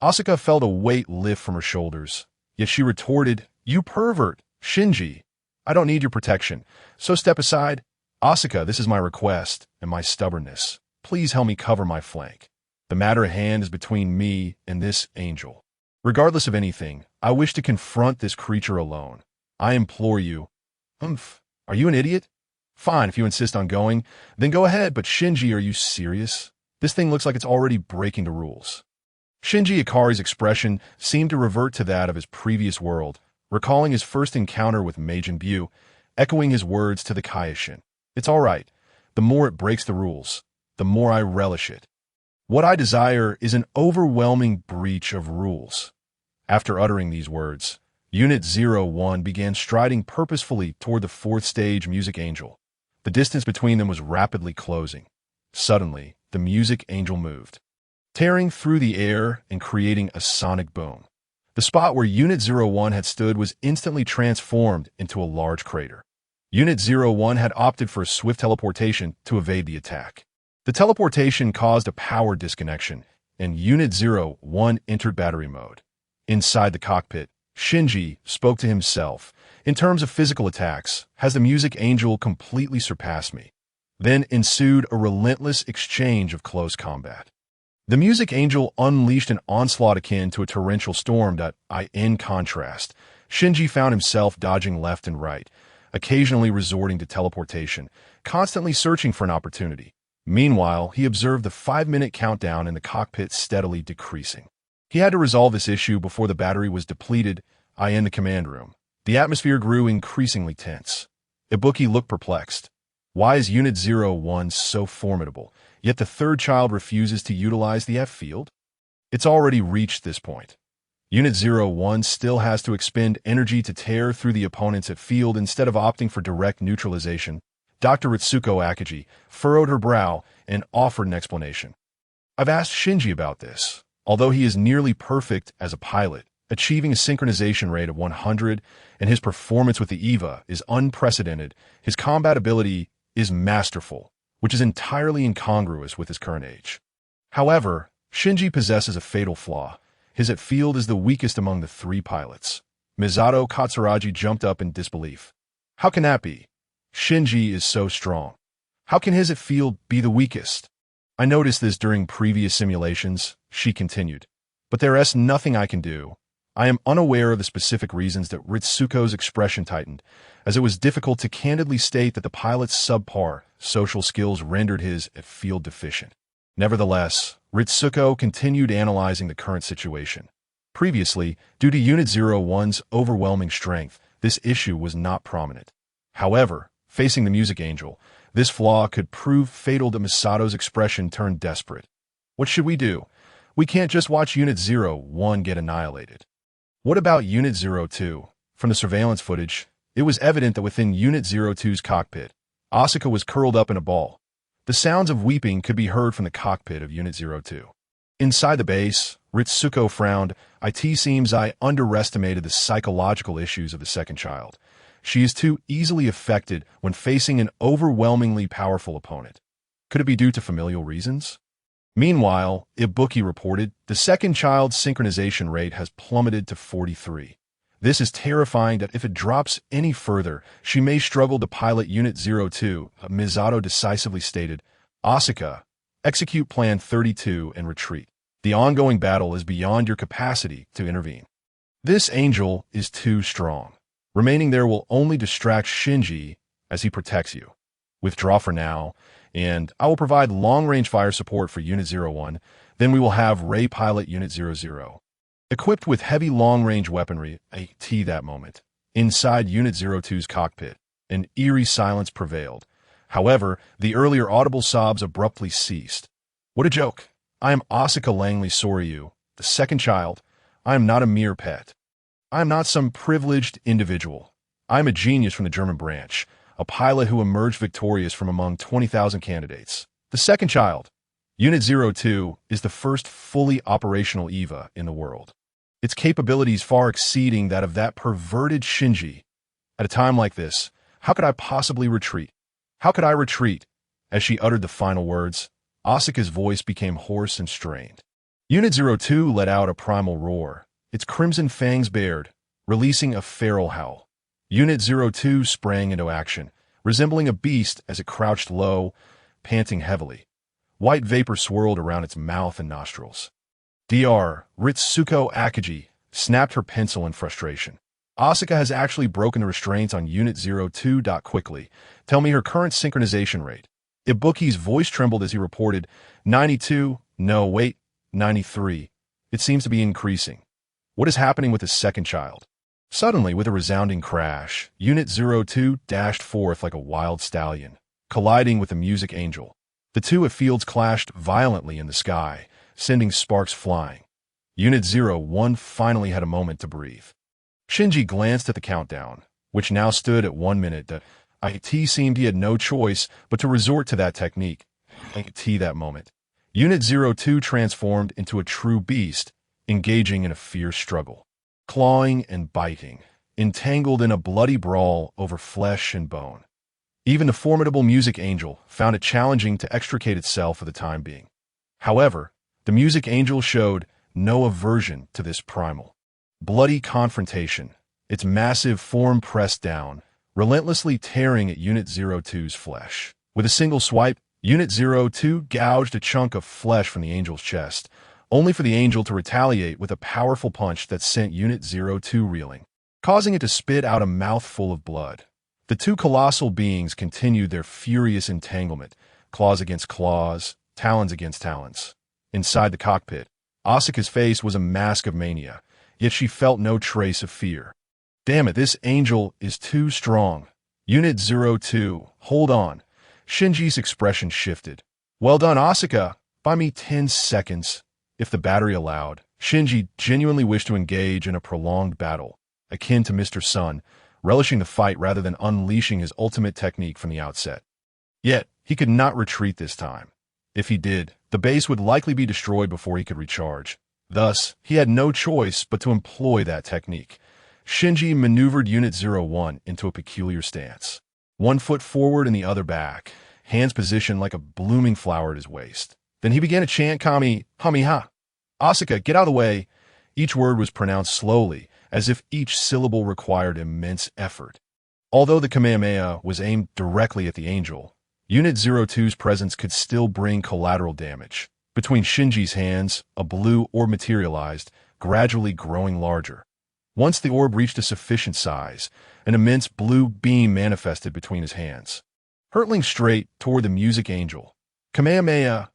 Asuka felt a weight lift from her shoulders, yet she retorted, "You pervert! Shinji! I don't need your protection, so step aside. Asuka, this is my request and my stubbornness. Please help me cover my flank. The matter at hand is between me and this angel. Regardless of anything, I wish to confront this creature alone. I implore you." Are you an idiot? Fine, if you insist on going, then go ahead, but Shinji, are you serious? This thing looks like it's already breaking the rules. Shinji Ikari's expression seemed to revert to that of his previous world, recalling his first encounter with Majin Buu, echoing his words to the Kaioshin. It's all right. The more it breaks the rules, the more I relish it. What I desire is an overwhelming breach of rules. After uttering these words, Unit 01 began striding purposefully toward the fourth stage music angel. The distance between them was rapidly closing. Suddenly, the music angel moved, tearing through the air and creating a sonic boom. The spot where Unit 01 had stood was instantly transformed into a large crater. Unit 01 had opted for a swift teleportation to evade the attack. The teleportation caused a power disconnection, and Unit 01 entered battery mode. Inside the cockpit, Shinji spoke to himself. In terms of physical attacks, has the music angel completely surpassed me? Then ensued a relentless exchange of close combat. The music angel unleashed an onslaught akin to a torrential storm that, in contrast, Shinji found himself dodging left and right, occasionally resorting to teleportation, constantly searching for an opportunity. Meanwhile, he observed the 5-minute countdown in the cockpit steadily decreasing. He had to resolve this issue before the battery was depleted, in the command room. The atmosphere grew increasingly tense. Ibuki looked perplexed. Why is Unit 01 so formidable, yet the third child refuses to utilize the F-field? It's already reached this point. Unit 01 still has to expend energy to tear through the opponent's F-field instead of opting for direct neutralization. Dr. Ritsuko Akagi furrowed her brow and offered an explanation. I've asked Shinji about this. Although he is nearly perfect as a pilot, achieving a synchronization rate of 100, and his performance with the EVA is unprecedented, his combat ability is masterful, which is entirely incongruous with his current age. However, Shinji possesses a fatal flaw. His F-field is the weakest among the 3 pilots. Misato Katsuragi jumped up in disbelief. How can that be? Shinji is so strong. How can his F-field be the weakest? I noticed this during previous simulations, she continued. But there is nothing I can do. I am unaware of the specific reasons that Ritsuko's expression tightened, as it was difficult to candidly state that the pilot's subpar social skills rendered his F-field deficient. Nevertheless, Ritsuko continued analyzing the current situation. Previously, due to Unit 01's overwhelming strength, this issue was not prominent. However, facing the music angel, this flaw could prove fatal to Misato's expression turned desperate. What should we do? We can't just watch Unit 01 get annihilated. What about Unit 02? From the surveillance footage, it was evident that within Unit 02's cockpit, Asuka was curled up in a ball. The sounds of weeping could be heard from the cockpit of Unit 02. Inside the base, Ritsuko frowned. It seems I underestimated the psychological issues of the second child. She is too easily affected when facing an overwhelmingly powerful opponent. Could it be due to familial reasons? Meanwhile, Ibuki reported, the second child's synchronization rate has plummeted to 43. This is terrifying that if it drops any further, she may struggle to pilot Unit 02, Misato decisively stated. Asuka, execute Plan 32 and retreat. The ongoing battle is beyond your capacity to intervene. This angel is too strong. Remaining there will only distract Shinji as he protects you. Withdraw for now, and I will provide long-range fire support for Unit 01, then we will have Ray pilot Unit 00. Equipped with heavy long-range weaponry, that moment, inside Unit 02's cockpit, an eerie silence prevailed. However, the earlier audible sobs abruptly ceased. What a joke! I am Asuka Langley Soryu, the second child. I am not a mere pet. I am not some privileged individual. I am a genius from the German branch, a pilot who emerged victorious from among 20,000 candidates. The second child, Unit 02, is the first fully operational EVA in the world. Its capabilities far exceeding that of that perverted Shinji. At a time like this, how could I possibly retreat? How could I retreat? As she uttered the final words, Asuka's voice became hoarse and strained. Unit 02 let out a primal roar, its crimson fangs bared, releasing a feral howl. Unit 02 sprang into action, resembling a beast as it crouched low, panting heavily. White vapor swirled around its mouth and nostrils. Dr. Ritsuko Akagi snapped her pencil in frustration. Asuka has actually broken the restraints on Unit 02. Quickly, tell me her current synchronization rate. Ibuki's voice trembled as he reported, 92, no, wait, 93. It seems to be increasing. What is happening with the second child? Suddenly, with a resounding crash, Unit 02 dashed forth like a wild stallion, colliding with the music angel. The two fields clashed violently in the sky, sending sparks flying. Unit 01 finally had a moment to breathe. Shinji glanced at the countdown, which now stood at 1 minute. It seemed he had no choice but to resort to that technique. That moment. Unit 02 transformed into a true beast, engaging in a fierce struggle. Clawing and biting, entangled in a bloody brawl over flesh and bone. Even the formidable music angel found it challenging to extricate itself for the time being. However, the music angel showed no aversion to this primal, bloody confrontation, its massive form pressed down, relentlessly tearing at Unit 02's flesh. With a single swipe, Unit 02 gouged a chunk of flesh from the angel's chest, only for the angel to retaliate with a powerful punch that sent Unit 02 reeling, causing it to spit out a mouthful of blood. The two colossal beings continued their furious entanglement, claws against claws, talons against talons. Inside the cockpit, Asuka's face was a mask of mania, yet she felt no trace of fear. Damn it, this angel is too strong. Unit 02, hold on. Shinji's expression shifted. Well done, Asuka. Buy me 10 seconds. If the battery allowed, Shinji genuinely wished to engage in a prolonged battle, akin to Mr. Sun, relishing the fight rather than unleashing his ultimate technique from the outset. Yet, he could not retreat this time. If he did, the base would likely be destroyed before he could recharge. Thus, he had no choice but to employ that technique. Shinji maneuvered Unit 01 into a peculiar stance. One foot forward and the other back, hands positioned like a blooming flower at his waist. Then he began to chant Kami, Hami-ha. Asuka, get out of the way. Each word was pronounced slowly, as if each syllable required immense effort. Although the Kamehameha was aimed directly at the angel, Unit 02's presence could still bring collateral damage. Between Shinji's hands, a blue orb materialized, gradually growing larger. Once the orb reached a sufficient size, an immense blue beam manifested between his hands. Hurtling straight toward the music angel. Kamehameha,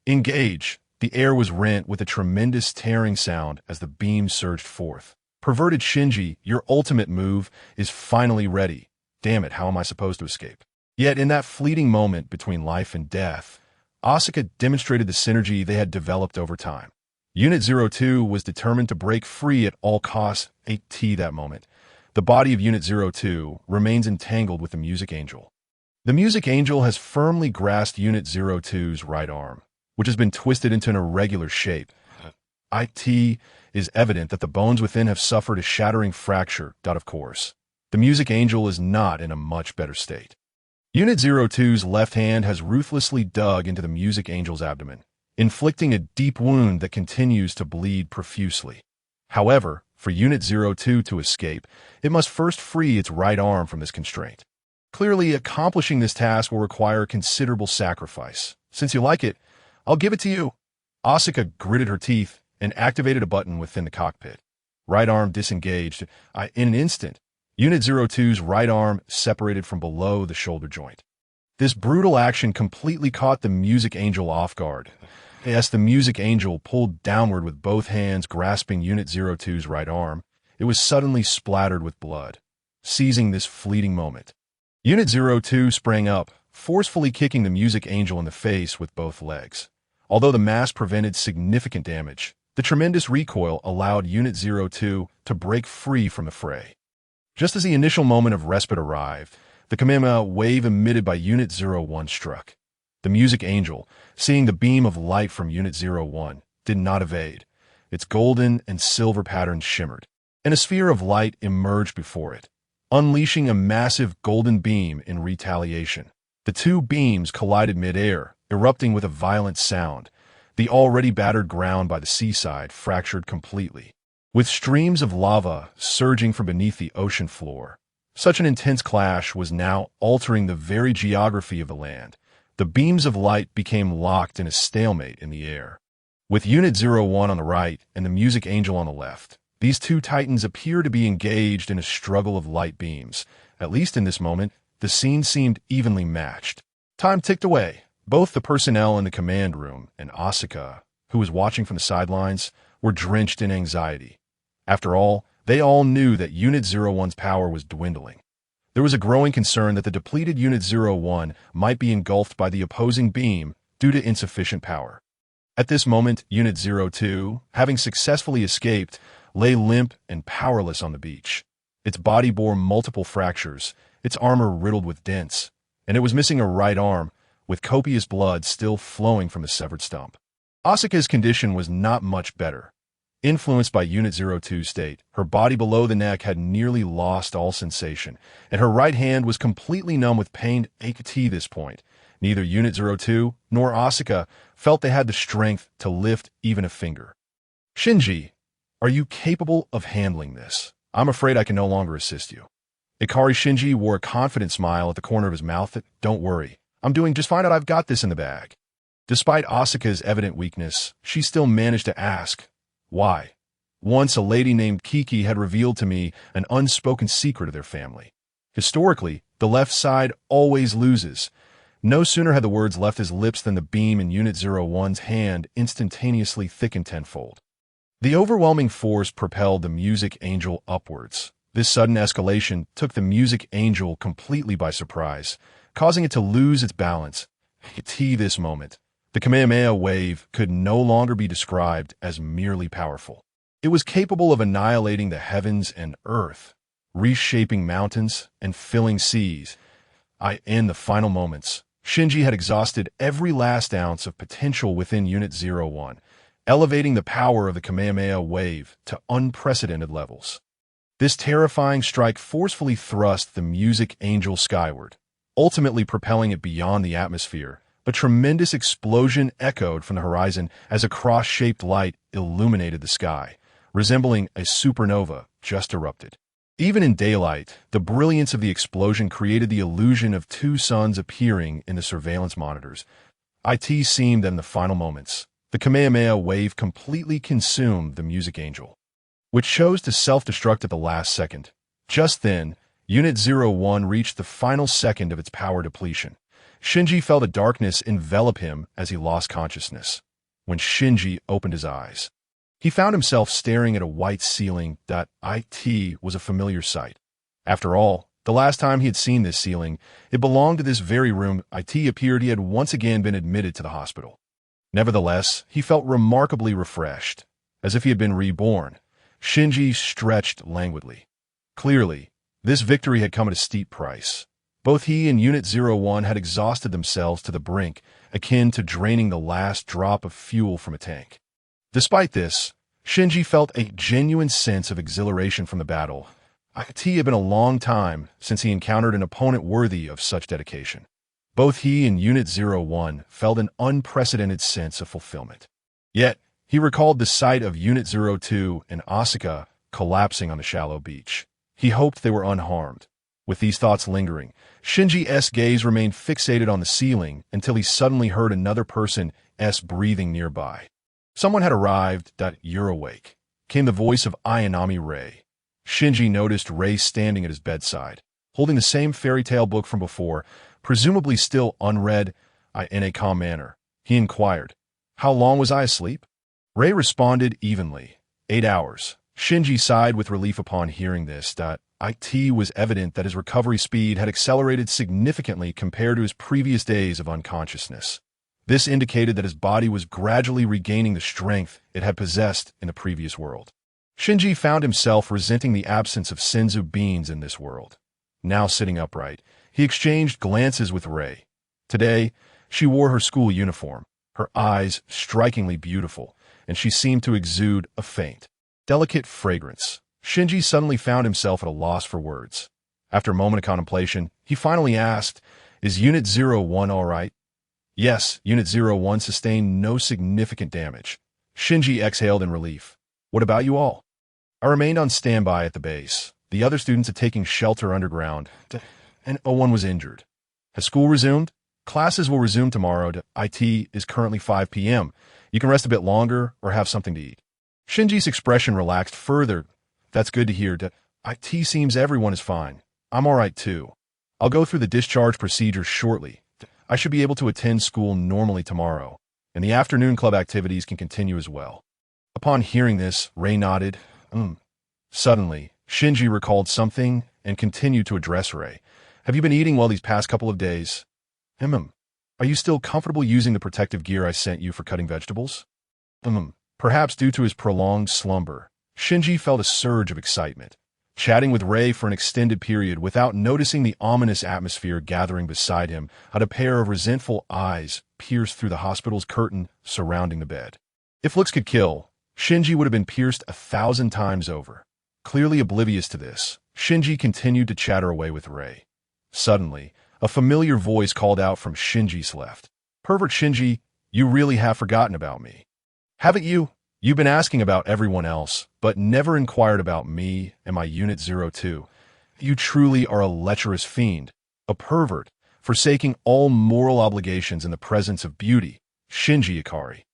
engage! The air was rent with a tremendous tearing sound as the beam surged forth. Perverted Shinji, your ultimate move is finally ready. Damn it, how am I supposed to escape? Yet in that fleeting moment between life and death, Asuka demonstrated the synergy they had developed over time. Unit 02 was determined to break free at all costs. That moment, the body of Unit 02 remains entangled with the music angel. The music angel has firmly grasped Unit 02's right arm, which has been twisted into an irregular shape. It is evident that the bones within have suffered a shattering fracture. Of course, the music angel is not in a much better state. Unit 02's left hand has ruthlessly dug into the music angel's abdomen, inflicting a deep wound that continues to bleed profusely. However, for Unit 02 to escape, it must first free its right arm from this constraint. Clearly, accomplishing this task will require considerable sacrifice. Since you like it, I'll give it to you. Asuka gritted her teeth and activated a button within the cockpit. Right arm disengaged. In an instant, Unit 02's right arm separated from below the shoulder joint. This brutal action completely caught the music angel off guard. As the music angel pulled downward with both hands grasping Unit 02's right arm, it was suddenly splattered with blood. Seizing this fleeting moment, Unit 02 sprang up, forcefully kicking the music angel in the face with both legs. Although the mass prevented significant damage, the tremendous recoil allowed Unit 02 to break free from the fray. Just as the initial moment of respite arrived, the Kamehameha wave emitted by Unit 01 struck. The music angel, seeing the beam of light from Unit 01, did not evade. Its golden and silver patterns shimmered, and a sphere of light emerged before it, unleashing a massive golden beam in retaliation. The two beams collided mid-air, erupting with a violent sound. The already battered ground by the seaside fractured completely, with streams of lava surging from beneath the ocean floor. Such an intense clash was now altering the very geography of the land. The beams of light became locked in a stalemate in the air. With Unit 01 on the right and the music angel on the left, these two titans appear to be engaged in a struggle of light beams. At least in this moment, the scene seemed evenly matched. Time ticked away. Both the personnel in the command room and Asuka, who was watching from the sidelines, were drenched in anxiety. After all, they all knew that Unit 01's power was dwindling. There was a growing concern that the depleted Unit 01 might be engulfed by the opposing beam due to insufficient power. At this moment, Unit 02, having successfully escaped, lay limp and powerless on the beach. Its body bore multiple fractures, its armor riddled with dents, and it was missing a right arm, with copious blood still flowing from the severed stump. Asuka's condition was not much better. Influenced by Unit 02's state, her body below the neck had nearly lost all sensation, and her right hand was completely numb with pain. At this point, neither Unit 02 nor Asuka felt they had the strength to lift even a finger. Shinji, are you capable of handling this? I'm afraid I can no longer assist you. Ikari Shinji wore a confident smile at the corner of his mouth. Don't worry, I'm doing just fine. I've got this in the bag. Despite Asuka's evident weakness, she still managed to ask, why? Once a lady named Kiki had revealed to me an unspoken secret of their family. Historically, the left side always loses. No sooner had the words left his lips than the beam in Unit 01's hand instantaneously thickened tenfold. The overwhelming force propelled the music angel upwards. This sudden escalation took the music angel completely by surprise, causing it to lose its balance. At this moment, the Kamehameha wave could no longer be described as merely powerful. It was capable of annihilating the heavens and earth, reshaping mountains and filling seas. In the final moments, Shinji had exhausted every last ounce of potential within Unit 01, elevating the power of the Kamehameha wave to unprecedented levels. This terrifying strike forcefully thrust the music angel skyward, ultimately propelling it beyond the atmosphere. A tremendous explosion echoed from the horizon as a cross-shaped light illuminated the sky, resembling a supernova just erupted. Even in daylight, the brilliance of the explosion created the illusion of two suns appearing in the surveillance monitors. It seemed that in the final moments, the Kamehameha wave completely consumed the music angel, which chose to self-destruct at the last second. Just then, Unit 01 reached the final second of its power depletion. Shinji felt a darkness envelop him as he lost consciousness. When Shinji opened his eyes, he found himself staring at a white ceiling. It was a familiar sight. After all, the last time he had seen this ceiling, it belonged to this very room. It appeared he had once again been admitted to the hospital. Nevertheless, he felt remarkably refreshed, as if he had been reborn. Shinji stretched languidly. Clearly, this victory had come at a steep price. Both he and Unit 01 had exhausted themselves to the brink, akin to draining the last drop of fuel from a tank. Despite this, Shinji felt a genuine sense of exhilaration from the battle. It had been a long time since he encountered an opponent worthy of such dedication. Both he and Unit 01 felt an unprecedented sense of fulfillment. Yet, he recalled the sight of Unit 02 and Asuka collapsing on the shallow beach. He hoped they were unharmed. With these thoughts lingering, Shinji's gaze remained fixated on the ceiling until he suddenly heard another person's breathing nearby. Someone had arrived. You're awake, came the voice of Ayanami Rei. Shinji noticed Rei standing at his bedside, holding the same fairy tale book from before, presumably still unread. In a calm manner, he inquired, "How long was I asleep?" Rei responded evenly, 8 hours. Shinji sighed with relief upon hearing this. It was evident that his recovery speed had accelerated significantly compared to his previous days of unconsciousness. This indicated that his body was gradually regaining the strength it had possessed in the previous world. Shinji found himself resenting the absence of senzu beans in this world. Now sitting upright, he exchanged glances with Rei. Today, she wore her school uniform, her eyes strikingly beautiful, and she seemed to exude a faint, delicate fragrance. Shinji suddenly found himself at a loss for words. After a moment of contemplation, he finally asked, "Is Unit 01 all right?" "Yes, Unit 01 sustained no significant damage." Shinji exhaled in relief. "What about you all?" "I remained on standby at the base. The other students are taking shelter underground, and no one was injured." "Has school resumed?" "Classes will resume tomorrow. It is currently 5 p.m. You can rest a bit longer or have something to eat." Shinji's expression relaxed further. "That's good to hear. It seems everyone is fine. I'm all right too. I'll go through the discharge procedure shortly. I should be able to attend school normally tomorrow, and the afternoon club activities can continue as well." Upon hearing this, Rei nodded. Suddenly, Shinji recalled something and continued to address Rei. "Have you been eating well these past couple of days?" "Are you still comfortable using the protective gear I sent you for cutting vegetables?" Perhaps due to his prolonged slumber, Shinji felt a surge of excitement. Chatting with Rei for an extended period without noticing the ominous atmosphere gathering beside him had a pair of resentful eyes pierced through the hospital's curtain surrounding the bed. If looks could kill, Shinji would have been pierced 1,000 times over. Clearly oblivious to this, Shinji continued to chatter away with Rei. Suddenly, a familiar voice called out from Shinji's left. "Pervert Shinji, you really have forgotten about me. Haven't you? You've been asking about everyone else, but never inquired about me and my Unit 02. You truly are a lecherous fiend, a pervert, forsaking all moral obligations in the presence of beauty, Shinji Ikari.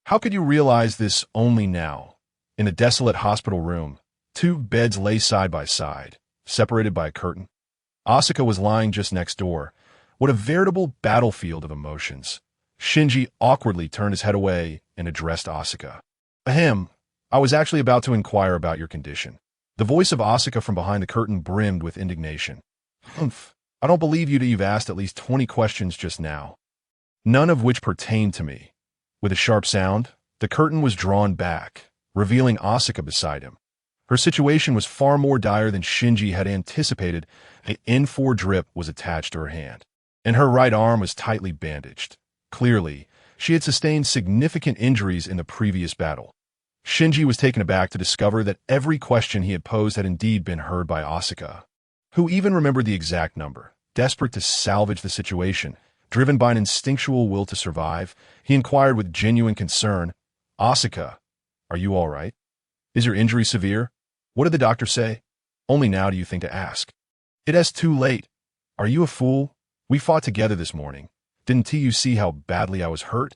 How could you realize this only now?" In a desolate hospital room, 2 beds lay side by side, separated by a curtain. Asuka was lying just next door. What a veritable battlefield of emotions. Shinji awkwardly turned his head away and addressed Asuka. I was actually about to inquire about your condition." The voice of Asuka from behind the curtain brimmed with indignation. "I don't believe you've asked at least 20 questions just now, none of which pertain to me." With a sharp sound, the curtain was drawn back, revealing Asuka beside him. Her situation was far more dire than Shinji had anticipated. An N4 drip was attached to her hand, and her right arm was tightly bandaged. Clearly, she had sustained significant injuries in the previous battle. Shinji was taken aback to discover that every question he had posed had indeed been heard by Asuka, who even remembered the exact number. Desperate to salvage the situation, driven by an instinctual will to survive, he inquired with genuine concern, "Asuka, are you all right? Is your injury severe? What did the doctor say? Only now do you think to ask. It is too late. Are you a fool? We fought together this morning. Didn't you see how badly I was hurt?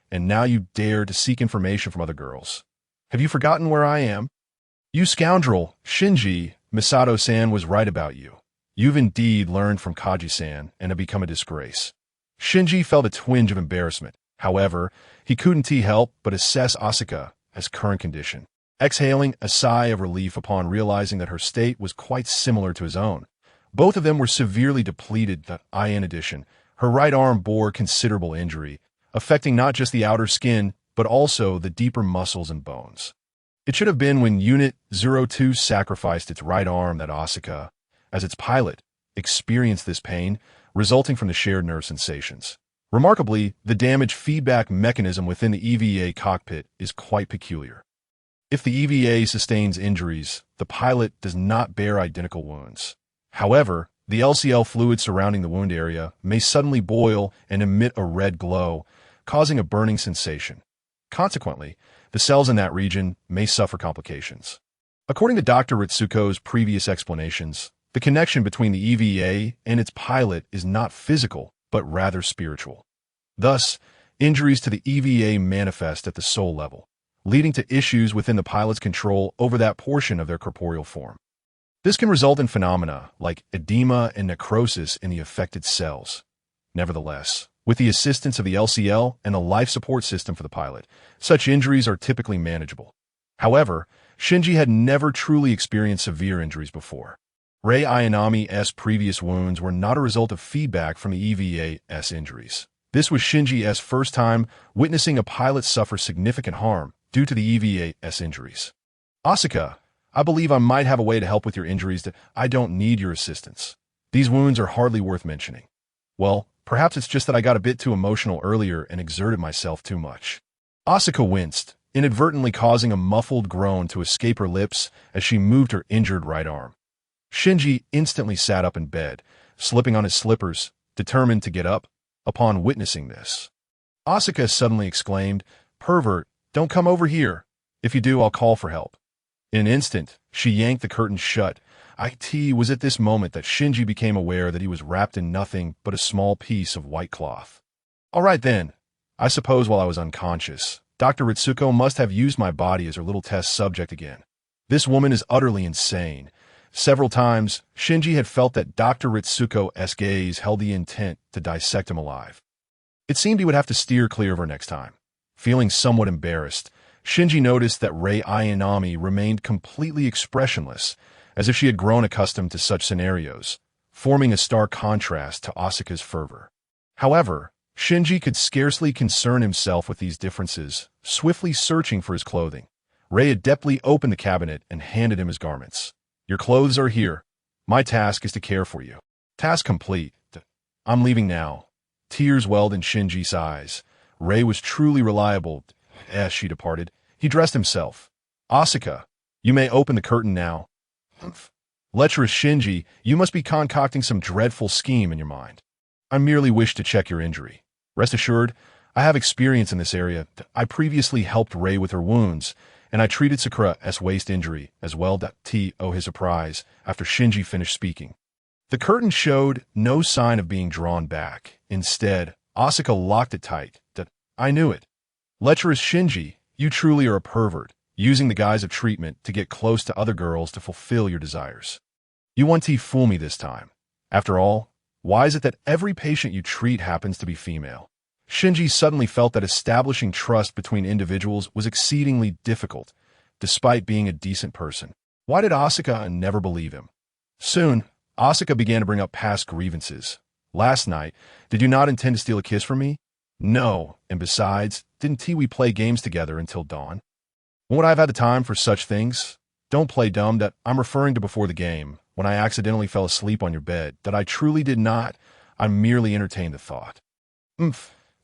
And now you dare to seek information from other girls. Have you forgotten where I am? You scoundrel, Shinji, Misato-san was right about you. You've indeed learned from Kaji-san and have become a disgrace." Shinji felt a twinge of embarrassment. However, he couldn't help but assess Asuka's current condition, exhaling a sigh of relief upon realizing that her state was quite similar to his own. Both of them were severely depleted. In addition, her right arm bore considerable injury, affecting not just the outer skin, but also the deeper muscles and bones. It should have been when Unit 02 sacrificed its right arm that Asuka, as its pilot, experienced this pain, resulting from the shared nerve sensations. Remarkably, the damage feedback mechanism within the EVA cockpit is quite peculiar. If the EVA sustains injuries, the pilot does not bear identical wounds. However, the LCL fluid surrounding the wound area may suddenly boil and emit a red glow, causing a burning sensation. Consequently, the cells in that region may suffer complications. According to Dr. Ritsuko's previous explanations, the connection between the EVA and its pilot is not physical, but rather spiritual. Thus, injuries to the EVA manifest at the soul level, leading to issues within the pilot's control over that portion of their corporeal form. This can result in phenomena like edema and necrosis in the affected cells. Nevertheless, with the assistance of the LCL and a life support system for the pilot, such injuries are typically manageable. However, Shinji had never truly experienced severe injuries before. Rei Ayanami's previous wounds were not a result of feedback from the EVA's injuries. This was Shinji's first time witnessing a pilot suffer significant harm due to the EVA's injuries. Asuka, I believe I might have a way to help with your injuries. I don't need your assistance. These wounds are hardly worth mentioning. Well, perhaps it's just that I got a bit too emotional earlier and exerted myself too much. Asuka winced, inadvertently causing a muffled groan to escape her lips as she moved her injured right arm. Shinji instantly sat up in bed, slipping on his slippers, determined to get up. Upon witnessing this, Asuka suddenly exclaimed, "Pervert, don't come over here. If you do, I'll call for help." In an instant, she yanked the curtain shut. It was at this moment that Shinji became aware that he was wrapped in nothing but a small piece of white cloth. All right then, I suppose while I was unconscious, Dr. Ritsuko must have used my body as her little test subject again. This woman is utterly insane. Several times, Shinji had felt that Dr. Ritsuko's gaze held the intent to dissect him alive. It seemed he would have to steer clear of her next time. Feeling somewhat embarrassed, Shinji noticed that Rei Ayanami remained completely expressionless, as if she had grown accustomed to such scenarios, forming a stark contrast to Asuka's fervor. However, Shinji could scarcely concern himself with these differences, swiftly searching for his clothing. Rei adeptly opened the cabinet and handed him his garments. Your clothes are here. My task is to care for you. Task complete. I'm leaving now. Tears welled in Shinji's eyes. Rei was truly reliable. As she departed, he dressed himself. Asuka, you may open the curtain now. Lecherous Shinji, you must be concocting some dreadful scheme in your mind. I merely wish to check your injury. Rest assured, I have experience in this area. I previously helped Rei with her wounds, and I treated Sakura's waist injury as well. His surprise after Shinji finished speaking. The curtain showed no sign of being drawn back. Instead, Asuka locked it tight. I knew it. Lecherous Shinji, you truly are a pervert, using the guise of treatment to get close to other girls to fulfill your desires. You want to fool me this time. After all, why is it that every patient you treat happens to be female? Shinji suddenly felt that establishing trust between individuals was exceedingly difficult, despite being a decent person. Why did Asuka never believe him? Soon, Asuka began to bring up past grievances. Last night, did you not intend to steal a kiss from me? No, and besides, didn't we play games together until dawn? When would I have had the time for such things? Don't play dumb. That I'm referring to before the game, when I accidentally fell asleep on your bed. That I truly did not. I merely entertained the thought.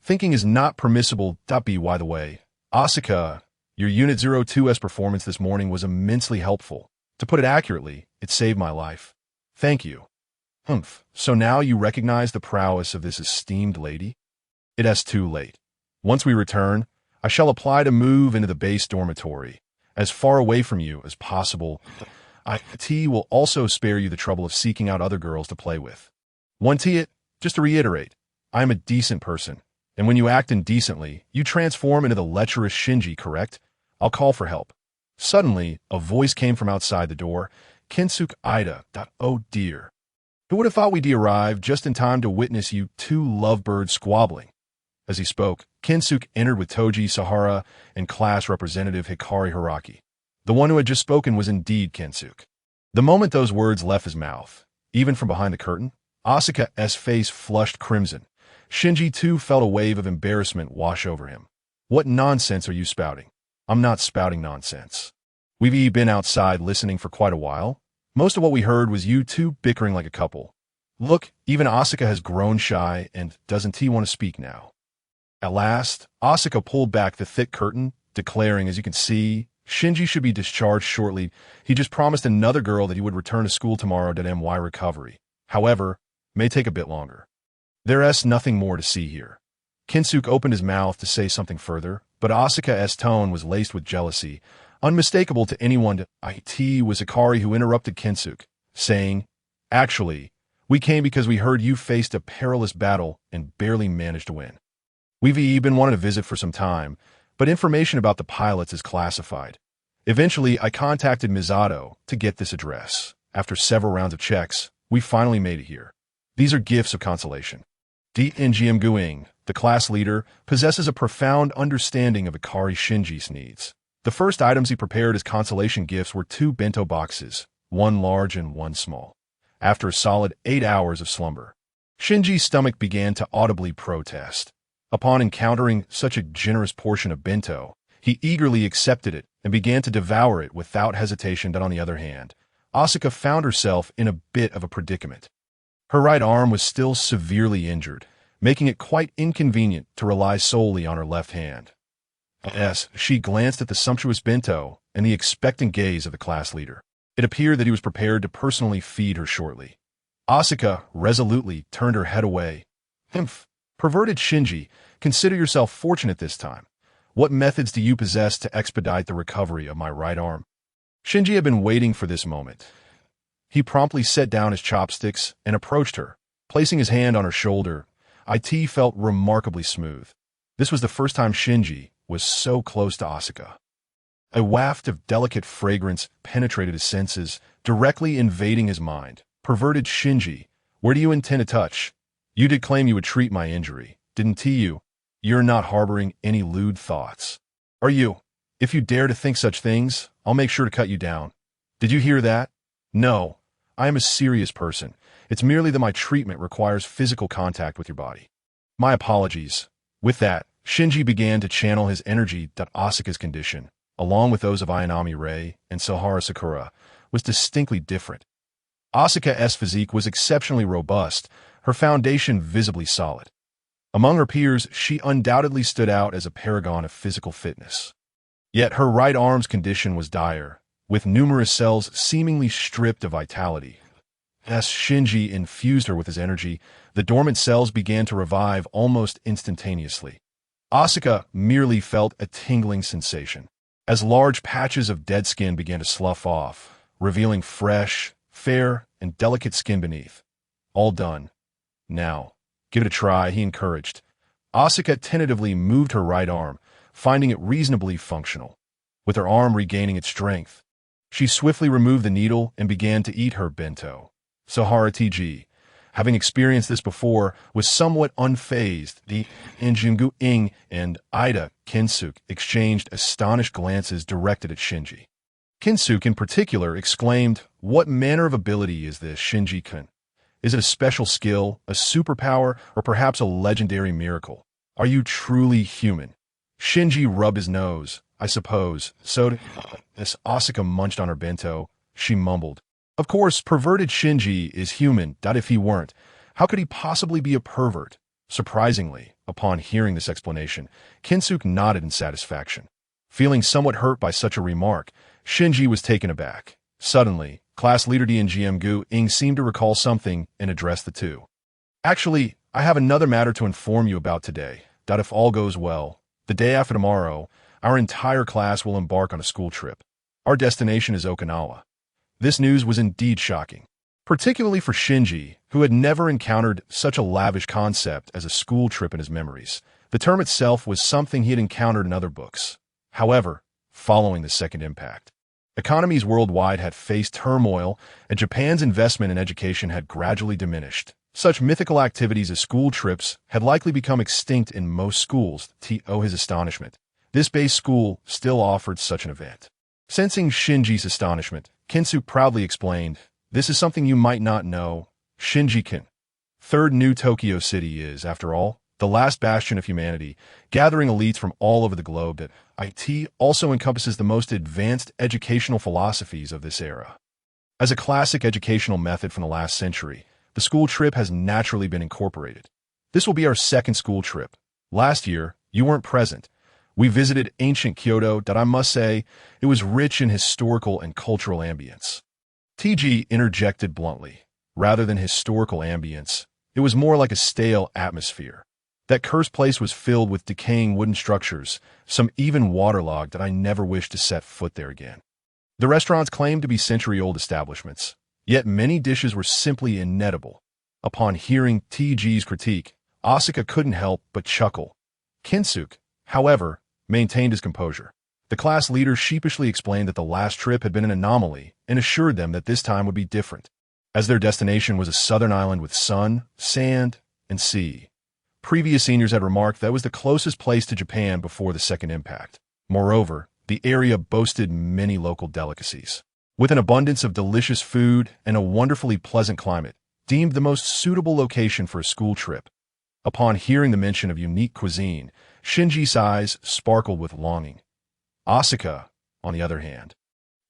Thinking is not permissible. By the way, Asuka, your Unit 02's performance this morning was immensely helpful. To put it accurately, it saved my life. Thank you. So now you recognize the prowess of this esteemed lady? It is too late. Once we return, I shall apply to move into the base dormitory, as far away from you as possible. I will also spare you the trouble of seeking out other girls to play with. Just to reiterate, I am a decent person. And when you act indecently, you transform into the lecherous Shinji, correct? I'll call for help. Suddenly, a voice came from outside the door. Kensuke Ida. Oh dear. Who would have thought we'd arrive just in time to witness you two lovebirds squabbling? As he spoke, Kensuke entered with Toji Sahara and class representative Hikari Haraki. The one who had just spoken was indeed Kensuke. The moment those words left his mouth, even from behind the curtain, Asuka's face flushed crimson. Shinji too felt a wave of embarrassment wash over him. What nonsense are you spouting? I'm not spouting nonsense. We've been outside listening for quite a while. Most of what we heard was you two bickering like a couple. Look, even Asuka has grown shy and doesn't he want to speak now? At last, Asuka pulled back the thick curtain, declaring, as you can see, Shinji should be discharged shortly. He just promised another girl that he would return to school tomorrow to MY recovery. However, may take a bit longer. There's nothing more to see here. Kinsuke opened his mouth to say something further, but Asuka's tone was laced with jealousy, unmistakable to anyone. It was Ikari who interrupted Kinsuke, saying, "Actually, we came because we heard you faced a perilous battle and barely managed to win. We've been wanting to visit for some time, but information about the pilots is classified. Eventually, I contacted Misato to get this address. After several rounds of checks, we finally made it here. These are gifts of consolation." Ngm Guing, the class leader, possesses a profound understanding of Ikari Shinji's needs. The first items he prepared as consolation gifts were 2 bento boxes, one large and one small. After a solid 8 hours of slumber, Shinji's stomach began to audibly protest. Upon encountering such a generous portion of bento, he eagerly accepted it and began to devour it without hesitation. On the other hand, Asuka found herself in a bit of a predicament. Her right arm was still severely injured, making it quite inconvenient to rely solely on her left hand. As she glanced at the sumptuous bento and the expectant gaze of the class leader, it appeared that he was prepared to personally feed her shortly. Asuka resolutely turned her head away. "Humph, perverted Shinji, consider yourself fortunate this time. What methods do you possess to expedite the recovery of my right arm?" Shinji had been waiting for this moment. He promptly set down his chopsticks and approached her, placing his hand on her shoulder. It felt remarkably smooth. This was the first time Shinji was so close to Asuka. A waft of delicate fragrance penetrated his senses, directly invading his mind. "Perverted Shinji, where do you intend to touch? You did claim you would treat my injury, didn't you? You're not harboring any lewd thoughts, are you? If you dare to think such things, I'll make sure to cut you down. Did you hear that? No, I am a serious person. It's merely that my treatment requires physical contact with your body. My apologies." With that, Shinji began to channel his energy. Asuka's condition, along with those of Ayanami Rei and Sahara Sakura, was distinctly different. Asuka's physique was exceptionally robust, her foundation visibly solid. Among her peers, she undoubtedly stood out as a paragon of physical fitness. Yet her right arm's condition was dire, with numerous cells seemingly stripped of vitality. As Shinji infused her with his energy, the dormant cells began to revive almost instantaneously. Asuka merely felt a tingling sensation, as large patches of dead skin began to slough off, revealing fresh, fair, and delicate skin beneath. "All done. Now, give it a try," he encouraged. Asuka tentatively moved her right arm, finding it reasonably functional. With her arm regaining its strength, she swiftly removed the needle and began to eat her bento. Sahara TG, having experienced this before, was somewhat unfazed. The Njingu Ing and Ida Kinsuke exchanged astonished glances directed at Shinji. Kinsuke in particular exclaimed, "What manner of ability is this, Shinji-kun? Is it a special skill, a superpower, or perhaps a legendary miracle? Are you truly human?" Shinji rubbed his nose. "I suppose. So, as Asuka munched on her bento, she mumbled, "Of course, perverted Shinji is human. If he weren't, how could he possibly be a pervert?" Surprisingly, upon hearing this explanation, Kinsuke nodded in satisfaction. Feeling somewhat hurt by such a remark, Shinji was taken aback. Suddenly, class leader Ngm Gu-ing seemed to recall something and addressed the two. "Actually, I have another matter to inform you about today. If all goes well, the day after tomorrow, our entire class will embark on a school trip. Our destination is Okinawa." This news was indeed shocking, particularly for Shinji, who had never encountered such a lavish concept as a school trip in his memories. The term itself was something he had encountered in other books. However, following the second impact, economies worldwide had faced turmoil, and Japan's investment in education had gradually diminished. Such mythical activities as school trips had likely become extinct in most schools. To his astonishment, this base school still offered such an event. Sensing Shinji's astonishment, Kinsuke proudly explained, "This is something you might not know. Shinji-kun. Third New Tokyo City is, after all, the last bastion of humanity, gathering elites from all over the globe. That IT also encompasses the most advanced educational philosophies of this era. As a classic educational method from the last century, the school trip has naturally been incorporated. This will be our second school trip. Last year, you weren't present. We visited ancient Kyoto that I must say, it was rich in historical and cultural ambience. TG interjected bluntly. Rather than historical ambience, it was more like a stale atmosphere. That cursed place was filled with decaying wooden structures, some even waterlogged that I never wished to set foot there again. The restaurants claimed to be century-old establishments, yet many dishes were simply inedible. Upon hearing TG's critique, Asuka couldn't help but chuckle. Kinsuke, however, maintained his composure. The class leader sheepishly explained that the last trip had been an anomaly and assured them that this time would be different, as their destination was a southern island with sun, sand, and sea. Previous seniors had remarked that it was the closest place to Japan before the second impact. Moreover, the area boasted many local delicacies, with an abundance of delicious food and a wonderfully pleasant climate, deemed the most suitable location for a school trip. Upon hearing the mention of unique cuisine, Shinji's eyes sparkled with longing. Asuka, on the other hand,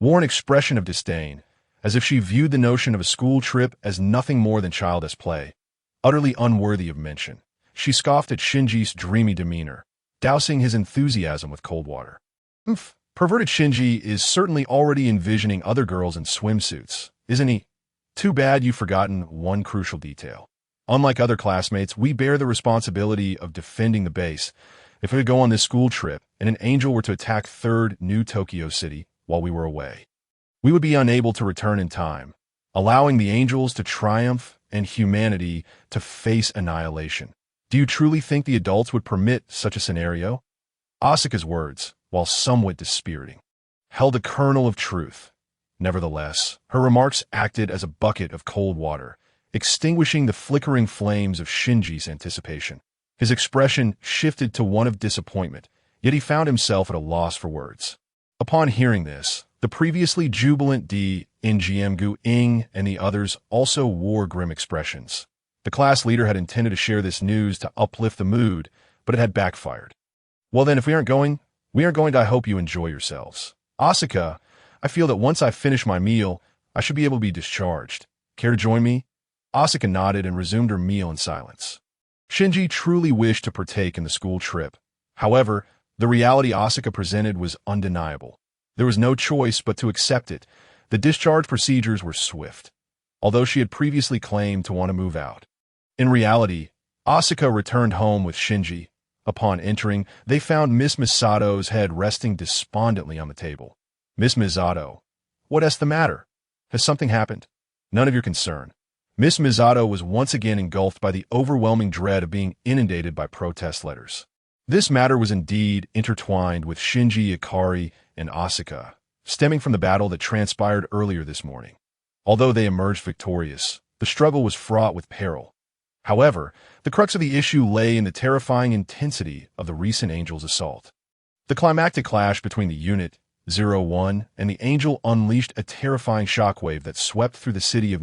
wore an expression of disdain, as if she viewed the notion of a school trip as nothing more than childish play, utterly unworthy of mention. She scoffed at Shinji's dreamy demeanor, dousing his enthusiasm with cold water. Perverted Shinji is certainly already envisioning other girls in swimsuits, isn't he? Too bad you've forgotten one crucial detail. Unlike other classmates, we bear the responsibility of defending the base. If we could go on this school trip and an angel were to attack 3rd New Tokyo City while we were away, we would be unable to return in time, allowing the angels to triumph and humanity to face annihilation. Do you truly think the adults would permit such a scenario? Asuka's words, while somewhat dispiriting, held a kernel of truth. Nevertheless, her remarks acted as a bucket of cold water, extinguishing the flickering flames of Shinji's anticipation. His expression shifted to one of disappointment, yet he found himself at a loss for words. Upon hearing this, the previously jubilant Ngmgu Ing and the others also wore grim expressions. The class leader had intended to share this news to uplift the mood, but it had backfired. Well then, if we aren't going to. I hope you enjoy yourselves. Asuka, I feel that once I finish my meal, I should be able to be discharged. Care to join me? Asuka nodded and resumed her meal in silence. Shinji truly wished to partake in the school trip. However, the reality Asuka presented was undeniable. There was no choice but to accept it. The discharge procedures were swift, although she had previously claimed to want to move out. In reality, Asuka returned home with Shinji. Upon entering, they found Miss Misato's head resting despondently on the table. Miss Misato, what's the matter? Has something happened? None of your concern. Miss Misato was once again engulfed by the overwhelming dread of being inundated by protest letters. This matter was indeed intertwined with Shinji Ikari and Asuka, stemming from the battle that transpired earlier this morning. Although they emerged victorious, the struggle was fraught with peril. However, the crux of the issue lay in the terrifying intensity of the recent Angel's assault. The climactic clash between the Unit 01 and the Angel unleashed a terrifying shockwave that swept through the city of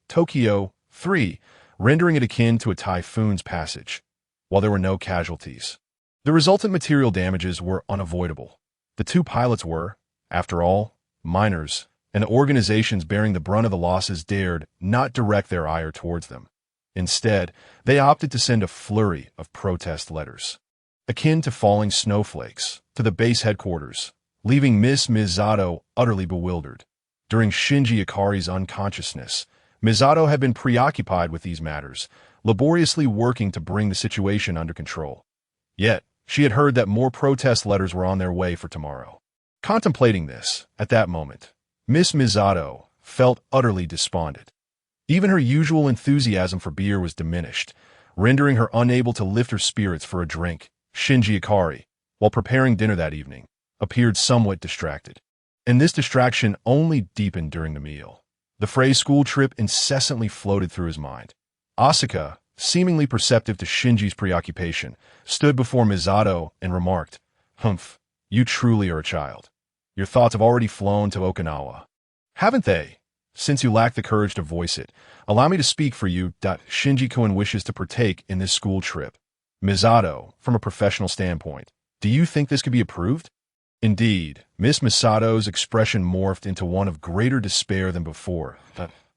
Tokyo 3, rendering it akin to a typhoon's passage. While there were no casualties, the resultant material damages were unavoidable. The two pilots were, after all, minors, and the organizations bearing the brunt of the losses dared not direct their ire towards them. Instead, they opted to send a flurry of protest letters, akin to falling snowflakes, to the base headquarters, leaving Miss Misato utterly bewildered. During Shinji Ikari's unconsciousness, Misato had been preoccupied with these matters, laboriously working to bring the situation under control. Yet, she had heard that more protest letters were on their way for tomorrow. Contemplating this, at that moment, Miss Misato felt utterly despondent. Even her usual enthusiasm for beer was diminished, rendering her unable to lift her spirits for a drink. Shinji Ikari, while preparing dinner that evening, appeared somewhat distracted. And this distraction only deepened during the meal. The phrase school trip incessantly floated through his mind. Asuka, seemingly perceptive to Shinji's preoccupation, stood before Misato and remarked, "Humph, you truly are a child. Your thoughts have already flown to Okinawa. Haven't they? Since you lack the courage to voice it, allow me to speak for you. Shinji-kun wishes to partake in this school trip. Misato, from a professional standpoint, do you think this could be approved?" Indeed, Miss Misato's expression morphed into one of greater despair than before.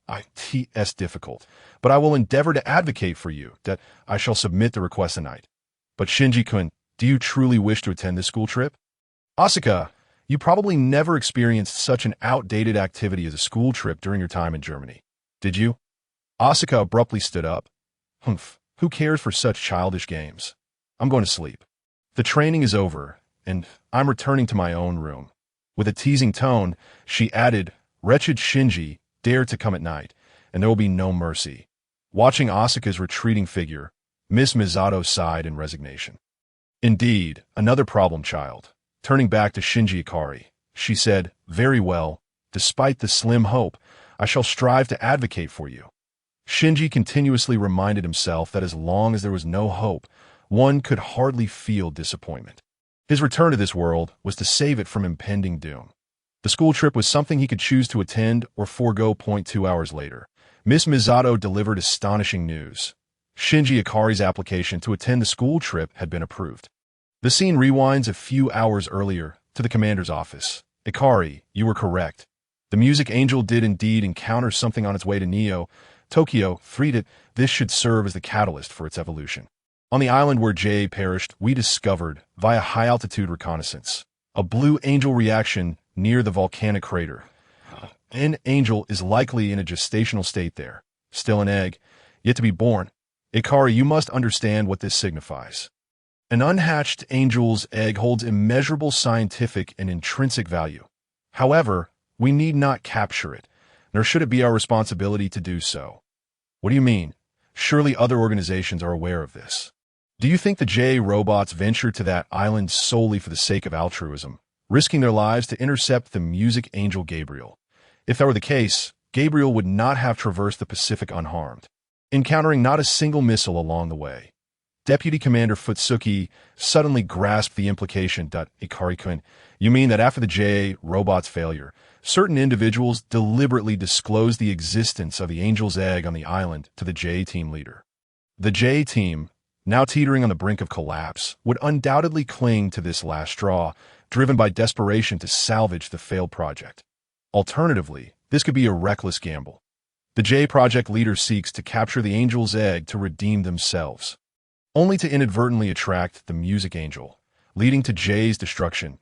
It's difficult, but I will endeavor to advocate for you. That I shall submit the request tonight. But Shinji-kun, Do you truly wish to attend this school trip? Asuka, you probably never experienced such an outdated activity as a school trip during your time in Germany. Did you? Asuka abruptly stood up. Humph, who cares for such childish games? I'm going to sleep. The training is over, and I'm returning to my own room. With a teasing tone, she added, wretched Shinji, dare to come at night, and there will be no mercy. Watching Asuka's retreating figure, Miss Misato sighed in resignation. Indeed, another problem child. Turning back to Shinji Ikari, she said, very well, despite the slim hope, I shall strive to advocate for you. Shinji continuously reminded himself that as long as there was no hope, one could hardly feel disappointment. His return to this world was to save it from impending doom. The school trip was something he could choose to attend or forego. 2 hours later, Miss Misato delivered astonishing news. Shinji Ikari's application to attend the school trip had been approved. The scene rewinds a few hours earlier to the commander's office. Ikari, you were correct. The music angel did indeed encounter something on its way to Neo. Tokyo freed it. This should serve as the catalyst for its evolution. On the island where Jay perished, we discovered, via high-altitude reconnaissance, a blue angel reaction near the volcanic crater. An angel is likely in a gestational state there, still an egg, yet to be born. Ikari, you must understand what this signifies. An unhatched angel's egg holds immeasurable scientific and intrinsic value. However, we need not capture it, nor should it be our responsibility to do so. What do you mean? Surely other organizations are aware of this. Do you think the JA robots ventured to that island solely for the sake of altruism, risking their lives to intercept the music angel Gabriel? If that were the case, Gabriel would not have traversed the Pacific unharmed, encountering not a single missile along the way. Deputy Commander Futsuki suddenly grasped the implication. Ikari-kun, you mean that after the JA robot's failure, certain individuals deliberately disclosed the existence of the angel's egg on the island to the JA team leader? The JA team, now teetering on the brink of collapse, would undoubtedly cling to this last straw, driven by desperation to salvage the failed project. Alternatively, this could be a reckless gamble. The J project leader seeks to capture the angel's egg to redeem themselves, only to inadvertently attract the music angel, leading to J's destruction.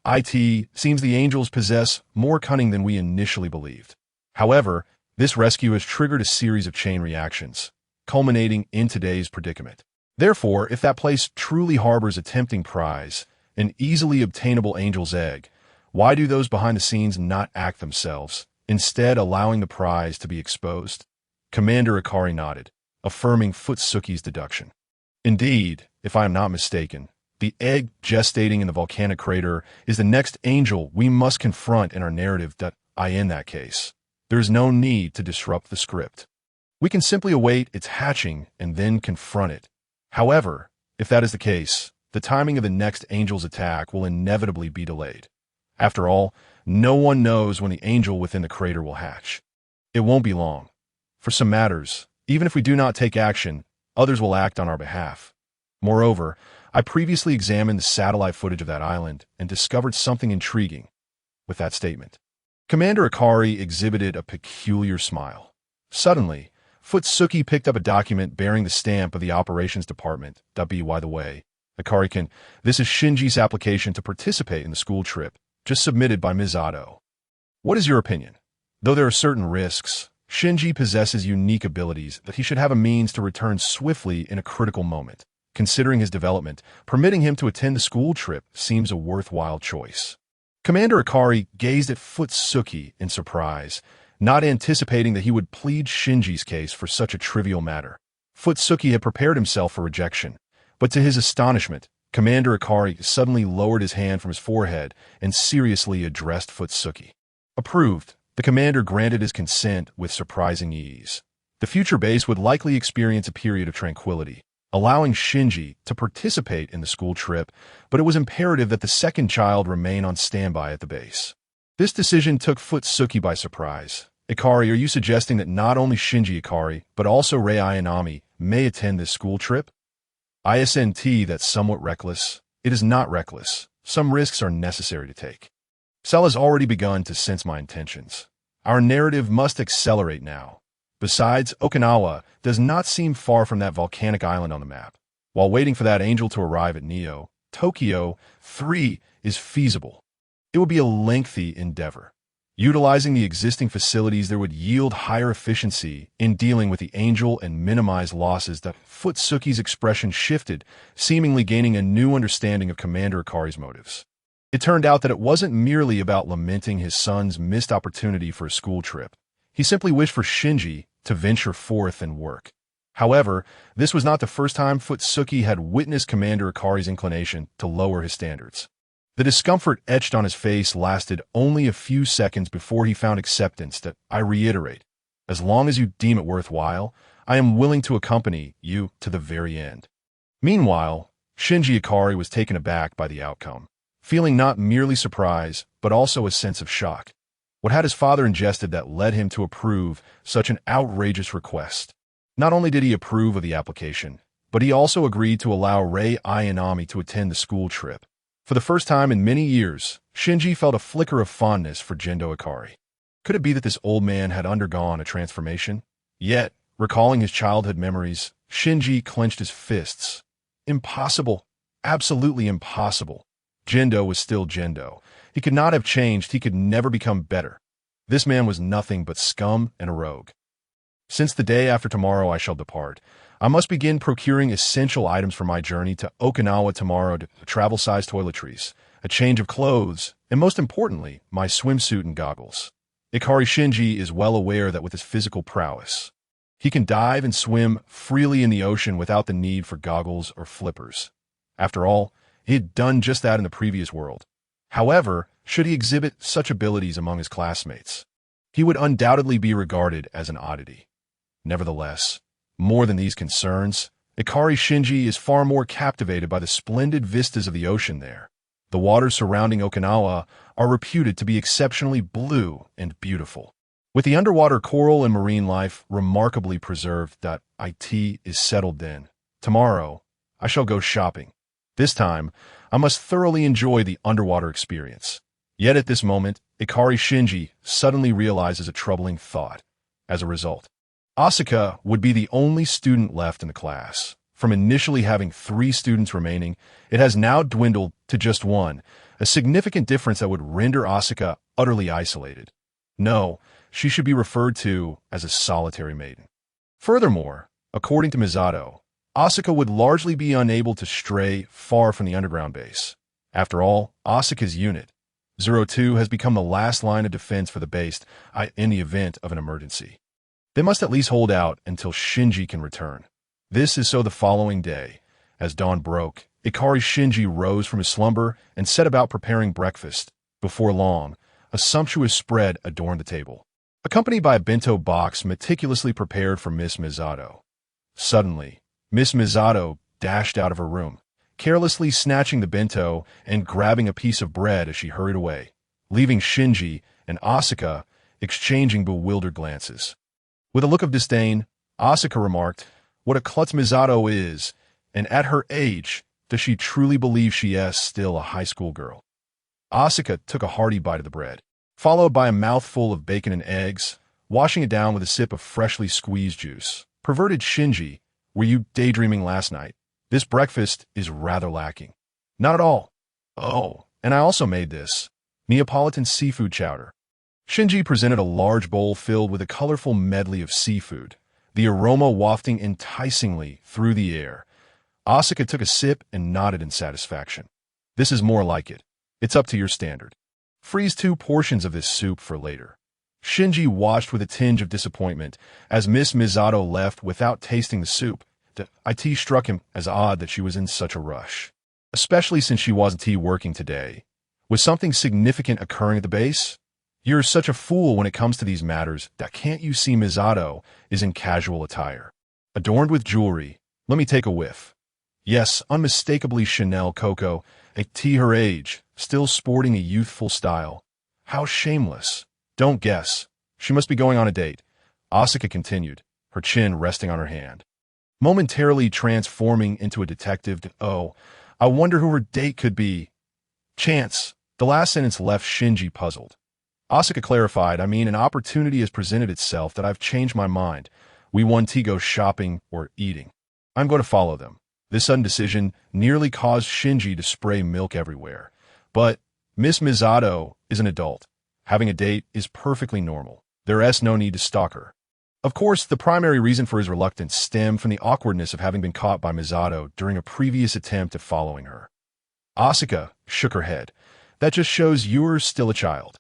It seems the angels possess more cunning than we initially believed. However, this rescue has triggered a series of chain reactions, culminating in today's predicament. Therefore, if that place truly harbors a tempting prize, an easily obtainable angel's egg, why do those behind the scenes not act themselves, instead allowing the prize to be exposed? Commander Ikari nodded, affirming Futsuki's deduction. Indeed, if I am not mistaken, the egg gestating in the volcanic crater is the next angel we must confront in our narrative. In that case, there is no need to disrupt the script. We can simply await its hatching and then confront it. However, if that is the case, the timing of the next angel's attack will inevitably be delayed. After all, no one knows when the angel within the crater will hatch. It won't be long. For some matters, even if we do not take action, others will act on our behalf. Moreover, I previously examined the satellite footage of that island and discovered something intriguing with that statement. Commander Ikari exhibited a peculiar smile. Suddenly, Futsuki picked up a document bearing the stamp of the operations department. By the way, Ikari-kun, this is Shinji's application to participate in the school trip, just submitted by Misato. What is your opinion? Though there are certain risks, Shinji possesses unique abilities that he should have a means to return swiftly in a critical moment. Considering his development, permitting him to attend the school trip seems a worthwhile choice. Commander Ikari gazed at Futsuki in surprise, not anticipating that he would plead Shinji's case for such a trivial matter. Futsuki had prepared himself for rejection, but to his astonishment, Commander Ikari suddenly lowered his hand from his forehead and seriously addressed Futsuki. Approved, the commander granted his consent with surprising ease. The future base would likely experience a period of tranquility, allowing Shinji to participate in the school trip, but it was imperative that the second child remain on standby at the base. This decision took Futsuki by surprise. Ikari, are you suggesting that not only Shinji Ikari, but also Rei Ayanami may attend this school trip? ISNT, that's somewhat reckless. It is not reckless. Some risks are necessary to take. Cell has already begun to sense my intentions. Our narrative must accelerate now. Besides, Okinawa does not seem far from that volcanic island on the map. While waiting for that angel to arrive at Neo, Tokyo 3 is feasible. It would be a lengthy endeavor. Utilizing the existing facilities, there would yield higher efficiency in dealing with the angel and minimize losses. That Futsuki's expression shifted, seemingly gaining a new understanding of Commander Ikari's motives. It turned out that it wasn't merely about lamenting his son's missed opportunity for a school trip. He simply wished for Shinji to venture forth and work. However, this was not the first time Futsuki had witnessed Commander Ikari's inclination to lower his standards. The discomfort etched on his face lasted only a few seconds before he found acceptance. That I reiterate, as long as you deem it worthwhile, I am willing to accompany you to the very end. Meanwhile, Shinji Ikari was taken aback by the outcome, feeling not merely surprise, but also a sense of shock. What had his father ingested that led him to approve such an outrageous request? Not only did he approve of the application, but he also agreed to allow Rei Ayanami to attend the school trip. For the first time in many years, Shinji felt a flicker of fondness for Gendo Ikari. Could it be that this old man had undergone a transformation? Yet, recalling his childhood memories, Shinji clenched his fists. Impossible. Absolutely impossible. Gendo was still Gendo. He could not have changed. He could never become better. This man was nothing but scum and a rogue. Since the day after tomorrow I shall depart, I must begin procuring essential items for my journey to Okinawa tomorrow: travel-sized toiletries, a change of clothes, and most importantly, my swimsuit and goggles. Ikari Shinji is well aware that with his physical prowess, he can dive and swim freely in the ocean without the need for goggles or flippers. After all, he had done just that in the previous world. However, should he exhibit such abilities among his classmates, he would undoubtedly be regarded as an oddity. Nevertheless, more than these concerns, Ikari Shinji is far more captivated by the splendid vistas of the ocean there. The waters surrounding Okinawa are reputed to be exceptionally blue and beautiful, with the underwater coral and marine life remarkably preserved. It is settled then. Tomorrow, I shall go shopping. This time, I must thoroughly enjoy the underwater experience. Yet at this moment, Ikari Shinji suddenly realizes a troubling thought. As a result, Asuka would be the only student left in the class. From initially having 3 students remaining, it has now dwindled to just 1, a significant difference that would render Asuka utterly isolated. No, she should be referred to as a solitary maiden. Furthermore, according to Misato, Asuka would largely be unable to stray far from the underground base. After all, Asuka's unit, 02, has become the last line of defense for the base in the event of an emergency. They must at least hold out until Shinji can return. This is so the following day. As dawn broke, Ikari Shinji rose from his slumber and set about preparing breakfast. Before long, a sumptuous spread adorned the table, accompanied by a bento box meticulously prepared for Miss Misato. Suddenly, Miss Misato dashed out of her room, carelessly snatching the bento and grabbing a piece of bread as she hurried away, leaving Shinji and Asuka exchanging bewildered glances. With a look of disdain, Asuka remarked, "What a klutz Misato is, and at her age, does she truly believe she is still a high school girl?" Asuka took a hearty bite of the bread, followed by a mouthful of bacon and eggs, washing it down with a sip of freshly squeezed juice. Perverted Shinji, were you daydreaming last night? This breakfast is rather lacking. Not at all. Oh, and I also made this Neapolitan seafood chowder. Shinji presented a large bowl filled with a colorful medley of seafood, the aroma wafting enticingly through the air. Asuka took a sip and nodded in satisfaction. This is more like it. It's up to your standard. Freeze 2 portions of this soup for later. Shinji watched with a tinge of disappointment as Miss Misato left without tasting the soup. It struck him as odd that she was in such a rush, especially since she wasn't working today. Was something significant occurring at the base? You're such a fool when it comes to these matters. Can't you see Misato is in casual attire, adorned with jewelry? Let me take a whiff. Yes, unmistakably Chanel Coco, at her age, still sporting a youthful style. How shameless. Don't guess. She must be going on a date. Asuka continued, her chin resting on her hand, momentarily transforming into a detective. Oh, I wonder who her date could be. Chance. The last sentence left Shinji puzzled. Asuka clarified, an opportunity has presented itself that I've changed my mind. We want to go shopping or eating. I'm going to follow them. This sudden decision nearly caused Shinji to spray milk everywhere. But Miss Misato is an adult. Having a date is perfectly normal. There's no need to stalk her. Of course, the primary reason for his reluctance stemmed from the awkwardness of having been caught by Misato during a previous attempt at following her. Asuka shook her head. That just shows you're still a child.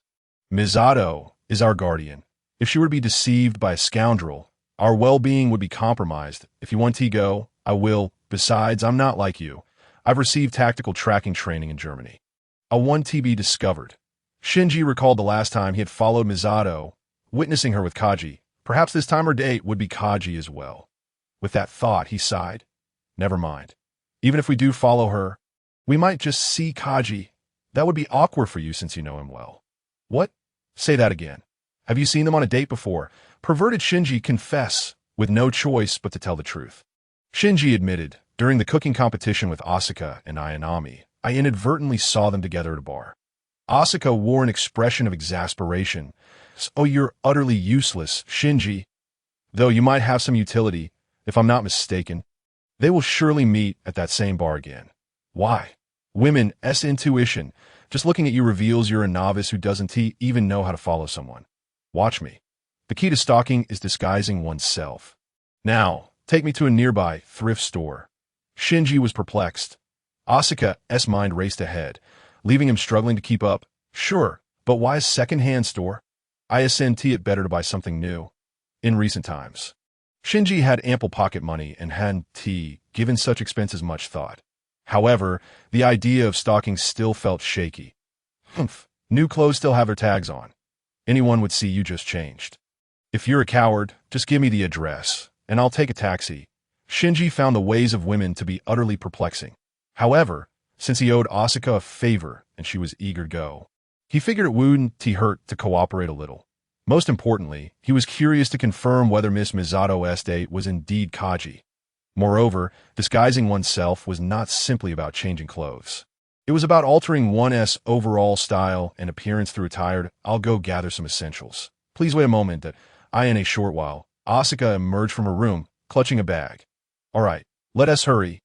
Misato is our guardian. If she were to be deceived by a scoundrel, our well-being would be compromised. If you want to go, I will. Besides, I'm not like you. I've received tactical tracking training in Germany. A 1TB discovered. Shinji recalled the last time he had followed Misato, witnessing her with Kaji. Perhaps this time her date would be Kaji as well. With that thought, he sighed. Never mind. Even if we do follow her, we might just see Kaji. That would be awkward for you since you know him well. What? Say that again. Have you seen them on a date before? Perverted Shinji confessed, with no choice but to tell the truth. Shinji admitted, during the cooking competition with Asuka and Ayanami, I inadvertently saw them together at a bar. Asuka wore an expression of exasperation. Oh, you're utterly useless, Shinji. Though you might have some utility, if I'm not mistaken. They will surely meet at that same bar again. Why? Women's intuition. Just looking at you reveals you're a novice who doesn't even know how to follow someone. Watch me. The key to stalking is disguising oneself. Now, take me to a nearby thrift store. Shinji was perplexed. Asuka's mind raced ahead, leaving him struggling to keep up. Sure, but why a second-hand store? Isn't it better to buy something new? In recent times, Shinji had ample pocket money and hadn't given such expenses much thought. However, the idea of stalking still felt shaky. Humph, new clothes still have their tags on. Anyone would see you just changed. If you're a coward, just give me the address, and I'll take a taxi. Shinji found the ways of women to be utterly perplexing. However, since he owed Asuka a favor and she was eager to go, he figured it wouldn't hurt to cooperate a little. Most importantly, he was curious to confirm whether Miss Misato's date was indeed Kaji. Moreover, disguising oneself was not simply about changing clothes. It was about altering one's overall style and appearance through attire. I'll go gather some essentials. Please wait a moment. In a short while, Asuka emerged from her room, clutching a bag. All right, let us hurry.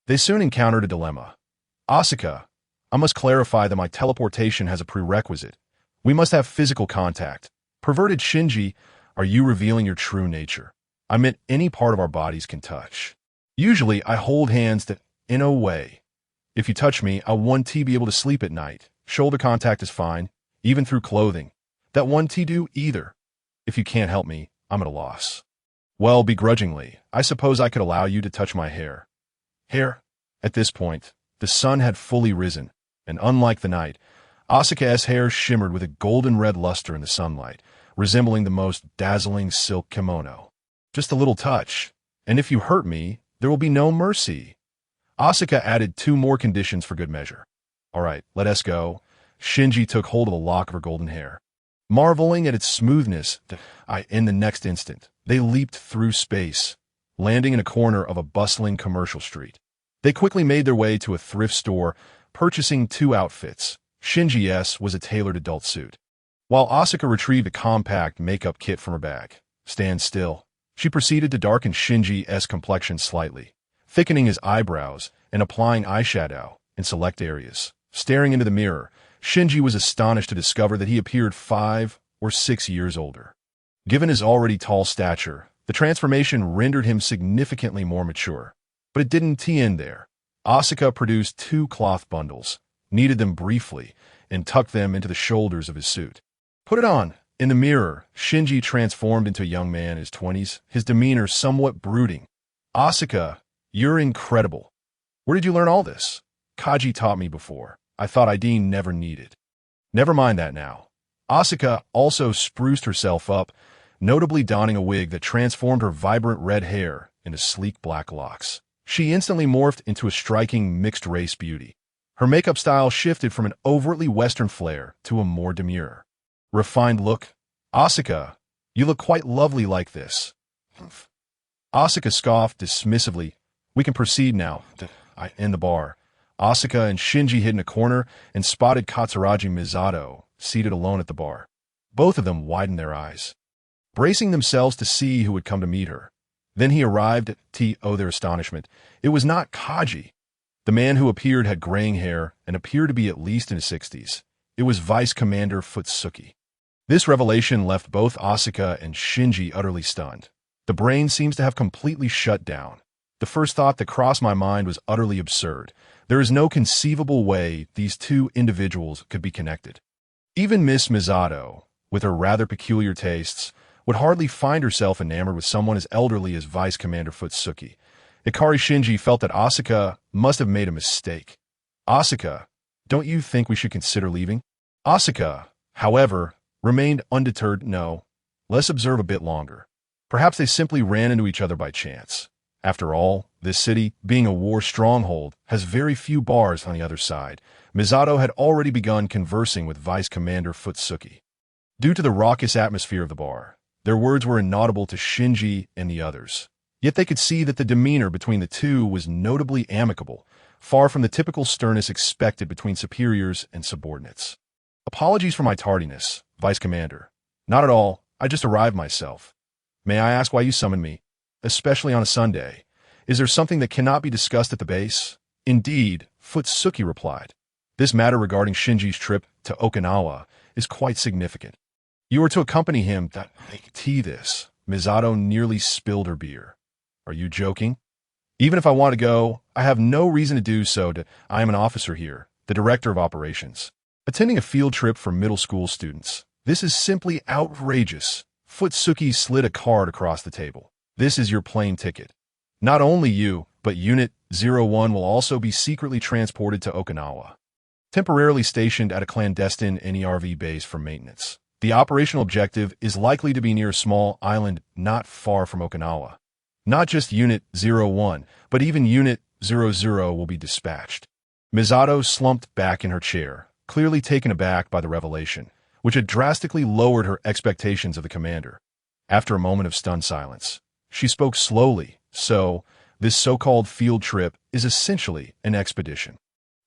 They soon encountered a dilemma. Asuka, I must clarify that my teleportation has a prerequisite. We must have physical contact. Perverted Shinji, are you revealing your true nature? I meant any part of our bodies can touch. Usually, I hold hands that, in a way. If you touch me, I want to be able to sleep at night. Shoulder contact is fine, even through clothing. That want to do either. If you can't help me, I'm at a loss. Well, begrudgingly, I suppose I could allow you to touch my hair. Hair? At this point, the sun had fully risen, and unlike the night, Asuka's hair shimmered with a golden red luster in the sunlight, resembling the most dazzling silk kimono. Just a little touch, and if you hurt me, there will be no mercy. Asuka added 2 more conditions for good measure. All right, let us go. Shinji took hold of a lock of her golden hair. Marveling at its smoothness, in the next instant, they leaped through space, landing in a corner of a bustling commercial street. They quickly made their way to a thrift store, purchasing 2 outfits. Shinji's was a tailored adult suit, while Asuka retrieved a compact makeup kit from her bag. Stand still. She proceeded to darken Shinji's complexion slightly, thickening his eyebrows and applying eyeshadow in select areas. Staring into the mirror, Shinji was astonished to discover that he appeared 5 or 6 years older. Given his already tall stature, the transformation rendered him significantly more mature. But it didn't end there. Asuka produced 2 cloth bundles, kneaded them briefly, and tucked them into the shoulders of his suit. Put it on. In the mirror, Shinji transformed into a young man in his 20s, his demeanor somewhat brooding. Asuka, you're incredible. Where did you learn all this? Kaji taught me before. I thought I'd never needed. Never mind that now. Asuka also spruced herself up, notably donning a wig that transformed her vibrant red hair into sleek black locks. She instantly morphed into a striking mixed-race beauty. Her makeup style shifted from an overtly Western flair to a more demure, refined look. Asuka, you look quite lovely like this. Asuka scoffed dismissively. We can proceed now. In the bar, Asuka and Shinji hid in a corner and spotted Katsuragi Misato seated alone at the bar. Both of them widened their eyes, bracing themselves to see who would come to meet her. Then he arrived to their astonishment. It was not Kaji. The man who appeared had graying hair and appeared to be at least in his 60s. It was Vice Commander Futsuki. This revelation left both Asuka and Shinji utterly stunned. The brain seems to have completely shut down. The first thought that crossed my mind was utterly absurd. There is no conceivable way these two individuals could be connected. Even Miss Misato, with her rather peculiar tastes, would hardly find herself enamored with someone as elderly as Vice Commander Futsuki. Ikari Shinji felt that Asuka must have made a mistake. Asuka, don't you think we should consider leaving? Asuka, however, remained undeterred. No, let's observe a bit longer. Perhaps they simply ran into each other by chance. After all, this city, being a war stronghold, has very few bars on the other side. Misato had already begun conversing with Vice Commander Futsuki. Due to the raucous atmosphere of the bar, their words were inaudible to Shinji and the others. Yet they could see that the demeanor between the two was notably amicable, far from the typical sternness expected between superiors and subordinates. Apologies for my tardiness, Vice Commander. Not at all, I just arrived myself. May I ask why you summoned me? Especially on a Sunday. Is there something that cannot be discussed at the base? Indeed, Futsuki replied. This matter regarding Shinji's trip to Okinawa is quite significant. You are to accompany him to this. Misato nearly spilled her beer. Are you joking? Even if I want to go, I have no reason to do so. I am an officer here, the director of operations. Attending a field trip for middle school students. This is simply outrageous. Futsuki slid a card across the table. This is your plane ticket. Not only you, but Unit 01 will also be secretly transported to Okinawa, temporarily stationed at a clandestine NERV base for maintenance. The operational objective is likely to be near a small island not far from Okinawa. Not just Unit 01, but even Unit 00 will be dispatched. Misato slumped back in her chair, clearly taken aback by the revelation, which had drastically lowered her expectations of the commander. After a moment of stunned silence, she spoke slowly. So, this so-called field trip is essentially an expedition.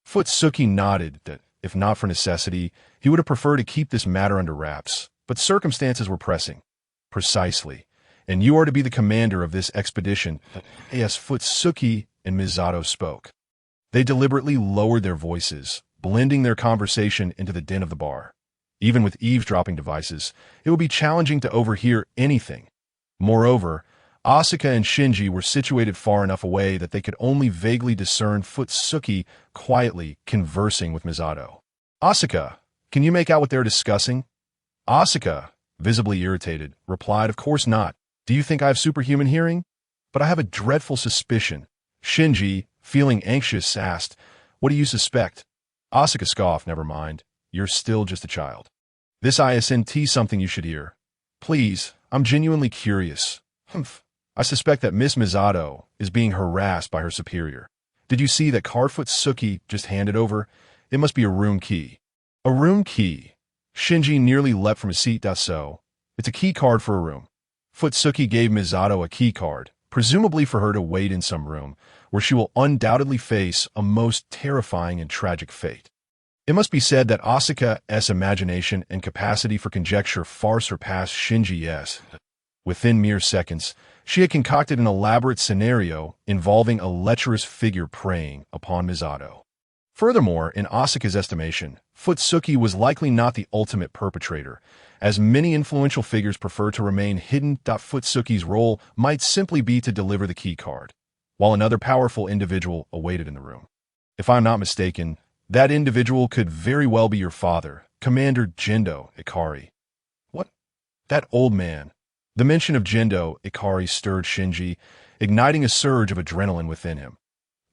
Futsuki nodded that, if not for necessity, he would have preferred to keep this matter under wraps, but circumstances were pressing. Precisely. And you are to be the commander of this expedition. Yes, Futsuki and Misato spoke. They deliberately lowered their voices, blending their conversation into the din of the bar. Even with eavesdropping devices, it would be challenging to overhear anything. Moreover, Asuka and Shinji were situated far enough away that they could only vaguely discern Futsuki quietly conversing with Misato. Asuka, can you make out what they're discussing? Asuka, visibly irritated, replied, Of course not. Do you think I have superhuman hearing? But I have a dreadful suspicion. Shinji, feeling anxious, asked, What do you suspect? Asuka scoffed, Never mind. You're still just a child. This isn't something you should hear. Please, I'm genuinely curious. Humph. I suspect that Miss Misato is being harassed by her superior. Did you see that card Futsuki just handed over? It must be a room key. A room key. Shinji nearly leapt from his seat. So, it's a key card for a room. Futsuki gave Misato a key card, presumably for her to wait in some room, where she will undoubtedly face a most terrifying and tragic fate. It must be said that Asuka's imagination and capacity for conjecture far surpassed Shinji's. Within mere seconds, she had concocted an elaborate scenario involving a lecherous figure preying upon Misato. Furthermore, in Asuka's estimation, Futsuki was likely not the ultimate perpetrator, as many influential figures prefer to remain hidden. Futsuki's role might simply be to deliver the key card, while another powerful individual awaited in the room. If I'm not mistaken, that individual could very well be your father, Commander Shinji Ikari. What? That old man. The mention of Shinji Ikari stirred Shinji, igniting a surge of adrenaline within him.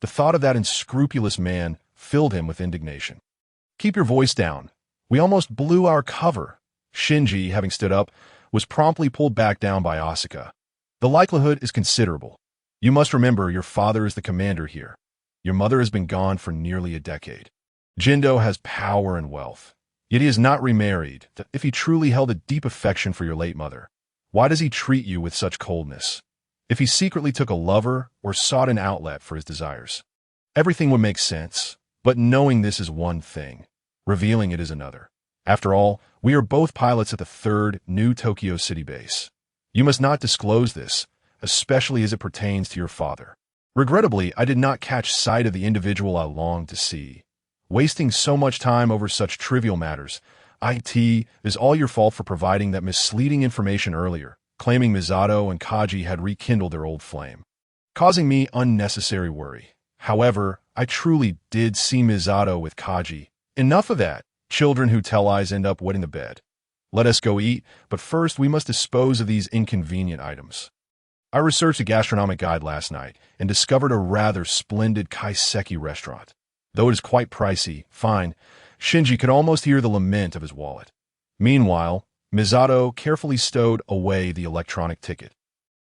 The thought of that unscrupulous man filled him with indignation. Keep your voice down. We almost blew our cover. Shinji, having stood up, was promptly pulled back down by Asuka. The likelihood is considerable. You must remember your father is the commander here. Your mother has been gone for nearly a decade. Shinji has power and wealth, yet he is not remarried. If he truly held a deep affection for your late mother, why does he treat you with such coldness? If he secretly took a lover or sought an outlet for his desires, everything would make sense. But knowing this is one thing, revealing it is another. After all, we are both pilots at the 3rd New Tokyo City base. You must not disclose this. especially as it pertains to your father. Regrettably, I did not catch sight of the individual I longed to see. Wasting so much time over such trivial matters, it is all your fault for providing that misleading information earlier, claiming Misato and Kaji had rekindled their old flame, causing me unnecessary worry. However, I truly did see Misato with Kaji. Enough of that. Children who tell lies end up wetting the bed. Let us go eat, but first we must dispose of these inconvenient items. I researched a gastronomic guide last night and discovered a rather splendid kaiseki restaurant. Though it is quite pricey, fine, Shinji could almost hear the lament of his wallet. Meanwhile, Misato carefully stowed away the electronic ticket.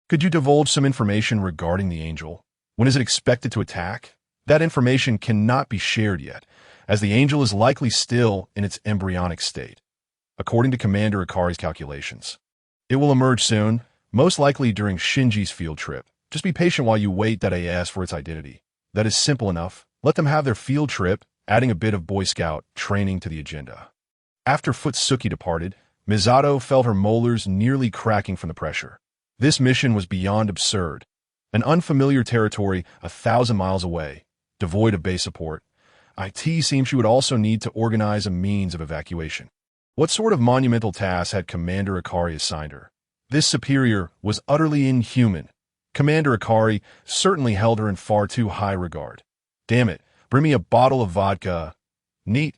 Could you divulge some information regarding the angel? When is it expected to attack? That information cannot be shared yet, as the angel is likely still in its embryonic state. According to Commander Ikari's calculations, it will emerge soon, most likely during Shinji's field trip. Just be patient while you wait that I ask for its identity. That is simple enough. Let them have their field trip, adding a bit of Boy Scout training to the agenda. After Futsuki departed, Misato felt her molars nearly cracking from the pressure. This mission was beyond absurd. An unfamiliar territory 1,000 miles away, devoid of base support. It seemed she would also need to organize a means of evacuation. What sort of monumental task had Commander Ikari assigned her? This superior was utterly inhuman. Commander Ikari certainly held her in far too high regard. Damn it, bring me a bottle of vodka. Neat.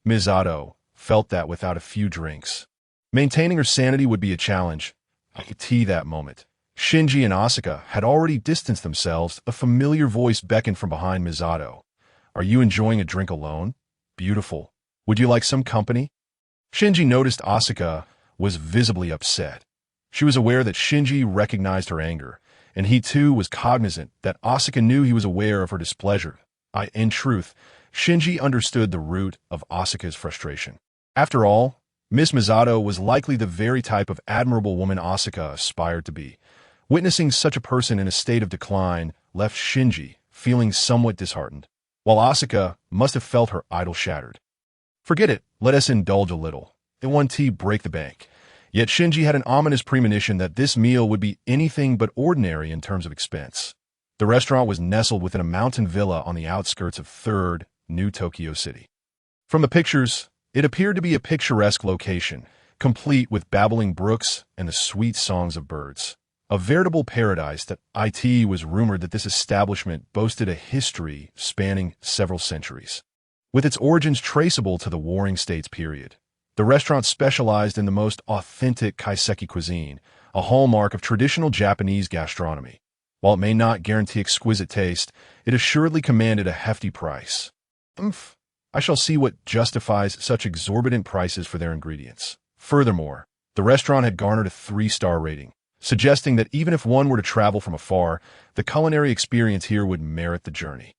Misato felt that without a few drinks, maintaining her sanity would be a challenge. That moment, Shinji and Asuka had already distanced themselves. A familiar voice beckoned from behind Misato. Are you enjoying a drink alone? Beautiful. Would you like some company? Shinji noticed Asuka was visibly upset. She was aware that Shinji recognized her anger, and he too was cognizant that Asuka knew he was aware of her displeasure. In truth, Shinji understood the root of Asuka's frustration. After all, Miss Misato was likely the very type of admirable woman Asuka aspired to be. Witnessing such a person in a state of decline left Shinji feeling somewhat disheartened, while Asuka must have felt her idol shattered. Forget it, let us indulge a little. It won tea break the bank. Yet Shinji had an ominous premonition that this meal would be anything but ordinary in terms of expense. The restaurant was nestled within a mountain villa on the outskirts of 3rd, New Tokyo City. From the pictures, it appeared to be a picturesque location, complete with babbling brooks and the sweet songs of birds. A veritable paradise. That it was rumored that this establishment boasted a history spanning several centuries, with its origins traceable to the Warring States period. The restaurant specialized in the most authentic kaiseki cuisine, a hallmark of traditional Japanese gastronomy. While it may not guarantee exquisite taste, it assuredly commanded a hefty price. I shall see what justifies such exorbitant prices for their ingredients. Furthermore, the restaurant had garnered a 3-star rating, suggesting that even if one were to travel from afar, the culinary experience here would merit the journey.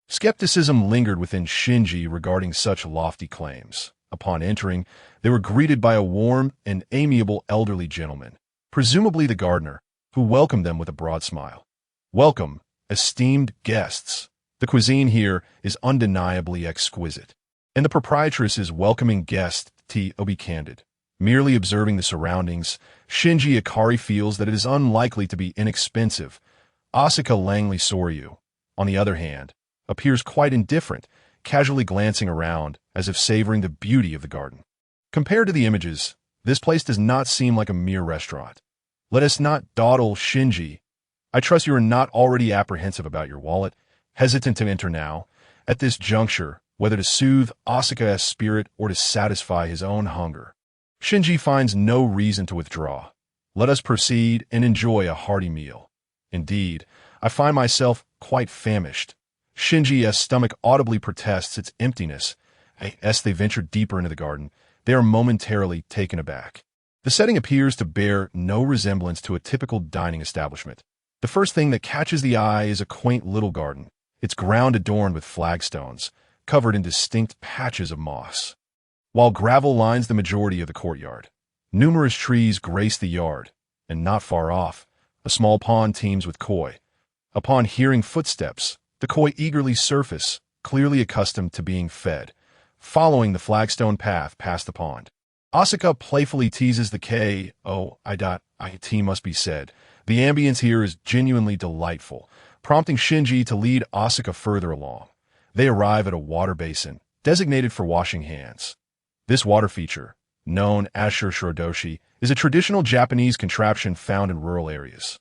Skepticism lingered within Shinji regarding such lofty claims. Upon entering, they were greeted by a warm and amiable elderly gentleman, presumably the gardener, who welcomed them with a broad smile. Welcome, esteemed guests. The cuisine here is undeniably exquisite, and the proprietress is welcoming guests to be candid. Merely observing the surroundings, Shinji Ikari feels that it is unlikely to be inexpensive. Asuka Langley Soryu, on the other hand, appears quite indifferent, casually glancing around as if savoring the beauty of the garden. Compared to the images, this place does not seem like a mere restaurant. Let us not dawdle, Shinji. I trust you are not already apprehensive about your wallet, hesitant to enter now, at this juncture, whether to soothe Asuka's spirit or to satisfy his own hunger. Shinji finds no reason to withdraw. Let us proceed and enjoy a hearty meal. Indeed, I find myself quite famished. Shinji's stomach audibly protests its emptiness. As they venture deeper into the garden, they are momentarily taken aback. The setting appears to bear no resemblance to a typical dining establishment. The first thing that catches the eye is a quaint little garden, its ground adorned with flagstones, covered in distinct patches of moss, while gravel lines the majority of the courtyard. Numerous trees grace the yard, and not far off, a small pond teems with koi. Upon hearing footsteps, the koi eagerly surface, clearly accustomed to being fed, following the flagstone path past the pond. Asuka playfully teases the K.O.I.It must be said, The ambience here is genuinely delightful, prompting Shinji to lead Asuka further along. They arrive at a water basin, designated for washing hands. This water feature, known as Shiroshidoshi, is a traditional Japanese contraption found in rural areas.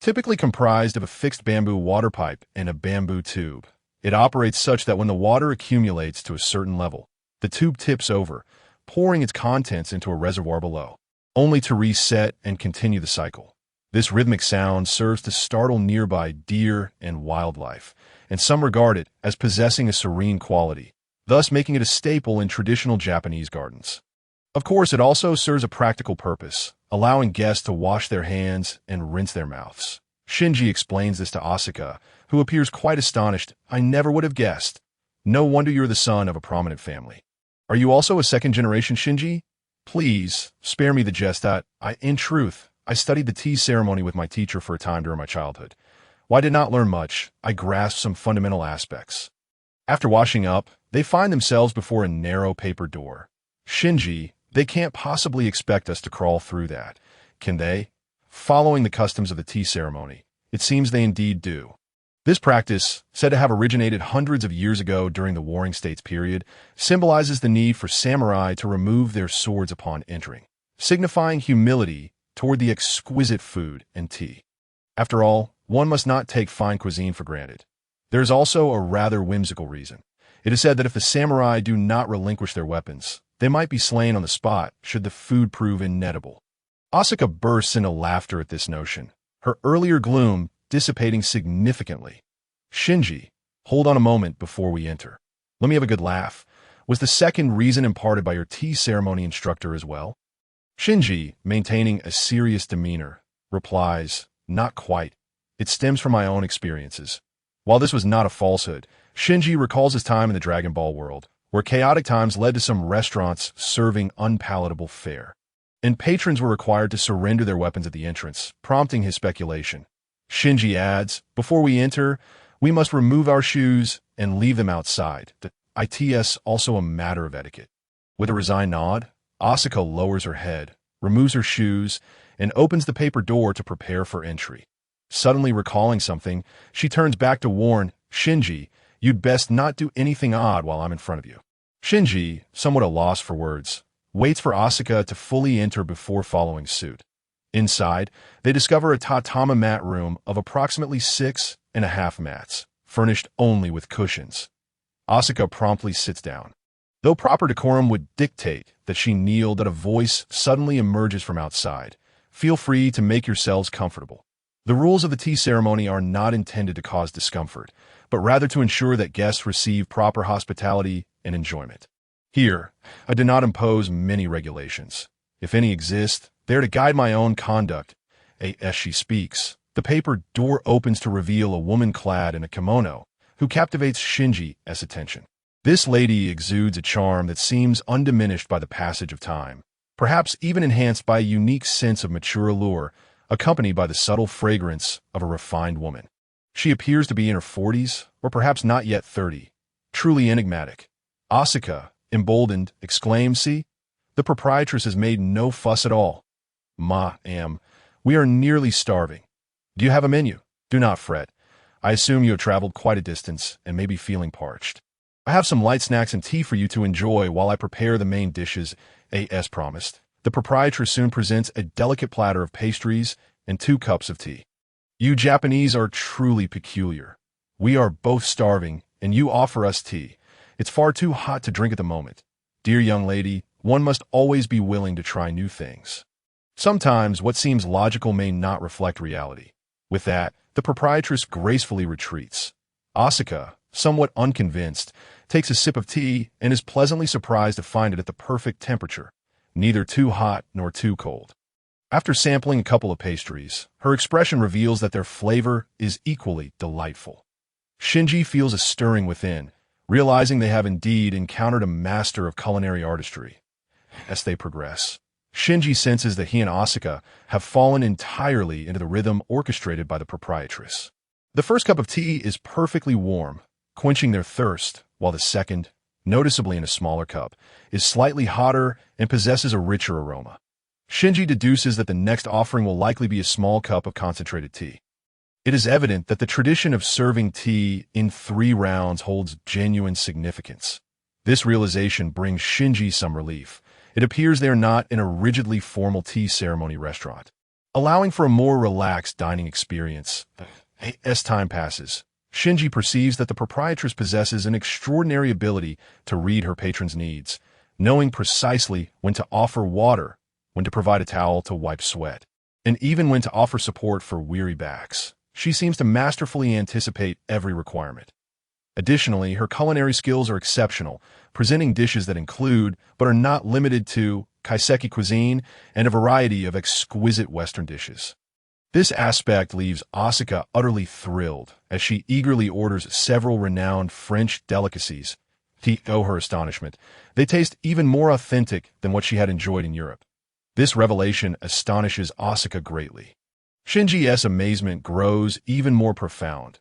Typically comprised of a fixed bamboo water pipe and a bamboo tube. It operates such that when the water accumulates to a certain level, the tube tips over, pouring its contents into a reservoir below, only to reset and continue the cycle. This rhythmic sound serves to startle nearby deer and wildlife, and some regard it as possessing a serene quality, thus making it a staple in traditional Japanese gardens. Of course, it also serves a practical purpose, allowing guests to wash their hands and rinse their mouths. Shinji explains this to Asuka, who appears quite astonished. I never would have guessed. No wonder you're the son of a prominent family. Are you also a second-generation Shinji? Please, spare me the jest that, in truth, I studied the tea ceremony with my teacher for a time during my childhood. While I did not learn much, I grasped some fundamental aspects. After washing up, they find themselves before a narrow paper door. Shinji, they can't possibly expect us to crawl through that, can they? Following the customs of the tea ceremony, it seems they indeed do. This practice, said to have originated hundreds of years ago during the Warring States period, symbolizes the need for samurai to remove their swords upon entering, signifying humility toward the exquisite food and tea. After all, one must not take fine cuisine for granted. There is also a rather whimsical reason. It is said that if the samurai do not relinquish their weapons, they might be slain on the spot should the food prove inedible. Asuka bursts into laughter at this notion, her earlier gloom dissipating significantly. Shinji, hold on a moment before we enter. Let me have a good laugh. Was the second reason imparted by your tea ceremony instructor as well? Shinji, maintaining a serious demeanor, replies, not quite. It stems from my own experiences. While this was not a falsehood, Shinji recalls his time in the Dragon Ball world, where chaotic times led to some restaurants serving unpalatable fare, and patrons were required to surrender their weapons at the entrance, prompting his speculation. Shinji adds, before we enter, we must remove our shoes and leave them outside. It's also a matter of etiquette. With a resigned nod, Asuka lowers her head, removes her shoes, and opens the paper door to prepare for entry. Suddenly recalling something, she turns back to warn, Shinji, you'd best not do anything odd while I'm in front of you. Shinji, somewhat at a loss for words, waits for Asuka to fully enter before following suit. Inside, they discover a tatami mat room of approximately 6.5 mats, furnished only with cushions. Asuka promptly sits down. Though proper decorum would dictate that she kneel, that a voice suddenly emerges from outside. Feel free to make yourselves comfortable. The rules of the tea ceremony are not intended to cause discomfort, but rather to ensure that guests receive proper hospitality and enjoyment. Here, I do not impose many regulations. If any exist, they are to guide my own conduct. As she speaks, the paper door opens to reveal a woman clad in a kimono, who captivates Shinji's attention. This lady exudes a charm that seems undiminished by the passage of time, perhaps even enhanced by a unique sense of mature allure, accompanied by the subtle fragrance of a refined woman. She appears to be in her 40s, or perhaps not yet 30. Truly enigmatic. Asuka, emboldened, exclaims, see? The proprietress has made no fuss at all. Ma'am, we are nearly starving. Do you have a menu? Do not fret. I assume you have traveled quite a distance and may be feeling parched. I have some light snacks and tea for you to enjoy while I prepare the main dishes, as promised. The proprietress soon presents a delicate platter of pastries and 2 cups of tea. You Japanese are truly peculiar. We are both starving, and you offer us tea. It's far too hot to drink at the moment. Dear young lady, one must always be willing to try new things. Sometimes what seems logical may not reflect reality. With that, the proprietress gracefully retreats. Asuka, somewhat unconvinced, takes a sip of tea and is pleasantly surprised to find it at the perfect temperature, neither too hot nor too cold. After sampling a couple of pastries, her expression reveals that their flavor is equally delightful. Shinji feels a stirring within, realizing they have indeed encountered a master of culinary artistry. As they progress, Shinji senses that he and Asuka have fallen entirely into the rhythm orchestrated by the proprietress. The first cup of tea is perfectly warm, quenching their thirst, while the second, noticeably in a smaller cup, is slightly hotter and possesses a richer aroma. Shinji deduces that the next offering will likely be a small cup of concentrated tea. It is evident that the tradition of serving tea in 3 rounds holds genuine significance. This realization brings Shinji some relief. It appears they are not in a rigidly formal tea ceremony restaurant, allowing for a more relaxed dining experience. As time passes, Shinji perceives that the proprietress possesses an extraordinary ability to read her patron's needs, knowing precisely when to offer water, when to provide a towel to wipe sweat, and even when to offer support for weary backs. She seems to masterfully anticipate every requirement. Additionally, her culinary skills are exceptional, presenting dishes that include, but are not limited to, kaiseki cuisine and a variety of exquisite Western dishes. This aspect leaves Asuka utterly thrilled as she eagerly orders several renowned French delicacies. To her astonishment, they taste even more authentic than what she had enjoyed in Europe. This revelation astonishes Asuka greatly. Shinji's amazement grows even more profound.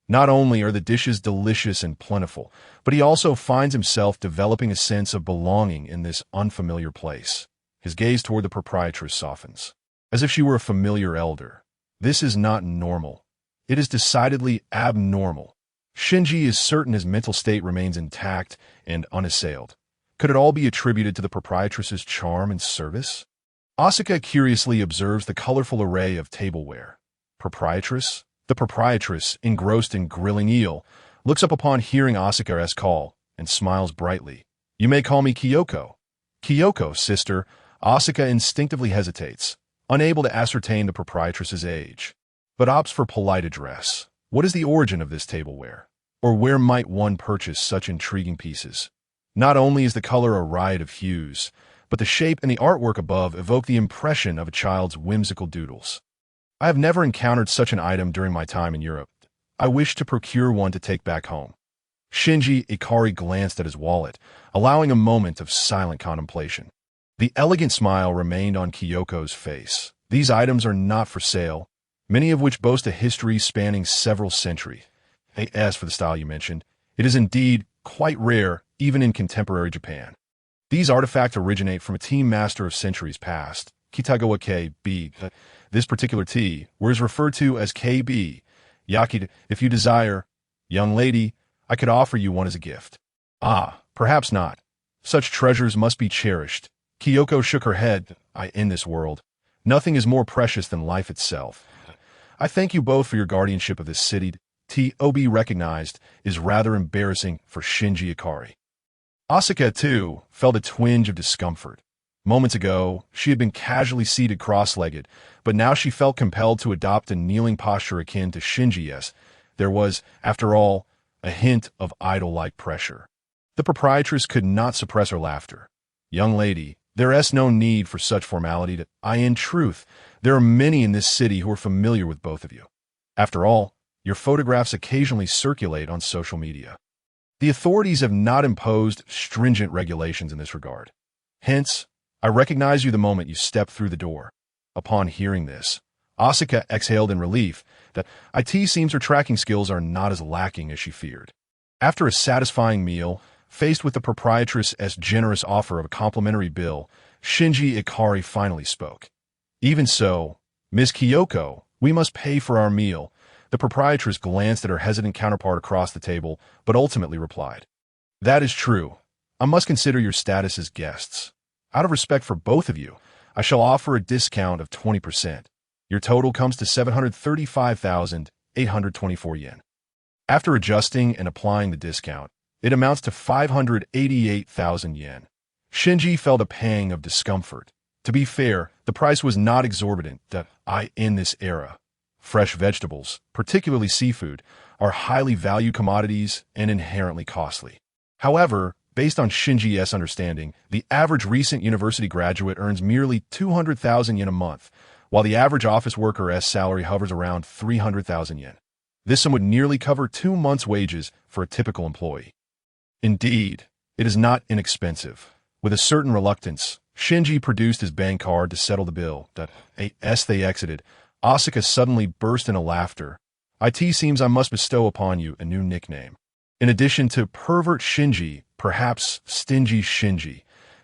Not only are the dishes delicious and plentiful, but he also finds himself developing a sense of belonging in this unfamiliar place. His gaze toward the proprietress softens, as if she were a familiar elder. This is not normal. It is decidedly abnormal. Shinji is certain his mental state remains intact and unassailed. Could it all be attributed to the proprietress's charm and service? Asuka curiously observes the colorful array of tableware. Proprietress? The proprietress, engrossed in grilling eel, looks up upon hearing Asuka's call and smiles brightly. You may call me Kyoko. Kyoko, sister. Asuka instinctively hesitates, unable to ascertain the proprietress's age, but opts for polite address. What is the origin of this tableware? Or where might one purchase such intriguing pieces? Not only is the color a riot of hues, but the shape and the artwork above evoke the impression of a child's whimsical doodles. I have never encountered such an item during my time in Europe. I wish to procure one to take back home. Shinji Ikari glanced at his wallet, allowing a moment of silent contemplation. The elegant smile remained on Kyoko's face. These items are not for sale, many of which boast a history spanning several centuries. As for the style you mentioned, it is indeed quite rare even in contemporary Japan. These artifacts originate from a tea master of centuries past, Kitagawa K.B. This particular tea, where is referred to as K.B. Yaki, if you desire, young lady, I could offer you one as a gift. Ah, perhaps not. Such treasures must be cherished. Kyoko shook her head. In this world, nothing is more precious than life itself. I thank you both for your guardianship of this city. T.O.B. recognized is rather embarrassing for Shinji Ikari. Asuka, too, felt a twinge of discomfort. Moments ago, she had been casually seated cross-legged, but now she felt compelled to adopt a kneeling posture akin to Shinji's. There was, after all, a hint of idol-like pressure. The proprietress could not suppress her laughter. Young lady, there is no need for such formality. In truth, there are many in this city who are familiar with both of you. After all, your photographs occasionally circulate on social media. The authorities have not imposed stringent regulations in this regard. Hence, I recognize you the moment you step through the door. Upon hearing this, Asuka exhaled in relief that it seems her tracking skills are not as lacking as she feared. After a satisfying meal, faced with the proprietress's generous offer of a complimentary bill, Shinji Ikari finally spoke. Even so, Miss Kyoko, we must pay for our meal. The proprietress glanced at her hesitant counterpart across the table, but ultimately replied, That is true. I must consider your status as guests. Out of respect for both of you, I shall offer a discount of 20%. Your total comes to 735,824 yen. After adjusting and applying the discount, it amounts to 588,000 yen. Shinji felt a pang of discomfort. To be fair, the price was not exorbitant. In this era, fresh vegetables, particularly seafood, are highly valued commodities and inherently costly. However, based on Shinji's understanding, the average recent university graduate earns merely 200,000 yen a month, while the average office worker's salary hovers around 300,000 yen. This sum would nearly cover 2 months' wages for a typical employee. Indeed, it is not inexpensive. With a certain reluctance, Shinji produced his bank card to settle the bill. As they exited, Asuka suddenly burst into laughter. It seems I must bestow upon you a new nickname. In addition to pervert Shinji, perhaps stingy Shinji.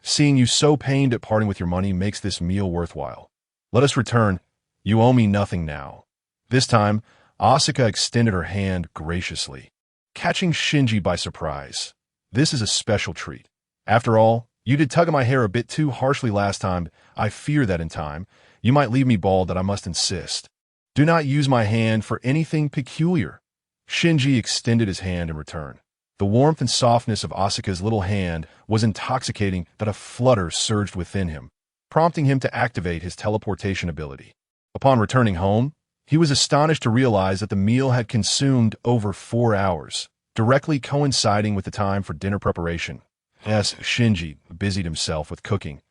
Seeing you so pained at parting with your money makes this meal worthwhile. Let us return. You owe me nothing now. This time, Asuka extended her hand graciously, catching Shinji by surprise. This is a special treat. After all, you did tug at my hair a bit too harshly last time. I fear that in time, you might leave me bald that I must insist. Do not use my hand for anything peculiar. Shinji extended his hand in return. The warmth and softness of Asuka's little hand was intoxicating that a flutter surged within him, prompting him to activate his teleportation ability. Upon returning home, he was astonished to realize that the meal had consumed over 4 hours, directly coinciding with the time for dinner preparation. As Shinji busied himself with cooking,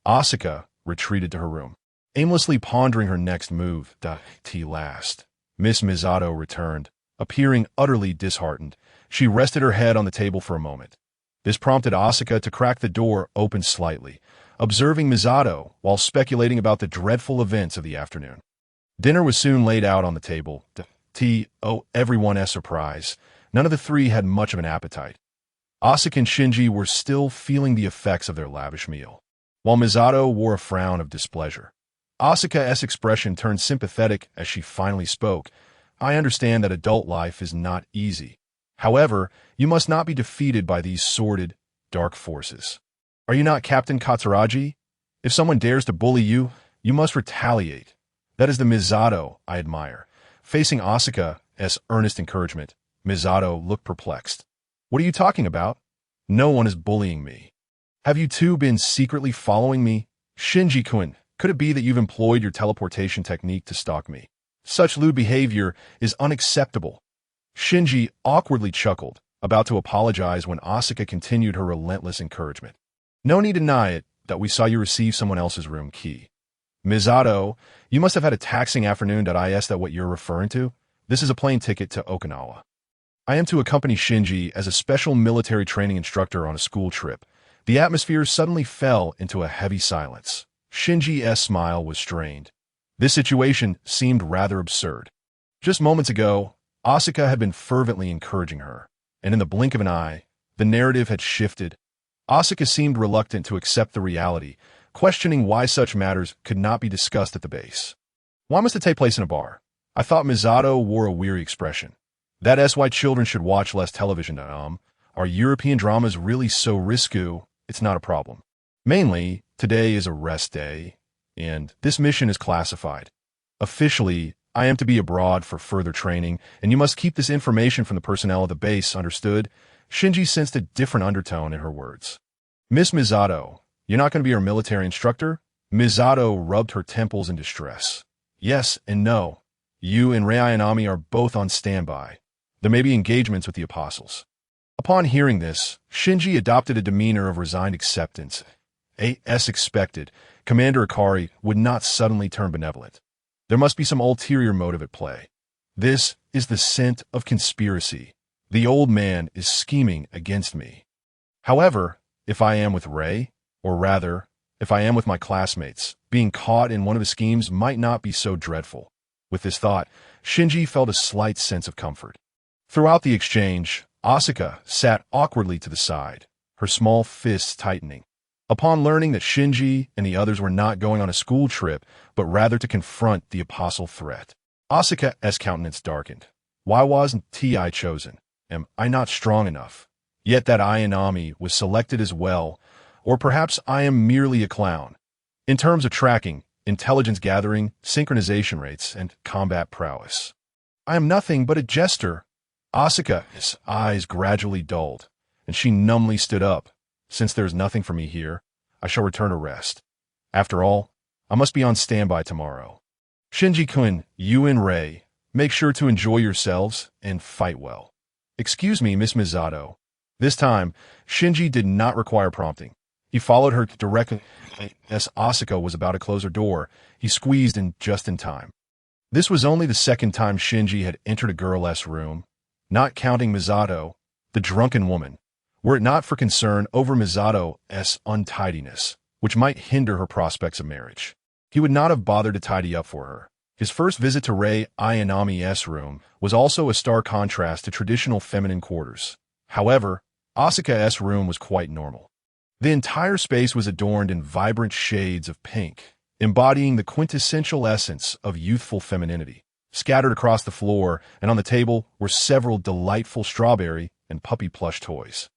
Asuka retreated to her room, aimlessly pondering her next move. Last, Miss Misato returned, appearing utterly disheartened. She rested her head on the table for a moment. This prompted Asuka to crack the door open slightly, observing Misato while speculating about the dreadful events of the afternoon. Dinner was soon laid out on the table. Everyone's surprise, none of the three had much of an appetite. Asuka and Shinji were still feeling the effects of their lavish meal, while Misato wore a frown of displeasure. Asuka's expression turned sympathetic as she finally spoke. I understand that adult life is not easy. However, you must not be defeated by these sordid, dark forces. Are you not Captain Katsuragi? If someone dares to bully you, you must retaliate. That is the Misato I admire. Facing Asuka's earnest encouragement, Misato looked perplexed. What are you talking about? No one is bullying me. Have you two been secretly following me? Shinji-kun, could it be that you've employed your teleportation technique to stalk me? Such lewd behavior is unacceptable. Shinji awkwardly chuckled, about to apologize when Asuka continued her relentless encouragement. No need to deny it that we saw you receive someone else's room key. Misato, you must have had a taxing afternoon. Is that what you're referring to? This is a plane ticket to Okinawa. I am to accompany Shinji as a special military training instructor on a school trip. The atmosphere suddenly fell into a heavy silence. Shinji's smile was strained. This situation seemed rather absurd. Just moments ago, Asuka had been fervently encouraging her, and in the blink of an eye, the narrative had shifted. Asuka seemed reluctant to accept the reality, questioning why such matters could not be discussed at the base. Why must it take place in a bar? I thought Misato wore a weary expression. That's why children should watch less television. Are European dramas really so risque? It's not a problem. Mainly, today is a rest day, and this mission is classified. Officially, I am to be abroad for further training, and you must keep this information from the personnel of the base, understood? Shinji sensed a different undertone in her words. Miss Misato, you're not going to be our military instructor? Misato rubbed her temples in distress. Yes and no. You and Rei Ayanami are both on standby. There may be engagements with the apostles. Upon hearing this, Shinji adopted a demeanor of resigned acceptance. As expected, Commander Ikari would not suddenly turn benevolent. There must be some ulterior motive at play. This is the scent of conspiracy. The old man is scheming against me. However, if I am with Rei, or rather, if I am with my classmates, being caught in one of his schemes might not be so dreadful. With this thought, Shinji felt a slight sense of comfort. Throughout the exchange, Asuka sat awkwardly to the side, her small fists tightening. Upon learning that Shinji and the others were not going on a school trip, but rather to confront the apostle threat, Asuka's countenance darkened. Why wasn't I chosen? Am I not strong enough? Yet that Ayanami was selected as well, or perhaps I am merely a clown. In terms of tracking, intelligence gathering, synchronization rates, and combat prowess, I am nothing but a jester. Asuka's eyes gradually dulled, and she numbly stood up. Since there is nothing for me here, I shall return to rest. After all, I must be on standby tomorrow. Shinji-kun, you and Rei, make sure to enjoy yourselves and fight well. Excuse me, Miss Misato. This time, Shinji did not require prompting. He followed her directly. As Asuka was about to close her door, he squeezed in just in time. This was only the second time Shinji had entered a girl's room, not counting Misato, the drunken woman, were it not for concern over Misato's untidiness, which might hinder her prospects of marriage. He would not have bothered to tidy up for her. His first visit to Rei Ayanami's room was also a stark contrast to traditional feminine quarters. However, Asuka's room was quite normal. The entire space was adorned in vibrant shades of pink, embodying the quintessential essence of youthful femininity. Scattered across the floor and on the table were several delightful strawberry and puppy plush toys,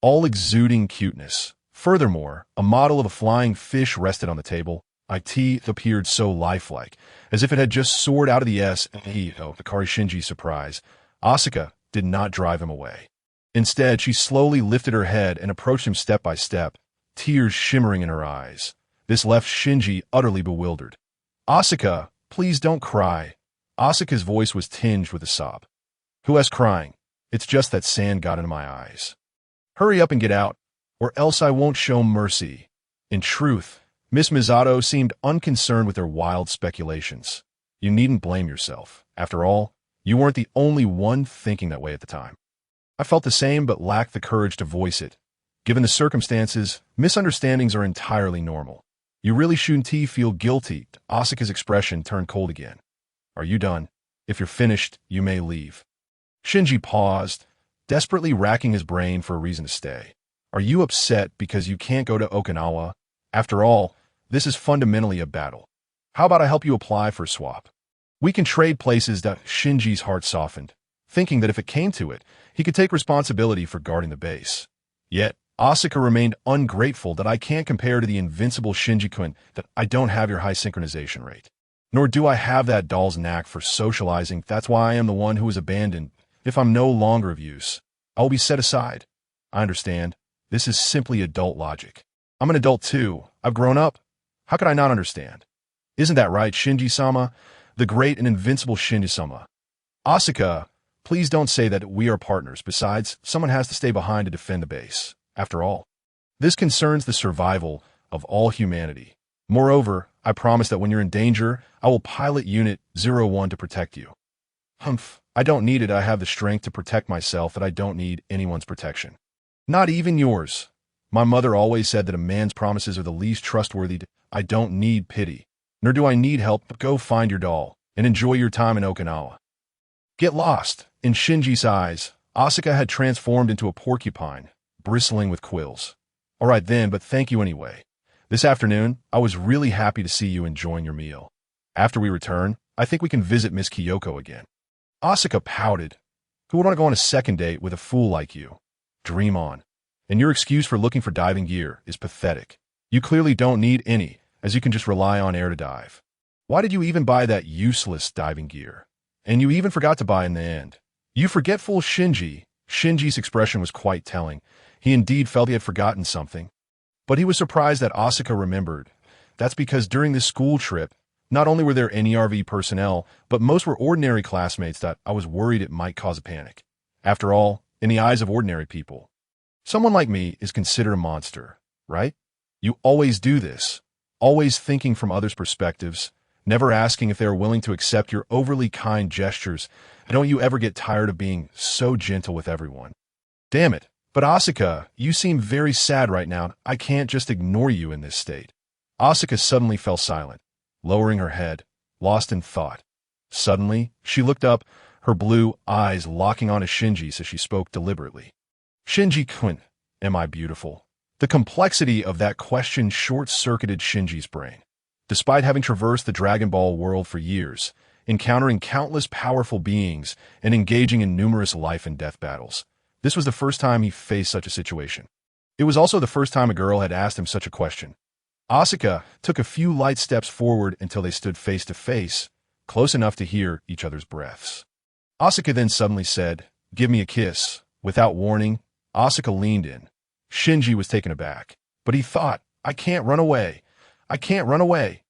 all exuding cuteness. Furthermore, a model of a flying fish rested on the table. Its teeth appeared so lifelike, as if it had just soared out of the Ikari Shinji's surprise. Asuka did not drive him away. Instead, she slowly lifted her head and approached him step by step, tears shimmering in her eyes. This left Shinji utterly bewildered. "Asuka, please don't cry." Asuka's voice was tinged with a sob. "Who has crying? It's just that sand got into my eyes. Hurry up and get out, or else I won't show mercy." In truth, Miss Misato seemed unconcerned with her wild speculations. You needn't blame yourself. After all, you weren't the only one thinking that way at the time. I felt the same but lacked the courage to voice it. Given the circumstances, misunderstandings are entirely normal. You really shouldn't feel guilty. Asuka's expression turned cold again. "Are you done? If you're finished, you may leave." Shinji paused, desperately racking his brain for a reason to stay. "Are you upset because you can't go to Okinawa? After all, this is fundamentally a battle. How about I help you apply for a swap? We can trade places." Shinji's heart softened, thinking that if it came to it, he could take responsibility for guarding the base. Yet, Asuka remained ungrateful. "That I can't compare to the invincible Shinji-kun, that I don't have your high synchronization rate. Nor do I have that doll's knack for socializing. That's why I am the one who is abandoned. If I'm no longer of use, I will be set aside." "I understand. This is simply adult logic. I'm an adult too. I've grown up. How could I not understand? Isn't that right, Shinji-sama? The great and invincible Shinji-sama." "Asuka, please don't say that we are partners. Besides, someone has to stay behind to defend the base. After all, this concerns the survival of all humanity. Moreover, I promise that when you're in danger, I will pilot Unit 01 to protect you." "Humph, I don't need it. I have the strength to protect myself. That I don't need anyone's protection. Not even yours. My mother always said that a man's promises are the least trustworthy. I don't need pity, nor do I need help. But go find your doll and enjoy your time in Okinawa." Get lost. In Shinji's eyes, Asuka had transformed into a porcupine, bristling with quills. "All right then, but thank you anyway. This afternoon, I was really happy to see you enjoying your meal. After we return, I think we can visit Miss Kyoko again." Asuka pouted. "Who would want to go on a second date with a fool like you? Dream on. And your excuse for looking for diving gear is pathetic. You clearly don't need any, as you can just rely on air to dive. Why did you even buy that useless diving gear? And you even forgot to buy in the end. You forgetful Shinji." Shinji's expression was quite telling. He indeed felt he had forgotten something. But he was surprised that Asuka remembered. That's because during this school trip, not only were there NERV personnel, but most were ordinary classmates that I was worried it might cause a panic. After all, in the eyes of ordinary people, someone like me is considered a monster, right? You always do this, always thinking from others' perspectives, never asking if they are willing to accept your overly kind gestures. Don't you ever get tired of being so gentle with everyone? Damn it. But Asuka, you seem very sad right now. I can't just ignore you in this state." Asuka suddenly fell silent, lowering her head, lost in thought. Suddenly, she looked up, her blue eyes locking onto Shinji's as she spoke deliberately. "Shinji-kun, am I beautiful?" The complexity of that question short-circuited Shinji's brain. Despite having traversed the Dragon Ball world for years, encountering countless powerful beings and engaging in numerous life and death battles, this was the first time he faced such a situation. It was also the first time a girl had asked him such a question. Asuka took a few light steps forward until they stood face to face, close enough to hear each other's breaths. Asuka then suddenly said, "Give me a kiss." Without warning, Asuka leaned in. Shinji was taken aback, but he thought, "I can't run away. I can't run away.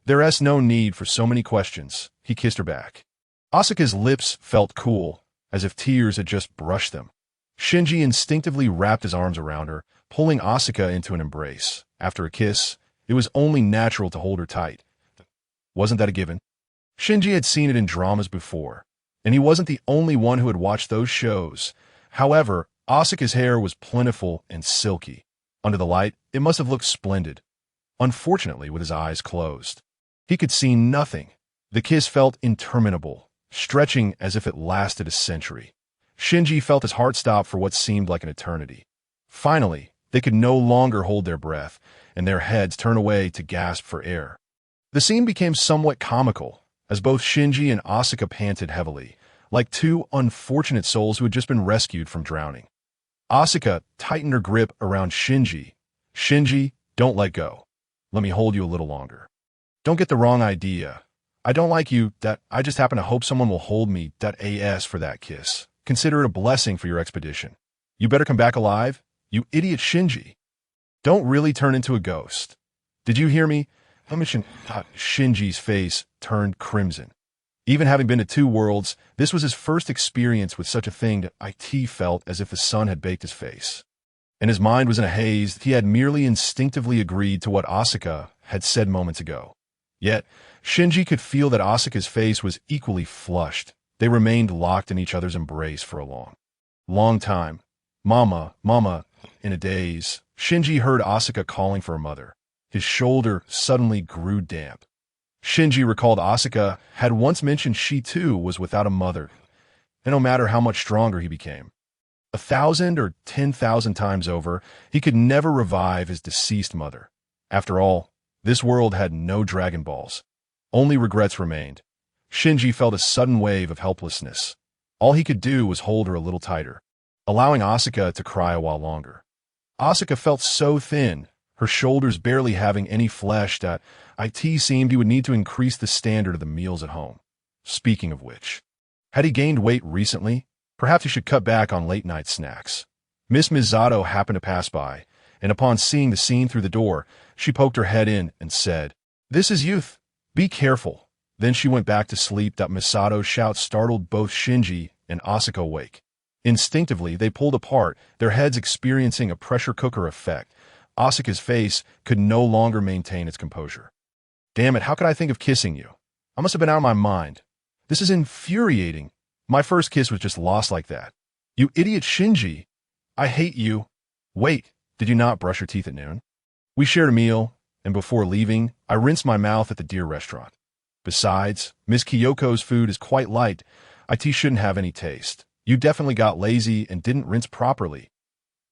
There's no need for so many questions." He kissed her back. Asuka's lips felt cool, as if tears had just brushed them. Shinji instinctively wrapped his arms around her, pulling Asuka into an embrace. After a kiss, it was only natural to hold her tight. Wasn't that a given? Shinji had seen it in dramas before, and he wasn't the only one who had watched those shows. However, Asuka's hair was plentiful and silky. Under the light, it must have looked splendid. Unfortunately, with his eyes closed, he could see nothing. The kiss felt interminable, stretching as if it lasted a century. Shinji felt his heart stop for what seemed like an eternity. Finally, They could no longer hold their breath, and their heads turn away to gasp for air. The scene became somewhat comical, as both Shinji and Asuka panted heavily, like two unfortunate souls who had just been rescued from drowning. Asuka tightened her grip around Shinji. Shinji, don't let go. Let me hold you a little longer. Don't get the wrong idea. I don't like you, that I just happen to hope someone will hold me, that AS for that kiss. Consider it a blessing for your expedition. You better come back alive, you idiot Shinji. Don't really turn into a ghost. Did you hear me? Shinji's face turned crimson. Even having been to two worlds, this was his first experience with such a thing that IT felt as if the sun had baked his face. And his mind was in a haze. He had merely instinctively agreed to what Asuka had said moments ago. Yet, Shinji could feel that Asuka's face was equally flushed. They remained locked in each other's embrace for a long time. Mama, in a daze, Shinji heard Asuka calling for her mother. His shoulder suddenly grew damp. Shinji recalled Asuka had once mentioned she too was without a mother, and no matter how much stronger he became, 1,000 or 10,000 times over, he could never revive his deceased mother. After all, this world had no Dragon Balls. Only regrets remained. Shinji felt a sudden wave of helplessness. All he could do was hold her a little tighter, allowing Asuka to cry a while longer. Asuka felt so thin, her shoulders barely having any flesh, that IT seemed he would need to increase the standard of the meals at home. Speaking of which, had he gained weight recently? Perhaps he should cut back on late-night snacks. Miss Misato happened to pass by, and upon seeing the scene through the door, she poked her head in and said, "This is youth. Be careful." Then she went back to sleep. Misato's shout startled both Shinji and Asuka awake. Instinctively, they pulled apart, their heads experiencing a pressure cooker effect. Asuka's face could no longer maintain its composure. "Damn it, how could I think of kissing you? I must have been out of my mind. This is infuriating. My first kiss was just lost like that. You idiot Shinji. I hate you. Wait, did you not brush your teeth at noon? We shared a meal, and before leaving, I rinsed my mouth at the deer restaurant. Besides, Miss Kyoko's food is quite light. IT shouldn't have any taste. You definitely got lazy and didn't rinse properly.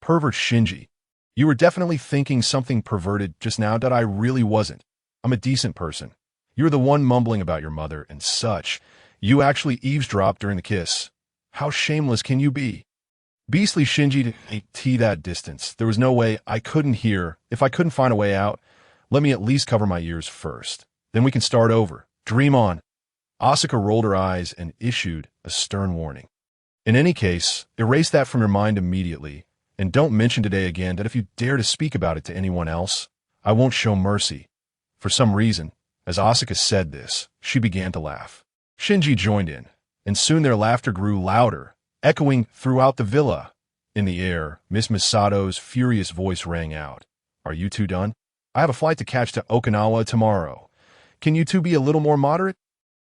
Pervert Shinji. You were definitely thinking something perverted just now that I really wasn't. I'm a decent person. You're the one mumbling about your mother and such. You actually eavesdropped during the kiss. How shameless can you be?" Beastly Shinji to that distance. There was no way I couldn't hear. If I couldn't find a way out, let me at least cover my ears first. Then we can start over. Dream on. Asuka rolled her eyes and issued a stern warning. In any case, erase that from your mind immediately, and don't mention today again that if you dare to speak about it to anyone else, I won't show mercy. For some reason, as Asuka said this, she began to laugh. Shinji joined in, and soon their laughter grew louder, echoing throughout the villa. In the air, Miss Misato's furious voice rang out. "Are you two done? I have a flight to catch to Okinawa tomorrow. Can you two be a little more moderate?"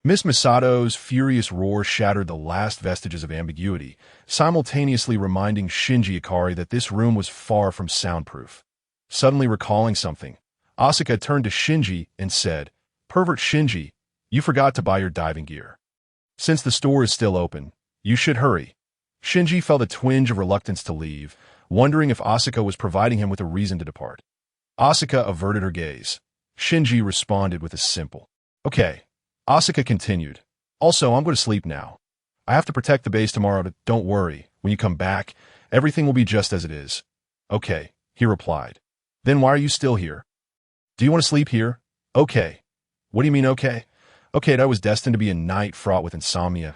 Miss Misato's furious roar shattered the last vestiges of ambiguity, simultaneously reminding Shinji Ikari that this room was far from soundproof. Suddenly recalling something, Asuka turned to Shinji and said, "Pervert Shinji, you forgot to buy your diving gear. Since the store is still open, you should hurry." Shinji felt a twinge of reluctance to leave, wondering if Asuka was providing him with a reason to depart. Asuka averted her gaze. Shinji responded with a simple, "Okay." Asuka continued, "Also, I'm going to sleep now. I have to protect the base tomorrow. Don't worry. When you come back, everything will be just as it is." "Okay," he replied. "Then why are you still here? Do you want to sleep here?" "Okay." "What do you mean, okay?" "Okay, that was destined to be a night fraught with insomnia.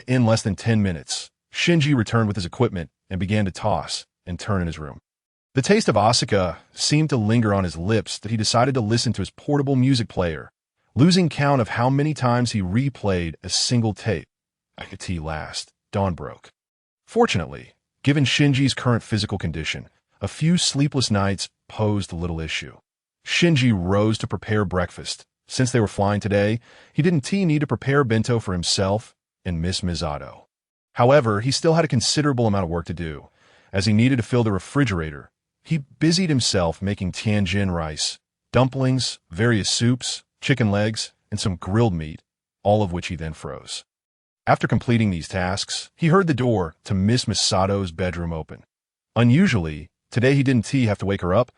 In less than 10 minutes. Shinji returned with his equipment and began to toss and turn in his room. The taste of Asuka seemed to linger on his lips that he decided to listen to his portable music player, losing count of how many times he replayed a single tape. At last, dawn broke. Fortunately, given Shinji's current physical condition, a few sleepless nights posed little issue. Shinji rose to prepare breakfast. Since they were flying today, he didn't need to prepare bento for himself and Miss Misato. However, he still had a considerable amount of work to do. As he needed to fill the refrigerator, he busied himself making Tianjin rice, dumplings, various soups, chicken legs, and some grilled meat, all of which he then froze. After completing these tasks, he heard the door to Miss Misato's bedroom open. Unusually, Today he didn't have to wake her up.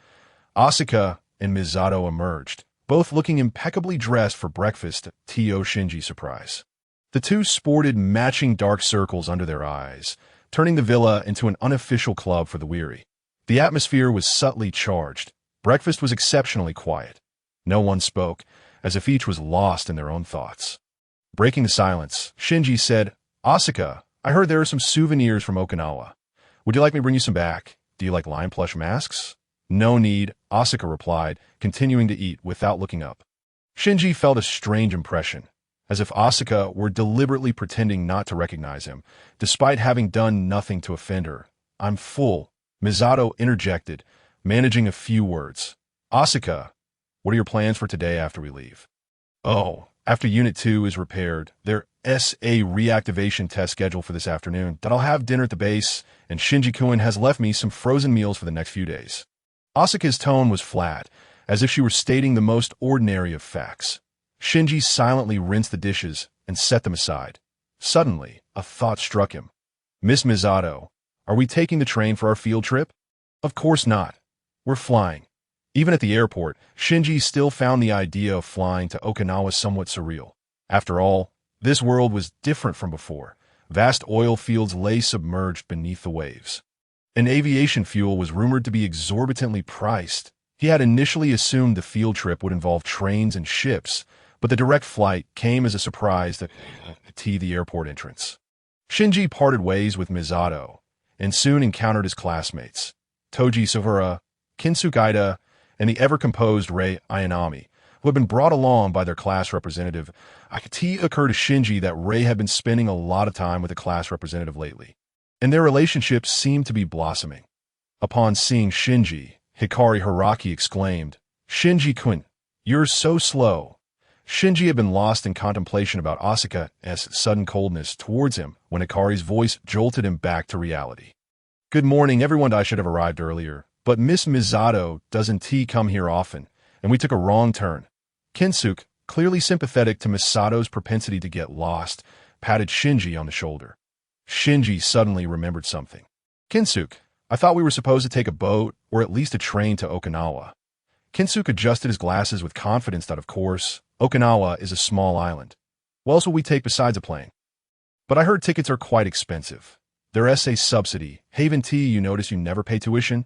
Asuka and Misato emerged, both looking impeccably dressed for breakfast, to Shinji's surprise. The two sported matching dark circles under their eyes, turning the villa into an unofficial club for the weary. The atmosphere was subtly charged. Breakfast was exceptionally quiet. No one spoke, as if each was lost in their own thoughts. Breaking the silence, Shinji said, "Asuka, I heard there are some souvenirs from Okinawa. Would you like me to bring you some back? Do you like lion plush masks?" "No need," Asuka replied, continuing to eat without looking up. Shinji felt a strange impression, as if Asuka were deliberately pretending not to recognize him, despite having done nothing to offend her. "I'm full," Misato interjected, managing a few words. "Asuka, what are your plans for today after we leave?" "Oh, after Unit 2 is repaired, there's a reactivation test scheduled for this afternoon that I'll have dinner at the base, and Shinji-kun has left me some frozen meals for the next few days." Asuka's tone was flat, as if she were stating the most ordinary of facts. Shinji silently rinsed the dishes and set them aside. Suddenly, a thought struck him. "Miss Misato, are we taking the train for our field trip?" "Of course not. We're flying." Even at the airport, Shinji still found the idea of flying to Okinawa somewhat surreal. After all, this world was different from before. Vast oil fields lay submerged beneath the waves. And aviation fuel was rumored to be exorbitantly priced. He had initially assumed the field trip would involve trains and ships, but the direct flight came as a surprise at the airport entrance. Shinji parted ways with Misato, and soon encountered his classmates, Toji Sawara, Kinsuke Ida, and the ever-composed Rei Ayanami, who had been brought along by their class representative. It occurred to Shinji that Rei had been spending a lot of time with the class representative lately, and their relationship seemed to be blossoming. Upon seeing Shinji, Hikari Haraki exclaimed, "Shinji-kun, you're so slow." Shinji had been lost in contemplation about Asuka's sudden coldness towards him when Hikari's voice jolted him back to reality. "Good morning, everyone. I should have arrived earlier, but Miss Misato doesn't come here often, and we took a wrong turn." Kinsuke, clearly sympathetic to Misato's propensity to get lost, patted Shinji on the shoulder. Shinji suddenly remembered something. "Kinsuke, I thought we were supposed to take a boat or at least a train to Okinawa." Kinsuke adjusted his glasses with confidence that, of course, Okinawa is a small island. "What else will we take besides a plane?" "But I heard tickets are quite expensive. There's a subsidy. Haven T, you notice you never pay tuition?"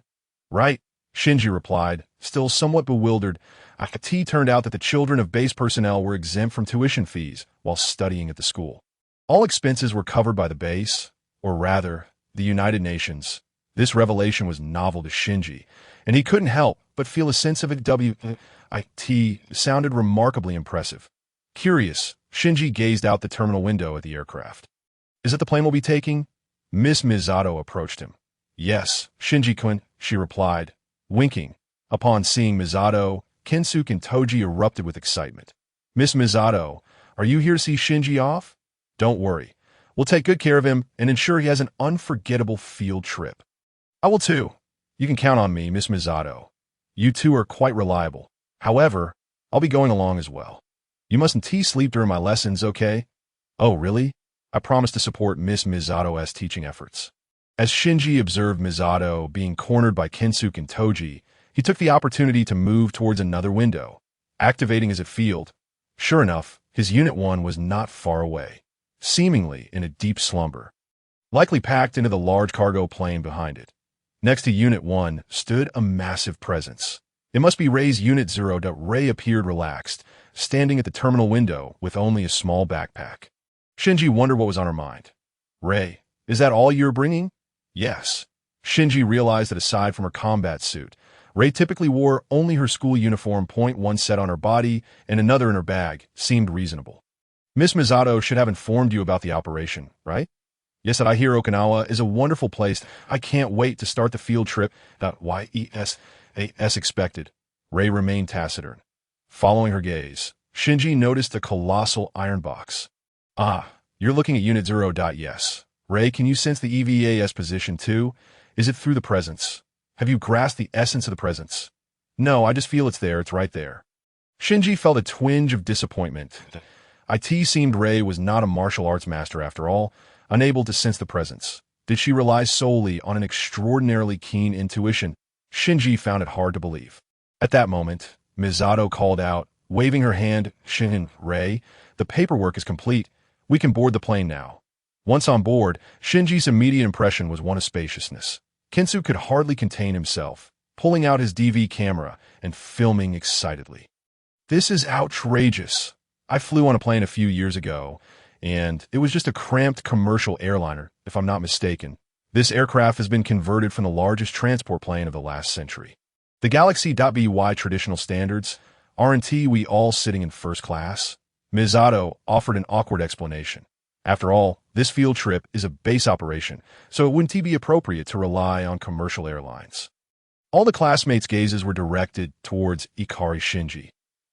"Right," Shinji replied, still somewhat bewildered. It turned out that the children of base personnel were exempt from tuition fees while studying at the school. All expenses were covered by the base, or rather, the United Nations. This revelation was novel to Shinji, and he couldn't help but feel a sense of it sounded remarkably impressive. Curious, Shinji gazed out the terminal window at the aircraft. "Is it the plane we'll be taking?" Miss Misato approached him. "Yes, Shinji-kun," she replied, winking. Upon seeing Misato, Kinsuke and Toji erupted with excitement. "Miss Misato, are you here to see Shinji off?" "Don't worry. We'll take good care of him and ensure he has an unforgettable field trip." "I will too. You can count on me, Miss Misato. You two are quite reliable. However, I'll be going along as well. You mustn't sleep during my lessons, okay?" "Oh, really?" "I promise to support Miss Misato's teaching efforts." As Shinji observed Misato being cornered by Kinsuke and Toji, he took the opportunity to move towards another window, activating his field. Sure enough, his Unit 1 was not far away, seemingly in a deep slumber, likely packed into the large cargo plane behind it. Next to Unit 1 stood a massive presence. It must be Rei's Unit 0. Rei appeared relaxed, standing at the terminal window with only a small backpack. Shinji wondered what was on her mind. "Rei, is that all you're bringing?" "Yes." Shinji realized that aside from her combat suit, Rei typically wore only her school uniform. One set on her body and another in her bag seemed reasonable. "Miss Misato should have informed you about the operation, right?" "Yes, I hear Okinawa is a wonderful place. I can't wait to start the field trip." As expected, Rei remained taciturn. Following her gaze, Shinji noticed a colossal iron box. "Ah, you're looking at Unit 0. Yes. Rei, can you sense the EVA's position too? Is it through the presence? Have you grasped the essence of the presence?" "No, I just feel it's there. It's right there." Shinji felt a twinge of disappointment. It seemed Rei was not a martial arts master after all, unable to sense the presence. Did she rely solely on an extraordinarily keen intuition? Shinji found it hard to believe. At that moment, Misato called out, waving her hand, "Shin, Rei, the paperwork is complete. We can board the plane now." Once on board, Shinji's immediate impression was one of spaciousness. Kensuke could hardly contain himself, pulling out his DV camera and filming excitedly. "This is outrageous. I flew on a plane a few years ago, and it was just a cramped commercial airliner, if I'm not mistaken. This aircraft has been converted from the largest transport plane of the last century. The Galaxy.by traditional standards, aren't we all sitting in first class?" Misato offered an awkward explanation. After all, this field trip is a base operation, so it wouldn't be appropriate to rely on commercial airlines. All the classmates' gazes were directed towards Ikari Shinji.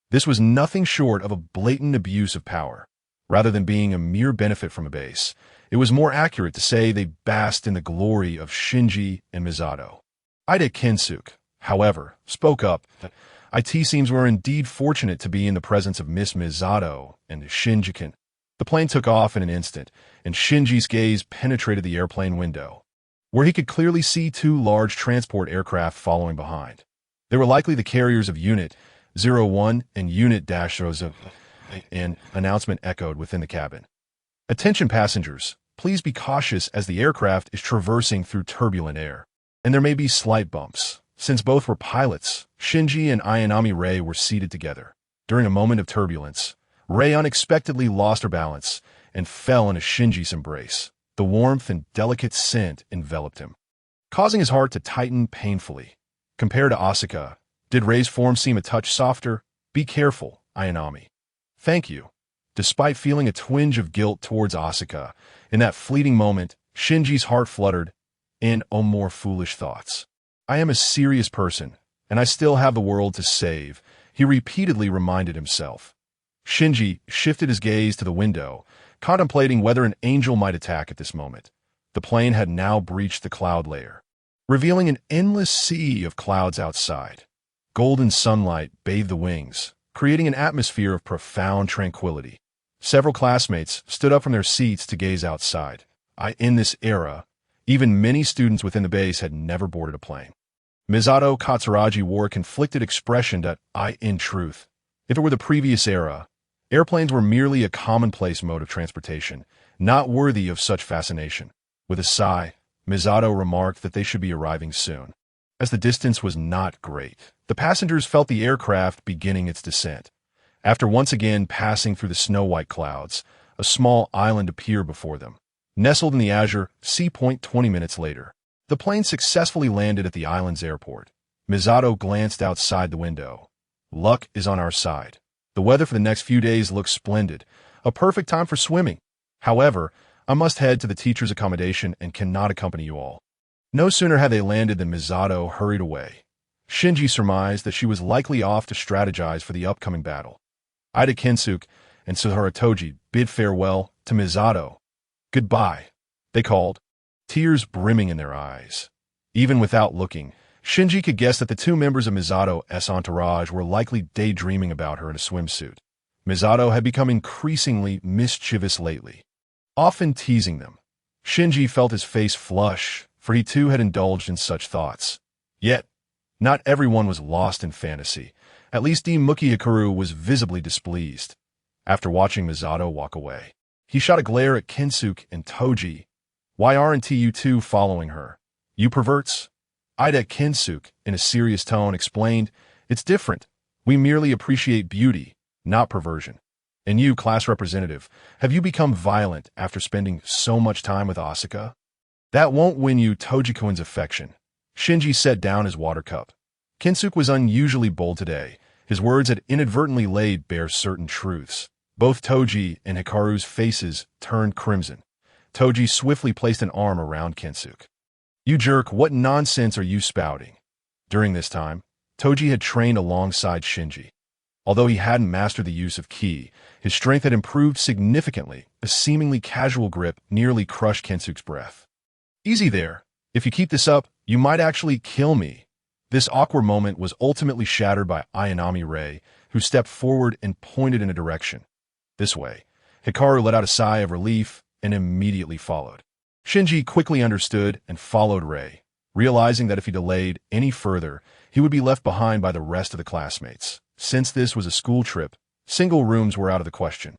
This was nothing short of a blatant abuse of power. Rather than being a mere benefit from a base, it was more accurate to say they basked in the glory of Shinji and Misato. Ida Kensuke, however, spoke up that "IT seems we're indeed fortunate to be in the presence of Miss Misato and Shinji-kun." The plane took off in an instant, and Shinji's gaze penetrated the airplane window, where he could clearly see two large transport aircraft following behind. They were likely the carriers of Unit 01 and Unit -00. An announcement echoed within the cabin. "Attention passengers, please be cautious as the aircraft is traversing through turbulent air, and there may be slight bumps." Since both were pilots, Shinji and Ayanami Rei were seated together. During a moment of turbulence, Rei unexpectedly lost her balance and fell into Shinji's embrace. The warmth and delicate scent enveloped him, causing his heart to tighten painfully. Compared to Asuka, did Rei's form seem a touch softer? "Be careful, Ayanami." "Thank you." Despite feeling a twinge of guilt towards Asuka, in that fleeting moment, Shinji's heart fluttered, and more foolish thoughts. "I am a serious person, and I still have the world to save," he repeatedly reminded himself. Shinji shifted his gaze to the window, contemplating whether an angel might attack at this moment. The plane had now breached the cloud layer, revealing an endless sea of clouds outside. Golden sunlight bathed the wings, creating an atmosphere of profound tranquility. Several classmates stood up from their seats to gaze outside. In this era, even many students within the base had never boarded a plane. Misato Katsuragi wore a conflicted expression that, in truth, if it were the previous era, airplanes were merely a commonplace mode of transportation, not worthy of such fascination. With a sigh, Misato remarked that they should be arriving soon. As the distance was not great, the passengers felt the aircraft beginning its descent. After once again passing through the snow-white clouds, a small island appeared before them. Nestled in the azure sea point 20 minutes later, the plane successfully landed at the island's airport. Misato glanced outside the window. Luck is on our side. The weather for the next few days looks splendid, a perfect time for swimming. However, I must head to the teacher's accommodation and cannot accompany you all. No sooner had they landed than Misato hurried away. Shinji surmised that she was likely off to strategize for the upcoming battle. Ida Kensuke and Sahara Toji bid farewell to Misato. "Goodbye," they called, tears brimming in their eyes. Even without looking, Shinji could guess that the two members of Misato's entourage were likely daydreaming about her in a swimsuit. Misato had become increasingly mischievous lately, often teasing them. Shinji felt his face flush, for he too had indulged in such thoughts. Yet, not everyone was lost in fantasy. At least Muki Hikaru was visibly displeased. After watching Misato walk away, he shot a glare at Kensuke and Toji. "Why aren't you two following her? You perverts?" Ida Kensuke, in a serious tone, explained, "It's different. We merely appreciate beauty, not perversion. And you, class representative, have you become violent after spending so much time with Asuka? That won't win you Toji-kun's affection." Shinji set down his water cup. Kensuke was unusually bold today. His words had inadvertently laid bare certain truths. Both Toji and Hikaru's faces turned crimson. Toji swiftly placed an arm around Kensuke. "You jerk, what nonsense are you spouting?" During this time, Toji had trained alongside Shinji. Although he hadn't mastered the use of ki, his strength had improved significantly. A seemingly casual grip nearly crushed Kensuke's breath. "Easy there. If you keep this up, you might actually kill me." This awkward moment was ultimately shattered by Ayanami Rei, who stepped forward and pointed in a direction. "This way." Hikaru let out a sigh of relief and immediately followed. Shinji quickly understood and followed Rei. realizing that if he delayed any further, he would be left behind by the rest of the classmates. Since this was a school trip, single rooms were out of the question.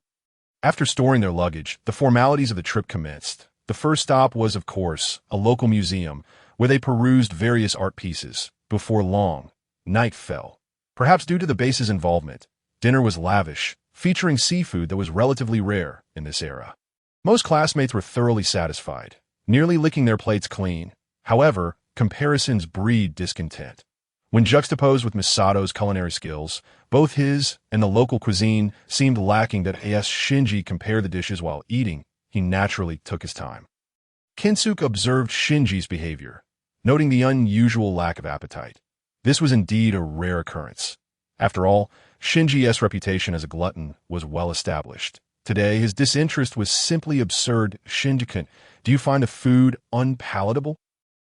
After storing their luggage, the formalities of the trip commenced. The first stop was, of course, a local museum, where they perused various art pieces. Before long, night fell. Perhaps due to the base's involvement, dinner was lavish, featuring seafood that was relatively rare in this era. Most classmates were thoroughly satisfied, nearly licking their plates clean. However, comparisons breed discontent. When juxtaposed with Misato's culinary skills, both his and the local cuisine seemed lacking. That as Shinji compared the dishes while eating, he naturally took his time. Kinsuke observed Shinji's behavior, noting the unusual lack of appetite. This was indeed a rare occurrence. After all, Shinji's reputation as a glutton was well established. Today, his disinterest was simply absurd. Shinji-kun, do you find the food unpalatable?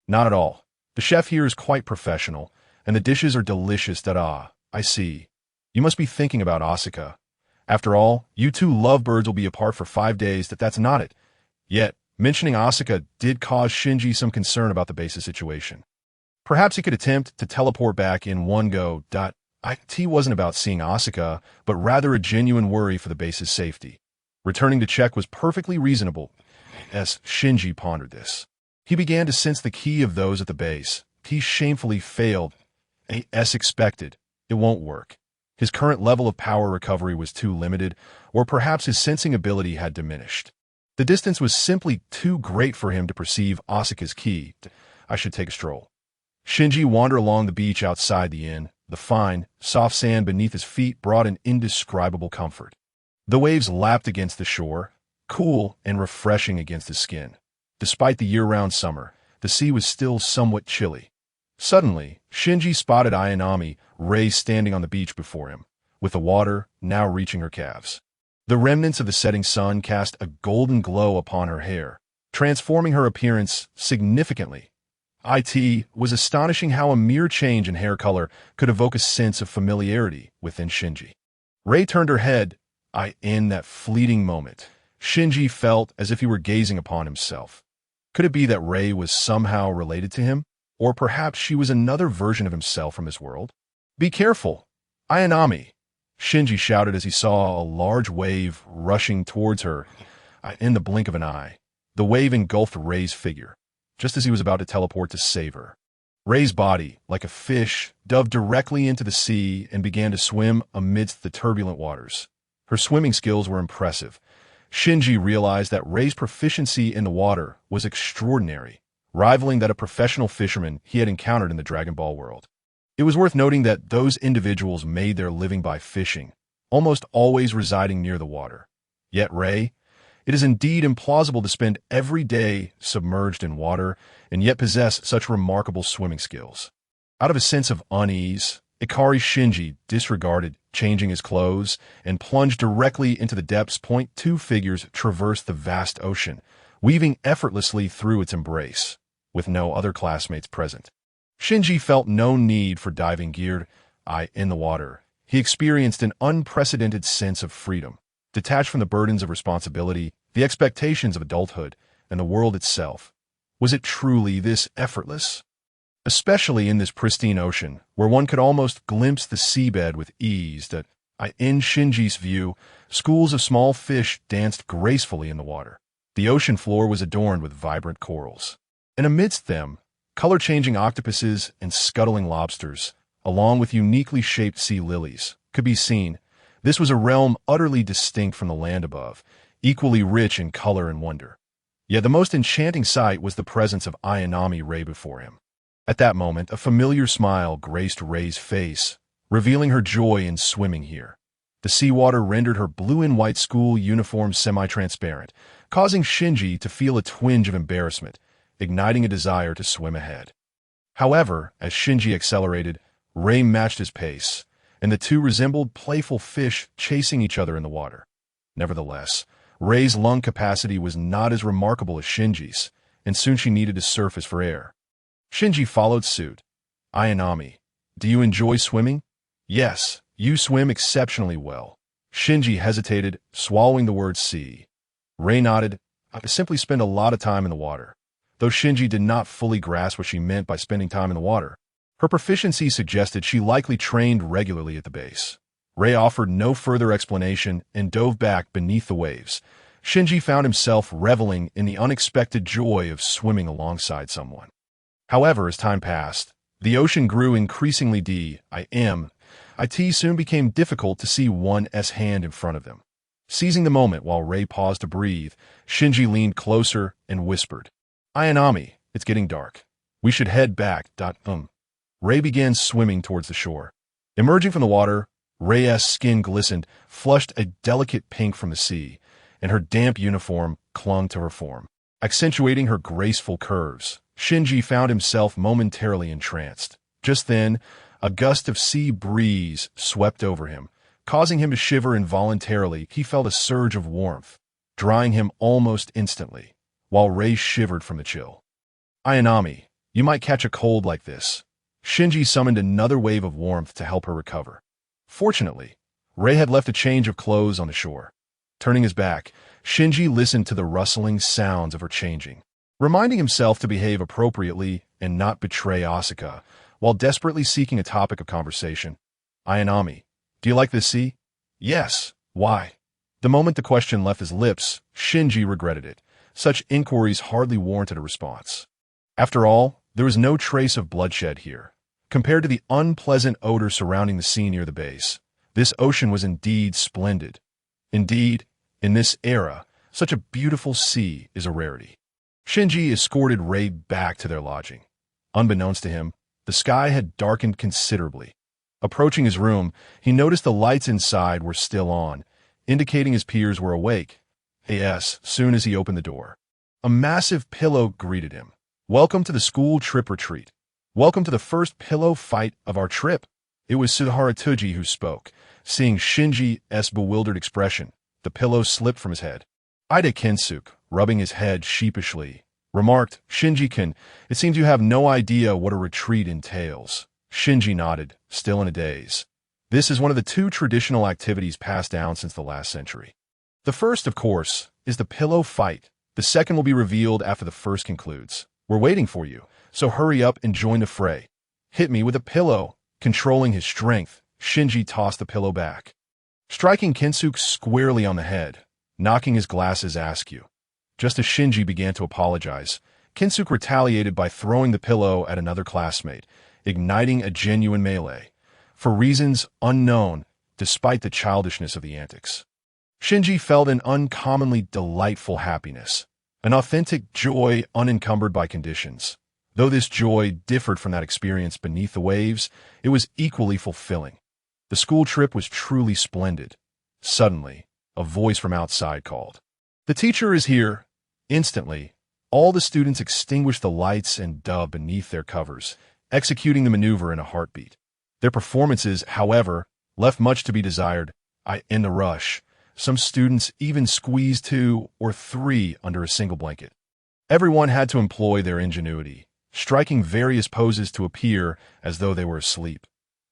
Not at all. The chef here is quite professional, and the dishes are delicious. I see. You must be thinking about Asuka. After all, you two lovebirds will be apart for 5 days. That's not it. Yet, mentioning Asuka did cause Shinji some concern about the base's situation. Perhaps he could attempt to teleport back in one go. It wasn't about seeing Asuka, but rather a genuine worry for the base's safety. Returning to check was perfectly reasonable. As Shinji pondered this, he began to sense the key of those at the base. He shamefully failed. As expected, it won't work. His current level of power recovery was too limited, or perhaps his sensing ability had diminished. The distance was simply too great for him to perceive Asuka's key. I should take a stroll. Shinji wandered along the beach outside the inn. The fine, soft sand beneath his feet brought an indescribable comfort. The waves lapped against the shore, cool and refreshing against his skin. Despite the year-round summer, the sea was still somewhat chilly. Suddenly, Shinji spotted Ayanami Rei standing on the beach before him, with the water now reaching her calves. The remnants of the setting sun cast a golden glow upon her hair, transforming her appearance significantly. It was astonishing how a mere change in hair color could evoke a sense of familiarity within Shinji. Rei turned her head. In that fleeting moment, Shinji felt as if he were gazing upon himself. Could it be that Rei was somehow related to him? Or perhaps she was another version of himself from his world? Be careful! Ayanami! Shinji shouted as he saw a large wave rushing towards her. In the blink of an eye, the wave engulfed Rei's figure, just as he was about to teleport to save her. Rei's body, like a fish, dove directly into the sea and began to swim amidst the turbulent waters. Her swimming skills were impressive. Shinji realized that Rei's proficiency in the water was extraordinary, rivaling that of professional fishermen he had encountered in the Dragon Ball world. It was worth noting that those individuals made their living by fishing, almost always residing near the water. Yet Rei, it is indeed implausible to spend every day submerged in water and yet possess such remarkable swimming skills. Out of a sense of unease, Ikari Shinji disregarded changing his clothes and plunged directly into the depths. Two figures traversed the vast ocean, weaving effortlessly through its embrace, with no other classmates present. Shinji felt no need for diving gear. In the water, he experienced an unprecedented sense of freedom, detached from the burdens of responsibility, the expectations of adulthood, and the world itself. Was it truly this effortless? Especially in this pristine ocean, where one could almost glimpse the seabed with ease. In Shinji's view, schools of small fish danced gracefully in the water. The ocean floor was adorned with vibrant corals, and amidst them, color-changing octopuses and scuttling lobsters, along with uniquely shaped sea lilies, could be seen. This was a realm utterly distinct from the land above, equally rich in color and wonder. Yet the most enchanting sight was the presence of Ayanami Rei before him. At that moment, a familiar smile graced Rei's face, revealing her joy in swimming here. The seawater rendered her blue and white school uniform semi-transparent, causing Shinji to feel a twinge of embarrassment, igniting a desire to swim ahead. However, as Shinji accelerated, Rei matched his pace, and the two resembled playful fish chasing each other in the water. Nevertheless, Rei's lung capacity was not as remarkable as Shinji's, and soon she needed to surface for air. Shinji followed suit. Ayanami, do you enjoy swimming? Yes, you swim exceptionally well. Shinji hesitated, swallowing the word sea. Rei nodded. I simply spend a lot of time in the water. though Shinji did not fully grasp what she meant by spending time in the water. Her proficiency suggested she likely trained regularly at the base. Rei offered no further explanation and dove back beneath the waves. Shinji found himself reveling in the unexpected joy of swimming alongside someone. However, as time passed, the ocean grew increasingly it soon became difficult to see one's hand in front of them. Seizing the moment while Rei paused to breathe, Shinji leaned closer and whispered, "Ayanami, it's getting dark. We should head back. Rei began swimming towards the shore. Emerging from the water, Rei's skin glistened, flushed a delicate pink from the sea, and her damp uniform clung to her form, accentuating her graceful curves. Shinji found himself momentarily entranced. Just then, a gust of sea breeze swept over him, causing him to shiver involuntarily. He felt a surge of warmth, drying him almost instantly, while Rei shivered from the chill. "Ayanami, you might catch a cold like this." Shinji summoned another wave of warmth to help her recover. Fortunately, Rei had left a change of clothes on the shore. Turning his back, Shinji listened to the rustling sounds of her changing, reminding himself to behave appropriately and not betray Asuka, while desperately seeking a topic of conversation. "Ayanami, do you like this sea?" "Yes. Why?" The moment the question left his lips, Shinji regretted it. Such inquiries hardly warranted a response. After all, there was no trace of bloodshed here. Compared to the unpleasant odor surrounding the sea near the base, this ocean was indeed splendid. Indeed, in this era, such a beautiful sea is a rarity. Shinji escorted Rei back to their lodging. Unbeknownst to him, the sky had darkened considerably. Approaching his room, he noticed the lights inside were still on, indicating his peers were awake. Soon as he opened the door, a massive pillow greeted him. "Welcome to the school trip retreat. Welcome to the first pillow fight of our trip." It was Suharatuji who spoke. Seeing Shinji's bewildered expression, the pillow slipped from his head. Ida Kensuke, rubbing his head sheepishly, remarked, "Shinji-kun, it seems you have no idea what a retreat entails." Shinji nodded, still in a daze. This is one of the two traditional activities passed down since the last century. The first, of course, is the pillow fight. The second will be revealed after the first concludes. "We're waiting for you, so hurry up and join the fray." "Hit me with a pillow." Controlling his strength, Shinji tossed the pillow back, striking Kensuke squarely on the head, knocking his glasses askew. Just as Shinji began to apologize, Kensuke retaliated by throwing the pillow at another classmate, igniting a genuine melee, for reasons unknown despite the childishness of the antics. Shinji felt an uncommonly delightful happiness, an authentic joy unencumbered by conditions. Though this joy differed from that experience beneath the waves, it was equally fulfilling. The school trip was truly splendid. Suddenly, a voice from outside called, "The teacher is here." Instantly, all the students extinguished the lights and dove beneath their covers, executing the maneuver in a heartbeat. Their performances, however, left much to be desired. In the rush, some students even squeezed 2 or 3 under a single blanket. Everyone had to employ their ingenuity, striking various poses to appear as though they were asleep.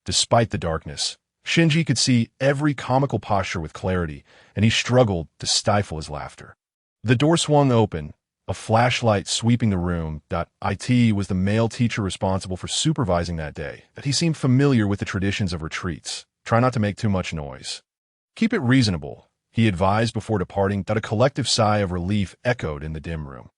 Despite the darkness, Shinji could see every comical posture with clarity, and he struggled to stifle his laughter. The door swung open, a flashlight sweeping the room. It was the male teacher responsible for supervising that day, that he seemed familiar with the traditions of retreats. "Try not to make too much noise. Keep it reasonable," he advised before departing. A collective sigh of relief echoed in the dim room.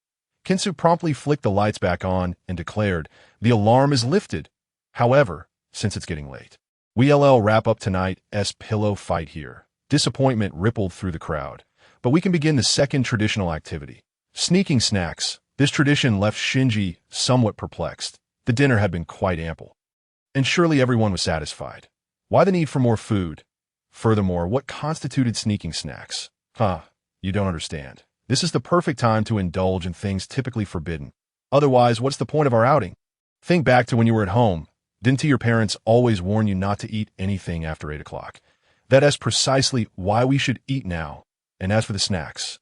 Kensuke promptly flicked the lights back on and declared, "The alarm is lifted. However, since it's getting late, we'll wrap up tonight's pillow fight here." Disappointment rippled through the crowd, but we can begin the second traditional activity, sneaking snacks. This tradition left Shinji somewhat perplexed. The dinner had been quite ample, and surely everyone was satisfied. Why the need for more food? Furthermore, what constituted sneaking snacks? You don't understand. This is the perfect time to indulge in things typically forbidden. Otherwise, what's the point of our outing? Think back to when you were at home. Didn't your parents always warn you not to eat anything after 8 o'clock? That is precisely why we should eat now. And as for the snacks,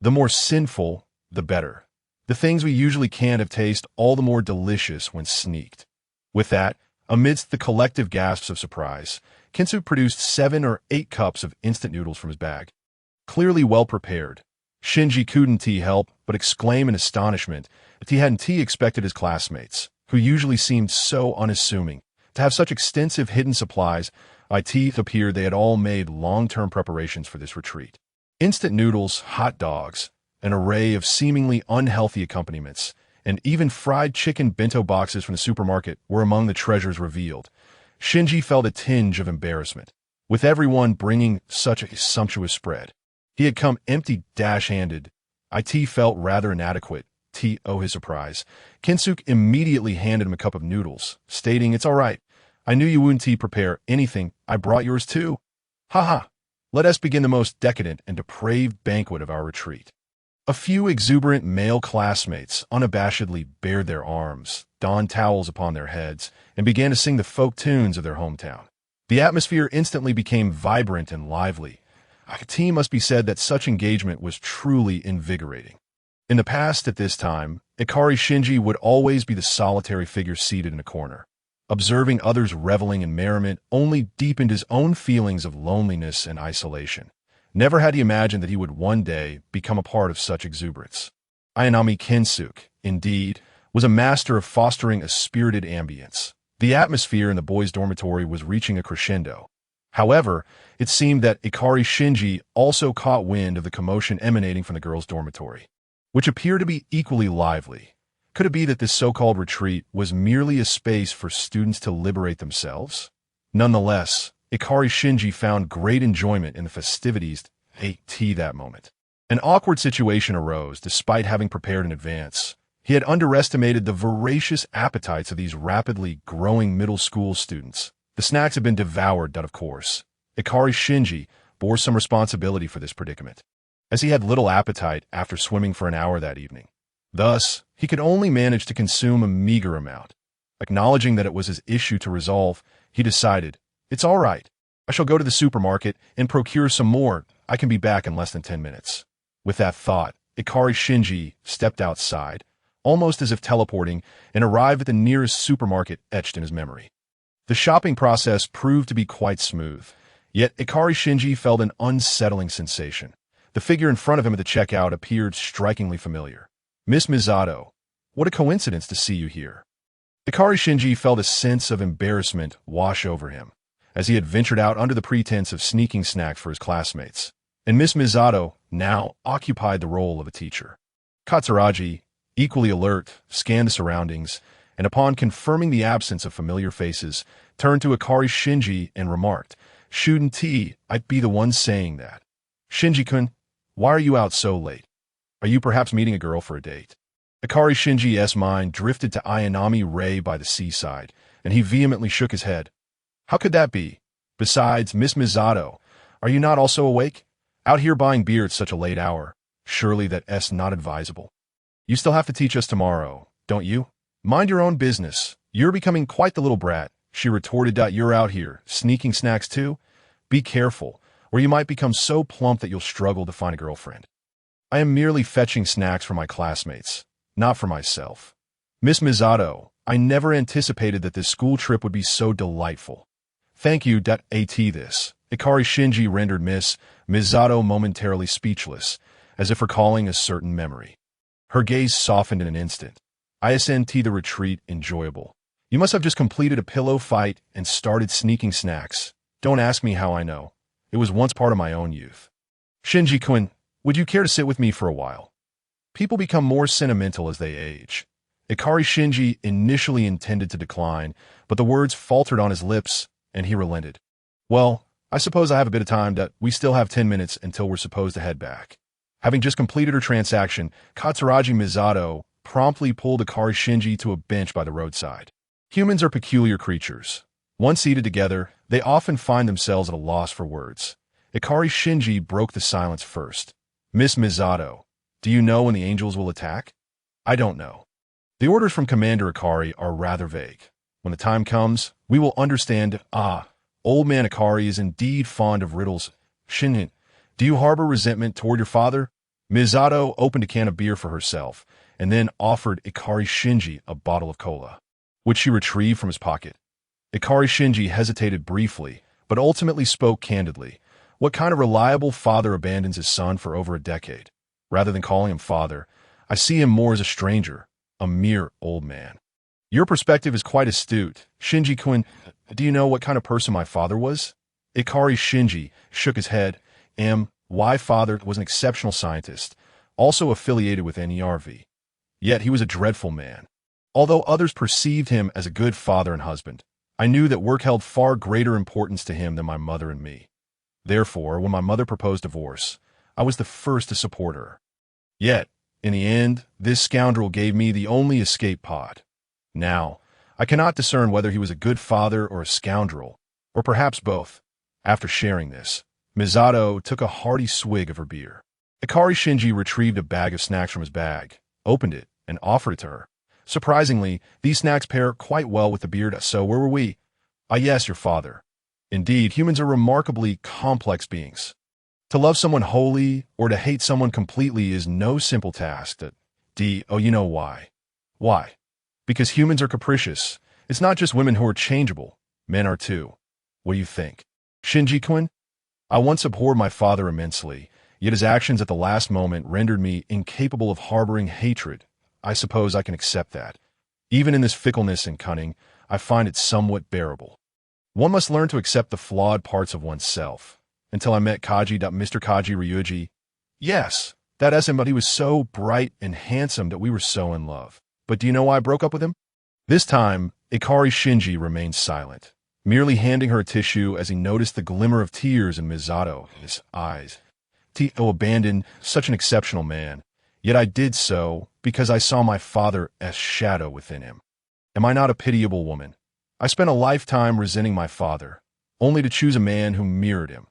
the more sinful, the better. The things we usually can't have tasted, all the more delicious when sneaked. With that, amidst the collective gasps of surprise, Kensuke produced 7 or 8 cups of instant noodles from his bag. Clearly well prepared, Shinji couldn't help but exclaim in astonishment that he hadn't expected his classmates, who usually seemed so unassuming, to have such extensive hidden supplies. It appeared they had all made long-term preparations for this retreat. Instant noodles, hot dogs, an array of seemingly unhealthy accompaniments, and even fried chicken bento boxes from the supermarket were among the treasures revealed. Shinji felt a tinge of embarrassment, with everyone bringing such a sumptuous spread. He had come empty-handed. It felt rather inadequate. To his surprise, Kinsuke immediately handed him a cup of noodles, stating, "It's all right. I knew you wouldn't prepare anything. I brought yours too. Haha. Let us begin the most decadent and depraved banquet of our retreat." A few exuberant male classmates unabashedly bared their arms, donned towels upon their heads, and began to sing the folk tunes of their hometown. The atmosphere instantly became vibrant and lively. It must be said that such engagement was truly invigorating. In the past, at this time, Ikari Shinji would always be the solitary figure seated in a corner. Observing others reveling in merriment only deepened his own feelings of loneliness and isolation. Never had he imagined that he would one day become a part of such exuberance. Ayanami Kinsuke, indeed, was a master of fostering a spirited ambience. The atmosphere in the boys' dormitory was reaching a crescendo. However, it seemed that Ikari Shinji also caught wind of the commotion emanating from the girls' dormitory, which appeared to be equally lively. Could it be that this so-called retreat was merely a space for students to liberate themselves? Nonetheless, Ikari Shinji found great enjoyment in the festivities that moment. An awkward situation arose despite having prepared in advance. He had underestimated the voracious appetites of these rapidly growing middle school students. The snacks had been devoured, of course. Ikari Shinji bore some responsibility for this predicament, as he had little appetite after swimming for an hour that evening. Thus, he could only manage to consume a meager amount. Acknowledging that it was his issue to resolve, he decided, "It's all right. I shall go to the supermarket and procure some more. I can be back in less than 10 minutes. With that thought, Ikari Shinji stepped outside, almost as if teleporting, and arrived at the nearest supermarket etched in his memory. The shopping process proved to be quite smooth, yet Ikari Shinji felt an unsettling sensation. The figure in front of him at the checkout appeared strikingly familiar. "Miss Misato, what a coincidence to see you here." Ikari Shinji felt a sense of embarrassment wash over him, as he had ventured out under the pretense of sneaking snacks for his classmates, and Miss Misato now occupied the role of a teacher. Katsuragi, equally alert, scanned the surroundings, and upon confirming the absence of familiar faces, turned to Ikari Shinji and remarked, "Shouldn't I be the one saying that? Shinji-kun, why are you out so late? Are you perhaps meeting a girl for a date?" Ikari Shinji's mind drifted to Ayanami Rei by the seaside, and he vehemently shook his head. "How could that be? Besides, Miss Misato, are you not also awake? Out here buying beer at such a late hour. Surely that's not advisable. You still have to teach us tomorrow, don't you? Mind your own business. You're becoming quite the little brat," she retorted. "You're out here, sneaking snacks too? Be careful, or you might become so plump that you'll struggle to find a girlfriend." "I am merely fetching snacks for my classmates, not for myself. Miss Misato, I never anticipated that this school trip would be so delightful." "Thank you, this." Ikari Shinji rendered Miss Misato momentarily speechless, as if recalling a certain memory. Her gaze softened in an instant. "Isn't the retreat enjoyable? You must have just completed a pillow fight and started sneaking snacks. Don't ask me how I know. It was once part of my own youth." "Shinji-kun, would you care to sit with me for a while? People become more sentimental as they age." Ikari Shinji initially intended to decline, but the words faltered on his lips, and he relented. "Well, I suppose I have a bit of time. We still have 10 minutes until we're supposed to head back." Having just completed her transaction, Katsuragi Misato promptly pulled Ikari Shinji to a bench by the roadside. Humans are peculiar creatures. Once seated together, they often find themselves at a loss for words. Ikari Shinji broke the silence first. "Miss Misato, do you know when the angels will attack?" "I don't know. The orders from Commander Ikari are rather vague. When the time comes, we will understand." Old man Ikari is indeed fond of riddles. "Shinji, do you harbor resentment toward your father?" Misato opened a can of beer for herself, and then offered Ikari Shinji a bottle of cola, which she retrieved from his pocket. Ikari Shinji hesitated briefly, but ultimately spoke candidly. What kind of reliable father abandons his son for over a decade? Rather than calling him father, I see him more as a stranger, a mere old man. Your perspective is quite astute. Shinji-kun, do you know what kind of person my father was? Ikari Shinji shook his head. My father was an exceptional scientist, also affiliated with NERV. Yet he was a dreadful man. Although others perceived him as a good father and husband, I knew that work held far greater importance to him than my mother and me. Therefore, when my mother proposed divorce, I was the first to support her. Yet, in the end, this scoundrel gave me the only escape pod. Now, I cannot discern whether he was a good father or a scoundrel, or perhaps both. After sharing this, Misato took a hearty swig of her beer. Ikari Shinji retrieved a bag of snacks from his bag, opened it, and offered it to her. Surprisingly, these snacks pair quite well with the beard. So where were we? Ah yes, your father. Indeed, humans are remarkably complex beings. To love someone wholly or to hate someone completely is no simple task. You know why. Why? Because humans are capricious. It's not just women who are changeable. Men are too. What do you think? Shinji-kun? I once abhorred my father immensely, yet his actions at the last moment rendered me incapable of harboring hatred. I suppose I can accept that. Even in this fickleness and cunning, I find it somewhat bearable. One must learn to accept the flawed parts of oneself. Until I met Mr. Kaji Ryuji. Yes, that SM, but he was so bright and handsome that we were so in love. But do you know why I broke up with him? This time, Ikari Shinji remained silent, merely handing her a tissue as he noticed the glimmer of tears in Misato in his eyes. Abandoned such an exceptional man, yet I did so because I saw my father's shadow within him. Am I not a pitiable woman? I spent a lifetime resenting my father, only to choose a man who mirrored him.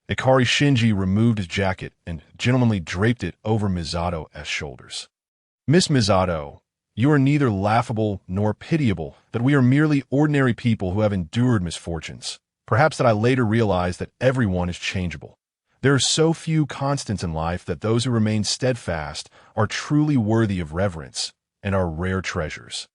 Ikari Shinji removed his jacket and gentlemanly draped it over Misato's shoulders. Miss Misato, you are neither laughable nor pitiable, that we are merely ordinary people who have endured misfortunes. Perhaps that I later realized that everyone is changeable. There are so few constants in life that those who remain steadfast are truly worthy of reverence and are rare treasures.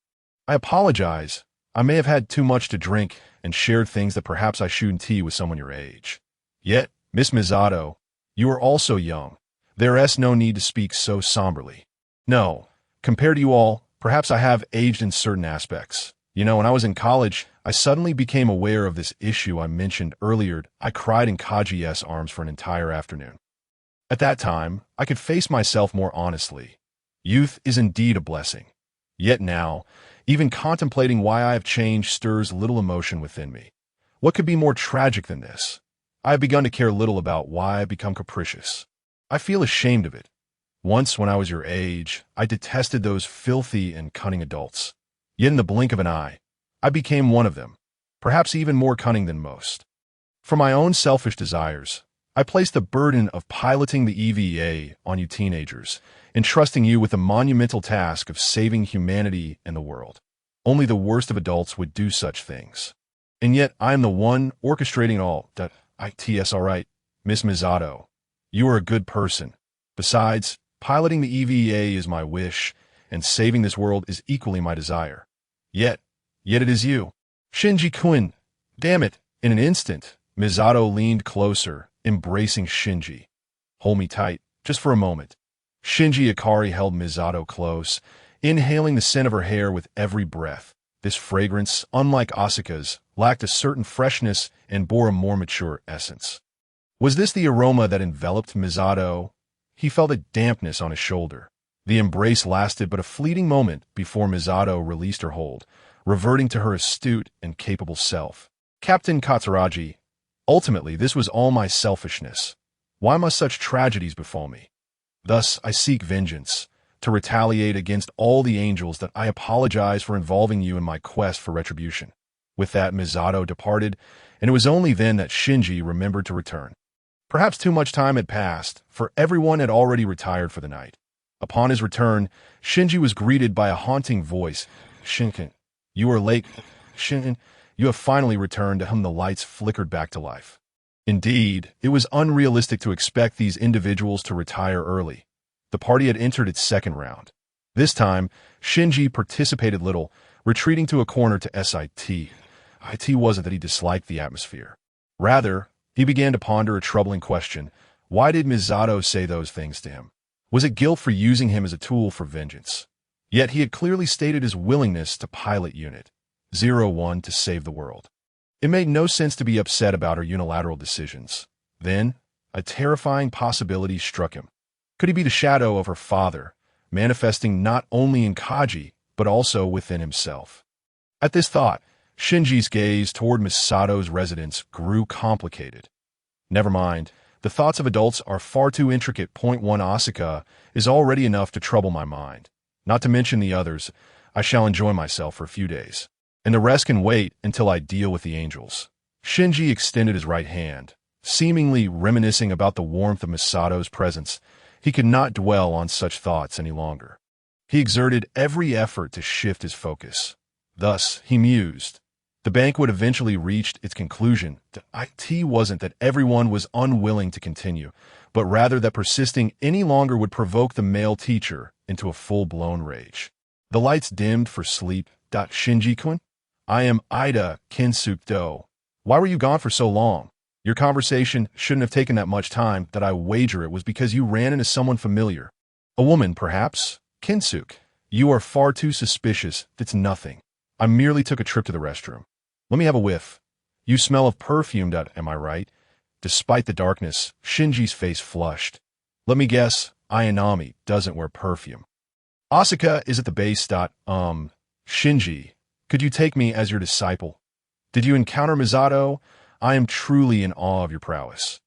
I apologize. I may have had too much to drink and shared things that perhaps I shouldn't tea with someone your age. Yet, Miss Misato, you are also young. There is no need to speak so somberly. No, compared to you all, perhaps I have aged in certain aspects. You know, when I was in college, I suddenly became aware of this issue I mentioned earlier. I cried in Kaji's arms for an entire afternoon. At that time, I could face myself more honestly. Youth is indeed a blessing. Yet now, even contemplating why I have changed stirs little emotion within me. What could be more tragic than this? I have begun to care little about why I become capricious. I feel ashamed of it. Once, when I was your age, I detested those filthy and cunning adults. Yet in the blink of an eye, I became one of them, perhaps even more cunning than most. For my own selfish desires, I placed the burden of piloting the EVA on you teenagers, entrusting you with the monumental task of saving humanity and the world. Only the worst of adults would do such things. And yet I am the one orchestrating it all. It's all right, Miss Misato. You are a good person. Besides, piloting the EVA is my wish, and saving this world is equally my desire. Yet it is you. Shinji-kun, damn it, in an instant, Misato leaned closer, embracing Shinji. Hold me tight, just for a moment. Shinji Ikari held Misato close, inhaling the scent of her hair with every breath. This fragrance, unlike Asuka's, lacked a certain freshness and bore a more mature essence. Was this the aroma that enveloped Misato? He felt a dampness on his shoulder. The embrace lasted but a fleeting moment before Misato released her hold, reverting to her astute and capable self. Captain Katsuragi, ultimately this was all my selfishness. Why must such tragedies befall me? Thus I seek vengeance, to retaliate against all the angels that I apologize for involving you in my quest for retribution. With that, Misato departed, and it was only then that Shinji remembered to return. Perhaps too much time had passed, for everyone had already retired for the night. Upon his return, Shinji was greeted by a haunting voice. Shinken, you are late. Shinken, you have finally returned, to whom the lights flickered back to life. Indeed, it was unrealistic to expect these individuals to retire early. The party had entered its second round. This time, Shinji participated little, retreating to a corner to sit. It wasn't that he disliked the atmosphere. Rather, he began to ponder a troubling question. Why did Misato say those things to him? Was it guilt for using him as a tool for vengeance? Yet he had clearly stated his willingness to pilot Unit 01 to save the world. It made no sense to be upset about her unilateral decisions. Then, a terrifying possibility struck him. Could he be the shadow of her father, manifesting not only in Kaji, but also within himself? At this thought, Shinji's gaze toward Misato's residence grew complicated. Never mind, the thoughts of adults are far too intricate. Point 1 Asuka is already enough to trouble my mind. Not to mention the others, I shall enjoy myself for a few days. And the rest can wait until I deal with the angels. Shinji extended his right hand, seemingly reminiscing about the warmth of Misato's presence. He could not dwell on such thoughts any longer. He exerted every effort to shift his focus. Thus, he mused. The banquet eventually reached its conclusion. It wasn't that everyone was unwilling to continue, but rather that persisting any longer would provoke the male teacher into a full-blown rage. The lights dimmed for sleep. Shinji-kun? I am Ida Kensuk-do. Why were you gone for so long? Your conversation shouldn't have taken that much time. That I wager it was because you ran into someone familiar. A woman, perhaps? Kensuk, you are far too suspicious. That's nothing. I merely took a trip to the restroom. Let me have a whiff. You smell of perfume. Am I right? Despite the darkness, Shinji's face flushed. Let me guess, Ayanami doesn't wear perfume. Asuka is at the base. Shinji, could you take me as your disciple? Did you encounter Misato? I am truly in awe of your prowess.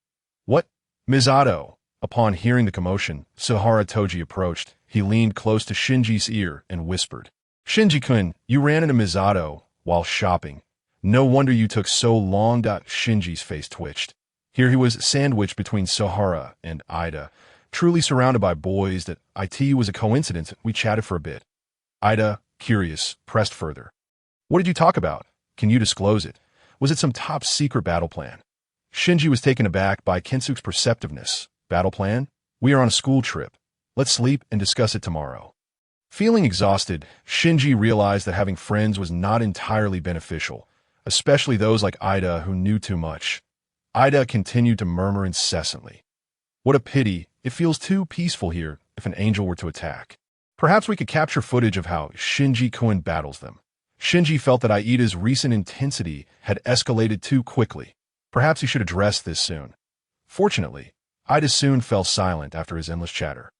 What? Misato? Upon hearing the commotion, Sahara Toji approached. He leaned close to Shinji's ear and whispered, Shinji-kun, you ran into Misato while shopping. No wonder you took so long. Shinji's face twitched. Here he was sandwiched between Sahara and Ida, truly surrounded by boys. That it was a coincidence. We chatted for a bit. Ida, curious, pressed further. What did you talk about? Can you disclose it? Was it some top-secret battle plan? Shinji was taken aback by Kensuk's perceptiveness. Battle plan? We are on a school trip. Let's sleep and discuss it tomorrow. Feeling exhausted, Shinji realized that having friends was not entirely beneficial, especially those like Ida who knew too much. Ida continued to murmur incessantly. What a pity. It feels too peaceful here if an angel were to attack. Perhaps we could capture footage of how Shinji-kun battles them. Shinji felt that Aida's recent intensity had escalated too quickly. Perhaps he should address this soon. Fortunately, Ida soon fell silent after his endless chatter.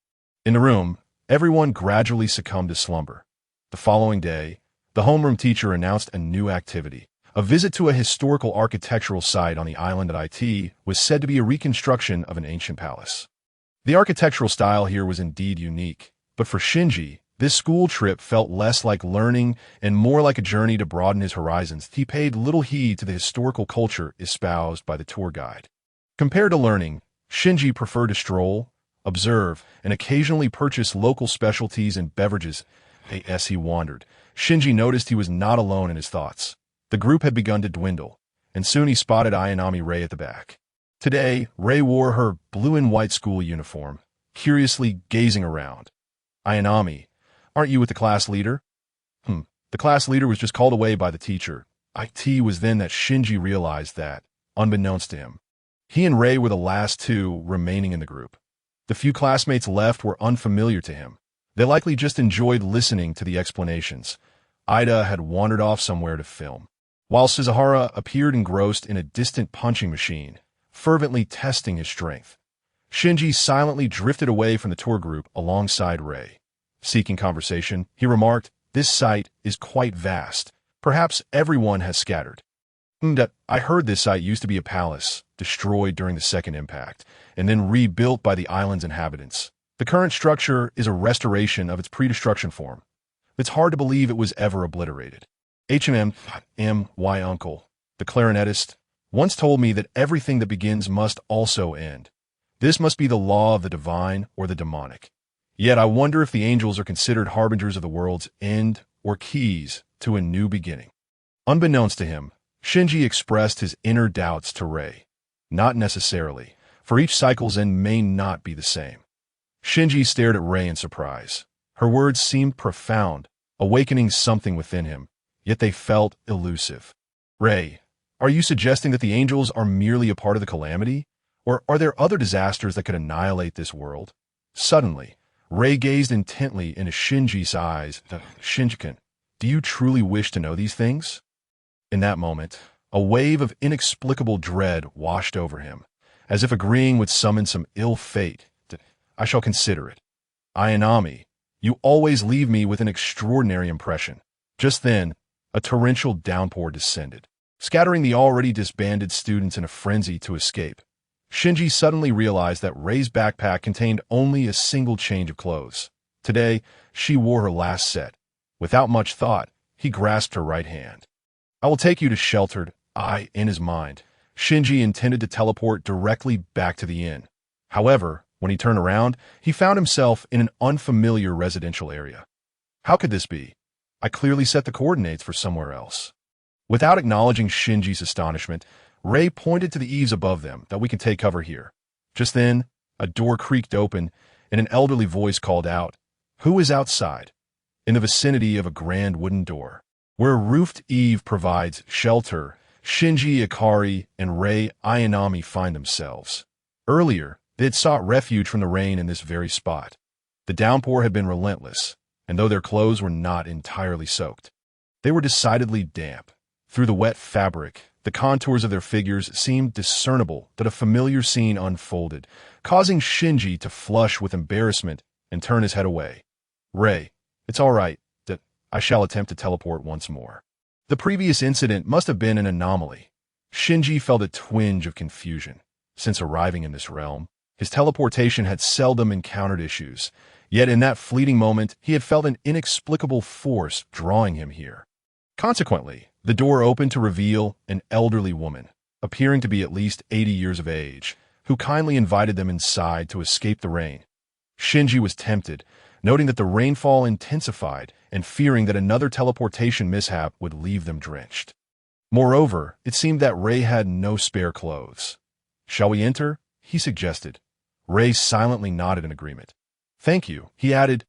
In the room, everyone gradually succumbed to slumber. The following day, the homeroom teacher announced a new activity. A visit to a historical architectural site on the island at IT was said to be a reconstruction of an ancient palace. The architectural style here was indeed unique, but for Shinji, this school trip felt less like learning and more like a journey to broaden his horizons. He paid little heed to the historical culture espoused by the tour guide. Compared to learning, Shinji preferred to stroll, observe, and occasionally purchase local specialties and beverages. As he wandered, Shinji noticed he was not alone in his thoughts. The group had begun to dwindle, and soon he spotted Ayanami Rei at the back. Today, Rei wore her blue and white school uniform, curiously gazing around. Ayanami, aren't you with the class leader? The class leader was just called away by the teacher. It was then that Shinji realized that, unbeknownst to him, he and Rei were the last two remaining in the group. The few classmates left were unfamiliar to him. They likely just enjoyed listening to the explanations. Ida had wandered off somewhere to film, while Suzuhara appeared engrossed in a distant punching machine, fervently testing his strength. Shinji silently drifted away from the tour group alongside Rei. Seeking conversation, he remarked, This site is quite vast. Perhaps everyone has scattered. I heard this site used to be a palace, destroyed during the second impact, and then rebuilt by the island's inhabitants. The current structure is a restoration of its pre-destruction form. It's hard to believe it was ever obliterated. My uncle, the clarinetist, once told me that everything that begins must also end. This must be the law of the divine or the demonic. Yet I wonder if the angels are considered harbingers of the world's end or keys to a new beginning. Unbeknownst to him, Shinji expressed his inner doubts to Rei. Not necessarily, for each cycle's end may not be the same. Shinji stared at Rei in surprise. Her words seemed profound, awakening something within him, yet they felt elusive. Rei, are you suggesting that the angels are merely a part of the calamity? Or are there other disasters that could annihilate this world? Suddenly, Ray gazed intently into Shinji's eyes. Shinji-kun, do you truly wish to know these things? In that moment, a wave of inexplicable dread washed over him, as if agreeing would summon some ill fate. I shall consider it. Ayanami, you always leave me with an extraordinary impression. Just then, a torrential downpour descended, scattering the already disbanded students in a frenzy to escape. Shinji suddenly realized that Ray's backpack contained only a single change of clothes. Today, she wore her last set. Without much thought, he grasped her right hand. I will take you to sheltered. In his mind, Shinji intended to teleport directly back to the inn. However, when he turned around, he found himself in an unfamiliar residential area. How could this be? I clearly set the coordinates for somewhere else. Without acknowledging Shinji's astonishment, Ray pointed to the eaves above them that we can take cover here. Just then, a door creaked open, and an elderly voice called out, "Who is outside?" In the vicinity of a grand wooden door, where a roofed eave provides shelter, Shinji Ikari and Ray Ayanami find themselves. Earlier, they had sought refuge from the rain in this very spot. The downpour had been relentless, and though their clothes were not entirely soaked, they were decidedly damp. Through the wet fabric, the contours of their figures seemed discernible that a familiar scene unfolded, causing Shinji to flush with embarrassment and turn his head away. Ray, it's all right. I shall attempt to teleport once more. The previous incident must have been an anomaly. Shinji felt a twinge of confusion. Since arriving in this realm, his teleportation had seldom encountered issues, yet in that fleeting moment he had felt an inexplicable force drawing him here. Consequently, the door opened to reveal an elderly woman, appearing to be at least 80 years of age, who kindly invited them inside to escape the rain. Shinji was tempted, noting that the rainfall intensified and fearing that another teleportation mishap would leave them drenched. Moreover, it seemed that Ray had no spare clothes. "Shall we enter?" he suggested. Ray silently nodded in agreement. "Thank you," he added.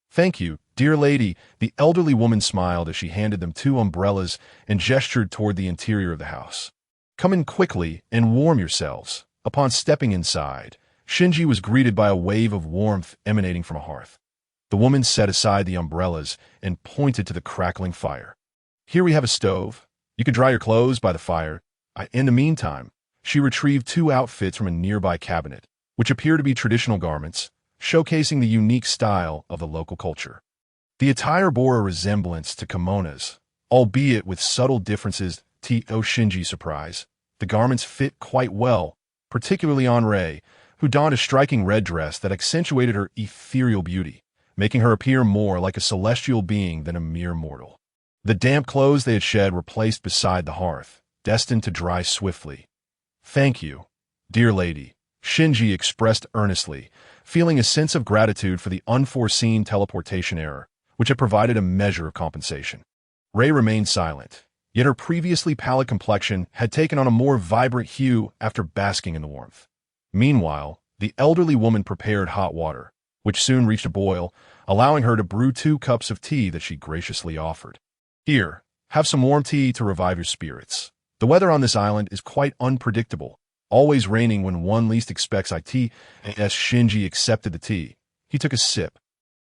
"Thank you, dear lady." The elderly woman smiled as she handed them 2 umbrellas and gestured toward the interior of the house. "Come in quickly and warm yourselves." Upon stepping inside, Shinji was greeted by a wave of warmth emanating from a hearth. The woman set aside the umbrellas and pointed to the crackling fire. "Here we have a stove. You can dry your clothes by the fire." In the meantime, she retrieved 2 outfits from a nearby cabinet, which appear to be traditional garments, showcasing the unique style of the local culture. The attire bore a resemblance to kimonos, albeit with subtle differences. To Shinji's surprise, the garments fit quite well, particularly on Ray, who donned a striking red dress that accentuated her ethereal beauty, making her appear more like a celestial being than a mere mortal. The damp clothes they had shed were placed beside the hearth, destined to dry swiftly. "Thank you, dear lady," Shinji expressed earnestly, feeling a sense of gratitude for the unforeseen teleportation error, which had provided a measure of compensation. Ray remained silent, yet her previously pallid complexion had taken on a more vibrant hue after basking in the warmth. Meanwhile, the elderly woman prepared hot water, which soon reached a boil, allowing her to brew 2 cups of tea that she graciously offered. "Here, have some warm tea to revive your spirits. The weather on this island is quite unpredictable, always raining when one least expects it." As Shinji accepted the tea, he took a sip,